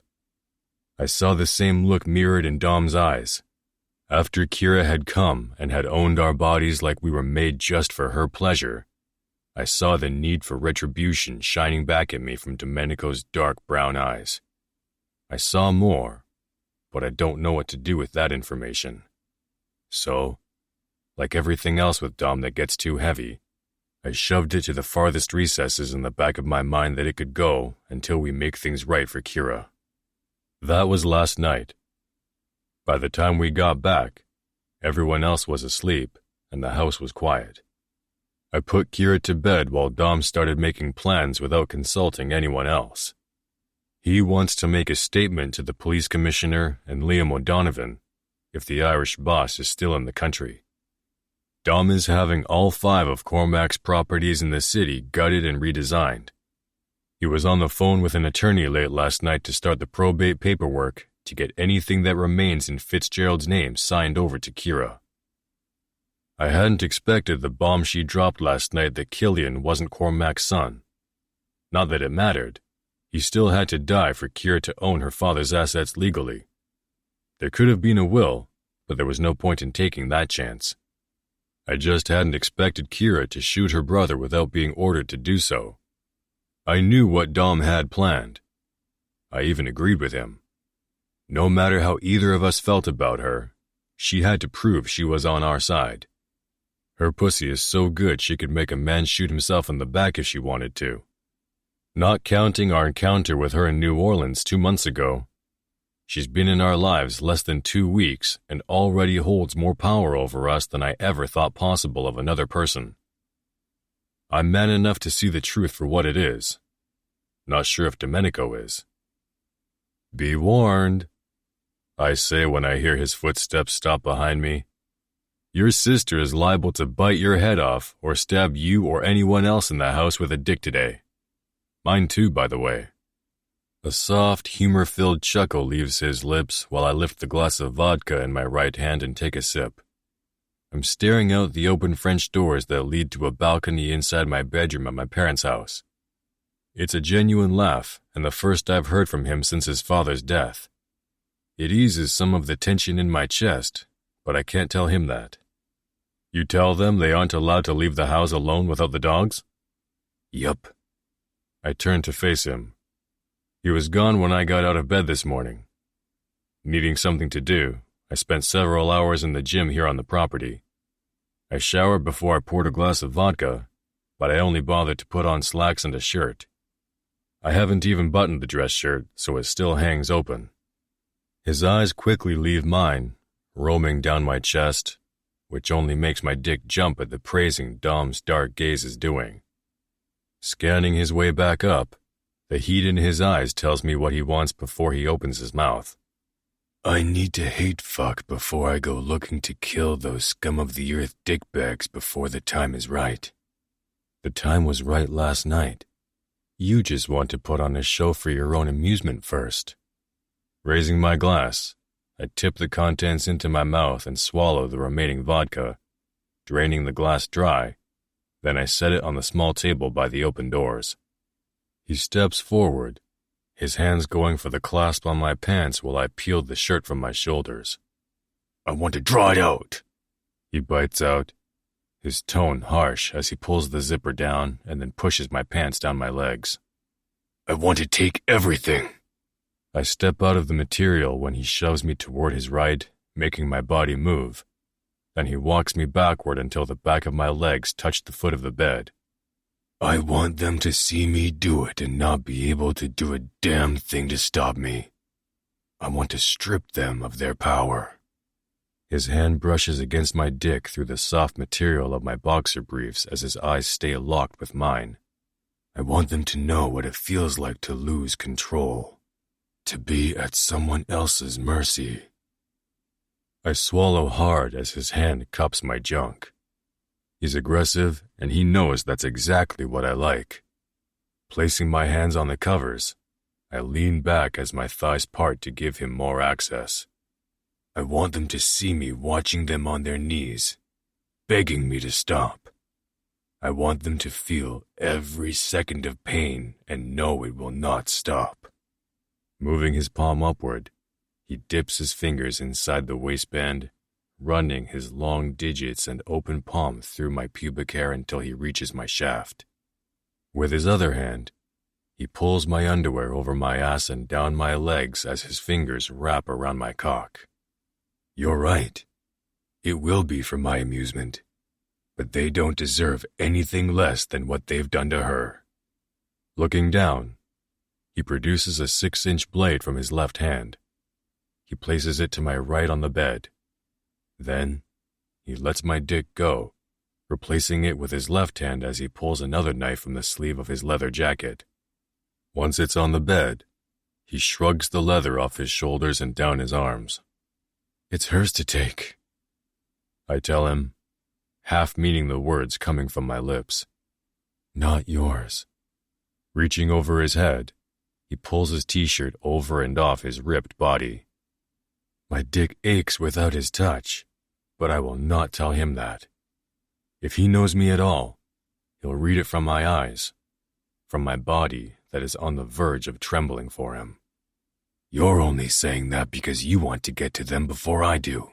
A: I saw the same look mirrored in Dom's eyes. After Kira had come and had owned our bodies like we were made just for her pleasure, I saw the need for retribution shining back at me from Domenico's dark brown eyes. I saw more, but I don't know what to do with that information. So, like everything else with Dom that gets too heavy, I shoved it to the farthest recesses in the back of my mind that it could go until we make things right for Kira. That was last night. By the time we got back, everyone else was asleep and the house was quiet. I put Kira to bed while Dom started making plans without consulting anyone else. He wants to make a statement to the police commissioner and Liam O'Donovan if the Irish boss is still in the country. Dom is having all 5 of Cormac's properties in the city gutted and redesigned. He was on the phone with an attorney late last night to start the probate paperwork to get anything that remains in Fitzgerald's name signed over to Kira. I hadn't expected the bomb she dropped last night that Killian wasn't Cormac's son. Not that it mattered. He still had to die for Kira to own her father's assets legally. There could have been a will, but there was no point in taking that chance. I just hadn't expected Kira to shoot her brother without being ordered to do so. I knew what Dom had planned. I even agreed with him. No matter how either of us felt about her, she had to prove she was on our side. Her pussy is so good she could make a man shoot himself in the back if she wanted to. Not counting our encounter with her in New Orleans 2 months ago, she's been in our lives less than 2 weeks and already holds more power over us than I ever thought possible of another person. I'm man enough to see the truth for what it is. Not sure if Domenico is. Be warned, I say when I hear his footsteps stop behind me. Your sister is liable to bite your head off or stab you or anyone else in the house with a dick today. Mine too, by the way. A soft, humor-filled chuckle leaves his lips while I lift the glass of vodka in my right hand and take a sip. I'm staring out the open French doors that lead to a balcony inside my bedroom at my parents' house. It's a genuine laugh, and the first I've heard from him since his father's death. It eases some of the tension in my chest, but I can't tell him that. You tell them they aren't allowed to leave the house alone without the dogs? Yup. I turned to face him. He was gone when I got out of bed this morning. Needing something to do, I spent several hours in the gym here on the property. I showered before I poured a glass of vodka, but I only bothered to put on slacks and a shirt. I haven't even buttoned the dress shirt, so it still hangs open. His eyes quickly leave mine, roaming down my chest, which only makes my dick jump at the praising Dom's dark gaze is doing. Scanning his way back up, the heat in his eyes tells me what he wants before he opens his mouth. I need to hate fuck before I go looking to kill those scum of the earth dickbags before the time is right. The time was right last night. You just want to put on a show for your own amusement first. Raising my glass, I tip the contents into my mouth and swallow the remaining vodka, draining the glass dry. Then I set it on the small table by the open doors. He steps forward, his hands going for the clasp on my pants while I peeled the shirt from my shoulders. I want to draw it out, he bites out, his tone harsh as he pulls the zipper down and then pushes my pants down my legs. I want to take everything. I step out of the material when he shoves me toward his right, making my body move. Then he walks me backward until the back of my legs touch the foot of the bed. I want them to see me do it and not be able to do a damn thing to stop me. I want to strip them of their power. His hand brushes against my dick through the soft material of my boxer briefs as his eyes stay locked with mine. I want them to know what it feels like to lose control, to be at someone else's mercy. I swallow hard as his hand cups my junk. He's aggressive, and he knows that's exactly what I like. Placing my hands on the covers, I lean back as my thighs part to give him more access. I want them to see me watching them on their knees, begging me to stop. I want them to feel every second of pain and know it will not stop. Moving his palm upward, he dips his fingers inside the waistband, running his long digits and open palm through my pubic hair until he reaches my shaft. With his other hand, he pulls my underwear over my ass and down my legs as his fingers wrap around my cock. You're right. It will be for my amusement, but they don't deserve anything less than what they've done to her. Looking down, he produces a 6-inch blade from his left hand. He places it to my right on the bed. Then, he lets my dick go, replacing it with his left hand as he pulls another knife from the sleeve of his leather jacket. Once it's on the bed, he shrugs the leather off his shoulders and down his arms. "It's hers to take," I tell him, half meaning the words coming from my lips. "Not yours." Reaching over his head, he pulls his t-shirt over and off his ripped body. My dick aches without his touch, but I will not tell him that. If he knows me at all, he'll read it from my eyes, from my body that is on the verge of trembling for him. "You're only saying that because you want to get to them before I do."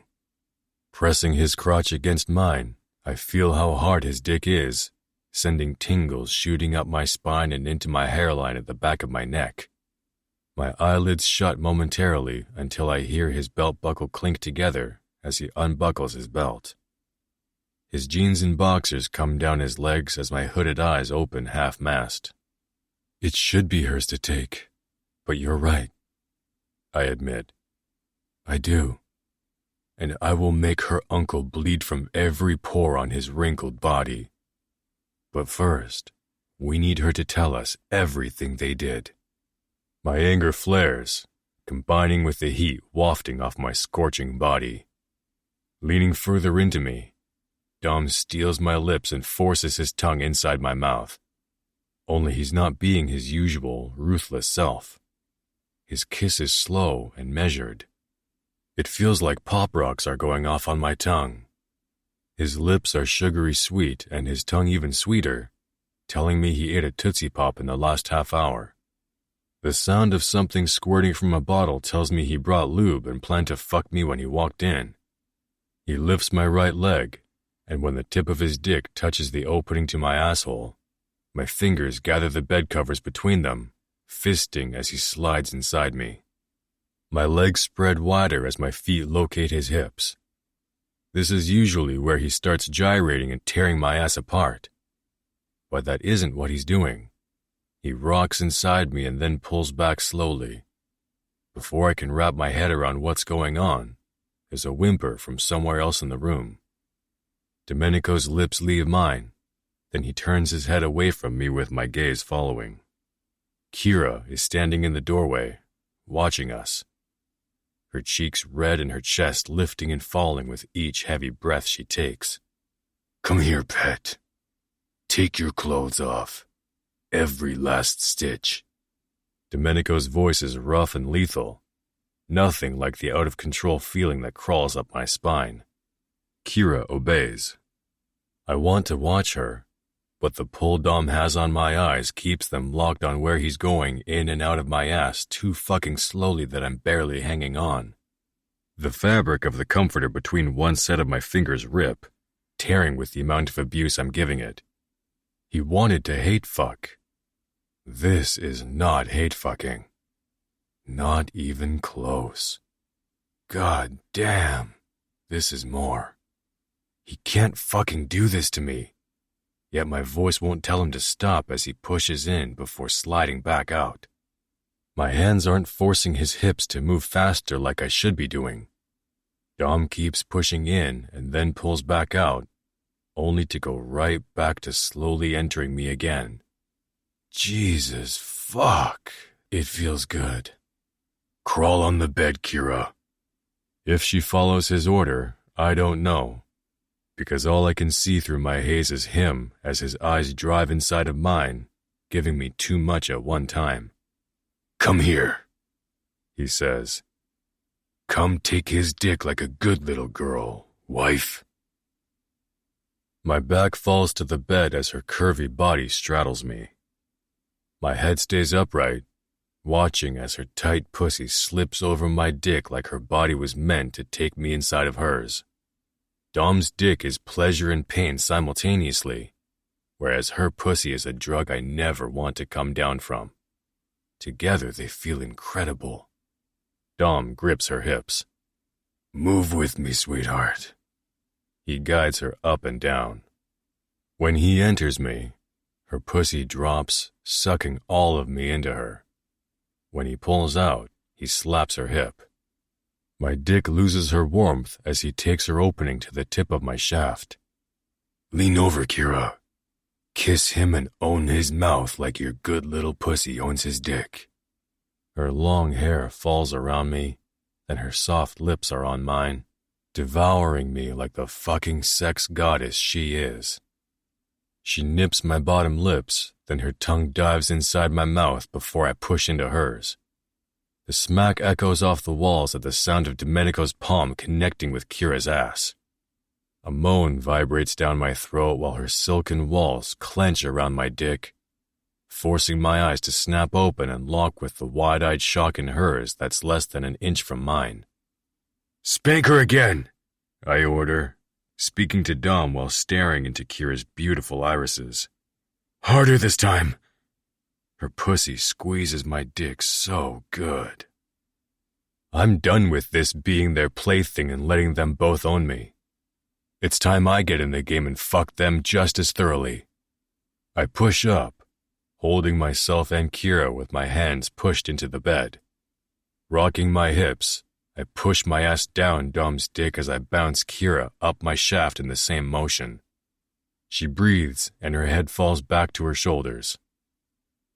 A: Pressing his crotch against mine, I feel how hard his dick is, sending tingles shooting up my spine and into my hairline at the back of my neck. My eyelids shut momentarily until I hear his belt buckle clink together as he unbuckles his belt. His jeans and boxers come down his legs as my hooded eyes open half-mast. "It should be hers to take, but you're right," I admit. "I do. And I will make her uncle bleed from every pore on his wrinkled body. But first, we need her to tell us everything they did." My anger flares, combining with the heat wafting off my scorching body. Leaning further into me, Dom steals my lips and forces his tongue inside my mouth. Only he's not being his usual, ruthless self. His kiss is slow and measured. It feels like pop rocks are going off on my tongue. His lips are sugary sweet and his tongue even sweeter, telling me he ate a Tootsie Pop in the last half hour. The sound of something squirting from a bottle tells me he brought lube and planned to fuck me when he walked in. He lifts my right leg, and when the tip of his dick touches the opening to my asshole, my fingers gather the bed covers between them, fisting as he slides inside me. My legs spread wider as my feet locate his hips. This is usually where he starts gyrating and tearing my ass apart. But that isn't what he's doing. He rocks inside me and then pulls back slowly. Before I can wrap my head around what's going on, there's a whimper from somewhere else in the room. Domenico's lips leave mine, then he turns his head away from me with my gaze following. Kira is standing in the doorway, watching us. Her cheeks red and her chest lifting and falling with each heavy breath she takes. "Come here, pet. Take your clothes off. Every last stitch." Domenico's voice is rough and lethal, nothing like the out-of-control feeling that crawls up my spine. Kira obeys. I want to watch her, but the pull Dom has on my eyes keeps them locked on where he's going in and out of my ass too fucking slowly that I'm barely hanging on. The fabric of the comforter between one set of my fingers rip, tearing with the amount of abuse I'm giving it. He wanted to hate fuck. This is not hate fucking. Not even close. God damn, this is more. He can't fucking do this to me. Yet my voice won't tell him to stop as he pushes in before sliding back out. My hands aren't forcing his hips to move faster like I should be doing. Dom keeps pushing in and then pulls back out, only to go right back to slowly entering me again. Jesus fuck, it feels good. Crawl on the bed, Kira. If she follows his order, I don't know, because all I can see through my haze is him as his eyes drive inside of mine, giving me too much at one time. "Come here," he says. "Come take his dick like a good little girl, wife." My back falls to the bed as her curvy body straddles me. My head stays upright, watching as her tight pussy slips over my dick like her body was meant to take me inside of hers. Dom's dick is pleasure and pain simultaneously, whereas her pussy is a drug I never want to come down from. Together they feel incredible. Dom grips her hips. "Move with me, sweetheart." He guides her up and down. When he enters me, her pussy drops, sucking all of me into her. When he pulls out, he slaps her hip. My dick loses her warmth as he takes her opening to the tip of my shaft. Lean over, Kira. Kiss him and own his mouth like your good little pussy owns his dick. Her long hair falls around me, then her soft lips are on mine, devouring me like the fucking sex goddess she is. She nips my bottom lips, then her tongue dives inside my mouth before I push into hers. The smack echoes off the walls at the sound of Domenico's palm connecting with Kira's ass. A moan vibrates down my throat while her silken walls clench around my dick, forcing my eyes to snap open and lock with the wide-eyed shock in hers that's less than an inch from mine. Spank her again, I order, speaking to Dom while staring into Kira's beautiful irises. Harder this time. Her pussy squeezes my dick so good. I'm done with this being their plaything and letting them both own me. It's time I get in the game and fuck them just as thoroughly. I push up, holding myself and Kira with my hands pushed into the bed. Rocking my hips, I push my ass down Dom's dick as I bounce Kira up my shaft in the same motion. She breathes and her head falls back to her shoulders.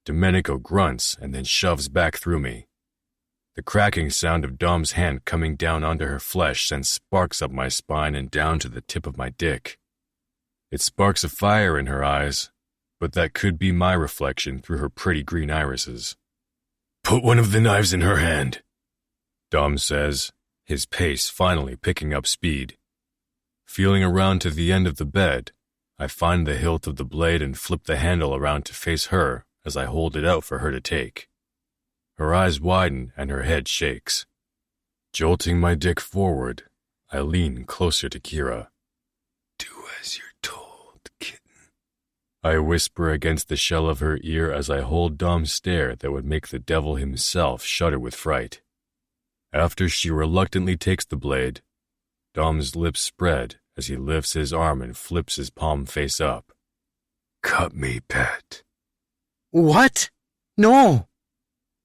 A: Domenico grunts and then shoves back through me. The cracking sound of Dom's hand coming down onto her flesh sends sparks up my spine and down to the tip of my dick. It sparks a fire in her eyes, but that could be my reflection through her pretty green irises. Put one of the knives in her hand, Dom says, his pace finally picking up speed. Feeling around to the end of the bed, I find the hilt of the blade and flip the handle around to face her as I hold it out for her to take. Her eyes widen and her head shakes. Jolting my dick forward, I lean closer to Kira. Do as you're told, kitten. I whisper against the shell of her ear as I hold Dom's stare that would make the devil himself shudder with fright. After she reluctantly takes the blade, Dom's lips spread as he lifts his arm and flips his palm face up. Cut me, pet.
K: What? No!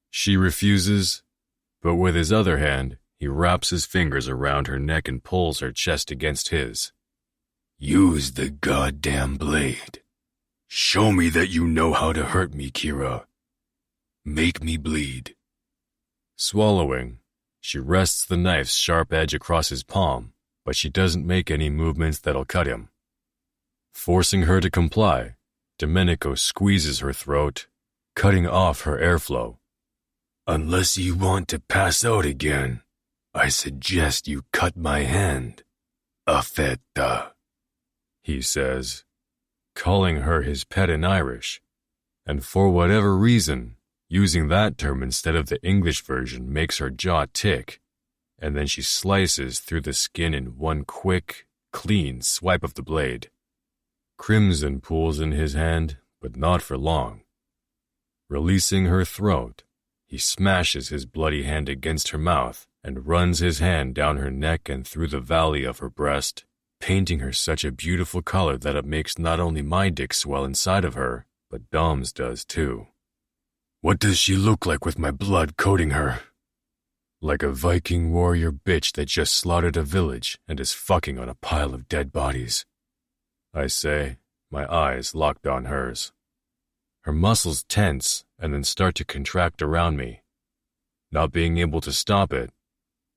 A: She refuses, but with his other hand, he wraps his fingers around her neck and pulls her chest against his. Use the goddamn blade. Show me that you know how to hurt me, Kira. Make me bleed. Swallowing, she rests the knife's sharp edge across his palm, but she doesn't make any movements that'll cut him. Forcing her to comply, Domenico squeezes her throat, cutting off her airflow. Unless you want to pass out again, I suggest you cut my hand. Affetta, he says, calling her his pet in Irish, and for whatever reason, using that term instead of the English version makes her jaw tick, and then she slices through the skin in one quick, clean swipe of the blade. Crimson pools in his hand, but not for long. Releasing her throat, he smashes his bloody hand against her mouth and runs his hand down her neck and through the valley of her breast, painting her such a beautiful color that it makes not only my dick swell inside of her, but Dom's does too. What does she look like with my blood coating her? Like a Viking warrior bitch that just slaughtered a village and is fucking on a pile of dead bodies, I say, my eyes locked on hers. Her muscles tense and then start to contract around me. Not being able to stop it,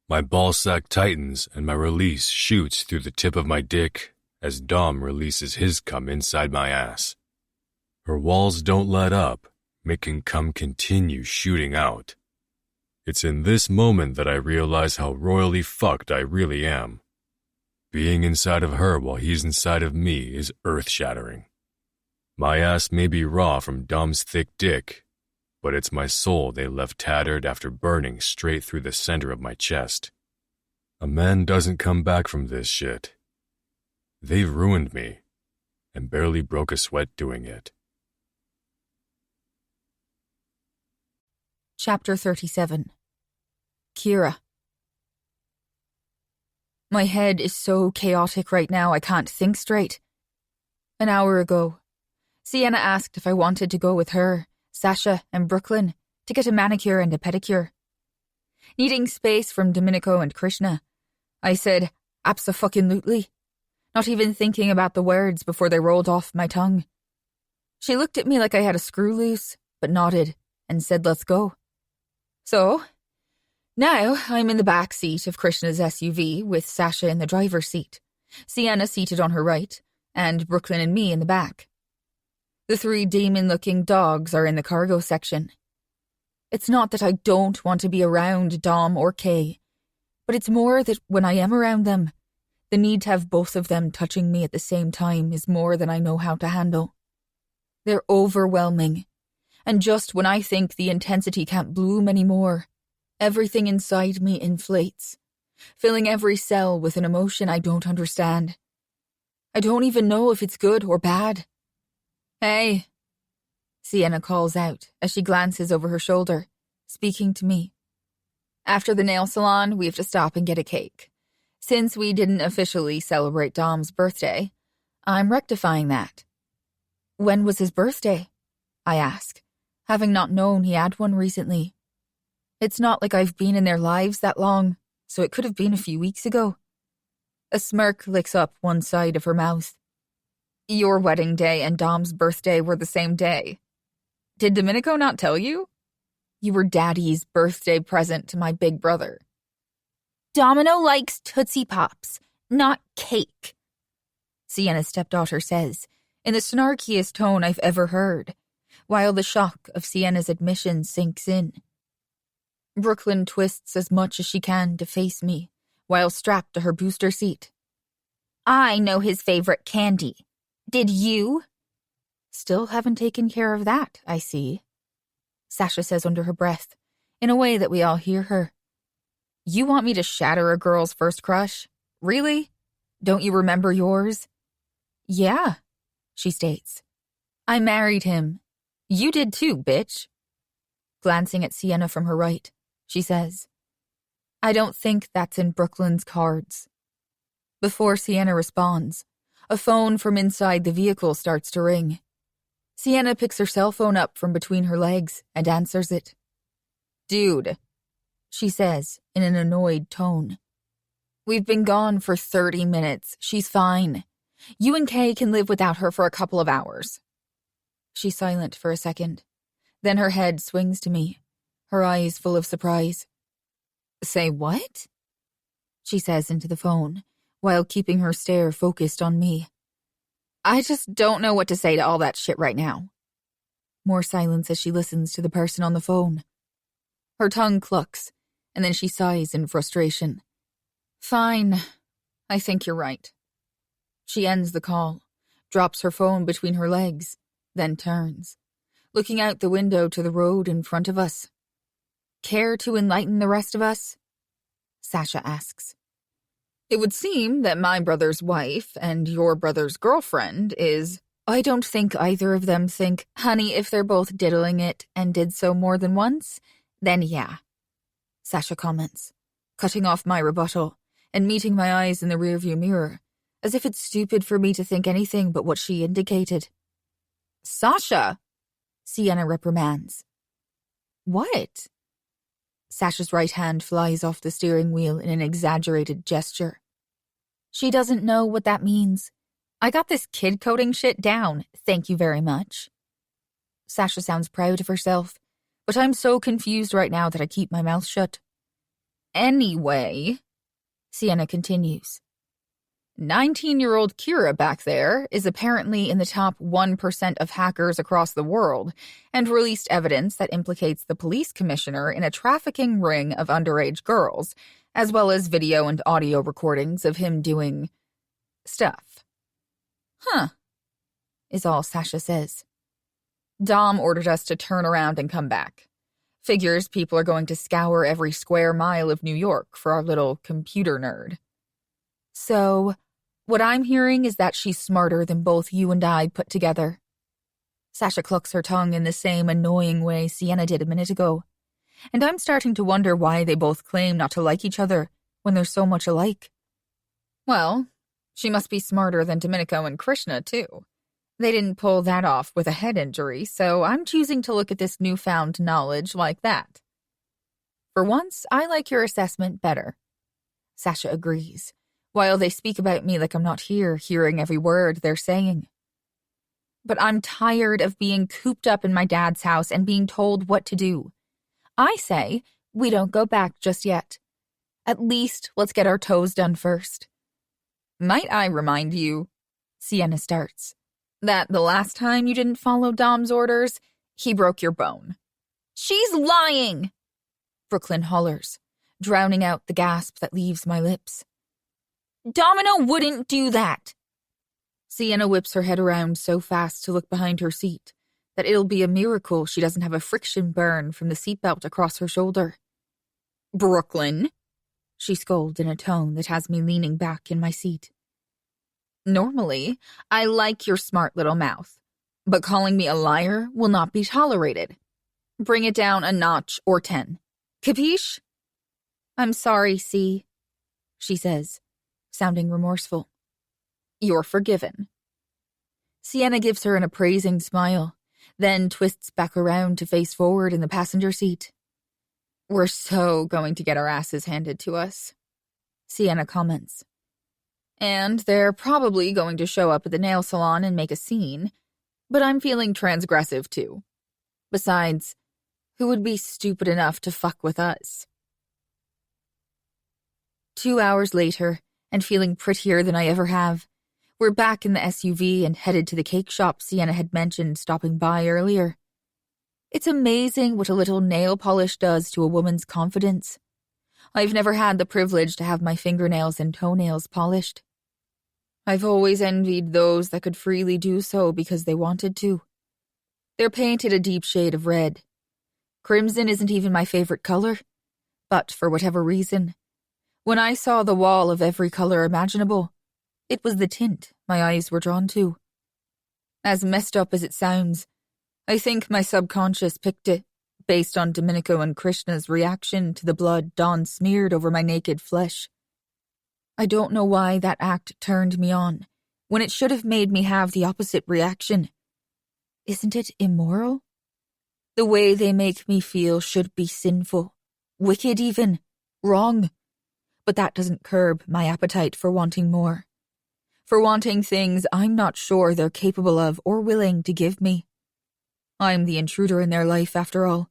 A: my ballsack tightens and my release shoots through the tip of my dick as Dom releases his cum inside my ass. Her walls don't let up, making cum continue shooting out. It's in this moment that I realize how royally fucked I really am. Being inside of her while he's inside of me is earth-shattering. My ass may be raw from Dom's thick dick, but it's my soul they left tattered after burning straight through the center of my chest. A man doesn't come back from this shit. They've ruined me, and barely broke a sweat doing it.
D: Chapter 37. Kira. My head is so chaotic right now I can't think straight. An hour ago, Sienna asked if I wanted to go with her, Sasha, and Brooklyn to get a manicure and a pedicure. Needing space from Domenico and Krishna, I said, abso-fucking-lutely. not even thinking about the words before they rolled off my tongue. She looked at me like I had a screw loose, but nodded and said, "Let's go." So, now I'm in the back seat of Krishna's SUV with Sasha in the driver's seat, Sienna seated on her right, and Brooklyn and me in the back. The 3 demon-looking dogs are in the cargo section. It's not that I don't want to be around Dom or Kay, but it's more that when I am around them, the need to have both of them touching me at the same time is more than I know how to handle. They're overwhelming, and just when I think the intensity can't bloom anymore, everything inside me inflates, filling every cell with an emotion I don't understand. I don't even know if it's good or bad. "Hey," Sienna calls out as she glances over her shoulder, speaking to me. After the nail salon, we have to stop and get a cake. Since we didn't officially celebrate Dom's birthday, I'm rectifying that. "When was his birthday?" I ask, having not known he had one recently. It's not like I've been in their lives that long, so it could have been a few weeks ago. A smirk licks up one side of her mouth. "Your wedding day and Dom's birthday were the same day. Did Domenico not tell you? You were Daddy's birthday present to my big brother."
F: Domino likes Tootsie Pops, not cake,
D: Sienna's stepdaughter says, in the snarkiest tone I've ever heard, while the shock of Sienna's admission sinks in. Brooklyn twists as much as she can to face me, while strapped to her booster seat.
F: "I know his favorite candy. Did you?"
D: "Still haven't taken care of that, I see," Sasha says under her breath, in a way that we all hear her. "You want me to shatter a girl's first crush? Really? Don't you remember yours?" "Yeah," she states. "I married him. You did too, bitch." Glancing at Sienna from her right, she says, "I don't think that's in Brooklyn's cards." Before Sienna responds, a phone from inside the vehicle starts to ring. Sienna picks her cell phone up from between her legs and answers it. "Dude," she says in an annoyed tone. "We've been gone for 30 minutes. She's fine. You and Kay can live without her for a couple of hours." She's silent for a second. Then her head swings to me, her eyes full of surprise. "Say what?" she says into the phone, while keeping her stare focused on me. "I just don't know what to say to all that shit right now." More silence as she listens to the person on the phone. Her tongue clucks, and then she sighs in frustration. "Fine. I think you're right." She ends the call, drops her phone between her legs, then turns, looking out the window to the road in front of us. "Care to enlighten the rest of us?" Sasha asks. "It would seem that my brother's wife and your brother's girlfriend is—" "I don't think either of them think, honey, if they're both diddling it and did so more than once, then yeah," Sasha comments, cutting off my rebuttal and meeting my eyes in the rearview mirror, as if it's stupid for me to think anything but what she indicated. "Sasha!" Sienna reprimands. "What?" Sasha's right hand flies off the steering wheel in an exaggerated gesture. "She doesn't know what that means. I got this kid coding shit down, thank you very much." Sasha sounds proud of herself, but I'm so confused right now that I keep my mouth shut. "Anyway," Sienna continues, 19-year-old Kira back there is apparently in the top 1% of hackers across the world and released evidence that implicates the police commissioner in a trafficking ring of underage girls, as well as video and audio recordings of him doing stuff. "Huh," is all Sasha says. "Dom ordered us to turn around and come back. Figures people are going to scour every square mile of New York for our little computer nerd. So, what I'm hearing is that she's smarter than both you and I put together." Sasha clucks her tongue in the same annoying way Sienna did a minute ago, and I'm starting to wonder why they both claim not to like each other when they're so much alike. Well, she must be smarter than Domenico and Krishna, too. They didn't pull that off with a head injury, so I'm choosing to look at this newfound knowledge like that. "For once, I like your assessment better," Sasha agrees, while they speak about me like I'm not here, hearing every word they're saying. But I'm tired of being cooped up in my dad's house and being told what to do. I say, we don't go back just yet. At least let's get our toes done first. Might I remind you, Sienna starts, that the last time you didn't follow Dom's orders, he broke your bone.
F: She's lying!
D: Brooklyn hollers, drowning out the gasp that leaves my lips.
F: Domino wouldn't do that.
D: Sienna whips her head around so fast to look behind her seat that it'll be a miracle she doesn't have a friction burn from the seatbelt across her shoulder. Brooklyn, she scolds in a tone that has me leaning back in my seat. Normally, I like your smart little mouth, but calling me a liar will not be tolerated. Bring it down a notch or 10. Capiche? I'm sorry, C, she says, sounding remorseful. You're forgiven. Sienna gives her an appraising smile, then twists back around to face forward in the passenger seat. We're so going to get our asses handed to us, Sienna comments. And they're probably going to show up at the nail salon and make a scene, but I'm feeling transgressive too. Besides, who would be stupid enough to fuck with us? 2 hours later, and feeling prettier than I ever have, we're back in the SUV and headed to the cake shop Sienna had mentioned stopping by earlier. It's amazing what a little nail polish does to a woman's confidence. I've never had the privilege to have my fingernails and toenails polished. I've always envied those that could freely do so because they wanted to. They're painted a deep shade of red. Crimson isn't even my favorite color, but for whatever reason, when I saw the wall of every color imaginable, it was the tint my eyes were drawn to. As messed up as it sounds, I think my subconscious picked it, based on Domenico and Krishna's reaction to the blood Dawn smeared over my naked flesh. I don't know why that act turned me on, when it should have made me have the opposite reaction. Isn't it immoral? The way they make me feel should be sinful, wicked even, wrong. But that doesn't curb my appetite for wanting more. For wanting things I'm not sure they're capable of or willing to give me. I'm the intruder in their life, after all.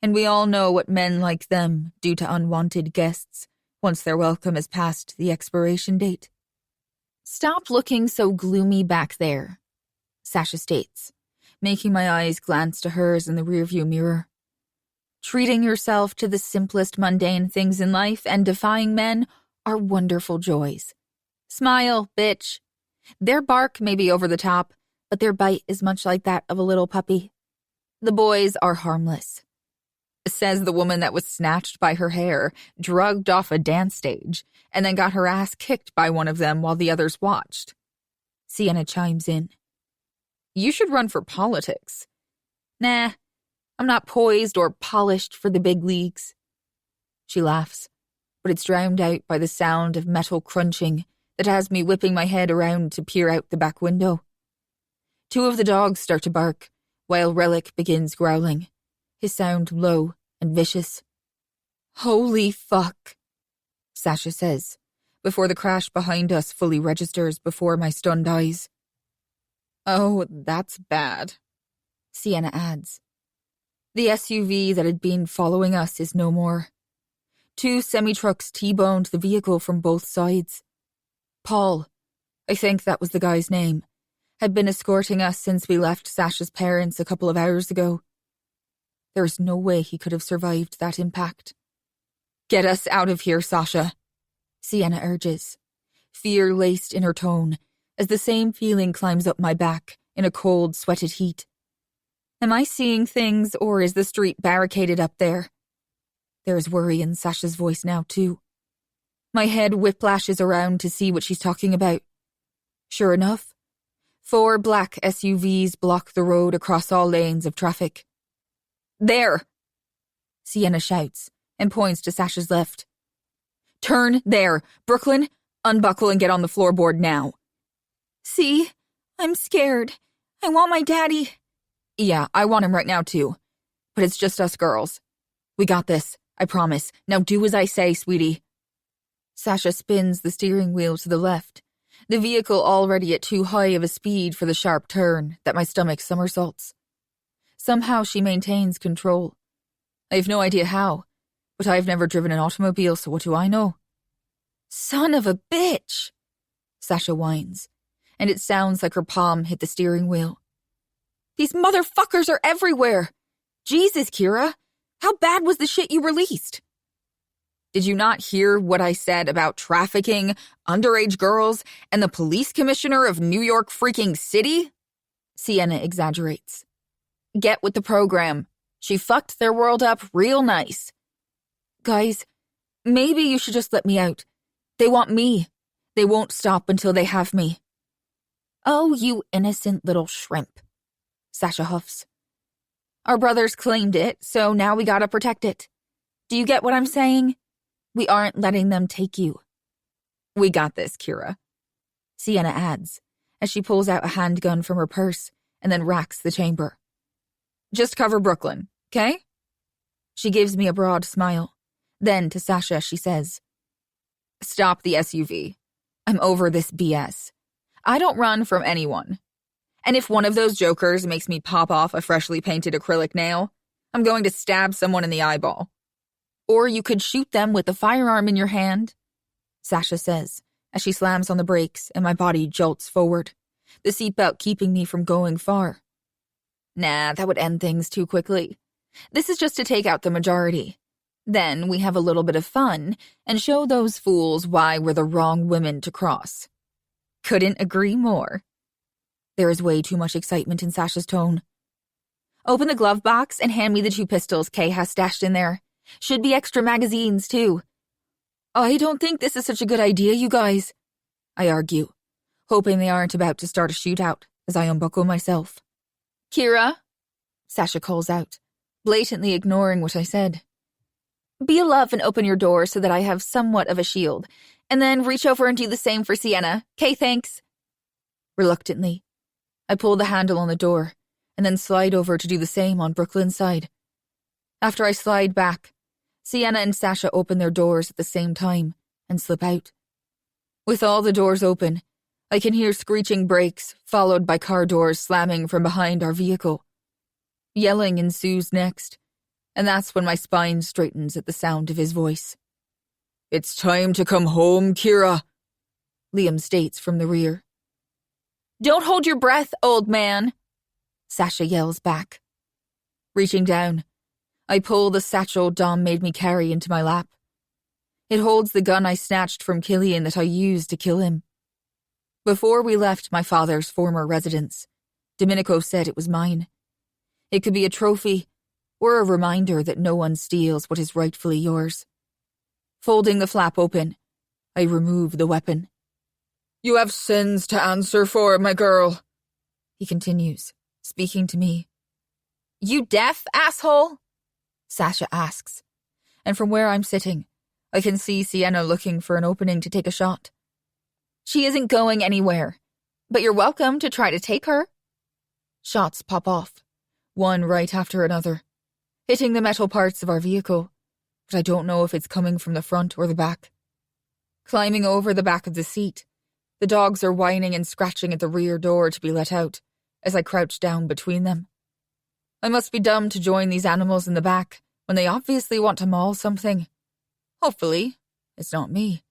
D: And we all know what men like them do to unwanted guests once their welcome is past the expiration date. Stop looking so gloomy back there, Sasha states, making my eyes glance to hers in the rearview mirror. Treating yourself to the simplest mundane things in life and defying men are wonderful joys. Smile, bitch. Their bark may be over the top, but their bite is much like that of a little puppy. The boys are harmless. Says the woman that was snatched by her hair, drugged off a dance stage, and then got her ass kicked by one of them while the others watched. Sienna chimes in. You should run for politics. Nah, I'm not poised or polished for the big leagues. She laughs, but it's drowned out by the sound of metal crunching that has me whipping my head around to peer out the back window. 2 of the dogs start to bark, while Relic begins growling, his sound low and vicious. Holy fuck, Sasha says, before the crash behind us fully registers before my stunned eyes. Oh, that's bad, Sienna adds. The SUV that had been following us is no more. 2 semi-trucks T-boned the vehicle from both sides. Paul, I think that was the guy's name, had been escorting us since we left Sasha's parents a couple of hours ago. There's no way he could have survived that impact. Get us out of here, Sasha, Sienna urges, fear laced in her tone, as the same feeling climbs up my back in a cold, sweated heat. Am I seeing things, or is the street barricaded up there? There is worry in Sasha's voice now, too. My head whiplashes around to see what she's talking about. Sure enough, 4 black SUVs block the road across all lanes of traffic. There! Sienna shouts and points to Sasha's left. Turn there! Brooklyn, unbuckle and get on the floorboard now.
F: See? I'm scared. I want my daddy.
D: Yeah, I want him right now too. But it's just us girls. We got this, I promise. Now do as I say, sweetie. Sasha spins the steering wheel to the left, the vehicle already at too high of a speed for the sharp turn that my stomach somersaults. Somehow she maintains control. I have no idea how, but I've never driven an automobile, so what do I know? Son of a bitch, Sasha whines, and it sounds like her palm hit the steering wheel. These motherfuckers are everywhere. Jesus, Kira, how bad was the shit you released? Did you not hear what I said about trafficking, underage girls, and the police commissioner of New York freaking City? Sienna exaggerates. Get with the program. She fucked their world up real nice. Guys, maybe you should just let me out. They want me. They won't stop until they have me. Oh, you innocent little shrimp, Sasha huffs. Our brothers claimed it, so now we gotta protect it. Do you get what I'm saying? We aren't letting them take you. We got this, Kira, Sienna adds, as she pulls out a handgun from her purse and then racks the chamber. Just cover Brooklyn, okay? She gives me a broad smile. Then to Sasha she says, Stop the SUV. I'm over this BS. I don't run from anyone. And if one of those jokers makes me pop off a freshly painted acrylic nail, I'm going to stab someone in the eyeball. Or you could shoot them with a firearm in your hand, Sasha says, as she slams on the brakes and my body jolts forward, the seatbelt keeping me from going far. Nah, that would end things too quickly. This is just to take out the majority. Then we have a little bit of fun and show those fools why we're the wrong women to cross. Couldn't agree more. There is way too much excitement in Sasha's tone. Open the glove box and hand me the 2 pistols Kay has stashed in there. Should be extra magazines, too. I don't think this is such a good idea, you guys, I argue, hoping they aren't about to start a shootout as I unbuckle myself. Kira, Sasha calls out, blatantly ignoring what I said. Be a love and open your door so that I have somewhat of a shield, and then reach over and do the same for Sienna. Okay, thanks. Reluctantly, I pull the handle on the door and then slide over to do the same on Brooklyn's side. After I slide back, Sienna and Sasha open their doors at the same time and slip out. With all the doors open, I can hear screeching brakes, followed by car doors slamming from behind our vehicle. Yelling ensues next, and that's when my spine straightens at the sound of his voice. It's time to come home, Kira, Liam states from the rear. Don't hold your breath, old man, Sasha yells back. Reaching down, I pull the satchel Dom made me carry into my lap. It holds the gun I snatched from Killian that I used to kill him. Before we left my father's former residence, Domenico said it was mine. It could be a trophy or a reminder that no one steals what is rightfully yours. Folding the flap open, I remove the weapon. You have sins to answer for, my girl, he continues, speaking to me. You deaf, asshole? Sasha asks, and from where I'm sitting, I can see Sienna looking for an opening to take a shot. She isn't going anywhere, but you're welcome to try to take her. Shots pop off, one right after another, hitting the metal parts of our vehicle, but I don't know if it's coming from the front or the back. Climbing over the back of the seat, the dogs are whining and scratching at the rear door to be let out as I crouch down between them. I must be dumb to join these animals in the back when they obviously want to maul something. Hopefully, it's not me.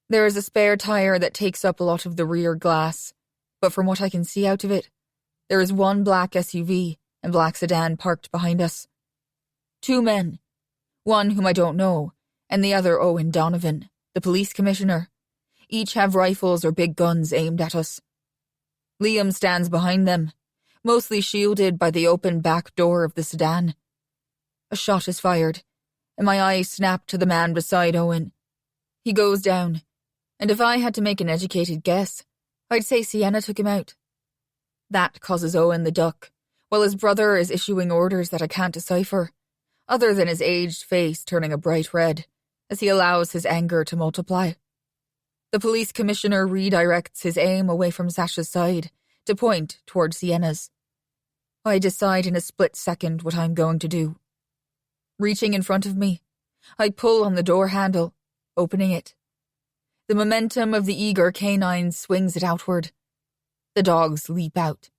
D: There is a spare tire that takes up a lot of the rear glass, but from what I can see out of it, there is one black SUV and black sedan parked behind us. 2 men, one whom I don't know, and the other Owen Donovan, the police commissioner. Each have rifles or big guns aimed at us. Liam stands behind them, mostly shielded by the open back door of the sedan. A shot is fired, and my eyes snap to the man beside Owen. He goes down, and if I had to make an educated guess, I'd say Sienna took him out. That causes Owen the duck, while his brother is issuing orders that I can't decipher, other than his aged face turning a bright red, as he allows his anger to multiply. The police commissioner redirects his aim away from Sasha's side to point toward Sienna's. I decide in a split second what I'm going to do. Reaching in front of me, I pull on the door handle, opening it, The momentum of the eager canine swings it outward. The dogs leap out,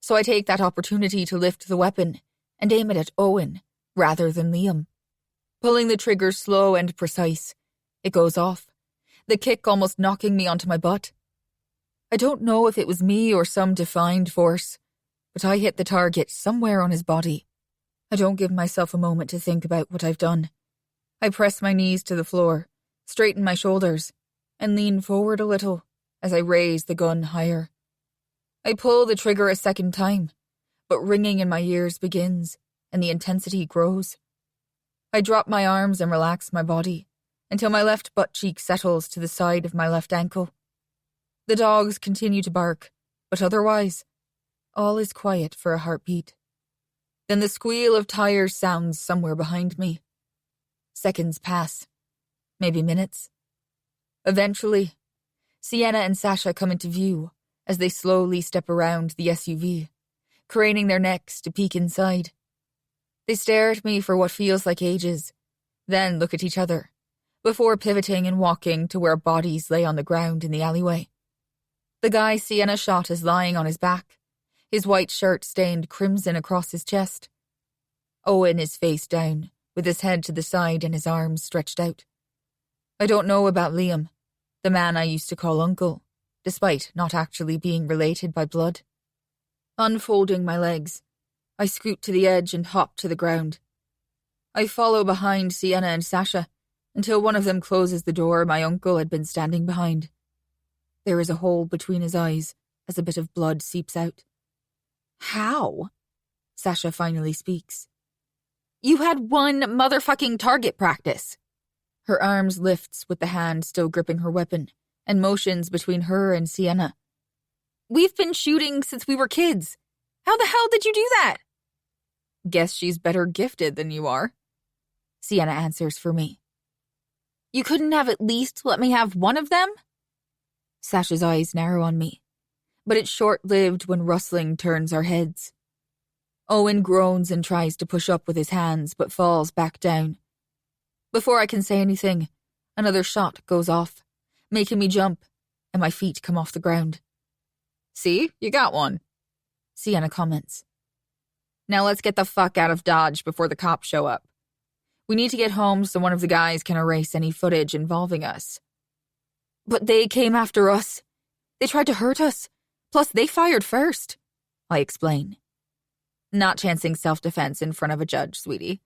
D: so I take that opportunity to lift the weapon and aim it at Owen rather than Liam. Pulling the trigger slow and precise, it goes off, the kick almost knocking me onto my butt. I don't know if it was me or some defined force, but I hit the target somewhere on his body. I don't give myself a moment to think about what I've done. I press my knees to the floor, straighten my shoulders, and lean forward a little as I raise the gun higher. I pull the trigger a second time, but ringing in my ears begins, and the intensity grows. I drop my arms and relax my body until my left butt cheek settles to the side of my left ankle. The dogs continue to bark, but otherwise, all is quiet for a heartbeat. Then the squeal of tires sounds somewhere behind me. Seconds pass, maybe minutes. Eventually, Sienna and Sasha come into view as they slowly step around the SUV, craning their necks to peek inside. They stare at me for what feels like ages, then look at each other, before pivoting and walking to where bodies lay on the ground in the alleyway. The guy Sienna shot is lying on his back, his white shirt stained crimson across his chest. Owen is face down, with his head to the side and his arms stretched out. I don't know about Liam, the man I used to call Uncle, despite not actually being related by blood. Unfolding my legs, I scoot to the edge and hop to the ground. I follow behind Sienna and Sasha until one of them closes the door my uncle had been standing behind. There is a hole between his eyes as a bit of blood seeps out.
F: How?
D: Sasha finally speaks.
F: You had one motherfucking target practice.
D: Her arms lifts with the hand still gripping her weapon and motions between her and Sienna.
F: We've been shooting since we were kids. How the hell did you do that?
D: Guess she's better gifted than you are. Sienna answers for me.
F: You couldn't have at least let me have one of them?
D: Sasha's eyes narrow on me, but it's short-lived when rustling turns our heads. Owen groans and tries to push up with his hands, but falls back down. Before I can say anything, another shot goes off, making me jump, and my feet come off the ground.
E: See, you got one,
D: Sienna comments.
E: Now let's get the fuck out of Dodge before the cops show up. We need to get home so one of the guys can erase any footage involving us.
F: But they came after us. They tried to hurt us. Plus, they fired first, I explain.
E: Not chancing self-defense in front of a judge, sweetie.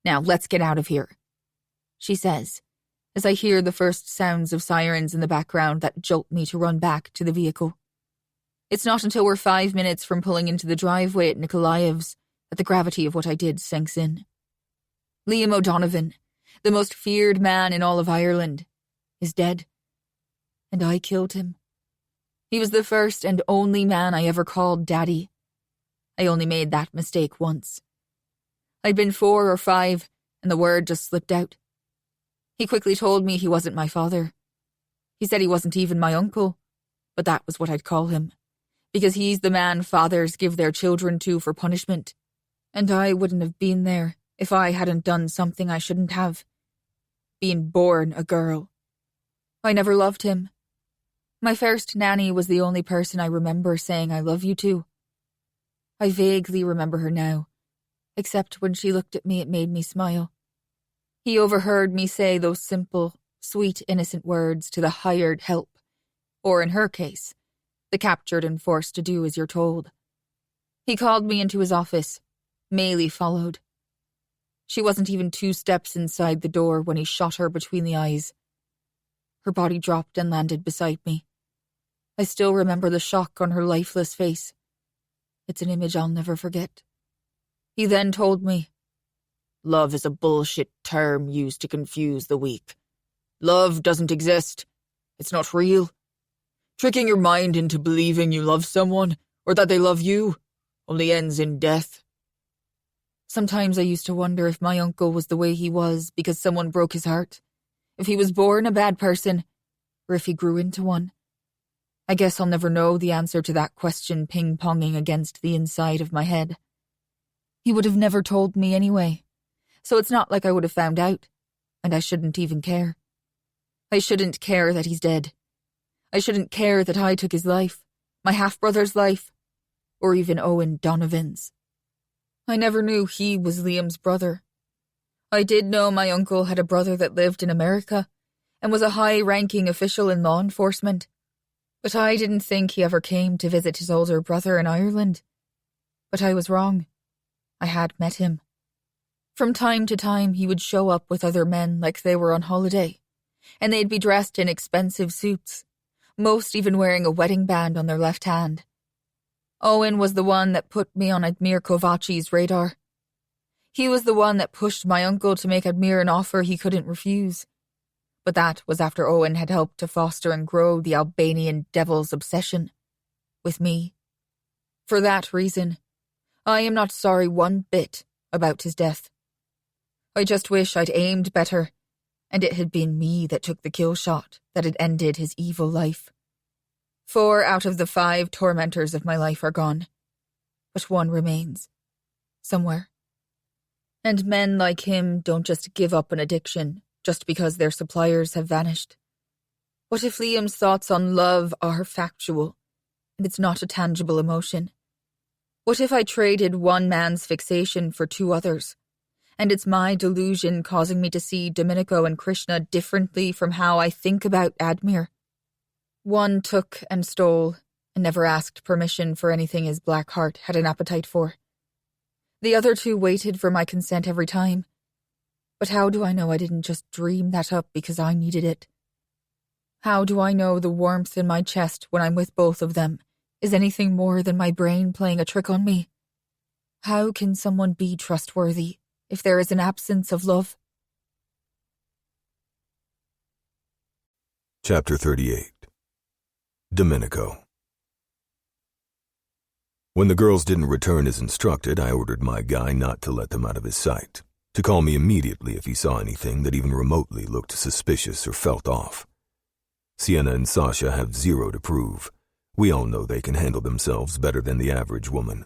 E: Now, let's get out of here, she says, as I hear the first sounds of sirens in the background that jolt me to run back to the vehicle. It's not until we're 5 minutes from pulling into the driveway at Nikolaev's that the gravity of what I did sinks in. Liam O'Donovan, the most feared man in all of Ireland, is dead. And I killed him. He was the first and only man I ever called Daddy. I only made that mistake once. I'd been 4 or 5, and the word just slipped out. He quickly told me he wasn't my father. He said he wasn't even my uncle, but that was what I'd call him, because he's the man fathers give their children to for punishment, and I wouldn't have been there if I hadn't done something I shouldn't have. Being born a girl. I never loved him. My first nanny was the only person I remember saying I love you to. I vaguely remember her now, except when she looked at me it made me smile. He overheard me say those simple, sweet, innocent words to the hired help, or in her case, the captured and forced to do as you're told. He called me into his office. Maylie followed. She wasn't even 2 steps inside the door when he shot her between the eyes. Her body dropped and landed beside me. I still remember the shock on her lifeless face. It's an image I'll never forget. He then told me, "Love is a bullshit term used to confuse the weak. Love doesn't exist. It's not real. Tricking your mind into believing you love someone, or that they love you, only ends in death." Sometimes I used to wonder if my uncle was the way he was because someone broke his heart, if he was born a bad person, or if he grew into one. I guess I'll never know the answer to that question ping-ponging against the inside of my head. He would have never told me anyway, so it's not like I would have found out, and I shouldn't even care.
D: I shouldn't care that he's dead. I shouldn't care that I took his life, my half-brother's life, or even Owen Donovan's. I never knew he was Liam's brother. I did know my uncle had a brother that lived in America and was a high-ranking official in law enforcement, but I didn't think he ever came to visit his older brother in Ireland. But I was wrong. I had met him. From time to time, he would show up with other men like they were on holiday, and they'd be dressed in expensive suits, most even wearing a wedding band on their left hand. Owen was the one that put me on Admir Kovaci's radar. He was the one that pushed my uncle to make Admir an offer he couldn't refuse. But that was after Owen had helped to foster and grow the Albanian devil's obsession with me. For that reason, I am not sorry one bit about his death. I just wish I'd aimed better, and it had been me that took the kill shot that had ended his evil life. 4 out of the 5 tormentors of my life are gone, but one remains, somewhere. And men like him don't just give up an addiction just because their suppliers have vanished. What if Liam's thoughts on love are factual, and it's not a tangible emotion? What if I traded one man's fixation for 2 others, and it's my delusion causing me to see Domenico and Krishna differently from how I think about Admir? One took and stole, and never asked permission for anything his black heart had an appetite for. The other 2 waited for my consent every time. But how do I know I didn't just dream that up because I needed it? How do I know the warmth in my chest when I'm with both of them is anything more than my brain playing a trick on me? How can someone be trustworthy if there is an absence of love?
B: Chapter 38. Domenico. When the girls didn't return as instructed, I ordered my guy not to let them out of his sight, to call me immediately if he saw anything that even remotely looked suspicious or felt off. Sienna and Sasha have 0 to prove. We all know they can handle themselves better than the average woman.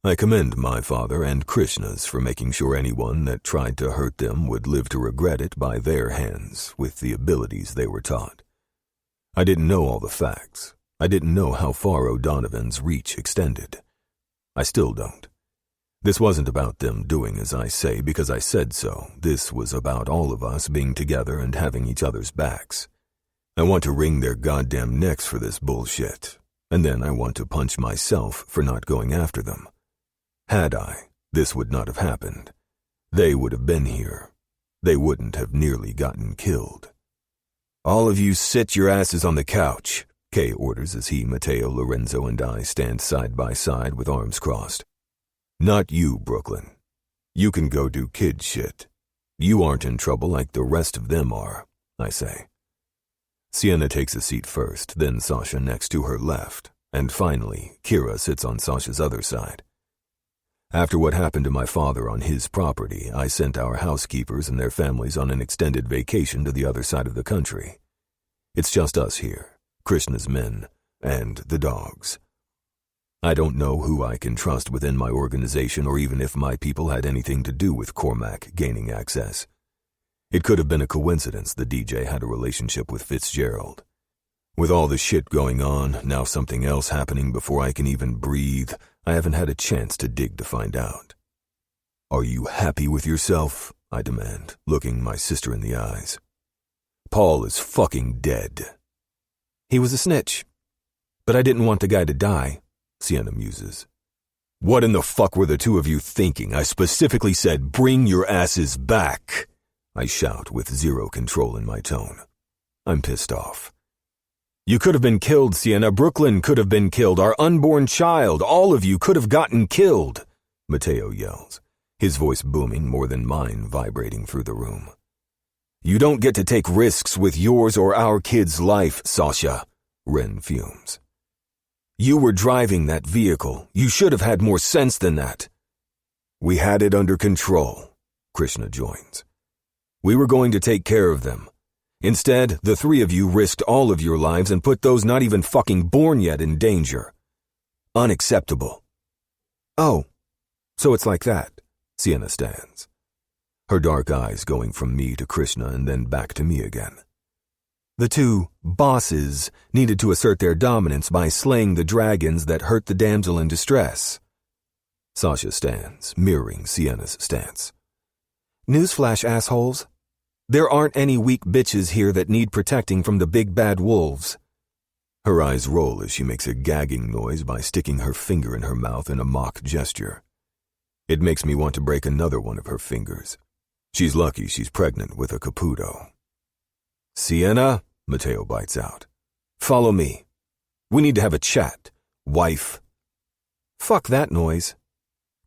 B: I commend my father and Krishna's for making sure anyone that tried to hurt them would live to regret it by their hands with the abilities they were taught. I didn't know all the facts. I didn't know how far O'Donovan's reach extended. I still don't. This wasn't about them doing as I say because I said so. This was about all of us being together and having each other's backs. I want to wring their goddamn necks for this bullshit, and then I want to punch myself for not going after them. Had I, this would not have happened. They would have been here. They wouldn't have nearly gotten killed. All of you sit your asses on the couch, Kay orders as he, Matteo, Lorenzo, and I stand side by side with arms crossed. Not you, Brooklyn. You can go do kid shit. You aren't in trouble like the rest of them are, I say. Sienna takes a seat first, then Sasha next to her left, and finally, Kira sits on Sasha's other side. After what happened to my father on his property, I sent our housekeepers and their families on an extended vacation to the other side of the country. It's just us here, Krishna's men, and the dogs. I don't know who I can trust within my organization or even if my people had anything to do with Cormac gaining access. It could have been a coincidence the DJ had a relationship with Fitzgerald. With all the shit going on, now something else happening before I can even breathe, I haven't had a chance to dig to find out. Are you happy with yourself? I demand, looking my sister in the eyes. Paul is fucking dead. He was a snitch. But I didn't want the guy to die, Sienna muses. What in the fuck were the 2 of you thinking? I specifically said, bring your asses back, I shout with 0 control in my tone. I'm pissed off. You could have been killed, Sienna. Brooklyn could have been killed. Our unborn child. All of you could have gotten killed, Matteo yells, his voice booming more than mine vibrating through the room. You don't get to take risks with yours or our kid's life, Sasha, Ren fumes. You were driving that vehicle. You should have had more sense than that. We had it under control, Krishna joins. We were going to take care of them. Instead, the 3 of you risked all of your lives and put those not even fucking born yet in danger. Unacceptable. Oh, so it's like that, Sienna stands, her dark eyes going from me to Krishna and then back to me again.
C: The two bosses needed to assert their dominance by slaying the dragons that hurt the damsel in distress. Sasha stands, mirroring Sienna's stance. Newsflash, assholes. There aren't any weak bitches here that need protecting from the big bad wolves. Her eyes roll as she makes a gagging noise by sticking her finger in her mouth in a mock gesture. It makes me want to break another one of her fingers. She's lucky she's pregnant with a Caputo. Sienna, Mateo bites out. Follow me. We need to have a chat, wife. Fuck that noise.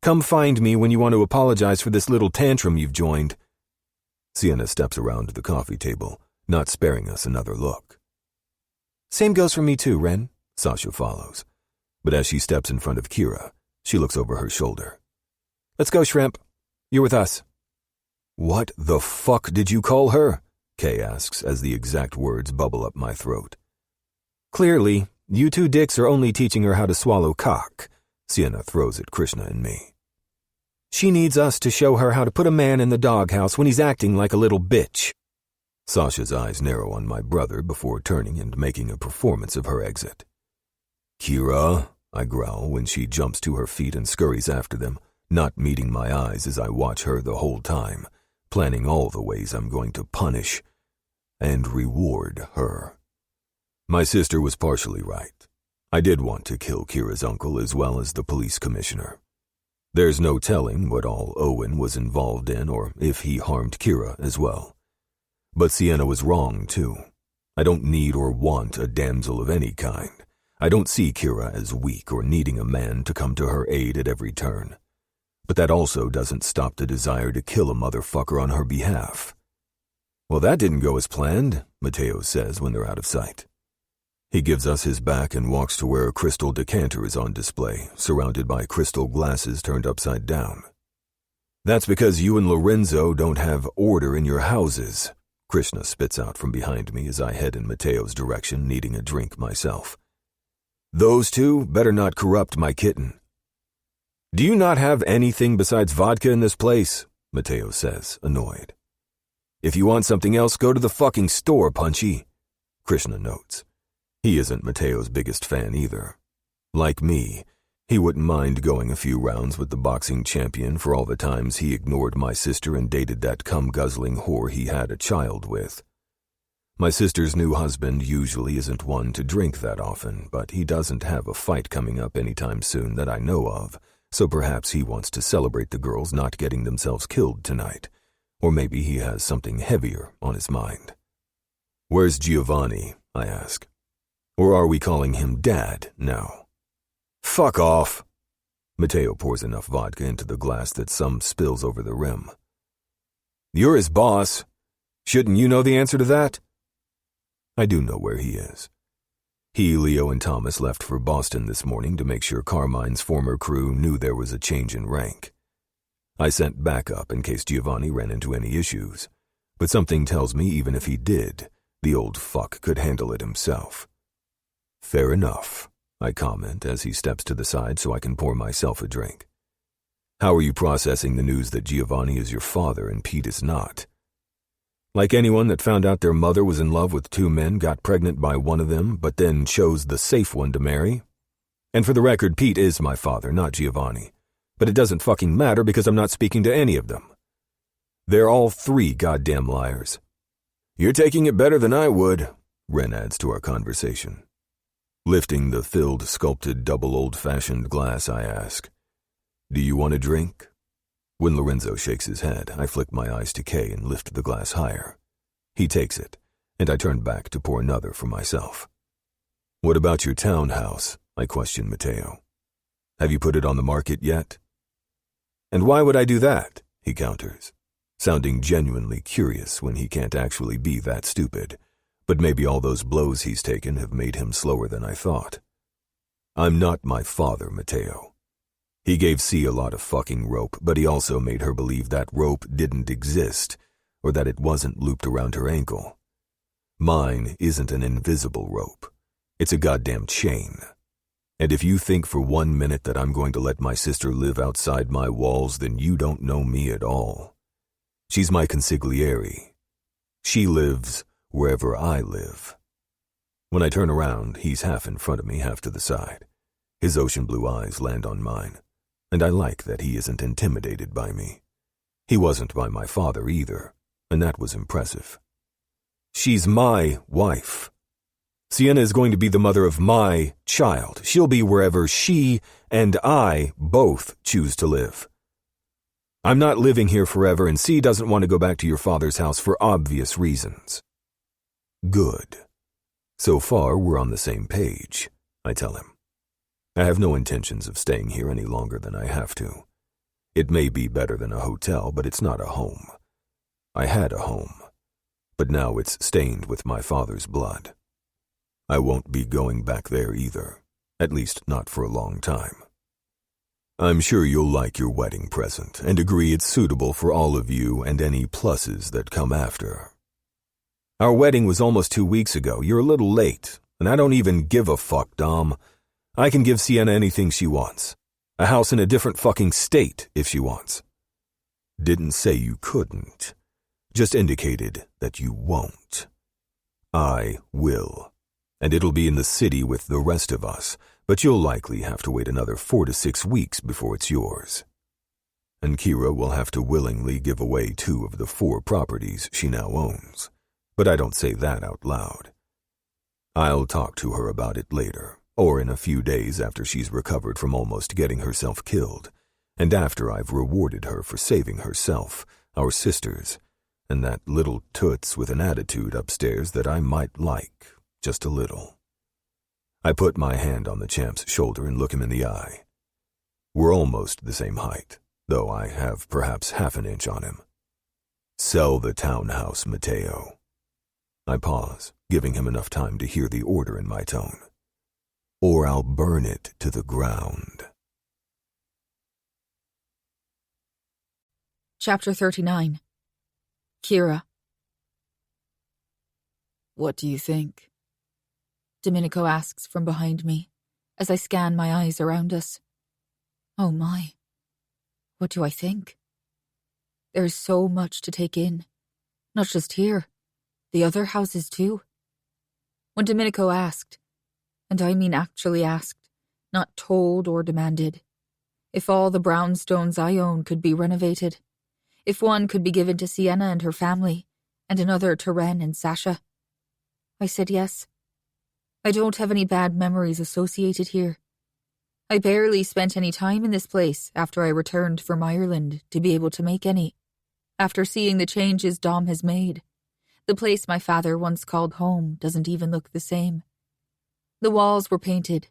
C: Come find me when you want to apologize for this little tantrum you've joined. Sienna steps around the coffee table, not sparing us another look. Same goes for me too, Ren, Sasha follows. But as she steps in front of Kira, she looks over her shoulder. Let's go, Shrimp. You're with us. What the fuck did you call her? Kay asks as the exact words bubble up my throat. Clearly, you two dicks are only teaching her how to swallow cock, Sienna throws at Krishna and me. She needs us to show her how to put a man in the doghouse when he's acting like a little bitch. Sasha's eyes narrow on my brother before turning and making a performance of her exit. Kira, I growl when she jumps to her feet and scurries after them, not meeting my eyes as I watch her the whole time, planning all the ways I'm going to punish and reward her. My sister was partially right. I did want to kill Kira's uncle as well as the police commissioner. There's no telling what all Owen was involved in or if he harmed Kira as well. But Sienna was wrong, too. I don't need or want a damsel of any kind. I don't see Kira as weak or needing a man to come to her aid at every turn. But that also doesn't stop the desire to kill a motherfucker on her behalf. Well, that didn't go as planned, Mateo says when they're out of sight. He gives us his back and walks to where a crystal decanter is on display, surrounded by crystal glasses turned upside down. That's because you and Lorenzo don't have order in your houses, Krishna spits out from behind me as I head in Mateo's direction, needing a drink myself. Those two better not corrupt my kitten. Do you not have anything besides vodka in this place? Mateo says, annoyed. If you want something else, go to the fucking store, Punchy, Krishna notes. He isn't Mateo's biggest fan either. Like me, he wouldn't mind going a few rounds with the boxing champion for all the times he ignored my sister and dated that cum-guzzling whore he had a child with. My sister's new husband usually isn't one to drink that often, but he doesn't have a fight coming up anytime soon that I know of, so perhaps he wants to celebrate the girls not getting themselves killed tonight, or maybe he has something heavier on his mind. Where's Giovanni? I ask. Or are we calling him Dad now? Fuck off. Mateo pours enough vodka into the glass that some spills over the rim. You're his boss. Shouldn't you know the answer to that? I do know where he is. He, Leo, and Thomas left for Boston this morning to make sure Carmine's former crew knew there was a change in rank. I sent backup in case Giovanni ran into any issues, but something tells me even if he did, the old fuck could handle it himself. Fair enough, I comment as he steps to the side so I can pour myself a drink. How are you processing the news that Giovanni is your father and Pete is not? Like anyone that found out their mother was in love with two men, got pregnant by one of them, but then chose the safe one to marry? And for the record, Pete is my father, not Giovanni. But it doesn't fucking matter because I'm not speaking to any of them. They're all three goddamn liars. You're taking it better than I would, Ren adds to our conversation. Lifting the filled, sculpted, double old-fashioned glass, I ask, do you want a drink? When Lorenzo shakes his head, I flick my eyes to Kay and lift the glass higher. He takes it, and I turn back to pour another for myself. What about your townhouse? I question Mateo. Have you put it on the market yet? And why would I do that? He counters, sounding genuinely curious when he can't actually be that stupid. But maybe all those blows he's taken have made him slower than I thought. I'm not my father, Mateo. He gave C a lot of fucking rope, but he also made her believe that rope didn't exist, or that it wasn't looped around her ankle. Mine isn't an invisible rope. It's a goddamn chain. And if you think for 1 minute that I'm going to let my sister live outside my walls, then you don't know me at all. She's my consigliere. She lives
B: wherever I live. When I turn around, he's half in front of me, half to the side. His ocean blue eyes land on mine, and I like that he isn't intimidated by me. He wasn't by my father either, and that was impressive. She's my wife. Sienna is going to be the mother of my child. She'll be wherever she and I both choose to live. I'm not living here forever, and C doesn't want to go back to your father's house for obvious reasons. Good. So far, we're on the same page, I tell him. I have no intentions of staying here any longer than I have to. It may be better than a hotel, but it's not a home. I had a home, but now it's stained with my father's blood. I won't be going back there either, at least not for a long time. I'm sure you'll like your wedding present and agree it's suitable for all of you and any pluses that come after. Our wedding was almost 2 weeks ago. You're a little late, and I don't even give a fuck, Dom. I can give Sienna anything she wants. A house in a different fucking state if she wants. Didn't say you couldn't. Just indicated that you won't. I will. And it'll be in the city with the rest of us, but you'll likely have to wait another 4 to 6 weeks before it's yours. And Kira will have to willingly give away 2 of the 4 properties she now owns. But I don't say that out loud. I'll talk to her about it later, or in a few days after she's recovered from almost getting herself killed, and after I've rewarded her for saving herself, our sisters, and that little toots with an attitude upstairs that I might like, just a little. I put my hand on the champ's shoulder and look him in the eye. We're almost the same height, though I have perhaps half an inch on him. Sell the townhouse, Mateo. I pause, giving him enough time to hear the order in my tone. Or I'll burn it to the ground.
D: Chapter 39. Kira.
E: What do you think?
D: Domenico asks from behind me, as I scan my eyes around us. Oh my. What do I think? There is so much to take in. Not just here. The other houses too. When Domenico asked, and I mean actually asked, not told or demanded, if all the brownstones I own could be renovated, if one could be given to Sienna and her family, and another to Ren and Sasha, I said yes. I don't have any bad memories associated here. I barely spent any time in this place after I returned from Ireland to be able to make any. After seeing the changes Dom has made, the place my father once called home doesn't even look the same. The walls were painted,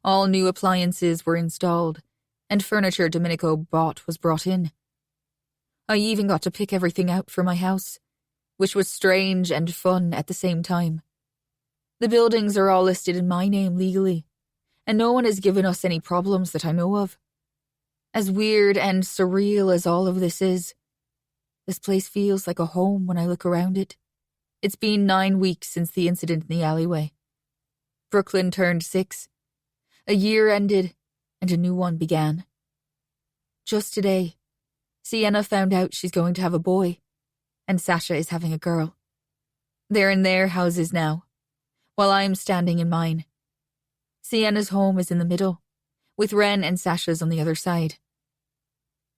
D: all new appliances were installed, and furniture Domenico bought was brought in. I even got to pick everything out for my house, which was strange and fun at the same time. The buildings are all listed in my name legally, and no one has given us any problems that I know of. As weird and surreal as all of this is, this place feels like a home when I look around it. It's been 9 weeks since the incident in the alleyway. Brooklyn turned 6. A year ended, and a new one began. Just today, Sienna found out she's going to have a boy, and Sasha is having a girl. They're in their houses now, while I'm standing in mine. Sienna's home is in the middle, with Ren and Sasha's on the other side.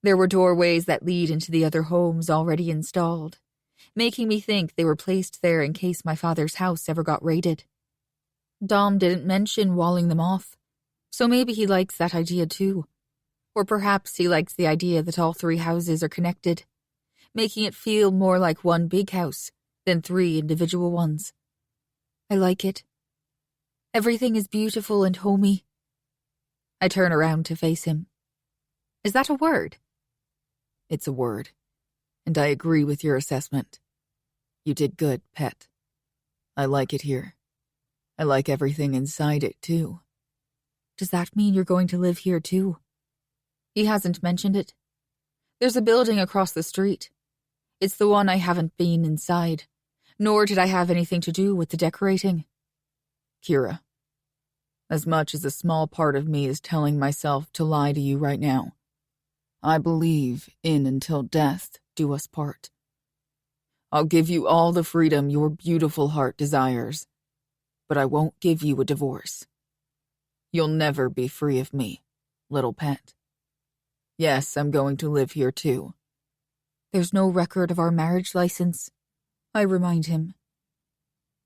D: There were doorways that lead into the other homes already installed, making me think they were placed there in case my father's house ever got raided. Dom didn't mention walling them off, so maybe he likes that idea too. Or perhaps he likes the idea that all 3 houses are connected, making it feel more like one big house than 3 individual ones. I like it. Everything is beautiful and homey. I turn around to face him. Is that a word?
E: It's a word, and I agree with your assessment. You did good, pet. I like it here. I like everything inside it, too.
D: Does that mean you're going to live here, too? He hasn't mentioned it. There's a building across the street. It's the one I haven't been inside, nor did I have anything to do with the decorating.
E: Kira, as much as a small part of me is telling myself to lie to you right now, I believe in until death do us part. I'll give you all the freedom your beautiful heart desires, but I won't give you a divorce. You'll never be free of me, little pet. Yes, I'm going to live here too.
D: There's no record of our marriage license, I remind him.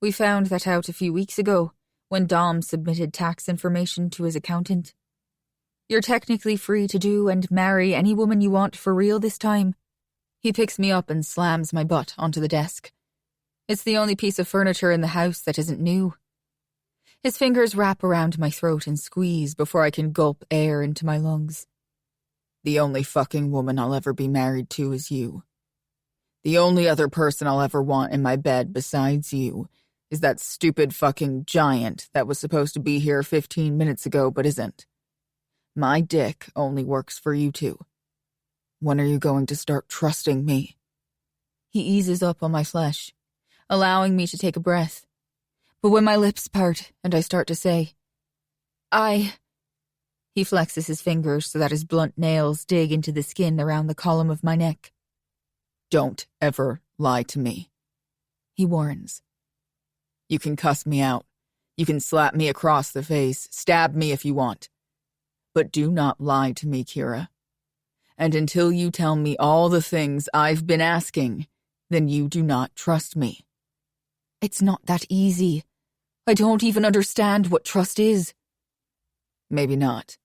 D: We found that out a few weeks ago when Dom submitted tax information to his accountant. You're technically free to do and marry any woman you want for real this time. He picks me up and slams my butt onto the desk. It's the only piece of furniture in the house that isn't new. His fingers wrap around my throat and squeeze before I can gulp air into my lungs. The only fucking woman I'll ever be married to is you. The only other person I'll ever want in my bed besides you is that stupid fucking giant that was supposed to be here 15 minutes ago but isn't. My dick only works for you two. When are you going to start trusting me? He eases up on my flesh, allowing me to take a breath. But when my lips part and I start to say, he flexes his fingers so that his blunt nails dig into the skin around the column of my neck. Don't ever lie to me, he warns. You can cuss me out. You can slap me across the face, stab me if you want. But do not lie to me, Kira. And until you tell me all the things I've been asking, then you do not trust me. It's not that easy. I don't even understand what trust is.
E: Maybe not.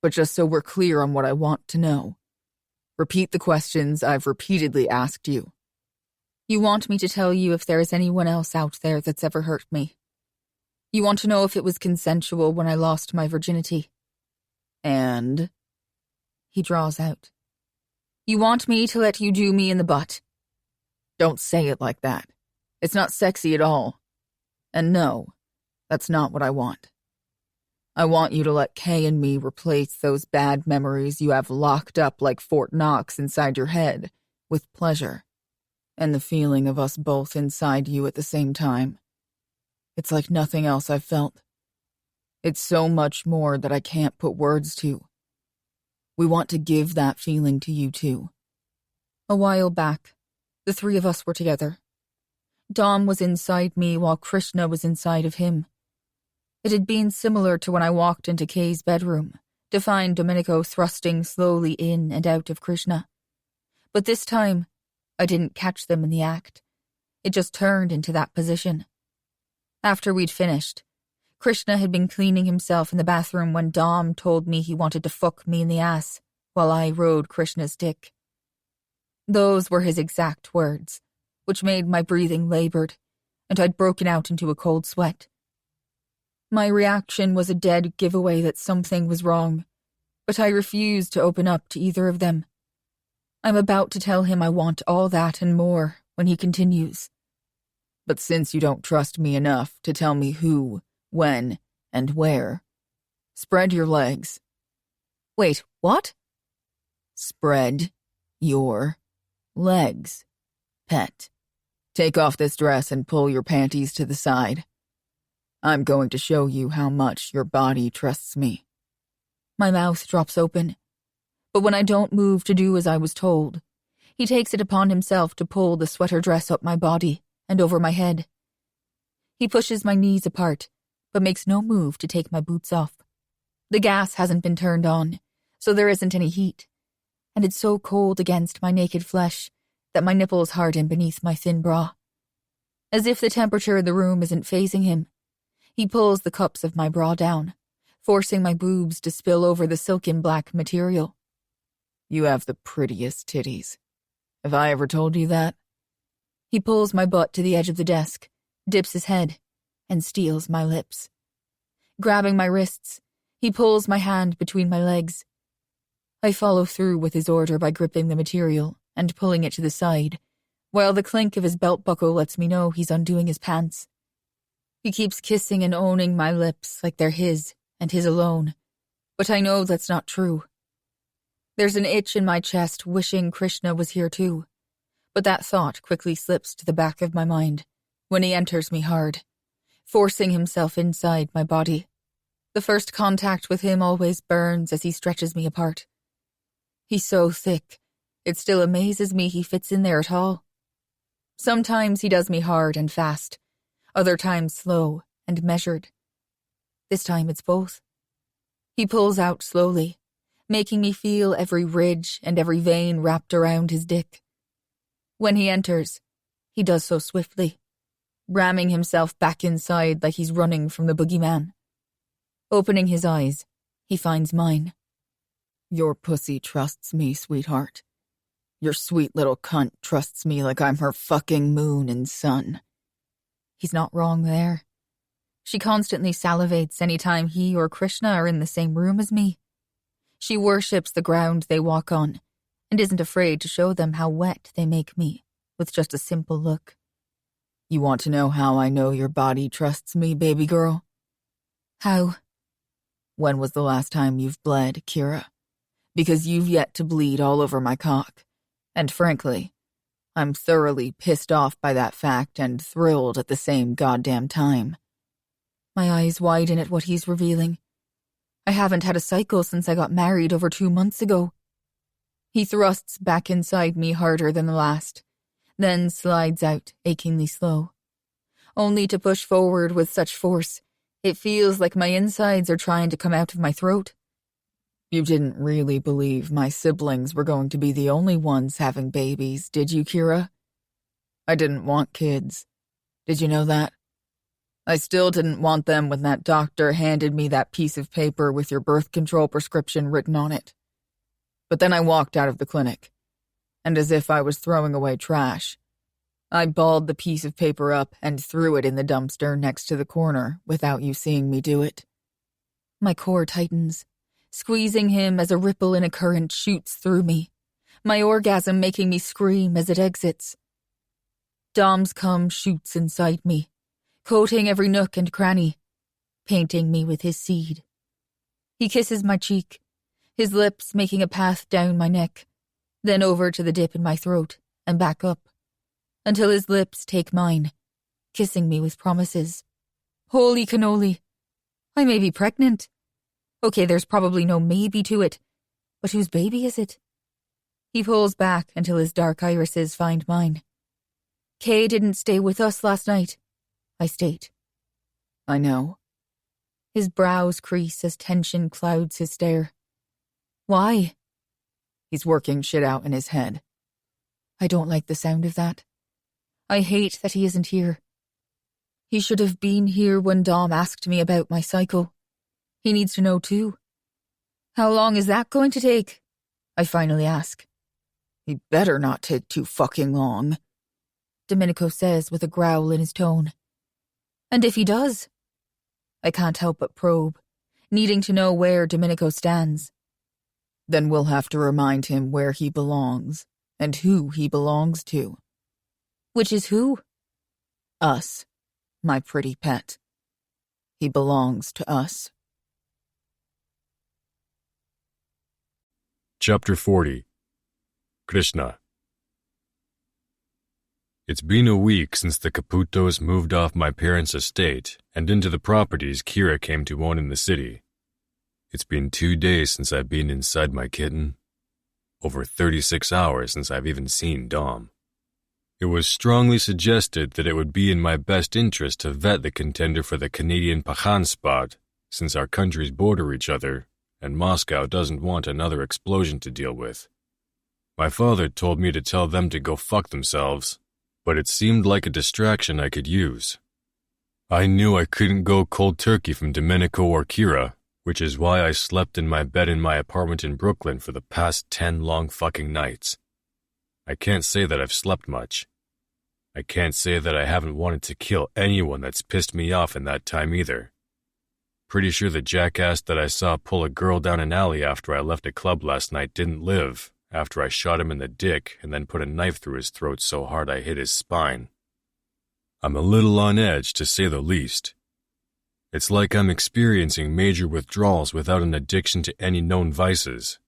E: But just so we're clear on what I want to know. Repeat the questions I've repeatedly asked you.
D: You want me to tell you if there is anyone else out there that's ever hurt me. You want to know if it was consensual when I lost my virginity.
E: And?
D: He draws out. You want me to let you do me in the butt.
E: Don't say it like that. It's not sexy at all. And no, that's not what I want. I want you to let Kay and me replace those bad memories you have locked up like Fort Knox inside your head with pleasure and the feeling of us both inside you at the same time. It's like nothing else I've felt. It's so much more that I can't put words to. We want to give that feeling to you too.
D: A while back, the three of us were together. Dom was inside me while Krishna was inside of him. It had been similar to when I walked into Kay's bedroom, to find Domenico thrusting slowly in and out of Krishna. But this time, I didn't catch them in the act. It just turned into that position. After we'd finished, Krishna had been cleaning himself in the bathroom when Dom told me he wanted to fuck me in the ass while I rode Krishna's dick. Those were his exact words, which made my breathing labored, and I'd broken out into a cold sweat. My reaction was a dead giveaway that something was wrong, but I refused to open up to either of them. I'm about to tell him I want all that and more when he continues.
E: But since you don't trust me enough to tell me who, when, and where, spread your legs.
D: Wait, what?
E: Spread your legs, pet. Take off this dress and pull your panties to the side. I'm going to show you how much your body trusts me.
D: My mouth drops open, but when I don't move to do as I was told, he takes it upon himself to pull the sweater dress up my body and over my head. He pushes my knees apart, but makes no move to take my boots off. The gas hasn't been turned on, so there isn't any heat, and it's so cold against my naked flesh that my nipples harden beneath my thin bra. As if the temperature of the room isn't fazing him, he pulls the cups of my bra down, forcing my boobs to spill over the silken black material.
E: You have the prettiest titties. Have I ever told you that?
D: He pulls my butt to the edge of the desk, dips his head, and steals my lips. Grabbing my wrists, he pulls my hand between my legs. I follow through with his order by gripping the material and pulling it to the side, while the clink of his belt buckle lets me know he's undoing his pants. He keeps kissing and owning my lips like they're his and his alone, but I know that's not true. There's an itch in my chest wishing Krishna was here too, but that thought quickly slips to the back of my mind when he enters me hard, forcing himself inside my body. The first contact with him always burns as he stretches me apart. He's so thick, it still amazes me he fits in there at all. Sometimes he does me hard and fast, other times slow and measured. This time it's both. He pulls out slowly, making me feel every ridge and every vein wrapped around his dick. When he enters, he does so swiftly, ramming himself back inside like he's running from the boogeyman. Opening his eyes, he finds mine. Your pussy trusts me, sweetheart. Your sweet little cunt trusts me like I'm her fucking moon and sun. He's not wrong there. She constantly salivates anytime he or Krishna are in the same room as me. She worships the ground they walk on and isn't afraid to show them how wet they make me with just a simple look. You want to know how I know your body trusts me, baby girl? How? When was the last time you've bled, Kira? Because you've yet to bleed all over my cock. And frankly, I'm thoroughly pissed off by that fact and thrilled at the same goddamn time. My eyes widen at what he's revealing. I haven't had a cycle since I got married over 2 months ago. He thrusts back inside me harder than the last, then slides out, achingly slow. Only to push forward with such force, it feels like my insides are trying to come out of my throat. You didn't really believe my siblings were going to be the only ones having babies, did you, Kira? I didn't want kids. Did you know that? I still didn't want them when that doctor handed me that piece of paper with your birth control prescription written on it. But then I walked out of the clinic, and as if I was throwing away trash, I balled the piece of paper up and threw it in the dumpster next to the corner without you seeing me do it. My core tightens, squeezing him as a ripple in a current shoots through me, my orgasm making me scream as it exits. Dom's cum shoots inside me, coating every nook and cranny, painting me with his seed. He kisses my cheek, his lips making a path down my neck, then over to the dip in my throat and back up, until his lips take mine, kissing me with promises. Holy cannoli! I may be pregnant. Okay, there's probably no maybe to it, but whose baby is it? He pulls back until his dark irises find mine. Kay didn't stay with us last night, I state. I know. His brows crease as tension clouds his stare. Why? He's working shit out in his head. I don't like the sound of that. I hate that he isn't here. He should have been here when Dom asked me about my cycle. He needs to know too. How long is that going to take? I finally ask. He better not take too fucking long, Domenico says with a growl in his tone. And if he does? I can't help but probe, needing to know where Domenico stands. Then we'll have to remind him where he belongs and who he belongs to. Which is who? Us, my pretty pet. He belongs to us.
A: Chapter 40. Krishna. It's been a week since the Caputos moved off my parents' estate and into the properties Kira came to own in the city. It's been 2 days since I've been inside my kitten. Over 36 hours since I've even seen Dom. It was strongly suggested that it would be in my best interest to vet the contender for the Canadian Pakhan spot, since our countries border each other, and Moscow doesn't want another explosion to deal with. My father told me to tell them to go fuck themselves, but it seemed like a distraction I could use. I knew I couldn't go cold turkey from Domenico or Kira, which is why I slept in my bed in my apartment in Brooklyn for the past 10 long fucking nights. I can't say that I've slept much. I can't say that I haven't wanted to kill anyone that's pissed me off in that time either. Pretty sure the jackass that I saw pull a girl down an alley after I left a club last night didn't live, after I shot him in the dick and then put a knife through his throat so hard I hit his spine. I'm a little on edge, to say the least. It's like I'm experiencing major withdrawals without an addiction to any known vices,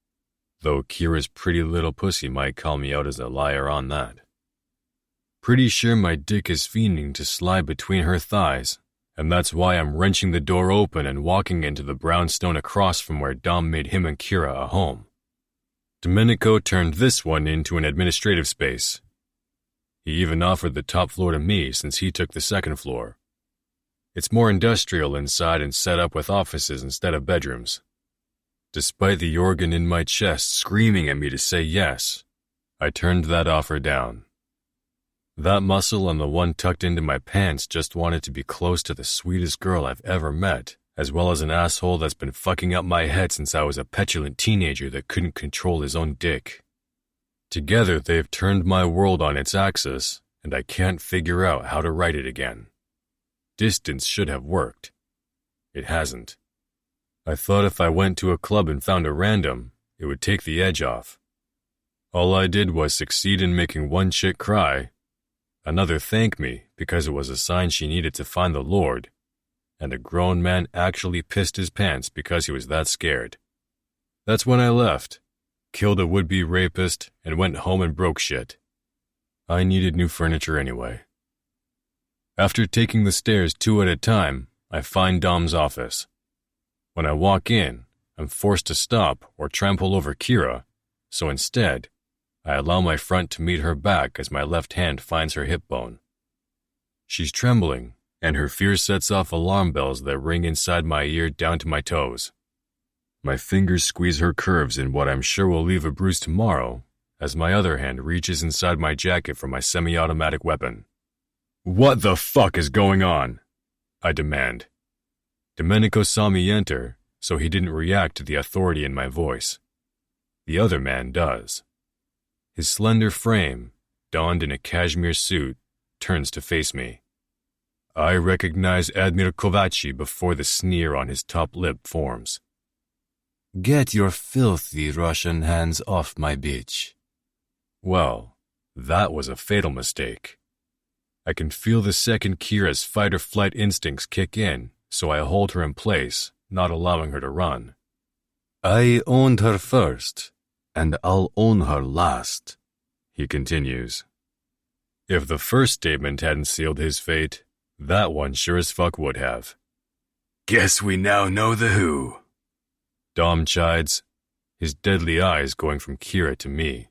A: though Kira's pretty little pussy might call me out as a liar on that. Pretty sure my dick is fiending to slide between her thighs, and that's why I'm wrenching the door open and walking into the brownstone across from where Dom made him and Kira a home. Domenico turned this one into an administrative space. He even offered the top floor to me since he took the second floor. It's more industrial inside and set up with offices instead of bedrooms. Despite the organ in my chest screaming at me to say yes, I turned that offer down. That muscle and the one tucked into my pants just wanted to be close to the sweetest girl I've ever met, as well as an asshole that's been fucking up my head since I was a petulant teenager that couldn't control his own dick. Together, they've turned my world on its axis, and I can't figure out how to right it again. Distance should have worked. It hasn't. I thought if I went to a club and found a random, it would take the edge off. All I did was succeed in making one chick cry, another thank me because it was a sign she needed to find the Lord, and a grown man actually pissed his pants because he was that scared. That's when I left, killed a would-be rapist, and went home and broke shit. I needed new furniture anyway. After taking the stairs 2 at a time, I find Dom's office. When I walk in, I'm forced to stop or trample over Kira, so instead, I allow my front to meet her back as my left hand finds her hip bone. She's trembling, and her fear sets off alarm bells that ring inside my ear down to my toes. My fingers squeeze her curves in what I'm sure will leave a bruise tomorrow, as my other hand reaches inside my jacket for my semi-automatic weapon. "What the fuck is going on?" I demand. Domenico saw me enter, so he didn't react to the authority in my voice. The other man does. His slender frame, donned in a cashmere suit, turns to face me. I recognize Admiral Kovaci before the sneer on his top lip forms. "Get your filthy Russian hands off my bitch." Well, that was a fatal mistake. I can feel the second Kira's fight-or-flight instincts kick in, so I hold her in place, not allowing her to run. "I owned her first, and I'll own her last," he continues. If the first statement hadn't sealed his fate, that one sure as fuck would have. "Guess we now know the who," Dom chides, his deadly eyes going from Kira to me.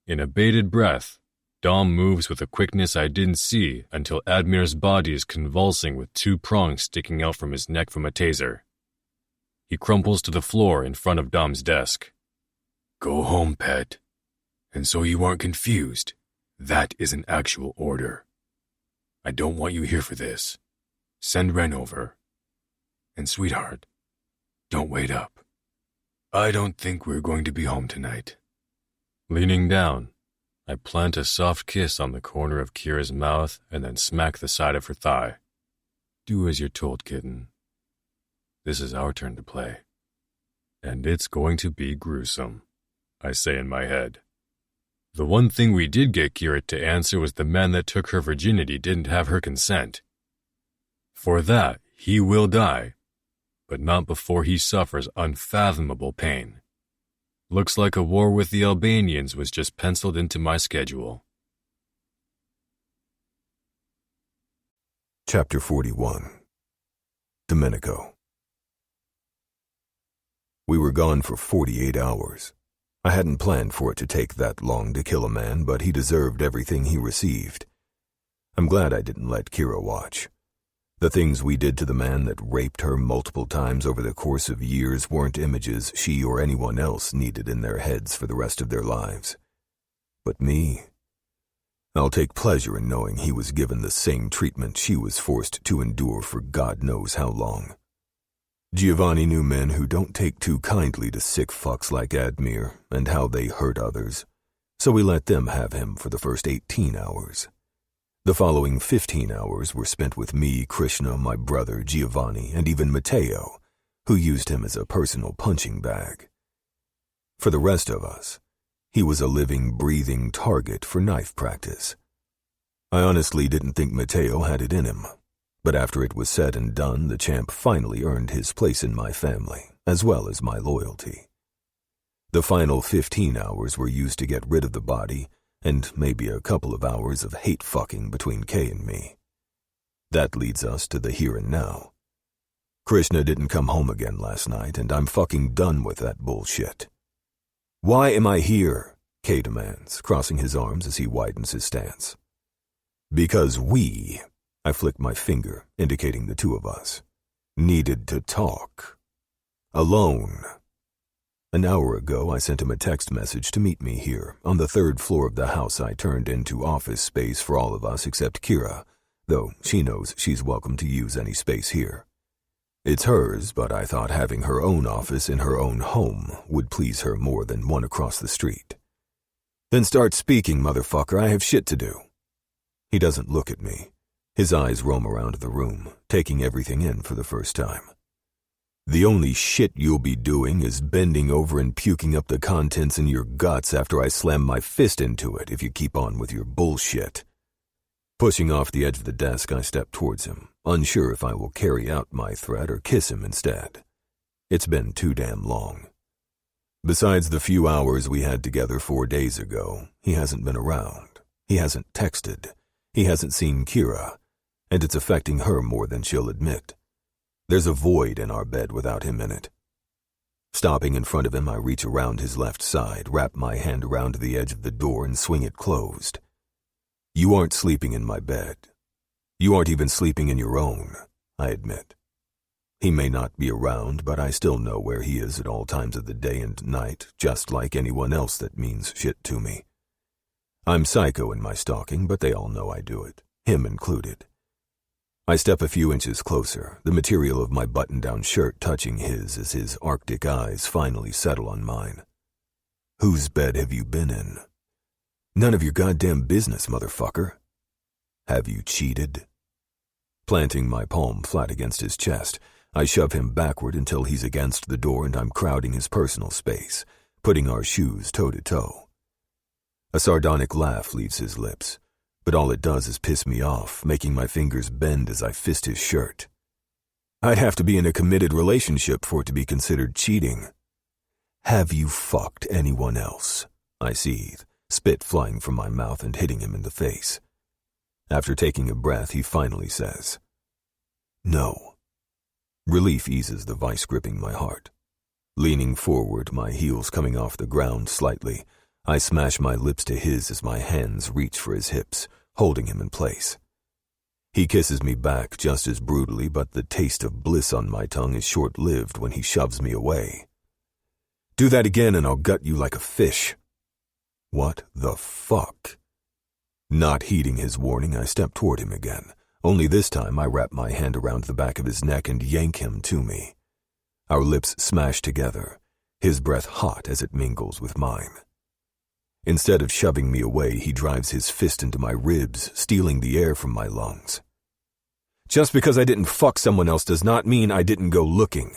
A: In a bated breath, Dom moves with a quickness I didn't see until Admir's body is convulsing with 2 prongs sticking out from his neck from a taser. He crumples to the floor in front of Dom's desk. "Go home, pet. And so you aren't confused, that is an actual order. I don't want you here for this. Send Ren over. And sweetheart, don't wait up. I don't think we're going to be home tonight." Leaning down, I plant a soft kiss on the corner of Kira's mouth and then smack the side of her thigh. "Do as you're told, kitten. This is our turn to play. And it's going to be gruesome," I say in my head. The one thing we did get Kira to answer was the man that took her virginity didn't have her consent. For that, he will die, but not before he suffers unfathomable pain. Looks like a war with the Albanians was just penciled into my schedule.
B: Chapter 41. Domenico. We were gone for 48 hours. I hadn't planned for it to take that long to kill a man, but he deserved everything he received. I'm glad I didn't let Kira watch. The things we did to the man that raped her multiple times over the course of years weren't images she or anyone else needed in their heads for the rest of their lives. But me, I'll take pleasure in knowing he was given the same treatment she was forced to endure for God knows how long. Giovanni knew men who don't take too kindly to sick fucks like Admir and how they hurt others, so we let them have him for the first 18 hours. The following 15 hours were spent with me, Krishna, my brother, Giovanni, and even Matteo, who used him as a personal punching bag. For the rest of us, he was a living, breathing target for knife practice. I honestly didn't think Matteo had it in him, but after it was said and done, the champ finally earned his place in my family, as well as my loyalty. The final 15 hours were used to get rid of the body, and maybe a couple of hours of hate-fucking between Kay and me. That leads us to the here and now. Krishna didn't come home again last night, and I'm fucking done with that bullshit. "Why am I here?" Kay demands, crossing his arms as he widens his stance. Because we, I flicked my finger, indicating the two of us, needed to talk. Alone. An hour ago, I sent him a text message to meet me here, on the 3rd floor of the house I turned into office space for all of us except Kira, though she knows she's welcome to use any space here. It's hers, but I thought having her own office in her own home would please her more than one across the street. Then start speaking, motherfucker, I have shit to do. He doesn't look at me. His eyes roam around the room, taking everything in for the first time. The only shit you'll be doing is bending over and puking up the contents in your guts after I slam my fist into it if you keep on with your bullshit. Pushing off the edge of the desk, I step towards him, unsure if I will carry out my threat or kiss him instead. It's been too damn long. Besides the few hours we had together 4 days ago, he hasn't been around. He hasn't texted. He hasn't seen Kira, and it's affecting her more than she'll admit. There's a void in our bed without him in it. Stopping in front of him, I reach around his left side, wrap my hand around the edge of the door, and swing it closed. You aren't sleeping in my bed. You aren't even sleeping in your own, I admit. He may not be around, but I still know where he is at all times of the day and night, just like anyone else that means shit to me. I'm psycho in my stalking, but they all know I do it, him included. I step a few inches closer, the material of my button-down shirt touching his as his arctic eyes finally settle on mine. Whose bed have you been in? None of your goddamn business, motherfucker. Have you cheated? Planting my palm flat against his chest, I shove him backward until he's against the door and I'm crowding his personal space, putting our shoes toe-to-toe. A sardonic laugh leaves his lips, but all it does is piss me off, making my fingers bend as I fist his shirt. I'd have to be in a committed relationship for it to be considered cheating. Have you fucked anyone else? I seethe, spit flying from my mouth and hitting him in the face. After taking a breath, he finally says, No. Relief eases the vice gripping my heart. Leaning forward, my heels coming off the ground slightly, I smash my lips to his as my hands reach for his hips, holding him in place. He kisses me back just as brutally, but the taste of bliss on my tongue is short-lived when he shoves me away. Do that again and I'll gut you like a fish. What the fuck? Not heeding his warning, I step toward him again, only this time I wrap my hand around the back of his neck and yank him to me. Our lips smash together, his breath hot as it mingles with mine. Instead of shoving me away, he drives his fist into my ribs, stealing the air from my lungs. Just because I didn't fuck someone else does not mean I didn't go looking.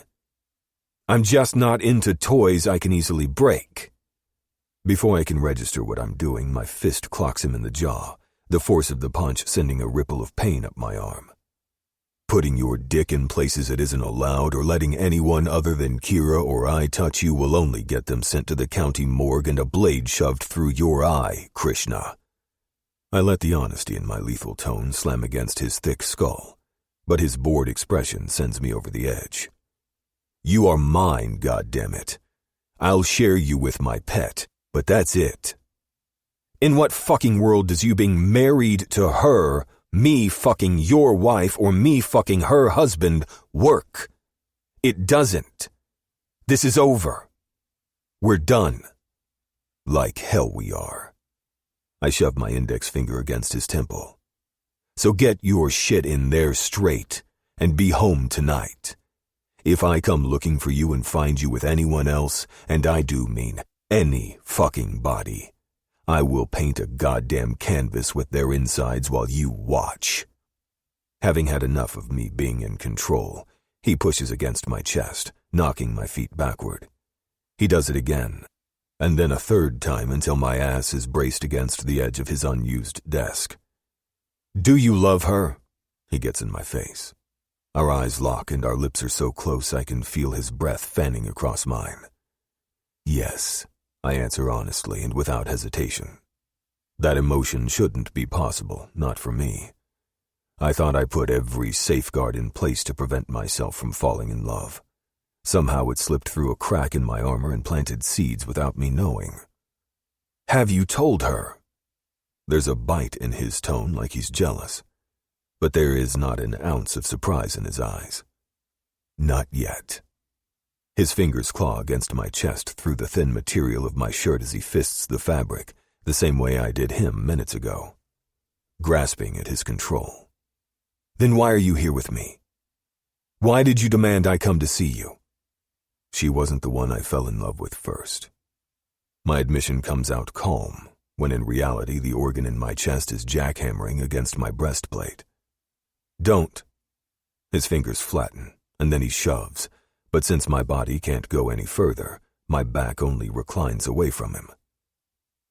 B: I'm just not into toys I can easily break. Before I can register what I'm doing, my fist clocks him in the jaw, the force of the punch sending a ripple of pain up my arm. Putting your dick in places it isn't allowed or letting anyone other than Kira or I touch you will only get them sent to the county morgue and a blade shoved through your eye, Krishna. I let the honesty in my lethal tone slam against his thick skull, but his bored expression sends me over the edge. You are mine, goddammit. I'll share you with my pet, but that's it. In what fucking world does you being married to her, me fucking your wife, or me fucking her husband work? It doesn't. This is over. We're done. Like hell we are. I shove my index finger against his temple. So get your shit in there straight and be home tonight. If I come looking for you and find you with anyone else, and I do mean any fucking body, I will paint a goddamn canvas with their insides while you watch. Having had enough of me being in control, he pushes against my chest, knocking my feet backward. He does it again, and then a third time until my ass is braced against the edge of his unused desk. Do you love her? He gets in my face. Our eyes lock and our lips are so close I can feel his breath fanning across mine. Yes, I answer honestly and without hesitation. That emotion shouldn't be possible, not for me. I thought I put every safeguard in place to prevent myself from falling in love. Somehow it slipped through a crack in my armor and planted seeds without me knowing. Have you told her? There's a bite in his tone like he's jealous, but there is not an ounce of surprise in his eyes. Not yet. His fingers claw against my chest through the thin material of my shirt as he fists the fabric, the same way I did him minutes ago, grasping at his control. Then why are you here with me? Why did you demand I come to see you? She wasn't the one I fell in love with first. My admission comes out calm, when in reality the organ in my chest is jackhammering against my breastplate. Don't. His fingers flatten, and then he shoves, but since my body can't go any further, my back only reclines away from him.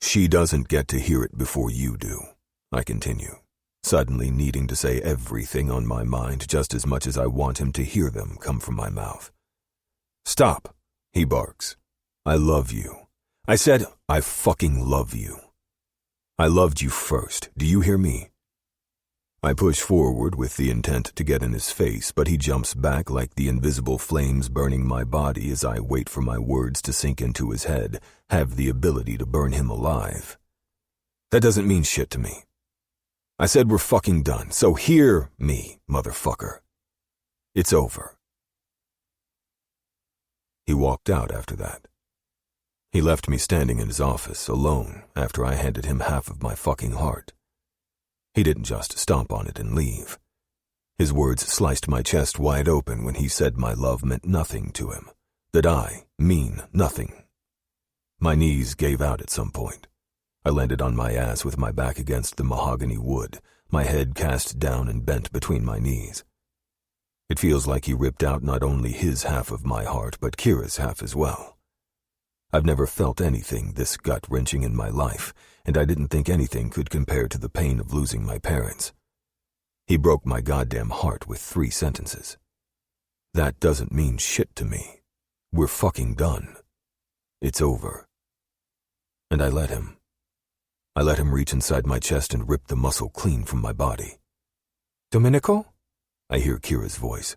B: She doesn't get to hear it before you do, I continue, suddenly needing to say everything on my mind just as much as I want him to hear them come from my mouth. Stop, he barks. I love you. I said I fucking love you. I loved you first, do you hear me? I push forward with the intent to get in his face, but he jumps back like the invisible flames burning my body as I wait for my words to sink into his head, have the ability to burn him alive. That doesn't mean shit to me. I said we're fucking done, so hear me, motherfucker. It's over. He walked out after that. He left me standing in his office, alone, after I handed him half of my fucking heart. He didn't just stomp on it and leave. His words sliced my chest wide open when he said my love meant nothing to him, that I mean nothing. My knees gave out at some point. I landed on my ass with my back against the mahogany wood, my head cast down and bent between my knees. It feels like he ripped out not only his half of my heart, but Kira's half as well. I've never felt anything this gut-wrenching in my life, and I didn't think anything could compare to the pain of losing my parents. He broke my goddamn heart with 3 sentences. That doesn't mean shit to me. We're fucking done. It's over. And I let him. I let him reach inside my chest and rip the muscle clean from my body. Domenico? I hear Kira's voice,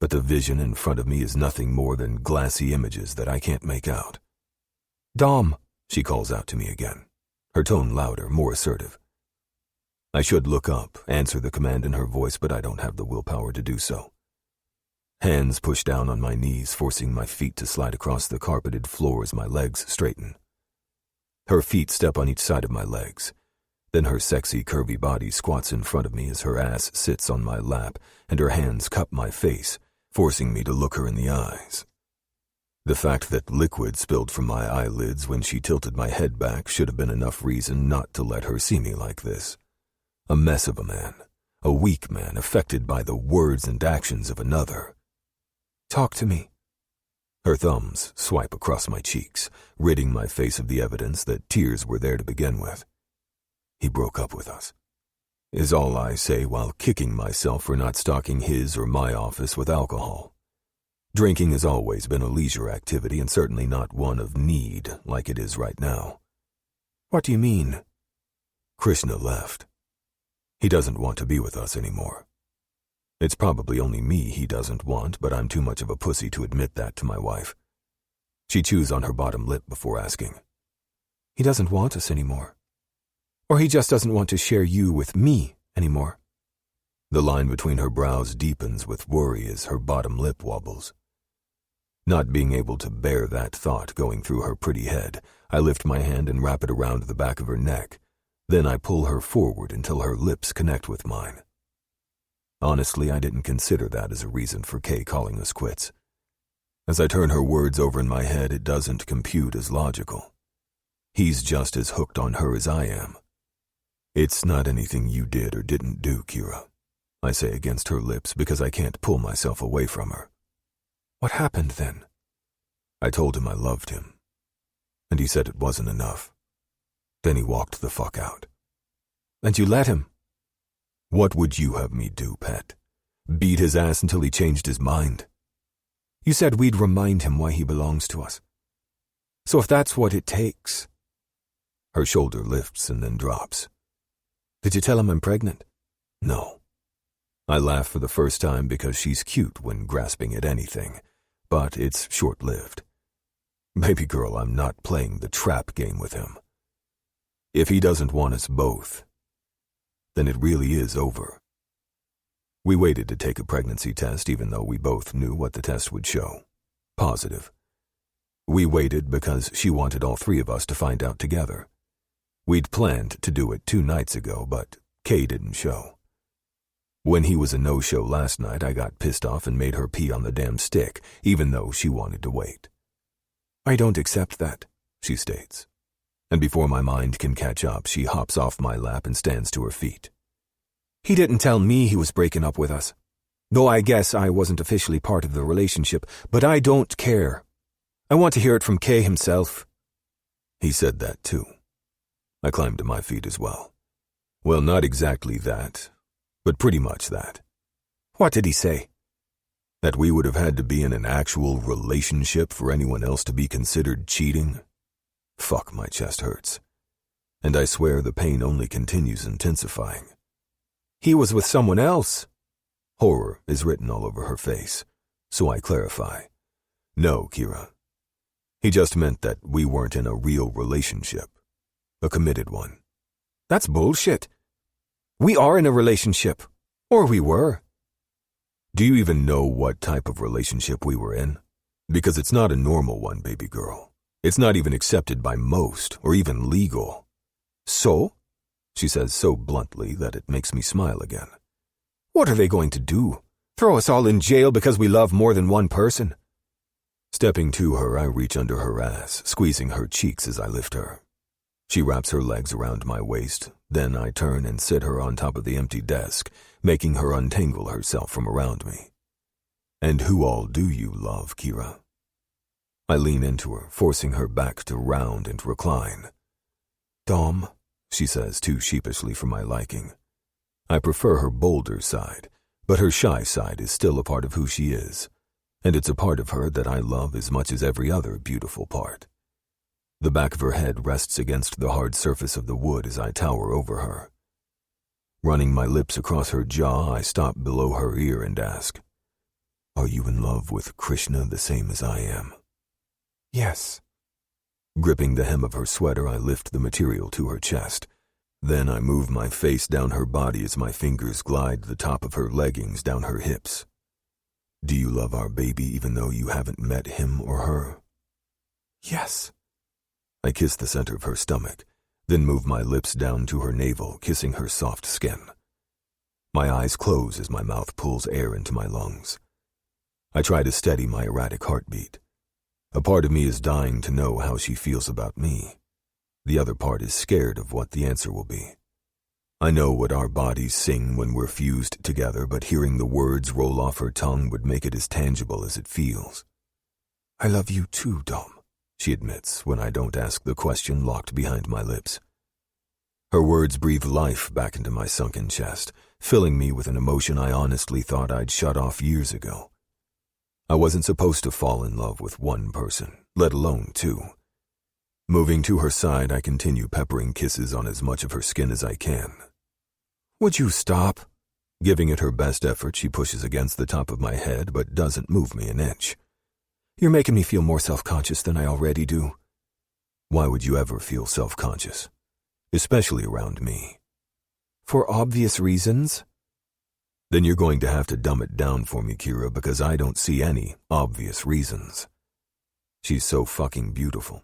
B: but the vision in front of me is nothing more than glassy images that I can't make out. Dom, she calls out to me again, her tone louder, more assertive. I should look up, answer the command in her voice, but I don't have the willpower to do so. Hands push down on my knees, forcing my feet to slide across the carpeted floor as my legs straighten. Her feet step on each side of my legs. Then her sexy, curvy body squats in front of me as her ass sits on my lap, and her hands cup my face, forcing me to look her in the eyes. The fact that liquid spilled from my eyelids when she tilted my head back should have been enough reason not to let her see me like this. A mess of a man, a weak man affected by the words and actions of another. Talk to me. Her thumbs swipe across my cheeks, ridding my face of the evidence that tears were there to begin with. He broke up with us, is all I say while kicking myself for not stocking his or my office with alcohol. Drinking has always been a leisure activity and certainly not one of need like it is right now. What do you mean? Krishna left. He doesn't want to be with us anymore. It's probably only me he doesn't want, but I'm too much of a pussy to admit that to my wife. She chews on her bottom lip before asking. He doesn't want us anymore. Or he just doesn't want to share you with me anymore. The line between her brows deepens with worry as her bottom lip wobbles. Not being able to bear that thought going through her pretty head, I lift my hand and wrap it around the back of her neck. Then I pull her forward until her lips connect with mine. Honestly, I didn't consider that as a reason for Kay calling us quits. As I turn her words over in my head, it doesn't compute as logical. He's just as hooked on her as I am. It's not anything you did or didn't do, Kira, I say against her lips because I can't pull myself away from her. What happened then? I told him I loved him, and he said it wasn't enough. Then he walked the fuck out. And you let him? What would you have me do, pet? Beat his ass until he changed his mind? You said we'd remind him why he belongs to us. So if that's what it takes... Her shoulder lifts and then drops. Did you tell him I'm pregnant? No. I laugh for the first time because she's cute when grasping at anything, but it's short-lived. Baby girl, I'm not playing the trap game with him. If he doesn't want us both, then it really is over. We waited to take a pregnancy test even though we both knew what the test would show. Positive. We waited because she wanted all three of us to find out together. We'd planned to do it 2 nights ago, but Kay didn't show. When he was a no-show last night, I got pissed off and made her pee on the damn stick, even though she wanted to wait. I don't accept that, she states. And before my mind can catch up, she hops off my lap and stands to her feet.
C: He didn't tell me he was breaking up with us. Though I guess I wasn't officially part of the relationship, but I don't care. I want to hear it from Kay himself.
B: He said that too. I climbed to my feet as well. Well, not exactly that, but pretty much that.
C: What did he say?
B: That we would have had to be in an actual relationship for anyone else to be considered cheating? Fuck, my chest hurts. And I swear the pain only continues intensifying.
C: He was with someone else.
B: Horror is written all over her face, so I clarify. No, Kira. He just meant that we weren't in a real relationship. A committed one.
C: That's bullshit. We are in a relationship. Or we were.
B: Do you even know what type of relationship we were in? Because it's not a normal one, baby girl. It's not even accepted by most, or even legal.
C: So?
B: She says so bluntly that it makes me smile again.
C: What are they going to do? Throw us all in jail because we love more than one person?
B: Stepping to her, I reach under her ass, squeezing her cheeks as I lift her. She wraps her legs around my waist, then I turn and sit her on top of the empty desk, making her untangle herself from around me. And who all do you love, Kira? I lean into her, forcing her back to round and recline.
C: Dom,
B: she says too sheepishly for my liking. I prefer her bolder side, but her shy side is still a part of who she is, and it's a part of her that I love as much as every other beautiful part. The back of her head rests against the hard surface of the wood as I tower over her. Running my lips across her jaw, I stop below her ear and ask, "Are you in love with Krishna the same as I am?"
C: Yes.
B: Gripping the hem of her sweater, I lift the material to her chest. Then I move my face down her body as my fingers glide the top of her leggings down her hips. Do you love our baby even though you haven't met him or her?
C: Yes.
B: I kiss the center of her stomach, then move my lips down to her navel, kissing her soft skin. My eyes close as my mouth pulls air into my lungs. I try to steady my erratic heartbeat. A part of me is dying to know how she feels about me. The other part is scared of what the answer will be. I know what our bodies sing when we're fused together, but hearing the words roll off her tongue would make it as tangible as it feels.
C: I love you too, Dom,
B: she admits when I don't ask the question locked behind my lips. Her words breathe life back into my sunken chest, filling me with an emotion I honestly thought I'd shut off years ago. I wasn't supposed to fall in love with one person, let alone two. Moving to her side, I continue peppering kisses on as much of her skin as I can.
C: Would you stop?
B: Giving it her best effort, she pushes against the top of my head but doesn't move me an inch.
C: You're making me feel more self-conscious than I already do.
B: Why would you ever feel self-conscious? Especially around me.
C: For obvious reasons.
B: Then you're going to have to dumb it down for me, Kira, because I don't see any obvious reasons. She's so fucking beautiful.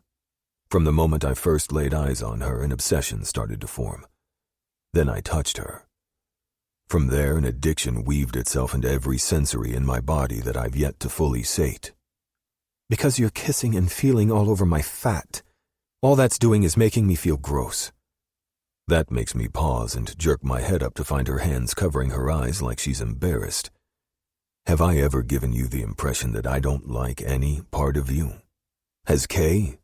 B: From the moment I first laid eyes on her, an obsession started to form. Then I touched her. From there, an addiction weaved itself into every sensory in my body that I've yet to fully sate.
C: Because you're kissing and feeling all over my fat. All that's doing is making me feel gross.
B: That makes me pause and jerk my head up to find her hands covering her eyes like she's embarrassed. Have I ever given you the impression that I don't like any part of you? Has Kay?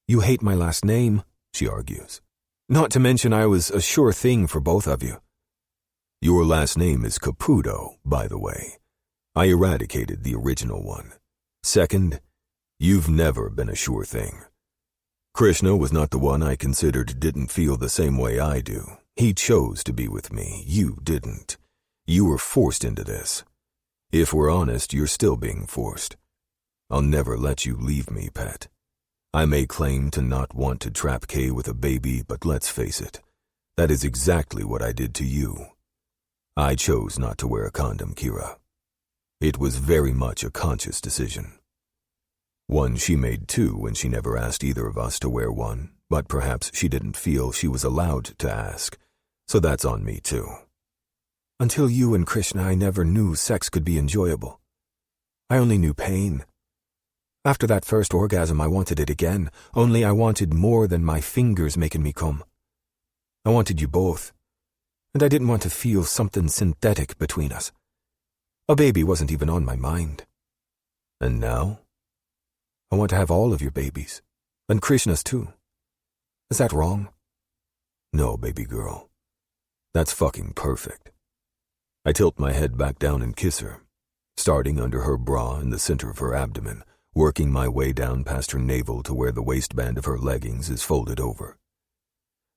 C: You hate my last name, she argues. Not to mention I was a sure thing for both of you.
B: Your last name is Caputo, by the way. I eradicated the original one. Second, you've never been a sure thing. Krishna was not the one I considered didn't feel the same way I do. He chose to be with me. You didn't. You were forced into this. If we're honest, you're still being forced. I'll never let you leave me, pet. I may claim to not want to trap Kay with a baby, but let's face it, that is exactly what I did to you. I chose not to wear a condom, Kira. It was very much a conscious decision. One she made too when she never asked either of us to wear one, but perhaps she didn't feel she was allowed to ask, so that's on me too.
C: Until you and Krishna, I never knew sex could be enjoyable. I only knew pain. After that first orgasm, I wanted it again, only I wanted more than my fingers making me come. I wanted you both, and I didn't want to feel something synthetic between us. A baby wasn't even on my mind.
B: And now?
C: I want to have all of your babies, and Krishna's too. Is that wrong?
B: No, baby girl. That's fucking perfect. I tilt my head back down and kiss her, starting under her bra in the center of her abdomen, working my way down past her navel to where the waistband of her leggings is folded over.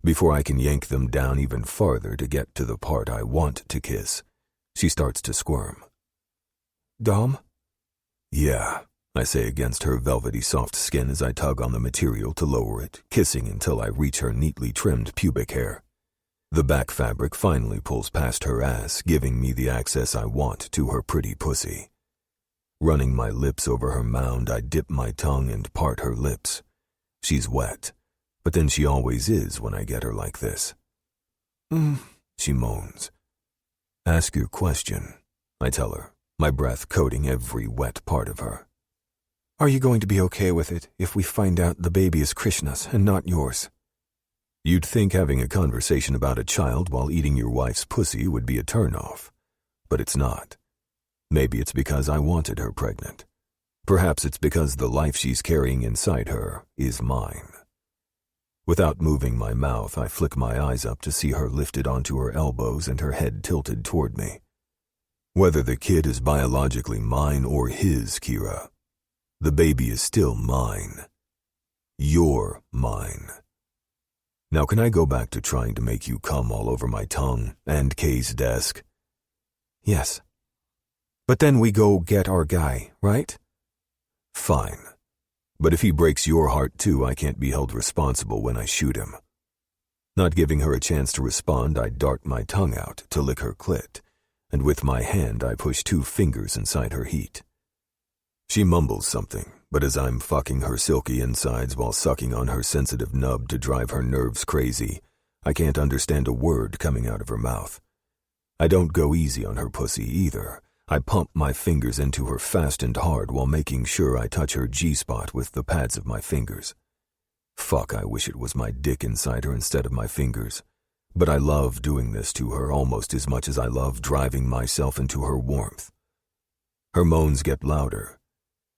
B: Before I can yank them down even farther to get to the part I want to kiss, she starts to squirm.
C: Dom?
B: Yeah, I say against her velvety soft skin as I tug on the material to lower it, kissing until I reach her neatly trimmed pubic hair. The back fabric finally pulls past her ass, giving me the access I want to her pretty pussy. Running my lips over her mound, I dip my tongue and part her lips. She's wet, but then she always is when I get her like this. She moans. Ask your question, I tell her, my breath coating every wet part of her.
C: Are you going to be okay with it if we find out the baby is Krishna's and not yours?
B: You'd think having a conversation about a child while eating your wife's pussy would be a turnoff, but it's not. Maybe it's because I wanted her pregnant. Perhaps it's because the life she's carrying inside her is mine. Without moving my mouth, I flick my eyes up to see her lifted onto her elbows and her head tilted toward me. Whether the kid is biologically mine or his, Kira, the baby is still mine. You're mine. Now can I go back to trying to make you come all over my tongue and Kay's desk?
C: Yes. But then we go get our guy, right?
B: Fine. But if he breaks your heart too, I can't be held responsible when I shoot him. Not giving her a chance to respond, I dart my tongue out to lick her clit, and with my hand I push 2 fingers inside her heat. She mumbles something, but as I'm fucking her silky insides while sucking on her sensitive nub to drive her nerves crazy, I can't understand a word coming out of her mouth. I don't go easy on her pussy either. I pump my fingers into her fast and hard while making sure I touch her G-spot with the pads of my fingers. Fuck, I wish it was my dick inside her instead of my fingers. But I love doing this to her almost as much as I love driving myself into her warmth. Her moans get louder.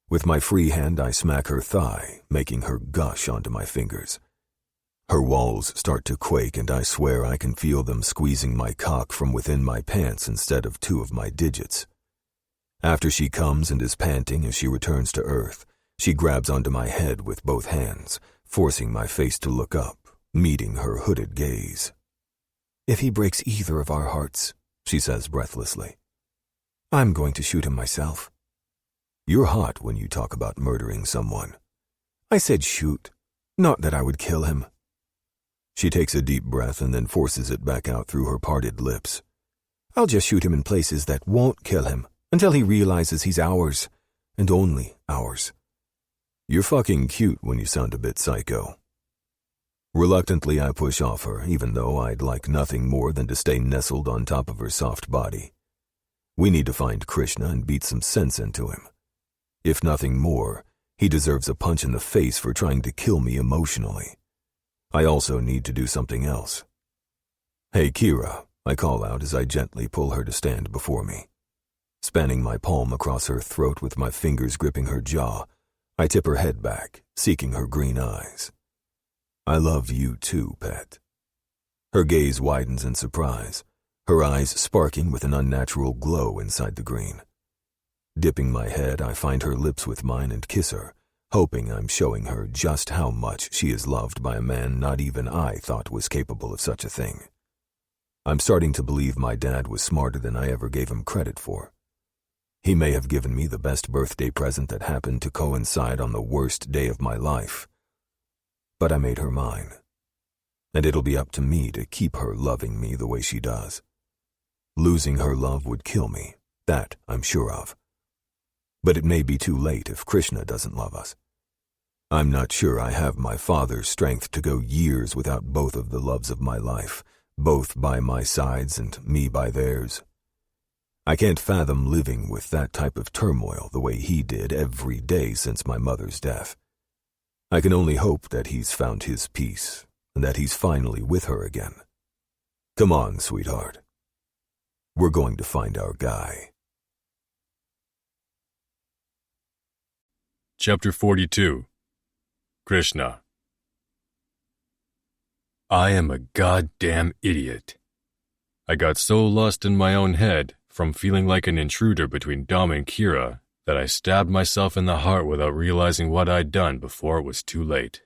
B: With my free hand, I smack her thigh, making her gush onto my fingers. Her walls start to quake, and I swear I can feel them squeezing my cock from within my pants instead of 2 of my digits. After she comes and is panting as she returns to earth, she grabs onto my head with both hands, forcing my face to look up, meeting her hooded gaze.
C: If he breaks either of our hearts, she says breathlessly, I'm going to shoot him myself.
B: You're hot when you talk about murdering someone.
C: I said shoot, not that I would kill him.
B: She takes a deep breath and then forces it back out through her parted lips.
C: I'll just shoot him in places that won't kill him until he realizes he's ours, and only ours.
B: You're fucking cute when you sound a bit psycho. Reluctantly, I push off her, even though I'd like nothing more than to stay nestled on top of her soft body. We need to find Krishna and beat some sense into him. If nothing more, he deserves a punch in the face for trying to kill me emotionally. I also need to do something else. Hey, Kira, I call out as I gently pull her to stand before me. Spanning my palm across her throat with my fingers gripping her jaw, I tip her head back, seeking her green eyes. I love you too, pet. Her gaze widens in surprise, her eyes sparking with an unnatural glow inside the green. Dipping my head, I find her lips with mine and kiss her, hoping I'm showing her just how much she is loved by a man not even I thought was capable of such a thing. I'm starting to believe my dad was smarter than I ever gave him credit for. He may have given me the best birthday present that happened to coincide on the worst day of my life, but I made her mine. And it'll be up to me to keep her loving me the way she does. Losing her love would kill me, that I'm sure of. But it may be too late if Krishna doesn't love us. I'm not sure I have my father's strength to go years without both of the loves of my life, both by my sides and me by theirs. I can't fathom living with that type of turmoil the way he did every day since my mother's death. I can only hope that he's found his peace and that he's finally with her again. Come on, sweetheart. We're going to find our guy.
A: Chapter 42. Krishna. I am a goddamn idiot. I got so lost in my own head from feeling like an intruder between Dom and Kira that I stabbed myself in the heart without realizing what I'd done before it was too late.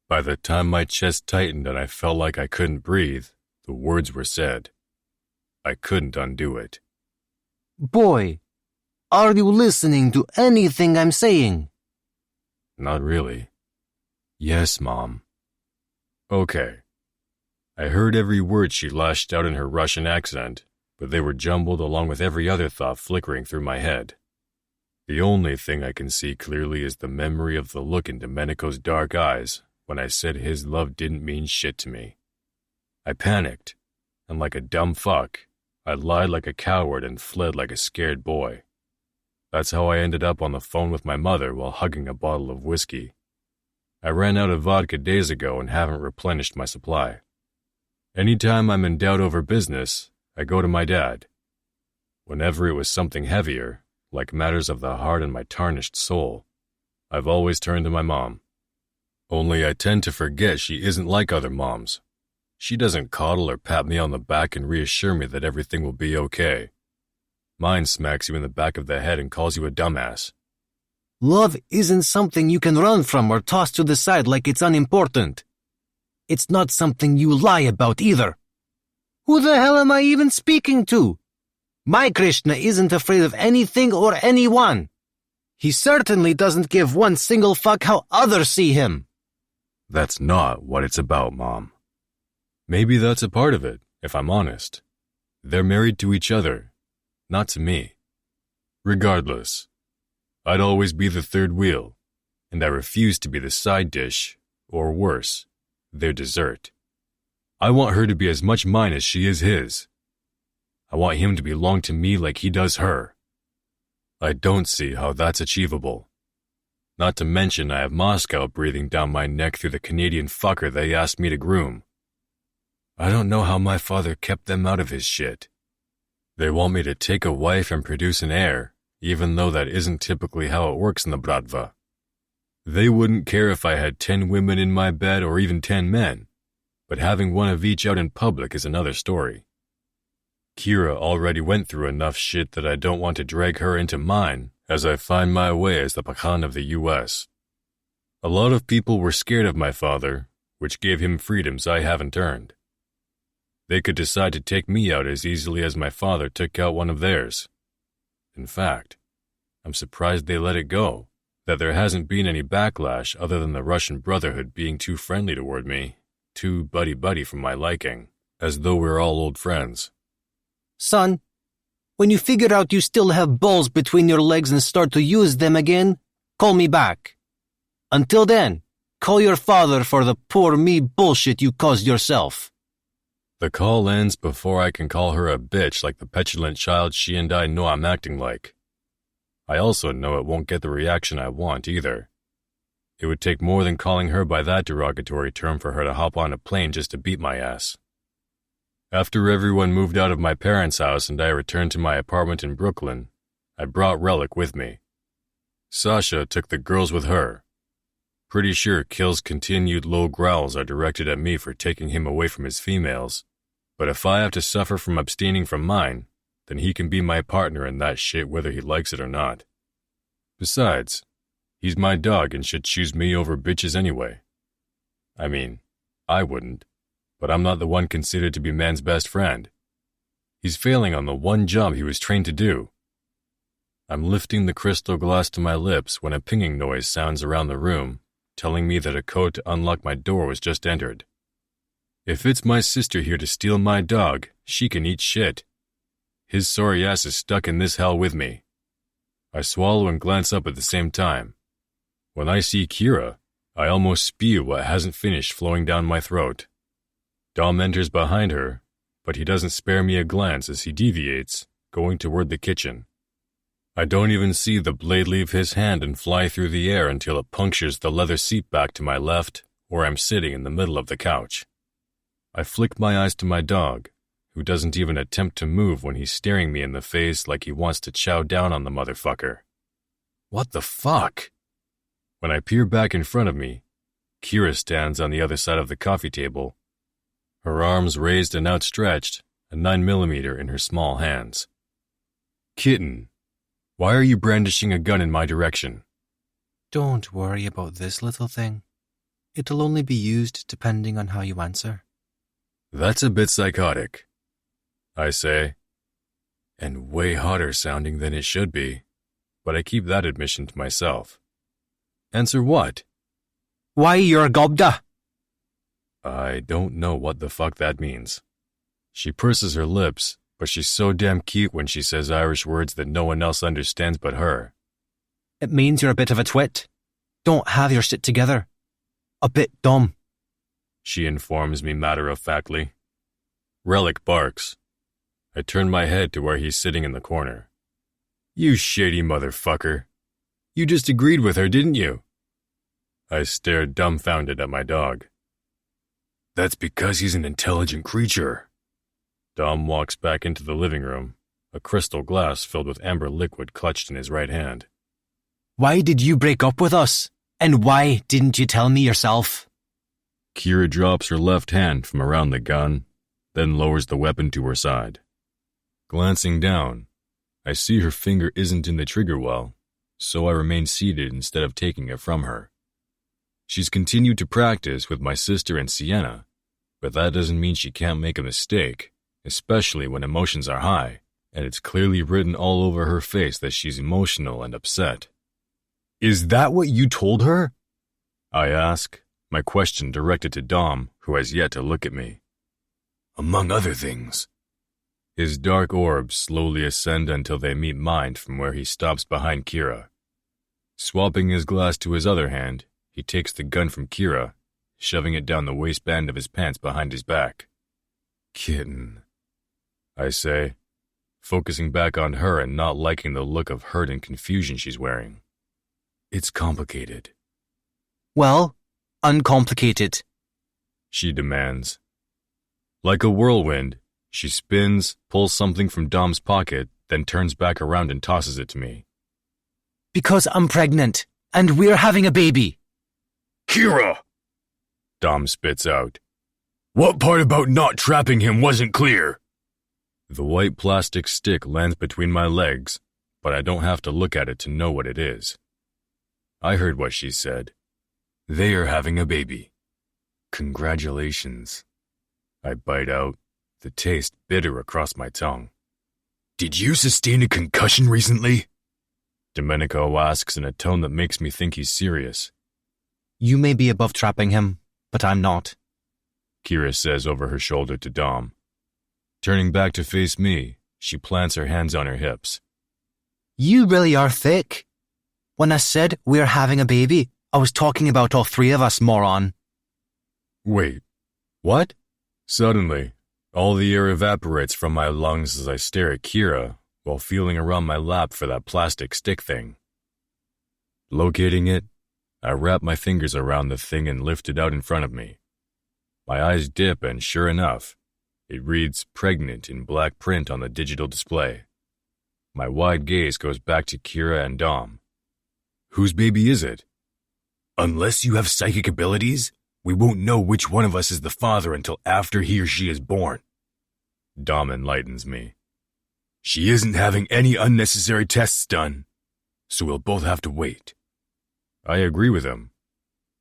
A: By the time my chest tightened and I felt like I couldn't breathe, the words were said. I couldn't undo it.
K: Boy, are you listening to anything I'm saying?
A: Not really. Yes, Mom. Okay. I heard every word she lashed out in her Russian accent, but they were jumbled along with every other thought flickering through my head. The only thing I can see clearly is the memory of the look in Domenico's dark eyes when I said his love didn't mean shit to me. I panicked, and like a dumb fuck, I lied like a coward and fled like a scared boy. That's how I ended up on the phone with my mother while hugging a bottle of whiskey. I ran out of vodka days ago and haven't replenished my supply. Anytime I'm in doubt over business, I go to my dad. Whenever it was something heavier, like matters of the heart and my tarnished soul, I've always turned to my mom. Only I tend to forget she isn't like other moms. She doesn't coddle or pat me on the back and reassure me that everything will be okay. Mine smacks you in the back of the head and calls you a dumbass.
K: Love isn't something you can run from or toss to the side like it's unimportant. It's not something you lie about either. Who the hell am I even speaking to? My Krishna isn't afraid of anything or anyone. He certainly doesn't give one single fuck how others see him.
A: That's not what it's about, Mom. Maybe that's a part of it, if I'm honest. They're married to each other, not to me. Regardless, I'd always be the third wheel, and I refuse to be the side dish, or worse, their dessert. I want her to be as much mine as she is his. I want him to belong to me like he does her. I don't see how that's achievable. Not to mention I have Moscow breathing down my neck through the Canadian fucker they asked me to groom. I don't know how my father kept them out of his shit. They want me to take a wife and produce an heir, even though that isn't typically how it works in the Bratva. They wouldn't care if I had 10 women in my bed or even 10 men, but having one of each out in public is another story. Kira already went through enough shit that I don't want to drag her into mine as I find my way as the Pakhan of the U.S. A lot of people were scared of my father, which gave him freedoms I haven't earned. They could decide to take me out as easily as my father took out one of theirs. In fact, I'm surprised they let it go, that there hasn't been any backlash other than the Russian Brotherhood being too friendly toward me, too buddy-buddy for my liking, as though we're all old friends.
K: Son, when you figure out you still have balls between your legs and start to use them again, call me back. Until then, call your father for the poor me bullshit you caused yourself.
A: The call ends before I can call her a bitch like the petulant child she and I know I'm acting like. I also know it won't get the reaction I want either. It would take more than calling her by that derogatory term for her to hop on a plane just to beat my ass. After everyone moved out of my parents' house and I returned to my apartment in Brooklyn, I brought Relic with me. Sasha took the girls with her. Pretty sure Kill's continued low growls are directed at me for taking him away from his females, but if I have to suffer from abstaining from mine, then he can be my partner in that shit whether he likes it or not. Besides, he's my dog and should choose me over bitches anyway. I mean, I wouldn't, but I'm not the one considered to be man's best friend. He's failing on the one job he was trained to do. I'm lifting the crystal glass to my lips when a pinging noise sounds around the room, telling me that a code to unlock my door was just entered. If it's my sister here to steal my dog, she can eat shit. His sorry ass is stuck in this hell with me. I swallow and glance up at the same time. When I see Kira, I almost spew what hasn't finished flowing down my throat. Dom enters behind her, but he doesn't spare me a glance as he deviates, going toward the kitchen. I don't even see the blade leave his hand and fly through the air until it punctures the leather seat back to my left, where I'm sitting in the middle of the couch. I flick my eyes to my dog, who doesn't even attempt to move when he's staring me in the face like he wants to chow down on the motherfucker. What the fuck? When I peer back in front of me, Kira stands on the other side of the coffee table, her arms raised and outstretched, a 9mm in her small hands. Kitten, why are you brandishing a gun in my direction?
H: Don't worry about this little thing. It'll only be used depending on how you answer.
A: That's a bit psychotic, I say, and way hotter sounding than it should be, but I keep that admission to myself. Answer what?
K: Why you're gobda?
A: I don't know what the fuck that means. She purses her lips, but she's so damn cute when she says Irish words that no one else understands but her.
K: It means you're a bit of a twit. Don't have your shit together. A bit dumb.
A: She informs me matter-of-factly. Relic barks. I turn my head to where he's sitting in the corner. You shady motherfucker. You just agreed with her, didn't you? I stared dumbfounded at my dog. That's because he's an intelligent creature. Dom walks back into the living room, a crystal glass filled with amber liquid clutched in his right hand.
K: Why did you break up with us? And why didn't you tell me yourself?
A: Kira drops her left hand from around the gun, then lowers the weapon to her side. Glancing down, I see her finger isn't in the trigger well, so I remain seated instead of taking it from her. She's continued to practice with my sister and Sienna, but that doesn't mean she can't make a mistake, especially when emotions are high, and it's clearly written all over her face that she's emotional and upset. Is that what you told her? I ask, my question directed to Dom, who has yet to look at me. Among other things. His dark orbs slowly ascend until they meet mine from where he stops behind Kira. Swapping his glass to his other hand, he takes the gun from Kira, shoving it down the waistband of his pants behind his back. Kitten, I say, focusing back on her and not liking the look of hurt and confusion she's wearing. It's complicated.
K: Well, uncomplicated,
A: she demands. Like a whirlwind, she spins, pulls something from Dom's pocket, then turns back around and tosses it to me.
K: Because I'm pregnant, and we're having a baby.
A: Kira! Dom spits out. What part about not trapping him wasn't clear? The white plastic stick lands between my legs, but I don't have to look at it to know what it is. I heard what she said. They are having a baby. Congratulations. I bite out, the taste bitter across my tongue. Did you sustain a concussion recently? Domenico asks in a tone that makes me think he's serious.
H: You may be above trapping him, but I'm not,
A: Kira says over her shoulder to Dom. Turning back to face me, she plants her hands on her hips.
K: You really are thick. When I said we're having a baby, I was talking about all three of us, moron.
A: Wait, what? Suddenly, all the air evaporates from my lungs as I stare at Kira while feeling around my lap for that plastic stick thing. Locating it, I wrap my fingers around the thing and lift it out in front of me. My eyes dip and sure enough, it reads pregnant in black print on the digital display. My wide gaze goes back to Kira and Dom. Whose baby is it? Unless you have psychic abilities, we won't know which one of us is the father until after he or she is born. Dom enlightens me. She isn't having any unnecessary tests done, so we'll both have to wait. I agree with him.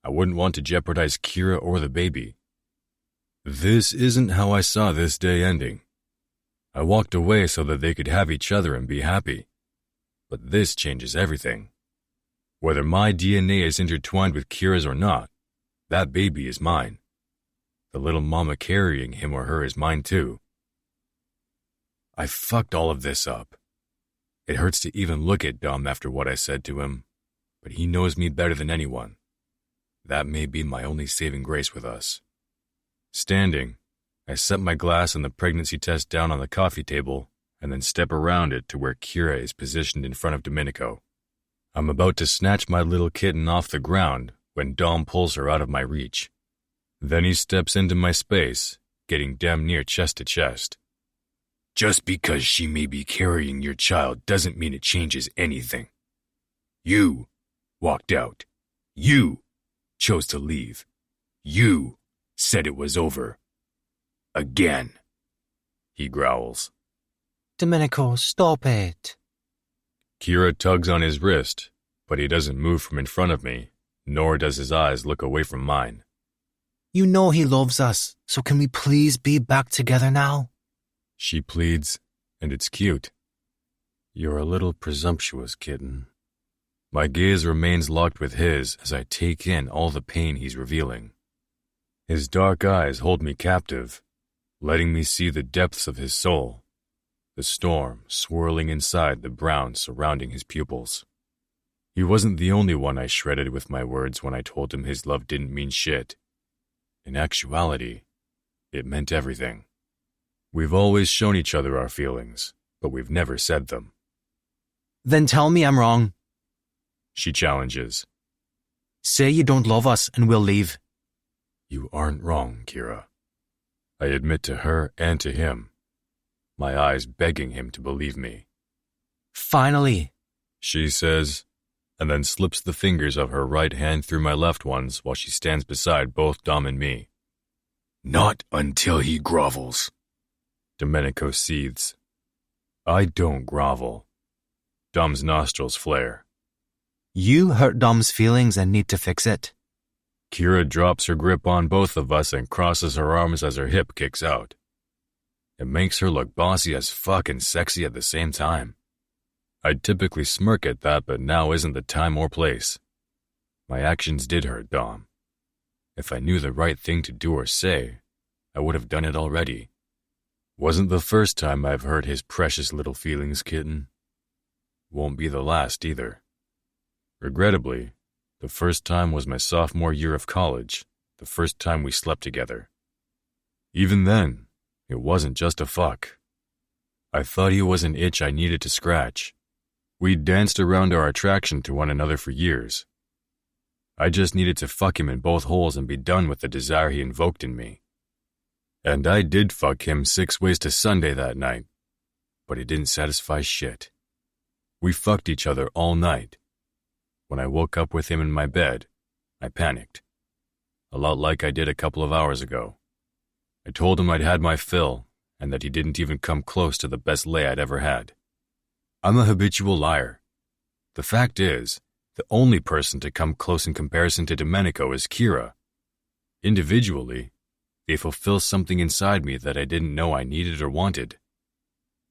A: I wouldn't want to jeopardize Kira or the baby. This isn't how I saw this day ending. I walked away so that they could have each other and be happy. But this changes everything. Whether my DNA is intertwined with Kira's or not, that baby is mine. The little mama carrying him or her is mine too. I fucked all of this up. It hurts to even look at Dom after what I said to him, but he knows me better than anyone. That may be my only saving grace with us. Standing, I set my glass and the pregnancy test down on the coffee table and then step around it to where Kira is positioned in front of Domenico. I'm about to snatch my little kitten off the ground when Dom pulls her out of my reach. Then he steps into my space, getting damn near chest to chest. Just because she may be carrying your child doesn't mean it changes anything. You walked out. You chose to leave. You said it was over. Again. He growls.
K: Domenico, stop it.
A: Kira tugs on his wrist, but he doesn't move from in front of me, nor does his eyes look away from mine.
K: You know he loves us, so can we please be back together now?
A: She pleads, and it's cute. You're a little presumptuous, kitten. My gaze remains locked with his as I take in all the pain he's revealing. His dark eyes hold me captive, letting me see the depths of his soul, the storm swirling inside the brown surrounding his pupils. He wasn't the only one I shredded with my words when I told him his love didn't mean shit. In actuality, it meant everything. We've always shown each other our feelings, but we've never said them.
K: Then tell me I'm wrong.
A: She challenges.
K: Say you don't love us and we'll leave.
A: You aren't wrong, Kira. I admit to her and to him, my eyes begging him to believe me.
K: Finally,
A: she says, and then slips the fingers of her right hand through my left ones while she stands beside both Dom and me. Not until he grovels. Domenico seethes. I don't grovel. Dom's nostrils flare.
K: You hurt Dom's feelings and need to fix it.
A: Kira drops her grip on both of us and crosses her arms as her hip kicks out. It makes her look bossy as fuck and sexy at the same time. I'd typically smirk at that, but now isn't the time or place. My actions did hurt Dom. If I knew the right thing to do or say, I would have done it already. Wasn't the first time I've hurt his precious little feelings, kitten. Won't be the last either. Regrettably, the first time was my sophomore year of college, the first time we slept together. Even then, it wasn't just a fuck. I thought he was an itch I needed to scratch. We'd danced around our attraction to one another for years. I just needed to fuck him in both holes and be done with the desire he invoked in me. And I did fuck him 6 ways to Sunday that night, but it didn't satisfy shit. We fucked each other all night. When I woke up with him in my bed, I panicked. A lot like I did a couple of hours ago. I told him I'd had my fill, and that he didn't even come close to the best lay I'd ever had. I'm a habitual liar. The fact is, the only person to come close in comparison to Domenico is Kira. Individually, they fulfill something inside me that I didn't know I needed or wanted.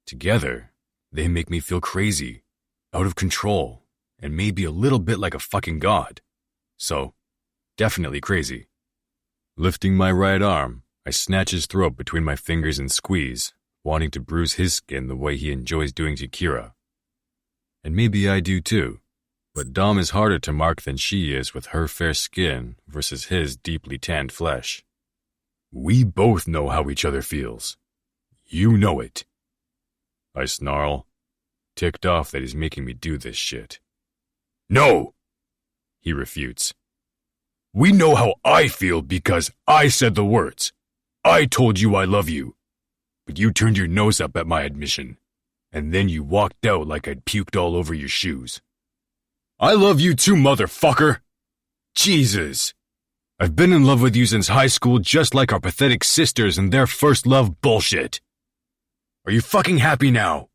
A: Together, they make me feel crazy, out of control, and maybe a little bit like a fucking god. So, definitely crazy. Lifting my right arm, I snatch his throat between my fingers and squeeze, wanting to bruise his skin the way he enjoys doing to Kira. And maybe I do too, but Dom is harder to mark than she is with her fair skin versus his deeply tanned flesh. We both know how each other feels. You know it. I snarl, ticked off that he's making me do this shit. No, he refutes. We know how I feel because I said the words. I told you I love you. But you turned your nose up at my admission, and then you walked out like I'd puked all over your shoes. I love you too, motherfucker! Jesus! I've been in love with you since high school just like our pathetic sisters and their first love bullshit. Are you fucking happy now?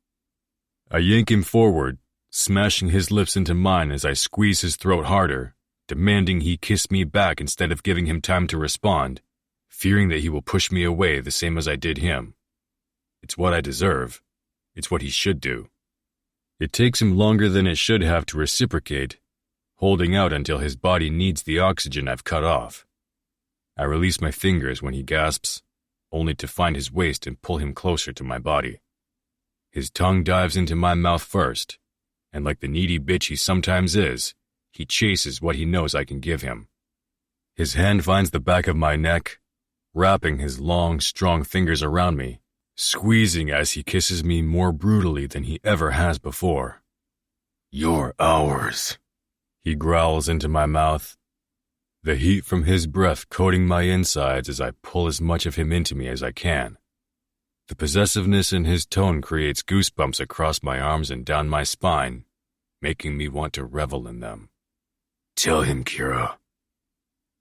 A: I yank him forward, smashing his lips into mine as I squeeze his throat harder, demanding he kiss me back instead of giving him time to respond, fearing that he will push me away the same as I did him. It's what I deserve. It's what he should do. It takes him longer than it should have to reciprocate, holding out until his body needs the oxygen I've cut off. I release my fingers when he gasps, only to find his waist and pull him closer to my body. His tongue dives into my mouth first, and like the needy bitch he sometimes is, he chases what he knows I can give him. His hand finds the back of my neck, wrapping his long, strong fingers around me, squeezing as he kisses me more brutally than he ever has before. "You're ours," he growls into my mouth, the heat from his breath coating my insides as I pull as much of him into me as I can. The possessiveness in his tone creates goosebumps across my arms and down my spine, making me want to revel in them. "Tell him, Kira."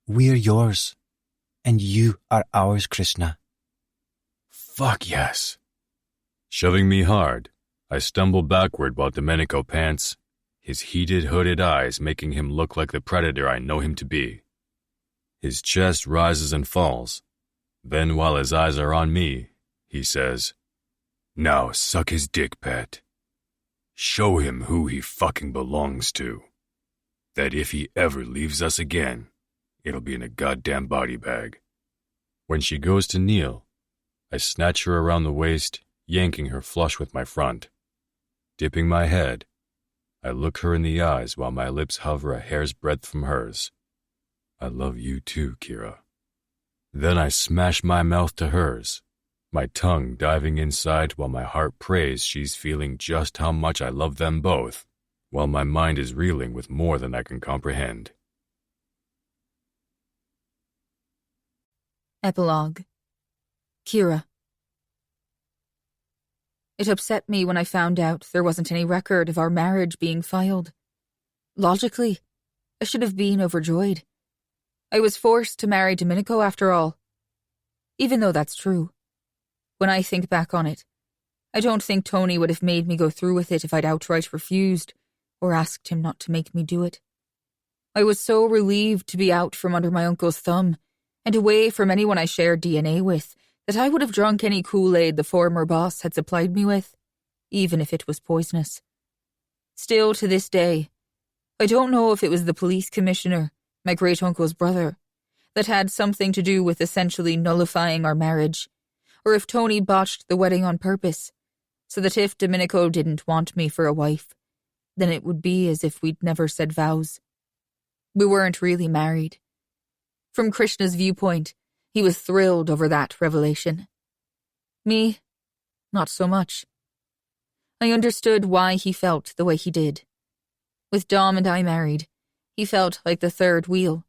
H: We're yours, and you are ours, Krishna.
A: Fuck yes. Shoving me hard, I stumble backward while Domenico pants, his heated, hooded eyes making him look like the predator I know him to be. His chest rises and falls. Then, while his eyes are on me, he says, "Now suck his dick, pet. Show him who he fucking belongs to. That if he ever leaves us again, it'll be in a goddamn body bag." When she goes to kneel, I snatch her around the waist, yanking her flush with my front. Dipping my head, I look her in the eyes while my lips hover a hair's breadth from hers. "I love you too, Kira." Then I smash my mouth to hers, my tongue diving inside while my heart prays she's feeling just how much I love them both, while my mind is reeling with more than I can comprehend.
D: Epilogue. Kira. It upset me when I found out there wasn't any record of our marriage being filed. Logically, I should have been overjoyed. I was forced to marry Domenico after all. Even though that's true. When I think back on it, I don't think Tony would have made me go through with it if I'd outright refused, or asked him not to make me do it. I was so relieved to be out from under my uncle's thumb, and away from anyone I shared DNA with, that I would have drunk any Kool-Aid the former boss had supplied me with, even if it was poisonous. Still, to this day, I don't know if it was the police commissioner, my great-uncle's brother, that had something to do with essentially nullifying our marriage, or if Tony botched the wedding on purpose, so that if Domenico didn't want me for a wife, then it would be as if we'd never said vows. We weren't really married. From Krishna's viewpoint, he was thrilled over that revelation. Me, not so much. I understood why he felt the way he did. With Dom and I married, he felt like the third wheel.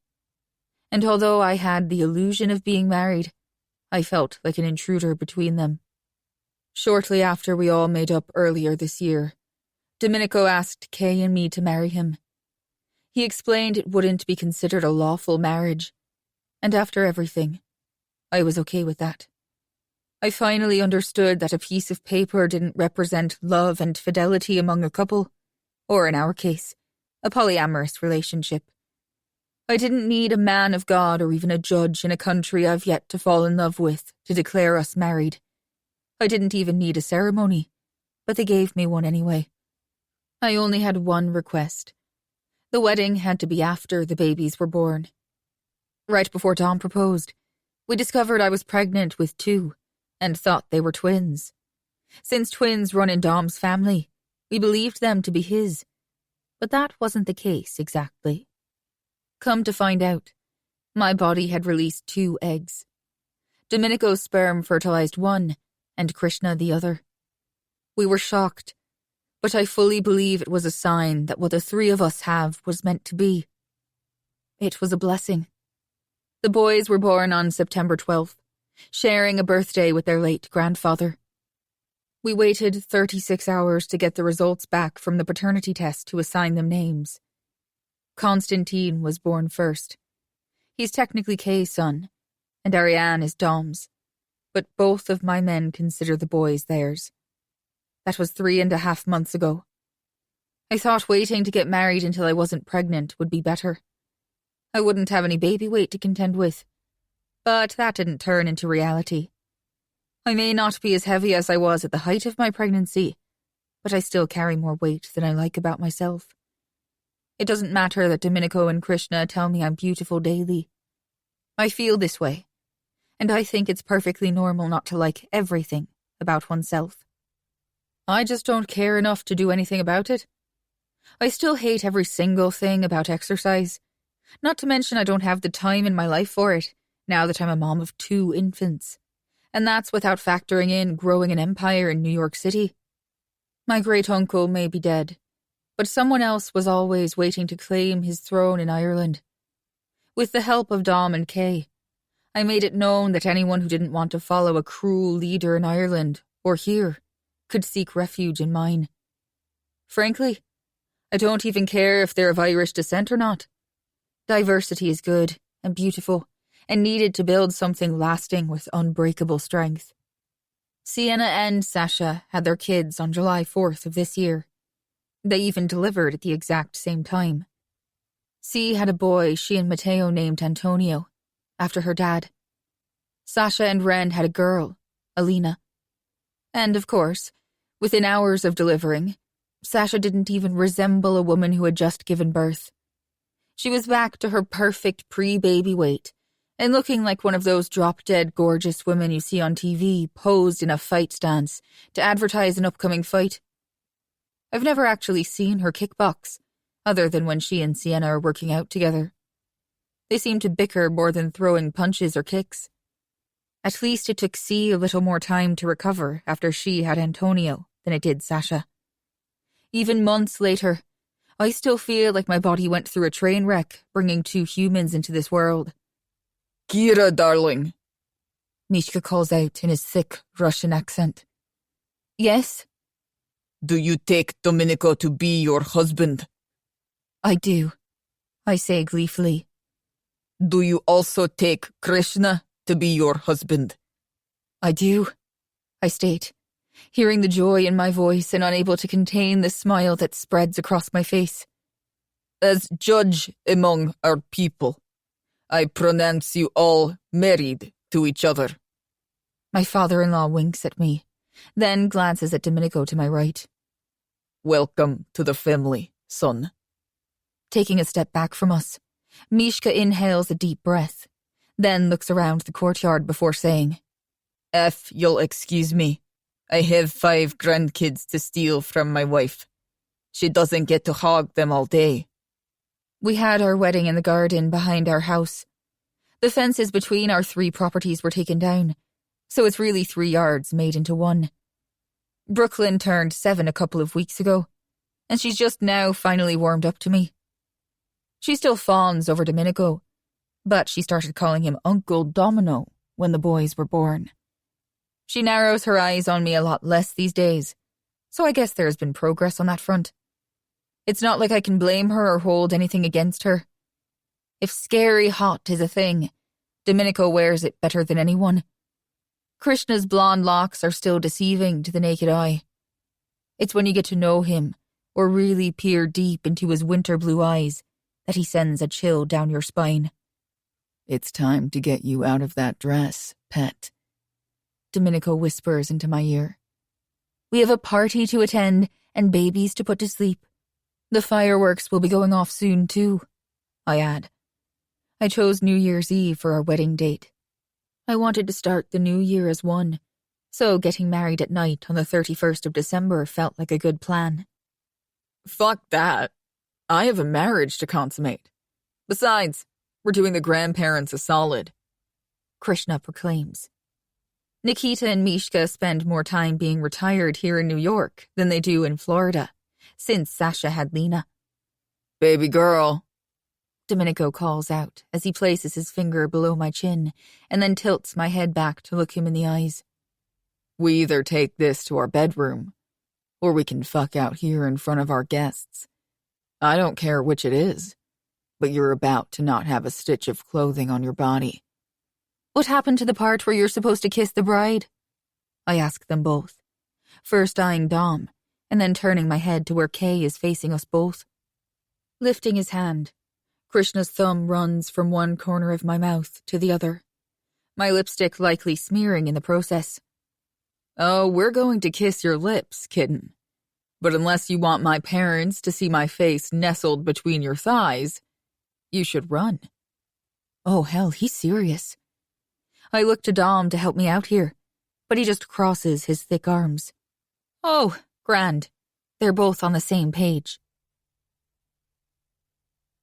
D: And although I had the illusion of being married, I felt like an intruder between them. Shortly after we all made up earlier this year, Domenico asked Kay and me to marry him. He explained it wouldn't be considered a lawful marriage, and after everything, I was okay with that. I finally understood that a piece of paper didn't represent love and fidelity among a couple, or in our case, a polyamorous relationship. I didn't need a man of God or even a judge in a country I've yet to fall in love with to declare us married. I didn't even need a ceremony, but they gave me one anyway. I only had one request. The wedding had to be after the babies were born. Right before Dom proposed, we discovered I was pregnant with 2, and thought they were twins. Since twins run in Dom's family, we believed them to be his, but that wasn't the case exactly. Come to find out, my body had released 2 eggs. Domenico's sperm fertilized one, and Krishna the other. We were shocked, but I fully believe it was a sign that what the 3 of us have was meant to be. It was a blessing. The boys were born on September 12th, sharing a birthday with their late grandfather. We waited 36 hours to get the results back from the paternity test to assign them names. Constantine was born first. He's technically Kay's son, and Ariane is Dom's, but both of my men consider the boys theirs. That was 3.5 months ago. I thought waiting to get married until I wasn't pregnant would be better. I wouldn't have any baby weight to contend with, but that didn't turn into reality. I may not be as heavy as I was at the height of my pregnancy, but I still carry more weight than I like about myself. It doesn't matter that Domenico and Krishna tell me I'm beautiful daily. I feel this way, and I think it's perfectly normal not to like everything about oneself. I just don't care enough to do anything about it. I still hate every single thing about exercise. Not to mention I don't have the time in my life for it, now that I'm a mom of 2 infants. And that's without factoring in growing an empire in New York City. My great-uncle may be dead, but someone else was always waiting to claim his throne in Ireland. With the help of Dom and Kay, I made it known that anyone who didn't want to follow a cruel leader in Ireland, or here, could seek refuge in mine. Frankly, I don't even care if they're of Irish descent or not. Diversity is good and beautiful and needed to build something lasting with unbreakable strength. Sienna and Sasha had their kids on July 4th of this year. They even delivered at the exact same time. C had a boy she and Matteo named Antonio, after her dad. Sasha and Ren had a girl, Alina. And, of course, within hours of delivering, Sasha didn't even resemble a woman who had just given birth. She was back to her perfect pre-baby weight, and looking like one of those drop-dead gorgeous women you see on TV posed in a fight stance to advertise an upcoming fight. I've never actually seen her kickbox, other than when she and Sienna are working out together. They seem to bicker more than throwing punches or kicks. At least it took C a little more time to recover after she had Antonio than it did Sasha. Even months later, I still feel like my body went through a train wreck, bringing 2 humans into this world.
E: Kira, darling.
D: Mishka calls out in his thick Russian accent. Yes?
E: Do you take Domenico to be your husband?
D: I do, I say gleefully.
E: Do you also take Krishna to be your husband?
D: I do, I state, hearing the joy in my voice and unable to contain the smile that spreads across my face.
E: As judge among our people, I pronounce you all married to each other.
D: My father-in-law winks at me, then glances at Domenico to my right.
E: Welcome to the family, son.
D: Taking a step back from us, Mishka inhales a deep breath, then looks around the courtyard before saying,
E: If you'll excuse me, I have 5 grandkids to steal from my wife. She doesn't get to hog them all day.
D: We had our wedding in the garden behind our house. The fences between our 3 properties were taken down, so it's really 3 yards made into one. Brooklyn turned 7 a couple of weeks ago, and she's just now finally warmed up to me. She still fawns over Domenico, but she started calling him Uncle Domino when the boys were born. She narrows her eyes on me a lot less these days, so I guess there has been progress on that front. It's not like I can blame her or hold anything against her. If scary hot is a thing, Domenico wears it better than anyone. Krishna's blonde locks are still deceiving to the naked eye. It's when you get to know him, or really peer deep into his winter blue eyes, that he sends a chill down your spine.
E: It's time to get you out of that dress, pet.
D: Domenico whispers into my ear. We have a party to attend and babies to put to sleep. The fireworks will be going off soon too, I add. I chose New Year's Eve for our wedding date. I wanted to start the new year as one, so getting married at night on the 31st of December felt like a good plan.
E: Fuck that. I have a marriage to consummate. Besides, we're doing the grandparents a solid.
D: Krishna proclaims. Nikita and Mishka spend more time being retired here in New York than they do in Florida, since Sasha had Lena.
E: Baby girl,
D: Domenico calls out as he places his finger below my chin and then tilts my head back to look him in the eyes.
E: We either take this to our bedroom, or we can fuck out here in front of our guests. I don't care which it is, but you're about to not have a stitch of clothing on your body.
D: What happened to the part where you're supposed to kiss the bride? I ask them both, first eyeing Dom, and then turning my head to where Kay is facing us both. Lifting his hand, Krishna's thumb runs from one corner of my mouth to the other, my lipstick likely smearing in the process.
E: Oh, we're going to kiss your lips, kitten. But unless you want my parents to see my face nestled between your thighs, you should run.
D: Oh, hell, he's serious. I look to Dom to help me out here, but he just crosses his thick arms. Oh, grand. They're both on the same page.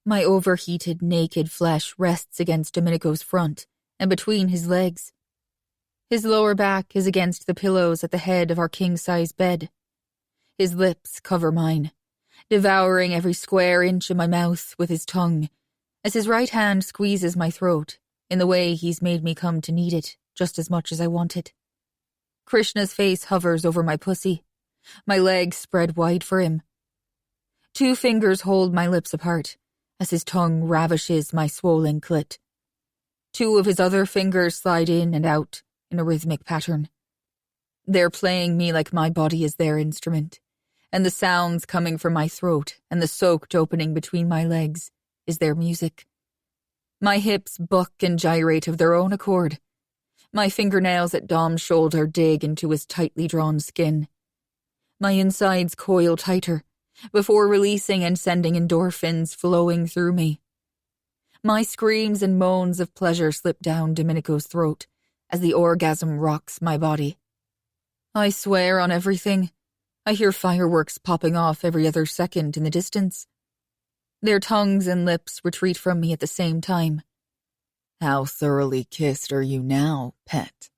D: My overheated, naked flesh rests against Domenico's front and between his legs. His lower back is against the pillows at the head of our king-size bed. His lips cover mine, devouring every square inch of my mouth with his tongue, as his right hand squeezes my throat in the way he's made me come to need it just as much as I want it. Krishna's face hovers over my pussy, my legs spread wide for him. 2 fingers hold my lips apart as his tongue ravishes my swollen clit. 2 of his other fingers slide in and out in a rhythmic pattern. They're playing me like my body is their instrument, and the sounds coming from my throat and the soaked opening between my legs is their music. My hips buck and gyrate of their own accord. My fingernails at Dom's shoulder dig into his tightly drawn skin. My insides coil tighter before releasing and sending endorphins flowing through me. My screams and moans of pleasure slip down Domenico's throat as the orgasm rocks my body. I swear on everything, I hear fireworks popping off every other second in the distance. Their tongues and lips retreat from me at the same time.
E: How thoroughly kissed are you now, pet?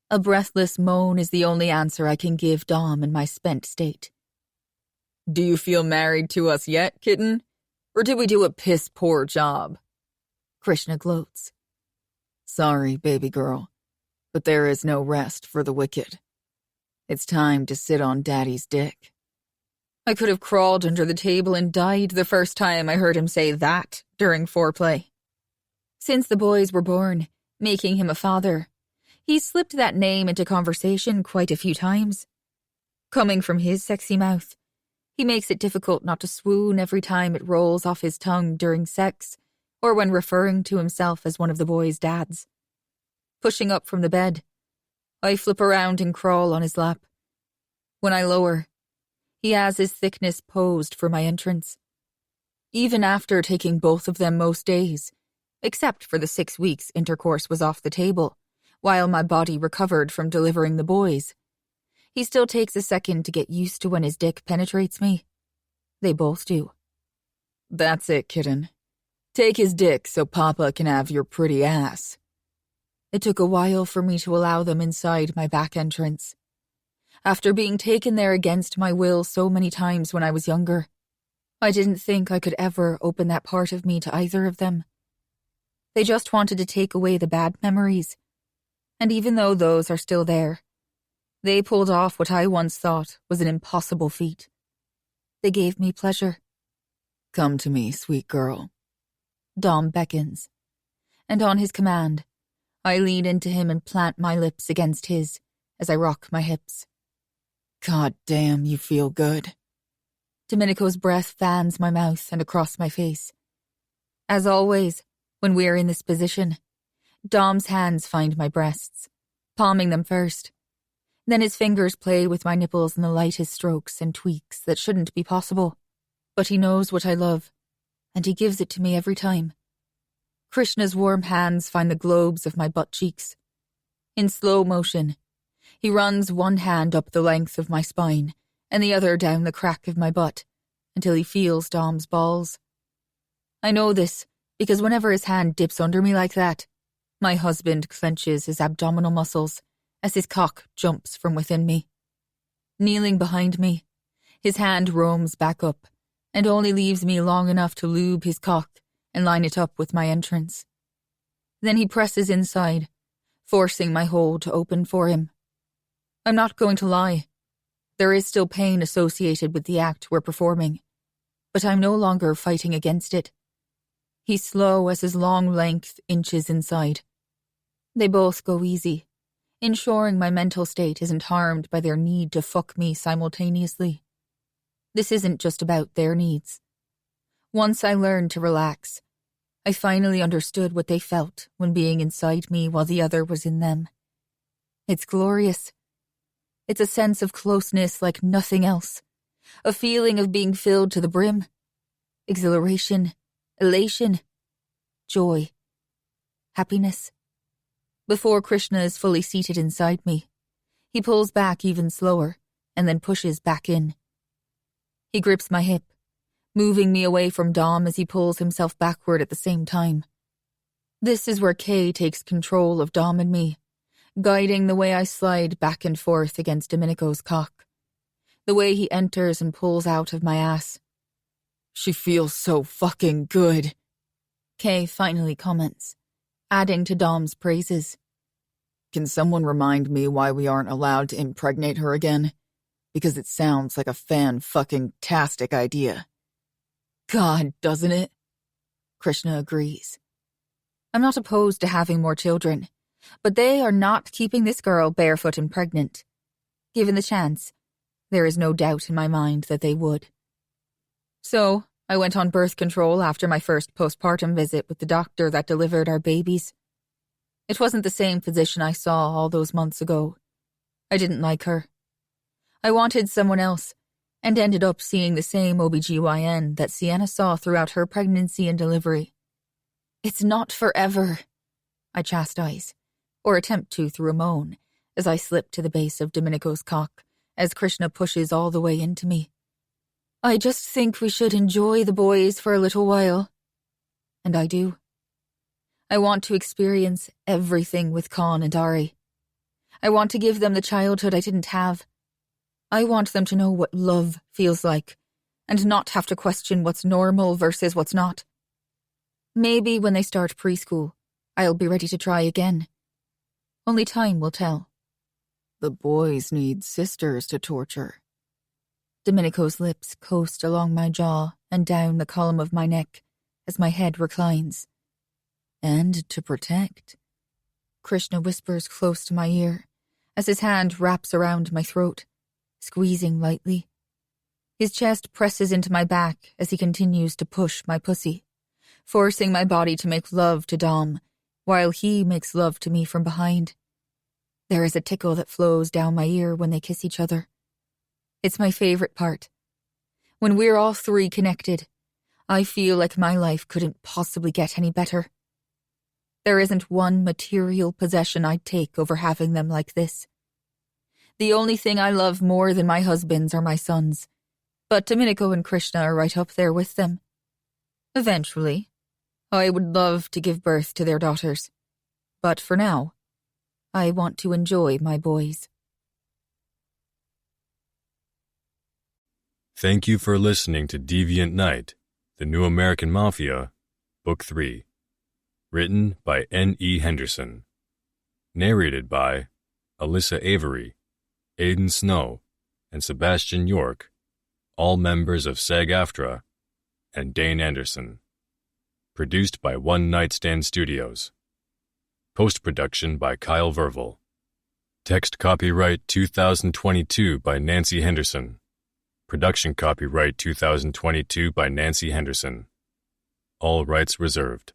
D: A breathless moan is the only answer I can give Dom in my spent state.
E: Do you feel married to us yet, kitten? Or did we do a piss-poor job?
D: Krishna gloats.
E: Sorry, baby girl, but there is no rest for the wicked. It's time to sit on Daddy's dick.
D: I could have crawled under the table and died the first time I heard him say that during foreplay. Since the boys were born, making him a father, he's slipped that name into conversation quite a few times. Coming from his sexy mouth, he makes it difficult not to swoon every time it rolls off his tongue during sex or when referring to himself as one of the boys' dads. Pushing up from the bed, I flip around and crawl on his lap. When I lower, he has his thickness posed for my entrance. Even after taking both of them most days, except for the 6 weeks intercourse was off the table, while my body recovered from delivering the boys, he still takes a second to get used to when his dick penetrates me. They both do.
E: That's it, kitten. Take his dick so Papa can have your pretty ass.
D: It took a while for me to allow them inside my back entrance. After being taken there against my will so many times when I was younger, I didn't think I could ever open that part of me to either of them. They just wanted to take away the bad memories. And even though those are still there, they pulled off what I once thought was an impossible feat. They gave me pleasure.
E: Come to me, sweet girl.
D: Dom beckons, and on his command, I lean into him and plant my lips against his as I rock my hips.
E: God damn, you feel good.
D: Domenico's breath fans my mouth and across my face. As always, when we're in this position, Dom's hands find my breasts, palming them first. Then his fingers play with my nipples in the lightest strokes and tweaks that shouldn't be possible. But he knows what I love, and he gives it to me every time. Krishna's warm hands find the globes of my butt cheeks. In slow motion, he runs one hand up the length of my spine and the other down the crack of my butt until he feels Dom's balls. I know this because whenever his hand dips under me like that, my husband clenches his abdominal muscles as his cock jumps from within me. Kneeling behind me, his hand roams back up and only leaves me long enough to lube his cock and line it up with my entrance. Then he presses inside, forcing my hole to open for him. I'm not going to lie. There is still pain associated with the act we're performing, but I'm no longer fighting against it. He's slow as his long length inches inside. They both go easy, ensuring my mental state isn't harmed by their need to fuck me simultaneously. This isn't just about their needs. Once I learned to relax, I finally understood what they felt when being inside me while the other was in them. It's glorious. It's a sense of closeness like nothing else, A feeling of being filled to the brim. Exhilaration, elation, joy, happiness. Before Krishna is fully seated inside me, he pulls back even slower and then pushes back in. He grips my hip, moving me away from Dom as he pulls himself backward at the same time. This is where Kay takes control of Dom and me, guiding the way I slide back and forth against Domenico's cock. The way he enters and pulls out of my ass.
E: She feels so fucking good,
D: Kay finally comments, adding to Dom's praises.
E: Can someone remind me why we aren't allowed to impregnate her again? Because it sounds like a fan-fucking-tastic idea. God, doesn't it?
D: Krishna agrees. I'm not opposed to having more children, but they are not keeping this girl barefoot and pregnant. Given the chance, there is no doubt in my mind that they would. So, I went on birth control after my first postpartum visit with the doctor that delivered our babies. It wasn't the same physician I saw all those months ago. I didn't like her. I wanted someone else, and ended up seeing the same OBGYN that Sienna saw throughout her pregnancy and delivery. It's not forever, I chastise, or attempt to through a moan, as I slip to the base of Domenico's cock, as Krishna pushes all the way into me. I just think we should enjoy the boys for a little while. And I do. I want to experience everything with Khan and Ari. I want to give them the childhood I didn't have. I want them to know what love feels like, and not have to question what's normal versus what's not. Maybe when they start preschool, I'll be ready to try again. Only time will tell.
E: The boys need sisters to torture.
D: Domenico's lips coast along my jaw and down the column of my neck as my head reclines.
E: And to protect.
D: Krishna whispers close to my ear as his hand wraps around my throat, squeezing lightly. His chest presses into my back as he continues to push my pussy, forcing my body to make love to Dom, while he makes love to me from behind. There is a tickle that flows down my ear when they kiss each other. It's my favorite part. When we're all three connected, I feel like my life couldn't possibly get any better. There isn't one material possession I'd take over having them like this. The only thing I love more than my husbands are my sons, but Domenico and Krishna are right up there with them. Eventually, I would love to give birth to their daughters, but for now, I want to enjoy my boys.
A: Thank you for listening to Deviant Night, The New American Mafia, Book 3. Written by N.E. Henderson. Narrated by Alyssa Avery, Aidan Snow, and Sebastian York, all members of SAG-AFTRA, and Dane Anderson. Produced by One Night Stand Studios. Post-production by Kyle Verville. Text copyright 2022 by Nancy Henderson. Production copyright 2022 by Nancy Henderson. All rights reserved.